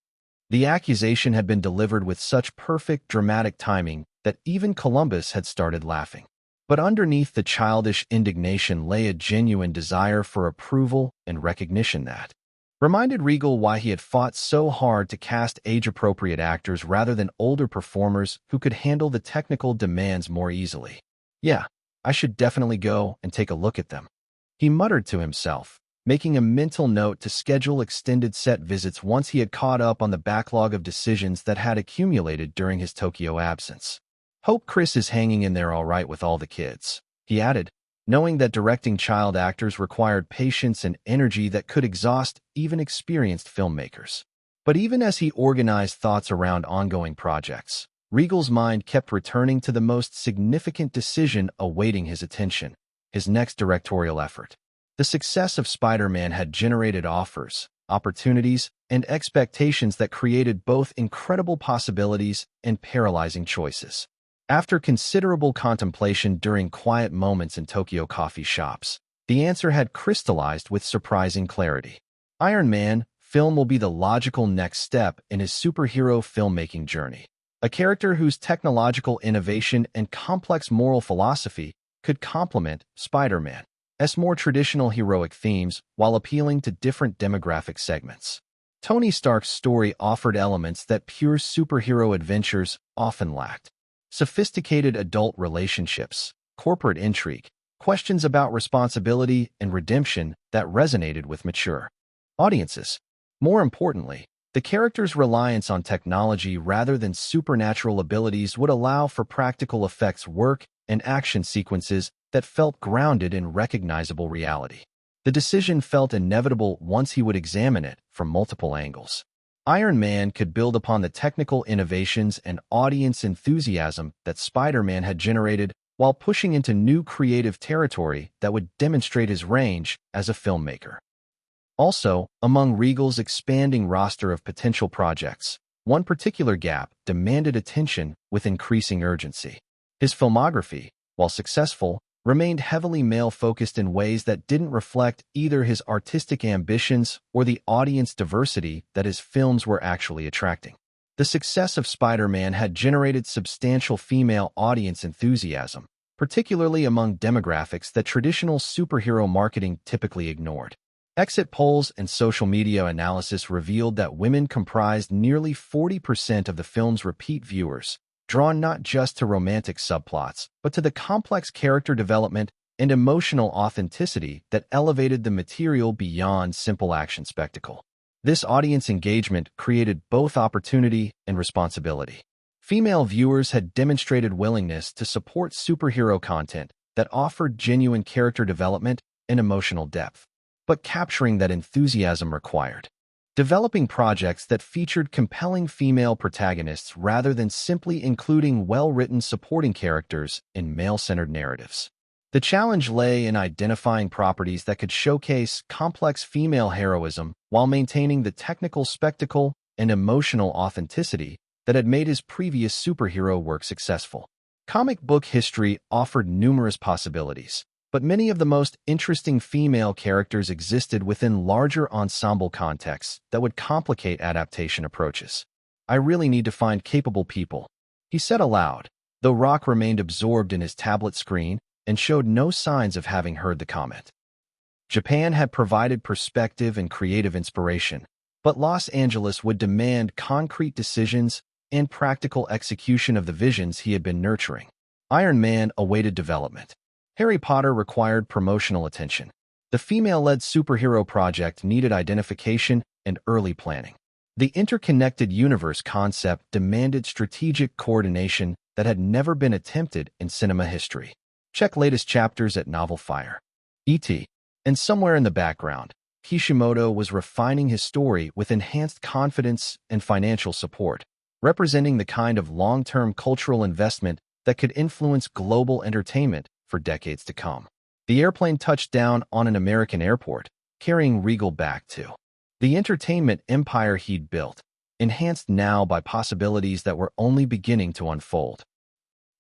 The accusation had been delivered with such perfect dramatic timing that even Columbus had started laughing. But underneath the childish indignation lay a genuine desire for approval and recognition that reminded Regal why he had fought so hard to cast age-appropriate actors rather than older performers who could handle the technical demands more easily. "Yeah, I should definitely go and take a look at them," he muttered to himself, making a mental note to schedule extended set visits once he had caught up on the backlog of decisions that had accumulated during his Tokyo absence. "Hope Chris is hanging in there all right with all the kids," he added, knowing that directing child actors required patience and energy that could exhaust even experienced filmmakers. But even as he organized thoughts around ongoing projects, Regal's mind kept returning to the most significant decision awaiting his attention, his next directorial effort. The success of Spider-Man had generated offers, opportunities, and expectations that created both incredible possibilities and paralyzing choices. After considerable contemplation during quiet moments in Tokyo coffee shops, the answer had crystallized with surprising clarity. Iron Man film will be the logical next step in his superhero filmmaking journey. A character whose technological innovation and complex moral philosophy could complement Spider-Man's more traditional heroic themes while appealing to different demographic segments. Tony Stark's story offered elements that pure superhero adventures often lacked. Sophisticated adult relationships, corporate intrigue, questions about responsibility and redemption that resonated with mature audiences. More importantly, the character's reliance on technology rather than supernatural abilities would allow for practical effects work and action sequences that felt grounded in recognizable reality. The decision felt inevitable once he would examine it from multiple angles. Iron Man could build upon the technical innovations and audience enthusiasm that Spider-Man had generated while pushing into new creative territory that would demonstrate his range as a filmmaker. Also, among Regal's expanding roster of potential projects, one particular gap demanded attention with increasing urgency. His filmography, while successful, remained heavily male-focused in ways that didn't reflect either his artistic ambitions or the audience diversity that his films were actually attracting. The success of Spider-Man had generated substantial female audience enthusiasm, particularly among demographics that traditional superhero marketing typically ignored. Exit polls and social media analysis revealed that women comprised nearly 40% of the film's repeat viewers, drawn not just to romantic subplots, but to the complex character development and emotional authenticity that elevated the material beyond simple action spectacle. This audience engagement created both opportunity and responsibility. Female viewers had demonstrated willingness to support superhero content that offered genuine character development and emotional depth, but capturing that enthusiasm required developing projects that featured compelling female protagonists rather than simply including well-written supporting characters in male-centered narratives. The challenge lay in identifying properties that could showcase complex female heroism while maintaining the technical spectacle and emotional authenticity that had made his previous superhero work successful. Comic book history offered numerous possibilities, but many of the most interesting female characters existed within larger ensemble contexts that would complicate adaptation approaches. "I really need to find capable people," he said aloud, though Rock remained absorbed in his tablet screen and showed no signs of having heard the comment. Japan had provided perspective and creative inspiration, but Los Angeles would demand concrete decisions and practical execution of the visions he had been nurturing. Iron Man awaited development. Harry Potter required promotional attention. The female-led superhero project needed identification and early planning. The interconnected universe concept demanded strategic coordination that had never been attempted in cinema history. Check latest chapters at Novel Fire. E.T. And somewhere in the background, Kishimoto was refining his story with enhanced confidence and financial support, representing the kind of long-term cultural investment that could influence global entertainment for decades to come. The airplane touched down on an American airport, carrying Regal back to the entertainment empire he'd built, enhanced now by possibilities that were only beginning to unfold.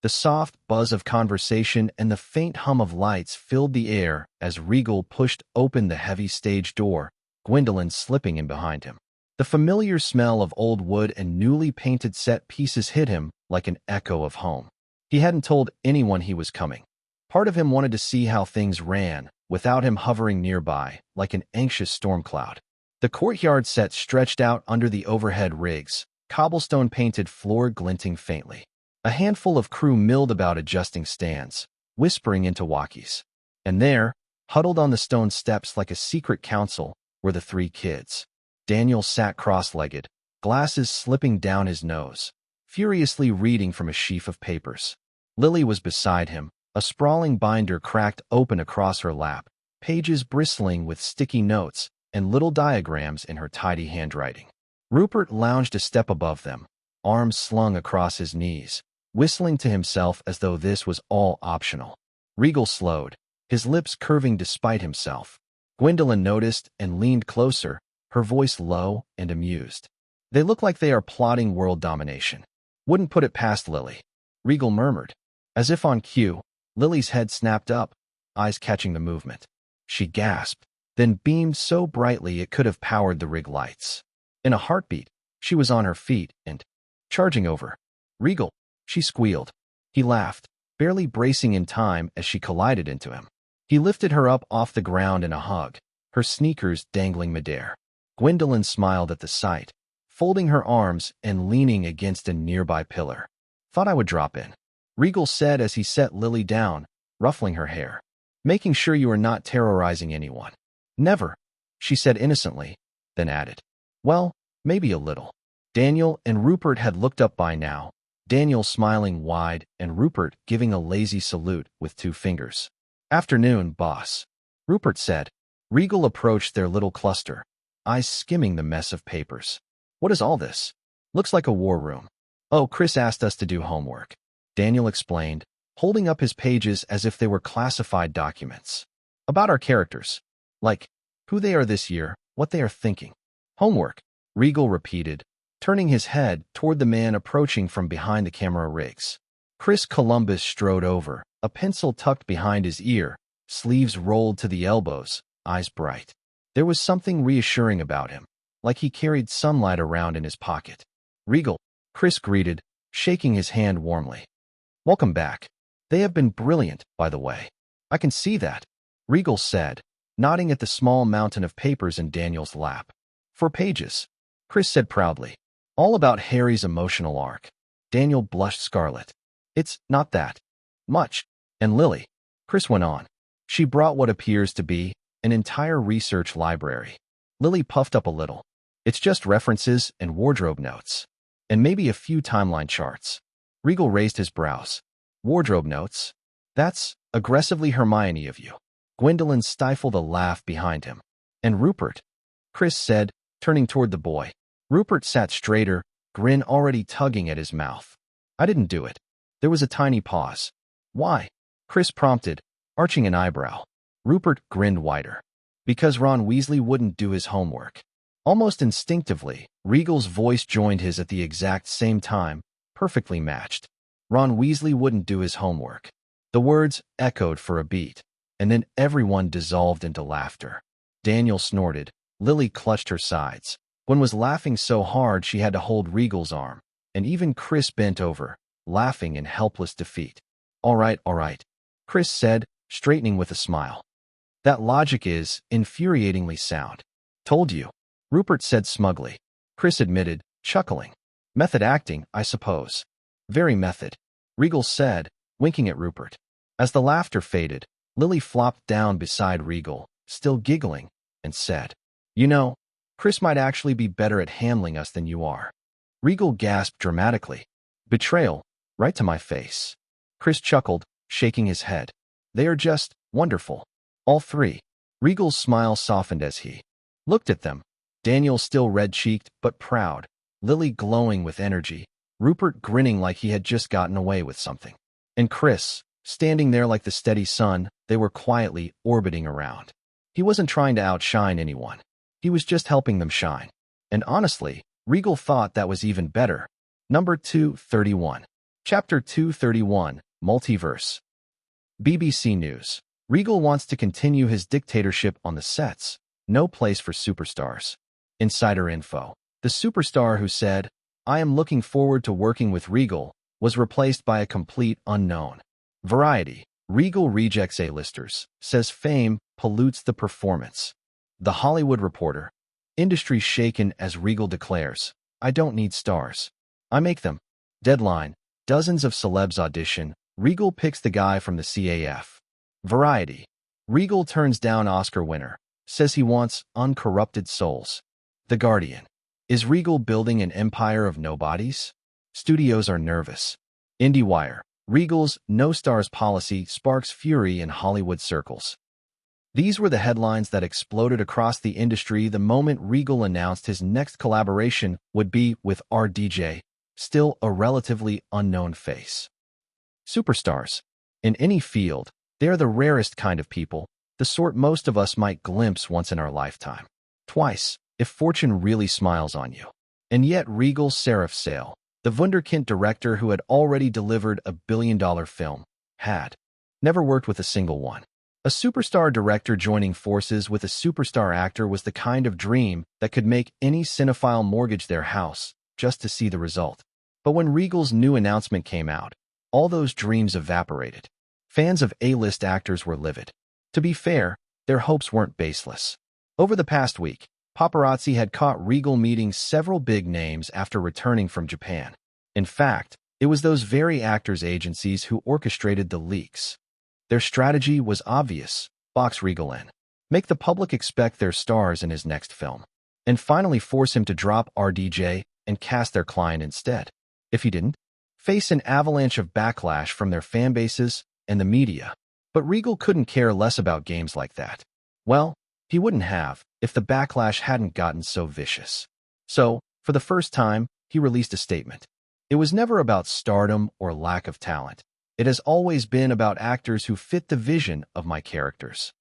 The soft buzz of conversation and the faint hum of lights filled the air as Regal pushed open the heavy stage door, Gwendolyn slipping in behind him. The familiar smell of old wood and newly painted set pieces hit him like an echo of home. He hadn't told anyone he was coming. Part of him wanted to see how things ran, without him hovering nearby, like an anxious storm cloud. The courtyard set stretched out under the overhead rigs, cobblestone-painted floor glinting faintly. A handful of crew milled about adjusting stands, whispering into walkies. And there, huddled on the stone steps like a secret council, were the three kids. Daniel sat cross-legged, glasses slipping down his nose, furiously reading from a sheaf of papers. Lily was beside him, a sprawling binder cracked open across her lap, pages bristling with sticky notes and little diagrams in her tidy handwriting. Rupert lounged a step above them, arms slung across his knees, whistling to himself as though this was all optional. Regal slowed, his lips curving despite himself. Gwendolyn noticed and leaned closer, her voice low and amused. "They look like they are plotting world domination. Wouldn't put it past Lily," Regal murmured. As if on cue, Lily's head snapped up, eyes catching the movement. She gasped, then beamed so brightly it could have powered the rig lights. In a heartbeat, she was on her feet and charging over. "Regal," she squealed. He laughed, barely bracing in time as she collided into him. He lifted her up off the ground in a hug, her sneakers dangling midair. Gwendolyn smiled at the sight, folding her arms and leaning against a nearby pillar. "Thought I would drop in," Regal said as he set Lily down, ruffling her hair. "Making sure you are not terrorizing anyone." "Never," she said innocently, then added, "Well, maybe a little." Daniel and Rupert had looked up by now, Daniel smiling wide and Rupert giving a lazy salute with 2 fingers. "Afternoon, boss," Rupert said. Regal approached their little cluster, eyes skimming the mess of papers. "What is all this? Looks like a war room." "Oh, Chris asked us to do homework," Daniel explained, holding up his pages as if they were classified documents. "About our characters. Like, who they are this year, what they are thinking." "Homework," Regal repeated, turning his head toward the man approaching from behind the camera rigs. Chris Columbus strode over, a pencil tucked behind his ear, sleeves rolled to the elbows, eyes bright. There was something reassuring about him, like he carried sunlight around in his pocket. "Regal," Chris greeted, shaking his hand warmly. "Welcome back. They have been brilliant, by the way." "I can see that," Regal said, nodding at the small mountain of papers in Daniel's lap. "For pages," Chris said proudly. "All about Harry's emotional arc." Daniel blushed scarlet. "It's not that much." "And Lily," Chris went on. "She brought what appears to be an entire research library." Lily puffed up a little. "It's just references and wardrobe notes. And maybe a few timeline charts." Regal raised his brows. "Wardrobe notes? That's aggressively Hermione of you." Gwendolyn stifled a laugh behind him. "And Rupert," Chris said, turning toward the boy. Rupert sat straighter, grin already tugging at his mouth. "I didn't do it." There was a tiny pause. "Why?" Chris prompted, arching an eyebrow. Rupert grinned wider. "Because Ron Weasley wouldn't do his homework." Almost instinctively, Regal's voice joined his at the exact same time, perfectly matched. Ron Weasley wouldn't do his homework. The words echoed for a beat, and then everyone dissolved into laughter. Daniel snorted. Lily clutched her sides. Gwen was laughing so hard she had to hold Regal's arm, and even Chris bent over, laughing in helpless defeat. All right, Chris said, straightening with a smile. "That logic is infuriatingly sound." "Told you," Rupert said smugly. Chris admitted, chuckling. "Method acting, I suppose." "Very method," Regal said, winking at Rupert. As the laughter faded, Lily flopped down beside Regal, still giggling, and said, "You know, Chris might actually be better at handling us than you are." Regal gasped dramatically. "Betrayal, right to my face." Chris chuckled, shaking his head. "They are just wonderful. All three." Regal's smile softened as he looked at them. Daniel still red-cheeked but proud, Lily glowing with energy, Rupert grinning like he had just gotten away with something. And Chris, standing there like the steady sun they were quietly orbiting around. He wasn't trying to outshine anyone. He was just helping them shine. And honestly, Regal thought that was even better. Number 231. Chapter 231, Multiverse. BBC News. Regal wants to continue his dictatorship on the sets. No place for superstars. Insider info. The superstar who said, "I am looking forward to working with Regal," was replaced by a complete unknown. Variety. Regal rejects A-listers, says fame pollutes the performance. The Hollywood Reporter. Industry shaken as Regal declares, "I don't need stars. I make them." Deadline. Dozens of celebs audition. Regal picks the guy from the CAF. Variety. Regal turns down Oscar winner, says he wants uncorrupted souls. The Guardian. Is Regal building an empire of nobodies? Studios are nervous. IndieWire. Regal's no stars policy sparks fury in Hollywood circles. These were the headlines that exploded across the industry the moment Regal announced his next collaboration would be with RDJ, still a relatively unknown face. Superstars. In any field, they are the rarest kind of people, the sort most of us might glimpse once in our lifetime. Twice, if fortune really smiles on you. And yet Regal Seraphsail, the wunderkind director who had already delivered a billion-dollar film, had never worked with a single one. A superstar director joining forces with a superstar actor was the kind of dream that could make any cinephile mortgage their house just to see the result. But when Regal's new announcement came out, all those dreams evaporated. Fans of A-list actors were livid. To be fair, their hopes weren't baseless. Over the past week, paparazzi had caught Regal meeting several big names after returning from Japan. In fact, it was those very actors' agencies who orchestrated the leaks. Their strategy was obvious: box Regal in, make the public expect their stars in his next film, and finally force him to drop RDJ and cast their client instead. If he didn't, face an avalanche of backlash from their fanbases and the media. But Regal couldn't care less about games like that. Well, he wouldn't have if the backlash hadn't gotten so vicious. So, for the first time, he released a statement. It was never about stardom or lack of talent. It has always been about actors who fit the vision of my characters.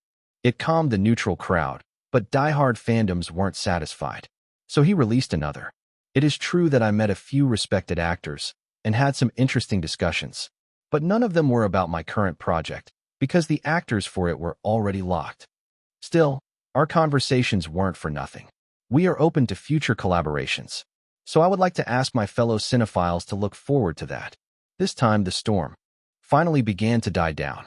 It calmed the neutral crowd, but diehard fandoms weren't satisfied. So he released another. It is true that I met a few respected actors and had some interesting discussions, but none of them were about my current project because the actors for it were already locked. Still, our conversations weren't for nothing. We are open to future collaborations. So I would like to ask my fellow cinephiles to look forward to that. This time the storm finally began to die down.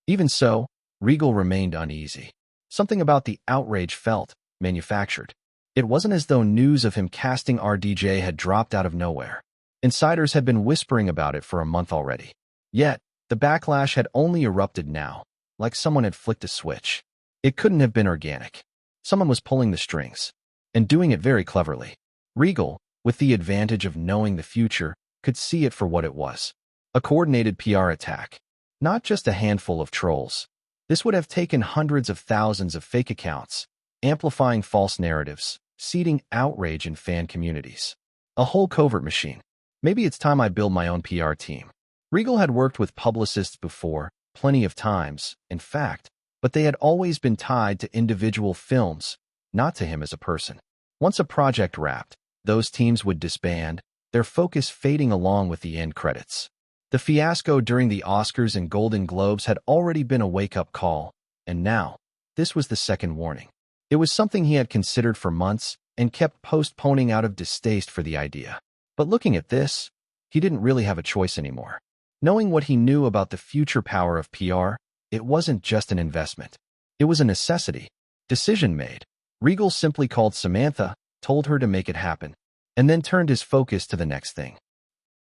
Even so, Regal remained uneasy. Something about the outrage felt manufactured. It wasn't as though news of him casting RDJ had dropped out of nowhere. Insiders had been whispering about it for a month already. Yet, the backlash had only erupted now, like someone had flicked a switch. It couldn't have been organic. Someone was pulling the strings, and doing it very cleverly. Regal, with the advantage of knowing the future, could see it for what it was. A coordinated PR attack. Not just a handful of trolls. This would have taken hundreds of thousands of fake accounts, amplifying false narratives, seeding outrage in fan communities. A whole covert machine. Maybe it's time I build my own PR team. Regal had worked with publicists before, plenty of times, in fact, but they had always been tied to individual films, not to him as a person. Once a project wrapped, those teams would disband, their focus fading along with the end credits. The fiasco during the Oscars and Golden Globes had already been a wake-up call, and now, this was the second warning. It was something he had considered for months and kept postponing out of distaste for the idea. But looking at this, he didn't really have a choice anymore. Knowing what he knew about the future power of PR, it wasn't just an investment. It was a necessity. Decision made. Regal simply called Samantha, told her to make it happen, and then turned his focus to the next thing.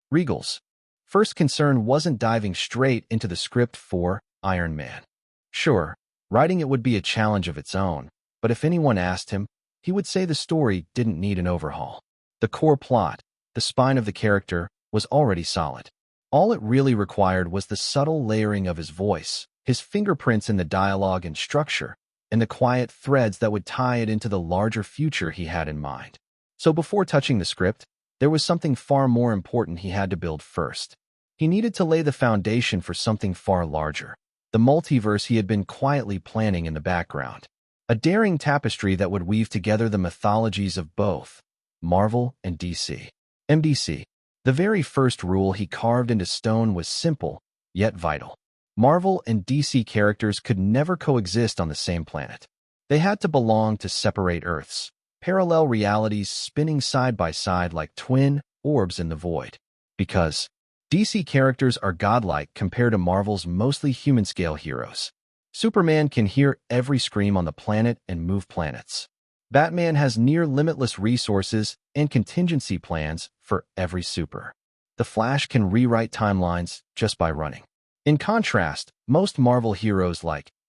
Regal's first concern wasn't diving straight into the script for Iron Man. Sure, writing it would be a challenge of its own, but if anyone asked him, he would say the story didn't need an overhaul. The core plot, the spine of the character, was already solid. All it really required was the subtle layering of his voice, his fingerprints in the dialogue and structure, and the quiet threads that would tie it into the larger future he had in mind. So before touching the script, there was something far more important he had to build first. He needed to lay the foundation for something far larger, the multiverse he had been quietly planning in the background. A daring tapestry that would weave together the mythologies of both Marvel and DC. MDC. The very first rule he carved into stone was simple, yet vital. Marvel and DC characters could never coexist on the same planet. They had to belong to separate Earths, parallel realities spinning side by side like twin orbs in the void. Because DC characters are godlike compared to Marvel's mostly human-scale heroes. Superman can hear every scream on the planet and move planets. Batman has near-limitless resources and contingency plans for every super. The Flash can rewrite timelines just by running. In contrast, most Marvel heroes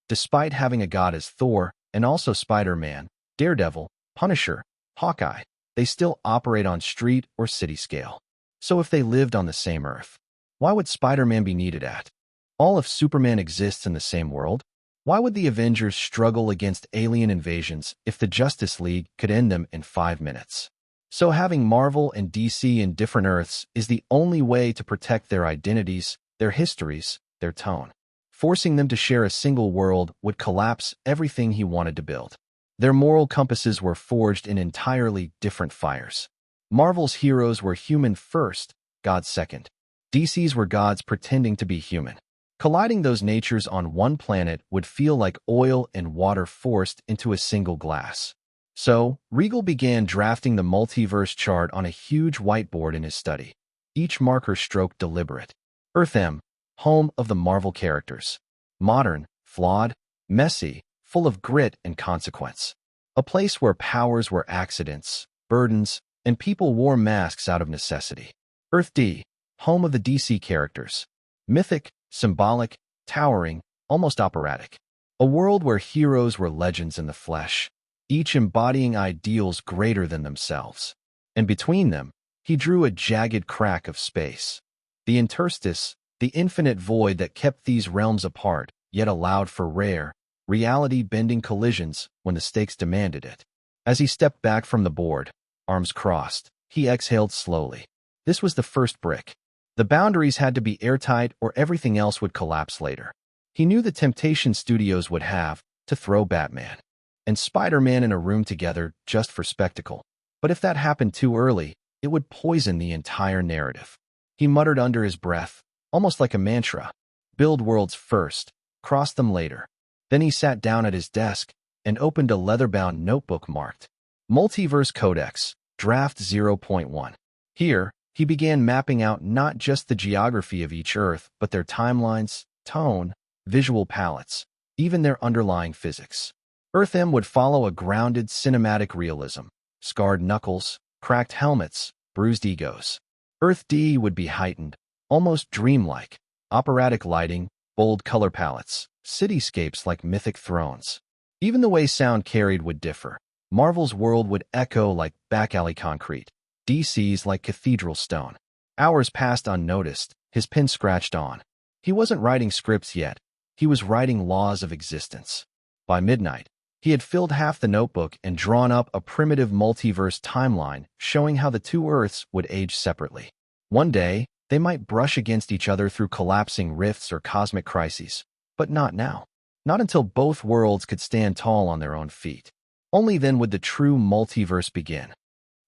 despite having a god as Thor and also Spider-Man, Daredevil, Punisher, Hawkeye, they still operate on street or city scale. So if they lived on the same Earth, why would Spider-Man be needed at all if Superman exists in the same world? Why would the Avengers struggle against alien invasions if the Justice League could end them in 5 minutes? So having Marvel and DC in different Earths is the only way to protect their identities, their histories, their tone. Forcing them to share a single world would collapse everything he wanted to build. Their moral compasses were forged in entirely different fires. Marvel's heroes were human first, gods second. DC's were gods pretending to be human. Colliding those natures on one planet would feel like oil and water forced into a single glass. So, Regal began drafting the multiverse chart on a huge whiteboard in his study. Each marker stroke deliberate. Earth M, home of the Marvel characters. Modern, flawed, messy, full of grit and consequence. A place where powers were accidents, burdens, and people wore masks out of necessity. Earth D, home of the DC characters. Mythic, symbolic, towering, almost operatic. A world where heroes were legends in the flesh, each embodying ideals greater than themselves. And between them, he drew a jagged crack of space. The interstice, the infinite void that kept these realms apart, yet allowed for rare, reality-bending collisions when the stakes demanded it. As he stepped back from the board, arms crossed, he exhaled slowly. This was the first brick. The boundaries had to be airtight or everything else would collapse later. He knew the temptation studios would have to throw Batman and Spider-Man in a room together just for spectacle. But if that happened too early, it would poison the entire narrative. He muttered under his breath, almost like a mantra, build worlds first, cross them later. Then he sat down at his desk and opened a leather-bound notebook marked Multiverse Codex, Draft 0.1. Here, he began mapping out not just the geography of each Earth, but their timelines, tone, visual palettes, even their underlying physics. Earth M would follow a grounded cinematic realism, scarred knuckles, cracked helmets, bruised egos. Earth D would be heightened, almost dreamlike, operatic lighting, bold color palettes, cityscapes like mythic thrones. Even the way sound carried would differ. Marvel's world would echo like back-alley concrete, DC's like cathedral stone. Hours passed unnoticed, his pen scratched on. He wasn't writing scripts yet. He was writing laws of existence. By midnight, he had filled half the notebook and drawn up a primitive multiverse timeline showing how the two Earths would age separately. One day, they might brush against each other through collapsing rifts or cosmic crises, but not now. Not until both worlds could stand tall on their own feet. Only then would the true multiverse begin.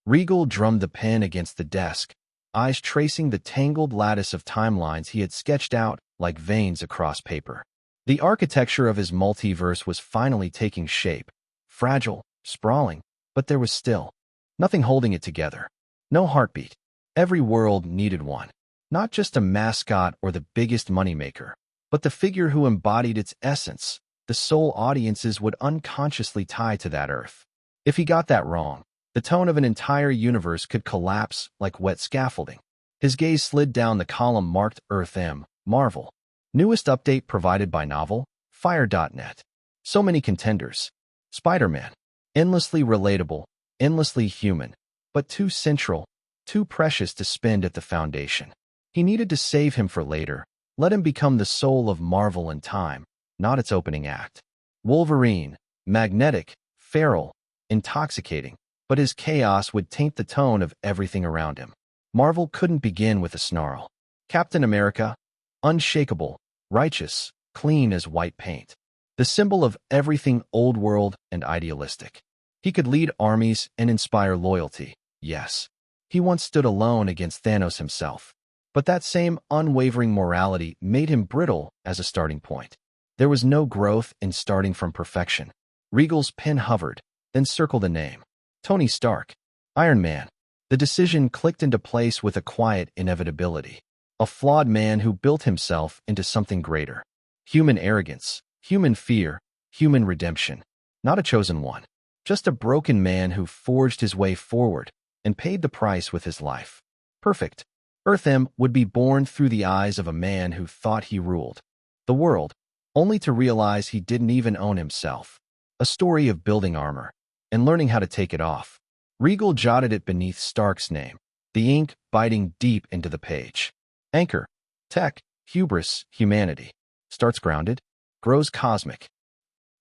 Regal drummed the pen against the desk, eyes tracing the tangled lattice of timelines he had sketched out like veins across paper. The architecture of his multiverse was finally taking shape, fragile, sprawling, but there was still nothing holding it together. No heartbeat. Every world needed one. Not just a mascot or the biggest moneymaker, but the figure who embodied its essence, the soul audiences would unconsciously tie to that Earth. If he got that wrong, the tone of an entire universe could collapse like wet scaffolding. His gaze slid down the column marked Earth M, Marvel. Newest update provided by Novel, Fire.net. So many contenders. Spider-Man. Endlessly relatable, endlessly human, but too central, too precious to spend at the foundation. He needed to save him for later, let him become the soul of Marvel in time, not its opening act. Wolverine. Magnetic, feral, intoxicating, but his chaos would taint the tone of everything around him. Marvel couldn't begin with a snarl. Captain America. Unshakable, righteous, clean as white paint. The symbol of everything old world and idealistic. He could lead armies and inspire loyalty, yes. He once stood alone against Thanos himself. But that same unwavering morality made him brittle as a starting point. There was no growth in starting from perfection. Regal's pen hovered, then circled a name. Tony Stark. Iron Man. The decision clicked into place with a quiet inevitability. A flawed man who built himself into something greater. Human arrogance, human fear, human redemption. Not a chosen one. Just a broken man who forged his way forward and paid the price with his life. Perfect. Earth M would be born through the eyes of a man who thought he ruled the world, only to realize he didn't even own himself. A story of building armor and learning how to take it off. Regal jotted it beneath Stark's name, the ink biting deep into the page. Anchor. Tech. Hubris. Humanity. Starts grounded. Grows cosmic.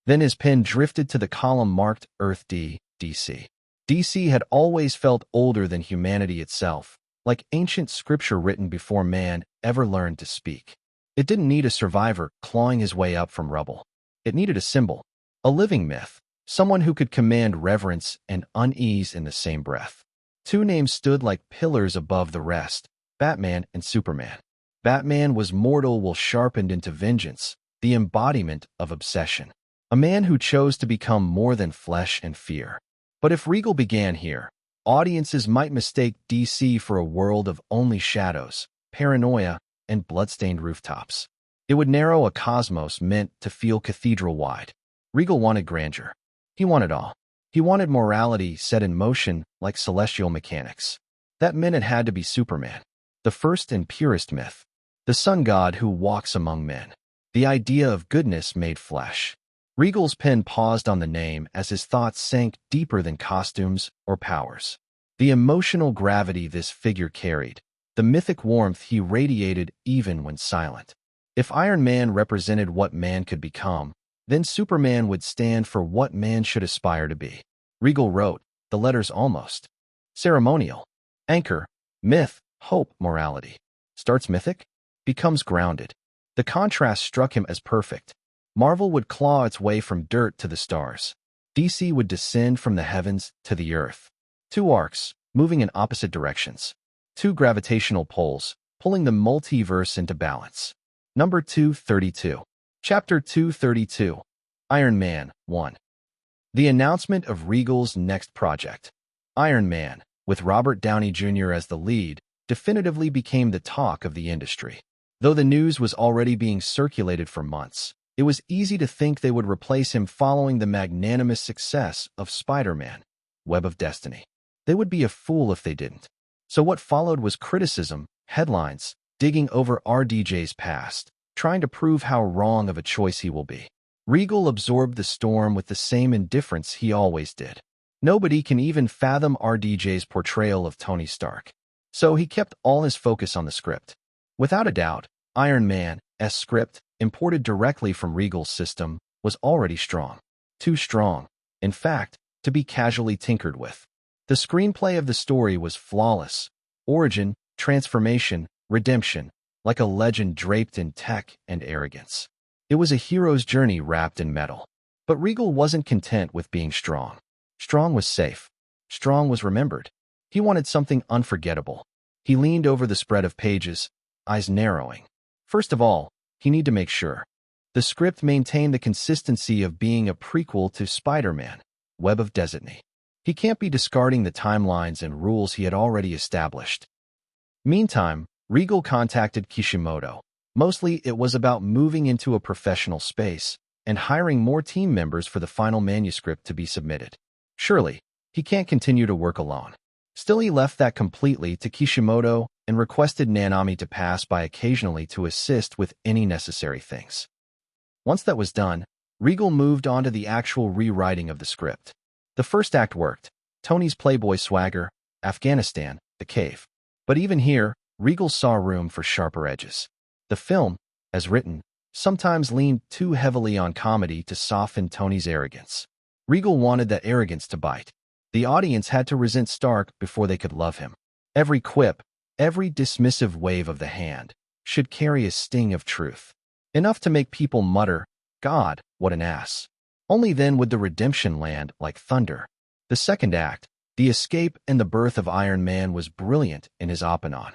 Then his pen drifted to the column marked Earth D, DC. DC had always felt older than humanity itself, like ancient scripture written before man ever learned to speak. It didn't need a survivor clawing his way up from rubble. It needed a symbol, a living myth, someone who could command reverence and unease in the same breath. Two names stood like pillars above the rest. Batman and Superman. Batman was mortal while sharpened into vengeance, the embodiment of obsession. A man who chose to become more than flesh and fear. But if Regal began here, audiences might mistake DC for a world of only shadows, paranoia, and bloodstained rooftops. It would narrow a cosmos meant to feel cathedral-wide. Regal wanted grandeur. He wanted awe. He wanted morality set in motion like celestial mechanics. That meant it had to be Superman. The first and purest myth. The sun god who walks among men. The idea of goodness made flesh. Regal's pen paused on the name as his thoughts sank deeper than costumes or powers. The emotional gravity this figure carried. The mythic warmth he radiated even when silent. If Iron Man represented what man could become, then Superman would stand for what man should aspire to be. Regal wrote, the letters almost. Ceremonial. Anchor. Myth. Hope, morality. Starts mythic, becomes grounded. The contrast struck him as perfect. Marvel would claw its way from dirt to the stars. DC would descend from the heavens to the earth. Two arcs, moving in opposite directions. Two gravitational poles, pulling the multiverse into balance. Number 232. Chapter 232. Iron Man 1. The announcement of Regal's next project. Iron Man, with Robert Downey Jr. as the lead, definitively became the talk of the industry. Though the news was already being circulated for months, It was easy to think they would replace him following the magnanimous success of Spider-Man, Web of Destiny. They would be a fool if they didn't. So what followed was criticism, headlines, digging over RDJ's past, trying to prove how wrong of a choice he will be. Regal absorbed the storm with the same indifference he always did. Nobody can even fathom RDJ's portrayal of Tony Stark. So he kept all his focus on the script. Without a doubt, Iron Man's script, imported directly from Regal's system, was already strong. Too strong, in fact, to be casually tinkered with. The screenplay of the story was flawless. Origin, transformation, redemption, like a legend draped in tech and arrogance. It was a hero's journey wrapped in metal. But Regal wasn't content with being strong. Strong was safe. Strong was remembered. He wanted something unforgettable. He leaned over the spread of pages, eyes narrowing. First of all, he needed to make sure the script maintained the consistency of being a prequel to Spider-Man, Web of Destiny. He can't be discarding the timelines and rules he had already established. Meantime, Regal contacted Kishimoto. Mostly it was about moving into a professional space and hiring more team members for the final manuscript to be submitted. Surely, he can't continue to work alone. Still, he left that completely to Kishimoto and requested Nanami to pass by occasionally to assist with any necessary things. Once that was done, Regal moved on to the actual rewriting of the script. The first act worked. Tony's playboy swagger, Afghanistan, the cave. But even here, Regal saw room for sharper edges. The film, as written, sometimes leaned too heavily on comedy to soften Tony's arrogance. Regal wanted that arrogance to bite. The audience had to resent Stark before they could love him. Every quip, every dismissive wave of the hand, should carry a sting of truth. Enough to make people mutter, "God, what an ass." Only then would the redemption land like thunder. The second act, the escape and the birth of Iron Man, was brilliant in his Oppanon.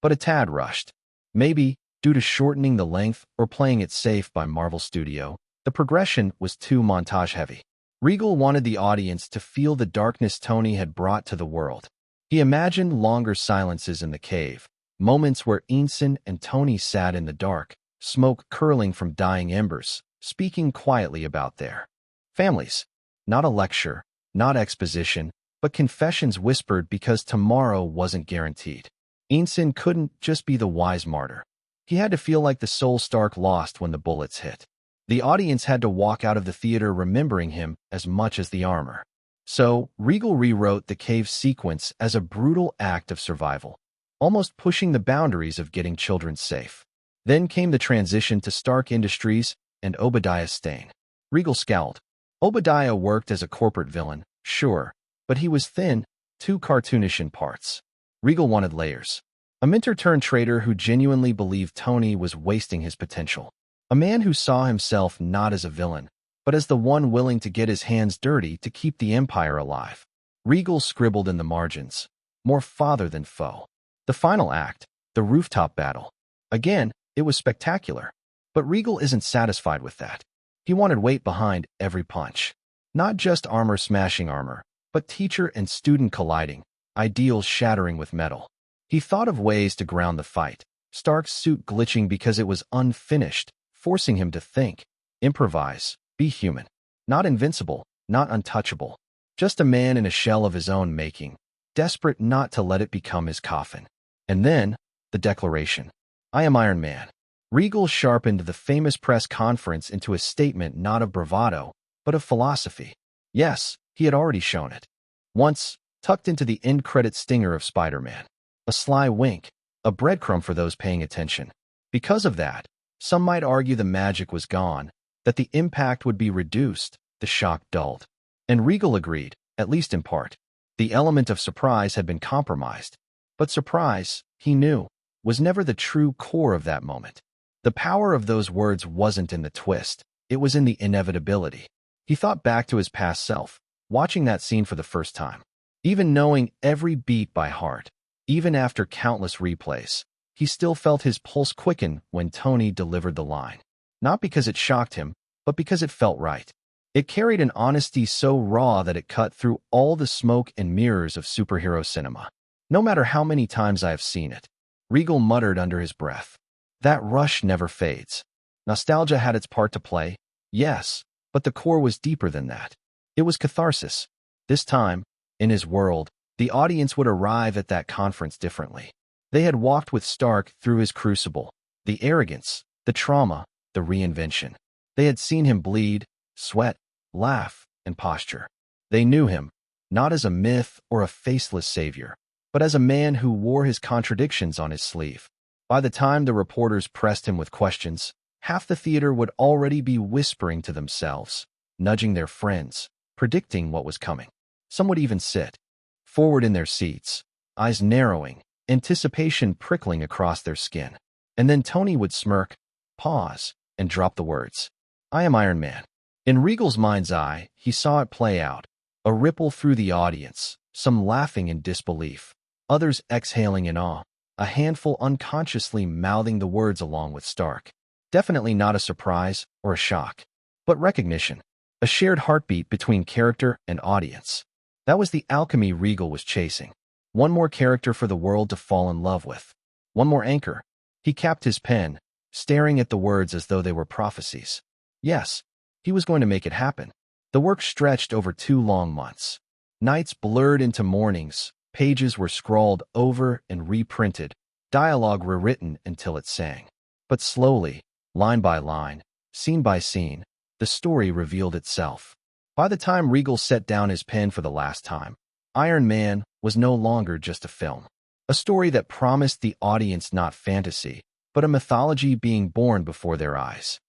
But a tad rushed. Maybe, due to shortening the length or playing it safe by Marvel Studio, the progression was too montage-heavy. Regal wanted the audience to feel the darkness Tony had brought to the world. He imagined longer silences in the cave, moments where Ensign and Tony sat in the dark, smoke curling from dying embers, speaking quietly about their families. Not a lecture, not exposition, but confessions whispered because tomorrow wasn't guaranteed. Ensign couldn't just be the wise martyr. He had to feel like the soul Stark lost when the bullets hit. The audience had to walk out of the theater remembering him as much as the armor. So, Regal rewrote the cave sequence as a brutal act of survival, almost pushing the boundaries of getting children safe. Then came the transition to Stark Industries and Obadiah Stane. Regal scowled. Obadiah worked as a corporate villain, sure, but he was thin, too cartoonish in parts. Regal wanted layers. A mentor-turned-traitor who genuinely believed Tony was wasting his potential. A man who saw himself not as a villain, but as the one willing to get his hands dirty to keep the Empire alive. Regal scribbled in the margins, "More father than foe." The final act, the rooftop battle. Again, it was spectacular. But Regal isn't satisfied with that. He wanted weight behind every punch. Not just armor smashing armor, but teacher and student colliding, ideals shattering with metal. He thought of ways to ground the fight, Stark's suit glitching because it was unfinished, forcing him to think, improvise, be human. Not invincible, not untouchable. Just a man in a shell of his own making, desperate not to let it become his coffin. And then, the declaration. "I am Iron Man." Regal sharpened the famous press conference into a statement not of bravado, but of philosophy. Yes, he had already shown it. Once, tucked into the end credit stinger of Spider-Man. A sly wink, a breadcrumb for those paying attention. Because of that, some might argue the magic was gone, that the impact would be reduced, the shock dulled. And Regal agreed, at least in part. The element of surprise had been compromised. But surprise, he knew, was never the true core of that moment. The power of those words wasn't in the twist, it was in the inevitability. He thought back to his past self, watching that scene for the first time. Even knowing every beat by heart, even after countless replays, he still felt his pulse quicken when Tony delivered the line. Not because it shocked him, but because it felt right. It carried an honesty so raw that it cut through all the smoke and mirrors of superhero cinema. "No matter how many times I have seen it," Regal muttered under his breath. "That rush never fades." Nostalgia had its part to play, yes, but the core was deeper than that. It was catharsis. This time, in his world, the audience would arrive at that conference differently. They had walked with Stark through his crucible, the arrogance, the trauma, the reinvention. They had seen him bleed, sweat, laugh, and posture. They knew him, not as a myth or a faceless savior, but as a man who wore his contradictions on his sleeve. By the time the reporters pressed him with questions, half the theater would already be whispering to themselves, nudging their friends, predicting what was coming. Some would even sit forward in their seats, eyes narrowing, anticipation prickling across their skin. And then Tony would smirk, pause, and drop the words, "I am Iron Man." In Regal's mind's eye, he saw it play out, a ripple through the audience, some laughing in disbelief, others exhaling in awe, a handful unconsciously mouthing the words along with Stark. Definitely not a surprise or a shock, but recognition, a shared heartbeat between character and audience. That was the alchemy Regal was chasing. One more character for the world to fall in love with. One more anchor. He capped his pen, staring at the words as though they were prophecies. Yes, he was going to make it happen. The work stretched over 2 long months. Nights blurred into mornings, pages were scrawled over and reprinted, dialogue rewritten until it sang. But slowly, line by line, scene by scene, the story revealed itself. By the time Regal set down his pen for the last time, Iron Man was no longer just a film. A story that promised the audience not fantasy, but a mythology being born before their eyes.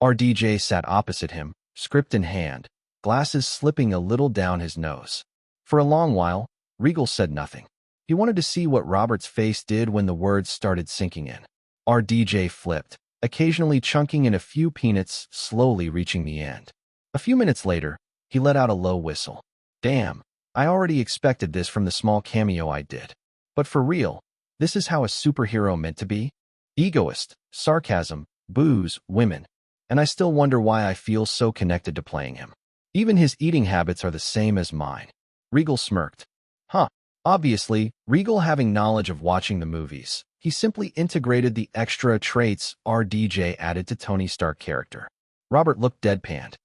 RDJ sat opposite him, script in hand, glasses slipping a little down his nose. For a long while, Regal said nothing. He wanted to see what Robert's face did when the words started sinking in. RDJ flipped, occasionally chunking in a few peanuts, slowly reaching the end. A few minutes later, he let out a low whistle. Damn, I already expected this from the small cameo I did. But for real, this is how a superhero meant to be? Egoist, sarcasm, booze, women. And I still wonder why I feel so connected to playing him. Even his eating habits are the same as mine. Regal smirked. Huh. Obviously, Regal having knowledge of watching the movies, he simply integrated the extra traits RDJ added to Tony Stark's character. Robert looked deadpanned.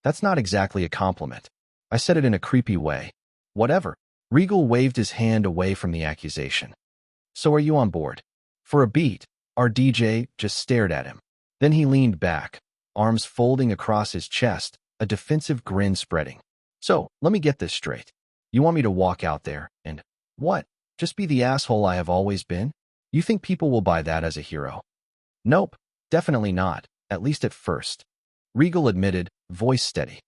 That's not exactly a compliment. I said it in a creepy way. Whatever. Regal waved his hand away from the accusation. So are you on board? For a beat, RDJ just stared at him. Then he leaned back, arms folding across his chest, a defensive grin spreading. So, let me get this straight. You want me to walk out there and, what, just be the asshole I have always been? You think people will buy that as a hero? Nope, definitely not, at least at first. Regal admitted, voice steady.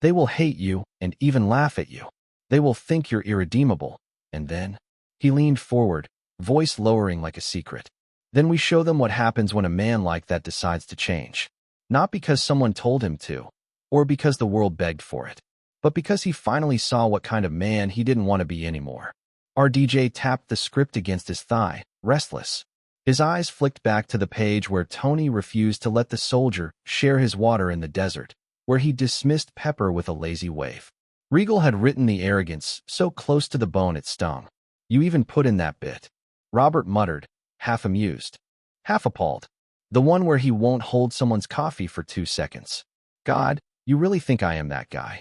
They will hate you and even laugh at you. They will think you're irredeemable. And then, he leaned forward, voice lowering like a secret. Then we show them what happens when a man like that decides to change. Not because someone told him to, or because the world begged for it, but because he finally saw what kind of man he didn't want to be anymore. RDJ tapped the script against his thigh, restless. His eyes flicked back to the page where Tony refused to let the soldier share his water in the desert, where he dismissed Pepper with a lazy wave. Regal had written the arrogance so close to the bone it stung. You even put in that bit. Robert muttered, half amused, half appalled. The one where he won't hold someone's coffee for 2 seconds. God, you really think I am that guy?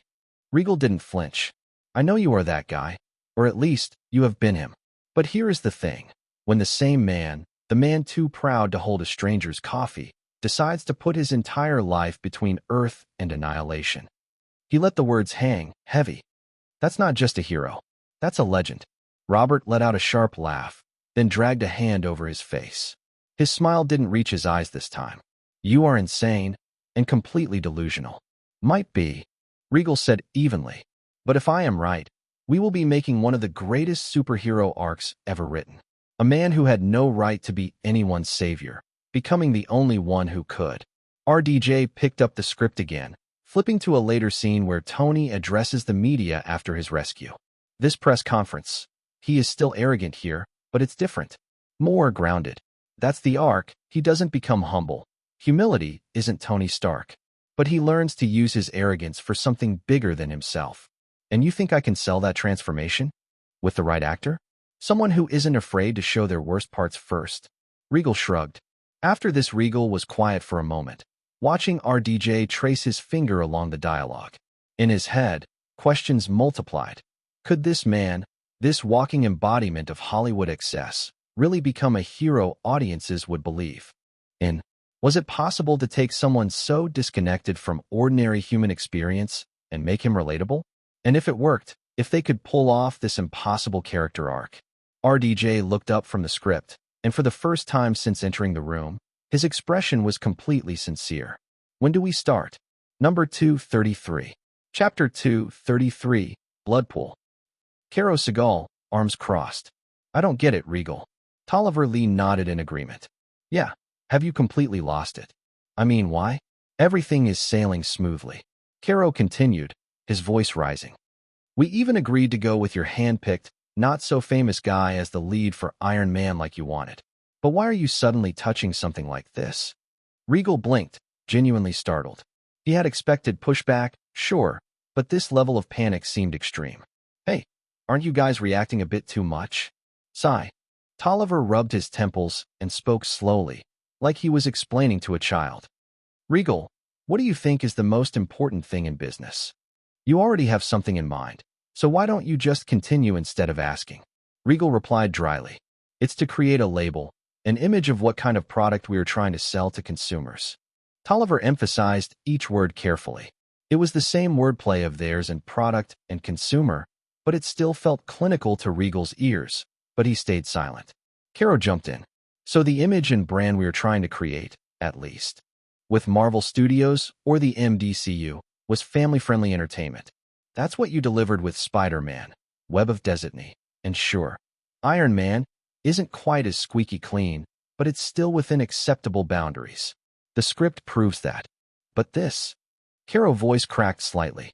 Regal didn't flinch. I know you are that guy, or at least, you have been him. But here is the thing. When the same man, the man too proud to hold a stranger's coffee, decides to put his entire life between Earth and annihilation. He let the words hang, heavy. That's not just a hero. That's a legend. Robert let out a sharp laugh, then dragged a hand over his face. His smile didn't reach his eyes this time. You are insane and completely delusional. Might be, Regal said evenly. But if I am right, we will be making one of the greatest superhero arcs ever written. A man who had no right to be anyone's savior, becoming the only one who could. RDJ picked up the script again, flipping to a later scene where Tony addresses the media after his rescue. This press conference. He is still arrogant here, but it's different. More grounded. That's the arc. He doesn't become humble. Humility isn't Tony Stark. But he learns to use his arrogance for something bigger than himself. And you think I can sell that transformation? With the right actor? Someone who isn't afraid to show their worst parts first. Regal shrugged. After this, Regal was quiet for a moment, watching RDJ trace his finger along the dialogue. In his head, questions multiplied. Could this man, this walking embodiment of Hollywood excess, really become a hero audiences would believe in? Was it possible to take someone so disconnected from ordinary human experience and make him relatable? And if it worked, if they could pull off this impossible character arc? RDJ looked up from the script, and for the first time since entering the room, his expression was completely sincere. When do we start? Number 233. Chapter 233, Bloodpool. Caro Segal, arms crossed. I don't get it, Regal. Tolliver Lee nodded in agreement. Yeah, have you completely lost it? I mean, why? Everything is sailing smoothly. Caro continued, his voice rising. We even agreed to go with your hand-picked, not-so-famous guy as the lead for Iron Man like you wanted. But why are you suddenly touching something like this? Regal blinked, genuinely startled. He had expected pushback, sure, but this level of panic seemed extreme. Hey, aren't you guys reacting a bit too much? Sigh. Tolliver rubbed his temples and spoke slowly, like he was explaining to a child. Regal, what do you think is the most important thing in business? You already have something in mind, so why don't you just continue instead of asking? Regal replied dryly. It's to create a label, an image of what kind of product we are trying to sell to consumers. Tolliver emphasized each word carefully. It was the same wordplay of theirs in product and consumer, but it still felt clinical to Regal's ears, but he stayed silent. Caro jumped in. So the image and brand we are trying to create, at least, with Marvel Studios or the MDCU, was family-friendly entertainment. That's what you delivered with Spider-Man, Web of Destiny, and sure, Iron Man isn't quite as squeaky clean, but it's still within acceptable boundaries. The script proves that. But this, Caro's voice cracked slightly.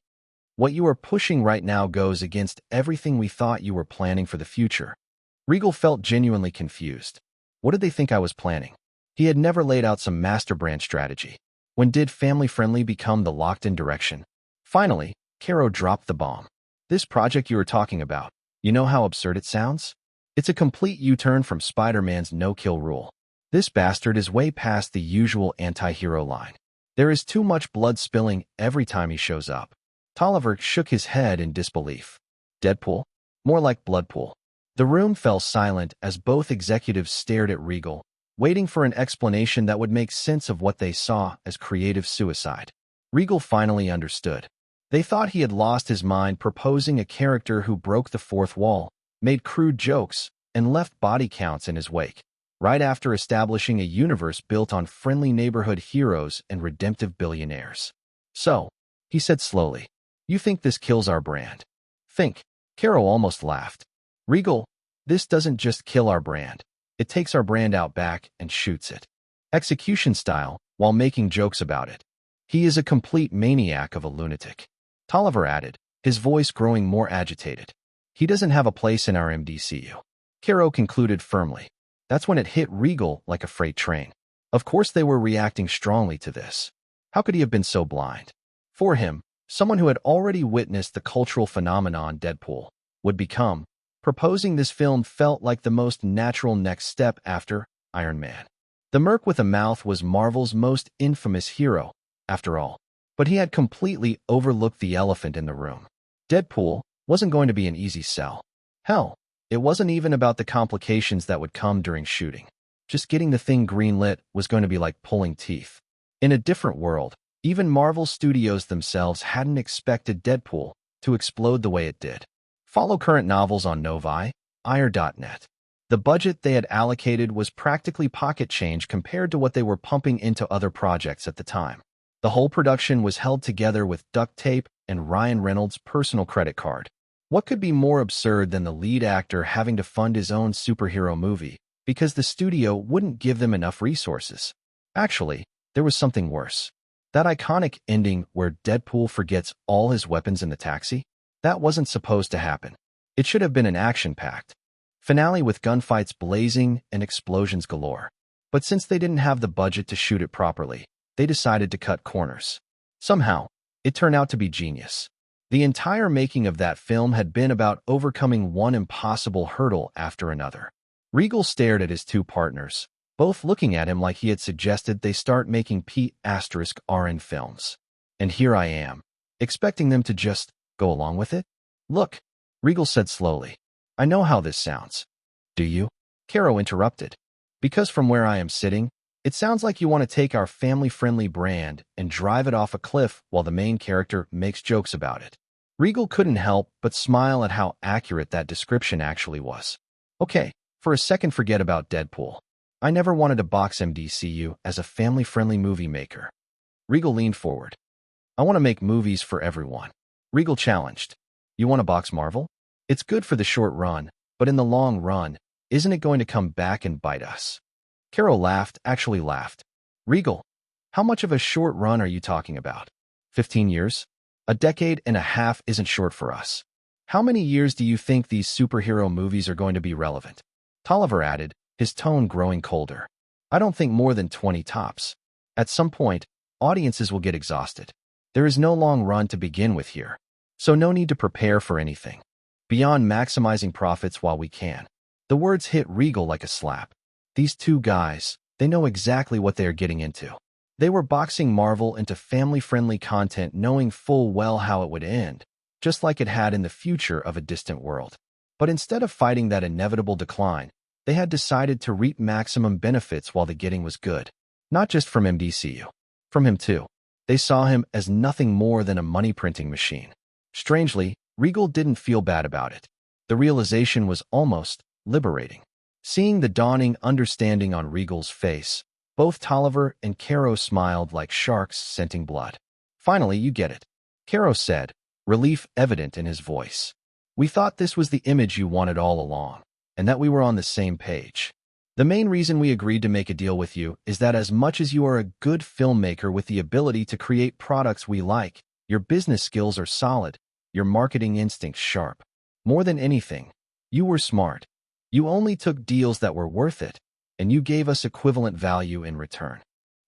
What you are pushing right now goes against everything we thought you were planning for the future. Regal felt genuinely confused. What did they think I was planning? He had never laid out some master brand strategy. When did family-friendly become the locked-in direction? Finally, Caro dropped the bomb. This project you were talking about, you know how absurd it sounds? It's a complete U-turn from Spider-Man's no-kill rule. This bastard is way past the usual anti-hero line. There is too much blood spilling every time he shows up. Tolliver shook his head in disbelief. Deadpool? More like Bloodpool. The room fell silent as both executives stared at Regal, waiting for an explanation that would make sense of what they saw as creative suicide. Regal finally understood. They thought he had lost his mind proposing a character who broke the fourth wall, made crude jokes, and left body counts in his wake, right after establishing a universe built on friendly neighborhood heroes and redemptive billionaires. So, he said slowly, you think this kills our brand? Think. Caro almost laughed. Regal, this doesn't just kill our brand. It takes our brand out back and shoots it. Execution style, while making jokes about it. He is a complete maniac of a lunatic. Tolliver added, his voice growing more agitated. He doesn't have a place in our MDCU. Caro concluded firmly. That's when it hit Regal like a freight train. Of course they were reacting strongly to this. How could he have been so blind? For him, someone who had already witnessed the cultural phenomenon Deadpool would become, proposing this film felt like the most natural next step after Iron Man. The Merc with a Mouth was Marvel's most infamous hero, after all, but he had completely overlooked the elephant in the room. Deadpool wasn't going to be an easy sell. Hell, it wasn't even about the complications that would come during shooting. Just getting the thing greenlit was going to be like pulling teeth. In a different world, even Marvel Studios themselves hadn't expected Deadpool to explode the way it did. Follow current novels on novi.ir.net. The budget they had allocated was practically pocket change compared to what they were pumping into other projects at the time. The whole production was held together with duct tape and Ryan Reynolds' personal credit card. What could be more absurd than the lead actor having to fund his own superhero movie because the studio wouldn't give them enough resources? Actually, there was something worse. That iconic ending where Deadpool forgets all his weapons in the taxi? That wasn't supposed to happen. It should have been an action-packed finale with gunfights blazing and explosions galore. But since they didn't have the budget to shoot it properly, they decided to cut corners. Somehow, it turned out to be genius. The entire making of that film had been about overcoming one impossible hurdle after another. Regal stared at his two partners, both looking at him like he had suggested they start making P*RN films. And here I am, expecting them to just go along with it? Look, Regal said slowly. I know how this sounds. Do you? Caro interrupted. Because from where I am sitting, it sounds like you want to take our family-friendly brand and drive it off a cliff while the main character makes jokes about it. Regal couldn't help but smile at how accurate that description actually was. Okay, for a second forget about Deadpool. I never wanted to box MDCU as a family-friendly movie maker. Regal leaned forward. I want to make movies for everyone. Regal challenged. You want to box Marvel? It's good for the short run, but in the long run, isn't it going to come back and bite us? Caro laughed, actually laughed. Regal, how much of a short run are you talking about? 15 years? A decade and a half isn't short for us. How many years do you think these superhero movies are going to be relevant? Tolliver added, his tone growing colder. I don't think more than 20 tops. At some point, audiences will get exhausted. There is no long run to begin with here, so no need to prepare for anything. Beyond maximizing profits while we can. The words hit Regal like a slap. These two guys, they know exactly what they are getting into. They were boxing Marvel into family-friendly content knowing full well how it would end, just like it had in the future of a distant world. But instead of fighting that inevitable decline, they had decided to reap maximum benefits while the getting was good. Not just from MDCU. From him too. They saw him as nothing more than a money-printing machine. Strangely, Regal didn't feel bad about it. The realization was almost liberating. Seeing the dawning understanding on Regal's face, both Tolliver and Caro smiled like sharks scenting blood. Finally, you get it. Caro said, relief evident in his voice. We thought this was the image you wanted all along, and that we were on the same page. The main reason we agreed to make a deal with you is that as much as you are a good filmmaker with the ability to create products we like, your business skills are solid, your marketing instincts sharp. More than anything, you were smart. You only took deals that were worth it, and you gave us equivalent value in return.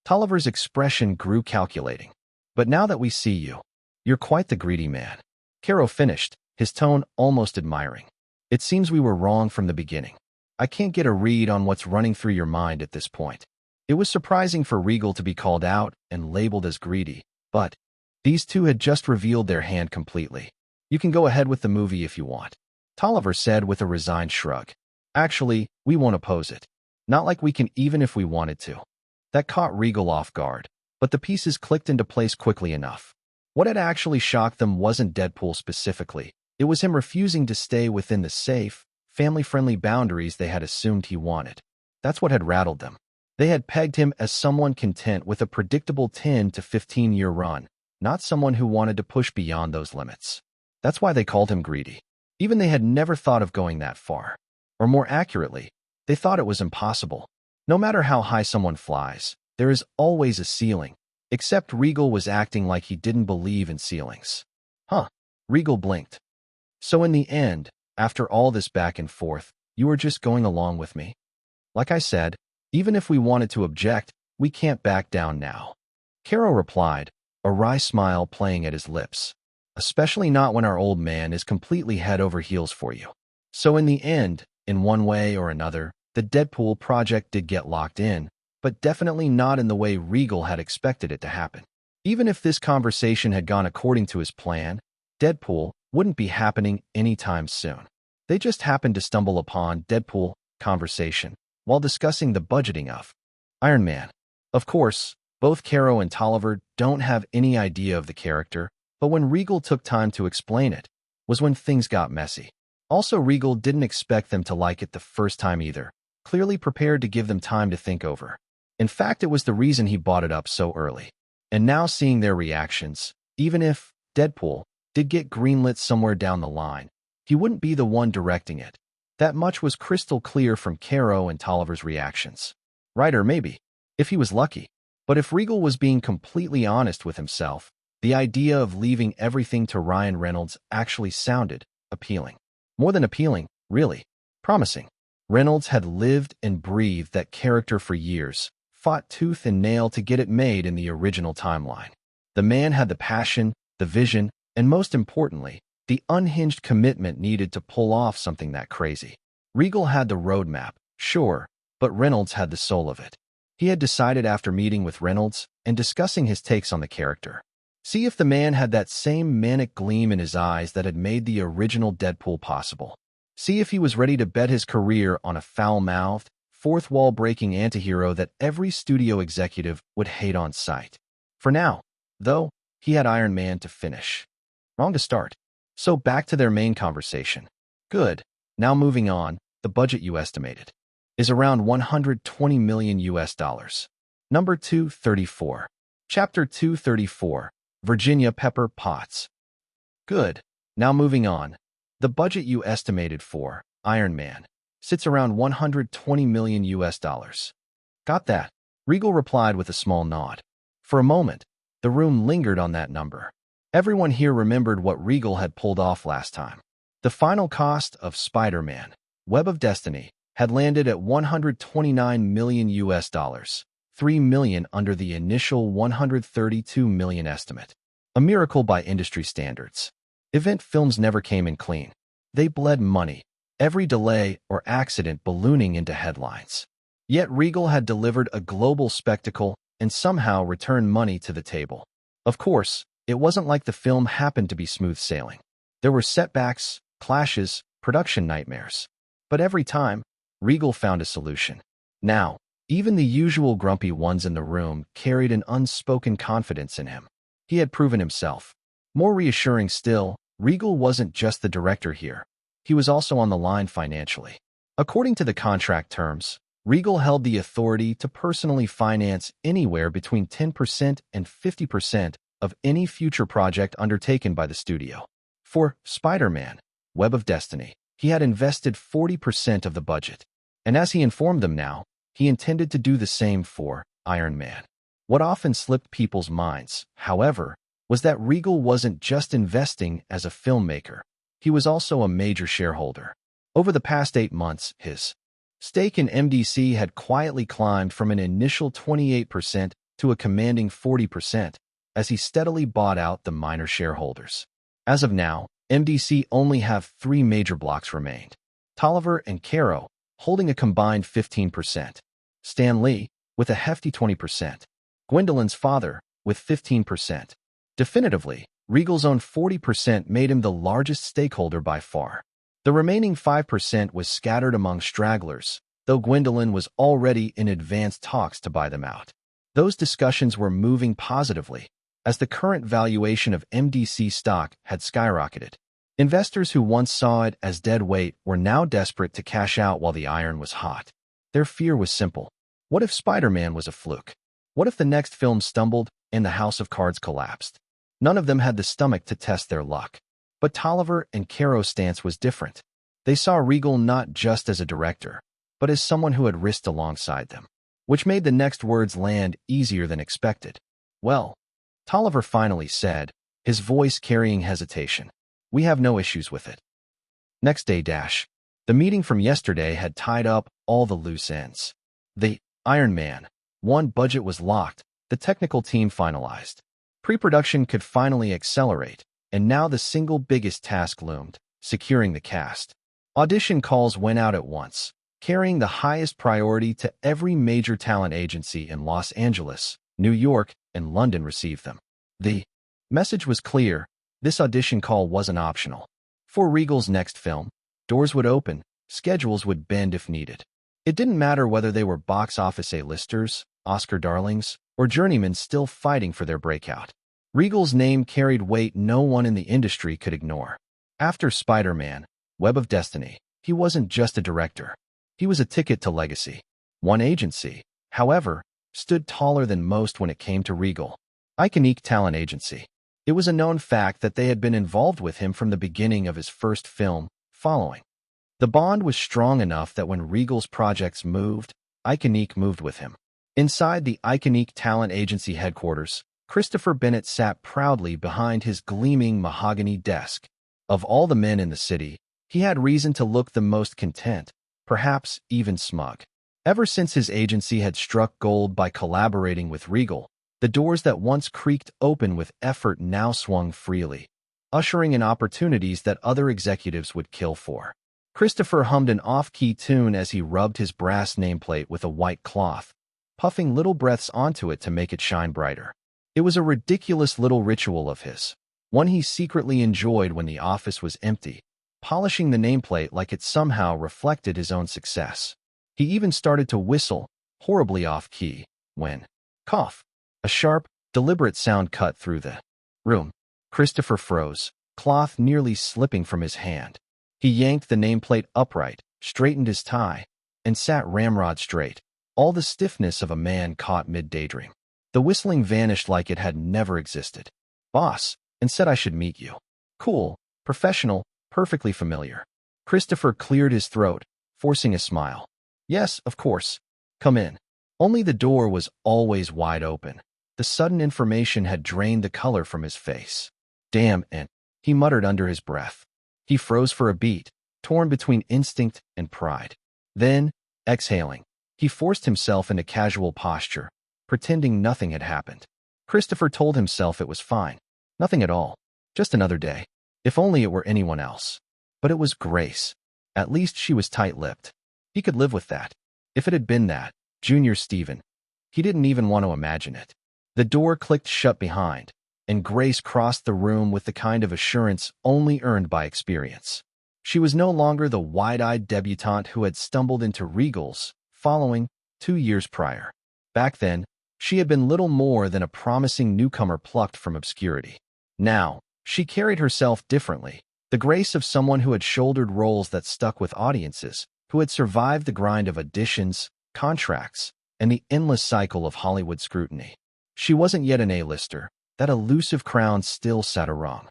Tolliver's expression grew calculating. But now that we see you, you're quite the greedy man. Caro finished, his tone almost admiring. It seems we were wrong from the beginning. I can't get a read on what's running through your mind at this point. It was surprising for Regal to be called out and labeled as greedy, but these two had just revealed their hand completely. You can go ahead with the movie if you want, Tolliver said with a resigned shrug. Actually, we won't oppose it. Not like we can even if we wanted to. That caught Regal off guard, but the pieces clicked into place quickly enough. What had actually shocked them wasn't Deadpool specifically. It was him refusing to stay within the safe, family-friendly boundaries they had assumed he wanted. That's what had rattled them. They had pegged him as someone content with a predictable 10 to 15-year run, not someone who wanted to push beyond those limits. That's why they called him greedy. Even they had never thought of going that far. Or more accurately, they thought it was impossible. No matter how high someone flies, there is always a ceiling, except Regal was acting like he didn't believe in ceilings. Huh. Regal blinked. So in the end, after all this back and forth, you were just going along with me? Like I said, even if we wanted to object, we can't back down now. Caro replied, a wry smile playing at his lips. Especially not when our old man is completely head over heels for you. So in the end, in one way or another, the Deadpool project did get locked in, but definitely not in the way Regal had expected it to happen. Even if this conversation had gone according to his plan, Deadpool wouldn't be happening anytime soon. They just happened to stumble upon Deadpool conversation while discussing the budgeting of Iron Man. Of course, both Caro and Tolliver don't have any idea of the character, but when Regal took time to explain it, was when things got messy. Also, Regal didn't expect them to like it the first time either, clearly prepared to give them time to think over. In fact, it was the reason he bought it up so early. And now seeing their reactions, even if Deadpool did get greenlit somewhere down the line, he wouldn't be the one directing it. That much was crystal clear from Caro and Tolliver's reactions. Writer, maybe, if he was lucky. But if Regal was being completely honest with himself, the idea of leaving everything to Ryan Reynolds actually sounded appealing. More than appealing, really. Promising. Reynolds had lived and breathed that character for years, fought tooth and nail to get it made in the original timeline. The man had the passion, the vision, and most importantly, the unhinged commitment needed to pull off something that crazy. Regal had the roadmap, sure, But Reynolds had the soul of it. He had decided after meeting with Reynolds and discussing his takes on the character. See if the man had that same manic gleam in his eyes that had made the original Deadpool possible. See if he was ready to bet his career on a foul-mouthed, fourth-wall-breaking antihero that every studio executive would hate on sight. For now, though, he had Iron Man to finish. Wrong to start. So back to their main conversation. Good. Now moving on, the budget you estimated is around $120 million US. Number 234. Chapter 234. Virginia Pepper Potts. Good. Now moving on. The budget you estimated for Iron Man sits around $120 million US. Got that? Regal replied with a small nod. For a moment, the room lingered on that number. Everyone here remembered what Regal had pulled off last time. The final cost of Spider-Man, Web of Destiny, had landed at $129 million US, $3 million under the initial $132 million estimate. A miracle by industry standards. Event films never came in clean. They bled money, every delay or accident ballooning into headlines. Yet Regal had delivered a global spectacle and somehow returned money to the table. Of course, it wasn't like the film happened to be smooth sailing. There were setbacks, clashes, production nightmares. But every time, Regal found a solution. Now, even the usual grumpy ones in the room carried an unspoken confidence in him. He had proven himself. More reassuring still, Regal wasn't just the director here. He was also on the line financially. According to the contract terms, Regal held the authority to personally finance anywhere between 10% and 50% of any future project undertaken by the studio. For Spider-Man, Web of Destiny, he had invested 40% of the budget. And as he informed them now, he intended to do the same for Iron Man. What often slipped people's minds, however, was that Regal wasn't just investing as a filmmaker. He was also a major shareholder. Over the past 8 months, his stake in MDC had quietly climbed from an initial 28% to a commanding 40%, as he steadily bought out the minor shareholders. As of now, MDC only have 3 major blocks remained. Tolliver and Caro, holding a combined 15%. Stan Lee, with a hefty 20%. Gwendolyn's father, with 15%. Definitively, Regal's own 40% made him the largest stakeholder by far. The remaining 5% was scattered among stragglers, though Gwendolyn was already in advanced talks to buy them out. Those discussions were moving positively, as the current valuation of MDC stock had skyrocketed. Investors who once saw it as dead weight were now desperate to cash out while the iron was hot. Their fear was simple. What if Spider-Man was a fluke? What if the next film stumbled and the house of cards collapsed? None of them had the stomach to test their luck. But Tolliver and Caro's stance was different. They saw Regal not just as a director, but as someone who had risked alongside them, which made the next words land easier than expected. Well, Tolliver finally said, his voice carrying hesitation. We have no issues with it. Next day dash. The meeting from yesterday had tied up all the loose ends. The Iron Man 1 budget was locked, the technical team finalized. Pre-production could finally accelerate, and now the single biggest task loomed, securing the cast. Audition calls went out at once, carrying the highest priority to every major talent agency in Los Angeles, New York, and London received them. The message was clear. This audition call wasn't optional. For Regal's next film, doors would open, schedules would bend if needed. It didn't matter whether they were box office A-listers, Oscar darlings, or journeymen still fighting for their breakout. Regal's name carried weight no one in the industry could ignore. After Spider-Man, Web of Destiny, he wasn't just a director. He was a ticket to legacy. One agency, however, stood taller than most when it came to Regal. Iconic Talent Agency. It was a known fact that they had been involved with him from the beginning of his first film, Following. The bond was strong enough that when Regal's projects moved, Iconic moved with him. Inside the Iconic Talent Agency headquarters, Christopher Bennett sat proudly behind his gleaming mahogany desk. Of all the men in the city, he had reason to look the most content, perhaps even smug. Ever since his agency had struck gold by collaborating with Regal, the doors that once creaked open with effort now swung freely, ushering in opportunities that other executives would kill for. Christopher hummed an off-key tune as he rubbed his brass nameplate with a white cloth, puffing little breaths onto it to make it shine brighter. It was a ridiculous little ritual of his, one he secretly enjoyed when the office was empty, polishing the nameplate like it somehow reflected his own success. He even started to whistle, horribly off-key, when, cough, a sharp, deliberate sound cut through the room. Christopher froze, cloth nearly slipping from his hand. He yanked the nameplate upright, straightened his tie, and sat ramrod straight, all the stiffness of a man caught mid-daydream. The whistling vanished like it had never existed. Boss, and said I should meet you. Cool, professional, perfectly familiar. Christopher cleared his throat, forcing a smile. Yes, of course. Come in. Only the door was always wide open. The sudden information had drained the color from his face. Damn it, he muttered under his breath. He froze for a beat, torn between instinct and pride. Then, exhaling, he forced himself into casual posture, pretending nothing had happened. Christopher told himself it was fine. Nothing at all. Just another day. If only it were anyone else. But it was Grace. At least she was tight-lipped. He could live with that. If it had been that, Junior Stephen. He didn't even want to imagine it. The door clicked shut behind, and Grace crossed the room with the kind of assurance only earned by experience. She was no longer the wide-eyed debutante who had stumbled into Regal's following 2 years prior. Back then, she had been little more than a promising newcomer plucked from obscurity. Now, she carried herself differently, the grace of someone who had shouldered roles that stuck with audiences, who had survived the grind of auditions, contracts, and the endless cycle of Hollywood scrutiny. She wasn't yet an A-lister. That elusive crown still sat her wrong.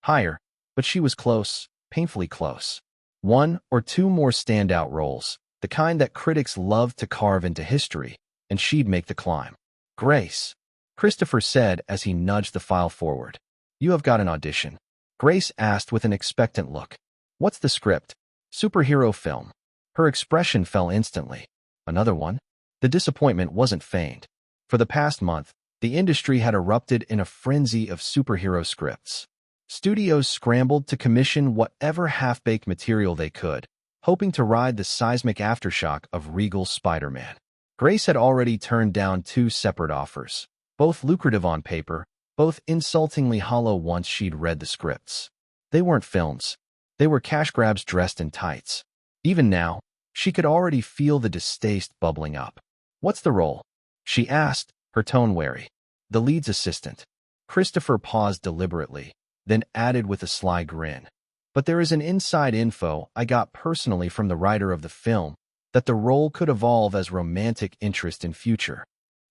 Higher, but she was close, painfully close. 1 or 2 more standout roles, the kind that critics loved to carve into history, and she'd make the climb. Grace, Christopher said as he nudged the file forward. You have got an audition. Grace asked with an expectant look. What's the script? Superhero film. Her expression fell instantly. Another one? The disappointment wasn't feigned. For the past month, the industry had erupted in a frenzy of superhero scripts. Studios scrambled to commission whatever half-baked material they could, hoping to ride the seismic aftershock of Regal's Spider-Man. Grace had already turned down 2 separate offers, both lucrative on paper, both insultingly hollow once she'd read the scripts. They weren't films. They were cash grabs dressed in tights. Even now, she could already feel the distaste bubbling up. What's the role? She asked, her tone wary. The lead's assistant. Christopher paused deliberately, then added with a sly grin. But there is an inside info I got personally from the writer of the film that the role could evolve as romantic interest in future.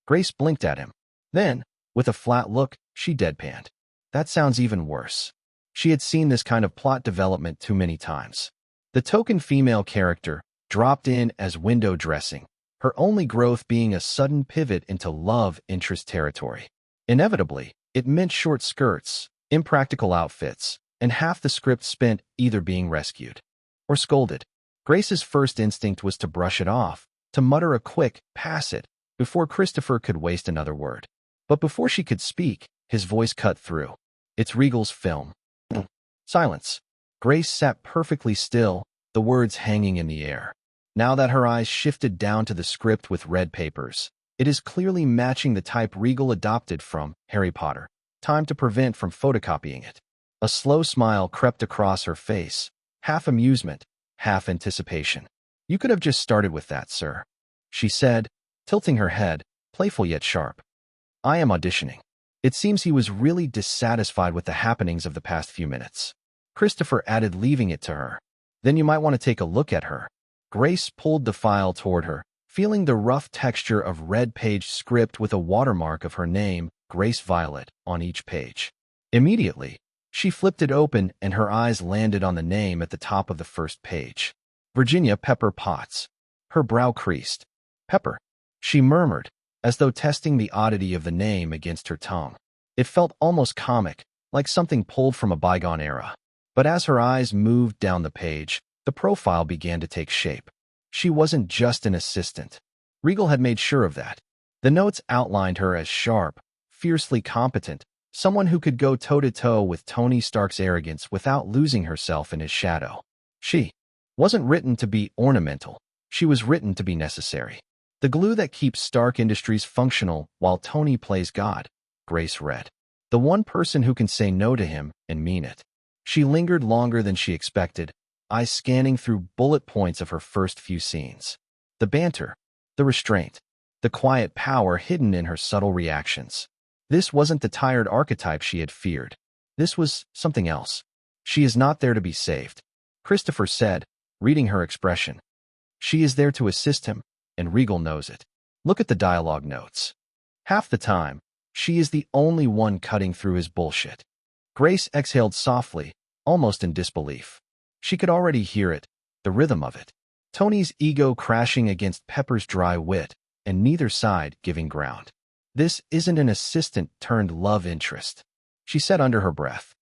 Grace blinked at him. Then, with a flat look, she deadpanned. That sounds even worse. She had seen this kind of plot development too many times. The token female character dropped in as window dressing, her only growth being a sudden pivot into love interest territory. Inevitably, it meant short skirts, impractical outfits, and half the script spent either being rescued or scolded. Grace's first instinct was to brush it off, to mutter a quick, pass it, before Christopher could waste another word. But before she could speak, his voice cut through. It's Regal's film. Silence. Grace sat perfectly still, the words hanging in the air. Now that her eyes shifted down to the script with red papers, it is clearly matching the type Regal adopted from Harry Potter. Time to prevent from photocopying it. A slow smile crept across her face, half amusement, half anticipation. You could have just started with that, sir, she said, tilting her head, playful yet sharp. I am auditioning. It seems he was really dissatisfied with the happenings of the past few minutes. Christopher added, leaving it to her. Then you might want to take a look at her. Grace pulled the file toward her, feeling the rough texture of red-page script with a watermark of her name, Grace Violet, on each page. Immediately, she flipped it open and her eyes landed on the name at the top of the first page. Virginia Pepper Potts. Her brow creased. Pepper, she murmured, as though testing the oddity of the name against her tongue. It felt almost comic, like something pulled from a bygone era. But as her eyes moved down the page, the profile began to take shape. She wasn't just an assistant. Regal had made sure of that. The notes outlined her as sharp, fiercely competent, someone who could go toe-to-toe with Tony Stark's arrogance without losing herself in his shadow. She wasn't written to be ornamental. She was written to be necessary. The glue that keeps Stark Industries functional while Tony plays God, Grace read. The one person who can say no to him and mean it. She lingered longer than she expected, eyes scanning through bullet points of her first few scenes. The banter, the restraint, the quiet power hidden in her subtle reactions. This wasn't the tired archetype she had feared. This was something else. She is not there to be saved, Christopher said, reading her expression. She is there to assist him, and Regal knows it. Look at the dialogue notes. Half the time, she is the only one cutting through his bullshit. Grace exhaled softly, almost in disbelief. She could already hear it, the rhythm of it. Tony's ego crashing against Pepper's dry wit, and neither side giving ground. This isn't an assistant turned love interest, she said under her breath.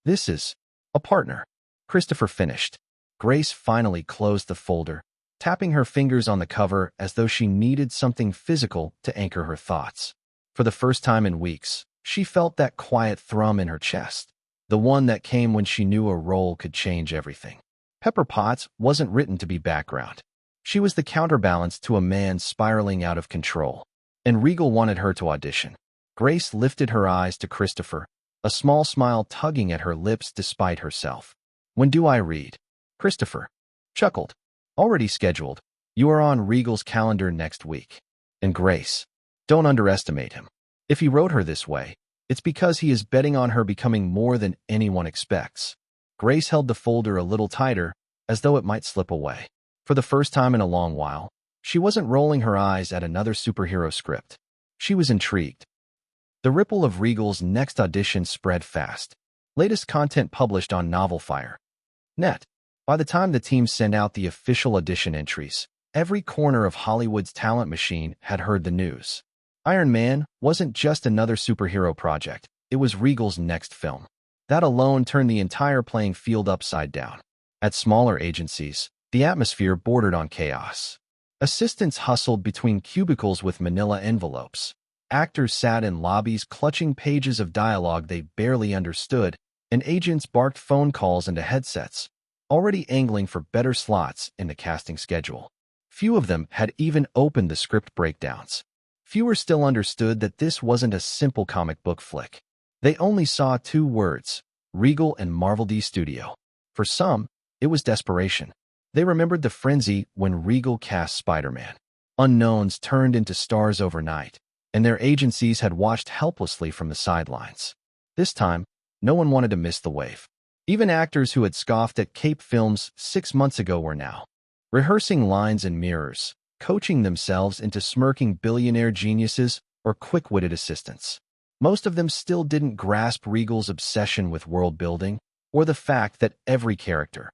This is a partner, Christopher finished. Grace finally closed the folder, tapping her fingers on the cover as though she needed something physical to anchor her thoughts. For the first time in weeks, she felt that quiet thrum in her chest, the one that came when she knew a role could change everything. Pepper Potts wasn't written to be background. She was the counterbalance to a man spiraling out of control, and Regal wanted her to audition. Grace lifted her eyes to Christopher, a small smile tugging at her lips despite herself. When do I read? Christopher chuckled. Already scheduled. You are on Regal's calendar next week. And Grace, don't underestimate him. If he wrote her this way, it's because he is betting on her becoming more than anyone expects. Grace held the folder a little tighter, as though it might slip away. For the first time in a long while, she wasn't rolling her eyes at another superhero script. She was intrigued. The ripple of Regal's next audition spread fast. Latest content published on NovelFire.net. By the time the team sent out the official audition entries, every corner of Hollywood's talent machine had heard the news. Iron Man wasn't just another superhero project, it was Regal's next film. That alone turned the entire playing field upside down. At smaller agencies, the atmosphere bordered on chaos. Assistants hustled between cubicles with manila envelopes. Actors sat in lobbies clutching pages of dialogue they barely understood, and agents barked phone calls into headsets, already angling for better slots in the casting schedule. Few of them had even opened the script breakdowns. Fewer still understood that this wasn't a simple comic book flick. They only saw two words, Regal and Marvel D Studio. For some, it was desperation. They remembered the frenzy when Regal cast Spider-Man. Unknowns turned into stars overnight, and their agencies had watched helplessly from the sidelines. This time, no one wanted to miss the wave. Even actors who had scoffed at Cape Films 6 months ago were now rehearsing lines in mirrors, coaching themselves into smirking billionaire geniuses or quick-witted assistants. Most of them still didn't grasp Regal's obsession with world-building, or the fact that every character,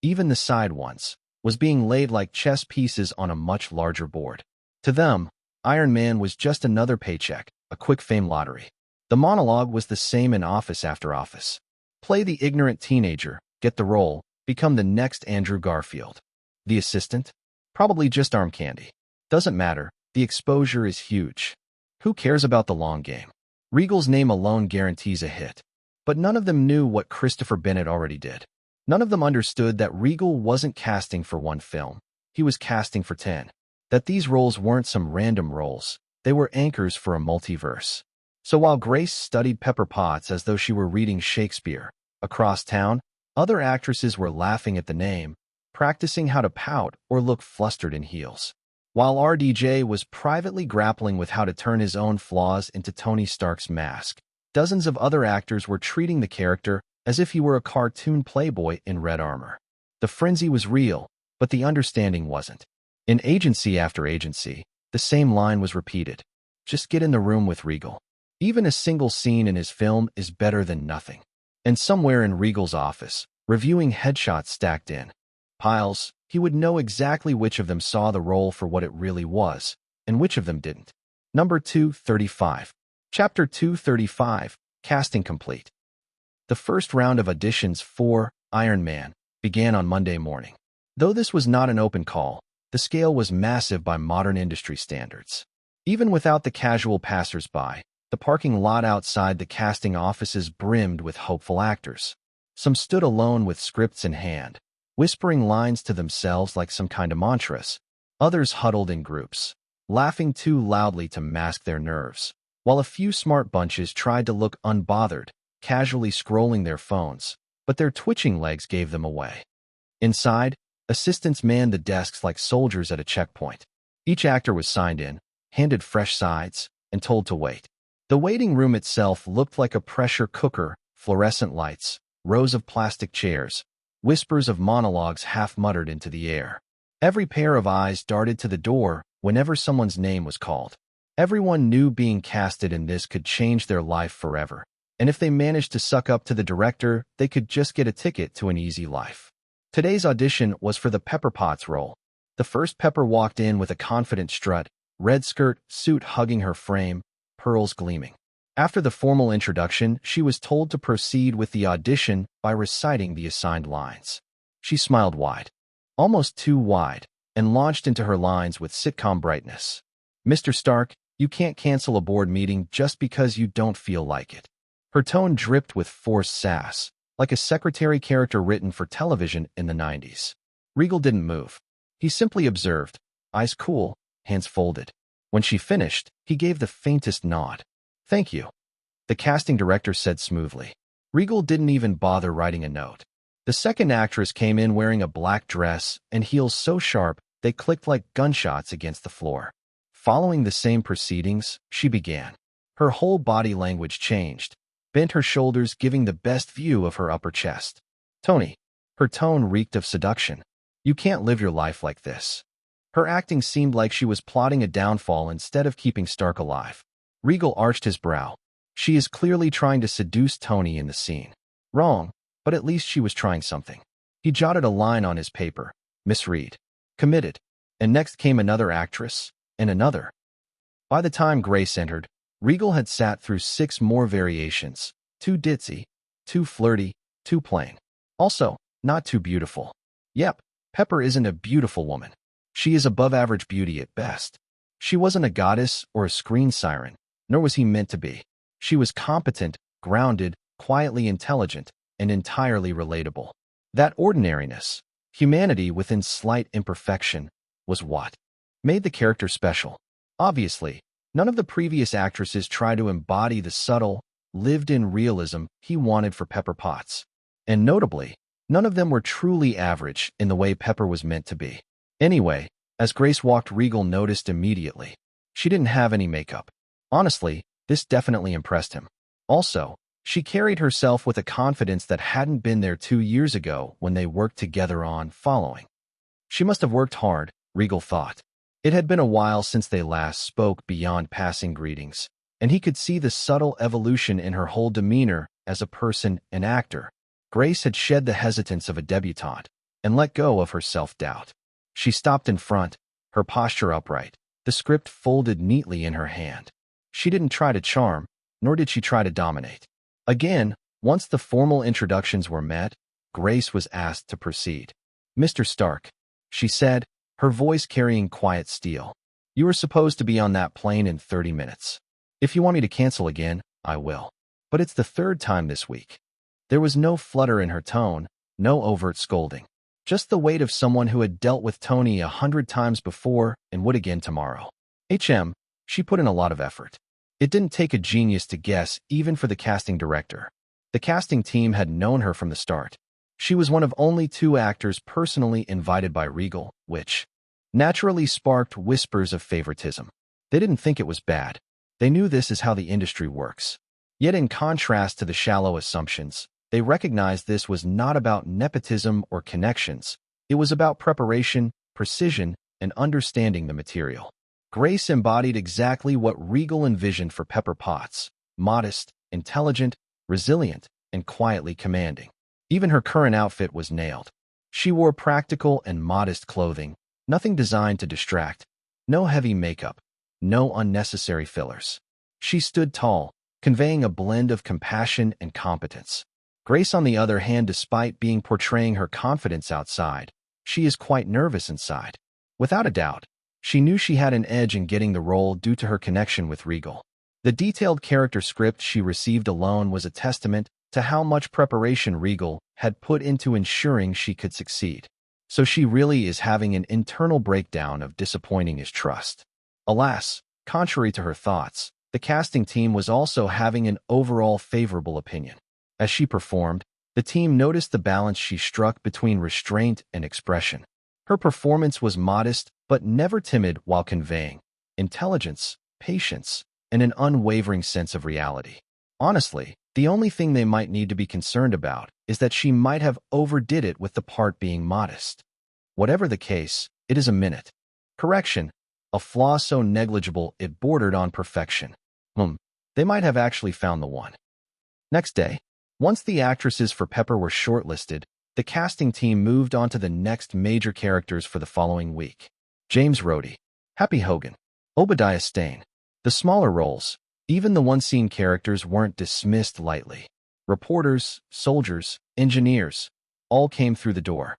even the side ones, was being laid like chess pieces on a much larger board. To them, Iron Man was just another paycheck, a quick fame lottery. The monologue was the same in office after office. Play the ignorant teenager, get the role, become the next Andrew Garfield. The assistant? Probably just arm candy. Doesn't matter, the exposure is huge. Who cares about the long game? Regal's name alone guarantees a hit. But none of them knew what Christopher Bennett already did. None of them understood that Regal wasn't casting for one film. He was casting for 10. That these roles weren't some random roles. They were anchors for a multiverse. So while Grace studied Pepper Potts as though she were reading Shakespeare, across town, other actresses were laughing at the name, practicing how to pout or look flustered in heels. While RDJ was privately grappling with how to turn his own flaws into Tony Stark's mask, dozens of other actors were treating the character as if he were a cartoon playboy in red armor. The frenzy was real, but the understanding wasn't. In agency after agency, the same line was repeated. Just get in the room with Regal. Even a single scene in his film is better than nothing. And somewhere in Regal's office, reviewing headshots stacked in piles, he would know exactly which of them saw the role for what it really was, and which of them didn't. Number 235. Chapter 235, Casting Complete. The first round of auditions for Iron Man began on Monday morning. Though this was not an open call, the scale was massive by modern industry standards. Even without the casual passers-by, the parking lot outside the casting offices brimmed with hopeful actors. Some stood alone with scripts in hand, whispering lines to themselves like some kind of mantras. Others huddled in groups, laughing too loudly to mask their nerves, while a few smart bunches tried to look unbothered, casually scrolling their phones, but their twitching legs gave them away. Inside, assistants manned the desks like soldiers at a checkpoint. Each actor was signed in, handed fresh sides, and told to wait. The waiting room itself looked like a pressure cooker, fluorescent lights, rows of plastic chairs, whispers of monologues half muttered into the air. Every pair of eyes darted to the door whenever someone's name was called. Everyone knew being casted in this could change their life forever, and if they managed to suck up to the director, they could just get a ticket to an easy life. Today's audition was for the Pepper Potts role. The first Pepper walked in with a confident strut, red skirt, suit hugging her frame, pearls gleaming. After the formal introduction, she was told to proceed with the audition by reciting the assigned lines. She smiled wide, almost too wide, and launched into her lines with sitcom brightness. "Mr. Stark, you can't cancel a board meeting just because you don't feel like it." Her tone dripped with forced sass, like a secretary character written for television in the 90s. Regal didn't move. He simply observed, eyes cool, hands folded. When she finished, he gave the faintest nod. "Thank you," the casting director said smoothly. Regal didn't even bother writing a note. The second actress came in wearing a black dress and heels so sharp they clicked like gunshots against the floor. Following the same proceedings, she began. Her whole body language changed, bent her shoulders giving the best view of her upper chest. "Tony." Her tone reeked of seduction. "You can't live your life like this." Her acting seemed like she was plotting a downfall instead of keeping Stark alive. Regal arched his brow. She is clearly trying to seduce Tony in the scene. Wrong, but at least she was trying something. He jotted a line on his paper. Misread. Committed. And next came another actress, and another. By the time Grace entered, Regal had sat through 6 more variations. Too ditzy, too flirty, too plain. Also, not too beautiful. Yep, Pepper isn't a beautiful woman. She is above-average beauty at best. She wasn't a goddess or a screen siren, nor was he meant to be. She was competent, grounded, quietly intelligent, and entirely relatable. That ordinariness, humanity within slight imperfection, was what made the character special. Obviously, none of the previous actresses tried to embody the subtle, lived-in realism he wanted for Pepper Potts. And notably, none of them were truly average in the way Pepper was meant to be. Anyway, as Grace walked, Regal noticed immediately. She didn't have any makeup. Honestly, this definitely impressed him. Also, she carried herself with a confidence that hadn't been there 2 years ago when they worked together on Following. She must have worked hard, Regal thought. It had been a while since they last spoke beyond passing greetings, and he could see the subtle evolution in her whole demeanor as a person and actor. Grace had shed the hesitance of a debutante and let go of her self-doubt. She stopped in front, her posture upright, the script folded neatly in her hand. She didn't try to charm, nor did she try to dominate. Again, once the formal introductions were met, Grace was asked to proceed. "Mr. Stark," she said, her voice carrying quiet steel. "You were supposed to be on that plane in 30 minutes. If you want me to cancel again, I will. But it's the 3rd time this week." There was no flutter in her tone, no overt scolding. Just the weight of someone who had dealt with Tony 100 times before and would again tomorrow. She put in a lot of effort. It didn't take a genius to guess, even for the casting director. The casting team had known her from the start. She was one of only 2 actors personally invited by Regal, which naturally sparked whispers of favoritism. They didn't think it was bad. They knew this is how the industry works. Yet in contrast to the shallow assumptions, they recognized this was not about nepotism or connections. It was about preparation, precision, and understanding the material. Grace embodied exactly what Regal envisioned for Pepper Potts: modest, intelligent, resilient, and quietly commanding. Even her current outfit was nailed. She wore practical and modest clothing, nothing designed to distract, no heavy makeup, no unnecessary fillers. She stood tall, conveying a blend of compassion and competence. Grace, on the other hand, despite being portraying her confidence outside, she is quite nervous inside. Without a doubt, she knew she had an edge in getting the role due to her connection with Regal. The detailed character script she received alone was a testament to how much preparation Regal had put into ensuring she could succeed. So she really is having an internal breakdown of disappointing his trust. Alas, contrary to her thoughts, the casting team was also having an overall favorable opinion. As she performed, the team noticed the balance she struck between restraint and expression. Her performance was modest but never timid while conveying intelligence, patience, and an unwavering sense of reality. Honestly, the only thing they might need to be concerned about is that she might have overdid it with the part being modest. Whatever the case, it is a minute. Correction, a flaw so negligible it bordered on perfection. They might have actually found the one. Next day, once the actresses for Pepper were shortlisted, the casting team moved on to the next major characters for the following week. James Rhodey, Happy Hogan, Obadiah Stane. The smaller roles, even the one-scene characters, weren't dismissed lightly. Reporters, soldiers, engineers, all came through the door.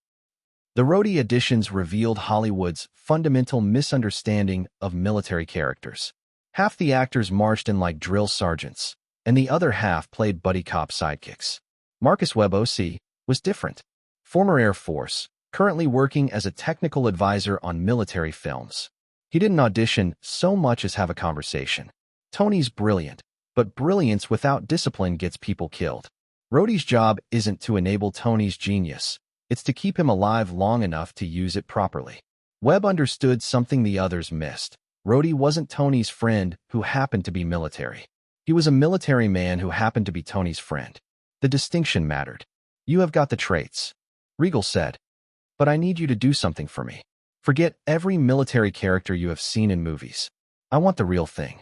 The Rhodey auditions revealed Hollywood's fundamental misunderstanding of military characters. Half the actors marched in like drill sergeants, and the other half played buddy cop sidekicks. Marcus Webb OC was different. Former Air Force, currently working as a technical advisor on military films. He didn't audition so much as have a conversation. Tony's brilliant, but brilliance without discipline gets people killed. Rhodey's job isn't to enable Tony's genius, it's to keep him alive long enough to use it properly. Webb understood something the others missed. Rhodey wasn't Tony's friend who happened to be military. He was a military man who happened to be Tony's friend. The distinction mattered. You have got the traits, Regal said, but I need you to do something for me. Forget every military character you have seen in movies. I want the real thing.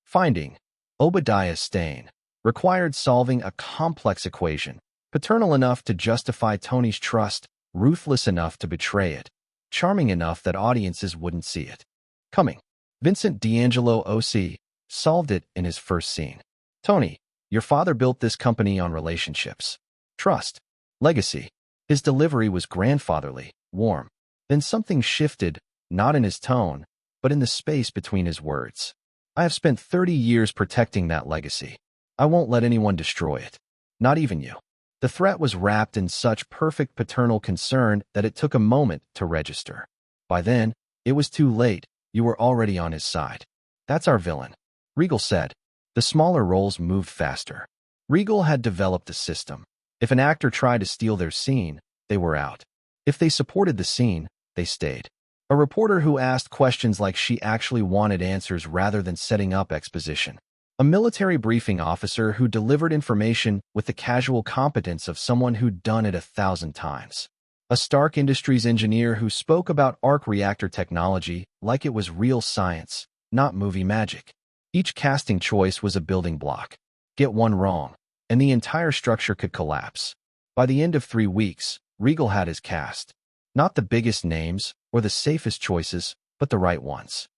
Finding Obadiah Stane required solving a complex equation, paternal enough to justify Tony's trust, ruthless enough to betray it, charming enough that audiences wouldn't see it coming. Vincent D'Angelo OC solved it in his first scene. Tony, your father built this company on relationships, trust, legacy. His delivery was grandfatherly, warm. Then something shifted, not in his tone, but in the space between his words. I have spent 30 years protecting that legacy. I won't let anyone destroy it. Not even you. The threat was wrapped in such perfect paternal concern that it took a moment to register. By then, it was too late. You were already on his side. That's our villain, Regal said. The smaller roles moved faster. Regal had developed a system. If an actor tried to steal their scene, they were out. If they supported the scene, they stayed. A reporter who asked questions like she actually wanted answers rather than setting up exposition. A military briefing officer who delivered information with the casual competence of someone who'd done it 1,000 times. A Stark Industries engineer who spoke about arc reactor technology like it was real science, not movie magic. Each casting choice was a building block. Get one wrong, and the entire structure could collapse. By the end of 3 weeks, Regal had his cast. Not the biggest names or the safest choices, but the right ones.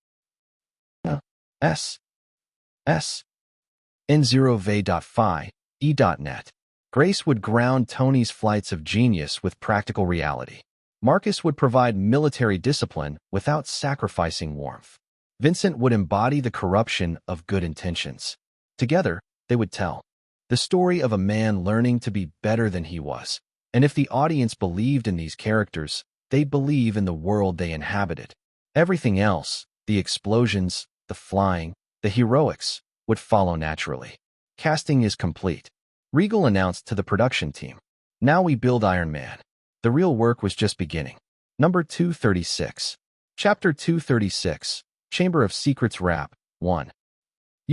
N0V.Fi, E.net. Grace would ground Tony's flights of genius with practical reality. Marcus would provide military discipline without sacrificing warmth. Vincent would embody the corruption of good intentions. Together, they would tell the story of a man learning to be better than he was. And if the audience believed in these characters, they'd believe in the world they inhabited. Everything else, the explosions, the flying, the heroics, would follow naturally. Casting is complete, Regal announced to the production team. Now we build Iron Man. The real work was just beginning. Number 236. Chapter 236. Chamber of Secrets Wrap 1.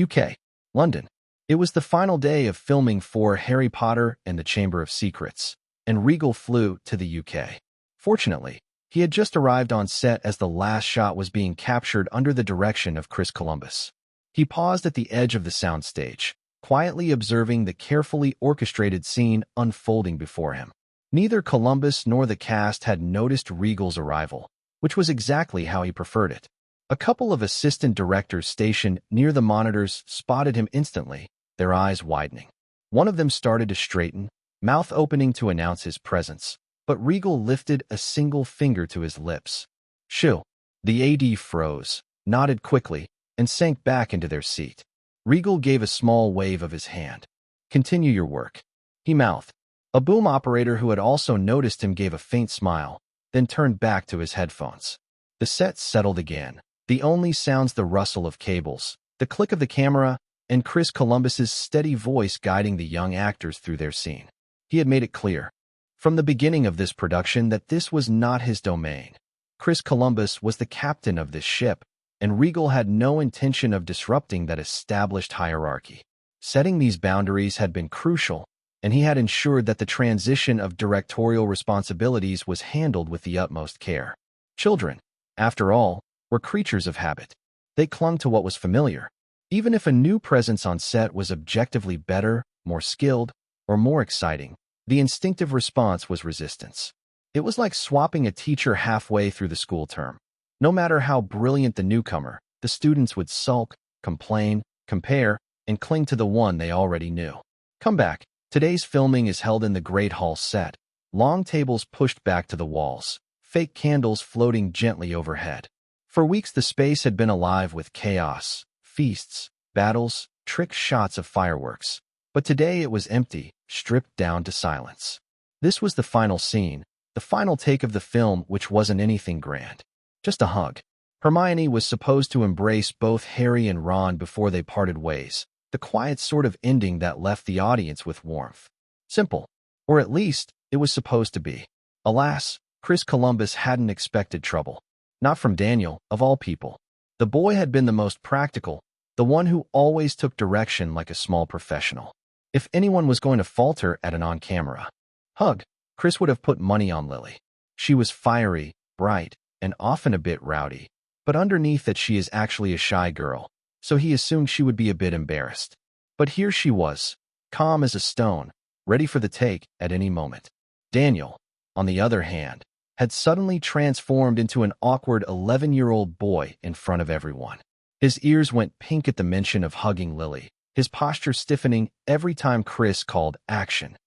UK. London. It was the final day of filming for Harry Potter and the Chamber of Secrets, and Regal flew to the UK. Fortunately, he had just arrived on set as the last shot was being captured under the direction of Chris Columbus. He paused at the edge of the soundstage, quietly observing the carefully orchestrated scene unfolding before him. Neither Columbus nor the cast had noticed Regal's arrival, which was exactly how he preferred it. A couple of assistant directors stationed near the monitors spotted him instantly, their eyes widening. One of them started to straighten, mouth opening to announce his presence, but Regal lifted a single finger to his lips. Shoo! The AD froze, nodded quickly, and sank back into their seat. Regal gave a small wave of his hand. Continue your work. he mouthed. A boom operator who had also noticed him gave a faint smile, then turned back to his headphones. The set settled again. The only sounds the rustle of cables, the click of the camera, and Chris Columbus's steady voice guiding the young actors through their scene. He had made it clear, from the beginning of this production, that this was not his domain. Chris Columbus was the captain of this ship, and Regal had no intention of disrupting that established hierarchy. Setting these boundaries had been crucial, and he had ensured that the transition of directorial responsibilities was handled with the utmost care. Children, after all, were creatures of habit. They clung to what was familiar. Even if a new presence on set was objectively better, more skilled, or more exciting, the instinctive response was resistance. It was like swapping a teacher halfway through the school term. No matter how brilliant the newcomer, the students would sulk, complain, compare, and cling to the one they already knew. Come back. Today's filming is held in the Great Hall set, long tables pushed back to the walls, fake candles floating gently overhead. For weeks the space had been alive with chaos, feasts, battles, trick shots of fireworks. But today it was empty, stripped down to silence. This was the final scene, the final take of the film, which wasn't anything grand. Just a hug. Hermione was supposed to embrace both Harry and Ron before they parted ways, the quiet sort of ending that left the audience with warmth. Simple. Or at least, it was supposed to be. Alas, Chris Columbus hadn't expected trouble. Not from Daniel, of all people. The boy had been the most practical, the one who always took direction like a small professional. If anyone was going to falter at an on-camera hug, Chris would have put money on Lily. She was fiery, bright, and often a bit rowdy, but underneath that she is actually a shy girl, so he assumed she would be a bit embarrassed. But here she was, calm as a stone, ready for the take at any moment. Daniel, on the other hand, had suddenly transformed into an awkward 11-year-old boy in front of everyone. His ears went pink at the mention of hugging Lily, his posture stiffening every time Chris called action.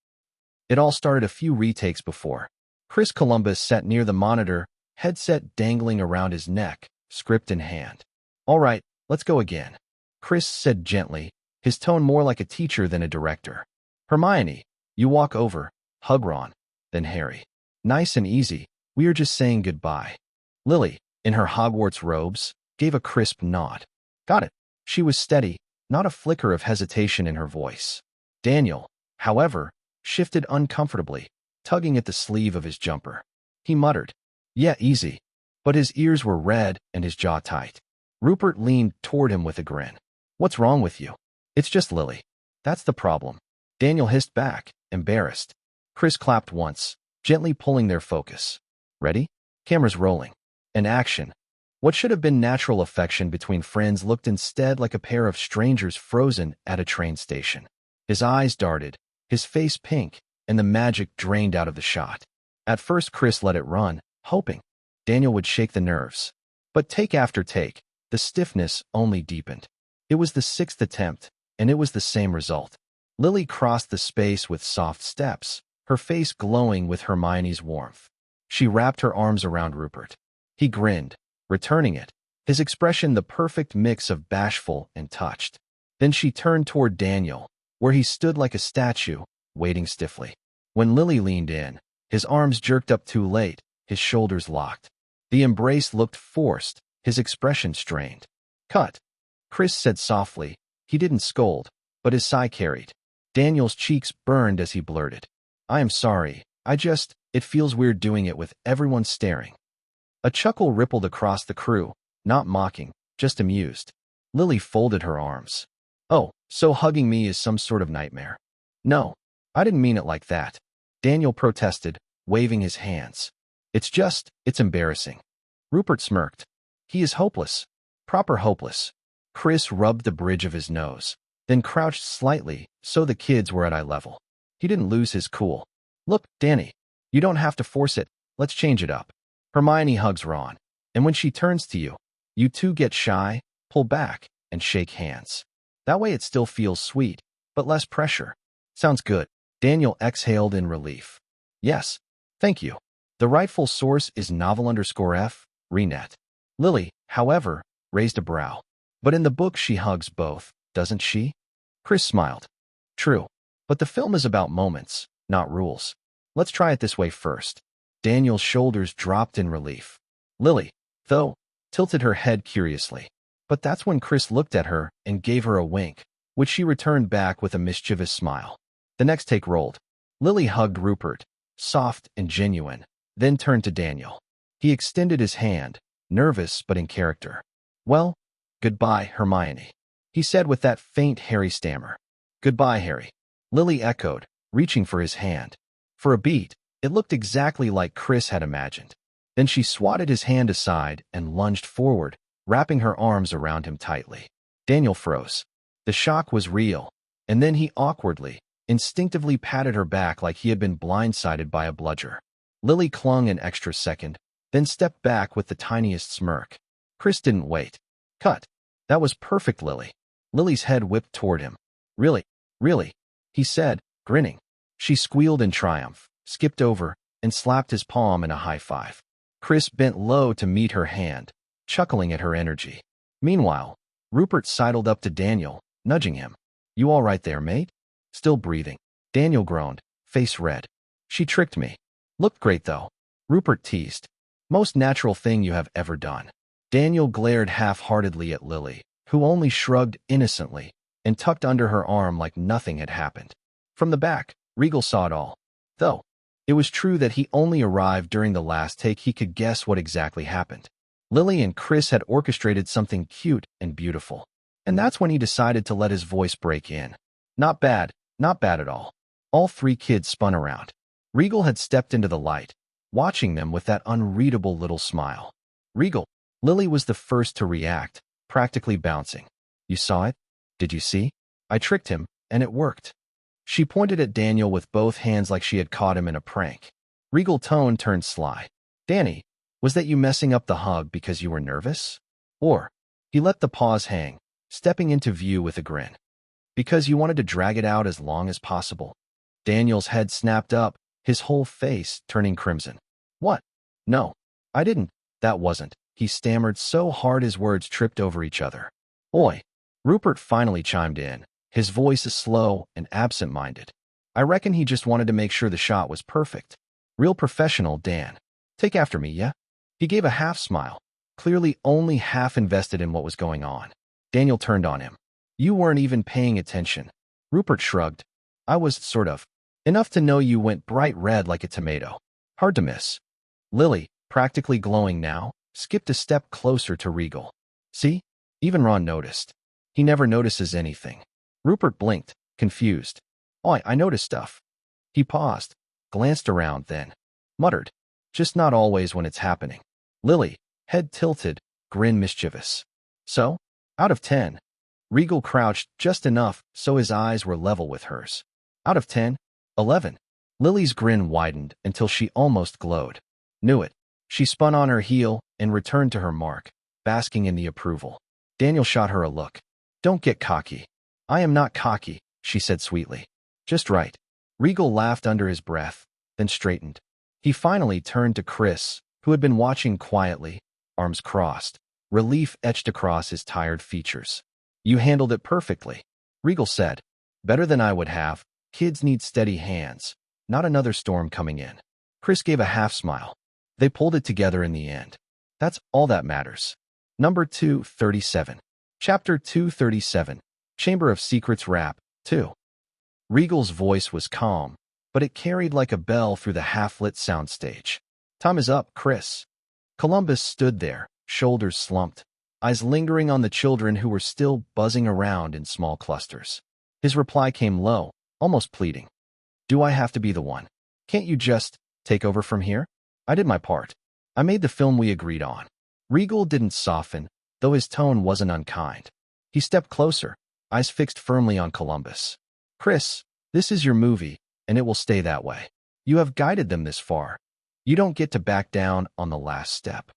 It all started a few retakes before. Chris Columbus sat near the monitor, headset dangling around his neck, script in hand. "All right, let's go again," Chris said gently, his tone more like a teacher than a director. "Hermione, you walk over, hug Ron, then Harry. Nice and easy, we are just saying goodbye." Lily, in her Hogwarts robes, gave a crisp nod. "Got it." She was steady, not a flicker of hesitation in her voice. Daniel, however, shifted uncomfortably, tugging at the sleeve of his jumper. He muttered, "Yeah, easy," but his ears were red and his jaw tight. Rupert leaned toward him with a grin. "What's wrong with you?" "It's just Lily. That's the problem," Daniel hissed back, embarrassed. Chris clapped once, gently pulling their focus. "Ready? Cameras rolling. And action." What should have been natural affection between friends looked instead like a pair of strangers frozen at a train station. His eyes darted, his face pink, and the magic drained out of the shot. At first Chris let it run, hoping Daniel would shake the nerves. But take after take, the stiffness only deepened. It was the sixth attempt, and it was the same result. Lily crossed the space with soft steps, her face glowing with Hermione's warmth. She wrapped her arms around Rupert. He grinned, returning it, his expression the perfect mix of bashful and touched. Then she turned toward Daniel, where he stood like a statue, waiting stiffly. When Lily leaned in, his arms jerked up too late, his shoulders locked. The embrace looked forced, his expression strained. "Cut," Chris said softly. He didn't scold, but his sigh carried. Daniel's cheeks burned as he blurted, "I am sorry, it feels weird doing it with everyone staring." A chuckle rippled across the crew, not mocking, just amused. Lily folded her arms. "Oh, so hugging me is some sort of nightmare." "No, I didn't mean it like that," Daniel protested, waving his hands. It's embarrassing." Rupert smirked. "He is hopeless. Proper hopeless." Chris rubbed the bridge of his nose, then crouched slightly so the kids were at eye level. He didn't lose his cool. "Look, Danny, you don't have to force it. Let's change it up." Hermione hugs Ron, and when she turns to you, you two get shy, pull back, and shake hands. That way it still feels sweet, but less pressure. "Sounds good." Daniel exhaled in relief. "Yes, thank you. The rightful source is novel_F, Renet." Lily, however, raised a brow. "But in the book she hugs both, doesn't she?" Chris smiled. "True. But the film is about moments, not rules. Let's try it this way first. Daniel's shoulders dropped in relief. Lily, though, tilted her head curiously. But that's when Chris looked at her and gave her a wink, which she returned back with a mischievous smile. The next take rolled. Lily hugged Rupert, soft and genuine, then turned to Daniel. He extended his hand, nervous but in character. Well, goodbye, Hermione, he said with that faint Harry stammer. Goodbye, Harry, Lily echoed, reaching for his hand. For a beat, it looked exactly like Chris had imagined. Then she swatted his hand aside and lunged forward, wrapping her arms around him tightly. Daniel froze. The shock was real, and then he awkwardly, instinctively patted her back like he had been blindsided by a bludger. Lily clung an extra second, then stepped back with the tiniest smirk. Chris didn't wait. Cut. That was perfect, Lily. Lily's head whipped toward him. Really, really, he said, grinning. She squealed in triumph, skipped over, and slapped his palm in a high five. Chris bent low to meet her hand, chuckling at her energy. Meanwhile, Rupert sidled up to Daniel, nudging him. You all right there, mate? Still breathing. Daniel groaned, face red. She tricked me. Looked great, though. Rupert teased. Most natural thing you have ever done. Daniel glared half-heartedly at Lily, who only shrugged innocently and tucked under her arm like nothing had happened. From the back, Regal saw it all. Though it was true that he only arrived during the last take, he could guess what exactly happened. Lily and Chris had orchestrated something cute and beautiful. And that's when he decided to let his voice break in. Not bad at all. All three kids spun around. Regal had stepped into the light, watching them with that unreadable little smile. Regal. Lily was the first to react, practically bouncing. You saw it? Did you see? I tricked him, and it worked. She pointed at Daniel with both hands like she had caught him in a prank. Regal tone turned sly. Danny, was that you messing up the hug because you were nervous? Or, he let the pause hang, stepping into view with a grin. Because you wanted to drag it out as long as possible. Daniel's head snapped up, his whole face turning crimson. What? No, I didn't. That wasn't. He stammered so hard his words tripped over each other. Oi. Rupert finally chimed in, his voice slow and absent-minded. I reckon he just wanted to make sure the shot was perfect. Real professional, Dan. Take after me, yeah? He gave a half-smile, clearly only half invested in what was going on. Daniel turned on him. You weren't even paying attention. Rupert shrugged. I was, sort of. Enough to know you went bright red like a tomato. Hard to miss. Lily, practically glowing now, skipped a step closer to Regal. See? Even Ron noticed. He never notices anything. Rupert blinked, confused. Oh, I noticed stuff. He paused, glanced around, then muttered. Just not always when it's happening. Lily, head tilted, grin mischievous. So? Out of 10. Regal crouched just enough so his eyes were level with hers. Out of 10? 11. Lily's grin widened until she almost glowed. Knew it. She spun on her heel and returned to her mark, basking in the approval. Daniel shot her a look. Don't get cocky. I am not cocky, she said sweetly. Just right. Regal laughed under his breath, then straightened. He finally turned to Chris, who had been watching quietly, arms crossed, relief etched across his tired features. You handled it perfectly, Regal said. Better than I would have. Kids need steady hands, not another storm coming in. Chris gave a half-smile. They pulled it together in the end. That's all that matters. Number 237. Chapter 237. Chamber of Secrets Rap 2. Regal's voice was calm, but it carried like a bell through the half-lit soundstage. Time is up, Chris. Columbus stood there, shoulders slumped, eyes lingering on the children who were still buzzing around in small clusters. His reply came low, almost pleading. Do I have to be the one? Can't you just take over from here? I did my part. I made the film we agreed on. Regal didn't soften, though his tone wasn't unkind. He stepped closer, eyes fixed firmly on Columbus. Chris, this is your movie, and it will stay that way. You have guided them this far. You don't get to back down on the last step.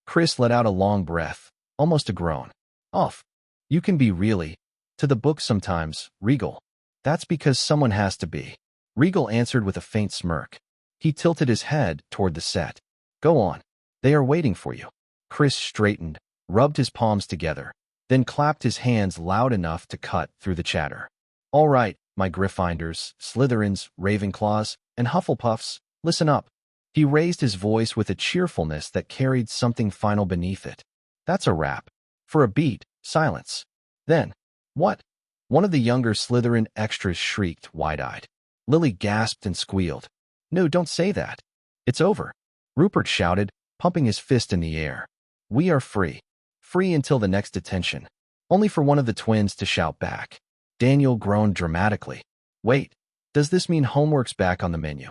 Chris let out a long breath, almost a groan. Off. You can be really to the book sometimes, Regal. That's because someone has to be. Regal answered with a faint smirk. He tilted his head toward the set. Go on. They are waiting for you. Chris straightened, rubbed his palms together, then clapped his hands loud enough to cut through the chatter. All right, my Gryffindors, Slytherins, Ravenclaws, and Hufflepuffs, listen up. He raised his voice with a cheerfulness that carried something final beneath it. That's a wrap. For a beat, silence. Then, what? One of the younger Slytherin extras shrieked, wide-eyed. Lily gasped and squealed. No, don't say that. It's over. Rupert shouted, pumping his fist in the air. We are free. Free until the next detention. Only for one of the twins to shout back. Daniel groaned dramatically. Wait, does this mean homework's back on the menu?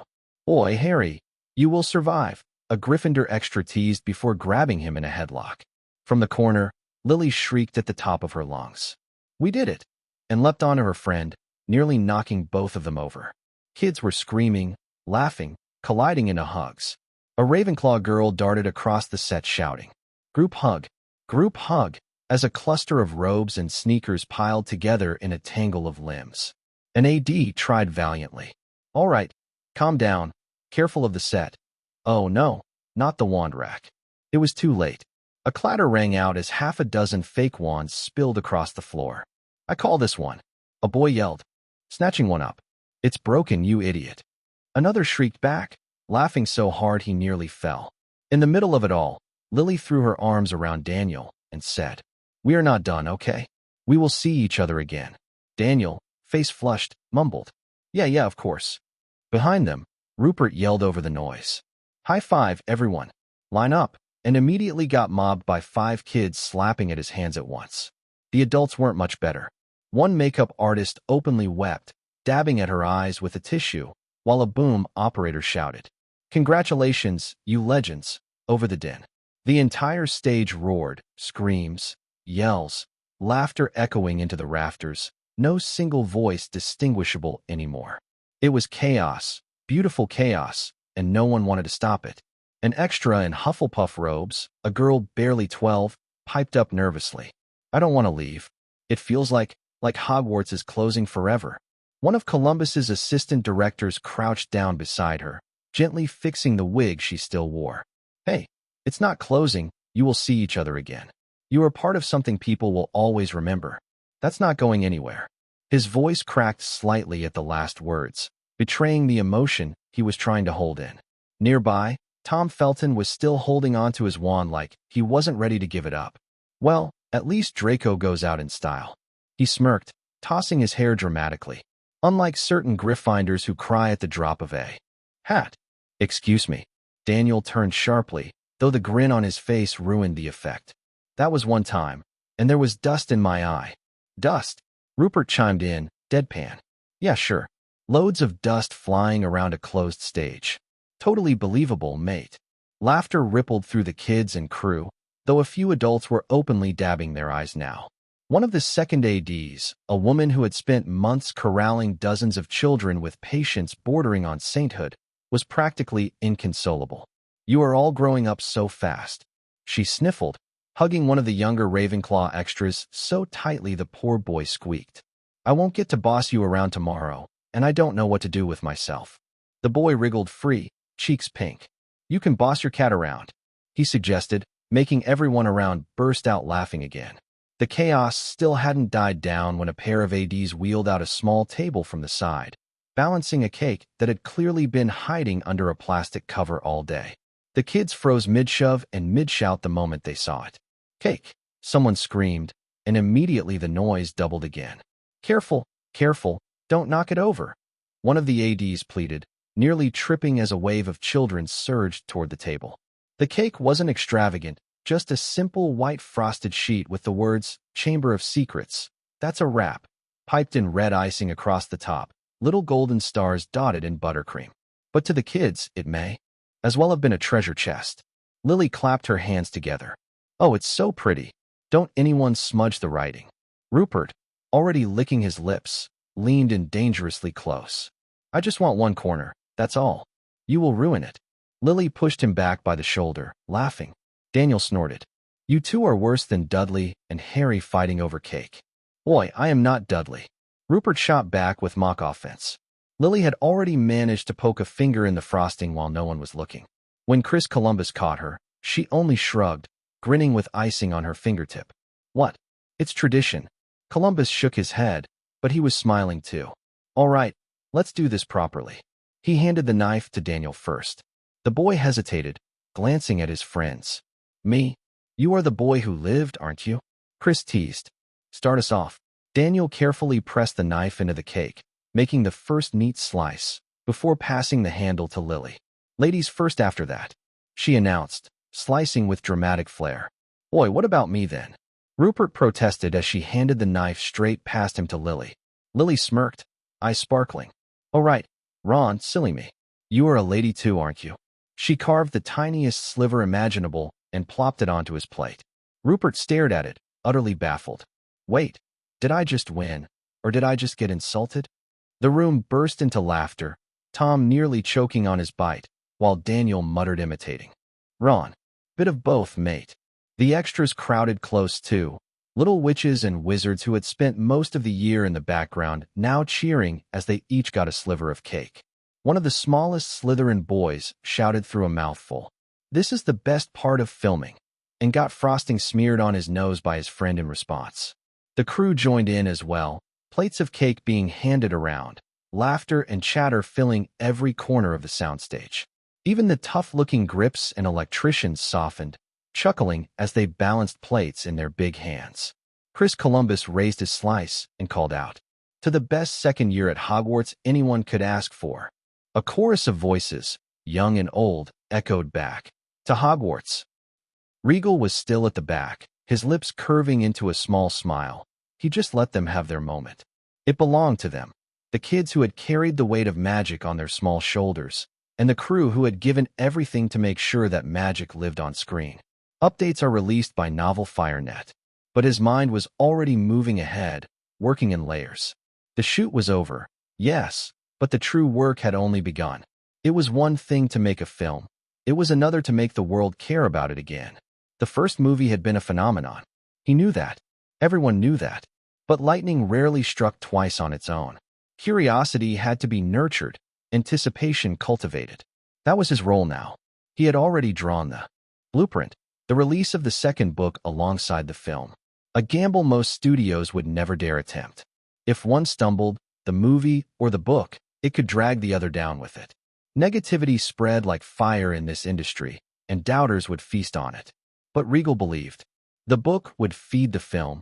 Oi, Harry, you will survive, a Gryffindor extra teased before grabbing him in a headlock. From the corner, Lily shrieked at the top of her lungs. We did it, and leapt onto her friend, nearly knocking both of them over. Kids were screaming, laughing, colliding into hugs. A Ravenclaw girl darted across the set shouting, Group hug, as a cluster of robes and sneakers piled together in a tangle of limbs. An AD tried valiantly. All right, calm down, careful of the set. Oh no, not the wand rack. It was too late. A clatter rang out as half a dozen fake wands spilled across the floor. I call this one, a boy yelled, snatching one up. It's broken, you idiot. Another shrieked back, laughing so hard he nearly fell. In the middle of it all, Lily threw her arms around Daniel and said, We are not done, okay? We will see each other again. Daniel, face flushed, mumbled, Yeah, of course. Behind them, Rupert yelled over the noise. High five, everyone. Line up, and immediately got mobbed by 5 kids slapping at his hands at once. The adults weren't much better. One makeup artist openly wept, dabbing at her eyes with a tissue, while a boom operator shouted, Congratulations, you legends, over the din. The entire stage roared, screams, yells, laughter echoing into the rafters, no single voice distinguishable anymore. It was chaos, beautiful chaos, and no one wanted to stop it. An extra in Hufflepuff robes, a girl barely 12, piped up nervously. I don't want to leave. It feels like Hogwarts is closing forever. One of Columbus's assistant directors crouched down beside her, gently fixing the wig she still wore. Hey, it's not closing, you will see each other again. You are part of something people will always remember. That's not going anywhere. His voice cracked slightly at the last words, betraying the emotion he was trying to hold in. Nearby, Tom Felton was still holding on to his wand like he wasn't ready to give it up. Well, at least Draco goes out in style. He smirked, tossing his hair dramatically. Unlike certain Gryffindors who cry at the drop of a hat. Excuse me. Daniel turned sharply, though the grin on his face ruined the effect. That was one time, and there was dust in my eye. Dust? Rupert chimed in, deadpan. Yeah, sure. Loads of dust flying around a closed stage. Totally believable, mate. Laughter rippled through the kids and crew, though a few adults were openly dabbing their eyes now. One of the second ADs, a woman who had spent months corralling dozens of children with patience bordering on sainthood, was practically inconsolable. You are all growing up so fast. She sniffled, hugging one of the younger Ravenclaw extras so tightly the poor boy squeaked. I won't get to boss you around tomorrow, and I don't know what to do with myself. The boy wriggled free, cheeks pink. You can boss your cat around, he suggested, making everyone around burst out laughing again. The chaos still hadn't died down when a pair of ADs wheeled out a small table from the side, balancing a cake that had clearly been hiding under a plastic cover all day. The kids froze mid-shove and mid-shout the moment they saw it. Cake, someone screamed, and immediately the noise doubled again. Careful, don't knock it over, one of the ADs pleaded, nearly tripping as a wave of children surged toward the table. The cake wasn't extravagant, just a simple white frosted sheet with the words, Chamber of Secrets. That's a wrap, piped in red icing across the top, little golden stars dotted in buttercream. But to the kids, it may as well have been a treasure chest. Lily clapped her hands together. Oh, it's so pretty. Don't anyone smudge the writing. Rupert, already licking his lips, leaned in dangerously close. I just want one corner, that's all. You will ruin it. Lily pushed him back by the shoulder, laughing. Daniel snorted. You two are worse than Dudley and Harry fighting over cake. Boy, I am not Dudley. Rupert shot back with mock offense. Lily had already managed to poke a finger in the frosting while no one was looking. When Chris Columbus caught her, she only shrugged, grinning with icing on her fingertip. What? It's tradition. Columbus shook his head, but he was smiling too. All right, let's do this properly. He handed the knife to Daniel first. The boy hesitated, glancing at his friends. Me? You are the boy who lived, aren't you? Chris teased. Start us off. Daniel carefully pressed the knife into the cake, making the first neat slice, before passing the handle to Lily. Ladies first after that, she announced, slicing with dramatic flair. Boy, what about me then? Rupert protested as she handed the knife straight past him to Lily. Lily smirked, eyes sparkling. Oh right, Ron, silly me. You are a lady too, aren't you? She carved the tiniest sliver imaginable and plopped it onto his plate. Rupert stared at it, utterly baffled. Wait, did I just win? Or did I just get insulted? The room burst into laughter, Tom nearly choking on his bite, while Daniel muttered imitating. Ron, bit of both, mate. The extras crowded close too, little witches and wizards who had spent most of the year in the background now cheering as they each got a sliver of cake. One of the smallest Slytherin boys shouted through a mouthful, "This is the best part of filming," and got frosting smeared on his nose by his friend in response. The crew joined in as well, plates of cake being handed around, laughter and chatter filling every corner of the soundstage. Even the tough-looking grips and electricians softened, chuckling as they balanced plates in their big hands. Chris Columbus raised his slice and called out, "To the best second year at Hogwarts anyone could ask for." A chorus of voices, young and old, echoed back, "To Hogwarts." Regal was still at the back, his lips curving into a small smile. He just let them have their moment. It belonged to them, the kids who had carried the weight of magic on their small shoulders, and the crew who had given everything to make sure that magic lived on screen. Updates are released by Novel FireNet, but his mind was already moving ahead, working in layers. The shoot was over, yes, but the true work had only begun. It was one thing to make a film. It was another to make the world care about it again. The first movie had been a phenomenon. He knew that. Everyone knew that. But lightning rarely struck twice on its own. Curiosity had to be nurtured, anticipation cultivated. That was his role now. He had already drawn the blueprint, the release of the second book alongside the film. A gamble most studios would never dare attempt. If one stumbled, the movie or the book, it could drag the other down with it. Negativity spread like fire in this industry, and doubters would feast on it. But Regal believed. The book would feed the film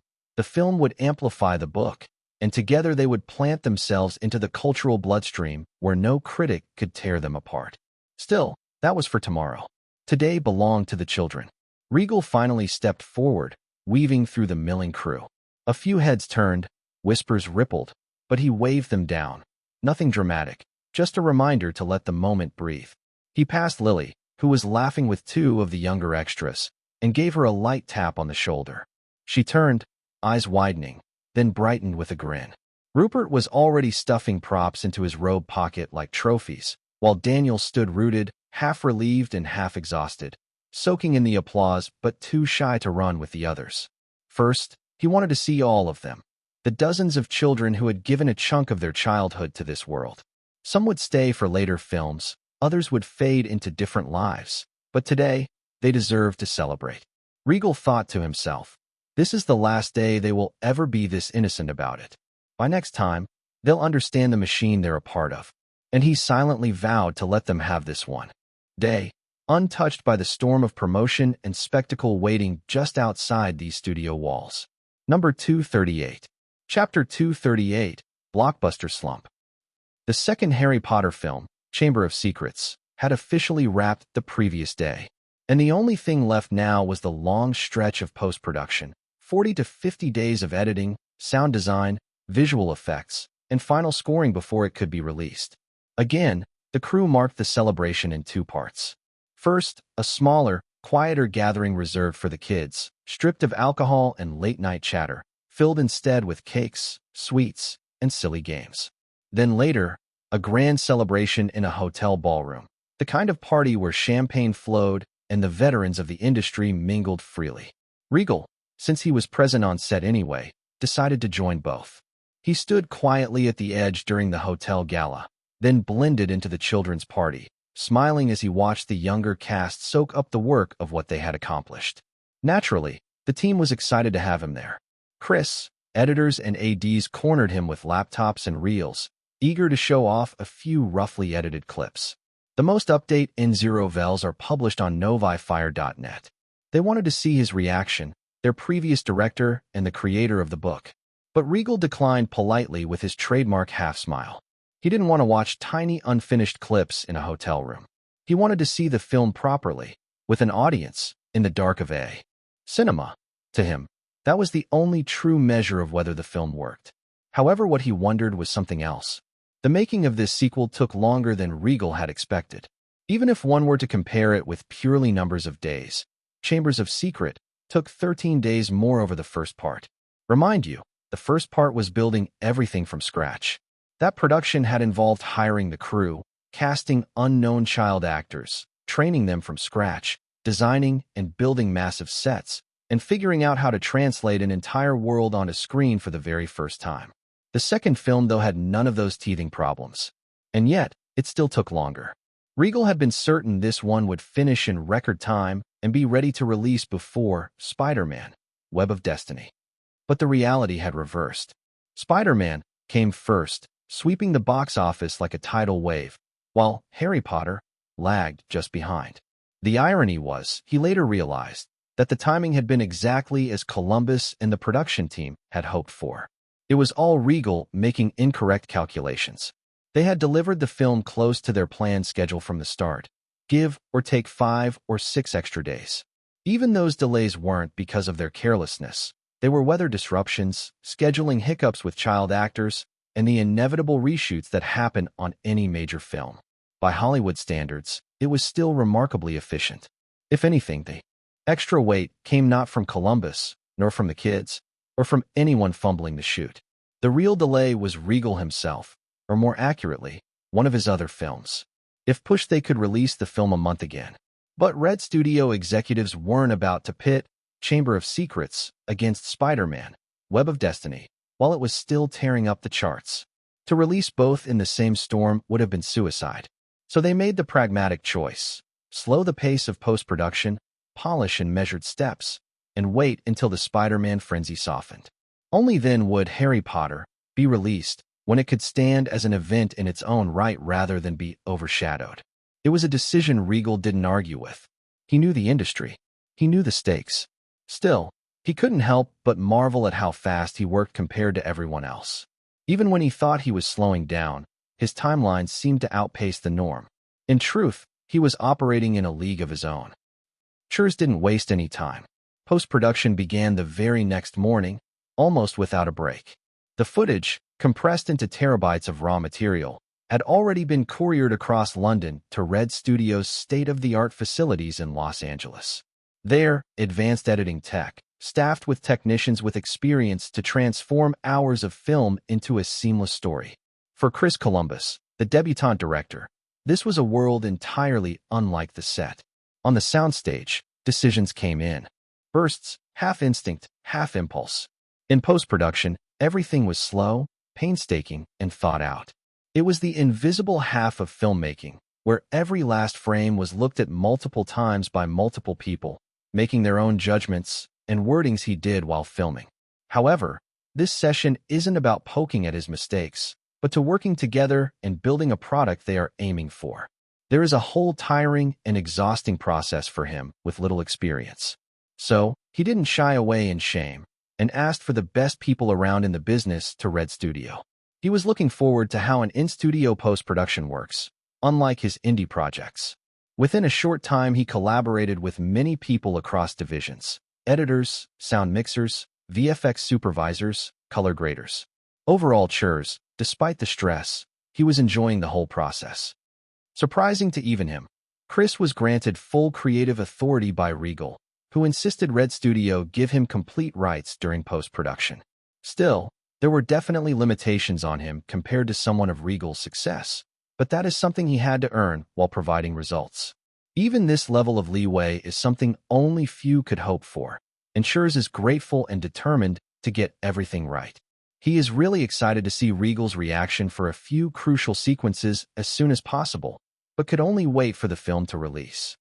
would amplify the book, and together they would plant themselves into the cultural bloodstream where no critic could tear them apart. Still, that was for tomorrow. Today belonged to the children. Regal finally stepped forward, weaving through the milling crew. A few heads turned, whispers rippled, but he waved them down. Nothing dramatic, just a reminder to let the moment breathe. He passed Lily, who was laughing with two of the younger extras, and gave her a light tap on the shoulder. She turned, eyes widening, then brightened with a grin. Rupert was already stuffing props into his robe pocket like trophies, while Daniel stood rooted, half relieved and half exhausted, soaking in the applause but too shy to run with the others. First, he wanted to see all of them, the dozens of children who had given a chunk of their childhood to this world. Some would stay for later films, others would fade into different lives, but today, they deserved to celebrate. Regal thought to himself, this is the last day they will ever be this innocent about it. By next time, they'll understand the machine they're a part of. And he silently vowed to let them have this one day, untouched by the storm of promotion and spectacle waiting just outside these studio walls. Number 238. Chapter 238, Blockbuster Slump. The second Harry Potter film, Chamber of Secrets, had officially wrapped the previous day. And the only thing left now was the long stretch of post-production, 40 to 50 days of editing, sound design, visual effects, and final scoring before it could be released. Again, the crew marked the celebration in two parts. First, a smaller, quieter gathering reserved for the kids, stripped of alcohol and late-night chatter, filled instead with cakes, sweets, and silly games. Then later, a grand celebration in a hotel ballroom, the kind of party where champagne flowed and the veterans of the industry mingled freely. Regal, since he was present on set anyway, decided to join both. He stood quietly at the edge during the hotel gala, then blended into the children's party, smiling as he watched the younger cast soak up the work of what they had accomplished. Naturally, the team was excited to have him there. Chris, editors and ADs cornered him with laptops and reels, eager to show off a few roughly edited clips. The most update N0vels are published on novifire.net. They wanted to see his reaction, their previous director and the creator of the book. But Regal declined politely with his trademark half-smile. He didn't want to watch tiny unfinished clips in a hotel room. He wanted to see the film properly, with an audience, in the dark of a cinema. To him, that was the only true measure of whether the film worked. However, what he wondered was something else. The making of this sequel took longer than Regal had expected. Even if one were to compare it with purely numbers of days, Chambers of Secret took 13 days more over the first part. Remind you, the first part was building everything from scratch. That production had involved hiring the crew, casting unknown child actors, training them from scratch, designing and building massive sets, and figuring out how to translate an entire world onto screen for the very first time. The second film, though, had none of those teething problems. And yet, it still took longer. Regal had been certain this one would finish in record time and be ready to release before Spider-Man: Web of Destiny. But the reality had reversed. Spider-Man came first, sweeping the box office like a tidal wave, while Harry Potter lagged just behind. The irony was, he later realized, that the timing had been exactly as Columbus and the production team had hoped for. It was all Regal making incorrect calculations. They had delivered the film close to their planned schedule from the start, give or take 5 or 6 extra days. Even those delays weren't because of their carelessness. They were weather disruptions, scheduling hiccups with child actors, and the inevitable reshoots that happen on any major film. By Hollywood standards, it was still remarkably efficient. If anything, the extra weight came not from Columbus, nor from the kids, or from anyone fumbling the shoot. The real delay was Regal himself, or more accurately, one of his other films. If pushed, they could release the film a month again. But Red Studio executives weren't about to pit Chamber of Secrets against Spider-Man: Web of Destiny, while it was still tearing up the charts. To release both in the same storm would have been suicide. So they made the pragmatic choice: slow the pace of post-production, polish in measured steps, and wait until the Spider-Man frenzy softened. Only then would Harry Potter be released, when it could stand as an event in its own right rather than be overshadowed. It was a decision Regal didn't argue with. He knew the industry. He knew the stakes. Still, he couldn't help but marvel at how fast he worked compared to everyone else. Even when he thought he was slowing down, his timelines seemed to outpace the norm. In truth, he was operating in a league of his own. Churs didn't waste any time. Post-production began the very next morning, almost without a break. The footage, compressed into terabytes of raw material, had already been couriered across London to Red Studios' state-of-the-art facilities in Los Angeles. There, advanced editing tech, staffed with technicians with experience to transform hours of film into a seamless story. For Chris Columbus, the debutante director, this was a world entirely unlike the set. On the soundstage, decisions came in bursts, half instinct, half impulse. In post-production, everything was slow, painstaking, and thought out. It was the invisible half of filmmaking, where every last frame was looked at multiple times by multiple people, making their own judgments and wordings he did while filming. However, this session isn't about poking at his mistakes, but to working together and building a product they are aiming for. There is a whole tiring and exhausting process for him with little experience. So, he didn't shy away in shame, and asked for the best people around in the business to Red Studio. He was looking forward to how an in-studio post-production works, unlike his indie projects. Within a short time, he collaborated with many people across divisions: editors, sound mixers, VFX supervisors, color graders. Overall, Churs, despite the stress, he was enjoying the whole process. Surprising to even him, Chris was granted full creative authority by Regal, who insisted Red Studio give him complete rights during post-production. Still, there were definitely limitations on him compared to someone of Regal's success, but that is something he had to earn while providing results. Even this level of leeway is something only few could hope for, and Churs is grateful and determined to get everything right. He is really excited to see Regal's reaction for a few crucial sequences as soon as possible, but could only wait for the film to release.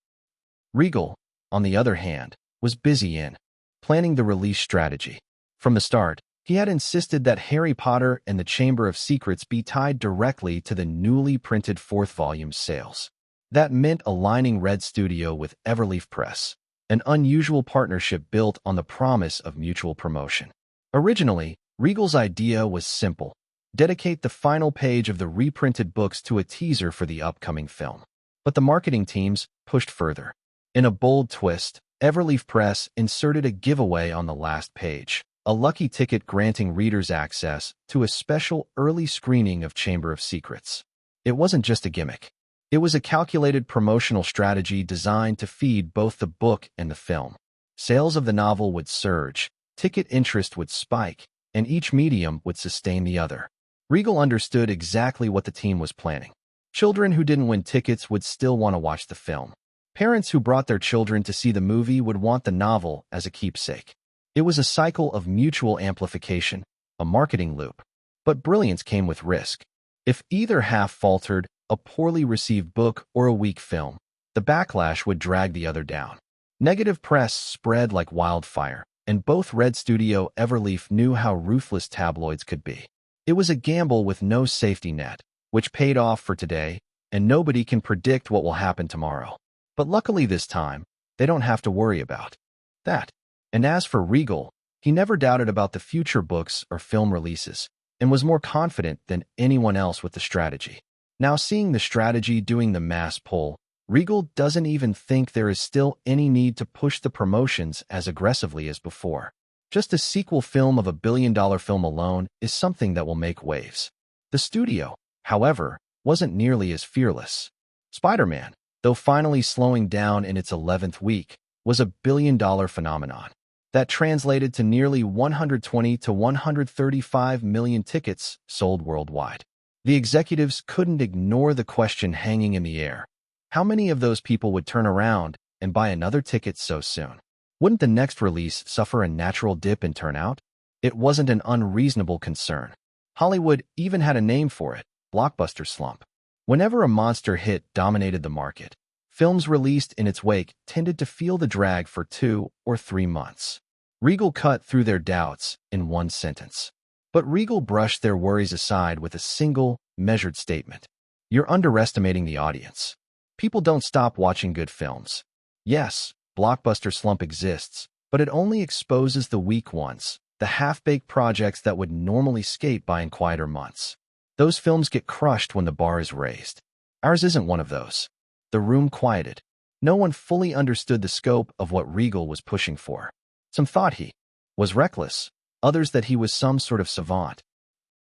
Regal, on the other hand, was busy in planning the release strategy. From the start, He had insisted that Harry Potter and the Chamber of Secrets be tied directly to the newly printed fourth volume's sales. That meant aligning Red Studio with Everleaf Press, an unusual partnership built on the promise of mutual promotion. Originally, Regal's idea was simple: dedicate the final page of the reprinted books to a teaser for the upcoming film. But the marketing teams pushed further. In a bold twist, Everleaf Press inserted a giveaway on the last page, a lucky ticket granting readers access to a special early screening of Chamber of Secrets. It wasn't just a gimmick. It was a calculated promotional strategy designed to feed both the book and the film. Sales of the novel would surge, ticket interest would spike, and each medium would sustain the other. Regal understood exactly what the team was planning. Children who didn't win tickets would still want to watch the film. Parents who brought their children to see the movie would want the novel as a keepsake. It was a cycle of mutual amplification, a marketing loop. But brilliance came with risk. If either half faltered, a poorly received book or a weak film, the backlash would drag the other down. Negative press spread like wildfire, and both Red Studio and Everleaf knew how ruthless tabloids could be. It was a gamble with no safety net, which paid off for today, and nobody can predict what will happen tomorrow. But luckily this time, they don't have to worry about that. And as for Regal, he never doubted about the future books or film releases, and was more confident than anyone else with the strategy. Now seeing the strategy doing the mass pull, Regal doesn't even think there is still any need to push the promotions as aggressively as before. Just a sequel film of $1 billion film alone is something that will make waves. The studio, however, wasn't nearly as fearless. Spider-Man, though finally slowing down in its 11th week, was a $1 billion phenomenon. That translated to nearly 120 to 135 million tickets sold worldwide. The executives couldn't ignore the question hanging in the air. How many of those people would turn around and buy another ticket so soon? Wouldn't the next release suffer a natural dip in turnout? It wasn't an unreasonable concern. Hollywood even had a name for it: blockbuster slump. Whenever a monster hit dominated the market, films released in its wake tended to feel the drag for 2 or 3 months. Regal cut through their doubts in one sentence. But Regal brushed their worries aside with a single, measured statement: "You're underestimating the audience. People don't stop watching good films. Yes, blockbuster slump exists, but it only exposes the weak ones, the half-baked projects that would normally skate by in quieter months. Those films get crushed when the bar is raised. Ours isn't one of those." The room quieted. No one fully understood the scope of what Regal was pushing for. Some thought he was reckless, others that he was some sort of savant.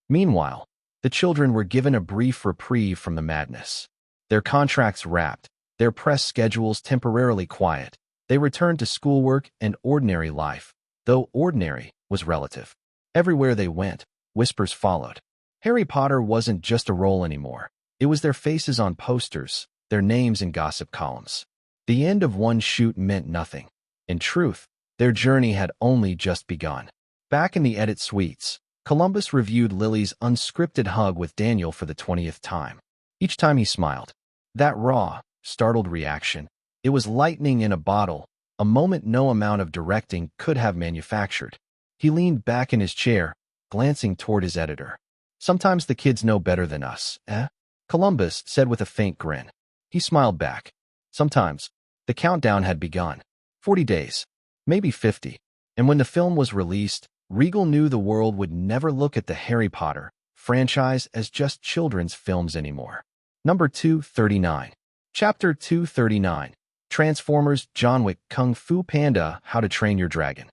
Meanwhile, the children were given a brief reprieve from the madness. Their contracts wrapped, their press schedules temporarily quiet. They returned to schoolwork and ordinary life, though ordinary was relative. Everywhere they went, whispers followed. Harry Potter wasn't just a role anymore. It was their faces on posters, their names in gossip columns. The end of one shoot meant nothing. In truth, their journey had only just begun. Back in the edit suites, Columbus reviewed Lily's unscripted hug with Daniel for the 20th time. Each time he smiled. That raw, startled reaction. It was lightning in a bottle, a moment no amount of directing could have manufactured. He leaned back in his chair, glancing toward his editor. "Sometimes the kids know better than us, eh?" Columbus said with a faint grin. He smiled back. Sometimes. The countdown had begun. 40 days. Maybe 50. And when the film was released, Regal knew the world would never look at the Harry Potter franchise as just children's films anymore. Number 239. Chapter 239. Transformers, John Wick, Kung Fu Panda, How to Train Your Dragon.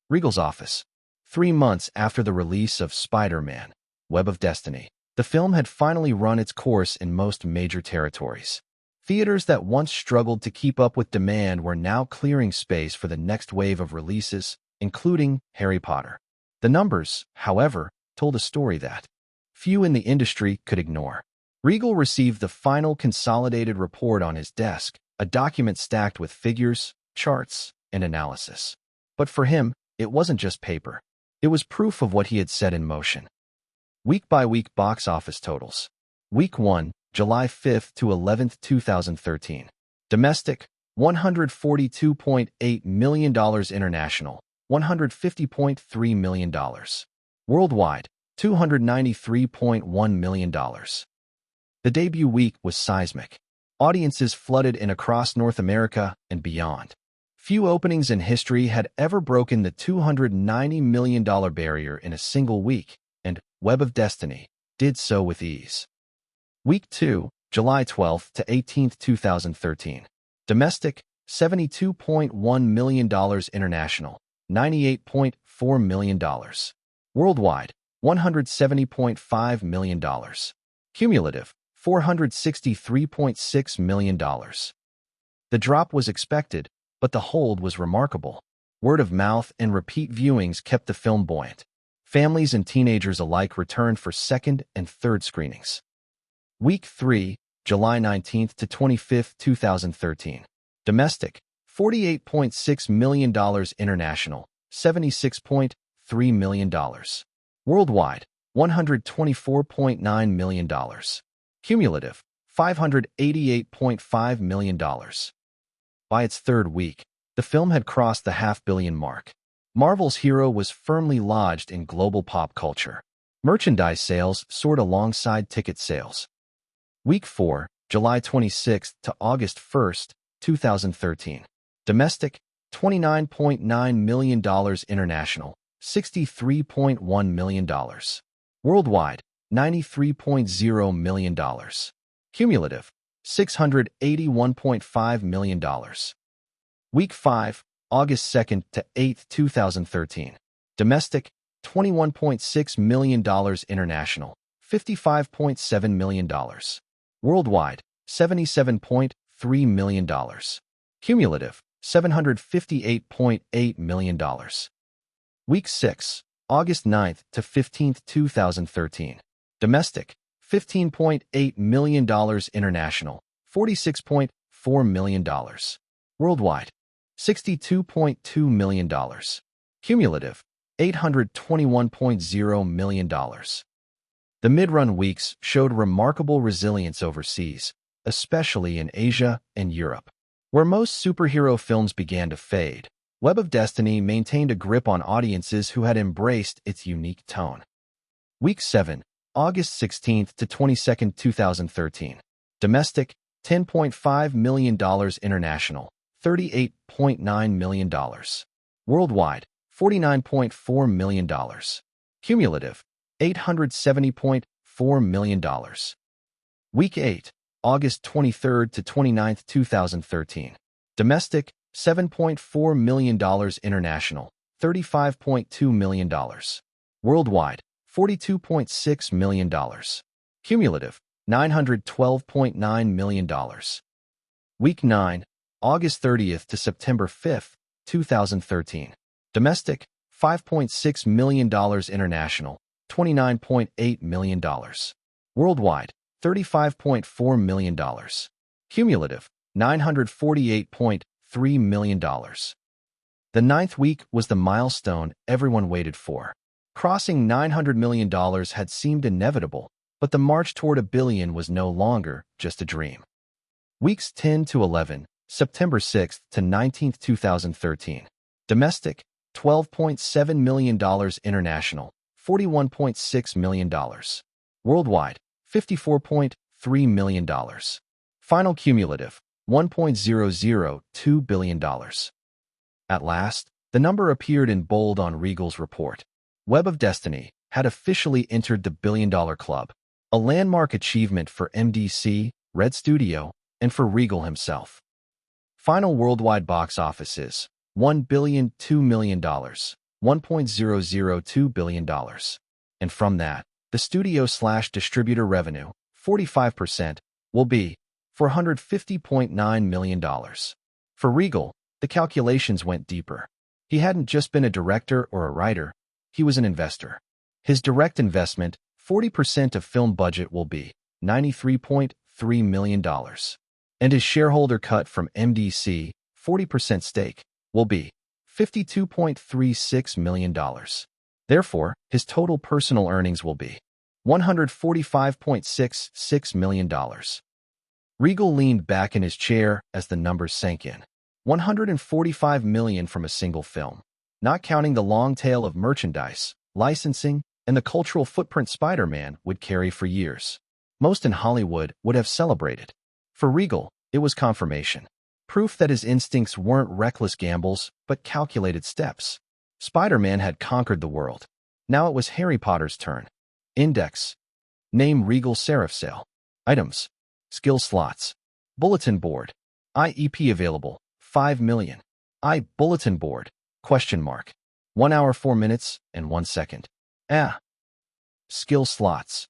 Regal's office. 3 months after the release of Spider-Man, Web of Destiny, the film had finally run its course in most major territories. Theaters that once struggled to keep up with demand were now clearing space for the next wave of releases, including Harry Potter. The numbers, however, told a story that few in the industry could ignore. Regal received the final consolidated report on his desk, a document stacked with figures, charts, and analysis. But for him, it wasn't just paper. It was proof of what he had set in motion. Week-by-week box office totals. Week 1, July 5th to 11th, 2013. Domestic, $142.8 million. International, $150.3 million. Worldwide, $293.1 million. The debut week was seismic. Audiences flooded in across North America and beyond. Few openings in history had ever broken the $290 million barrier in a single week, and Web of Destiny did so with ease. Week 2, July 12th to 18th, 2013. Domestic, $72.1 million. International, $98.4 million. Worldwide, $170.5 million. Cumulative, $463.6 million. The drop was expected, but the hold was remarkable. Word of mouth and repeat viewings kept the film buoyant. Families and teenagers alike returned for second and third screenings. Week 3, July 19th to 25th, 2013. Domestic, $48.6 million. International, $76.3 million. Worldwide, $124.9 million. Cumulative, $588.5 million. By its third week, the film had crossed the half-billion mark. Marvel's hero was firmly lodged in global pop culture. Merchandise sales soared alongside ticket sales. Week 4, July 26th to August 1st, 2013. Domestic, $29.9 million. International, $63.1 million. Worldwide, $93.0 million. Cumulative, $681.5 million. Week 5, August 2nd to 8th, 2013. Domestic, $21.6 million. International, $55.7 million. Worldwide, $77.3 million. Cumulative, $758.8 million. Week 6, August 9th to 15th, 2013. Domestic, $15.8 million. International, $46.4 million. Worldwide, $62.2 million. Cumulative, $821.0 million. The mid-run weeks showed remarkable resilience overseas, especially in Asia and Europe. Where most superhero films began to fade, Web of Destiny maintained a grip on audiences who had embraced its unique tone. Week 7, August 16th to 22nd, 2013. Domestic, $10.5 million. International, $38.9 million. Worldwide, $49.4 million. Cumulative, $870.4 million. Week 8, August 23rd to 29th, 2013. Domestic, $7.4 million. International, $35.2 million. Worldwide, $42.6 million. Cumulative, $912.9 million. Week 9, August 30th to September 5th, 2013. Domestic, $5.6 million. International, $29.8 million. Worldwide, $35.4 million. Cumulative, $948.3 million. The ninth week was the milestone everyone waited for. Crossing $900 million had seemed inevitable, but the march toward $1 billion was no longer just a dream. Weeks 10 to 11, September 6th to 19th, 2013. Domestic, $12.7 million. International, $41.6 million. Worldwide, $54.3 million. Final cumulative, $1.002 billion. At last, the number appeared in bold on Regal's report. Web of Destiny had officially entered the billion-dollar club, a landmark achievement for MDC, Red Studio, and for Regal himself. Final worldwide box offices, $1 billion, $2 million, $1.002 billion. And from that, the studio/distributor revenue, 45%, will be $450.9 million. For Regal, the calculations went deeper. He hadn't just been a director or a writer, he was an investor. His direct investment, 40% of film budget, will be $93.3 million. And his shareholder cut from MDC, 40% stake, will be $52.36 million. Therefore, his total personal earnings will be $145.66 million. Regal leaned back in his chair as the numbers sank in. $145 million from a single film. not counting the long tail of merchandise, licensing, and the cultural footprint Spider-Man would carry for years. Most in Hollywood would have celebrated. For Regal, it was confirmation. Proof that his instincts weren't reckless gambles, but calculated steps. Spider-Man had conquered the world. Now it was Harry Potter's turn. Index. Name Regal Seraphsail. Items. Skill slots. Bulletin board. IEP available. 5 million. Bulletin board. Question mark. 1 hour 4 minutes and 1 second. Skill slots.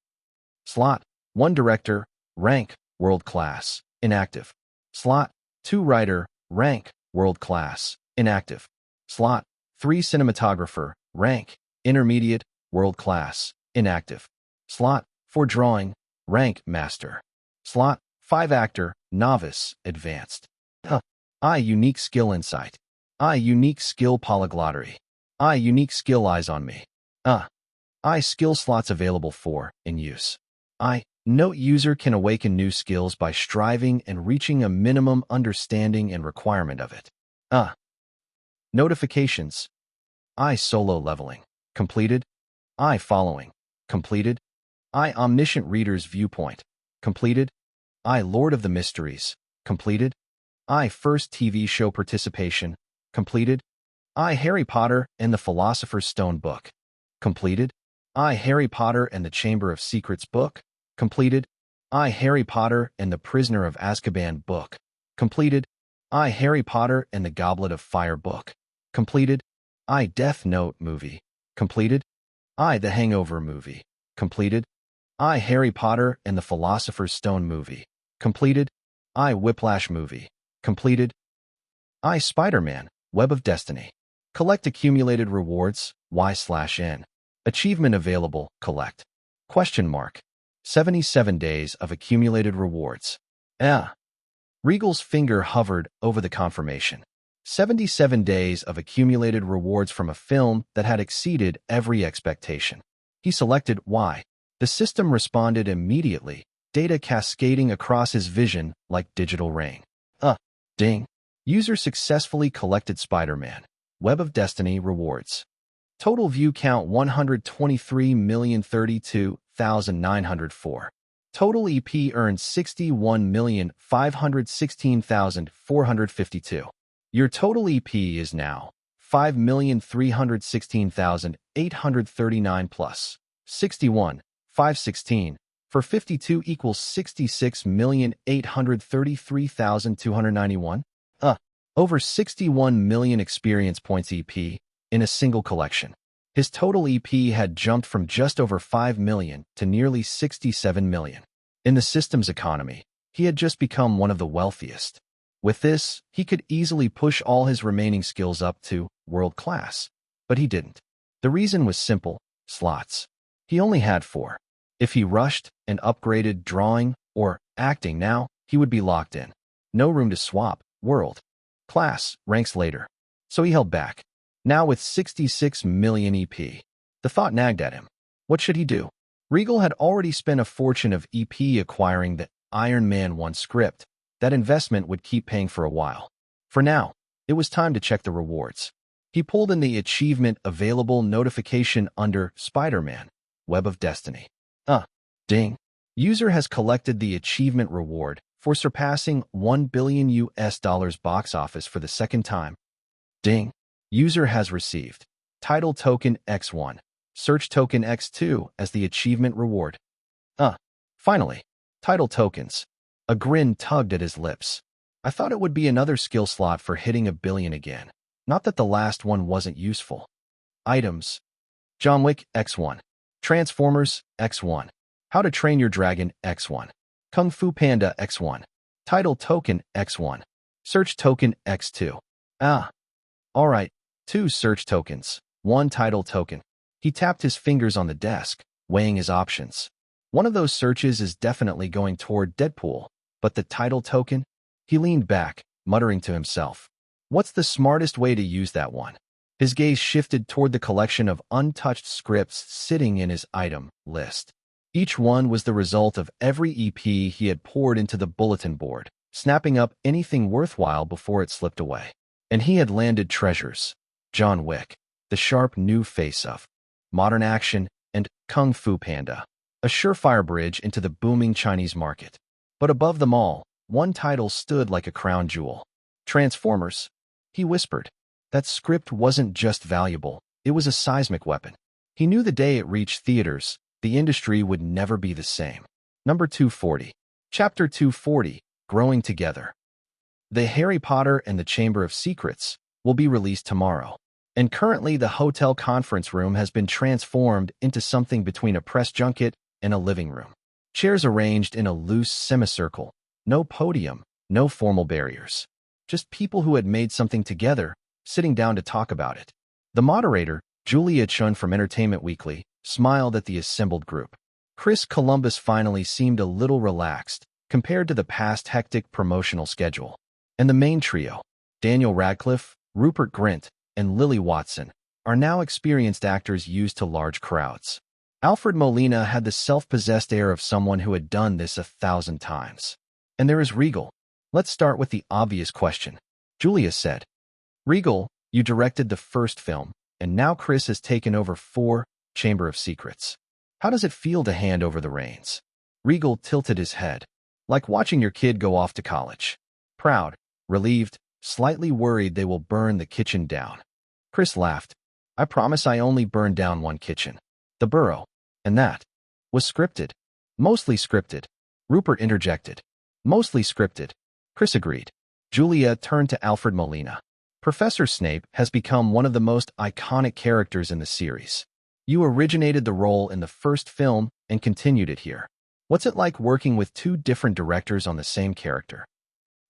Slot. 1 director. Rank. World class. Inactive. Slot. 2 writer. Rank. World class. Inactive. Slot. 3 cinematographer. Rank. Intermediate. World class. Inactive. Slot. 4 drawing. Rank. Master. Slot. 5 actor. Novice. Advanced. Unique skill insight. Unique skill polyglottery. Unique skill eyes on me. Skill slots available for, in use. Note user can awaken new skills by striving and reaching a minimum understanding and requirement of it. Notifications. Solo leveling. Completed. Following. Completed. Omniscient reader's viewpoint. Completed. Lord of the Mysteries. Completed. First TV show participation. Completed. Harry Potter and the Philosopher's Stone book. Completed. Harry Potter and the Chamber of Secrets book. Completed. Harry Potter and the Prisoner of Azkaban book. Completed. Harry Potter and the Goblet of Fire book. Completed. Death Note movie. Completed. The Hangover movie. Completed. Harry Potter and the Philosopher's Stone movie. Completed. Whiplash movie. Completed. Spider-Man, Web of Destiny. Collect accumulated rewards, Y/N. Achievement available, collect. Question mark. 77 days of accumulated rewards. Regal's finger hovered over the confirmation. 77 days of accumulated rewards from a film that had exceeded every expectation. He selected Y. The system responded immediately, data cascading across his vision like digital rain. Ding. User successfully collected Spider-Man. Web of Destiny rewards. Total view count 123,032,904. Total EP earned 61,516,452. Your total EP is now 5,316,839 plus 61,516 for 52 equals 66,833,291. Over 61 million experience points EP in a single collection. His total EP had jumped from just over 5 million to nearly 67 million. In the system's economy, he had just become one of the wealthiest. With this, he could easily push all his remaining skills up to world class. But he didn't. The reason was simple: slots. He only had 4. If he rushed and upgraded drawing or acting now, he would be locked in. No room to swap. World class ranks later. So he held back. Now with 66 million EP, the thought nagged at him. What should he do? Regal had already spent a fortune of EP acquiring the Iron Man 1 script. That investment would keep paying for a while. For now, it was time to check the rewards. He pulled in the achievement available notification under Spider-Man, Web of Destiny. Ding. User has collected the achievement reward for surpassing $1 billion box office for the second time. Ding. User has received title token X1, search token X2 as the achievement reward. Finally, title tokens. A grin tugged at his lips. I thought it would be another skill slot for hitting $1 billion again. Not that the last one wasn't useful. Items. John Wick X1. Transformers X1. How to Train Your Dragon X1. Kung Fu Panda X1. Title token X1. Search token X2. Alright, 2 search tokens, 1 title token. He tapped his fingers on the desk, weighing his options. One of those searches is definitely going toward Deadpool, but the title token? He leaned back, muttering to himself. What's the smartest way to use that one? His gaze shifted toward the collection of untouched scripts sitting in his item list. Each one was the result of every EP he had poured into the bulletin board, snapping up anything worthwhile before it slipped away. And he had landed treasures. John Wick. the sharp new face of modern action and Kung Fu Panda, a surefire bridge into the booming Chinese market. But above them all, one title stood like a crown jewel. Transformers. He whispered. That script wasn't just valuable, it was a seismic weapon. He knew the day it reached theaters, the industry would never be the same. Number 240. Chapter 240, Growing Together. The Harry Potter and the Chamber of Secrets will be released tomorrow. And currently the hotel conference room has been transformed into something between a press junket and a living room. Chairs arranged in a loose semicircle. No podium, no formal barriers. Just people who had made something together, sitting down to talk about it. The moderator, Julia Chun from Entertainment Weekly, smiled at the assembled group. Chris Columbus finally seemed a little relaxed compared to the past hectic promotional schedule. And the main trio, Daniel Radcliffe, Rupert Grint, and Lily Watson, are now experienced actors used to large crowds. Alfred Molina had the self-possessed air of someone who had done this 1,000 times. And there is Regal. Let's start with the obvious question. Julia said, Regal, you directed the first film, and now Chris has taken over 4, Chamber of Secrets. How does it feel to hand over the reins? Regal tilted his head, like watching your kid go off to college. Proud, relieved, slightly worried they will burn the kitchen down. Chris laughed. I promise I only burned down one kitchen. The burrow. And that was scripted. Mostly scripted. Rupert interjected. Mostly scripted. Chris agreed. Julia turned to Alfred Molina. Professor Snape has become one of the most iconic characters in the series. You originated the role in the first film and continued it here. What's it like working with 2 different directors on the same character?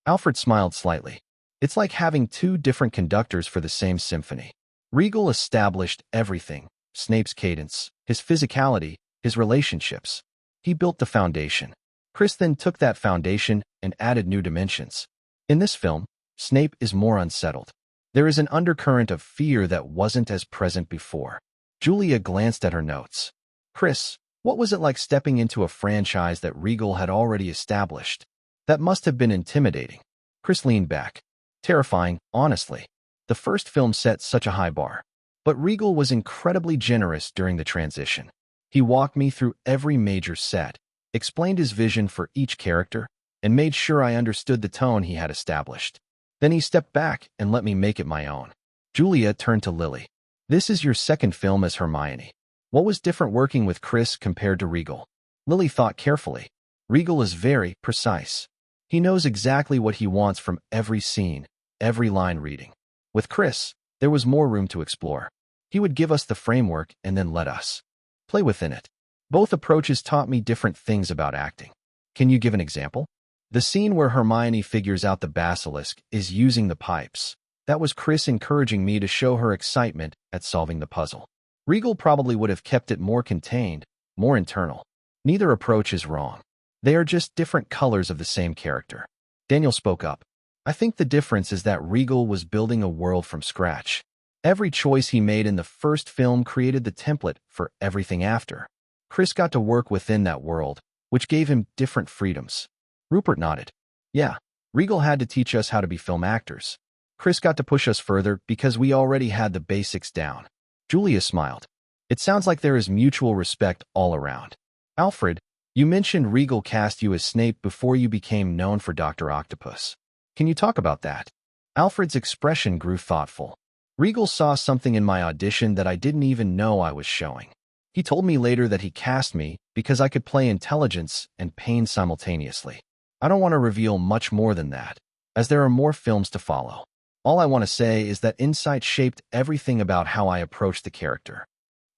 Alfred smiled slightly. It's like having 2 different conductors for the same symphony. Regal established everything. Snape's cadence, his physicality, his relationships. He built the foundation. Chris then took that foundation and added new dimensions. In this film, Snape is more unsettled. There is an undercurrent of fear that wasn't as present before. Julia glanced at her notes. Chris, what was it like stepping into a franchise that Regal had already established? That must have been intimidating. Chris leaned back. Terrifying, honestly. The first film set such a high bar. But Regal was incredibly generous during the transition. He walked me through every major set, explained his vision for each character, and made sure I understood the tone he had established. Then he stepped back and let me make it my own. Julia turned to Lily. This is your second film as Hermione. What was different working with Chris compared to Regal? Lily thought carefully. Regal is very precise. He knows exactly what he wants from every scene, every line reading. With Chris, there was more room to explore. He would give us the framework and then let us play within it. Both approaches taught me different things about acting. Can you give an example? The scene where Hermione figures out the basilisk is using the pipes. That was Chris encouraging me to show her excitement at solving the puzzle. Regal probably would have kept it more contained, more internal. Neither approach is wrong. They are just different colors of the same character. Daniel spoke up. I think the difference is that Regal was building a world from scratch. Every choice he made in the first film created the template for everything after. Chris got to work within that world, which gave him different freedoms. Rupert nodded. Yeah, Regal had to teach us how to be film actors. Chris got to push us further because we already had the basics down. Julia smiled. It sounds like there is mutual respect all around. Alfred, you mentioned Regal cast you as Snape before you became known for Dr. Octopus. Can you talk about that? Alfred's expression grew thoughtful. Regal saw something in my audition that I didn't even know I was showing. He told me later that he cast me because I could play intelligence and pain simultaneously. I don't want to reveal much more than that, as there are more films to follow. All I want to say is that insight shaped everything about how I approached the character.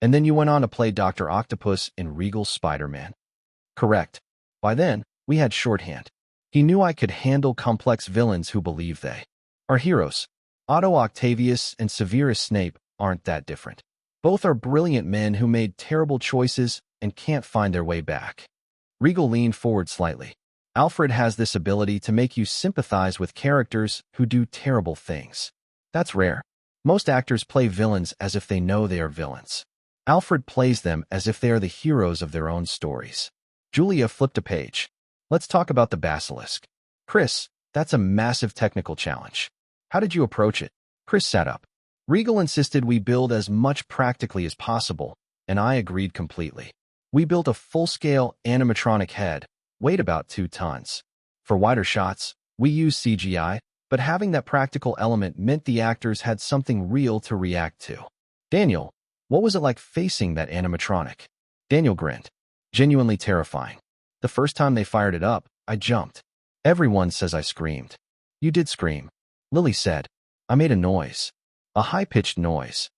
And then you went on to play Dr. Octopus in Regal's Spider-Man. Correct. By then, we had shorthand. He knew I could handle complex villains who believe they are heroes. Otto Octavius and Severus Snape aren't that different. Both are brilliant men who made terrible choices and can't find their way back. Regal leaned forward slightly. Alfred has this ability to make you sympathize with characters who do terrible things. That's rare. Most actors play villains as if they know they are villains. Alfred plays them as if they are the heroes of their own stories. Julia flipped a page. Let's talk about the basilisk. Chris, that's a massive technical challenge. How did you approach it? Chris sat up. Regal insisted we build as much practically as possible, and I agreed completely. We built a full-scale animatronic head, weighed about 2 tons. For wider shots, we used CGI, but having that practical element meant the actors had something real to react to. Daniel, what was it like facing that animatronic? Daniel grinned. Genuinely terrifying. The first time they fired it up, I jumped. Everyone says I screamed. You did scream. Lily said. I made a noise. A high-pitched noise.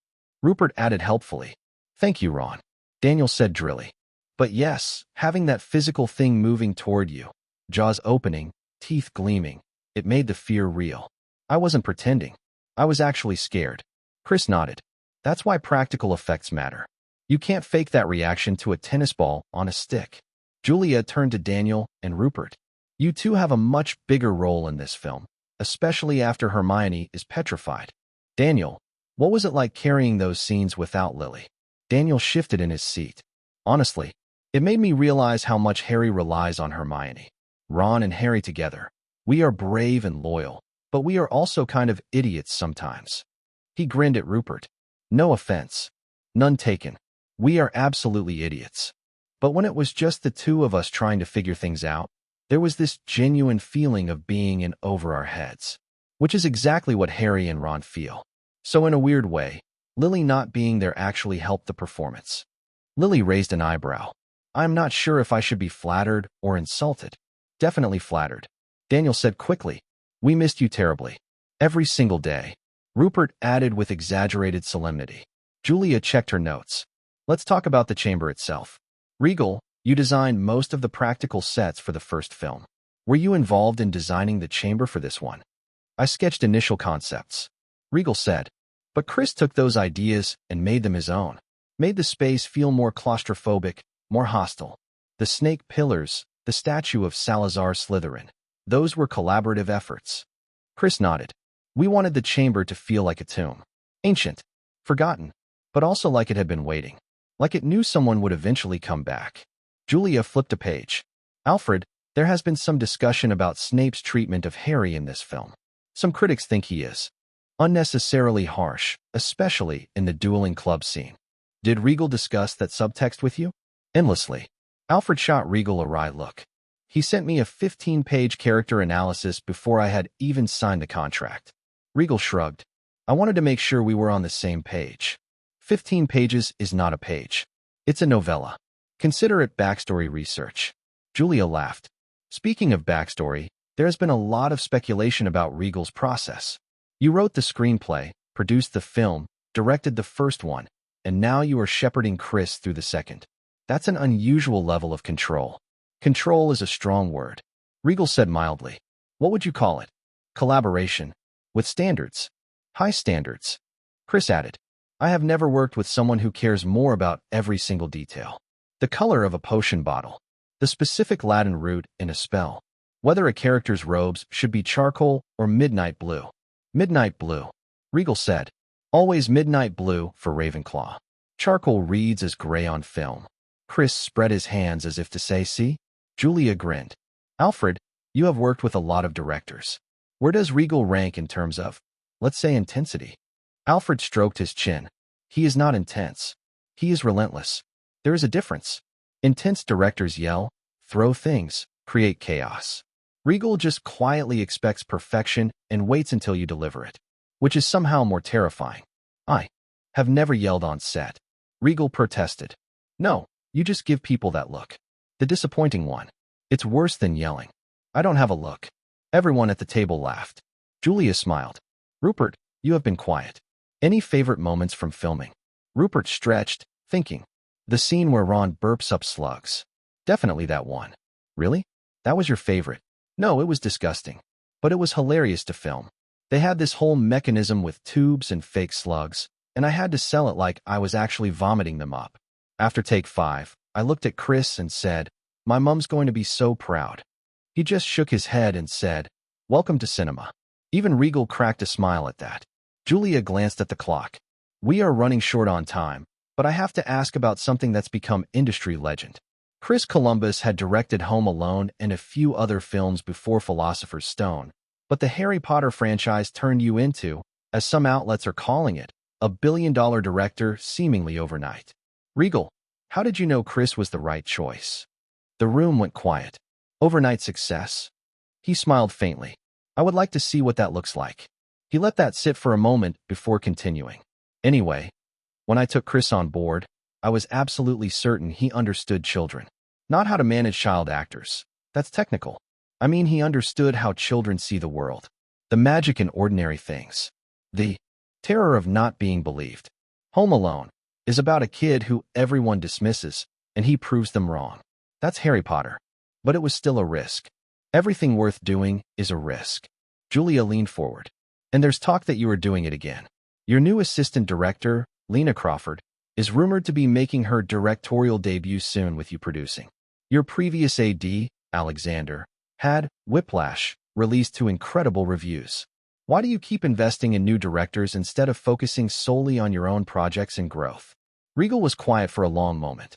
Rupert added helpfully. Thank you, Ron. Daniel said drily. But yes, having that physical thing moving toward you, jaws opening, teeth gleaming, it made the fear real. I wasn't pretending. I was actually scared. Chris nodded. That's why practical effects matter. You can't fake that reaction to a tennis ball on a stick. Julia turned to Daniel and Rupert. You two have a much bigger role in this film, especially after Hermione is petrified. Daniel, what was it like carrying those scenes without Lily? Daniel shifted in his seat. Honestly, it made me realize how much Harry relies on Hermione. Ron and Harry together. We are brave and loyal, but we are also kind of idiots sometimes. He grinned at Rupert. No offense. None taken. We are absolutely idiots. But when it was just the two of us trying to figure things out, there was this genuine feeling of being in over our heads, which is exactly what Harry and Ron feel. So in a weird way, Lily not being there actually helped the performance. Lily raised an eyebrow. I'm not sure if I should be flattered or insulted. Definitely flattered. Daniel said quickly. We missed you terribly. Every single day. Rupert added with exaggerated solemnity. Julia checked her notes. Let's talk about the chamber itself. Regal, you designed most of the practical sets for the first film. Were you involved in designing the chamber for this one? I sketched initial concepts. Regal said. But Chris took those ideas and made them his own. Made the space feel more claustrophobic, more hostile. The snake pillars, the statue of Salazar Slytherin. Those were collaborative efforts. Chris nodded. We wanted the chamber to feel like a tomb. Ancient. Forgotten. But also like it had been waiting. Like it knew someone would eventually come back. Julia flipped a page. Alfred, there has been some discussion about Snape's treatment of Harry in this film. Some critics think he is unnecessarily harsh, especially in the dueling club scene. Did Regal discuss that subtext with you? Endlessly. Alfred shot Regal a wry look. He sent me a 15-page character analysis before I had even signed the contract. Regal shrugged. I wanted to make sure we were on the same page. 15 pages is not a page. It's a novella. Consider it backstory research. Julia laughed. Speaking of backstory, there has been a lot of speculation about Regal's process. You wrote the screenplay, produced the film, directed the first one, and now you are shepherding Chris through the second. That's an unusual level of control. Control is a strong word. Regal said mildly. What would you call it? Collaboration. With standards. High standards. Chris added. I have never worked with someone who cares more about every single detail. The color of a potion bottle. The specific Latin root in a spell. Whether a character's robes should be charcoal or midnight blue. Midnight blue. Regal said. Always midnight blue for Ravenclaw. Charcoal reads as gray on film. Chris spread his hands as if to say, see? Julia grinned. Alfred, you have worked with a lot of directors. Where does Regal rank in terms of, let's say, intensity? Alfred stroked his chin. He is not intense. He is relentless. There is a difference. Intense directors yell, throw things, create chaos. Regal just quietly expects perfection and waits until you deliver it, which is somehow more terrifying. I have never yelled on set. Regal protested. No, you just give people that look. The disappointing one. It's worse than yelling. I don't have a look. Everyone at the table laughed. Julia smiled. Rupert, you have been quiet. Any favorite moments from filming? Rupert stretched, thinking. The scene where Ron burps up slugs. Definitely that one. Really? That was your favorite? No, it was disgusting. But it was hilarious to film. They had this whole mechanism with tubes and fake slugs, and I had to sell it like I was actually vomiting them up. After take 5, I looked at Chris and said, my mom's going to be so proud. He just shook his head and said, welcome to cinema. Even Regal cracked a smile at that. Julia glanced at the clock. We are running short on time, but I have to ask about something that's become industry legend. Chris Columbus had directed Home Alone and a few other films before Philosopher's Stone, but the Harry Potter franchise turned you into, as some outlets are calling it, a billion-dollar director seemingly overnight. Regal, how did you know Chris was the right choice? The room went quiet. Overnight success? He smiled faintly. I would like to see what that looks like. He let that sit for a moment before continuing. Anyway, when I took Chris on board, I was absolutely certain he understood children. Not how to manage child actors. That's technical. I mean, he understood how children see the world. The magic in ordinary things. The terror of not being believed. Home Alone is about a kid who everyone dismisses, and he proves them wrong. That's Harry Potter. But it was still a risk. Everything worth doing is a risk. Julia leaned forward. And there's talk that you are doing it again. Your new assistant director, Lena Crawford, is rumored to be making her directorial debut soon with you producing. Your previous AD, Alexander, had Whiplash released to incredible reviews. Why do you keep investing in new directors instead of focusing solely on your own projects and growth? Regal was quiet for a long moment.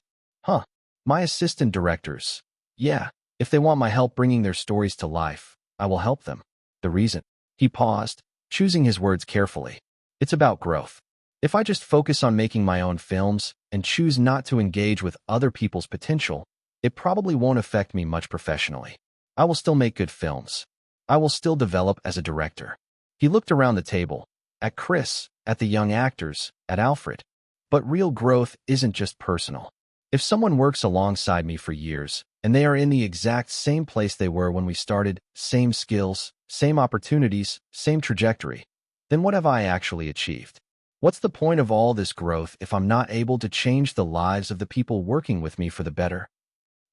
My assistant directors. Yeah, if they want my help bringing their stories to life, I will help them. The reason? He paused, choosing his words carefully. It's about growth. If I just focus on making my own films and choose not to engage with other people's potential, it probably won't affect me much professionally. I will still make good films. I will still develop as a director. He looked around the table, at Chris, at the young actors, at Alfred. But real growth isn't just personal. If someone works alongside me for years, and they are in the exact same place they were when we started, same skills, same opportunities, same trajectory, then what have I actually achieved? What's the point of all this growth if I'm not able to change the lives of the people working with me for the better?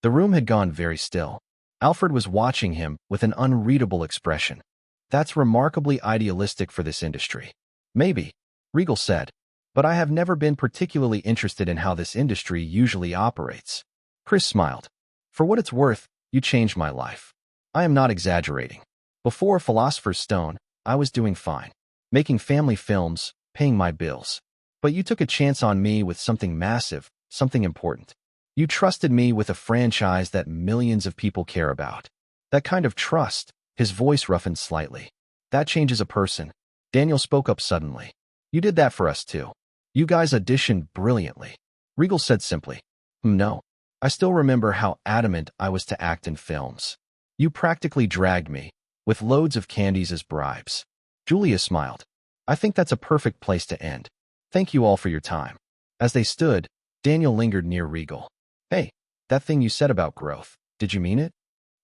The room had gone very still. Alfred was watching him with an unreadable expression. That's remarkably idealistic for this industry. Maybe, Regal said, but I have never been particularly interested in how this industry usually operates. Chris smiled. For what it's worth, you changed my life. I am not exaggerating. Before Philosopher's Stone, I was doing fine, making family films, paying my bills. But you took a chance on me with something massive, something important. You trusted me with a franchise that millions of people care about. That kind of trust, his voice roughened slightly. That changes a person. Daniel spoke up suddenly. You did that for us too. You guys auditioned brilliantly. Regal said simply. No. I still remember how adamant I was to act in films. You practically dragged me, with loads of candies as bribes. Julia smiled. I think that's a perfect place to end. Thank you all for your time. As they stood, Daniel lingered near Regal. Hey, that thing you said about growth, did you mean it?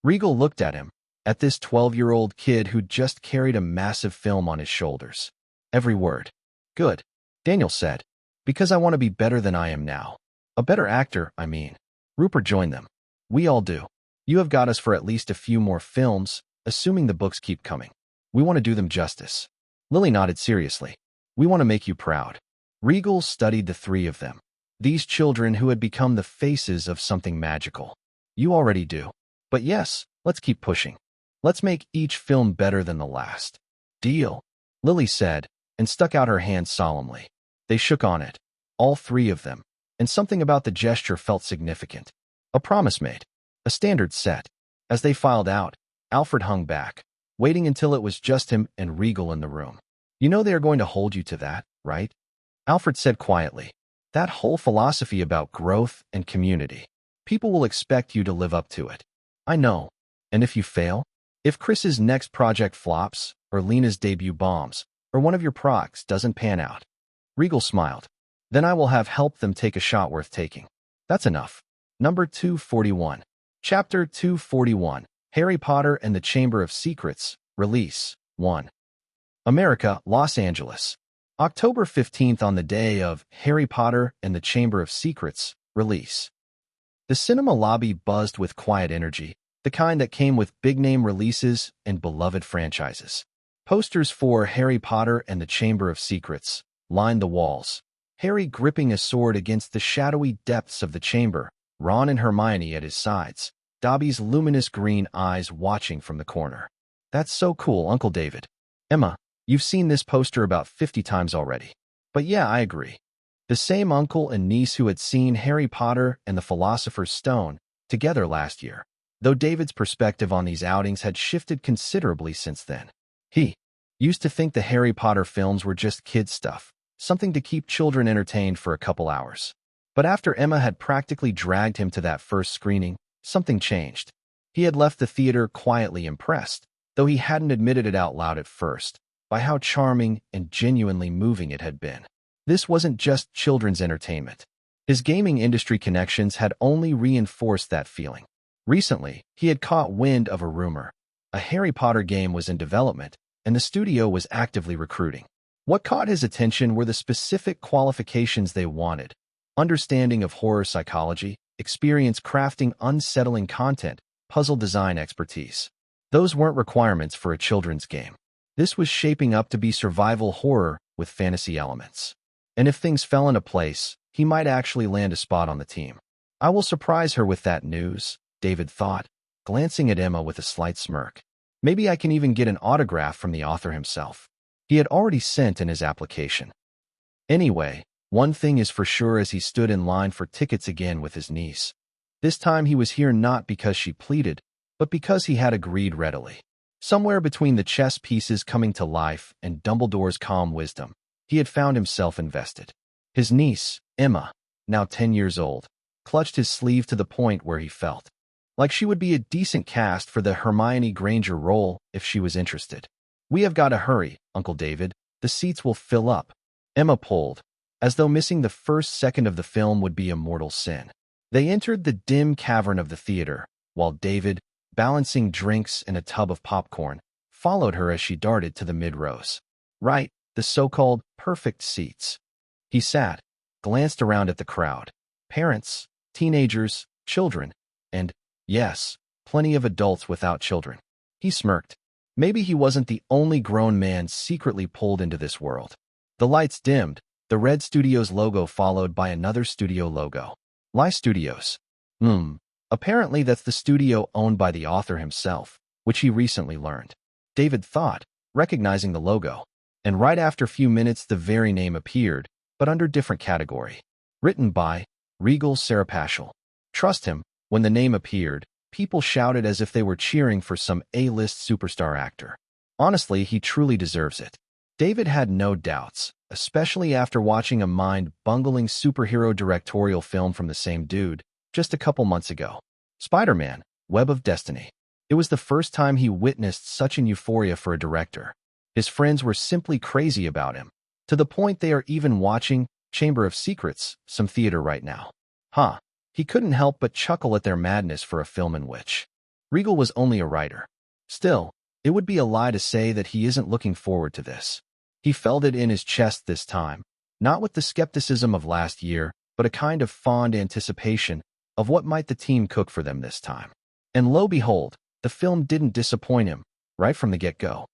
Regal looked at him, at this 12-year-old kid who'd just carried a massive film on his shoulders. Every word. Good, Daniel said, because I want to be better than I am now. A better actor, I mean. Rupert joined them. We all do. You have got us for at least a few more films, assuming the books keep coming. We want to do them justice. Lily nodded seriously. We want to make you proud. Regal studied the three of them. These children who had become the faces of something magical. You already do. But yes, let's keep pushing. Let's make each film better than the last. Deal, Lily said, and stuck out her hand solemnly. They shook on it, all three of them, and something about the gesture felt significant. A promise made. A standard set. As they filed out, Alfred hung back, waiting until it was just him and Regal in the room. You know they are going to hold you to that, right? Alfred said quietly. That whole philosophy about growth and community. People will expect you to live up to it. I know. And if you fail? If Chris's next project flops, or Lena's debut bombs, or one of your procs doesn't pan out. Regal smiled. Then I will have helped them take a shot worth taking. That's enough. Number 241. Chapter 241. Harry Potter and the Chamber of Secrets. Release 1. America, Los Angeles. October 15th on the day of Harry Potter and the Chamber of Secrets. Release. The cinema lobby buzzed with quiet energy, the kind that came with big-name releases and beloved franchises. Posters for Harry Potter and the Chamber of Secrets lined the walls. Harry gripping a sword against the shadowy depths of the chamber, Ron and Hermione at his sides, Dobby's luminous green eyes watching from the corner. That's so cool, Uncle David. Emma, you've seen this poster about 50 times already. But yeah, I agree. The same uncle and niece who had seen Harry Potter and the Philosopher's Stone together last year, though David's perspective on these outings had shifted considerably since then. He used to think the Harry Potter films were just kid stuff, something to keep children entertained for a couple hours. But after Emma had practically dragged him to that first screening, something changed. He had left the theater quietly impressed, though he hadn't admitted it out loud at first, by how charming and genuinely moving it had been. This wasn't just children's entertainment. His gaming industry connections had only reinforced that feeling. Recently, he had caught wind of a rumor. A Harry Potter game was in development, and the studio was actively recruiting. What caught his attention were the specific qualifications they wanted: understanding of horror psychology, experience crafting unsettling content, puzzle design expertise. Those weren't requirements for a children's game. This was shaping up to be survival horror with fantasy elements. And if things fell into place, he might actually land a spot on the team. I will surprise her with that news, David thought, glancing at Emma with a slight smirk. Maybe I can even get an autograph from the author himself. He had already sent in his application. Anyway, one thing is for sure as he stood in line for tickets again with his niece. This time he was here not because she pleaded, but because he had agreed readily. Somewhere between the chess pieces coming to life and Dumbledore's calm wisdom, he had found himself invested. His niece, Emma, now 10 years old, clutched his sleeve to the point where he felt like she would be a decent cast for the Hermione Granger role if she was interested. "We have got to hurry, Uncle David. The seats will fill up." Emma pulled, as though missing the first second of the film would be a mortal sin. They entered the dim cavern of the theater, while David, balancing drinks and a tub of popcorn, followed her as she darted to the mid-rows. Right, the so-called perfect seats. He sat, glanced around at the crowd. Parents, teenagers, children, and, yes, plenty of adults without children. He smirked. Maybe he wasn't the only grown man secretly pulled into this world. The lights dimmed, the Red Studios logo followed by another studio logo. Lie Studios. Apparently that's the studio owned by the author himself, which he recently learned. David thought, recognizing the logo. And right after a few minutes the very name appeared, but under different category. Written by Regal Seraphsail. Trust him, when the name appeared, people shouted as if they were cheering for some A-list superstar actor. Honestly, he truly deserves it. David had no doubts, especially after watching a mind-bungling superhero directorial film from the same dude just a couple months ago. Spider-Man, Web of Destiny. It was the first time he witnessed such an euphoria for a director. His friends were simply crazy about him, to the point they are even watching Chamber of Secrets, some theater right now. He couldn't help but chuckle at their madness for a film in which Regal was only a writer. Still, it would be a lie to say that he isn't looking forward to this. He felt it in his chest this time, not with the skepticism of last year, but a kind of fond anticipation of what might the team cook for them this time. And lo behold, the film didn't disappoint him, right from the get-go.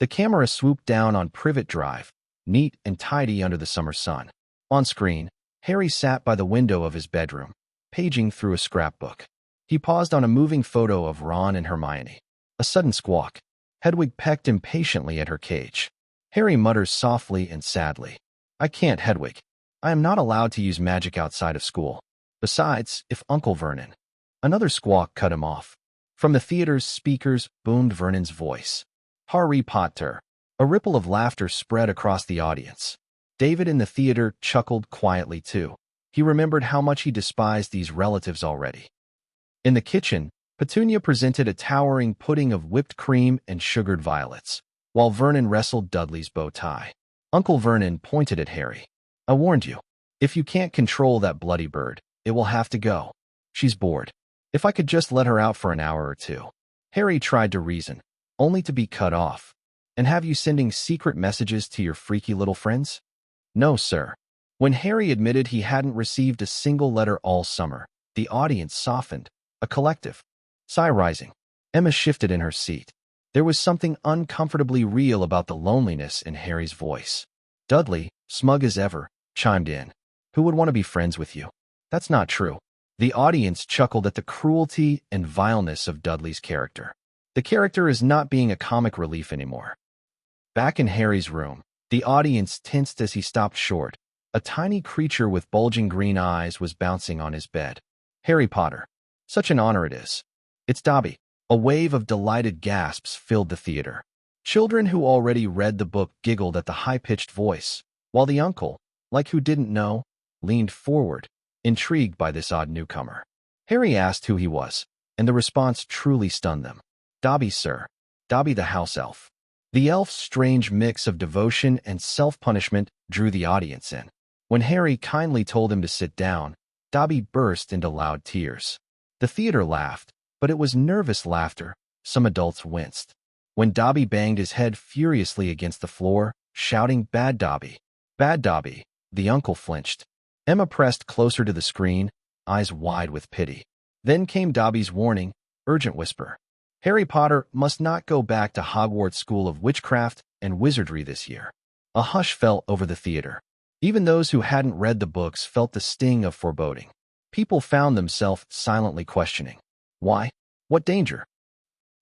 The camera swooped down on Privet Drive, neat and tidy under the summer sun. On screen, Harry sat by the window of his bedroom, paging through a scrapbook. He paused on a moving photo of Ron and Hermione. A sudden squawk. Hedwig pecked impatiently at her cage. Harry mutters softly and sadly, "I can't, Hedwig. I am not allowed to use magic outside of school. Besides, if Uncle Vernon—" Another squawk cut him off. From the theater's speakers boomed Vernon's voice. "Harry Potter." A ripple of laughter spread across the audience. David in the theater chuckled quietly too. He remembered how much he despised these relatives already. In the kitchen, Petunia presented a towering pudding of whipped cream and sugared violets, while Vernon wrestled Dudley's bow tie. Uncle Vernon pointed at Harry. "I warned you. If you can't control that bloody bird, it will have to go. She's bored. If I could just let her out for an hour or two." Harry tried to reason, only to be cut off. "And have you sending secret messages to your freaky little friends?" "No, sir." When Harry admitted he hadn't received a single letter all summer, the audience softened, a collective sigh rising. Emma shifted in her seat. There was something uncomfortably real about the loneliness in Harry's voice. Dudley, smug as ever, chimed in. "Who would want to be friends with you?" "That's not true." The audience chuckled at the cruelty and vileness of Dudley's character. The character is not being a comic relief anymore. Back in Harry's room, the audience tensed as he stopped short. A tiny creature with bulging green eyes was bouncing on his bed. "Harry Potter. Such an honor it is. It's Dobby." A wave of delighted gasps filled the theater. Children who already read the book giggled at the high-pitched voice, while the uncle, like who didn't know, leaned forward, intrigued by this odd newcomer. Harry asked who he was, and the response truly stunned them. Dobby, sir. Dobby the house elf. The elf's strange mix of devotion and self-punishment drew the audience in. When Harry kindly told him to sit down, Dobby burst into loud tears. The theater laughed, but it was nervous laughter. Some adults winced. When Dobby banged his head furiously against the floor, shouting, "Bad Dobby! Bad Dobby!" the uncle flinched. Emma pressed closer to the screen, eyes wide with pity. Then came Dobby's warning, urgent whisper. Harry Potter must not go back to Hogwarts School of Witchcraft and Wizardry this year. A hush fell over the theater. Even those who hadn't read the books felt the sting of foreboding. People found themselves silently questioning. Why? What danger?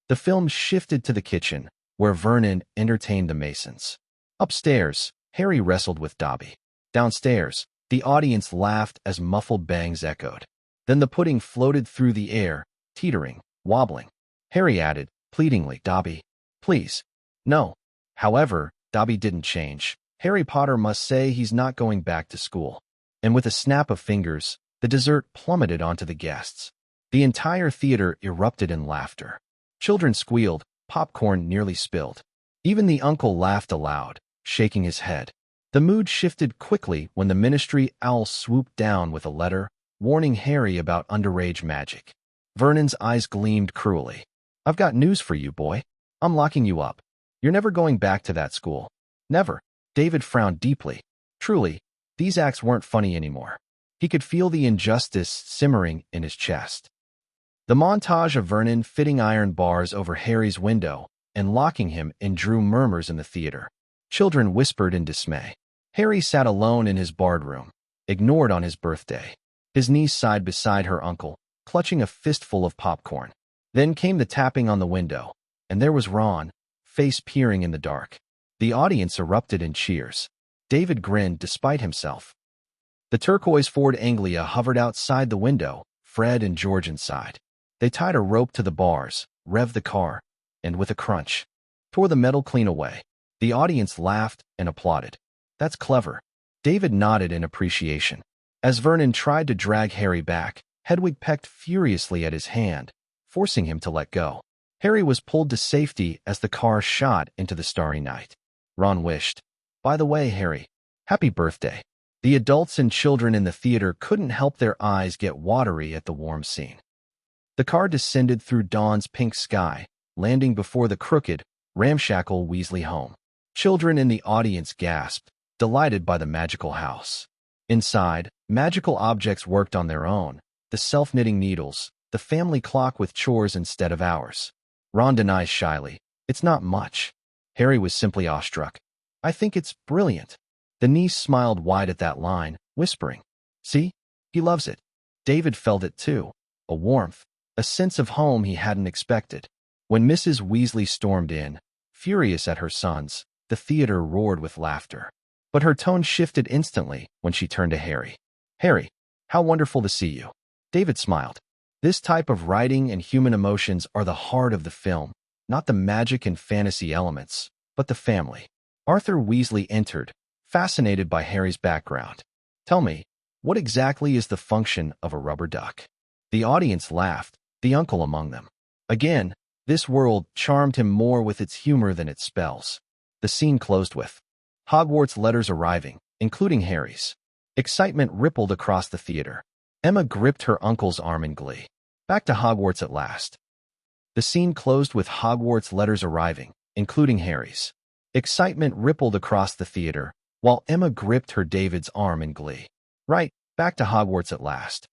The film shifted to the kitchen, where Vernon entertained the Masons. Upstairs, Harry wrestled with Dobby. Downstairs, the audience laughed as muffled bangs echoed. Then the pudding floated through the air, teetering, wobbling. Harry added, pleadingly, "Dobby, please." No. However, Dobby didn't change. Harry Potter must say he's not going back to school. And with a snap of fingers, the dessert plummeted onto the guests. The entire theater erupted in laughter. Children squealed, popcorn nearly spilled. Even the uncle laughed aloud, shaking his head. The mood shifted quickly when the Ministry owl swooped down with a letter, warning Harry about underage magic. Vernon's eyes gleamed cruelly. "I've got news for you, boy. I'm locking you up. You're never going back to that school. Never." David frowned deeply. Truly, these acts weren't funny anymore. He could feel the injustice simmering in his chest. The montage of Vernon fitting iron bars over Harry's window and locking him in drew murmurs in the theater. Children whispered in dismay. Harry sat alone in his barred room, ignored on his birthday. His niece sighed beside her uncle, clutching a fistful of popcorn. Then came the tapping on the window, and there was Ron, face peering in the dark. The audience erupted in cheers. David grinned despite himself. The turquoise Ford Anglia hovered outside the window, Fred and George inside. They tied a rope to the bars, revved the car, and with a crunch, tore the metal clean away. The audience laughed and applauded. "That's clever." David nodded in appreciation. As Vernon tried to drag Harry back, Hedwig pecked furiously at his hand, forcing him to let go. Harry was pulled to safety as the car shot into the starry night. Ron wished, "By the way, Harry, happy birthday." The adults and children in the theater couldn't help their eyes get watery at the warm scene. The car descended through dawn's pink sky, landing before the crooked, ramshackle Weasley home. Children in the audience gasped, delighted by the magical house. Inside, magical objects worked on their own, the self-knitting needles, the family clock with chores instead of hours. Ron denies shyly, "It's not much." Harry was simply awestruck. "I think it's brilliant." The niece smiled wide at that line, whispering, "See? He loves it." David felt it too, a warmth, a sense of home he hadn't expected. When Mrs. Weasley stormed in, furious at her sons, the theater roared with laughter. But her tone shifted instantly when she turned to Harry. "Harry, how wonderful to see you." David smiled. This type of writing and human emotions are the heart of the film, not the magic and fantasy elements, but the family. Arthur Weasley entered, fascinated by Harry's background. "Tell me, what exactly is the function of a rubber duck?" The audience laughed, the uncle among them. Again, this world charmed him more with its humor than its spells. The scene closed with Hogwarts letters arriving, including Harry's. Excitement rippled across the theater. Emma gripped her uncle's arm in glee. Back to Hogwarts at last. The scene closed with Hogwarts letters arriving, including Harry's. Excitement rippled across the theater, while Emma gripped her David's arm in glee. Right, back to Hogwarts at last.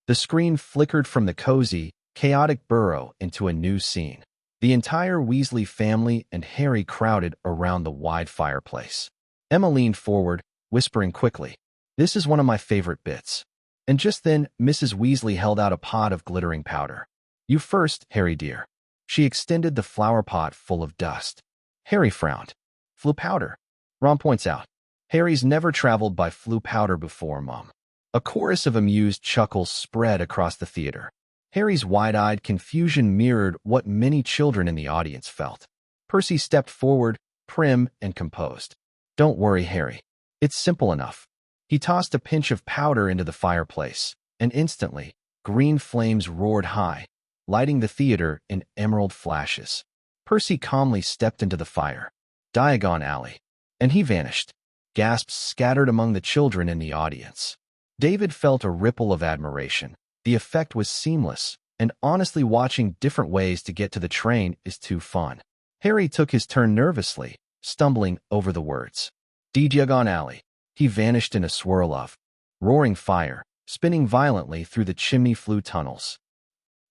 The screen flickered from the cozy, chaotic burrow into a new scene. The entire Weasley family and Harry crowded around the wide fireplace. Emma leaned forward, whispering quickly, "This is one of my favorite bits." And just then, Mrs. Weasley held out a pot of glittering powder. "You first, Harry dear." She extended the flower pot full of dust. Harry frowned. "Floo powder." Ron points out. "Harry's never traveled by floo powder before, Mom." A chorus of amused chuckles spread across the theater. Harry's wide-eyed confusion mirrored what many children in the audience felt. Percy stepped forward, prim and composed. "Don't worry, Harry. It's simple enough. He tossed a pinch of powder into the fireplace, and instantly, green flames roared high, lighting the theater in emerald flashes. Percy calmly stepped into the fire. Diagon Alley. And he vanished. Gasps scattered among the children in the audience. David felt a ripple of admiration. The effect was seamless, and honestly watching different ways to get to the train is too fun. Harry took his turn nervously, stumbling over the words. Diagon Alley. He vanished in a swirl of roaring fire, spinning violently through the chimney flue tunnels.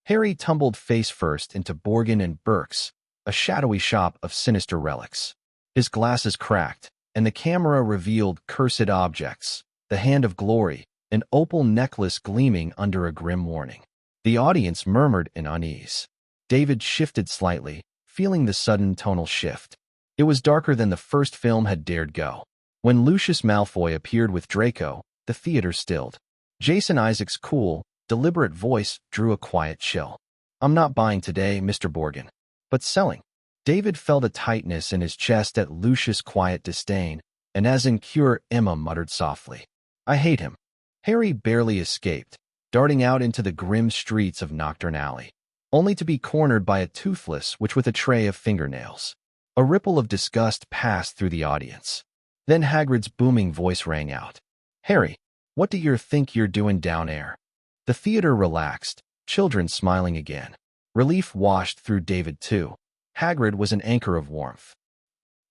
Harry tumbled face first into Borgin and Burke's, a shadowy shop of sinister relics. His glasses cracked, and the camera revealed cursed objects, the Hand of Glory, an opal necklace gleaming under a grim warning. The audience murmured in unease. David shifted slightly, feeling the sudden tonal shift. It was darker than the first film had dared go. When Lucius Malfoy appeared with Draco, the theater stilled. Jason Isaac's cool, deliberate voice drew a quiet chill. I'm not buying today, Mr. Borgin. But selling. David felt a tightness in his chest at Lucius' quiet disdain, and as in cure, Emma muttered softly, I hate him. Harry barely escaped, darting out into the grim streets of Knockturn Alley, only to be cornered by a toothless witch with a tray of fingernails. A ripple of disgust passed through the audience. Then Hagrid's booming voice rang out. Harry, what do you think you're doing down there? The theater relaxed, children smiling again. Relief washed through David too. Hagrid was an anchor of warmth.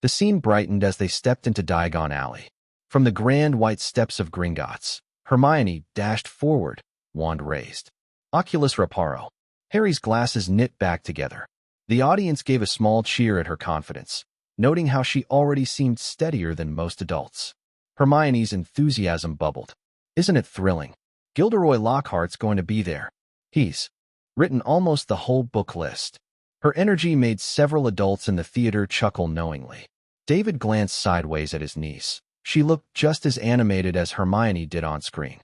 The scene brightened as they stepped into Diagon Alley. From the grand white steps of Gringotts, Hermione dashed forward, wand raised. Oculus Reparo. Harry's glasses knit back together. The audience gave a small cheer at her confidence, noting how she already seemed steadier than most adults. Hermione's enthusiasm bubbled. Isn't it thrilling? Gilderoy Lockhart's going to be there. He's written almost the whole book list. Her energy made several adults in the theater chuckle knowingly. David glanced sideways at his niece. She looked just as animated as Hermione did on screen.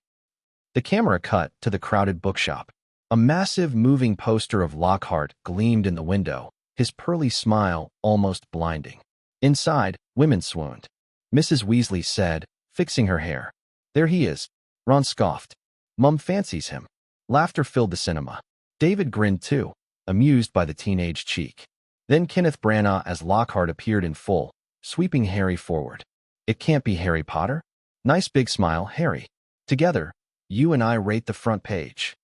The camera cut to the crowded bookshop. A massive moving poster of Lockhart gleamed in the window, his pearly smile almost blinding. Inside, women swooned. Mrs. Weasley said, fixing her hair. There he is. Ron scoffed. Mum fancies him. Laughter filled the cinema. David grinned too, amused by the teenage cheek. Then Kenneth Branagh as Lockhart appeared in full, sweeping Harry forward. It can't be Harry Potter? Nice big smile, Harry. Together, you and I rate the front page.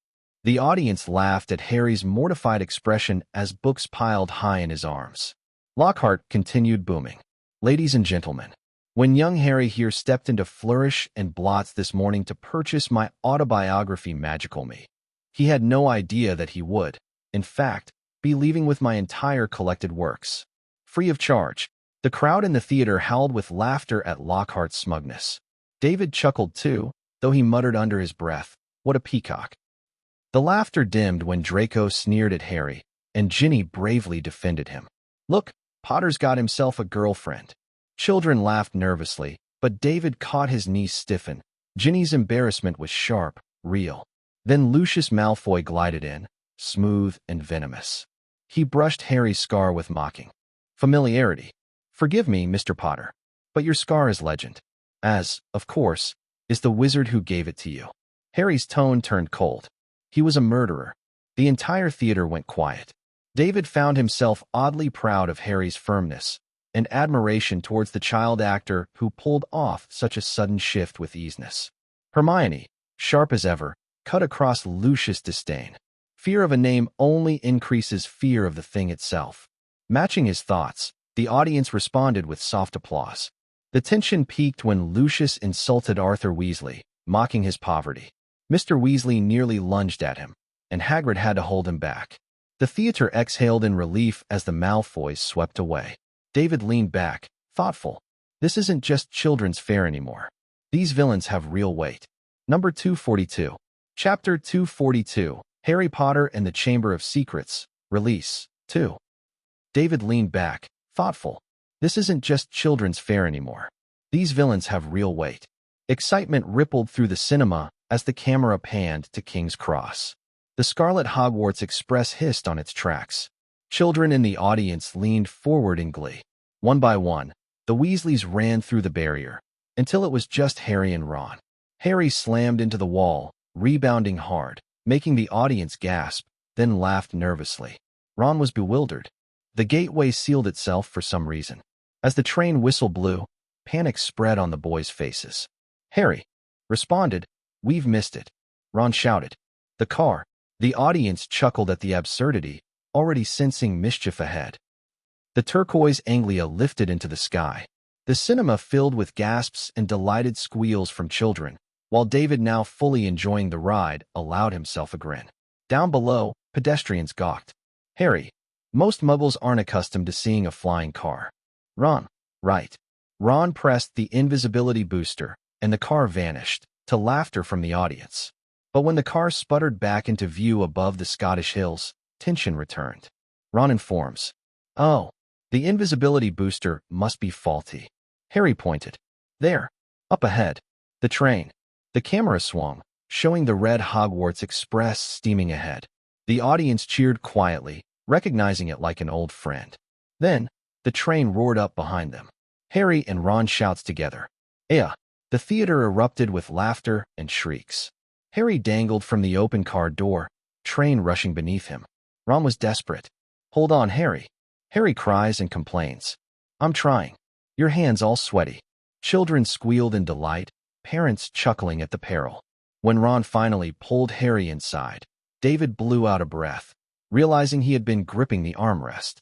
The audience laughed at Harry's mortified expression as books piled high in his arms. Lockhart continued booming. Ladies and gentlemen, when young Harry here stepped into Flourish and Blots this morning to purchase my autobiography Magical Me, he had no idea that he would, in fact, be leaving with my entire collected works. Free of charge. The crowd in the theater howled with laughter at Lockhart's smugness. David chuckled too, though he muttered under his breath, what a peacock. The laughter dimmed when Draco sneered at Harry, and Ginny bravely defended him. Look, Potter's got himself a girlfriend. Children laughed nervously, but David caught his niece stiffen. Ginny's embarrassment was sharp, real. Then Lucius Malfoy glided in, smooth and venomous. He brushed Harry's scar with mocking familiarity. Forgive me, Mr. Potter, but your scar is legend. As, of course, is the wizard who gave it to you. Harry's tone turned cold. He was a murderer. The entire theater went quiet. David found himself oddly proud of Harry's firmness and admiration towards the child actor who pulled off such a sudden shift with easiness. Hermione, sharp as ever, cut across Lucius' disdain. Fear of a name only increases fear of the thing itself. Matching his thoughts, the audience responded with soft applause. The tension peaked when Lucius insulted Arthur Weasley, mocking his poverty. Mr. Weasley nearly lunged at him, and Hagrid had to hold him back. The theater exhaled in relief as the Malfoys swept away. David leaned back, thoughtful. This isn't just children's fare anymore. These villains have real weight. Number 242. Chapter 242, Harry Potter and the Chamber of Secrets, Release, 2. David leaned back, thoughtful. This isn't just children's fare anymore. These villains have real weight. Excitement rippled through the cinema as the camera panned to King's Cross. The Scarlet Hogwarts Express hissed on its tracks. Children in the audience leaned forward in glee. One by one, the Weasleys ran through the barrier, until it was just Harry and Ron. Harry slammed into the wall, rebounding hard, making the audience gasp, then laughed nervously. Ron was bewildered. The gateway sealed itself for some reason. As the train whistle blew, panic spread on the boys' faces. Harry responded, "We've missed it." Ron shouted, "The car." The audience chuckled at the absurdity, already sensing mischief ahead. The turquoise anglia lifted into the sky. The cinema filled with gasps and delighted squeals from children, while David, now fully enjoying the ride, allowed himself a grin. Down below, pedestrians gawked. Harry, most muggles aren't accustomed to seeing a flying car. Ron, right. Ron pressed the invisibility booster, and the car vanished, to laughter from the audience. But when the car sputtered back into view above the Scottish hills, tension returned. Ron informs, "Oh, the invisibility booster must be faulty." Harry pointed. "There, up ahead, the train." The camera swung, showing the red Hogwarts Express steaming ahead. The audience cheered quietly, recognizing it like an old friend. Then, the train roared up behind them. Harry and Ron shouts together. "Ea!" The theater erupted with laughter and shrieks. Harry dangled from the open car door, train rushing beneath him. Ron was desperate. "Hold on, Harry." Harry cries and complains. "I'm trying." "Your hand's all sweaty." Children squealed in delight, parents chuckling at the peril. When Ron finally pulled Harry inside, David blew out a breath, realizing he had been gripping the armrest.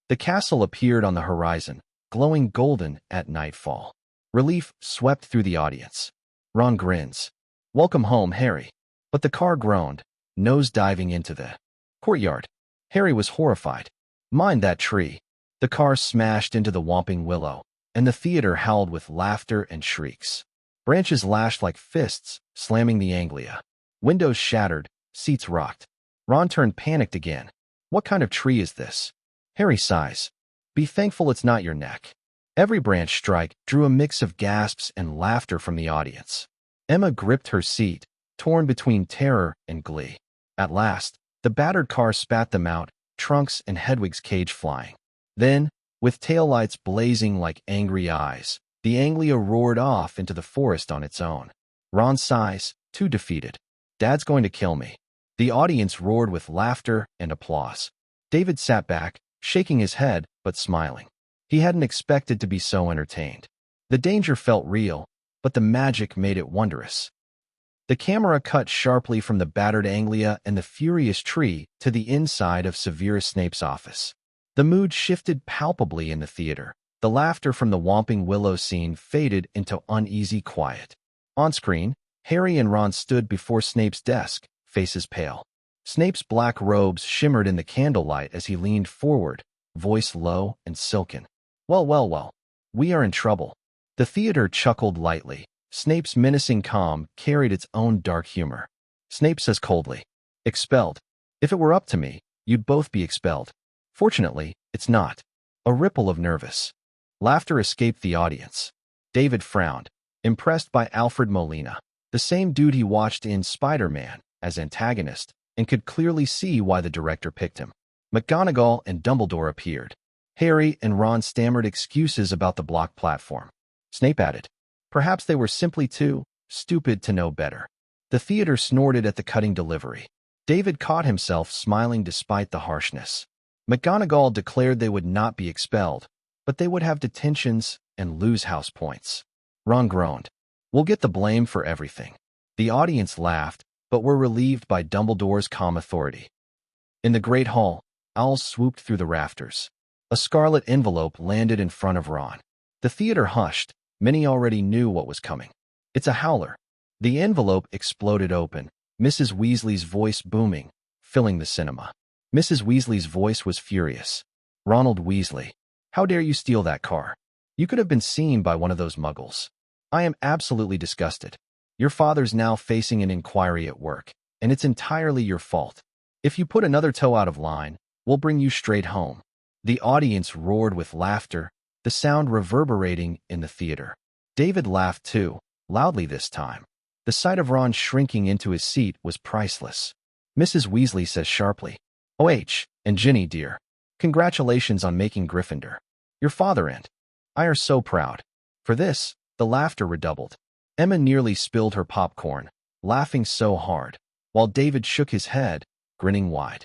The castle appeared on the horizon, glowing golden at nightfall. Relief swept through the audience. Ron grins. "Welcome home, Harry." But the car groaned, nose diving into the courtyard. Harry was horrified. "Mind that tree." The car smashed into the whomping willow, and the theater howled with laughter and shrieks. Branches lashed like fists, slamming the anglia. Windows shattered, seats rocked. Ron turned panicked again. "What kind of tree is this?" Harry sighs. "Be thankful it's not your neck." Every branch strike drew a mix of gasps and laughter from the audience. Emma gripped her seat, torn between terror and glee. At last, the battered car spat them out, trunks and Hedwig's cage flying. Then, with taillights blazing like angry eyes, the anglia roared off into the forest on its own. Ron sighs, too defeated. "Dad's going to kill me." The audience roared with laughter and applause. David sat back, shaking his head, but smiling. He hadn't expected to be so entertained. The danger felt real, but the magic made it wondrous. The camera cut sharply from the battered anglia and the furious tree to the inside of Severus Snape's office. The mood shifted palpably in the theater. The laughter from the whomping willow scene faded into uneasy quiet. On screen, Harry and Ron stood before Snape's desk, faces pale. Snape's black robes shimmered in the candlelight as he leaned forward, voice low and silken. Well, we are in trouble." The theater chuckled lightly. Snape's menacing calm carried its own dark humor. Snape says coldly, "Expelled. If it were up to me, you'd both be expelled. Fortunately, it's not." A ripple of nervous laughter escaped the audience. David frowned, impressed by Alfred Molina, the same dude he watched in Spider-Man as antagonist, and could clearly see why the director picked him. McGonagall and Dumbledore appeared. Harry and Ron stammered excuses about the block platform. Snape added, "Perhaps they were simply too stupid to know better." The theater snorted at the cutting delivery. David caught himself smiling despite the harshness. McGonagall declared they would not be expelled, but they would have detentions and lose house points. Ron groaned. "We'll get the blame for everything." The audience laughed, but were relieved by Dumbledore's calm authority. In the Great Hall, owls swooped through the rafters. A scarlet envelope landed in front of Ron. The theater hushed. Many already knew what was coming. "It's a howler." The envelope exploded open, Mrs. Weasley's voice booming, filling the cinema. Mrs. Weasley's voice was furious. "Ronald Weasley, how dare you steal that car? You could have been seen by one of those muggles. I am absolutely disgusted. Your father's now facing an inquiry at work, and it's entirely your fault. If you put another toe out of line, we'll bring you straight home." The audience roared with laughter, the sound reverberating in the theater. David laughed too, loudly this time. The sight of Ron shrinking into his seat was priceless. Mrs. Weasley says sharply, "Oh, and Ginny, dear, congratulations on making Gryffindor. Your father and I are so proud." For this, The laughter redoubled. Emma nearly spilled her popcorn, laughing so hard, while David shook his head, grinning wide.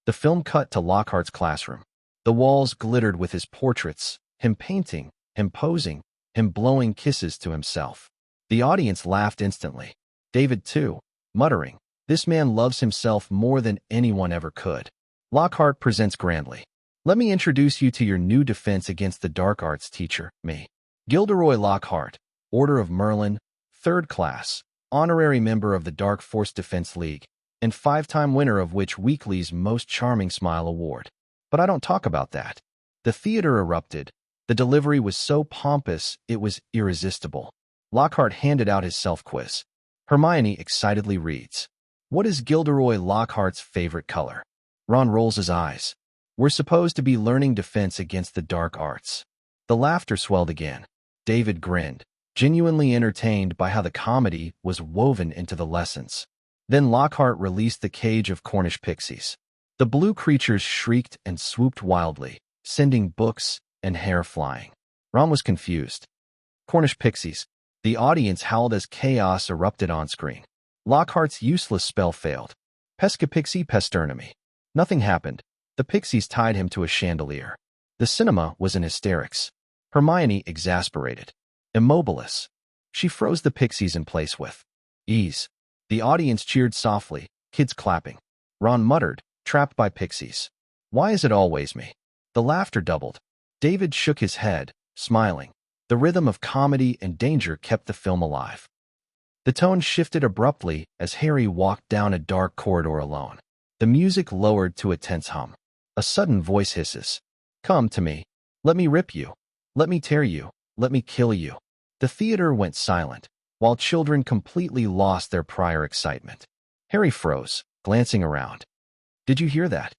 The film cut to Lockhart's classroom. The walls glittered with his portraits, him painting, him posing, him blowing kisses to himself. The audience laughed instantly. David too, muttering, "This man loves himself more than anyone ever could." Lockhart presents grandly. "Let me introduce you to your new defense against the dark arts teacher, me. Gilderoy Lockhart, Order of Merlin, 3rd class, honorary member of the Dark Force Defense League, and 5-time winner of Witch Weekly's Most Charming Smile Award. But I don't talk about that." The theater erupted. The delivery was so pompous, it was irresistible. Lockhart handed out his self-quiz. Hermione excitedly reads, "What is Gilderoy Lockhart's favorite color?" Ron rolls his eyes. "We're supposed to be learning defense against the dark arts." The laughter swelled again. David grinned, genuinely entertained by how the comedy was woven into the lessons. Then Lockhart released the cage of Cornish pixies. The blue creatures shrieked and swooped wildly, sending books and hair flying. Ron was confused. Cornish pixies. The audience howled as chaos erupted on screen. Lockhart's useless spell failed. Pescapixie pesternomy. Nothing happened. The pixies tied him to a chandelier. The cinema was in hysterics. Hermione exasperated. Immobilis. She froze the pixies in place with ease. The audience cheered softly, kids clapping. Ron muttered, "Trapped by pixies. Why is it always me?" The laughter doubled. David shook his head, smiling. The rhythm of comedy and danger kept the film alive. The tone shifted abruptly as Harry walked down a dark corridor alone. The music lowered to a tense hum. A sudden voice hisses, "Come to me. Let me rip you. Let me tear you. Let me kill you." The theater went silent, while children completely lost their prior excitement. Harry froze, glancing around. "Did you hear that?"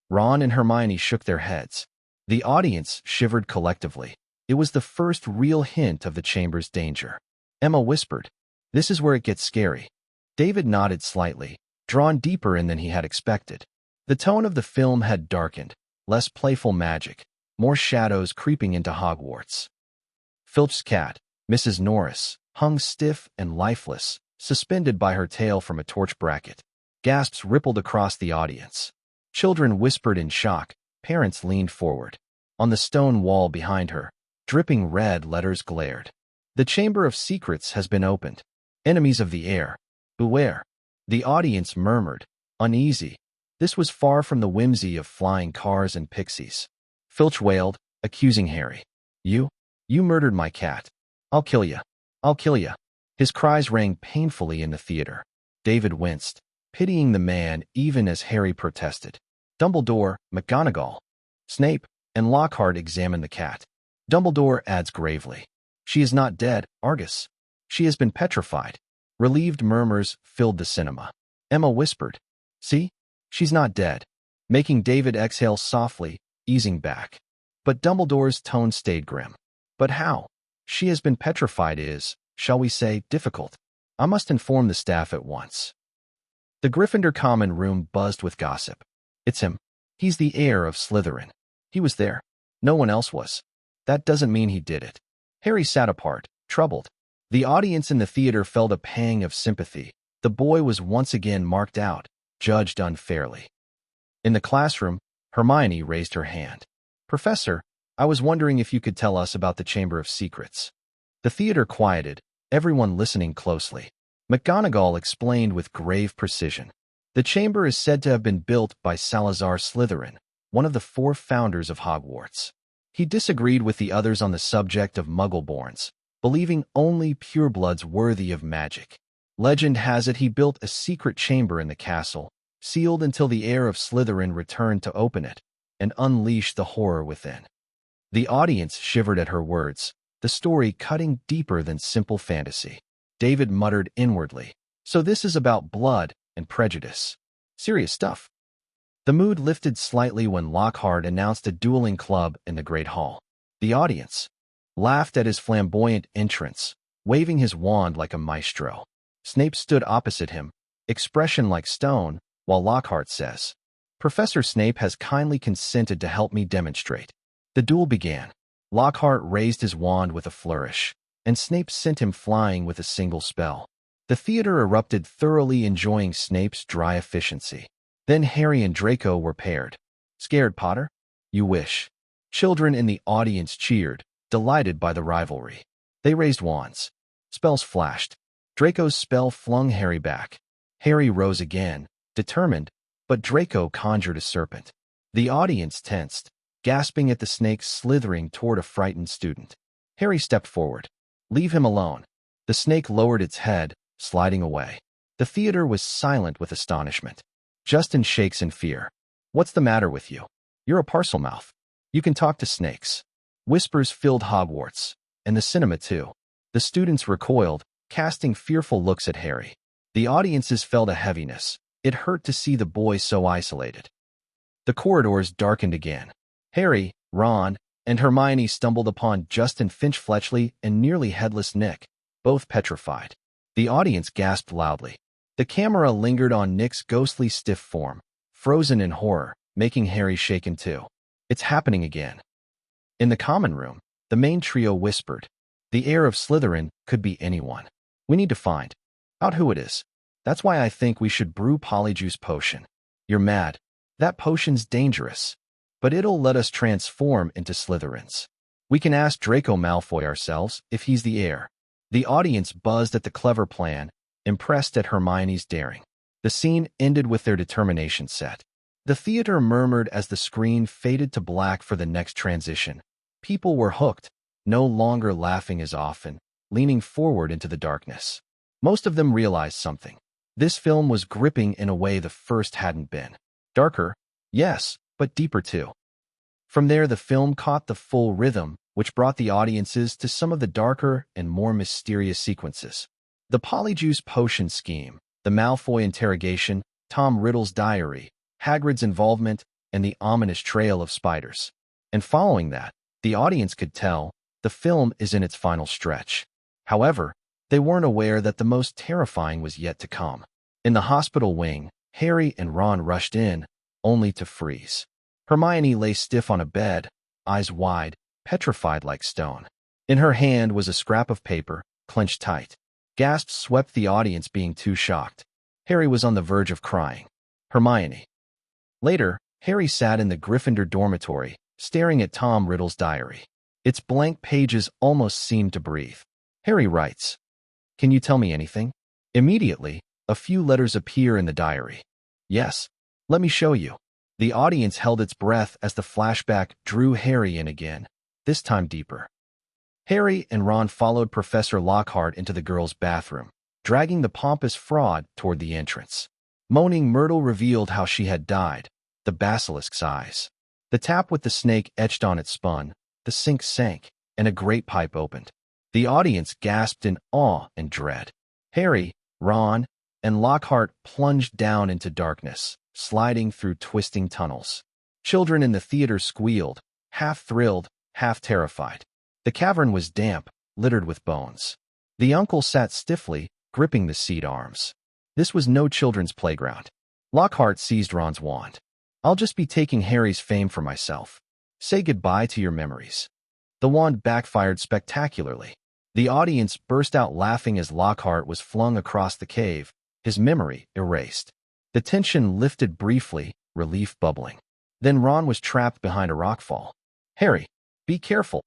Ron and Hermione shook their heads. The audience shivered collectively. It was the first real hint of the chamber's danger. Emma whispered, "This is where it gets scary." David nodded slightly, drawn deeper in than he had expected. The tone of the film had darkened, less playful magic, more shadows creeping into Hogwarts. Filch's cat, Mrs. Norris, hung stiff and lifeless, suspended by her tail from a torch bracket. Gasps rippled across the audience. Children whispered in shock. Parents leaned forward. On the stone wall behind her, dripping red letters glared. "The Chamber of Secrets has been opened. Enemies of the air, beware." The audience murmured, uneasy. This was far from the whimsy of flying cars and pixies. Filch wailed, accusing Harry. You murdered my cat. I'll kill ya. I'll kill ya." His cries rang painfully in the theater. David winced, pitying the man even as Harry protested. Dumbledore, McGonagall, Snape, and Lockhart examined the cat. Dumbledore adds gravely, "She is not dead, Argus. She has been petrified." Relieved murmurs filled the cinema. Emma whispered, "See? She's not dead," making David exhale softly, easing back. But Dumbledore's tone stayed grim. "But how? She has been petrified is, shall we say, difficult. I must inform the staff at once." The Gryffindor common room buzzed with gossip. "It's him. He's the heir of Slytherin. He was there. No one else was. That doesn't mean he did it." Harry sat apart, troubled. The audience in the theater felt a pang of sympathy. The boy was once again marked out, judged unfairly. In the classroom, Hermione raised her hand. "Professor, I was wondering if you could tell us about the Chamber of Secrets." The theater quieted, everyone listening closely. McGonagall explained with grave precision. The chamber is said to have been built by Salazar Slytherin, one of the 4 founders of Hogwarts. He disagreed with the others on the subject of Muggleborns, believing only purebloods worthy of magic. Legend has it he built a secret chamber in the castle, sealed until the heir of Slytherin returned to open it and unleash the horror within. The audience shivered at her words, the story cutting deeper than simple fantasy. David muttered inwardly, "So this is about blood and prejudice. Serious stuff." The mood lifted slightly when Lockhart announced a dueling club in the Great Hall. The audience laughed at his flamboyant entrance, waving his wand like a maestro. Snape stood opposite him, expression like stone, while Lockhart says, "Professor Snape has kindly consented to help me demonstrate." The duel began. Lockhart raised his wand with a flourish. and Snape sent him flying with a single spell. The theater erupted, thoroughly enjoying Snape's dry efficiency. Then Harry and Draco were paired. Scared, Potter? You wish. Children in the audience cheered, delighted by the rivalry. They raised wands. Spells flashed. Draco's spell flung Harry back. Harry rose again, determined, but Draco conjured a serpent. The audience tensed, gasping at the snake slithering toward a frightened student. Harry stepped forward. Leave him alone. The snake lowered its head, sliding away. The theater was silent with astonishment. Justin shakes in fear. What's the matter with you? You're a Parselmouth. You can talk to snakes. Whispers filled Hogwarts, and the cinema too. The students recoiled, casting fearful looks at Harry. The audiences felt a heaviness. It hurt to see the boy so isolated. The corridors darkened again. Harry, Ron, and Hermione stumbled upon Justin Finch-Fletchley and nearly headless Nick, both petrified. The audience gasped loudly. The camera lingered on Nick's ghostly stiff form, frozen in horror, making Harry shaken too. It's happening again. In the common room, the main trio whispered. The heir of Slytherin could be anyone. We need to find out who it is. That's why I think we should brew Polyjuice potion. You're mad. That potion's dangerous. But it'll let us transform into Slytherins. We can ask Draco Malfoy ourselves if he's the heir. The audience buzzed at the clever plan, impressed at Hermione's daring. The scene ended with their determination set. The theater murmured as the screen faded to black for the next transition. People were hooked, no longer laughing as often, leaning forward into the darkness. Most of them realized something. This film was gripping in a way the first hadn't been. Darker, yes, but deeper too. From there, the film caught the full rhythm, which brought the audiences to some of the darker and more mysterious sequences. The Polyjuice potion scheme, the Malfoy interrogation, Tom Riddle's diary, Hagrid's involvement, and the ominous trail of spiders. And following that, the audience could tell the film is in its final stretch. However, they weren't aware that the most terrifying was yet to come. In the hospital wing, Harry and Ron rushed in, only to freeze. Hermione lay stiff on a bed, eyes wide, petrified like stone. In her hand was a scrap of paper, clenched tight. Gasps swept the audience, being too shocked. Harry was on the verge of crying. Hermione. Later, Harry sat in the Gryffindor dormitory, staring at Tom Riddle's diary. Its blank pages almost seemed to breathe. Harry writes, "Can you tell me anything?" Immediately, a few letters appear in the diary. "Yes, let me show you." The audience held its breath as the flashback drew Harry in again, this time deeper. Harry and Ron followed Professor Lockhart into the girls' bathroom, dragging the pompous fraud toward the entrance. Moaning, Myrtle revealed how she had died, the basilisk's eyes. The tap with the snake etched on it spun, the sink sank, and a great pipe opened. The audience gasped in awe and dread. Harry, Ron, and Lockhart plunged down into darkness, sliding through twisting tunnels. Children in the theater squealed, half thrilled, half terrified. The cavern was damp, littered with bones. The uncle sat stiffly, gripping the seat arms. This was no children's playground. Lockhart seized Ron's wand. "I'll just be taking Harry's fame for myself. Say goodbye to your memories." The wand backfired spectacularly. The audience burst out laughing as Lockhart was flung across the cave, his memory erased. The tension lifted briefly, relief bubbling. Then Ron was trapped behind a rockfall. "Harry, be careful."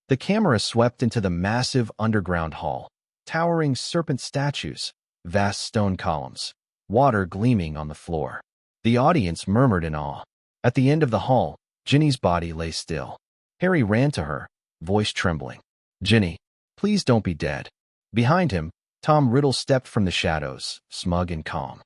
The camera swept into the massive underground hall, towering serpent statues, vast stone columns, water gleaming on the floor. The audience murmured in awe. At the end of the hall, Ginny's body lay still. Harry ran to her, voice trembling. "Ginny, please don't be dead." Behind him, Tom Riddle stepped from the shadows, smug and calm.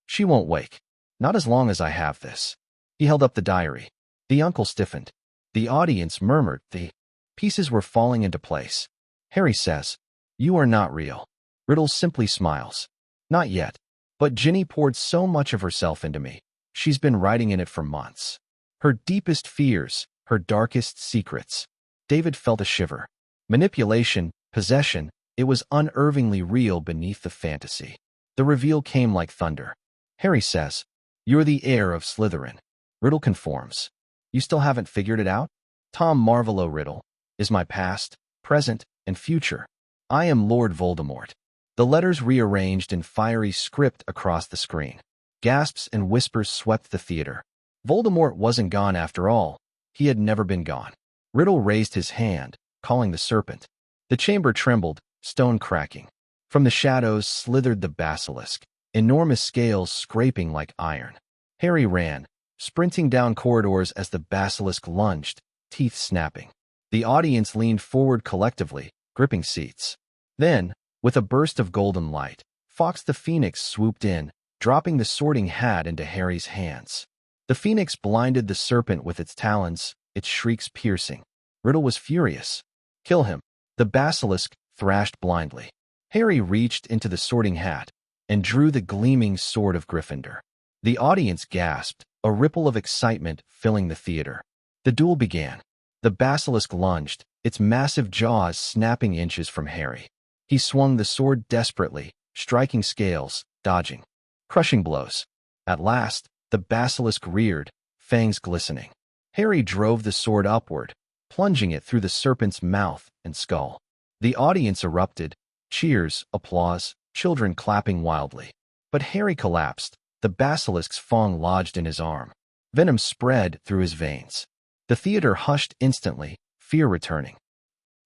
"She won't wake. Not as long as I have this." He held up the diary. The uncle stiffened. The audience murmured. The pieces were falling into place. Harry says, "You are not real." Riddle simply smiles. "Not yet. But Ginny poured so much of herself into me. She's been writing in it for months. Her deepest fears, her darkest secrets." David felt a shiver. Manipulation, possession, it was unervingly real beneath the fantasy. The reveal came like thunder. Harry says, "You're the heir of Slytherin." Riddle conforms. "You still haven't figured it out?" Tom Marvolo. Riddle, "Is my past, present, and future. I am Lord Voldemort. The letters rearranged in fiery script across the screen. Gasps and whispers swept the theater. Voldemort wasn't gone after all. He had never been gone. Riddle raised his hand, calling the serpent. The chamber trembled, stone cracking. From the shadows slithered the basilisk, enormous scales scraping like iron. Harry ran, sprinting down corridors as the basilisk lunged, teeth snapping. The audience leaned forward collectively, gripping seats. Then, with a burst of golden light, Fawkes the Phoenix swooped in, dropping the sorting hat into Harry's hands. The Phoenix blinded the serpent with its talons, its shrieks piercing. Riddle was furious. Kill him. The basilisk thrashed blindly. Harry reached into the sorting hat and drew the gleaming sword of Gryffindor. The audience gasped, a ripple of excitement filling the theater. The duel began. The basilisk lunged, its massive jaws snapping inches from Harry. He swung the sword desperately, striking scales, dodging, crushing blows. At last, the basilisk reared, fangs glistening. Harry drove the sword upward, plunging it through the serpent's mouth and skull. The audience erupted, cheers, applause, children clapping wildly. But Harry collapsed, the basilisk's fang lodged in his arm. Venom spread through his veins. The theater hushed instantly, fear returning.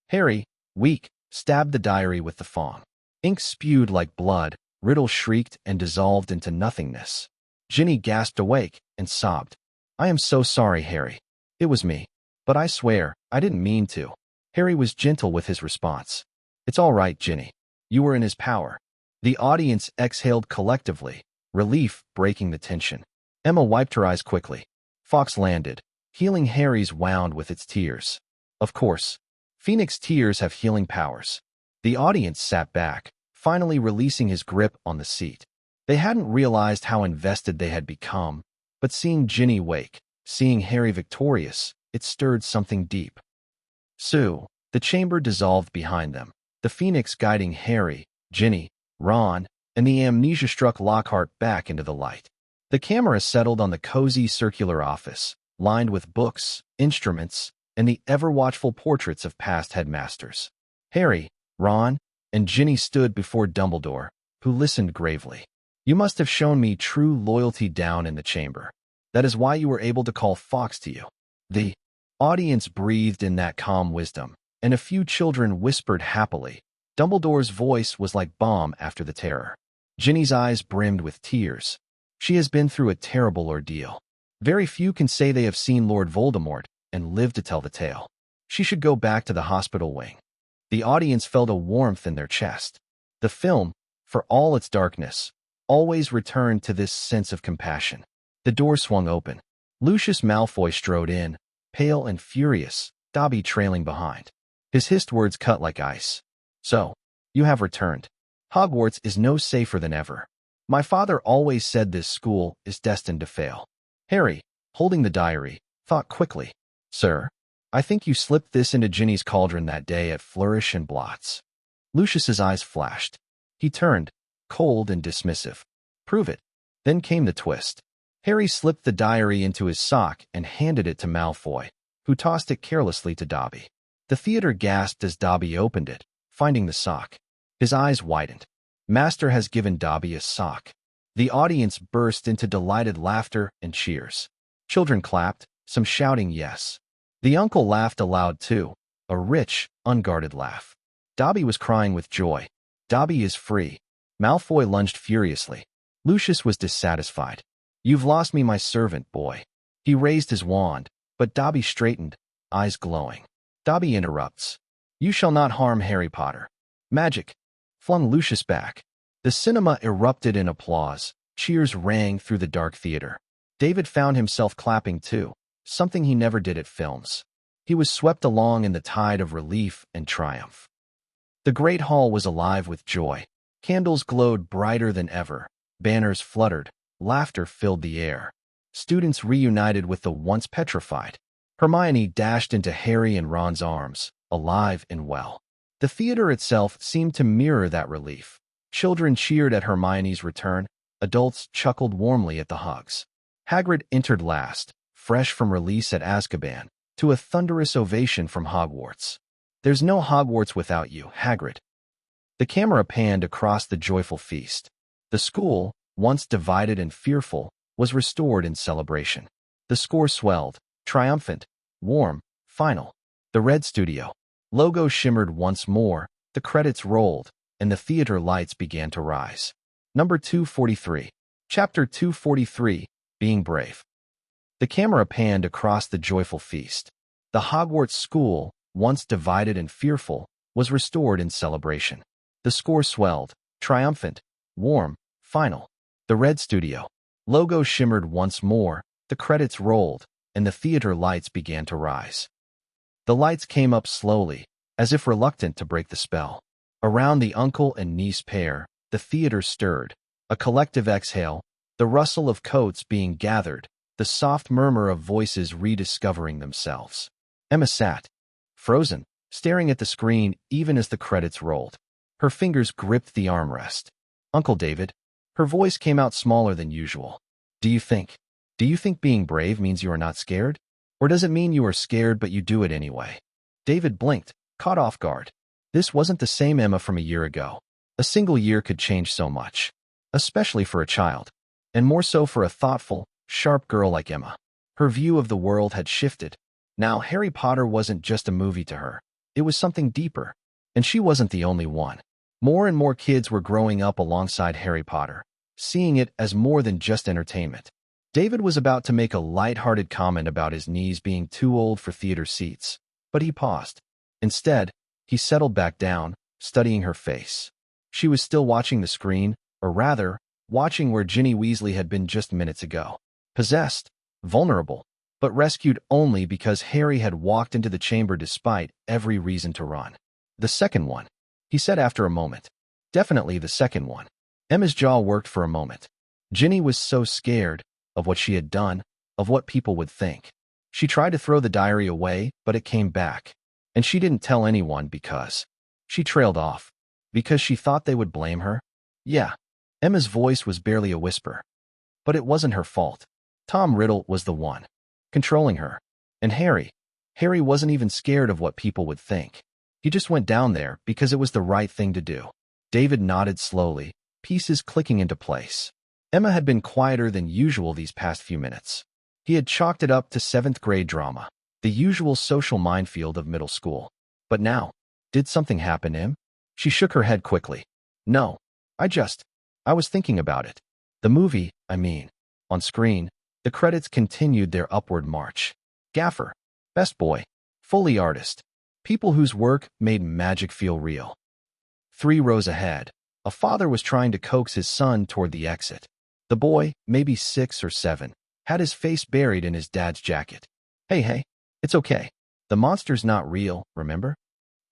Harry, weak, stabbed the diary with the fang. Ink spewed like blood, Riddle shrieked and dissolved into nothingness. Ginny gasped awake and sobbed. I am so sorry, Harry. It was me. But I swear, I didn't mean to. Harry was gentle with his response. It's all right, Ginny. You were in his power. The audience exhaled collectively, relief breaking the tension. Emma wiped her eyes quickly. Fawkes landed, healing Harry's wound with its tears. Of course, Phoenix tears have healing powers. The audience sat back, finally releasing his grip on the seat. They hadn't realized how invested they had become, but seeing Ginny wake, seeing Harry victorious, it stirred something deep. So, the chamber dissolved behind them, the Phoenix guiding Harry, Ginny, Ron, and the amnesia-struck Lockhart back into the light. The camera settled on the cozy circular office, lined with books, instruments, and the ever-watchful portraits of past headmasters. Harry, Ron, and Ginny stood before Dumbledore, who listened gravely. You must have shown me true loyalty down in the chamber. That is why you were able to call Fawkes to you. The audience breathed in that calm wisdom, and a few children whispered happily. Dumbledore's voice was like balm after the terror. Ginny's eyes brimmed with tears. She has been through a terrible ordeal. Very few can say they have seen Lord Voldemort and lived to tell the tale. She should go back to the hospital wing. The audience felt a warmth in their chest. The film, for all its darkness, always returned to this sense of compassion. The door swung open. Lucius Malfoy strode in, pale and furious, Dobby trailing behind. His hissed words cut like ice. So, you have returned. Hogwarts is no safer than ever. My father always said this school is destined to fail. Harry, holding the diary, thought quickly. Sir, I think you slipped this into Ginny's cauldron that day at Flourish and Blots. Lucius's eyes flashed. He turned, cold and dismissive. Prove it. Then came the twist. Harry slipped the diary into his sock and handed it to Malfoy, who tossed it carelessly to Dobby. The theater gasped as Dobby opened it, finding the sock. His eyes widened. Master has given Dobby a sock. The audience burst into delighted laughter and cheers. Children clapped, some shouting yes. The uncle laughed aloud too, a rich, unguarded laugh. Dobby was crying with joy. Dobby is free. Malfoy lunged furiously. Lucius was dissatisfied. You've lost me my servant, boy. He raised his wand, but Dobby straightened, eyes glowing. Dobby interrupts. You shall not harm Harry Potter. Magic, flung Lucius back. The cinema erupted in applause. Cheers rang through the dark theater. David found himself clapping too, something he never did at films. He was swept along in the tide of relief and triumph. The great hall was alive with joy. Candles glowed brighter than ever. Banners fluttered. Laughter filled the air. Students reunited with the once petrified. Hermione dashed into Harry and Ron's arms, alive and well. The theater itself seemed to mirror that relief. Children cheered at Hermione's return. Adults chuckled warmly at the hugs. Hagrid entered last, fresh from release at Azkaban, to a thunderous ovation from Hogwarts. There's no Hogwarts without you, Hagrid. The camera panned across the joyful feast. The school, once divided and fearful, was restored in celebration. The score swelled, triumphant, warm, final. The red studio logo shimmered once more, the credits rolled, and the theater lights began to rise. Number 243. Chapter 243, Being Brave. The camera panned across the joyful feast. The Hogwarts school, once divided and fearful, was restored in celebration. The score swelled, triumphant, warm, final. The red studio logo shimmered once more, the credits rolled, and the theater lights began to rise. The lights came up slowly, as if reluctant to break the spell. Around the uncle and niece pair, the theater stirred. A collective exhale, the rustle of coats being gathered, the soft murmur of voices rediscovering themselves. Emma sat, frozen, staring at the screen even as the credits rolled. Her fingers gripped the armrest. Uncle David. Her voice came out smaller than usual. Do you think being brave means you are not scared? Or does it mean you are scared but you do it anyway? David blinked, caught off guard. This wasn't the same Emma from a year ago. A single year could change so much, especially for a child, and more so for a thoughtful, sharp girl like Emma. Her view of the world had shifted. Now Harry Potter wasn't just a movie to her. It was something deeper, and she wasn't the only one. More and more kids were growing up alongside Harry Potter, seeing it as more than just entertainment. David was about to make a light-hearted comment about his knees being too old for theater seats, but he paused. Instead, he settled back down, studying her face. She was still watching the screen, or rather, watching where Ginny Weasley had been just minutes ago. Possessed, vulnerable, but rescued only because Harry had walked into the chamber despite every reason to run. The second one, he said after a moment. Definitely the second one. Emma's jaw worked for a moment. Ginny was so scared of what she had done, of what people would think. She tried to throw the diary away, but it came back. And she didn't tell anyone because she trailed off. Because she thought they would blame her? Yeah. Emma's voice was barely a whisper. But it wasn't her fault. Tom Riddle was the one controlling her. And Harry wasn't even scared of what people would think. He just went down there because it was the right thing to do. David nodded slowly, pieces clicking into place. Emma had been quieter than usual these past few minutes. He had chalked it up to 7th grade drama, the usual social minefield of middle school. But now, did something happen to him? She shook her head quickly. No, I was thinking about it. The movie, I mean. On screen, the credits continued their upward march. Gaffer, best boy, Foley artist, people whose work made magic feel real. 3 rows ahead, a father was trying to coax his son toward the exit. The boy, maybe 6 or 7, had his face buried in his dad's jacket. Hey, it's okay. The monster's not real, remember?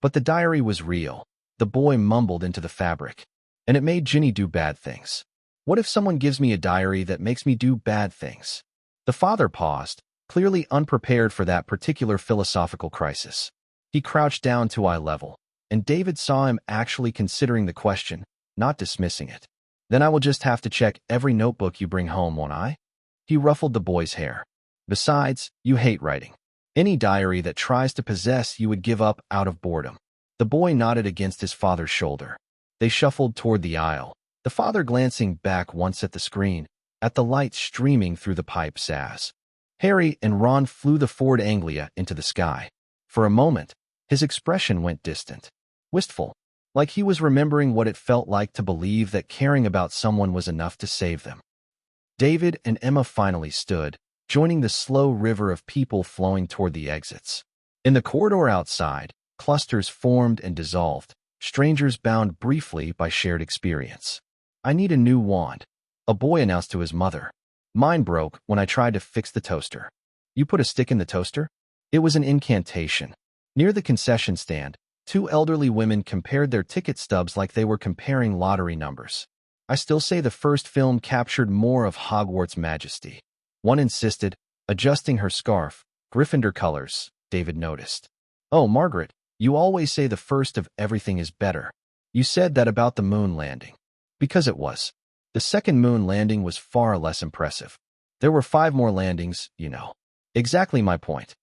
But the diary was real, the boy mumbled into the fabric. And it made Ginny do bad things. What if someone gives me a diary that makes me do bad things? The father paused, clearly unprepared for that particular philosophical crisis. He crouched down to eye level, and David saw him actually considering the question, not dismissing it. Then I will just have to check every notebook you bring home, won't I? He ruffled the boy's hair. Besides, you hate writing. Any diary that tries to possess you would give up out of boredom. The boy nodded against his father's shoulder. They shuffled toward the aisle, the father glancing back once at the screen, at the light streaming through the pipes as Harry and Ron flew the Ford Anglia into the sky. For a moment, his expression went distant, wistful, like he was remembering what it felt like to believe that caring about someone was enough to save them. David and Emma finally stood, joining the slow river of people flowing toward the exits. In the corridor outside, clusters formed and dissolved, strangers bound briefly by shared experience. I need a new wand, a boy announced to his mother. Mine broke when I tried to fix the toaster. You put a stick in the toaster? It was an incantation. Near the concession stand, 2 elderly women compared their ticket stubs like they were comparing lottery numbers. I still say the first film captured more of Hogwarts majesty. One insisted, adjusting her scarf. Gryffindor colors, David noticed. Oh, Margaret, you always say the first of everything is better. You said that about the moon landing. Because it was. The second moon landing was far less impressive. There were 5 more landings, you know. Exactly my point.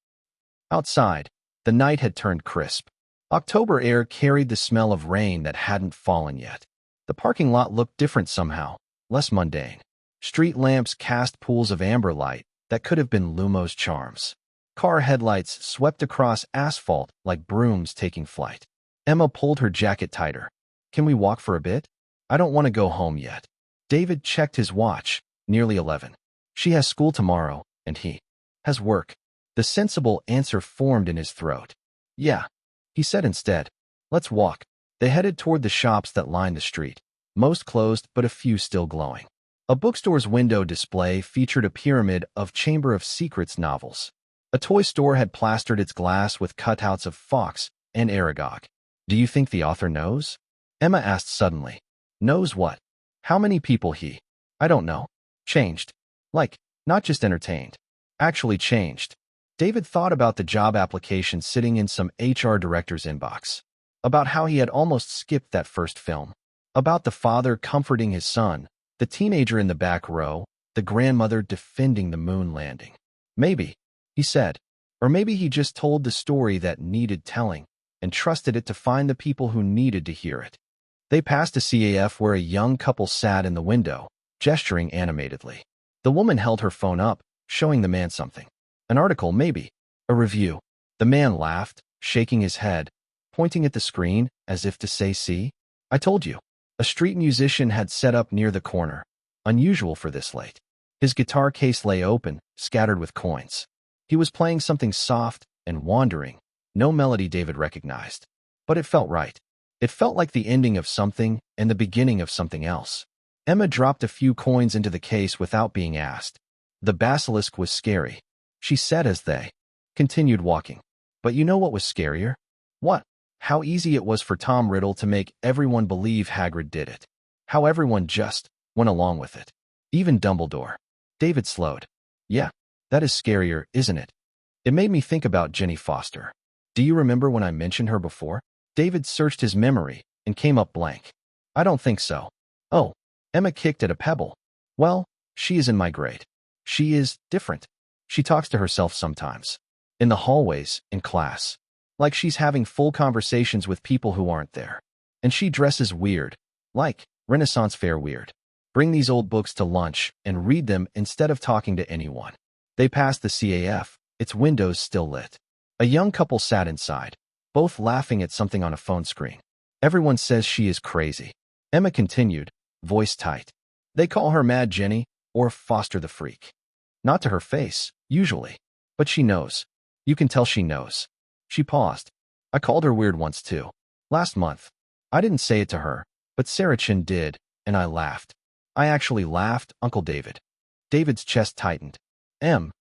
Outside, the night had turned crisp. October air carried the smell of rain that hadn't fallen yet. The parking lot looked different somehow, less mundane. Street lamps cast pools of amber light that could have been Lumo's charms. Car headlights swept across asphalt like brooms taking flight. Emma pulled her jacket tighter. Can we walk for a bit? I don't want to go home yet. David checked his watch, nearly 11. She has school tomorrow, and he has work. The sensible answer formed in his throat. Yeah, he said instead. Let's walk. They headed toward the shops that lined the street, most closed but a few still glowing. A bookstore's window display featured a pyramid of Chamber of Secrets novels. A toy store had plastered its glass with cutouts of Fox and Aragog. Do you think the author knows? Emma asked suddenly. Knows what? How many people he? I don't know. Changed. Like, not just entertained. Actually changed. David thought about the job application sitting in some HR director's inbox. About how he had almost skipped that first film. About the father comforting his son, the teenager in the back row, the grandmother defending the moon landing. Maybe, he said. Or maybe he just told the story that needed telling and trusted it to find the people who needed to hear it. They passed a CAF where a young couple sat in the window, gesturing animatedly. The woman held her phone up, showing the man something. An article, maybe. A review. The man laughed, shaking his head, pointing at the screen as if to say, see? I told you. A street musician had set up near the corner, unusual for this late. His guitar case lay open, scattered with coins. He was playing something soft and wandering, no melody David recognized. But it felt right. It felt like the ending of something and the beginning of something else. Emma dropped a few coins into the case without being asked. The basilisk was scary, she said as they continued walking. But you know what was scarier? What? How easy it was for Tom Riddle to make everyone believe Hagrid did it. How everyone just went along with it. Even Dumbledore. David slowed. Yeah, that is scarier, isn't it? It made me think about Jenny Foster. Do you remember when I mentioned her before? David searched his memory and came up blank. I don't think so. Oh, Emma kicked at a pebble. Well, she is in my grade. She is different. She talks to herself sometimes. In the hallways, in class. Like she's having full conversations with people who aren't there. And she dresses weird. Like Renaissance fair weird. Bring these old books to lunch and read them instead of talking to anyone. They passed the CAF, its windows still lit. A young couple sat inside, both laughing at something on a phone screen. Everyone says she is crazy. Emma continued, voice tight. They call her Mad Jenny or Foster the Freak. Not to her face, usually. But she knows. You can tell she knows. She paused. I called her weird once too. Last month. I didn't say it to her, but Sarah Chin did, and I laughed. I actually laughed, Uncle David. David's chest tightened. And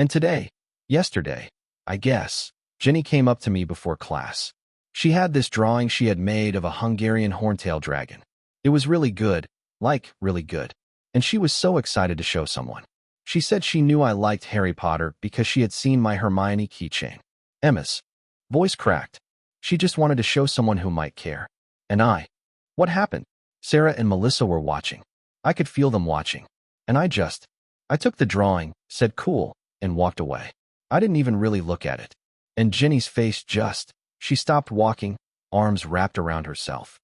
today, yesterday, I guess, Jenny came up to me before class. She had this drawing she had made of a Hungarian horntail dragon. It was really good, like really good. And she was so excited to show someone. She said she knew I liked Harry Potter because she had seen my Hermione keychain. Emma's voice cracked. She just wanted to show someone who might care. And I. What happened? Sarah and Melissa were watching. I could feel them watching. And I took the drawing, said cool, and walked away. I didn't even really look at it. And Jenny's face she stopped walking, arms wrapped around herself.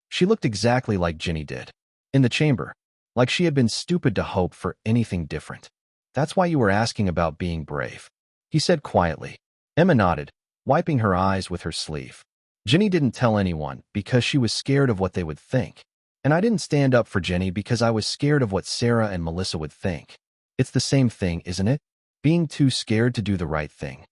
She looked exactly like Jenny did. In the chamber. Like she had been stupid to hope for anything different. That's why you were asking about being brave. He said quietly. Emma nodded, wiping her eyes with her sleeve. Jenny didn't tell anyone because she was scared of what they would think. And I didn't stand up for Jenny because I was scared of what Sarah and Melissa would think. It's the same thing, isn't it? Being too scared to do the right thing.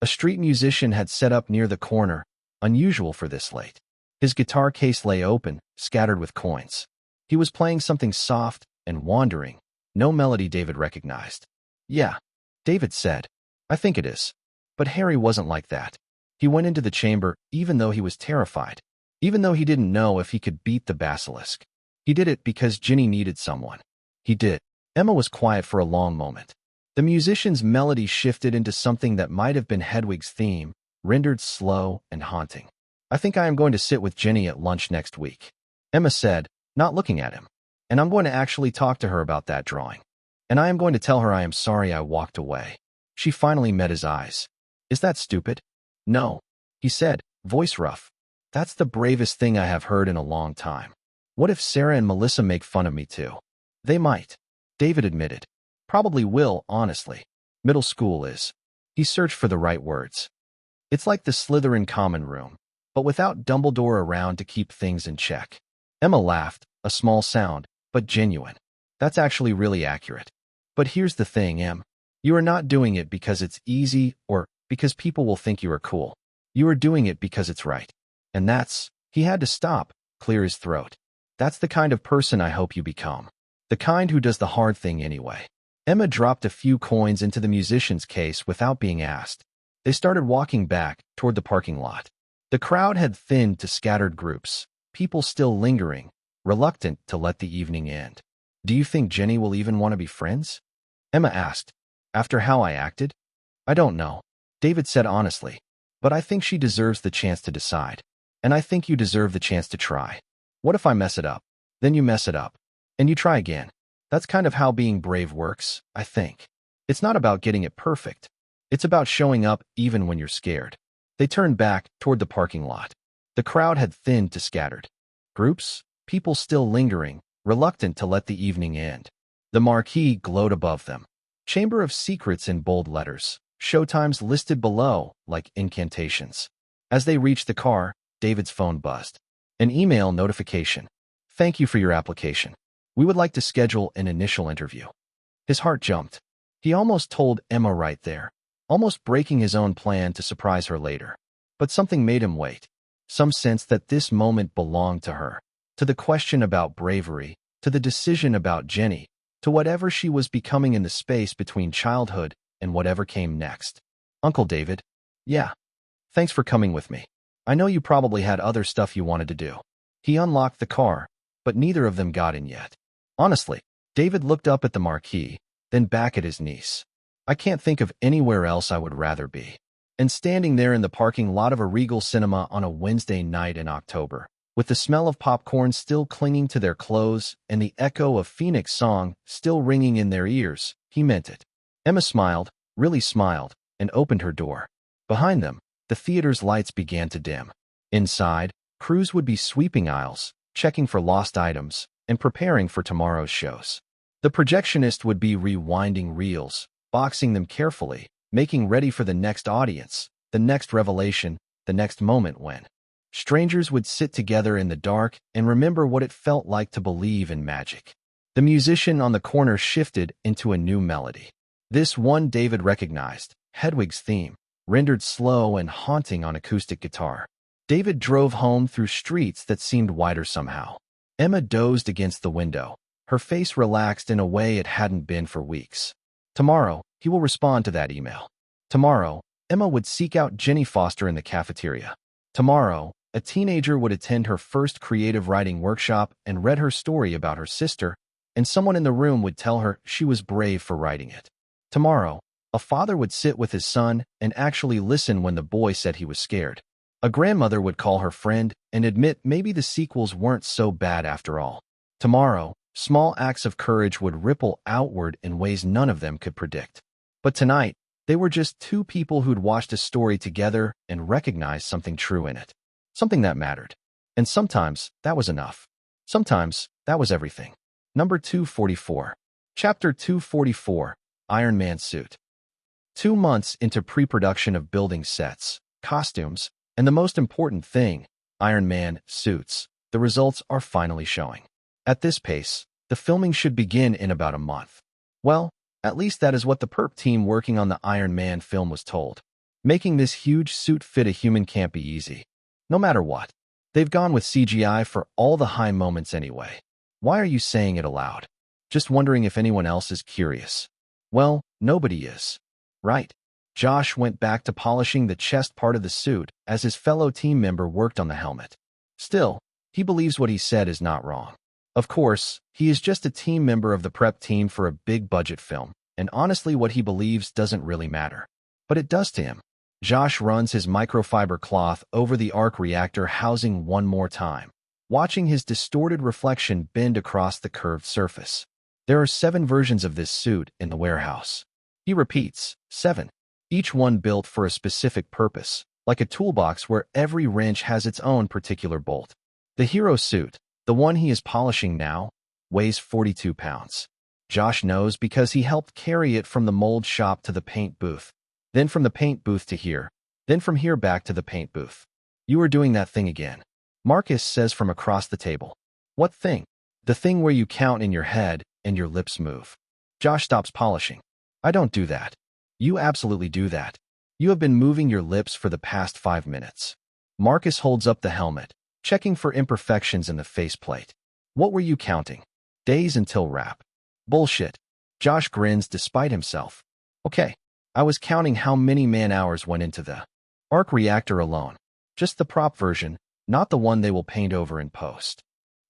A street musician had set up near the corner, unusual for this late. His guitar case lay open, scattered with coins. He was playing something soft and wandering, no melody David recognized. Yeah, David said. I think it is. But Harry wasn't like that. He went into the chamber even though he was terrified. Even though he didn't know if he could beat the basilisk. He did it because Ginny needed someone. He did. Emma was quiet for a long moment. The musician's melody shifted into something that might have been Hedwig's theme, rendered slow and haunting. I think I am going to sit with Ginny at lunch next week. Emma said, not looking at him. And I'm going to actually talk to her about that drawing. And I am going to tell her I am sorry I walked away. She finally met his eyes. Is that stupid? No, he said. voice rough. That's the bravest thing I have heard in a long time. What if Sarah and Melissa make fun of me too? They might, David admitted. Probably will, honestly. Middle school is. He searched for the right words. It's like the Slytherin common room, but without Dumbledore around to keep things in check. Emma laughed, a small sound, but genuine. That's actually really accurate. But here's the thing, Em. You are not doing it because it's easy or because people will think you are cool. You are doing it because it's right. And he had to stop, clear his throat. That's the kind of person I hope you become. The kind who does the hard thing anyway. Emma dropped a few coins into the musician's case without being asked. They started walking back toward the parking lot. The crowd had thinned to scattered groups, people still lingering, reluctant to let the evening end. Do you think Jenny will even want to be friends? Emma asked. After how I acted? I don't know, David said honestly, but I think she deserves the chance to decide. And I think you deserve the chance to try. What if I mess it up? Then you mess it up. And you try again. That's kind of how being brave works, I think. It's not about getting it perfect. It's about showing up even when you're scared. They turned back toward the parking lot. The crowd had thinned to scattered groups, people still lingering, reluctant to let the evening end. The marquee glowed above them. Chamber of Secrets in bold letters. Showtimes listed below, like incantations. As they reached the car, David's phone buzzed. An email notification. Thank you for your application. We would like to schedule an initial interview. His heart jumped. He almost told Emma right there, almost breaking his own plan to surprise her later. But something made him wait. Some sense that this moment belonged to her. To the question about bravery, to the decision about Jenny, to whatever she was becoming in the space between childhood and whatever came next. Uncle David? Yeah. Thanks for coming with me. I know you probably had other stuff you wanted to do. He unlocked the car, but neither of them got in yet. Honestly, David looked up at the marquee, then back at his niece. I can't think of anywhere else I would rather be. And standing there in the parking lot of a Regal cinema on a Wednesday night in October, with the smell of popcorn still clinging to their clothes and the echo of Phoenix song still ringing in their ears, he meant it. Emma smiled, really smiled, and opened her door. Behind them, the theater's lights began to dim. Inside, crews would be sweeping aisles, checking for lost items, and preparing for tomorrow's shows. The projectionist would be rewinding reels, boxing them carefully, making ready for the next audience, the next revelation, the next moment when strangers would sit together in the dark and remember what it felt like to believe in magic. The musician on the corner shifted into a new melody. This one David recognized, Hedwig's theme, rendered slow and haunting on acoustic guitar. David drove home through streets that seemed wider somehow. Emma dozed against the window, her face relaxed in a way it hadn't been for weeks. Tomorrow, he will respond to that email. Tomorrow, Emma would seek out Jenny Foster in the cafeteria. Tomorrow, a teenager would attend her first creative writing workshop and read her story about her sister, and someone in the room would tell her she was brave for writing it. Tomorrow, a father would sit with his son and actually listen when the boy said he was scared. A grandmother would call her friend and admit maybe the sequels weren't so bad after all. Tomorrow, small acts of courage would ripple outward in ways none of them could predict. But tonight, they were just two people who'd watched a story together and recognized something true in it. Something that mattered. And sometimes, that was enough. Sometimes, that was everything. Number 244. Chapter 244, Iron Man Suit. 2 months into pre-production of building sets, costumes, and the most important thing, Iron Man suits, the results are finally showing. At this pace, the filming should begin in about a month. Well, at least that is what the perp team working on the Iron Man film was told. Making this huge suit fit a human can't be easy. No matter what. They've gone with CGI for all the high moments anyway. Why are you saying it aloud? Just wondering if anyone else is curious. Well, nobody is. Right. Josh went back to polishing the chest part of the suit as his fellow team member worked on the helmet. Still, he believes what he said is not wrong. Of course, he is just a team member of the prep team for a big-budget film, and honestly what he believes doesn't really matter. But it does to him. Josh runs his microfiber cloth over the arc reactor housing one more time, watching his distorted reflection bend across the curved surface. There are 7 versions of this suit in the warehouse. He repeats, 7. Each one built for a specific purpose, like a toolbox where every wrench has its own particular bolt. The hero suit, the one he is polishing now, weighs 42 pounds. Josh knows because he helped carry it from the mold shop to the paint booth, then from the paint booth to here, then from here back to the paint booth. You are doing that thing again, Marcus says from across the table. What thing? The thing where you count in your head and your lips move. Josh stops polishing. I don't do that. You absolutely do that. You have been moving your lips for the past 5 minutes. Marcus holds up the helmet, checking for imperfections in the faceplate. What were you counting? Days until wrap. Bullshit. Josh grins despite himself. Okay, I was counting how many man-hours went into the arc reactor alone. Just the prop version, not the one they will paint over in post.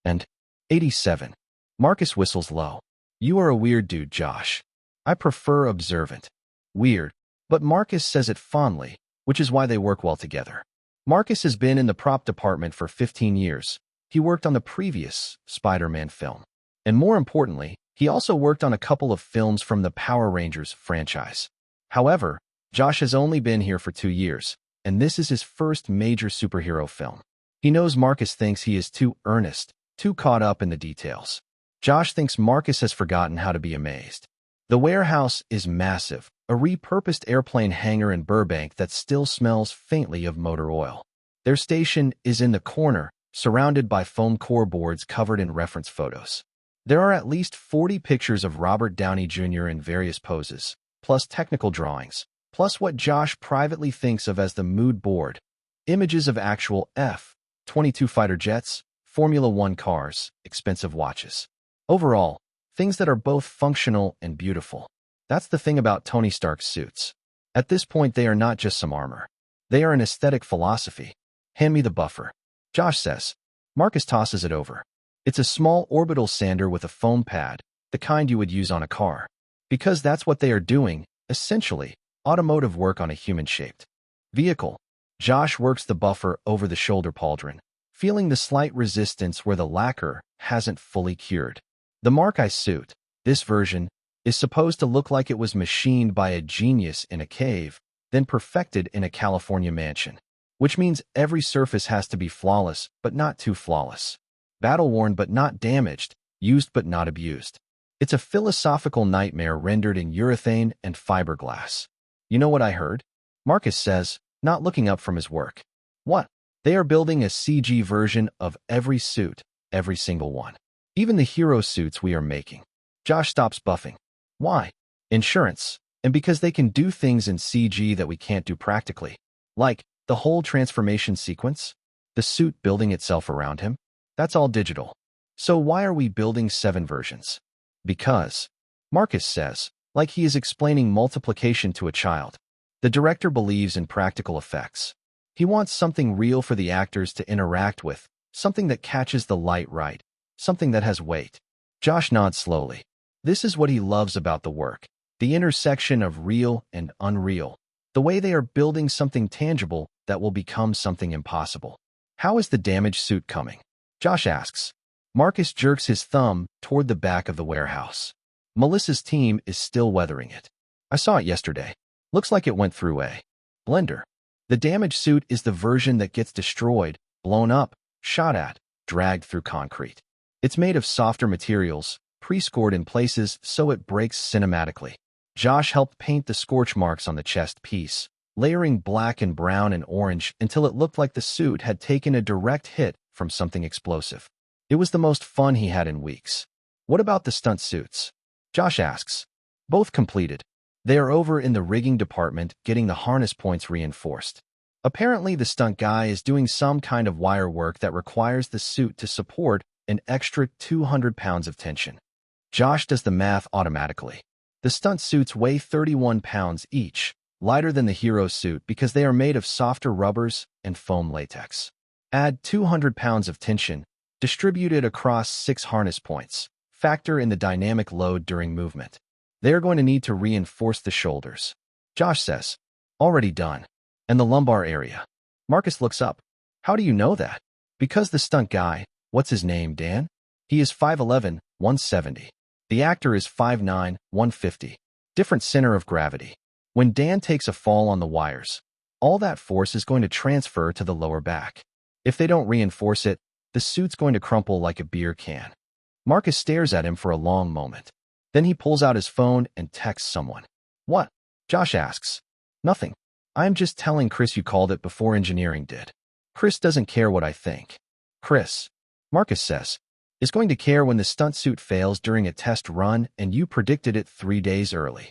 And 87. Marcus whistles low. You are a weird dude, Josh. I prefer observant. Weird. But Marcus says it fondly, which is why they work well together. Marcus has been in the prop department for 15 years. He worked on the previous Spider-Man film. And more importantly, he also worked on a couple of films from the Power Rangers franchise. However, Josh has only been here for 2 years, and this is his first major superhero film. He knows Marcus thinks he is too earnest, too caught up in the details. Josh thinks Marcus has forgotten how to be amazed. The warehouse is massive, a repurposed airplane hangar in Burbank that still smells faintly of motor oil. Their station is in the corner, surrounded by foam core boards covered in reference photos. There are at least 40 pictures of Robert Downey Jr. in various poses, plus technical drawings, plus what Josh privately thinks of as the mood board, images of actual F-22 fighter jets, Formula One cars, expensive watches. Overall, things that are both functional and beautiful. That's the thing about Tony Stark's suits. At this point, they are not just some armor. They are an aesthetic philosophy. Hand me the buffer, Josh says. Marcus tosses it over. It's a small orbital sander with a foam pad, the kind you would use on a car. Because that's what they are doing, essentially, automotive work on a human-shaped vehicle. Josh works the buffer over the shoulder pauldron, feeling the slight resistance where the lacquer hasn't fully cured. The Marcus suit, this version, is supposed to look like it was machined by a genius in a cave, then perfected in a California mansion. Which means every surface has to be flawless, but not too flawless. Battle-worn but not damaged, used but not abused. It's a philosophical nightmare rendered in urethane and fiberglass. You know what I heard? Marcus says, not looking up from his work. What? They are building a CG version of every suit, every single one. Even the hero suits we are making. Josh stops buffing. Why? Insurance. And because they can do things in CG that we can't do practically. Like the whole transformation sequence, the suit building itself around him. That's all digital. So why are we building 7 versions? Because, Marcus says, like he is explaining multiplication to a child. The director believes in practical effects. He wants something real for the actors to interact with, something that catches the light right, something that has weight. Josh nods slowly. This is what he loves about the work, the intersection of real and unreal, the way they are building something tangible that will become something impossible. How is the damaged suit coming? Josh asks. Marcus jerks his thumb toward the back of the warehouse. Melissa's team is still weathering it. I saw it yesterday. Looks like it went through a blender. The damaged suit is the version that gets destroyed, blown up, shot at, dragged through concrete. It's made of softer materials, pre-scored in places so it breaks cinematically. Josh helped paint the scorch marks on the chest piece, layering black and brown and orange until it looked like the suit had taken a direct hit from something explosive. It was the most fun he had in weeks. What about the stunt suits? Josh asks. Both completed. They are over in the rigging department getting the harness points reinforced. Apparently, the stunt guy is doing some kind of wire work that requires the suit to support an extra 200 pounds of tension. Josh does the math automatically. The stunt suits weigh 31 pounds each, lighter than the hero suit because they are made of softer rubbers and foam latex. Add 200 pounds of tension, distributed across 6 harness points. Factor in the dynamic load during movement. They are going to need to reinforce the shoulders. Josh says, already done. And the lumbar area. Marcus looks up. How do you know that? Because the stunt guy, what's his name, Dan? He is 5'11", 170. The actor is 5'9", 150. Different center of gravity. When Dan takes a fall on the wires, All that force is going to transfer to the lower back. If they don't reinforce it, the suit's going to crumple like a beer can. Marcus stares at him for a long moment. Then he pulls out his phone and texts someone. What? Josh asks. Nothing. I'm just telling Chris you called it before engineering did. Chris doesn't care what I think. Chris, Marcus says, is going to care when the stunt suit fails during a test run and you predicted it 3 days early.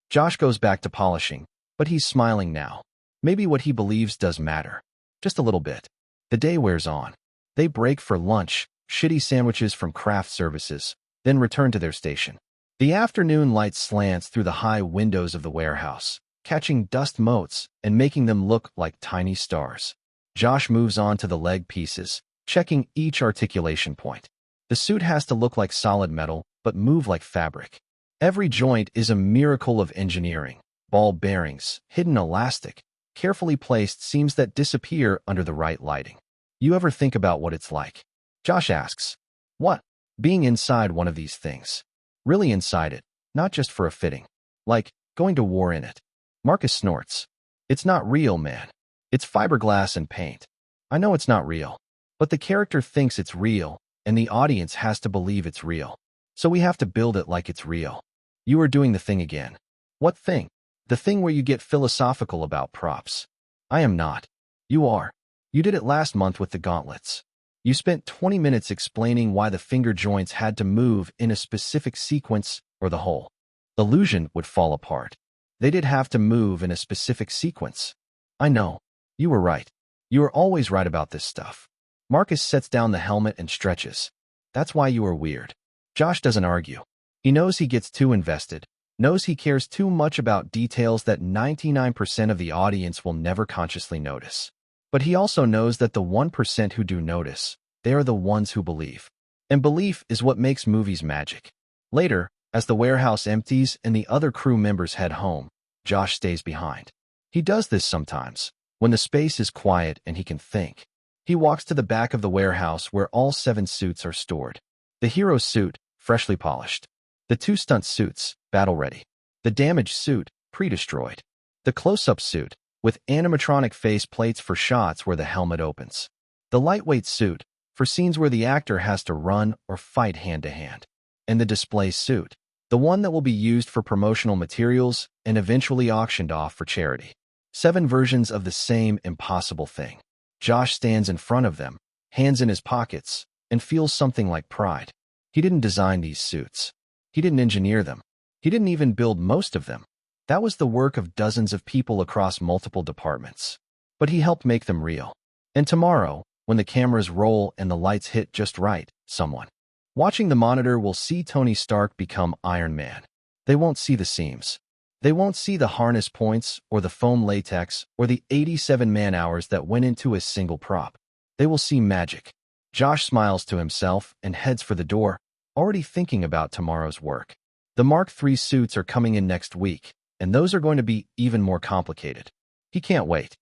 Josh goes back to polishing, but he's smiling now. Maybe what he believes does matter. Just a little bit. The day wears on. They break for lunch, shitty sandwiches from craft services, then return to their station. The afternoon light slants through the high windows of the warehouse, catching dust motes and making them look like tiny stars. Josh moves on to the leg pieces, checking each articulation point. The suit has to look like solid metal, but move like fabric. Every joint is a miracle of engineering. Ball bearings, hidden elastic, carefully placed seams that disappear under the right lighting. You ever think about what it's like? Josh asks. What? Being inside one of these things. Really inside it, not just for a fitting. Like, going to war in it. Marcus snorts. It's not real, man. It's fiberglass and paint. I know it's not real. But the character thinks it's real, and the audience has to believe it's real. So we have to build it like it's real. You are doing the thing again. What thing? The thing where you get philosophical about props. I am not. You are. You did it last month with the gauntlets. You spent 20 minutes explaining why the finger joints had to move in a specific sequence or the whole illusion would fall apart. They did have to move in a specific sequence. I know. You were right. You are always right about this stuff. Marcus sets down the helmet and stretches. That's why you are weird. Josh doesn't argue. He knows he gets too invested, knows he cares too much about details that 99% of the audience will never consciously notice. But he also knows that the 1% who do notice, they are the ones who believe. And belief is what makes movies magic. Later, as the warehouse empties and the other crew members head home, Josh stays behind. He does this sometimes, when the space is quiet and he can think. He walks to the back of the warehouse where all 7 suits are stored. The hero's suit, freshly polished. The 2 stunt suits, battle-ready. The damaged suit, pre-destroyed. The close-up suit, with animatronic face plates for shots where the helmet opens. The lightweight suit, for scenes where the actor has to run or fight hand-to-hand. And the display suit, the one that will be used for promotional materials and eventually auctioned off for charity. 7 versions of the same impossible thing. Josh stands in front of them, hands in his pockets, and feels something like pride. He didn't design these suits. He didn't engineer them. He didn't even build most of them. That was the work of dozens of people across multiple departments. But he helped make them real. And tomorrow, when the cameras roll and the lights hit just right, someone watching the monitor will see Tony Stark become Iron Man. They won't see the seams. They won't see the harness points or the foam latex or the 87 man-hours that went into a single prop. They will see magic. Josh smiles to himself and heads for the door, already thinking about tomorrow's work. The Mark III suits are coming in next week, and those are going to be even more complicated. He can't wait.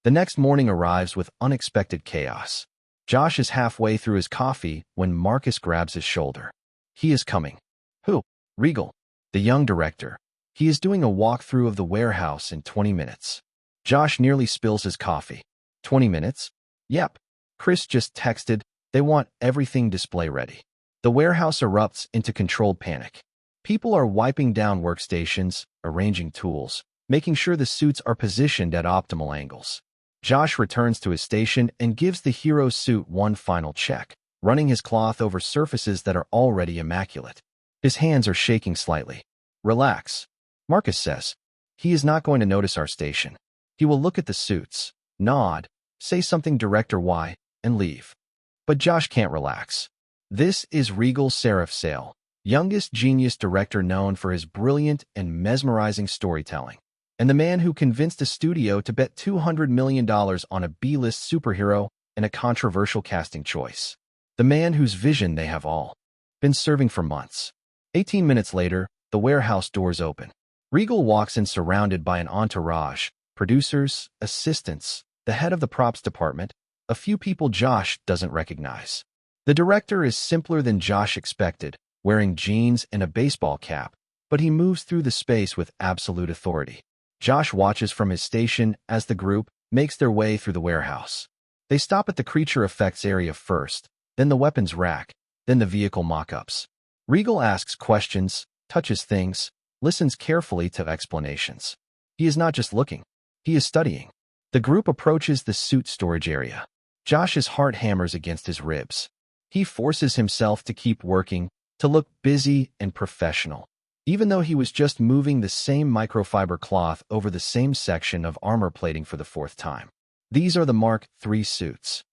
The next morning arrives with unexpected chaos. Josh is halfway through his coffee when Marcus grabs his shoulder. He is coming. Who? Regal, the young director. He is doing a walkthrough of the warehouse in 20 minutes. Josh nearly spills his coffee. 20 minutes? Yep. Chris just texted, they want everything display ready. The warehouse erupts into controlled panic. People are wiping down workstations, arranging tools, making sure the suits are positioned at optimal angles. Josh returns to his station and gives the hero's suit one final check, running his cloth over surfaces that are already immaculate. His hands are shaking slightly. Relax, Marcus says. He is not going to notice our station. He will look at the suits, nod, say something Director Y, and leave. But Josh can't relax. This is Regal Seraphsail, youngest genius director known for his brilliant and mesmerizing storytelling, and the man who convinced a studio to bet $200 million on a B-list superhero and a controversial casting choice. The man whose vision they have all been serving for months. 18 minutes later, the warehouse doors open. Regal walks in surrounded by an entourage, producers, assistants, the head of the props department, a few people Josh doesn't recognize. The director is simpler than Josh expected, wearing jeans and a baseball cap, but he moves through the space with absolute authority. Josh watches from his station as the group makes their way through the warehouse. They stop at the creature effects area first, then the weapons rack, then the vehicle mock-ups. Regal asks questions, touches things, listens carefully to explanations. He is not just looking, he is studying. The group approaches the suit storage area. Josh's heart hammers against his ribs. He forces himself to keep working, to look busy and professional, even though he was just moving the same microfiber cloth over the same section of armor plating for the fourth time. These are the Mark III suits.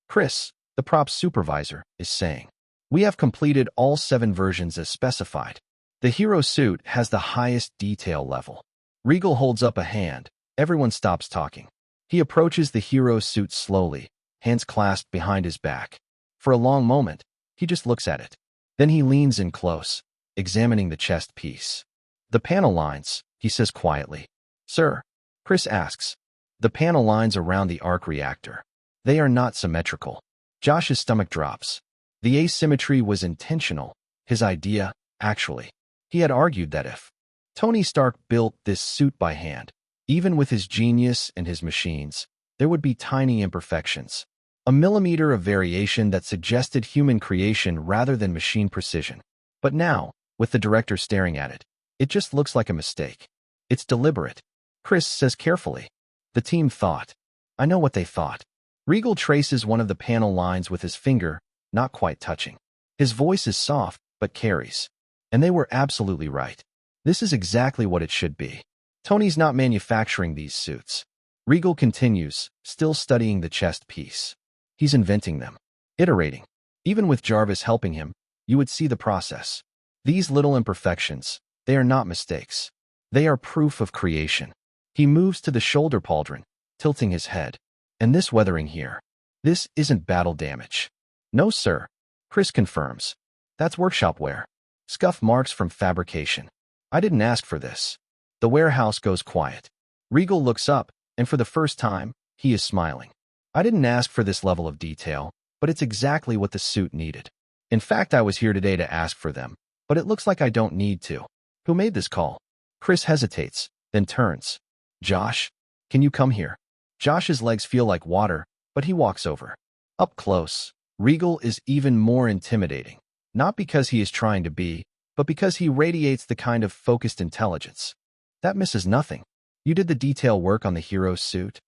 Chris, the props supervisor, is saying, "We have completed all 7 versions as specified. The hero suit has the highest detail level." Regal holds up a hand. Everyone stops talking. He approaches the hero suit slowly, hands clasped behind his back. For a long moment, he just looks at it. Then he leans in close, examining the chest piece. "The panel lines," he says quietly. "Sir?" Chris asks. "The panel lines around the arc reactor. They are not symmetrical." Josh's stomach drops. The asymmetry was intentional, his idea, actually. He had argued that if Tony Stark built this suit by hand, even with his genius and his machines, there would be tiny imperfections. A millimeter of variation that suggested human creation rather than machine precision. But now, with the director staring at it, it just looks like a mistake. It's deliberate. Chris says carefully. "The team thought. I know what they thought." Regal traces one of the panel lines with his finger, not quite touching. His voice is soft, but carries. "And they were absolutely right. This is exactly what it should be. Tony's not manufacturing these suits." Regal continues, still studying the chest piece. "He's inventing them, iterating. Even with Jarvis helping him, you would see the process. These little imperfections, they are not mistakes. They are proof of creation." He moves to the shoulder pauldron, tilting his head. "And this weathering here, this isn't battle damage." "No, sir," Chris confirms. "That's workshop wear. Scuff marks from fabrication. I didn't ask for this." The warehouse goes quiet. Regal looks up, and for the first time, he is smiling. "I didn't ask for this level of detail, but it's exactly what the suit needed. In fact, I was here today to ask for them, but it looks like I don't need to." "Who made this call?" Chris hesitates, then turns. "Josh, can you come here?" Josh's legs feel like water, but he walks over. Up close, Regal is even more intimidating, not because he is trying to be, but because he radiates the kind of focused intelligence. "That misses nothing. You did the detail work on the hero's suit?"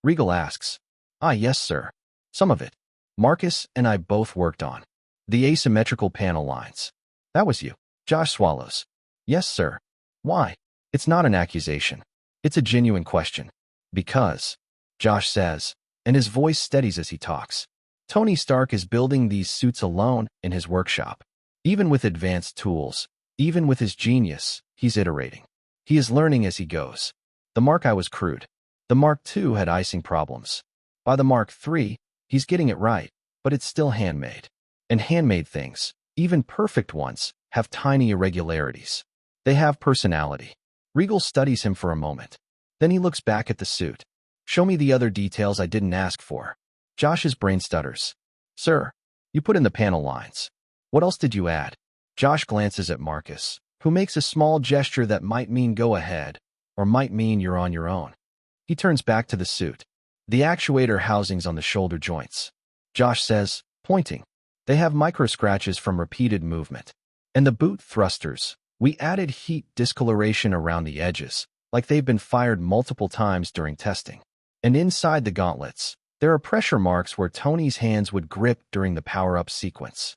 Regal asks. "Ah, yes, sir. Some of it. Marcus and I both worked on the asymmetrical panel lines." "That was you." Josh swallows. "Yes, sir." "Why?" It's not an accusation. It's a genuine question. "Because," Josh says, and his voice steadies as he talks, "Tony Stark is building these suits alone in his workshop. Even with advanced tools, even with his genius, he's iterating. He is learning as he goes. The Mark I was crude. The Mark II had icing problems. By the Mark III, he's getting it right, but it's still handmade. And handmade things, even perfect ones, have tiny irregularities. They have personality." Regal studies him for a moment. Then he looks back at the suit. "Show me the other details I didn't ask for." Josh's brain stutters. "Sir, you put in the panel lines. What else did you add?" Josh glances at Marcus, who makes a small gesture that might mean go ahead, or might mean you're on your own. He turns back to the suit. "The actuator housings on the shoulder joints." Josh says, pointing. "They have micro-scratches from repeated movement. And the boot thrusters, we added heat discoloration around the edges, like they've been fired multiple times during testing. And inside the gauntlets, there are pressure marks where Tony's hands would grip during the power-up sequence."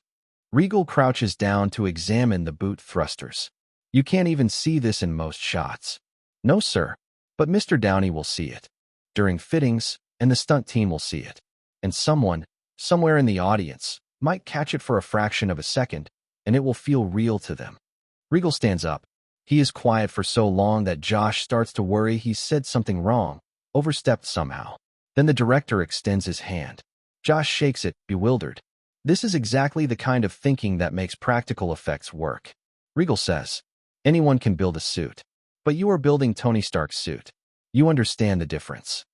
Regal crouches down to examine the boot thrusters. "You can't even see this in most shots." "No, sir. But Mr. Downey will see it. During fittings, and the stunt team will see it. And someone, somewhere in the audience, might catch it for a fraction of a second, and it will feel real to them." Regal stands up. He is quiet for so long that Josh starts to worry he's said something wrong, overstepped somehow. Then the director extends his hand. Josh shakes it, bewildered. This is exactly the kind of thinking that makes practical effects work. Regal says, "Anyone can build a suit. But you are building Tony Stark's suit. You understand the difference."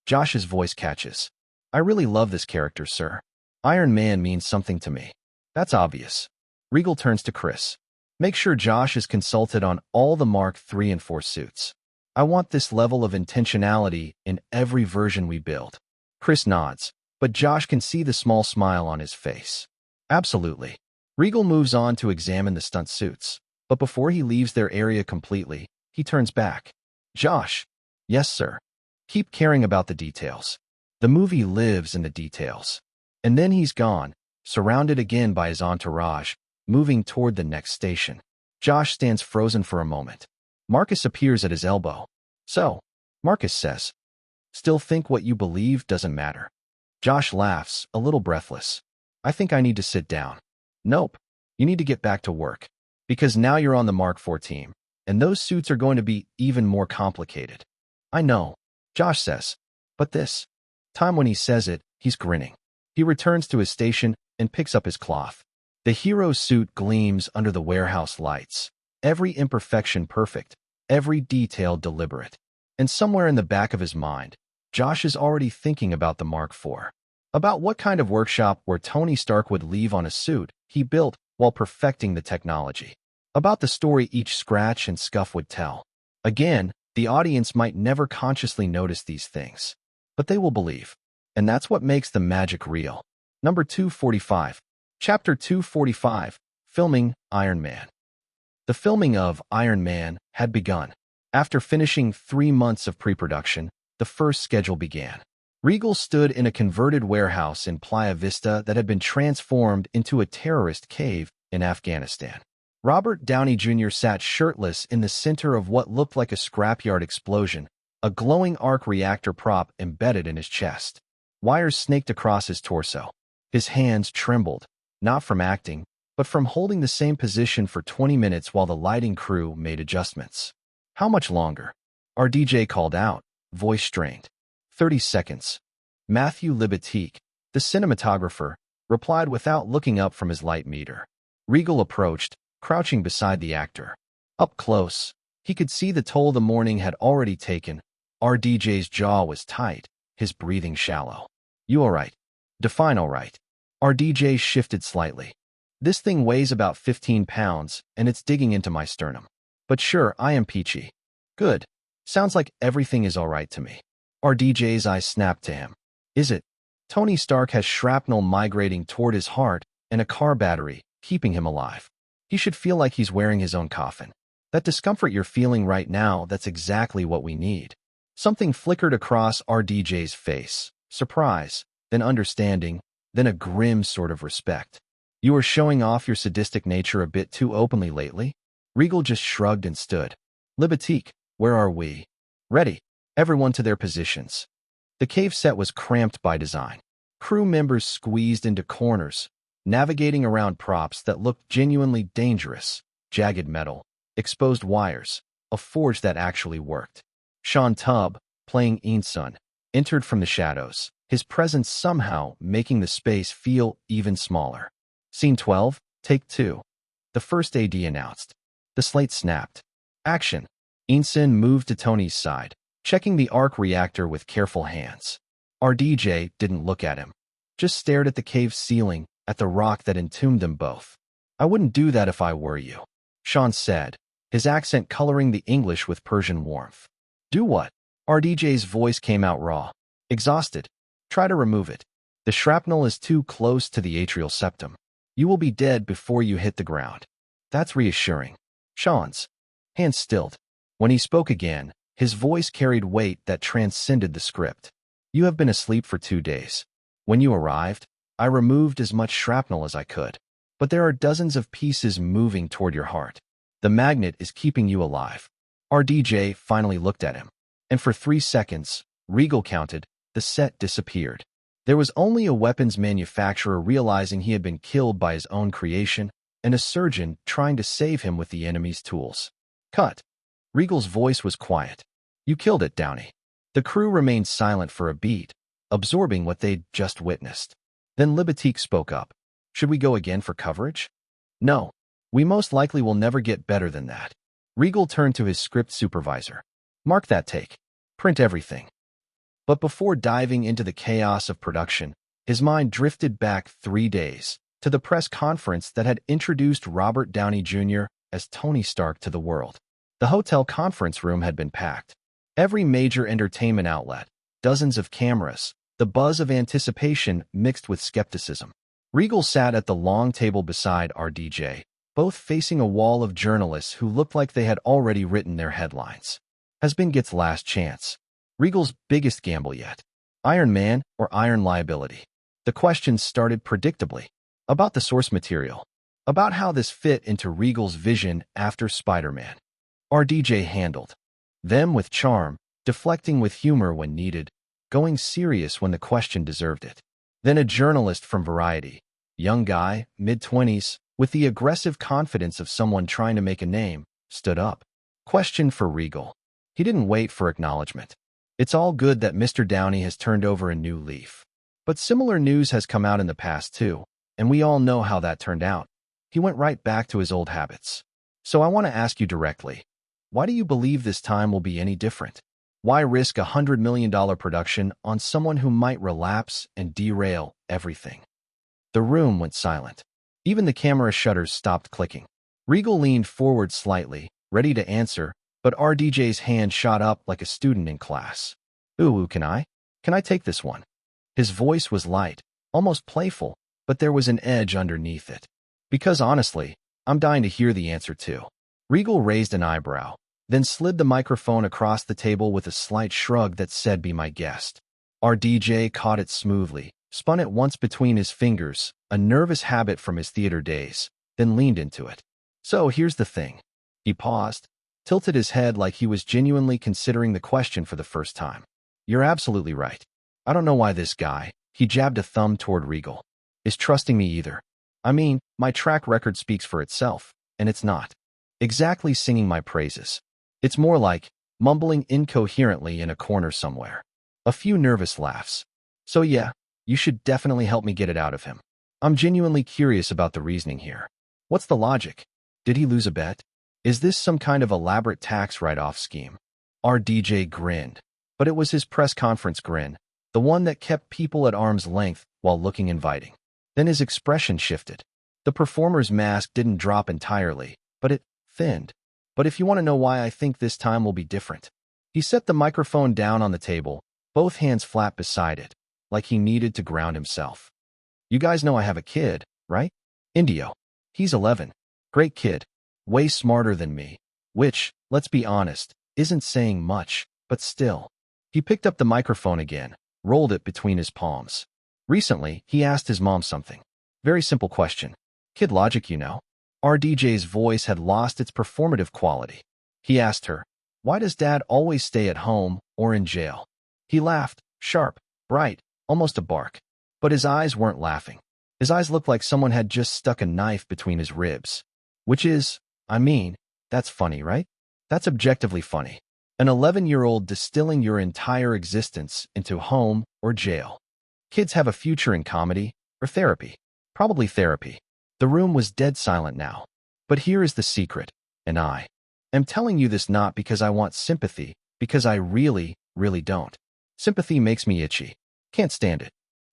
Josh's voice catches. "I really love this character, sir. Iron Man means something to me." "That's obvious." Regal turns to Chris. "Make sure Josh is consulted on all the Mark III and IV suits." I want this level of intentionality in every version we build. Chris nods, but Josh can see the small smile on his face. Absolutely. Regal moves on to examine the stunt suits, but before he leaves their area completely, he turns back. Josh. Yes, sir. Keep caring about the details. The movie lives in the details. And then he's gone, surrounded again by his entourage, moving toward the next station. Josh stands frozen for a moment. Marcus appears at his elbow. So, Marcus says, still think what you believe doesn't matter. Josh laughs, a little breathless. I think I need to sit down. Nope. You need to get back to work. Because now you're on the Mark IV team, and those suits are going to be even more complicated. I know, Josh says. But this time when he says it, he's grinning. He returns to his station and picks up his cloth. The hero's suit gleams under the warehouse lights. Every imperfection perfect, every detail deliberate. And somewhere in the back of his mind, Josh is already thinking about the Mark IV. About what kind of workshop where Tony Stark would leave on a suit he built while perfecting the technology. About the story each scratch and scuff would tell. Again, the audience might never consciously notice these things, but they will believe. And that's what makes the magic real. Number 245. Chapter 245. Filming Iron Man. The filming of Iron Man had begun. After finishing 3 months of pre-production, the first schedule began. Regal stood in a converted warehouse in Playa Vista that had been transformed into a terrorist cave in Afghanistan. Robert Downey Jr. sat shirtless in the center of what looked like a scrapyard explosion, a glowing arc reactor prop embedded in his chest. Wires snaked across his torso. His hands trembled, not from acting, but from holding the same position for 20 minutes while the lighting crew made adjustments. How much longer? Our DJ called out, voice strained. 30 seconds. Matthew Libatique, the cinematographer, replied without looking up from his light meter. Regal approached, crouching beside the actor. Up close, he could see the toll the morning had already taken. Our DJ's jaw was tight, his breathing shallow. You all right? Define all right. Our DJ shifted slightly. This thing weighs about 15 pounds, and it's digging into my sternum. But sure, I am peachy. Good. Sounds like everything is all right to me. Our DJ's eyes snapped to him. Is it? Tony Stark has shrapnel migrating toward his heart and a car battery, keeping him alive. He should feel like he's wearing his own coffin. That discomfort you're feeling right now, that's exactly what we need. Something flickered across our DJ's face. Surprise, then understanding, then a grim sort of respect. You are showing off your sadistic nature a bit too openly lately? Regal just shrugged and stood. Libatique, where are we? Ready. Everyone to their positions. The cave set was cramped by design. Crew members squeezed into corners, navigating around props that looked genuinely dangerous. Jagged metal, exposed wires, a forge that actually worked. Sean Tubb, playing Insun, entered from the shadows, his presence somehow making the space feel even smaller. Scene 12, take 2. The first AD announced. The slate snapped. Action. Insun moved to Tony's side, checking the arc reactor with careful hands. Our DJ didn't look at him, just stared at the cave's ceiling, at the rock that entombed them both. I wouldn't do that if I were you, Sean said, his accent coloring the English with Persian warmth. Do what? Our DJ's voice came out raw. Exhausted. Try to remove it. The shrapnel is too close to the atrial septum. You will be dead before you hit the ground. That's reassuring. Sean's hands stilled. When he spoke again, his voice carried weight that transcended the script. You have been asleep for 2 days. When you arrived, I removed as much shrapnel as I could. But there are dozens of pieces moving toward your heart. The magnet is keeping you alive. Our DJ finally looked at him. And for 3 seconds, Regal counted, the set disappeared. There was only a weapons manufacturer realizing he had been killed by his own creation, and a surgeon trying to save him with the enemy's tools. Cut. Regal's voice was quiet. You killed it, Downey. The crew remained silent for a beat, absorbing what they'd just witnessed. Then Libatique spoke up. Should we go again for coverage? No. We most likely will never get better than that. Regal turned to his script supervisor. Mark that take. Print everything. But before diving into the chaos of production, his mind drifted back 3 days to the press conference that had introduced Robert Downey Jr. as Tony Stark to the world. The hotel conference room had been packed. Every major entertainment outlet, dozens of cameras, the buzz of anticipation mixed with skepticism. Regal sat at the long table beside RDJ, both facing a wall of journalists who looked like they had already written their headlines. Has been Git's last chance. Regal's biggest gamble yet. Iron Man or Iron Liability? The questions started predictably. About the source material. About how this fit into Regal's vision after Spider-Man. RDJ handled them with charm, deflecting with humor when needed, going serious when the question deserved it. Then a journalist from Variety, young guy, mid-20s, with the aggressive confidence of someone trying to make a name, stood up. Question for Regal. He didn't wait for acknowledgement. It's all good that Mr. Downey has turned over a new leaf. But similar news has come out in the past too, and we all know how that turned out. He went right back to his old habits. So I want to ask you directly, why do you believe this time will be any different? Why risk a $100 million production on someone who might relapse and derail everything? The room went silent. Even the camera shutters stopped clicking. Regal leaned forward slightly, ready to answer, but RDJ's hand shot up like a student in class. Ooh, can I? Can I take this one? His voice was light, almost playful, but there was an edge underneath it. Because honestly, I'm dying to hear the answer too. Regal raised an eyebrow, then slid the microphone across the table with a slight shrug that said, "Be my guest." RDJ caught it smoothly, spun it once between his fingers, a nervous habit from his theater days, then leaned into it. So here's the thing. He paused, tilted his head like he was genuinely considering the question for the first time. You're absolutely right. I don't know why this guy, he jabbed a thumb toward Regal, is trusting me either. I mean, my track record speaks for itself, and it's not exactly singing my praises. It's more like mumbling incoherently in a corner somewhere. A few nervous laughs. So yeah, you should definitely help me get it out of him. I'm genuinely curious about the reasoning here. What's the logic? Did he lose a bet? Is this some kind of elaborate tax write-off scheme? RDJ grinned, but it was his press conference grin, the one that kept people at arm's length while looking inviting. Then his expression shifted. The performer's mask didn't drop entirely, but it thinned. But if you want to know why I think this time will be different. He set the microphone down on the table, both hands flat beside it, like he needed to ground himself. You guys know I have a kid, right? Indio. He's 11. Great kid. Way smarter than me. Which, let's be honest, isn't saying much, but still. He picked up the microphone again, rolled it between his palms. Recently, he asked his mom something. Very simple question. Kid logic, you know. RDJ's voice had lost its performative quality. He asked her, why does Dad always stay at home or in jail? He laughed, sharp, bright, almost a bark. But his eyes weren't laughing. His eyes looked like someone had just stuck a knife between his ribs. Which is, I mean, that's funny, right? That's objectively funny. An 11-year-old distilling your entire existence into home or jail. Kids have a future in comedy or therapy. Probably therapy. The room was dead silent now. But here is the secret, and I am telling you this not because I want sympathy, because I really, really don't. Sympathy makes me itchy. Can't stand it.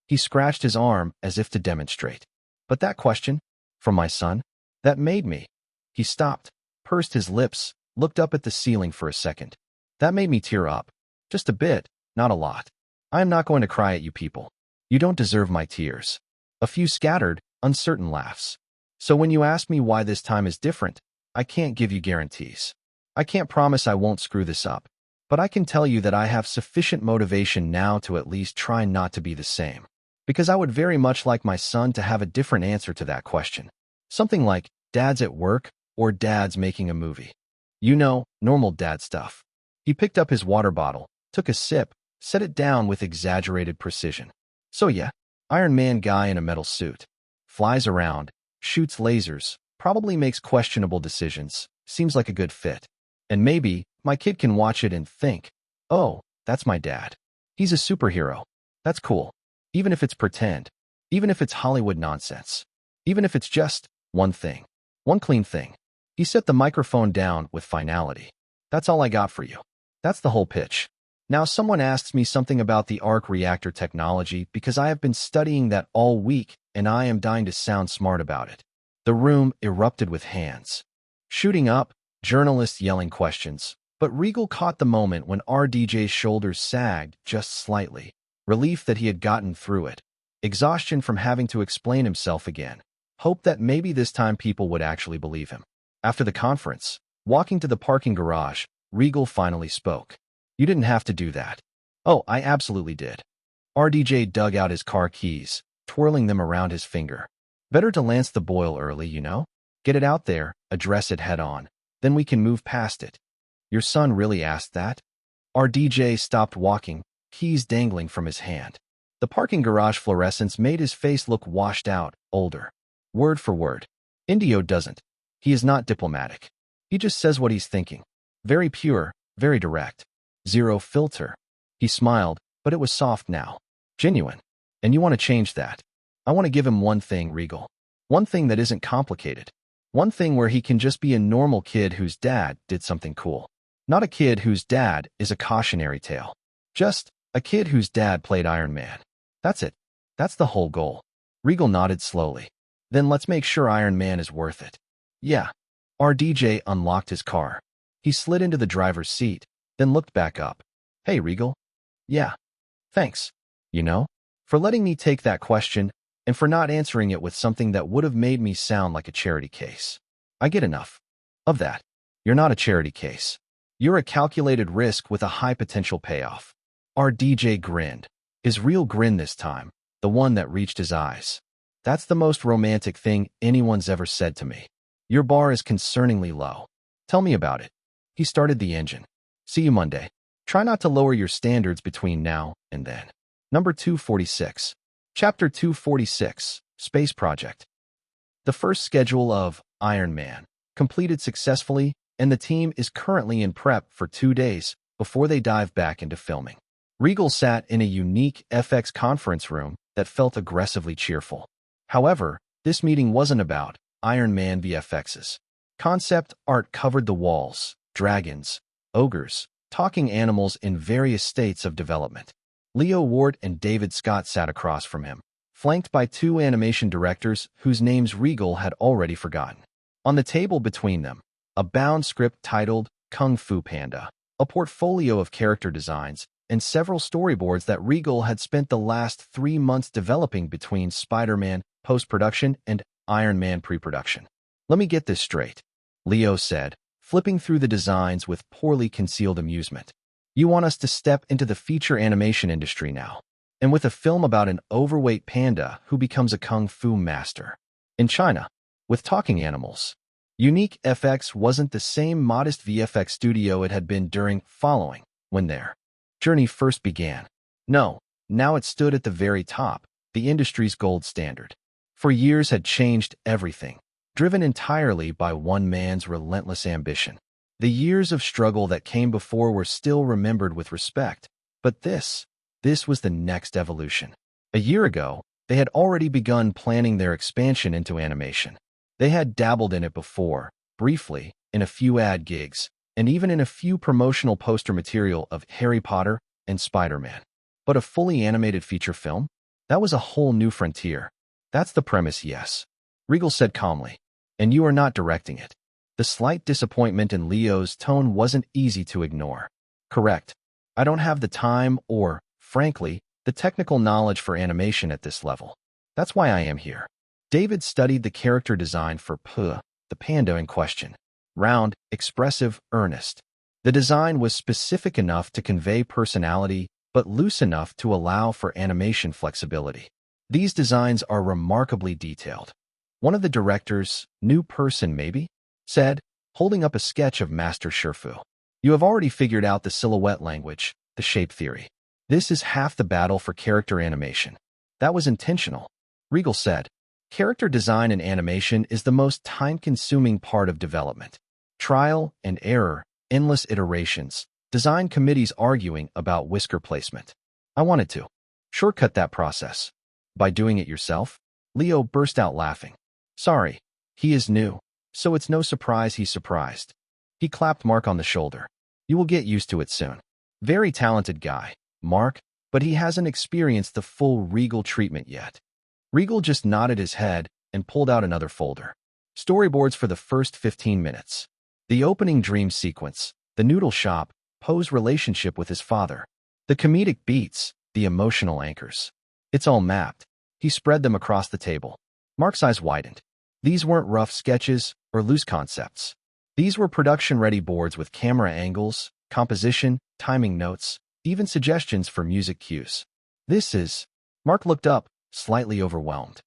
He scratched his arm as if to demonstrate. But that question, from my son, that made me. He stopped, pursed his lips, looked up at the ceiling for a second. That made me tear up. Just a bit, not a lot. I am not going to cry at you people. You don't deserve my tears. A few scattered, uncertain laughs. So when you ask me why this time is different, I can't give you guarantees. I can't promise I won't screw this up. But I can tell you that I have sufficient motivation now to at least try not to be the same. Because I would very much like my son to have a different answer to that question. Something like, Dad's at work, or Dad's making a movie. You know, normal dad stuff. He picked up his water bottle, took a sip, set it down with exaggerated precision. So yeah, Iron Man guy in a metal suit. Flies around, shoots lasers, probably makes questionable decisions, seems like a good fit. And maybe, my kid can watch it and think, oh, that's my dad. He's a superhero. That's cool. Even if it's pretend. Even if it's Hollywood nonsense. Even if it's just one thing. One clean thing. He set the microphone down with finality. That's all I got for you. That's the whole pitch. Now someone asks me something about the arc reactor technology because I have been studying that all week and I am dying to sound smart about it. The room erupted with hands. Shooting up, journalists yelling questions, But Regal caught the moment when RDJ's shoulders sagged just slightly, relief that he had gotten through it, exhaustion from having to explain himself again, hope that maybe this time people would actually believe him. After the conference, walking to the parking garage, Regal finally spoke. You didn't have to do that. Oh, I absolutely did. RDJ dug out his car keys, twirling them around his finger. Better to lance the boil early, you know? Get it out there, address it head on. Then we can move past it. Your son really asked that? RDJ stopped walking, keys dangling from his hand. The parking garage fluorescence made his face look washed out, older. Word for word. Indio doesn't. He is not diplomatic. He just says what he's thinking. Very pure, very direct. Zero filter. He smiled, but it was soft now. Genuine. And you want to change that. I want to give him one thing, Regal. One thing that isn't complicated. One thing where he can just be a normal kid whose dad did something cool. Not a kid whose dad is a cautionary tale. Just a kid whose dad played Iron Man. That's it. That's the whole goal. Regal nodded slowly. Then let's make sure Iron Man is worth it. Yeah. RDJ unlocked his car. He slid into the driver's seat, then looked back up. Hey, Regal. Yeah. Thanks. You know, for letting me take that question and for not answering it with something that would have made me sound like a charity case. I get enough of that. You're not a charity case. You're a calculated risk with a high potential payoff. RDJ grinned. His real grin this time, the one that reached his eyes. That's the most romantic thing anyone's ever said to me. Your bar is concerningly low. Tell me about it. He started the engine. See you Monday. Try not to lower your standards between now and then. Number 246. Chapter 246, Space Project. The first schedule of Iron Man completed successfully, and the team is currently in prep for 2 days before they dive back into filming. Regal sat in a unique FX conference room that felt aggressively cheerful. However, this meeting wasn't about Iron Man VFXs. Concept art covered the walls, dragons, ogres, talking animals in various states of development. Leo Ward and David Scott sat across from him, flanked by 2 animation directors whose names Regal had already forgotten. On the table between them, a bound script titled Kung Fu Panda, a portfolio of character designs, and several storyboards that Regal had spent the last 3 months developing between Spider-Man post-production and Iron Man pre-production. Let me get this straight, Leo said, flipping through the designs with poorly concealed amusement. You want us to step into the feature animation industry now, and with a film about an overweight panda who becomes a kung fu master. In China, with talking animals. Unique FX wasn't the same modest VFX studio it had been during following, when their journey first began. No, now it stood at the very top, the industry's gold standard. For years had changed everything, driven entirely by one man's relentless ambition. The years of struggle that came before were still remembered with respect, but this was the next evolution. A year ago, they had already begun planning their expansion into animation. They had dabbled in it before, briefly, in a few ad gigs, and even in a few promotional poster material of Harry Potter and Spider-Man. But a fully animated feature film? That was a whole new frontier. That's the premise, yes. Regal said calmly. And you are not directing it. The slight disappointment in Leo's tone wasn't easy to ignore. Correct. I don't have the time or, frankly, the technical knowledge for animation at this level. That's why I am here. David studied the character design for Poof, the panda in question. Round, expressive, earnest. The design was specific enough to convey personality, but loose enough to allow for animation flexibility. These designs are remarkably detailed. One of the directors, new person maybe, said, holding up a sketch of Master Sherfu. You have already figured out the silhouette language, the shape theory. This is half the battle for character animation. That was intentional. Regal said, character design in animation is the most time-consuming part of development. Trial and error, endless iterations, design committees arguing about whisker placement. I wanted to shortcut that process. By doing it yourself? Leo burst out laughing. Sorry, he is new, so it's no surprise he's surprised. He clapped Mark on the shoulder. You will get used to it soon. Very talented guy, Mark, but he hasn't experienced the full Regal treatment yet. Regal just nodded his head and pulled out another folder. Storyboards for the first 15 minutes. The opening dream sequence, the noodle shop, Poe's relationship with his father, the comedic beats, the emotional anchors. It's all mapped. He spread them across the table. Mark's eyes widened. These weren't rough sketches or loose concepts. These were production-ready boards with camera angles, composition, timing notes, even suggestions for music cues. This is... Mark looked up, slightly overwhelmed.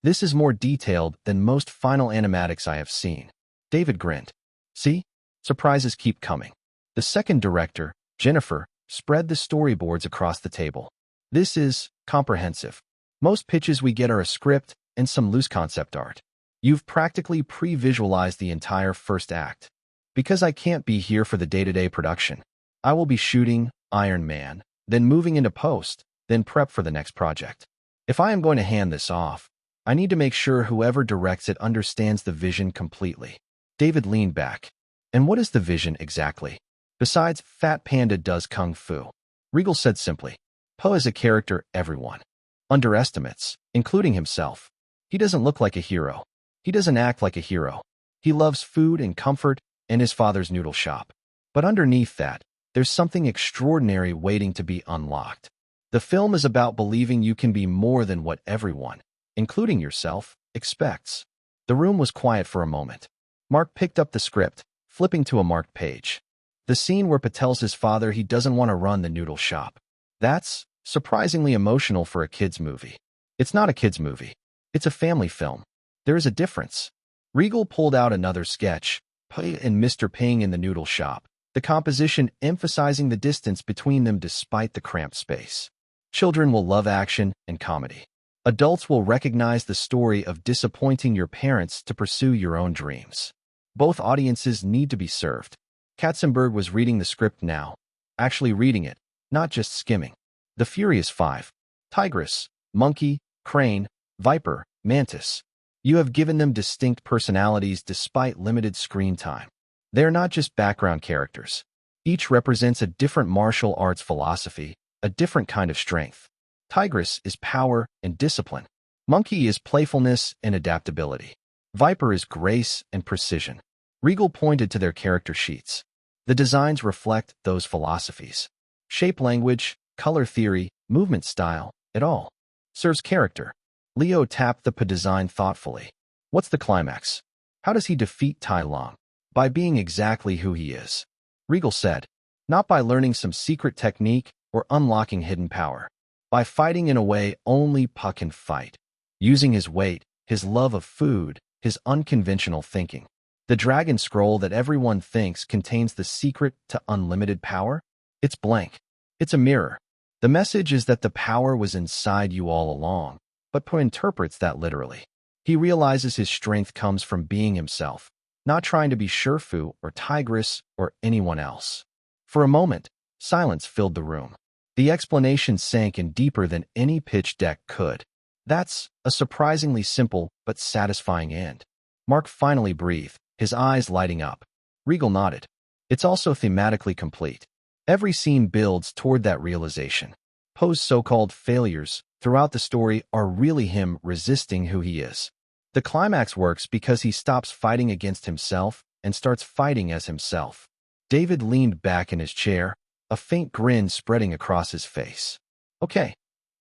This is more detailed than most final animatics I have seen. David grinned. See? Surprises keep coming. The second director, Jennifer, spread the storyboards across the table. This is comprehensive. Most pitches we get are a script and some loose concept art. You've practically pre-visualized the entire first act. Because I can't be here for the day-to-day production, I will be shooting Iron Man, then moving into post, then prep for the next project. If I am going to hand this off, I need to make sure whoever directs it understands the vision completely. David leaned back. And what is the vision exactly? Besides, Fat Panda does kung fu. Regal said simply. Poe is a character everyone underestimates, including himself. He doesn't look like a hero. He doesn't act like a hero. He loves food and comfort and his father's noodle shop. But underneath that, there's something extraordinary waiting to be unlocked. The film is about believing you can be more than what everyone, including yourself, expects. The room was quiet for a moment. Mark picked up the script, flipping to a marked page. The scene where Pa tells his father he doesn't want to run the noodle shop. That's surprisingly emotional for a kid's movie. It's not a kid's movie. It's a family film. There is a difference. Regal pulled out another sketch, Pa and Mr. Ping in the noodle shop, the composition emphasizing the distance between them despite the cramped space. Children will love action and comedy. Adults will recognize the story of disappointing your parents to pursue your own dreams. Both audiences need to be served. Katzenberg was reading the script now, actually reading it, not just skimming. The Furious Five. Tigress, monkey, crane, viper, mantis. You have given them distinct personalities despite limited screen time. They are not just background characters. Each represents a different martial arts philosophy, a different kind of strength. Tigress is power and discipline. Monkey is playfulness and adaptability. Viper is grace and precision. Regal pointed to their character sheets. The designs reflect those philosophies. Shape language, color theory, movement style, it all serves character. Leo tapped the design thoughtfully. What's the climax? How does he defeat Tai Long? By being exactly who he is. Regal said, not by learning some secret technique or unlocking hidden power. By fighting in a way only Pa can fight. Using his weight, his love of food, his unconventional thinking. The dragon scroll that everyone thinks contains the secret to unlimited power? It's blank. It's a mirror. The message is that the power was inside you all along, but Pa interprets that literally. He realizes his strength comes from being himself, not trying to be Sherfu or Tigress or anyone else. For a moment, silence filled the room. The explanation sank in deeper than any pitch deck could. That's a surprisingly simple but satisfying end. Mark finally breathed, his eyes lighting up. Regal nodded. It's also thematically complete. Every scene builds toward that realization. Poe's so-called failures throughout the story are really him resisting who he is. The climax works because he stops fighting against himself and starts fighting as himself. David leaned back in his chair, a faint grin spreading across his face. Okay,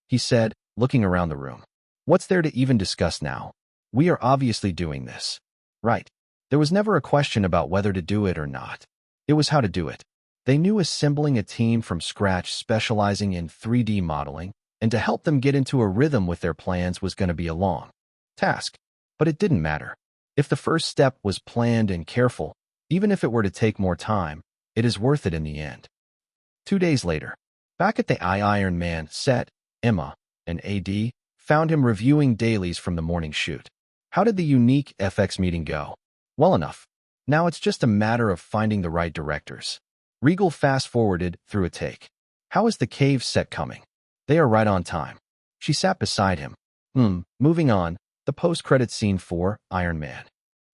he said, looking around the room. What's there to even discuss now? We are obviously doing this. Right. There was never a question about whether to do it or not. It was how to do it. They knew assembling a team from scratch specializing in 3D modeling and to help them get into a rhythm with their plans was going to be a long task. But it didn't matter. If the first step was planned and careful, even if it were to take more time, it is worth it in the end. 2 days later, back at the Iron Man set, Emma, an AD, found him reviewing dailies from the morning shoot. How did the unique FX meeting go? Well enough. Now it's just a matter of finding the right directors. Regal fast-forwarded through a take. How is the cave set coming? They are right on time. She sat beside him. Moving on, the post-credit scene for Iron Man.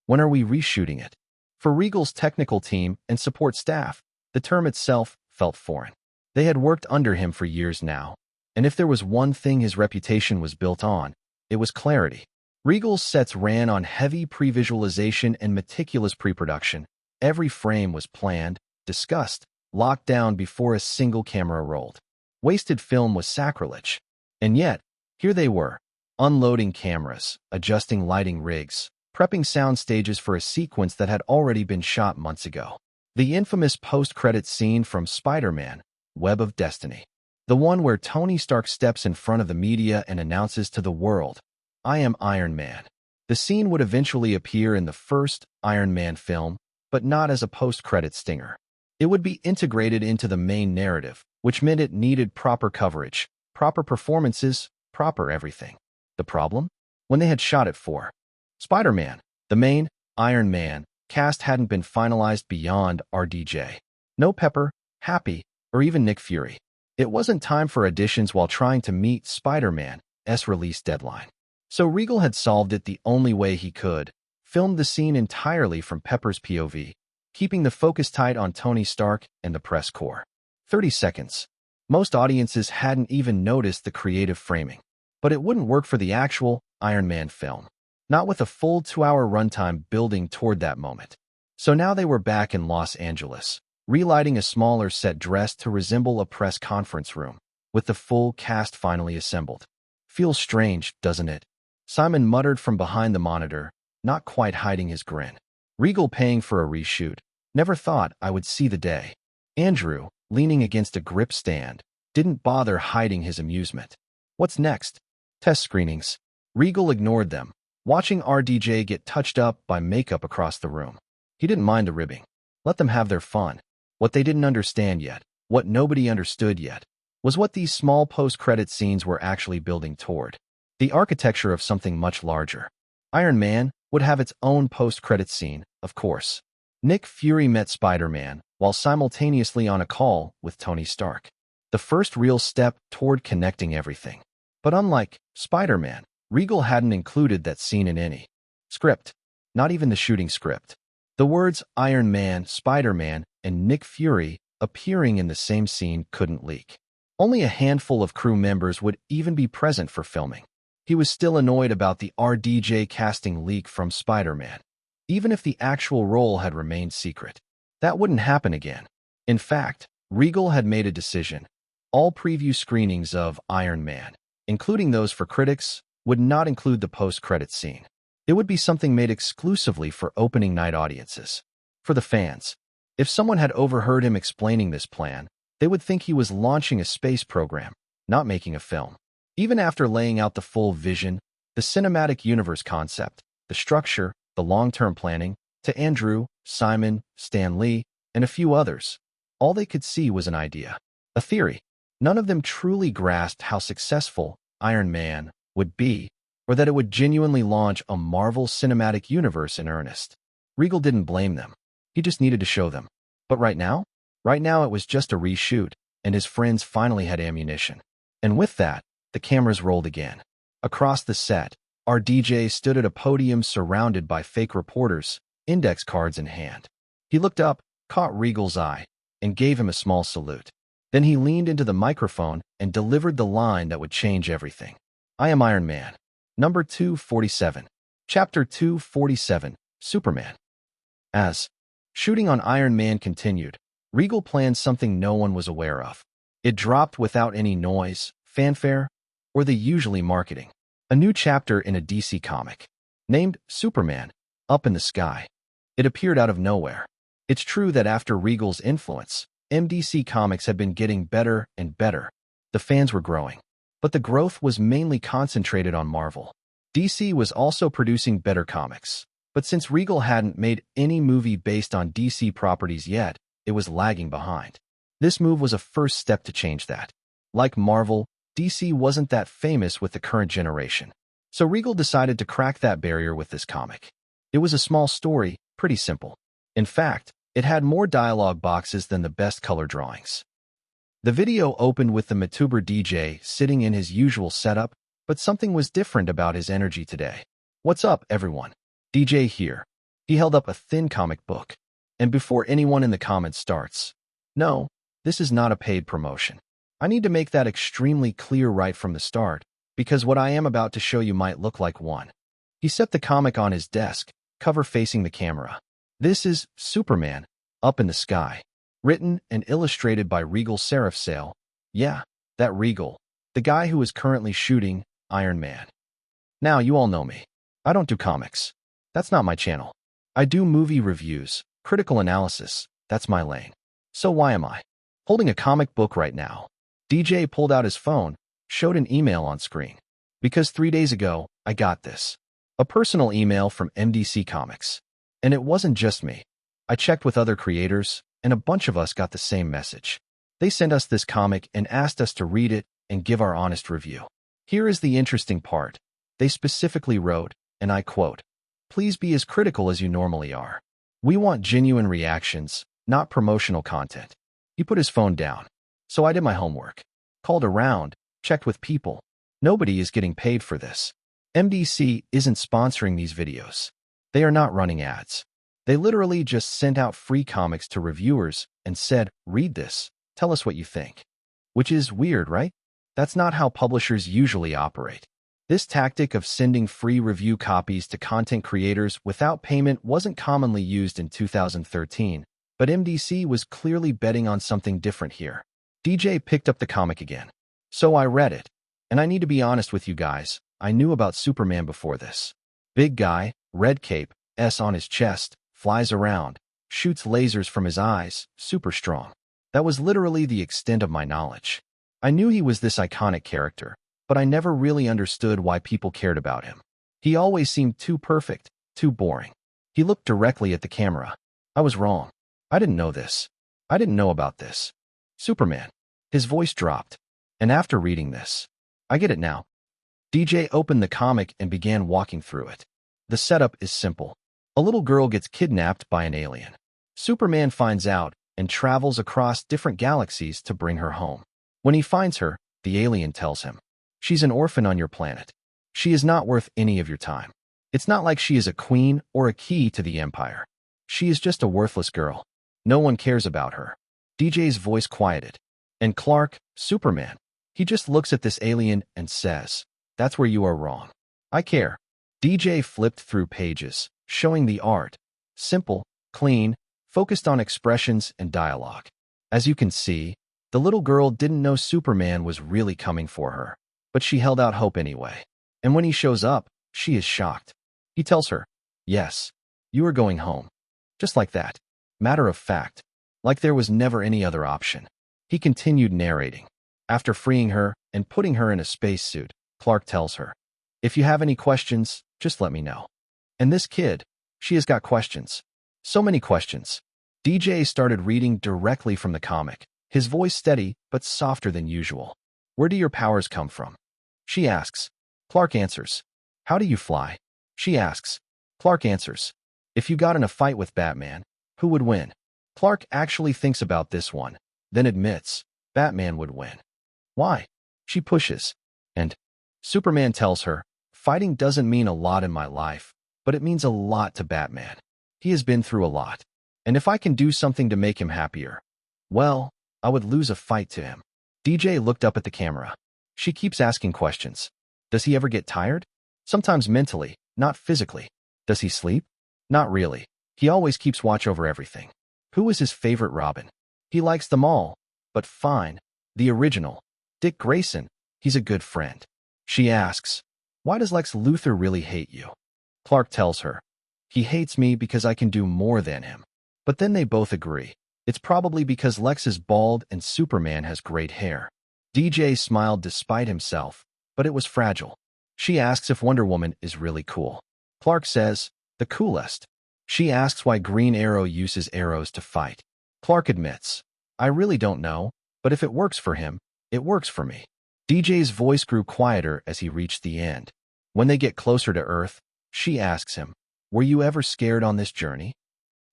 When are we reshooting it? For Regal's technical team and support staff, the term itself felt foreign. They had worked under him for years now, and if there was one thing his reputation was built on, it was clarity. Regal's sets ran on heavy pre-visualization and meticulous pre-production. Every frame was planned, disgust, locked down before a single camera rolled. Wasted film was sacrilege. And yet, here they were, unloading cameras, adjusting lighting rigs, prepping sound stages for a sequence that had already been shot months ago. The infamous post-credits scene from Spider-Man, Web of Destiny. The one where Tony Stark steps in front of the media and announces to the world, "I am Iron Man." The scene would eventually appear in the first Iron Man film, but not as a post-credit stinger. It would be integrated into the main narrative, which meant it needed proper coverage, proper performances, proper everything. The problem? When they had shot it for Spider-Man, the main Iron Man cast hadn't been finalized beyond RDJ. No Pepper, Happy, or even Nick Fury. It wasn't time for additions while trying to meet Spider-Man's release deadline. So Regal had solved it the only way he could, filmed the scene entirely from Pepper's POV, keeping the focus tight on Tony Stark and the press corps. 30 seconds. Most audiences hadn't even noticed the creative framing. But it wouldn't work for the actual Iron Man film. Not with a full 2-hour runtime building toward that moment. So now they were back in Los Angeles, relighting a smaller set dressed to resemble a press conference room, with the full cast finally assembled. "Feels strange, doesn't it?" Simon muttered from behind the monitor, not quite hiding his grin. "Regal paying for a reshoot. Never thought I would see the day." Andrew, leaning against a grip stand, didn't bother hiding his amusement. "What's next?" "Test screenings." Regal ignored them, watching RDJ get touched up by makeup across the room. He didn't mind the ribbing. Let them have their fun. What they didn't understand yet, what nobody understood yet, was what these small post-credit scenes were actually building toward. The architecture of something much larger. Iron Man would have its own post-credit scene, of course. Nick Fury met Spider-Man while simultaneously on a call with Tony Stark. The first real step toward connecting everything. But unlike Spider-Man, Regal hadn't included that scene in any script, not even the shooting script. The words Iron Man, Spider-Man, and Nick Fury appearing in the same scene couldn't leak. Only a handful of crew members would even be present for filming. He was still annoyed about the RDJ casting leak from Spider-Man. Even if the actual role had remained secret, that wouldn't happen again. In fact, Regal had made a decision. All preview screenings of Iron Man, including those for critics, would not include the post-credit scene. It would be something made exclusively for opening night audiences. For the fans. If someone had overheard him explaining this plan, they would think he was launching a space program, not making a film. Even after laying out the full vision, the cinematic universe concept, the structure, the long-term planning, to Andrew, Simon, Stan Lee, and a few others, all they could see was an idea, a theory. None of them truly grasped how successful Iron Man would be, or that it would genuinely launch a Marvel Cinematic Universe in earnest. Regal didn't blame them. He just needed to show them. But right now it was just a reshoot, and his friends finally had ammunition. And with that, the cameras rolled again. Across the set, our DJ stood at a podium surrounded by fake reporters, index cards in hand. He looked up, caught Regal's eye, and gave him a small salute. Then he leaned into the microphone and delivered the line that would change everything. "I am Iron Man." Number 247. Chapter 247, Superman. As shooting on Iron Man continued, Regal planned something no one was aware of. It dropped without any noise, fanfare, or the usually marketing. A new chapter in a DC comic, named Superman, Up in the Sky. It appeared out of nowhere. It's true that after Regal's influence, MDC Comics had been getting better and better. The fans were growing. But the growth was mainly concentrated on Marvel. DC was also producing better comics. But since Regal hadn't made any movie based on DC properties yet, it was lagging behind. This move was a first step to change that. Like Marvel, DC wasn't that famous with the current generation. So Regal decided to crack that barrier with this comic. It was a small story, pretty simple. In fact, it had more dialogue boxes than the best color drawings. The video opened with the Matuber DJ sitting in his usual setup, but something was different about his energy today. "What's up, everyone? DJ here." He held up a thin comic book. And before anyone in the comments starts, no, this is not a paid promotion. I need to make that extremely clear right from the start, because what I am about to show you might look like one. He set the comic on his desk, cover facing the camera. This is Superman, Up in the Sky. Written and illustrated by Regal Seraphsail. Yeah, that Regal. The guy who is currently shooting Iron Man. Now you all know me. I don't do comics. That's not my channel. I do movie reviews, critical analysis. That's my lane. So why am I holding a comic book right now? DJ pulled out his phone, showed an email on screen. Because 3 days ago, I got this. A personal email from MDC Comics. And it wasn't just me. I checked with other creators, and a bunch of us got the same message. They sent us this comic and asked us to read it and give our honest review. Here is the interesting part. They specifically wrote, and I quote, "Please be as critical as you normally are. We want genuine reactions, not promotional content." He put his phone down. So I did my homework. Called around, checked with people. Nobody is getting paid for this. MDC isn't sponsoring these videos. They are not running ads. They literally just sent out free comics to reviewers and said, "Read this, tell us what you think." Which is weird, right? That's not how publishers usually operate. This tactic of sending free review copies to content creators without payment wasn't commonly used in 2013, but MDC was clearly betting on something different here. DJ picked up the comic again. So I read it. And I need to be honest with you guys, I knew about Superman before this. Big guy, red cape, S on his chest, flies around, shoots lasers from his eyes, super strong. That was literally the extent of my knowledge. I knew he was this iconic character, but I never really understood why people cared about him. He always seemed too perfect, too boring. He looked directly at the camera. I was wrong. I didn't know this. I didn't know about this. Superman. His voice dropped. And after reading this, I get it now. DJ opened the comic and began walking through it. The setup is simple. A little girl gets kidnapped by an alien. Superman finds out and travels across different galaxies to bring her home. When he finds her, the alien tells him, "She's an orphan on your planet. She is not worth any of your time. It's not like she is a queen or a key to the empire. She is just a worthless girl. No one cares about her." DJ's voice quieted. And Clark, Superman, he just looks at this alien and says, "That's where you are wrong. I care." DJ flipped through pages, showing the art. Simple, clean, focused on expressions and dialogue. As you can see, the little girl didn't know Superman was really coming for her, but she held out hope anyway. And when he shows up, she is shocked. He tells her, "Yes, you are going home." Just like that. Matter of fact. Like there was never any other option. He continued narrating. After freeing her and putting her in a spacesuit, Clark tells her, "If you have any questions, just let me know." And this kid, she has got questions. So many questions. DJ started reading directly from the comic, his voice steady but softer than usual. "Where do your powers come from?" She asks. Clark answers. "How do you fly?" She asks. Clark answers. "If you got in a fight with Batman, who would win?" Clark actually thinks about this one, then admits, Batman would win. Why? She pushes. And Superman tells her, "Fighting doesn't mean a lot in my life, but it means a lot to Batman. He has been through a lot. And if I can do something to make him happier, well, I would lose a fight to him." DJ looked up at the camera. She keeps asking questions. Does he ever get tired? Sometimes mentally, not physically. Does he sleep? Not really. He always keeps watch over everything. Who is his favorite Robin? He likes them all. But fine. The original. Dick Grayson. He's a good friend. She asks, "Why does Lex Luthor really hate you?" Clark tells her, "He hates me because I can do more than him." But then they both agree. It's probably because Lex is bald and Superman has great hair. DJ smiled despite himself, but it was fragile. She asks if Wonder Woman is really cool. Clark says, "The coolest." She asks why Green Arrow uses arrows to fight. Clark admits, "I really don't know, but if it works for him, it works for me." DJ's voice grew quieter as he reached the end. When they get closer to Earth, she asks him, "Were you ever scared on this journey?"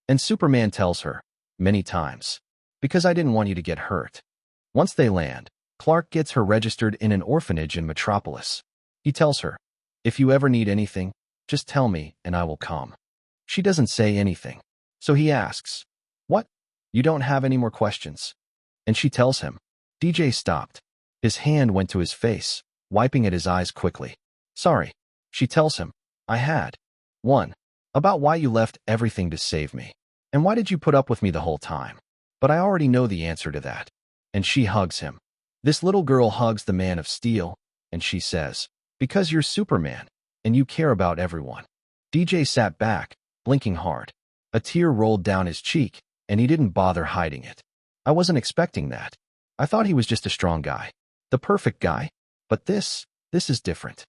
And Superman tells her, "Many times. Because I didn't want you to get hurt." Once they land, Clark gets her registered in an orphanage in Metropolis. He tells her, "If you ever need anything, just tell me and I will come." She doesn't say anything. So he asks, "What? You don't have any more questions?" And she tells him. DJ stopped. His hand went to his face, wiping at his eyes quickly. "Sorry." She tells him, "I had one. About why you left everything to save me. And why did you put up with me the whole time?" But I already know the answer to that. And she hugs him. This little girl hugs the Man of Steel, and she says, because you're Superman, and you care about everyone. DJ sat back, blinking hard. A tear rolled down his cheek, and he didn't bother hiding it. I wasn't expecting that. I thought he was just a strong guy. The perfect guy. But this is different.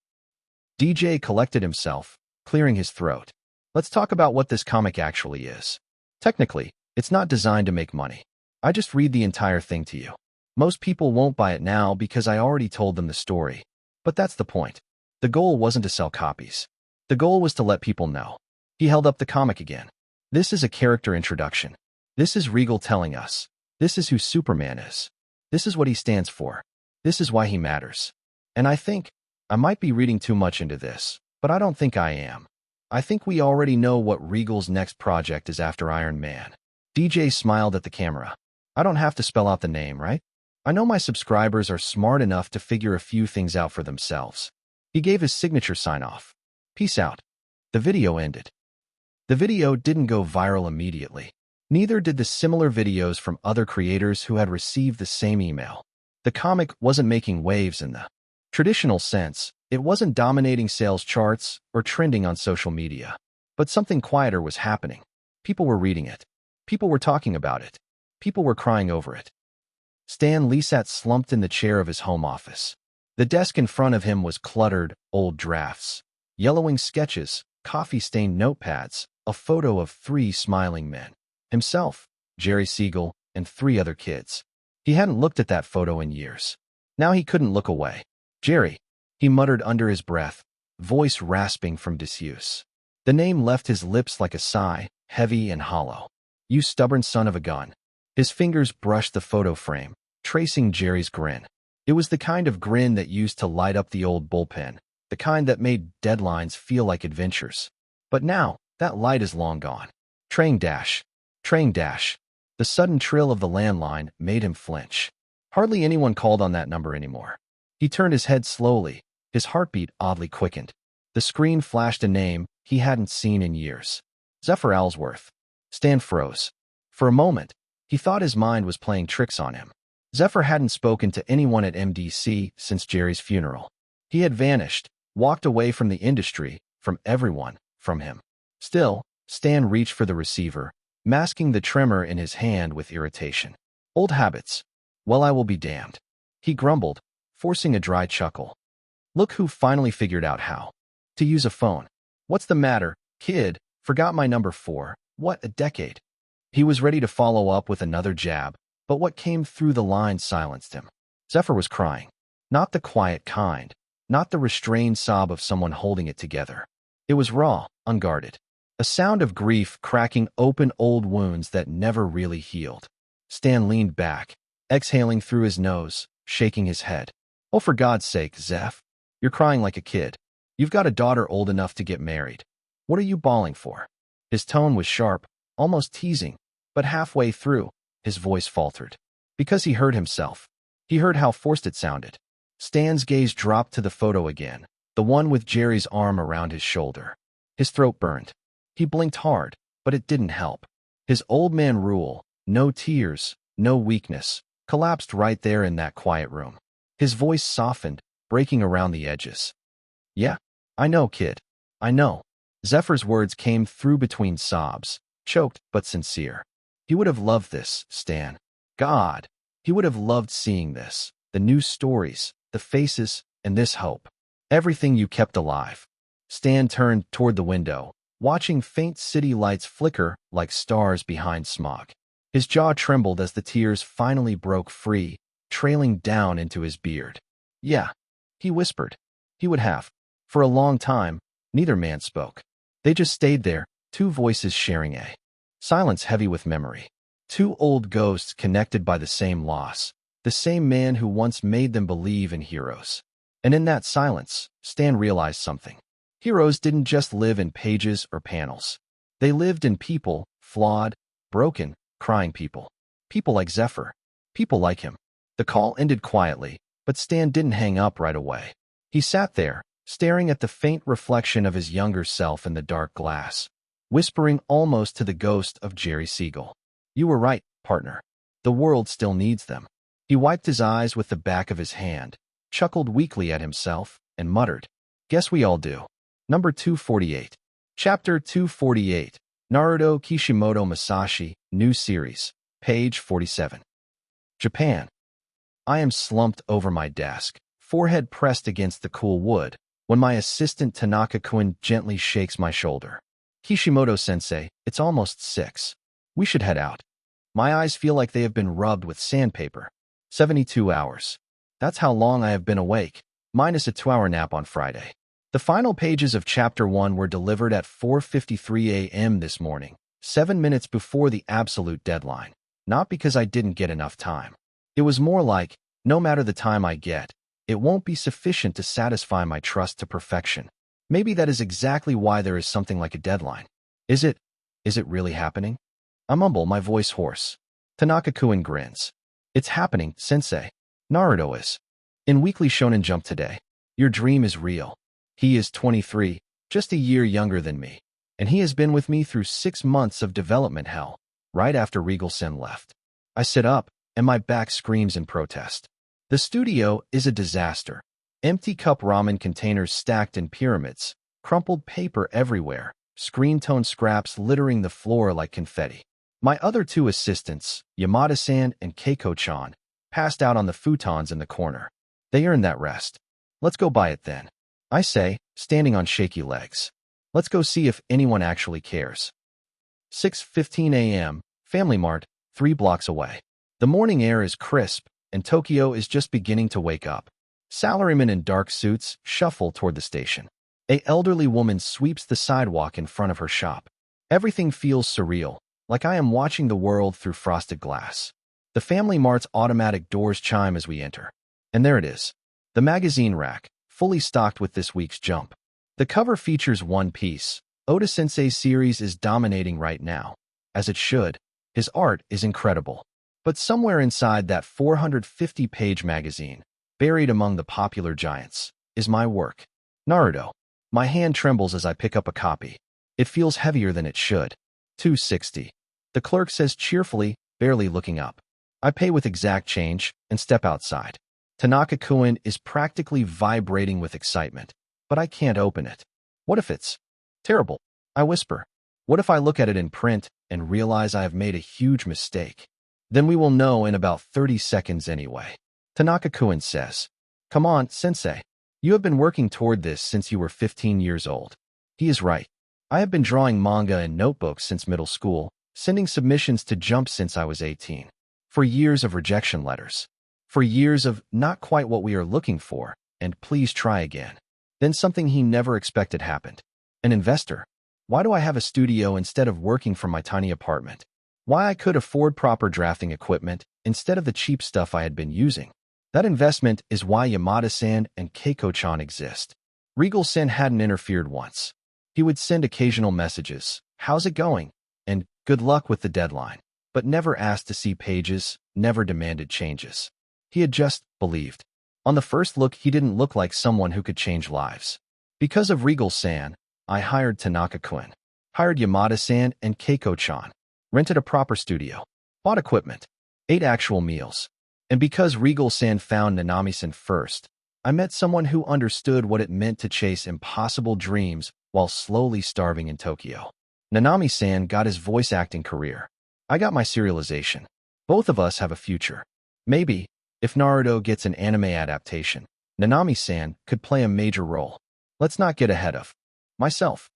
DJ collected himself, clearing his throat. Let's talk about what this comic actually is. Technically, it's not designed to make money. I just read the entire thing to you. Most people won't buy it now because I already told them the story. But that's the point. The goal wasn't to sell copies. The goal was to let people know. He held up the comic again. This is a character introduction. This is Regal telling us. This is who Superman is. This is what he stands for. This is why he matters. And I think I might be reading too much into this, but I don't think I am. I think we already know what Regal's next project is after Iron Man. DJ smiled at the camera. I don't have to spell out the name, right? I know my subscribers are smart enough to figure a few things out for themselves. He gave his signature sign-off. Peace out. The video ended. The video didn't go viral immediately. Neither did the similar videos from other creators who had received the same email. The comic wasn't making waves in the traditional sense. It wasn't dominating sales charts or trending on social media. But something quieter was happening. People were reading it. People were talking about it. People were crying over it. Stan Lee sat slumped in the chair of his home office. The desk in front of him was cluttered, old drafts, yellowing sketches, coffee-stained notepads, a photo of 3 smiling men. Himself, Jerry Siegel, and 3 other kids. He hadn't looked at that photo in years. Now he couldn't look away. Jerry, he muttered under his breath, voice rasping from disuse. The name left his lips like a sigh, heavy and hollow. You stubborn son of a gun. His fingers brushed the photo frame, tracing Jerry's grin. It was the kind of grin that used to light up the old bullpen, the kind that made deadlines feel like adventures. But now, that light is long gone. Train dash. Train dash. The sudden trill of the landline made him flinch. Hardly anyone called on that number anymore. He turned his head slowly, his heartbeat oddly quickened. The screen flashed a name he hadn't seen in years. Zephyr Ellsworth. Stan froze. For a moment, he thought his mind was playing tricks on him. Zephyr hadn't spoken to anyone at MDC since Jerry's funeral. He had vanished, walked away from the industry, from everyone, from him. Still, Stan reached for the receiver, masking the tremor in his hand with irritation. Old habits. Well, I will be damned. He grumbled, forcing a dry chuckle. Look who finally figured out how to use a phone. What's the matter, kid? Forgot my number 4. What a decade. He was ready to follow up with another jab, but what came through the line silenced him. Zephyr was crying. Not the quiet kind, not the restrained sob of someone holding it together. It was raw, unguarded. A sound of grief cracking open old wounds that never really healed. Stan leaned back, exhaling through his nose, shaking his head. Oh, for God's sake, Zeph. You're crying like a kid. You've got a daughter old enough to get married. What are you bawling for? His tone was sharp, almost teasing, but halfway through, his voice faltered. Because he heard himself. He heard how forced it sounded. Stan's gaze dropped to the photo again, the one with Jerry's arm around his shoulder. His throat burned. He blinked hard, but it didn't help. His old man rule, no tears, no weakness, collapsed right there in that quiet room. His voice softened, breaking around the edges. Yeah, I know, kid. I know. Zephyr's words came through between sobs, choked but sincere. He would have loved this, Stan. God, he would have loved seeing this, the new stories, the faces, and this hope. Everything you kept alive. Stan turned toward the window, watching faint city lights flicker like stars behind smog. His jaw trembled as the tears finally broke free, trailing down into his beard. Yeah, he whispered. He would have. For a long time, neither man spoke. They just stayed there, 2 voices sharing a silence heavy with memory. 2 old ghosts connected by the same loss, the same man who once made them believe in heroes. And in that silence, Stan realized something. Heroes didn't just live in pages or panels. They lived in people, flawed, broken, crying people. People like Zephyr. People like him. The call ended quietly, but Stan didn't hang up right away. He sat there, staring at the faint reflection of his younger self in the dark glass, whispering almost to the ghost of Jerry Siegel. You were right, partner. The world still needs them. He wiped his eyes with the back of his hand, chuckled weakly at himself, and muttered, "Guess we all do." Number 248. Chapter 248. Naruto Kishimoto Masashi, New Series. Page 47. Japan. I am slumped over my desk, forehead pressed against the cool wood, when my assistant Tanaka-kun gently shakes my shoulder. "Kishimoto-sensei, it's almost 6. We should head out." My eyes feel like they have been rubbed with sandpaper. 72 hours. That's how long I have been awake, minus a 2-hour nap on Friday. The final pages of Chapter 1 were delivered at 4:53 a.m. this morning, 7 minutes before the absolute deadline. Not because I didn't get enough time. It was more like, no matter the time I get, it won't be sufficient to satisfy my trust to perfection. Maybe that is exactly why there is something like a deadline. Is it really happening? I mumble, my voice hoarse. Tanaka-kun grins. "It's happening, sensei." Naruto is. In Weekly Shonen Jump today. Your dream is real. He is 23, just a year younger than me, and he has been with me through 6 months of development hell, right after Regal Sen left. I sit up, and my back screams in protest. The studio is a disaster. Empty cup ramen containers stacked in pyramids, crumpled paper everywhere, screen tone scraps littering the floor like confetti. My other 2 assistants, Yamada-san and Keiko-chan, passed out on the futons in the corner. They earned that rest. "Let's go buy it then," I say, standing on shaky legs. "Let's go see if anyone actually cares." 6:15 a.m., Family Mart, 3 blocks away. The morning air is crisp, and Tokyo is just beginning to wake up. Salarymen in dark suits shuffle toward the station. An elderly woman sweeps the sidewalk in front of her shop. Everything feels surreal, like I am watching the world through frosted glass. The Family Mart's automatic doors chime as we enter. And there it is. The magazine rack, fully stocked with this week's Jump. The cover features One Piece. Oda Sensei's series is dominating right now. As it should. His art is incredible. But somewhere inside that 450-page magazine, buried among the popular giants, is my work. Naruto. My hand trembles as I pick up a copy. It feels heavier than it should. 260. The clerk says cheerfully, barely looking up. I pay with exact change and step outside. Tanaka-kun is practically vibrating with excitement, but I can't open it. What if it's terrible? I whisper. What if I look at it in print and realize I have made a huge mistake? Then we will know in about 30 seconds anyway. Tanaka-kun says, "Come on, sensei. You have been working toward this since you were 15 years old." He is right. I have been drawing manga and notebooks since middle school, sending submissions to Jump since I was 18. For years of rejection letters. For years of not quite what we are looking for, and please try again. Then something he never expected happened. An investor. Why do I have a studio instead of working from my tiny apartment? Why I could afford proper drafting equipment instead of the cheap stuff I had been using. That investment is why Yamada-san and Keiko-chan exist. Regal Sen hadn't interfered once. He would send occasional messages, "How's it going?" and "Good luck with the deadline," but never asked to see pages, never demanded changes. He had just believed. On the first look, he didn't look like someone who could change lives. Because of Regal San, I hired Tanaka-kun, hired Yamada-san and Keiko-chan, rented a proper studio, bought equipment, ate actual meals. And because Regal San found Nanami-san first, I met someone who understood what it meant to chase impossible dreams while slowly starving in Tokyo. Nanami-san got his voice acting career. I got my serialization. Both of us have a future. Maybe, if Naruto gets an anime adaptation, Nanami-san could play a major role. Let's not get ahead of myself.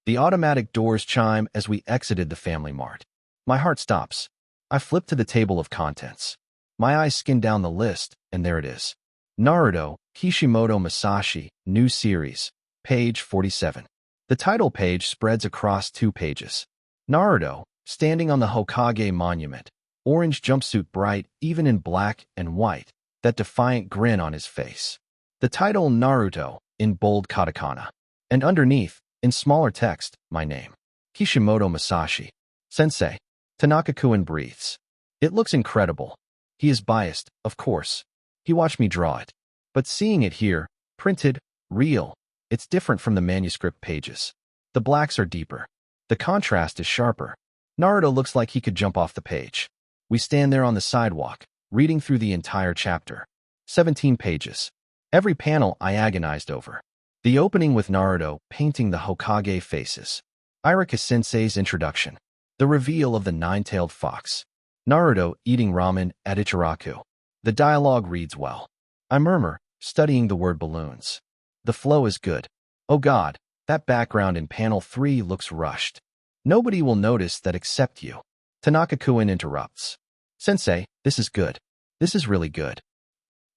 The automatic doors chime as we exited the Family Mart. My heart stops. I flip to the table of contents. My eyes skim down the list, and there it is. Naruto, Kishimoto Masashi, New Series, page 47. The title page spreads across 2 pages. Naruto, standing on the Hokage monument, orange jumpsuit bright even in black and white, that defiant grin on his face. The title Naruto, in bold katakana. And underneath, in smaller text, my name. Kishimoto Masashi. Sensei. Tanaka-kun breathes. It looks incredible. He is biased, of course. He watched me draw it. But seeing it here, printed, real, it's different from the manuscript pages. The blacks are deeper. The contrast is sharper. Naruto looks like he could jump off the page. We stand there on the sidewalk, reading through the entire chapter. 17 pages. Every panel I agonized over. The opening with Naruto painting the Hokage faces. Irika-sensei's introduction. The reveal of the nine-tailed fox. Naruto eating ramen at Ichiraku. The dialogue reads well. I murmur, studying the word balloons. The flow is good. Oh God, that background in panel 3 looks rushed. Nobody will notice that except you. Tanaka-kun interrupts. Sensei, this is good. This is really good.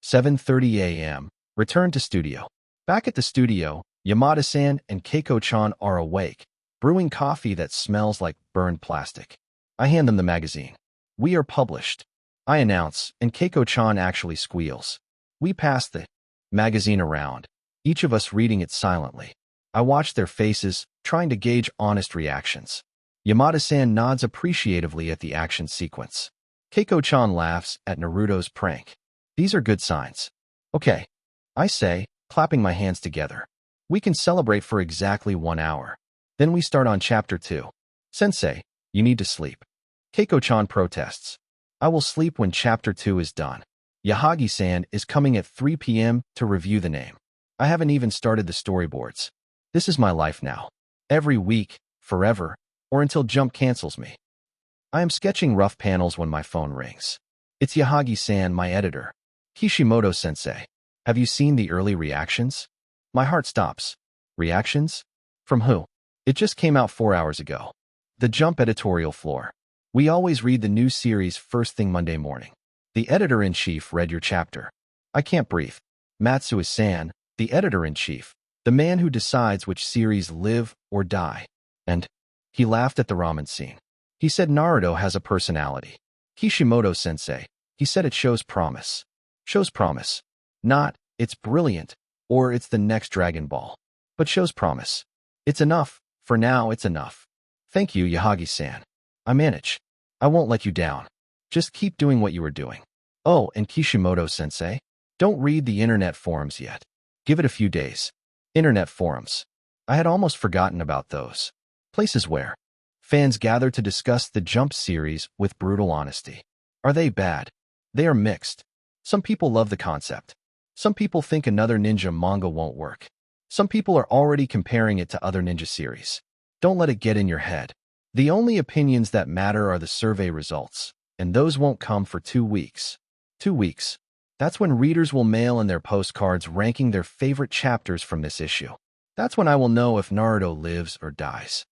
7:30 a.m. Return to studio. Back at the studio, Yamada-san and Keiko-chan are awake, brewing coffee that smells like burned plastic. I hand them the magazine. We are published. I announce, and Keiko-chan actually squeals. We pass the magazine around, each of us reading it silently. I watch their faces, trying to gauge honest reactions. Yamada-san nods appreciatively at the action sequence. Keiko-chan laughs at Naruto's prank. These are good signs. Okay, I say, clapping my hands together. We can celebrate for exactly 1 hour. Then we start on chapter 2. Sensei, you need to sleep. Keiko-chan protests. I will sleep when chapter 2 is done. Yahagi-san is coming at 3 p.m. to review the name. I haven't even started the storyboards. This is my life now. Every week, forever, or until Jump cancels me. I am sketching rough panels when my phone rings. It's Yahagi-san, my editor. Kishimoto-sensei. Have you seen the early reactions? My heart stops. Reactions? From who? It just came out 4 hours ago. The Jump editorial floor. We always read the new series first thing Monday morning. The editor-in-chief read your chapter. I can't breathe. Matsui-san, the editor-in-chief, the man who decides which series live or die. And he laughed at the ramen scene. He said Naruto has a personality. Kishimoto-sensei, he said it shows promise. Shows promise. Not, it's brilliant, or it's the next Dragon Ball. But shows promise. It's enough. For now, it's enough. Thank you, Yahagi-san. I manage. I won't let you down. Just keep doing what you are doing. Oh, and Kishimoto-sensei, don't read the internet forums yet. Give it a few days. Internet forums. I had almost forgotten about those. Places where fans gather to discuss the Jump series with brutal honesty. Are they bad? They are mixed. Some people love the concept. Some people think another ninja manga won't work. Some people are already comparing it to other ninja series. Don't let it get in your head. The only opinions that matter are the survey results, and those won't come for 2 weeks. 2 weeks. That's when readers will mail in their postcards ranking their favorite chapters from this issue. That's when I will know if Naruto lives or dies.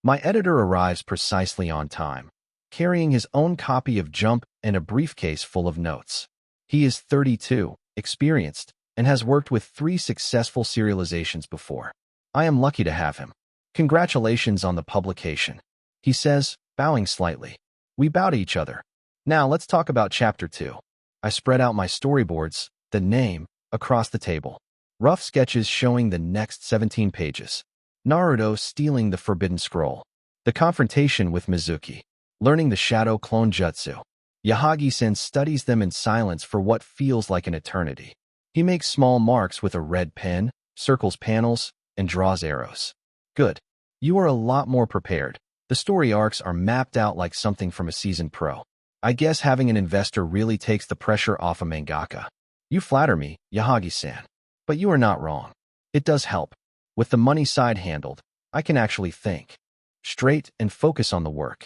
My editor arrives precisely on time, carrying his own copy of Jump and a briefcase full of notes. He is 32, experienced, and has worked with 3 successful serializations before. I am lucky to have him. Congratulations on the publication, he says, bowing slightly. We bow to each other. Now let's talk about chapter 2. I spread out my storyboards, the name, across the table. Rough sketches showing the next 17 pages. Naruto stealing the Forbidden Scroll. The confrontation with Mizuki. Learning the Shadow Clone Jutsu. Yahagi-sen studies them in silence for what feels like an eternity. He makes small marks with a red pen, circles panels, and draws arrows. Good. You are a lot more prepared. The story arcs are mapped out like something from a seasoned pro. I guess having an investor really takes the pressure off a mangaka. You flatter me, Yahagi-san. But you are not wrong. It does help. With the money side handled, I can actually think straight and focus on the work.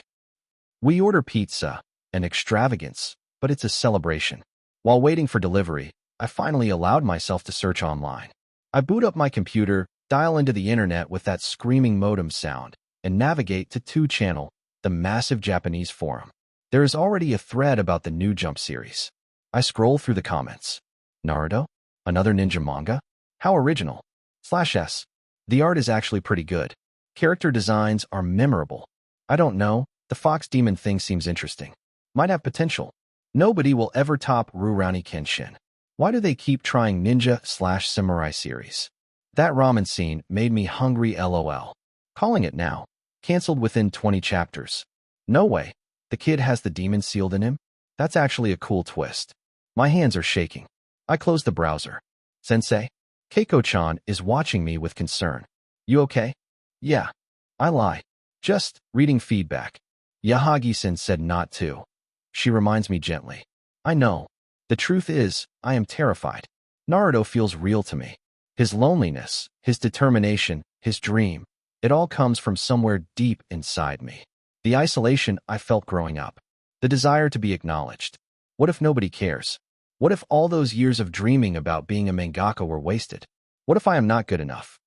We order pizza, an extravagance, but it's a celebration. While waiting for delivery, I finally allowed myself to search online. I boot up my computer, dial into the internet with that screaming modem sound, and navigate to 2channel, the massive Japanese forum. There is already a thread about the new Jump series. I scroll through the comments. Naruto? Another ninja manga? How original. /s. The art is actually pretty good. Character designs are memorable. I don't know, the fox demon thing seems interesting. Might have potential. Nobody will ever top Rurouni Kenshin. Why do they keep trying ninja/samurai series? That ramen scene made me hungry lol. Calling it now. Cancelled within 20 chapters. No way. The kid has the demon sealed in him? That's actually a cool twist. My hands are shaking. I close the browser. Sensei? Keiko-chan is watching me with concern. You okay? Yeah. I lie. Just reading feedback. Yahagi-san said not to. She reminds me gently. I know. The truth is, I am terrified. Naruto feels real to me. His loneliness, his determination, his dream, it all comes from somewhere deep inside me. The isolation I felt growing up. The desire to be acknowledged. What if nobody cares? What if all those years of dreaming about being a mangaka were wasted? What if I am not good enough?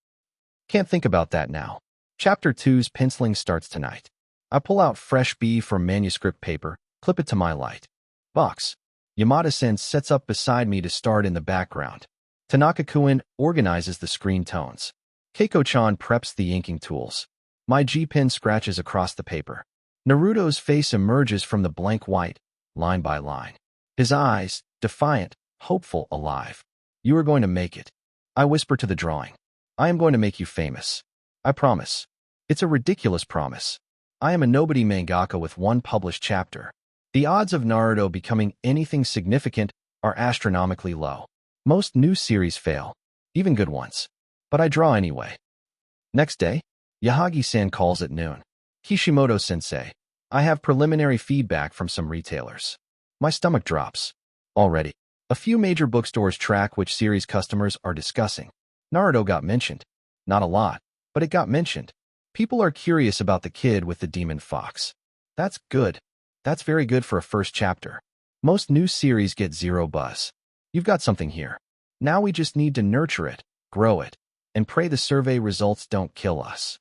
Can't think about that now. Chapter 2's penciling starts tonight. I pull out fresh B from manuscript paper, clip it to my light box. Yamada-sen sets up beside me to start in the background. Tanaka-kun organizes the screen tones. Keiko-chan preps the inking tools. My G-pen scratches across the paper. Naruto's face emerges from the blank white, line by line. His eyes, defiant, hopeful, alive. You are going to make it. I whisper to the drawing. I am going to make you famous. I promise. It's a ridiculous promise. I am a nobody mangaka with one published chapter. The odds of Naruto becoming anything significant are astronomically low. Most new series fail, even good ones. But I draw anyway. Next day, Yahagi-san calls at noon. Kishimoto-sensei, I have preliminary feedback from some retailers. My stomach drops. Already. A few major bookstores track which series customers are discussing. Naruto got mentioned. Not a lot, but it got mentioned. People are curious about the kid with the demon fox. That's good. That's very good for a first chapter. Most new series get zero buzz. You've got something here. Now we just need to nurture it, grow it, and pray the survey results don't kill us.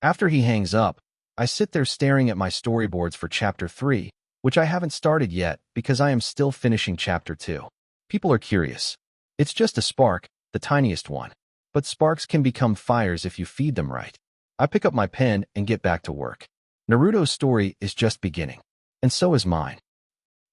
After he hangs up, I sit there staring at my storyboards for Chapter 3, which I haven't started yet because I am still finishing Chapter 2. People are curious. It's just a spark, the tiniest one. But sparks can become fires if you feed them right. I pick up my pen and get back to work. Naruto's story is just beginning. And so is mine.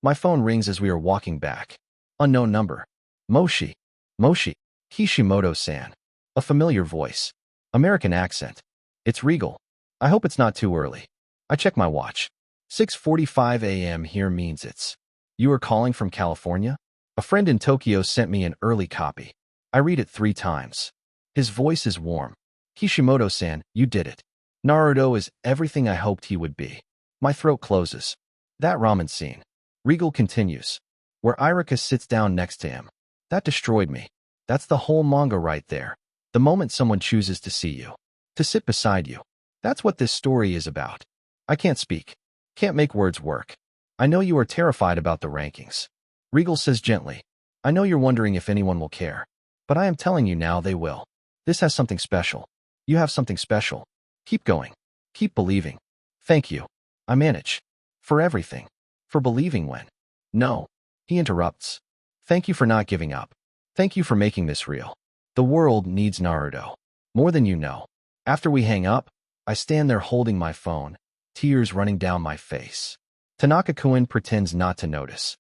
My phone rings as we are walking back. Unknown number. Moshi. Moshi. Kishimoto-san. A familiar voice. American accent. It's Regal. I hope it's not too early. I check my watch. 6:45 a.m. here means it's. You are calling from California? A friend in Tokyo sent me an early copy. I read it 3 times. His voice is warm. Kishimoto-san, you did it. Naruto is everything I hoped he would be. My throat closes. That ramen scene. Regal continues. Where Irika sits down next to him. That destroyed me. That's the whole manga right there. The moment someone chooses to see you. To sit beside you. That's what this story is about. I can't speak. Can't make words work. I know you are terrified about the rankings. Regal says gently. I know you're wondering if anyone will care. But I am telling you now they will. This has something special. You have something special. Keep going. Keep believing. Thank you. I manage. For everything. For believing when. No. He interrupts. Thank you for not giving up. Thank you for making this real. The world needs Naruto. More than you know. After we hang up, I stand there holding my phone, tears running down my face. Tanaka-kun pretends not to notice.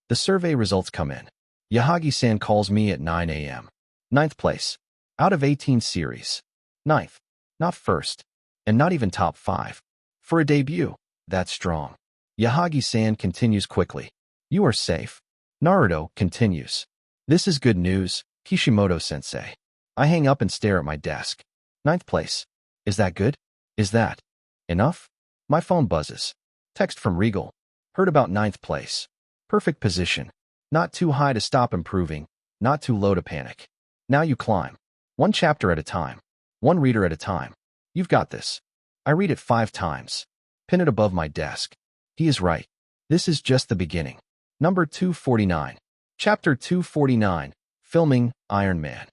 The survey results come in. Yahagi-san calls me at 9 a.m. 9th place. Out of 18 series. 9th. Not first. And not even top 5. For a debut, that's strong. Yahagi-san continues quickly. You are safe. Naruto continues. This is good news, Kishimoto-sensei. I hang up and stare at my desk. 9th place. Is that good? Is that enough? My phone buzzes. Text from Regal. Heard about 9th place. Perfect position. Not too high to stop improving, not too low to panic. Now you climb. 1 chapter at a time. 1 reader at a time. You've got this. I read it 5 times. Pin it above my desk. He is right. This is just the beginning. Number 249. Chapter 249. Filming Iron Man.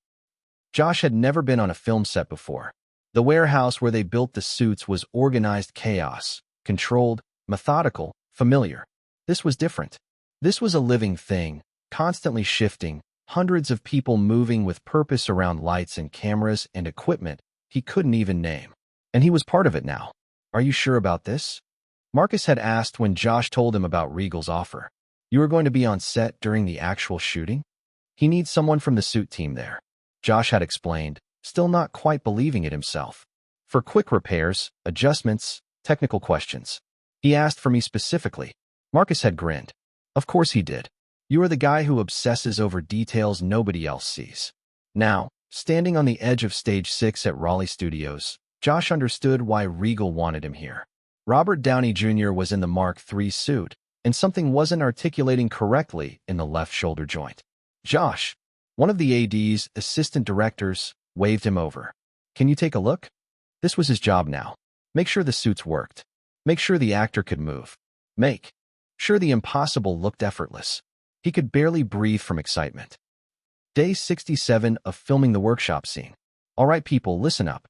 Josh had never been on a film set before. The warehouse where they built the suits was organized chaos, controlled, methodical, familiar. This was different. This was a living thing, constantly shifting, hundreds of people moving with purpose around lights and cameras and equipment he couldn't even name. And he was part of it now. Are you sure about this? Marcus had asked when Josh told him about Regal's offer. You are going to be on set during the actual shooting? He needs someone from the suit team there. Josh had explained, still not quite believing it himself. For quick repairs, adjustments, technical questions. He asked for me specifically. Marcus had grinned. Of course he did. You are the guy who obsesses over details nobody else sees. Now, standing on the edge of Stage 6 at Raleigh Studios, Josh understood why Regal wanted him here. Robert Downey Jr. was in the Mark III suit, and something wasn't articulating correctly in the left shoulder joint. Josh, one of the AD's assistant directors, waved him over. Can you take a look? This was his job now. Make sure the suits worked. Make sure the actor could move. Make sure the impossible looked effortless. He could barely breathe from excitement. Day 67 of filming the workshop scene. All right, people, listen up.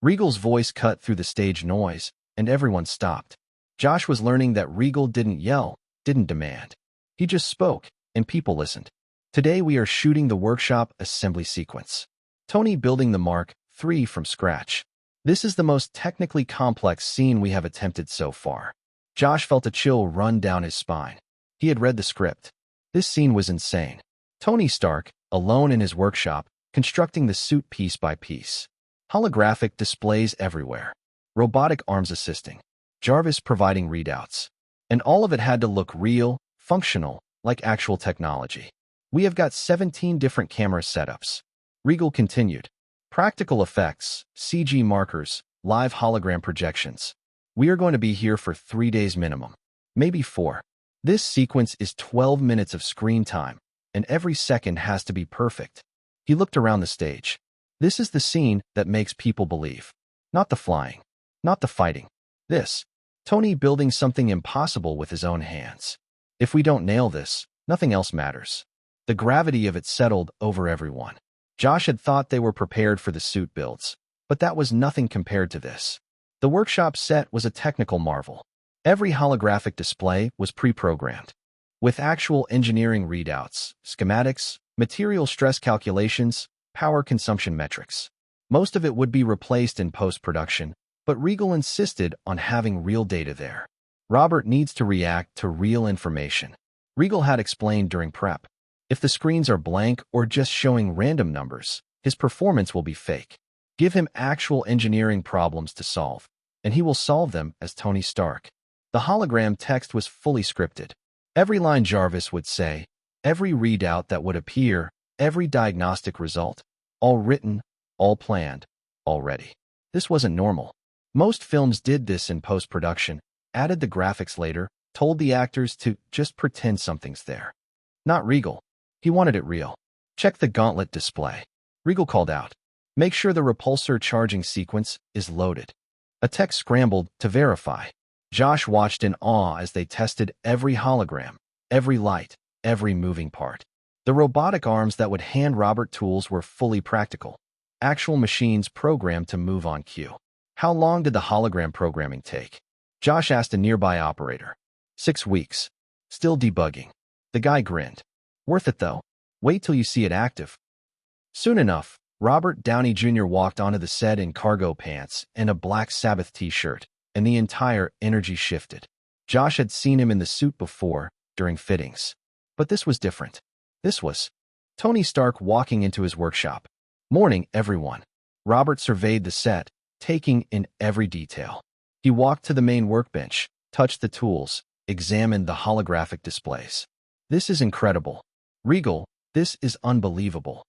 Regal's voice cut through the stage noise, and everyone stopped. Josh was learning that Regal didn't yell, didn't demand. He just spoke, and people listened. Today we are shooting the workshop assembly sequence. Tony building the Mark III from scratch. This is the most technically complex scene we have attempted so far. Josh felt a chill run down his spine. He had read the script. This scene was insane. Tony Stark, alone in his workshop, constructing the suit piece by piece. Holographic displays everywhere. Robotic arms assisting. Jarvis providing readouts. And all of it had to look real, functional, like actual technology. We have got 17 different camera setups. Regal continued. Practical effects, CG markers, live hologram projections. We are going to be here for 3 days minimum. Maybe 4. This sequence is 12 minutes of screen time, and every second has to be perfect. He looked around the stage. This is the scene that makes people believe. Not the flying. Not the fighting. This. Tony building something impossible with his own hands. If we don't nail this, nothing else matters. The gravity of it settled over everyone. Josh had thought they were prepared for the suit builds, but that was nothing compared to this. The workshop set was a technical marvel. Every holographic display was pre-programmed, with actual engineering readouts, schematics, material stress calculations, power consumption metrics. Most of it would be replaced in post-production, but Regal insisted on having real data there. Robert needs to react to real information. Regal had explained during prep. If the screens are blank or just showing random numbers, his performance will be fake. Give him actual engineering problems to solve, and he will solve them as Tony Stark. The hologram text was fully scripted. Every line Jarvis would say, every readout that would appear, every diagnostic result, all written, all planned, already. This wasn't normal. Most films did this in post-production, added the graphics later, told the actors to just pretend something's there. Not Regal. He wanted it real. Check the gauntlet display. Regal called out. Make sure the repulsor charging sequence is loaded. A tech scrambled to verify. Josh watched in awe as they tested every hologram, every light, every moving part. The robotic arms that would hand Robert tools were fully practical. Actual machines programmed to move on cue. How long did the hologram programming take? Josh asked a nearby operator. 6 weeks. Still debugging. The guy grinned. Worth it though. Wait till you see it active. Soon enough, Robert Downey Jr. walked onto the set in cargo pants and a Black Sabbath t-shirt, and the entire energy shifted. Josh had seen him in the suit before, during fittings. But this was different. This was Tony Stark walking into his workshop. Morning, everyone. Robert surveyed the set, taking in every detail. He walked to the main workbench, touched the tools, examined the holographic displays. This is incredible. Regal, this is unbelievable.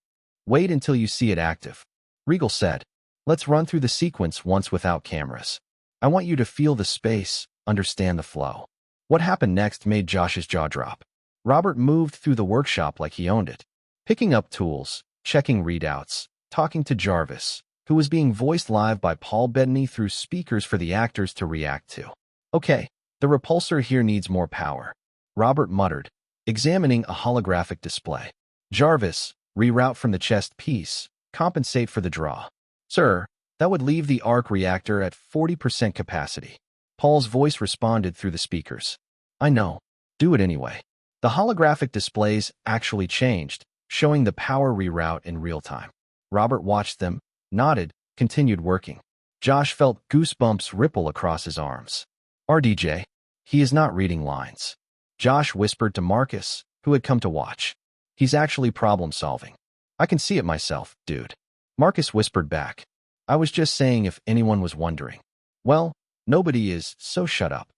Wait until you see it active. Regal said, let's run through the sequence once without cameras. I want you to feel the space, understand the flow. What happened next made Josh's jaw drop. Robert moved through the workshop like he owned it, picking up tools, checking readouts, talking to Jarvis, who was being voiced live by Paul Bettany through speakers for the actors to react to. Okay, the repulsor here needs more power. Robert muttered, examining a holographic display. Jarvis, reroute from the chest piece, compensate for the draw. Sir, that would leave the arc reactor at 40% capacity. Paul's voice responded through the speakers. I know. Do it anyway. The holographic displays actually changed, showing the power reroute in real time. Robert watched them, nodded, continued working. Josh felt goosebumps ripple across his arms. RDJ. He is not reading lines. Josh whispered to Marcus, who had come to watch. He's actually problem-solving. I can see it myself, dude. Marcus whispered back. I was just saying if anyone was wondering. Well, nobody is, so shut up.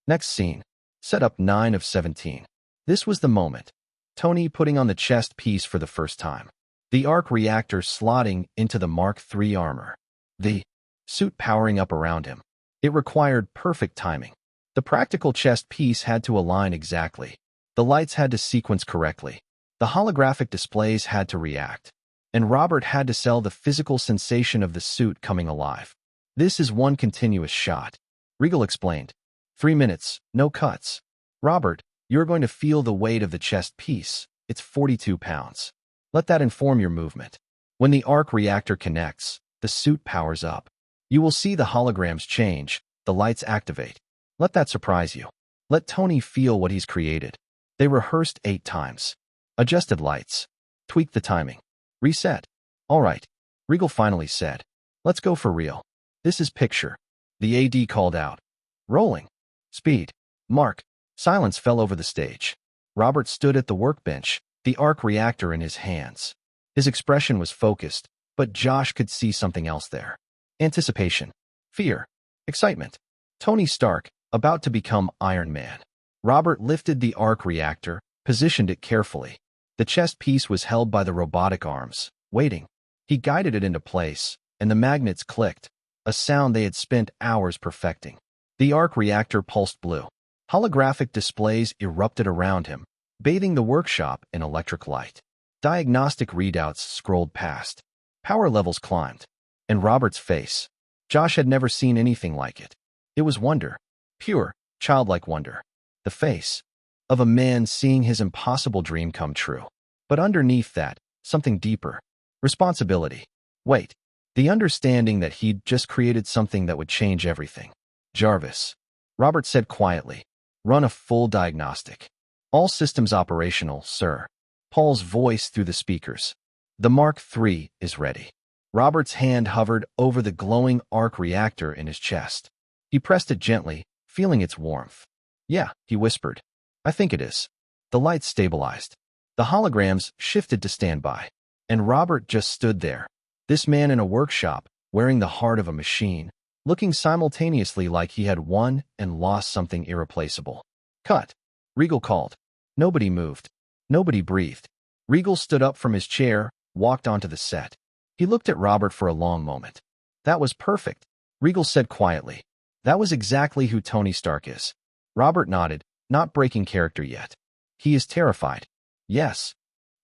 Next scene. Setup 9 of 17. This was the moment. Tony putting on the chest piece for the first time. The arc reactor slotting into the Mark III armor. The suit powering up around him. It required perfect timing. The practical chest piece had to align exactly. The lights had to sequence correctly. The holographic displays had to react. And Robert had to sell the physical sensation of the suit coming alive. This is one continuous shot. Regal explained. 3 minutes, no cuts. Robert, you're going to feel the weight of the chest piece. It's 42 pounds. Let that inform your movement. When the arc reactor connects, the suit powers up. You will see the holograms change, the lights activate. Let that surprise you. Let Tony feel what he's created. They rehearsed 8 times. Adjusted lights. Tweaked the timing. Reset. All right. Regal finally said. Let's go for real. This is picture. The AD called out. Rolling. Speed. Mark. Silence fell over the stage. Robert stood at the workbench, the arc reactor in his hands. His expression was focused, but Josh could see something else there. Anticipation. Fear. Excitement. Tony Stark, about to become Iron Man. Robert lifted the arc reactor, positioned it carefully. The chest piece was held by the robotic arms, waiting. He guided it into place, and the magnets clicked, a sound they had spent hours perfecting. The arc reactor pulsed blue. Holographic displays erupted around him, bathing the workshop in electric light. Diagnostic readouts scrolled past. Power levels climbed. And Robert's face. Josh had never seen anything like it. It was wonder. Pure, childlike wonder. The face of a man seeing his impossible dream come true. But underneath that, something deeper. Responsibility. Wait. The understanding that he'd just created something that would change everything. Jarvis. Robert said quietly. Run a full diagnostic. All systems operational, sir. Paul's voice through the speakers. The Mark III is ready. Robert's hand hovered over the glowing arc reactor in his chest. He pressed it gently, feeling its warmth. Yeah, he whispered. I think it is. The lights stabilized. The holograms shifted to standby. And Robert just stood there. This man in a workshop, wearing the heart of a machine, looking simultaneously like he had won and lost something irreplaceable. Cut. Regal called. Nobody moved. Nobody breathed. Regal stood up from his chair, walked onto the set. He looked at Robert for a long moment. That was perfect, Regal said quietly. That was exactly who Tony Stark is. Robert nodded, not breaking character yet. He is terrified. Yes.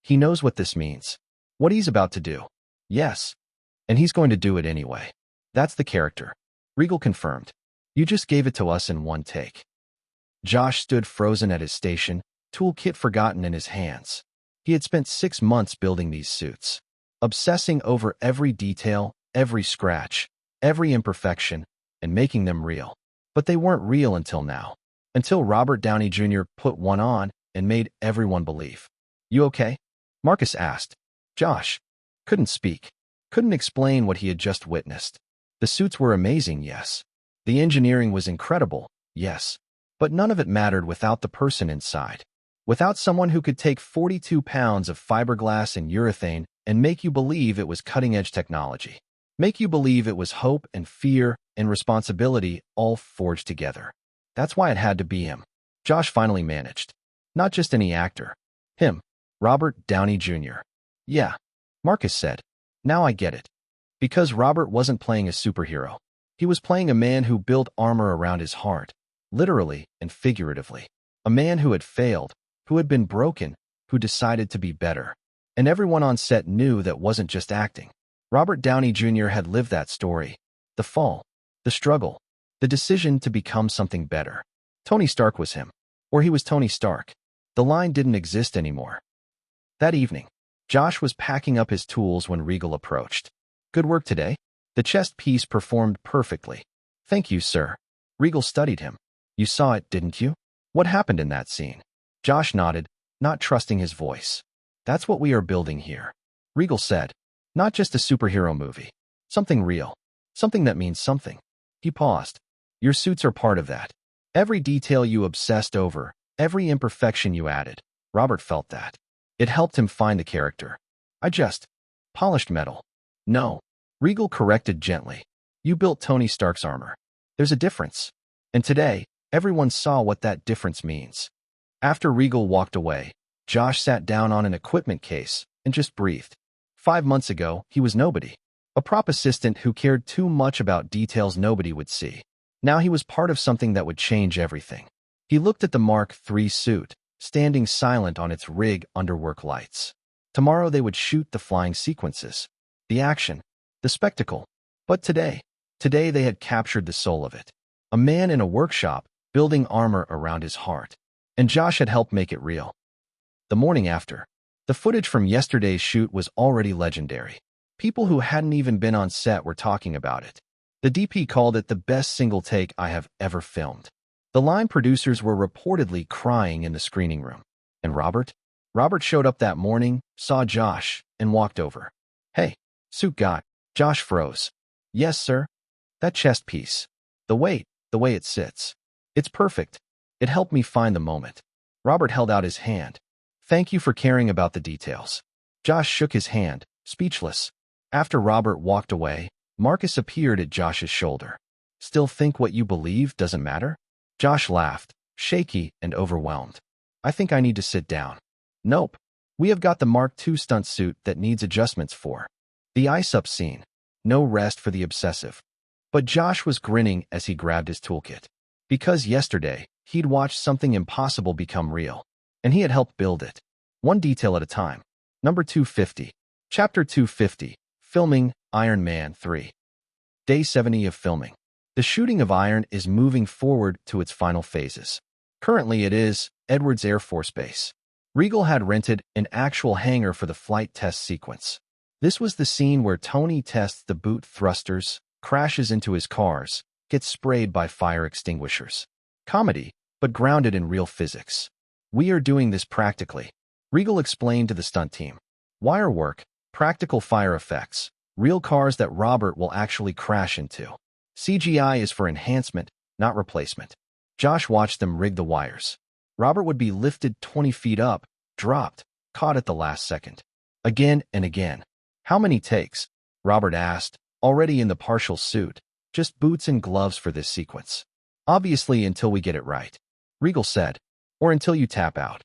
He knows what this means. What he's about to do. Yes. And he's going to do it anyway. That's the character. Regal confirmed. You just gave it to us in one take. Josh stood frozen at his station, toolkit forgotten in his hands. He had spent 6 months building these suits, obsessing over every detail, every scratch, every imperfection, and making them real. But they weren't real until now. Until Robert Downey Jr. put one on and made everyone believe. You okay? Marcus asked. Josh couldn't speak, couldn't explain what he had just witnessed. The suits were amazing, yes. The engineering was incredible, yes. But none of it mattered without the person inside. Without someone who could take 42 pounds of fiberglass and urethane and make you believe it was cutting-edge technology. Make you believe it was hope and fear and responsibility all forged together. That's why it had to be him. Josh finally managed. Not just any actor. Him. Robert Downey Jr. Yeah. Marcus said. Now I get it. Because Robert wasn't playing a superhero. He was playing a man who built armor around his heart, literally and figuratively. A man who had failed, who had been broken, who decided to be better. And everyone on set knew that wasn't just acting. Robert Downey Jr. had lived that story. The fall, the struggle, the decision to become something better. Tony Stark was him. Or he was Tony Stark. The line didn't exist anymore. That evening, Josh was packing up his tools when Regal approached. Good work today. The chest piece performed perfectly. Thank you, sir. Regal studied him. You saw it, didn't you? What happened in that scene? Josh nodded, not trusting his voice. That's what we are building here. Regal said. Not just a superhero movie. Something real. Something that means something. He paused. Your suits are part of that. Every detail you obsessed over, every imperfection you added. Robert felt that. It helped him find the character. I just polished metal. No. Regal corrected gently. You built Tony Stark's armor. There's a difference. And today, everyone saw what that difference means. After Regal walked away, Josh sat down on an equipment case and just breathed. 5 months ago, he was nobody. A prop assistant who cared too much about details nobody would see. Now he was part of something that would change everything. He looked at the Mark III suit, standing silent on its rig under work lights. Tomorrow they would shoot the flying sequences, the action, the spectacle. But today they had captured the soul of it. A man in a workshop, building armor around his heart. And Josh had helped make it real. The morning after, the footage from yesterday's shoot was already legendary. People who hadn't even been on set were talking about it. The DP called it the best single take I have ever filmed. The line producers were reportedly crying in the screening room. And Robert? Robert showed up that morning, saw Josh, and walked over. "Hey, suit guy." Josh froze. "Yes, sir." "That chest piece. The weight, the way it sits. It's perfect. It helped me find the moment." Robert held out his hand. "Thank you for caring about the details." Josh shook his hand, speechless. After Robert walked away, Marcus appeared at Josh's shoulder. "Still think what you believe doesn't matter?" Josh laughed, shaky and overwhelmed. "I think I need to sit down." "Nope. We have got the Mark II stunt suit that needs adjustments for. The ice-up scene. No rest for the obsessive." But Josh was grinning as he grabbed his toolkit. Because yesterday, he'd watched something impossible become real. And he had helped build it. One detail at a time. Number 250. Chapter 250. Filming Iron Man 3. Day 70 of filming. The shooting of Iron is moving forward to its final phases. Currently it is Edwards Air Force Base. Regal had rented an actual hangar for the flight test sequence. This was the scene where Tony tests the boot thrusters, crashes into his cars, gets sprayed by fire extinguishers. Comedy, but grounded in real physics. "We are doing this practically," Regal explained to the stunt team. "Wire work, practical fire effects, real cars that Robert will actually crash into. CGI is for enhancement, not replacement." Josh watched them rig the wires. Robert would be lifted 20 feet up, dropped, caught at the last second. Again and again. "How many takes?" Robert asked, already in the partial suit. "Just boots and gloves for this sequence." "Obviously until we get it right," Regal said. "Or until you tap out."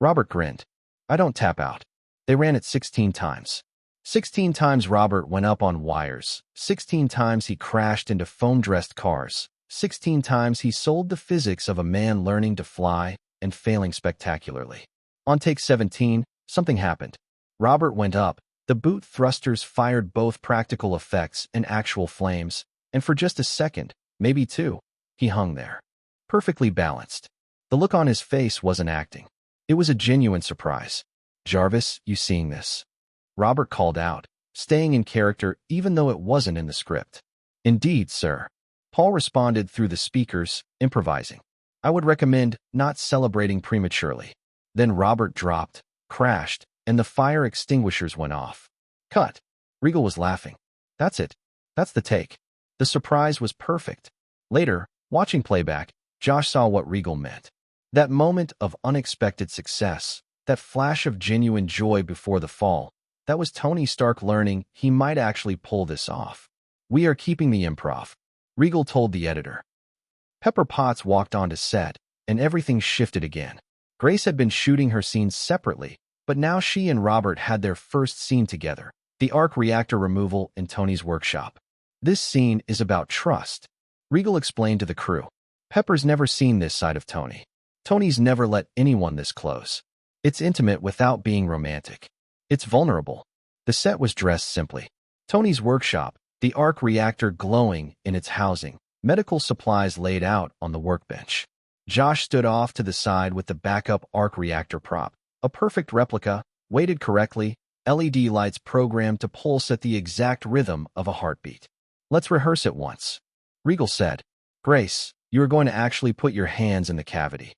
Robert grinned. "I don't tap out." They ran it 16 times. 16 times Robert went up on wires. 16 times he crashed into foam-dressed cars. 16 times he sold the physics of a man learning to fly and failing spectacularly. On take 17, something happened. Robert went up. The boot thrusters fired both practical effects and actual flames, and for just a second, maybe two, he hung there. Perfectly balanced. The look on his face wasn't acting. It was a genuine surprise. "Jarvis, you seeing this?" Robert called out, staying in character even though it wasn't in the script. "Indeed, sir." Paul responded through the speakers, improvising. "I would recommend not celebrating prematurely." Then Robert dropped, crashed, and the fire extinguishers went off. "Cut." Regal was laughing. "That's it. That's the take." The surprise was perfect. Later, watching playback, Josh saw what Regal meant. That moment of unexpected success, that flash of genuine joy before the fall, that was Tony Stark learning he might actually pull this off. "We are keeping the improv," Regal told the editor. Pepper Potts walked onto set, and everything shifted again. Grace had been shooting her scenes separately, but now she and Robert had their first scene together, the arc reactor removal in Tony's workshop. "This scene is about trust," Regal explained to the crew. "Pepper's never seen this side of Tony. Tony's never let anyone this close. It's intimate without being romantic. It's vulnerable." The set was dressed simply. Tony's workshop, the arc reactor glowing in its housing, medical supplies laid out on the workbench. Josh stood off to the side with the backup arc reactor prop, a perfect replica, weighted correctly, LED lights programmed to pulse at the exact rhythm of a heartbeat. "Let's rehearse it once," Regal said. "Grace, you are going to actually put your hands in the cavity."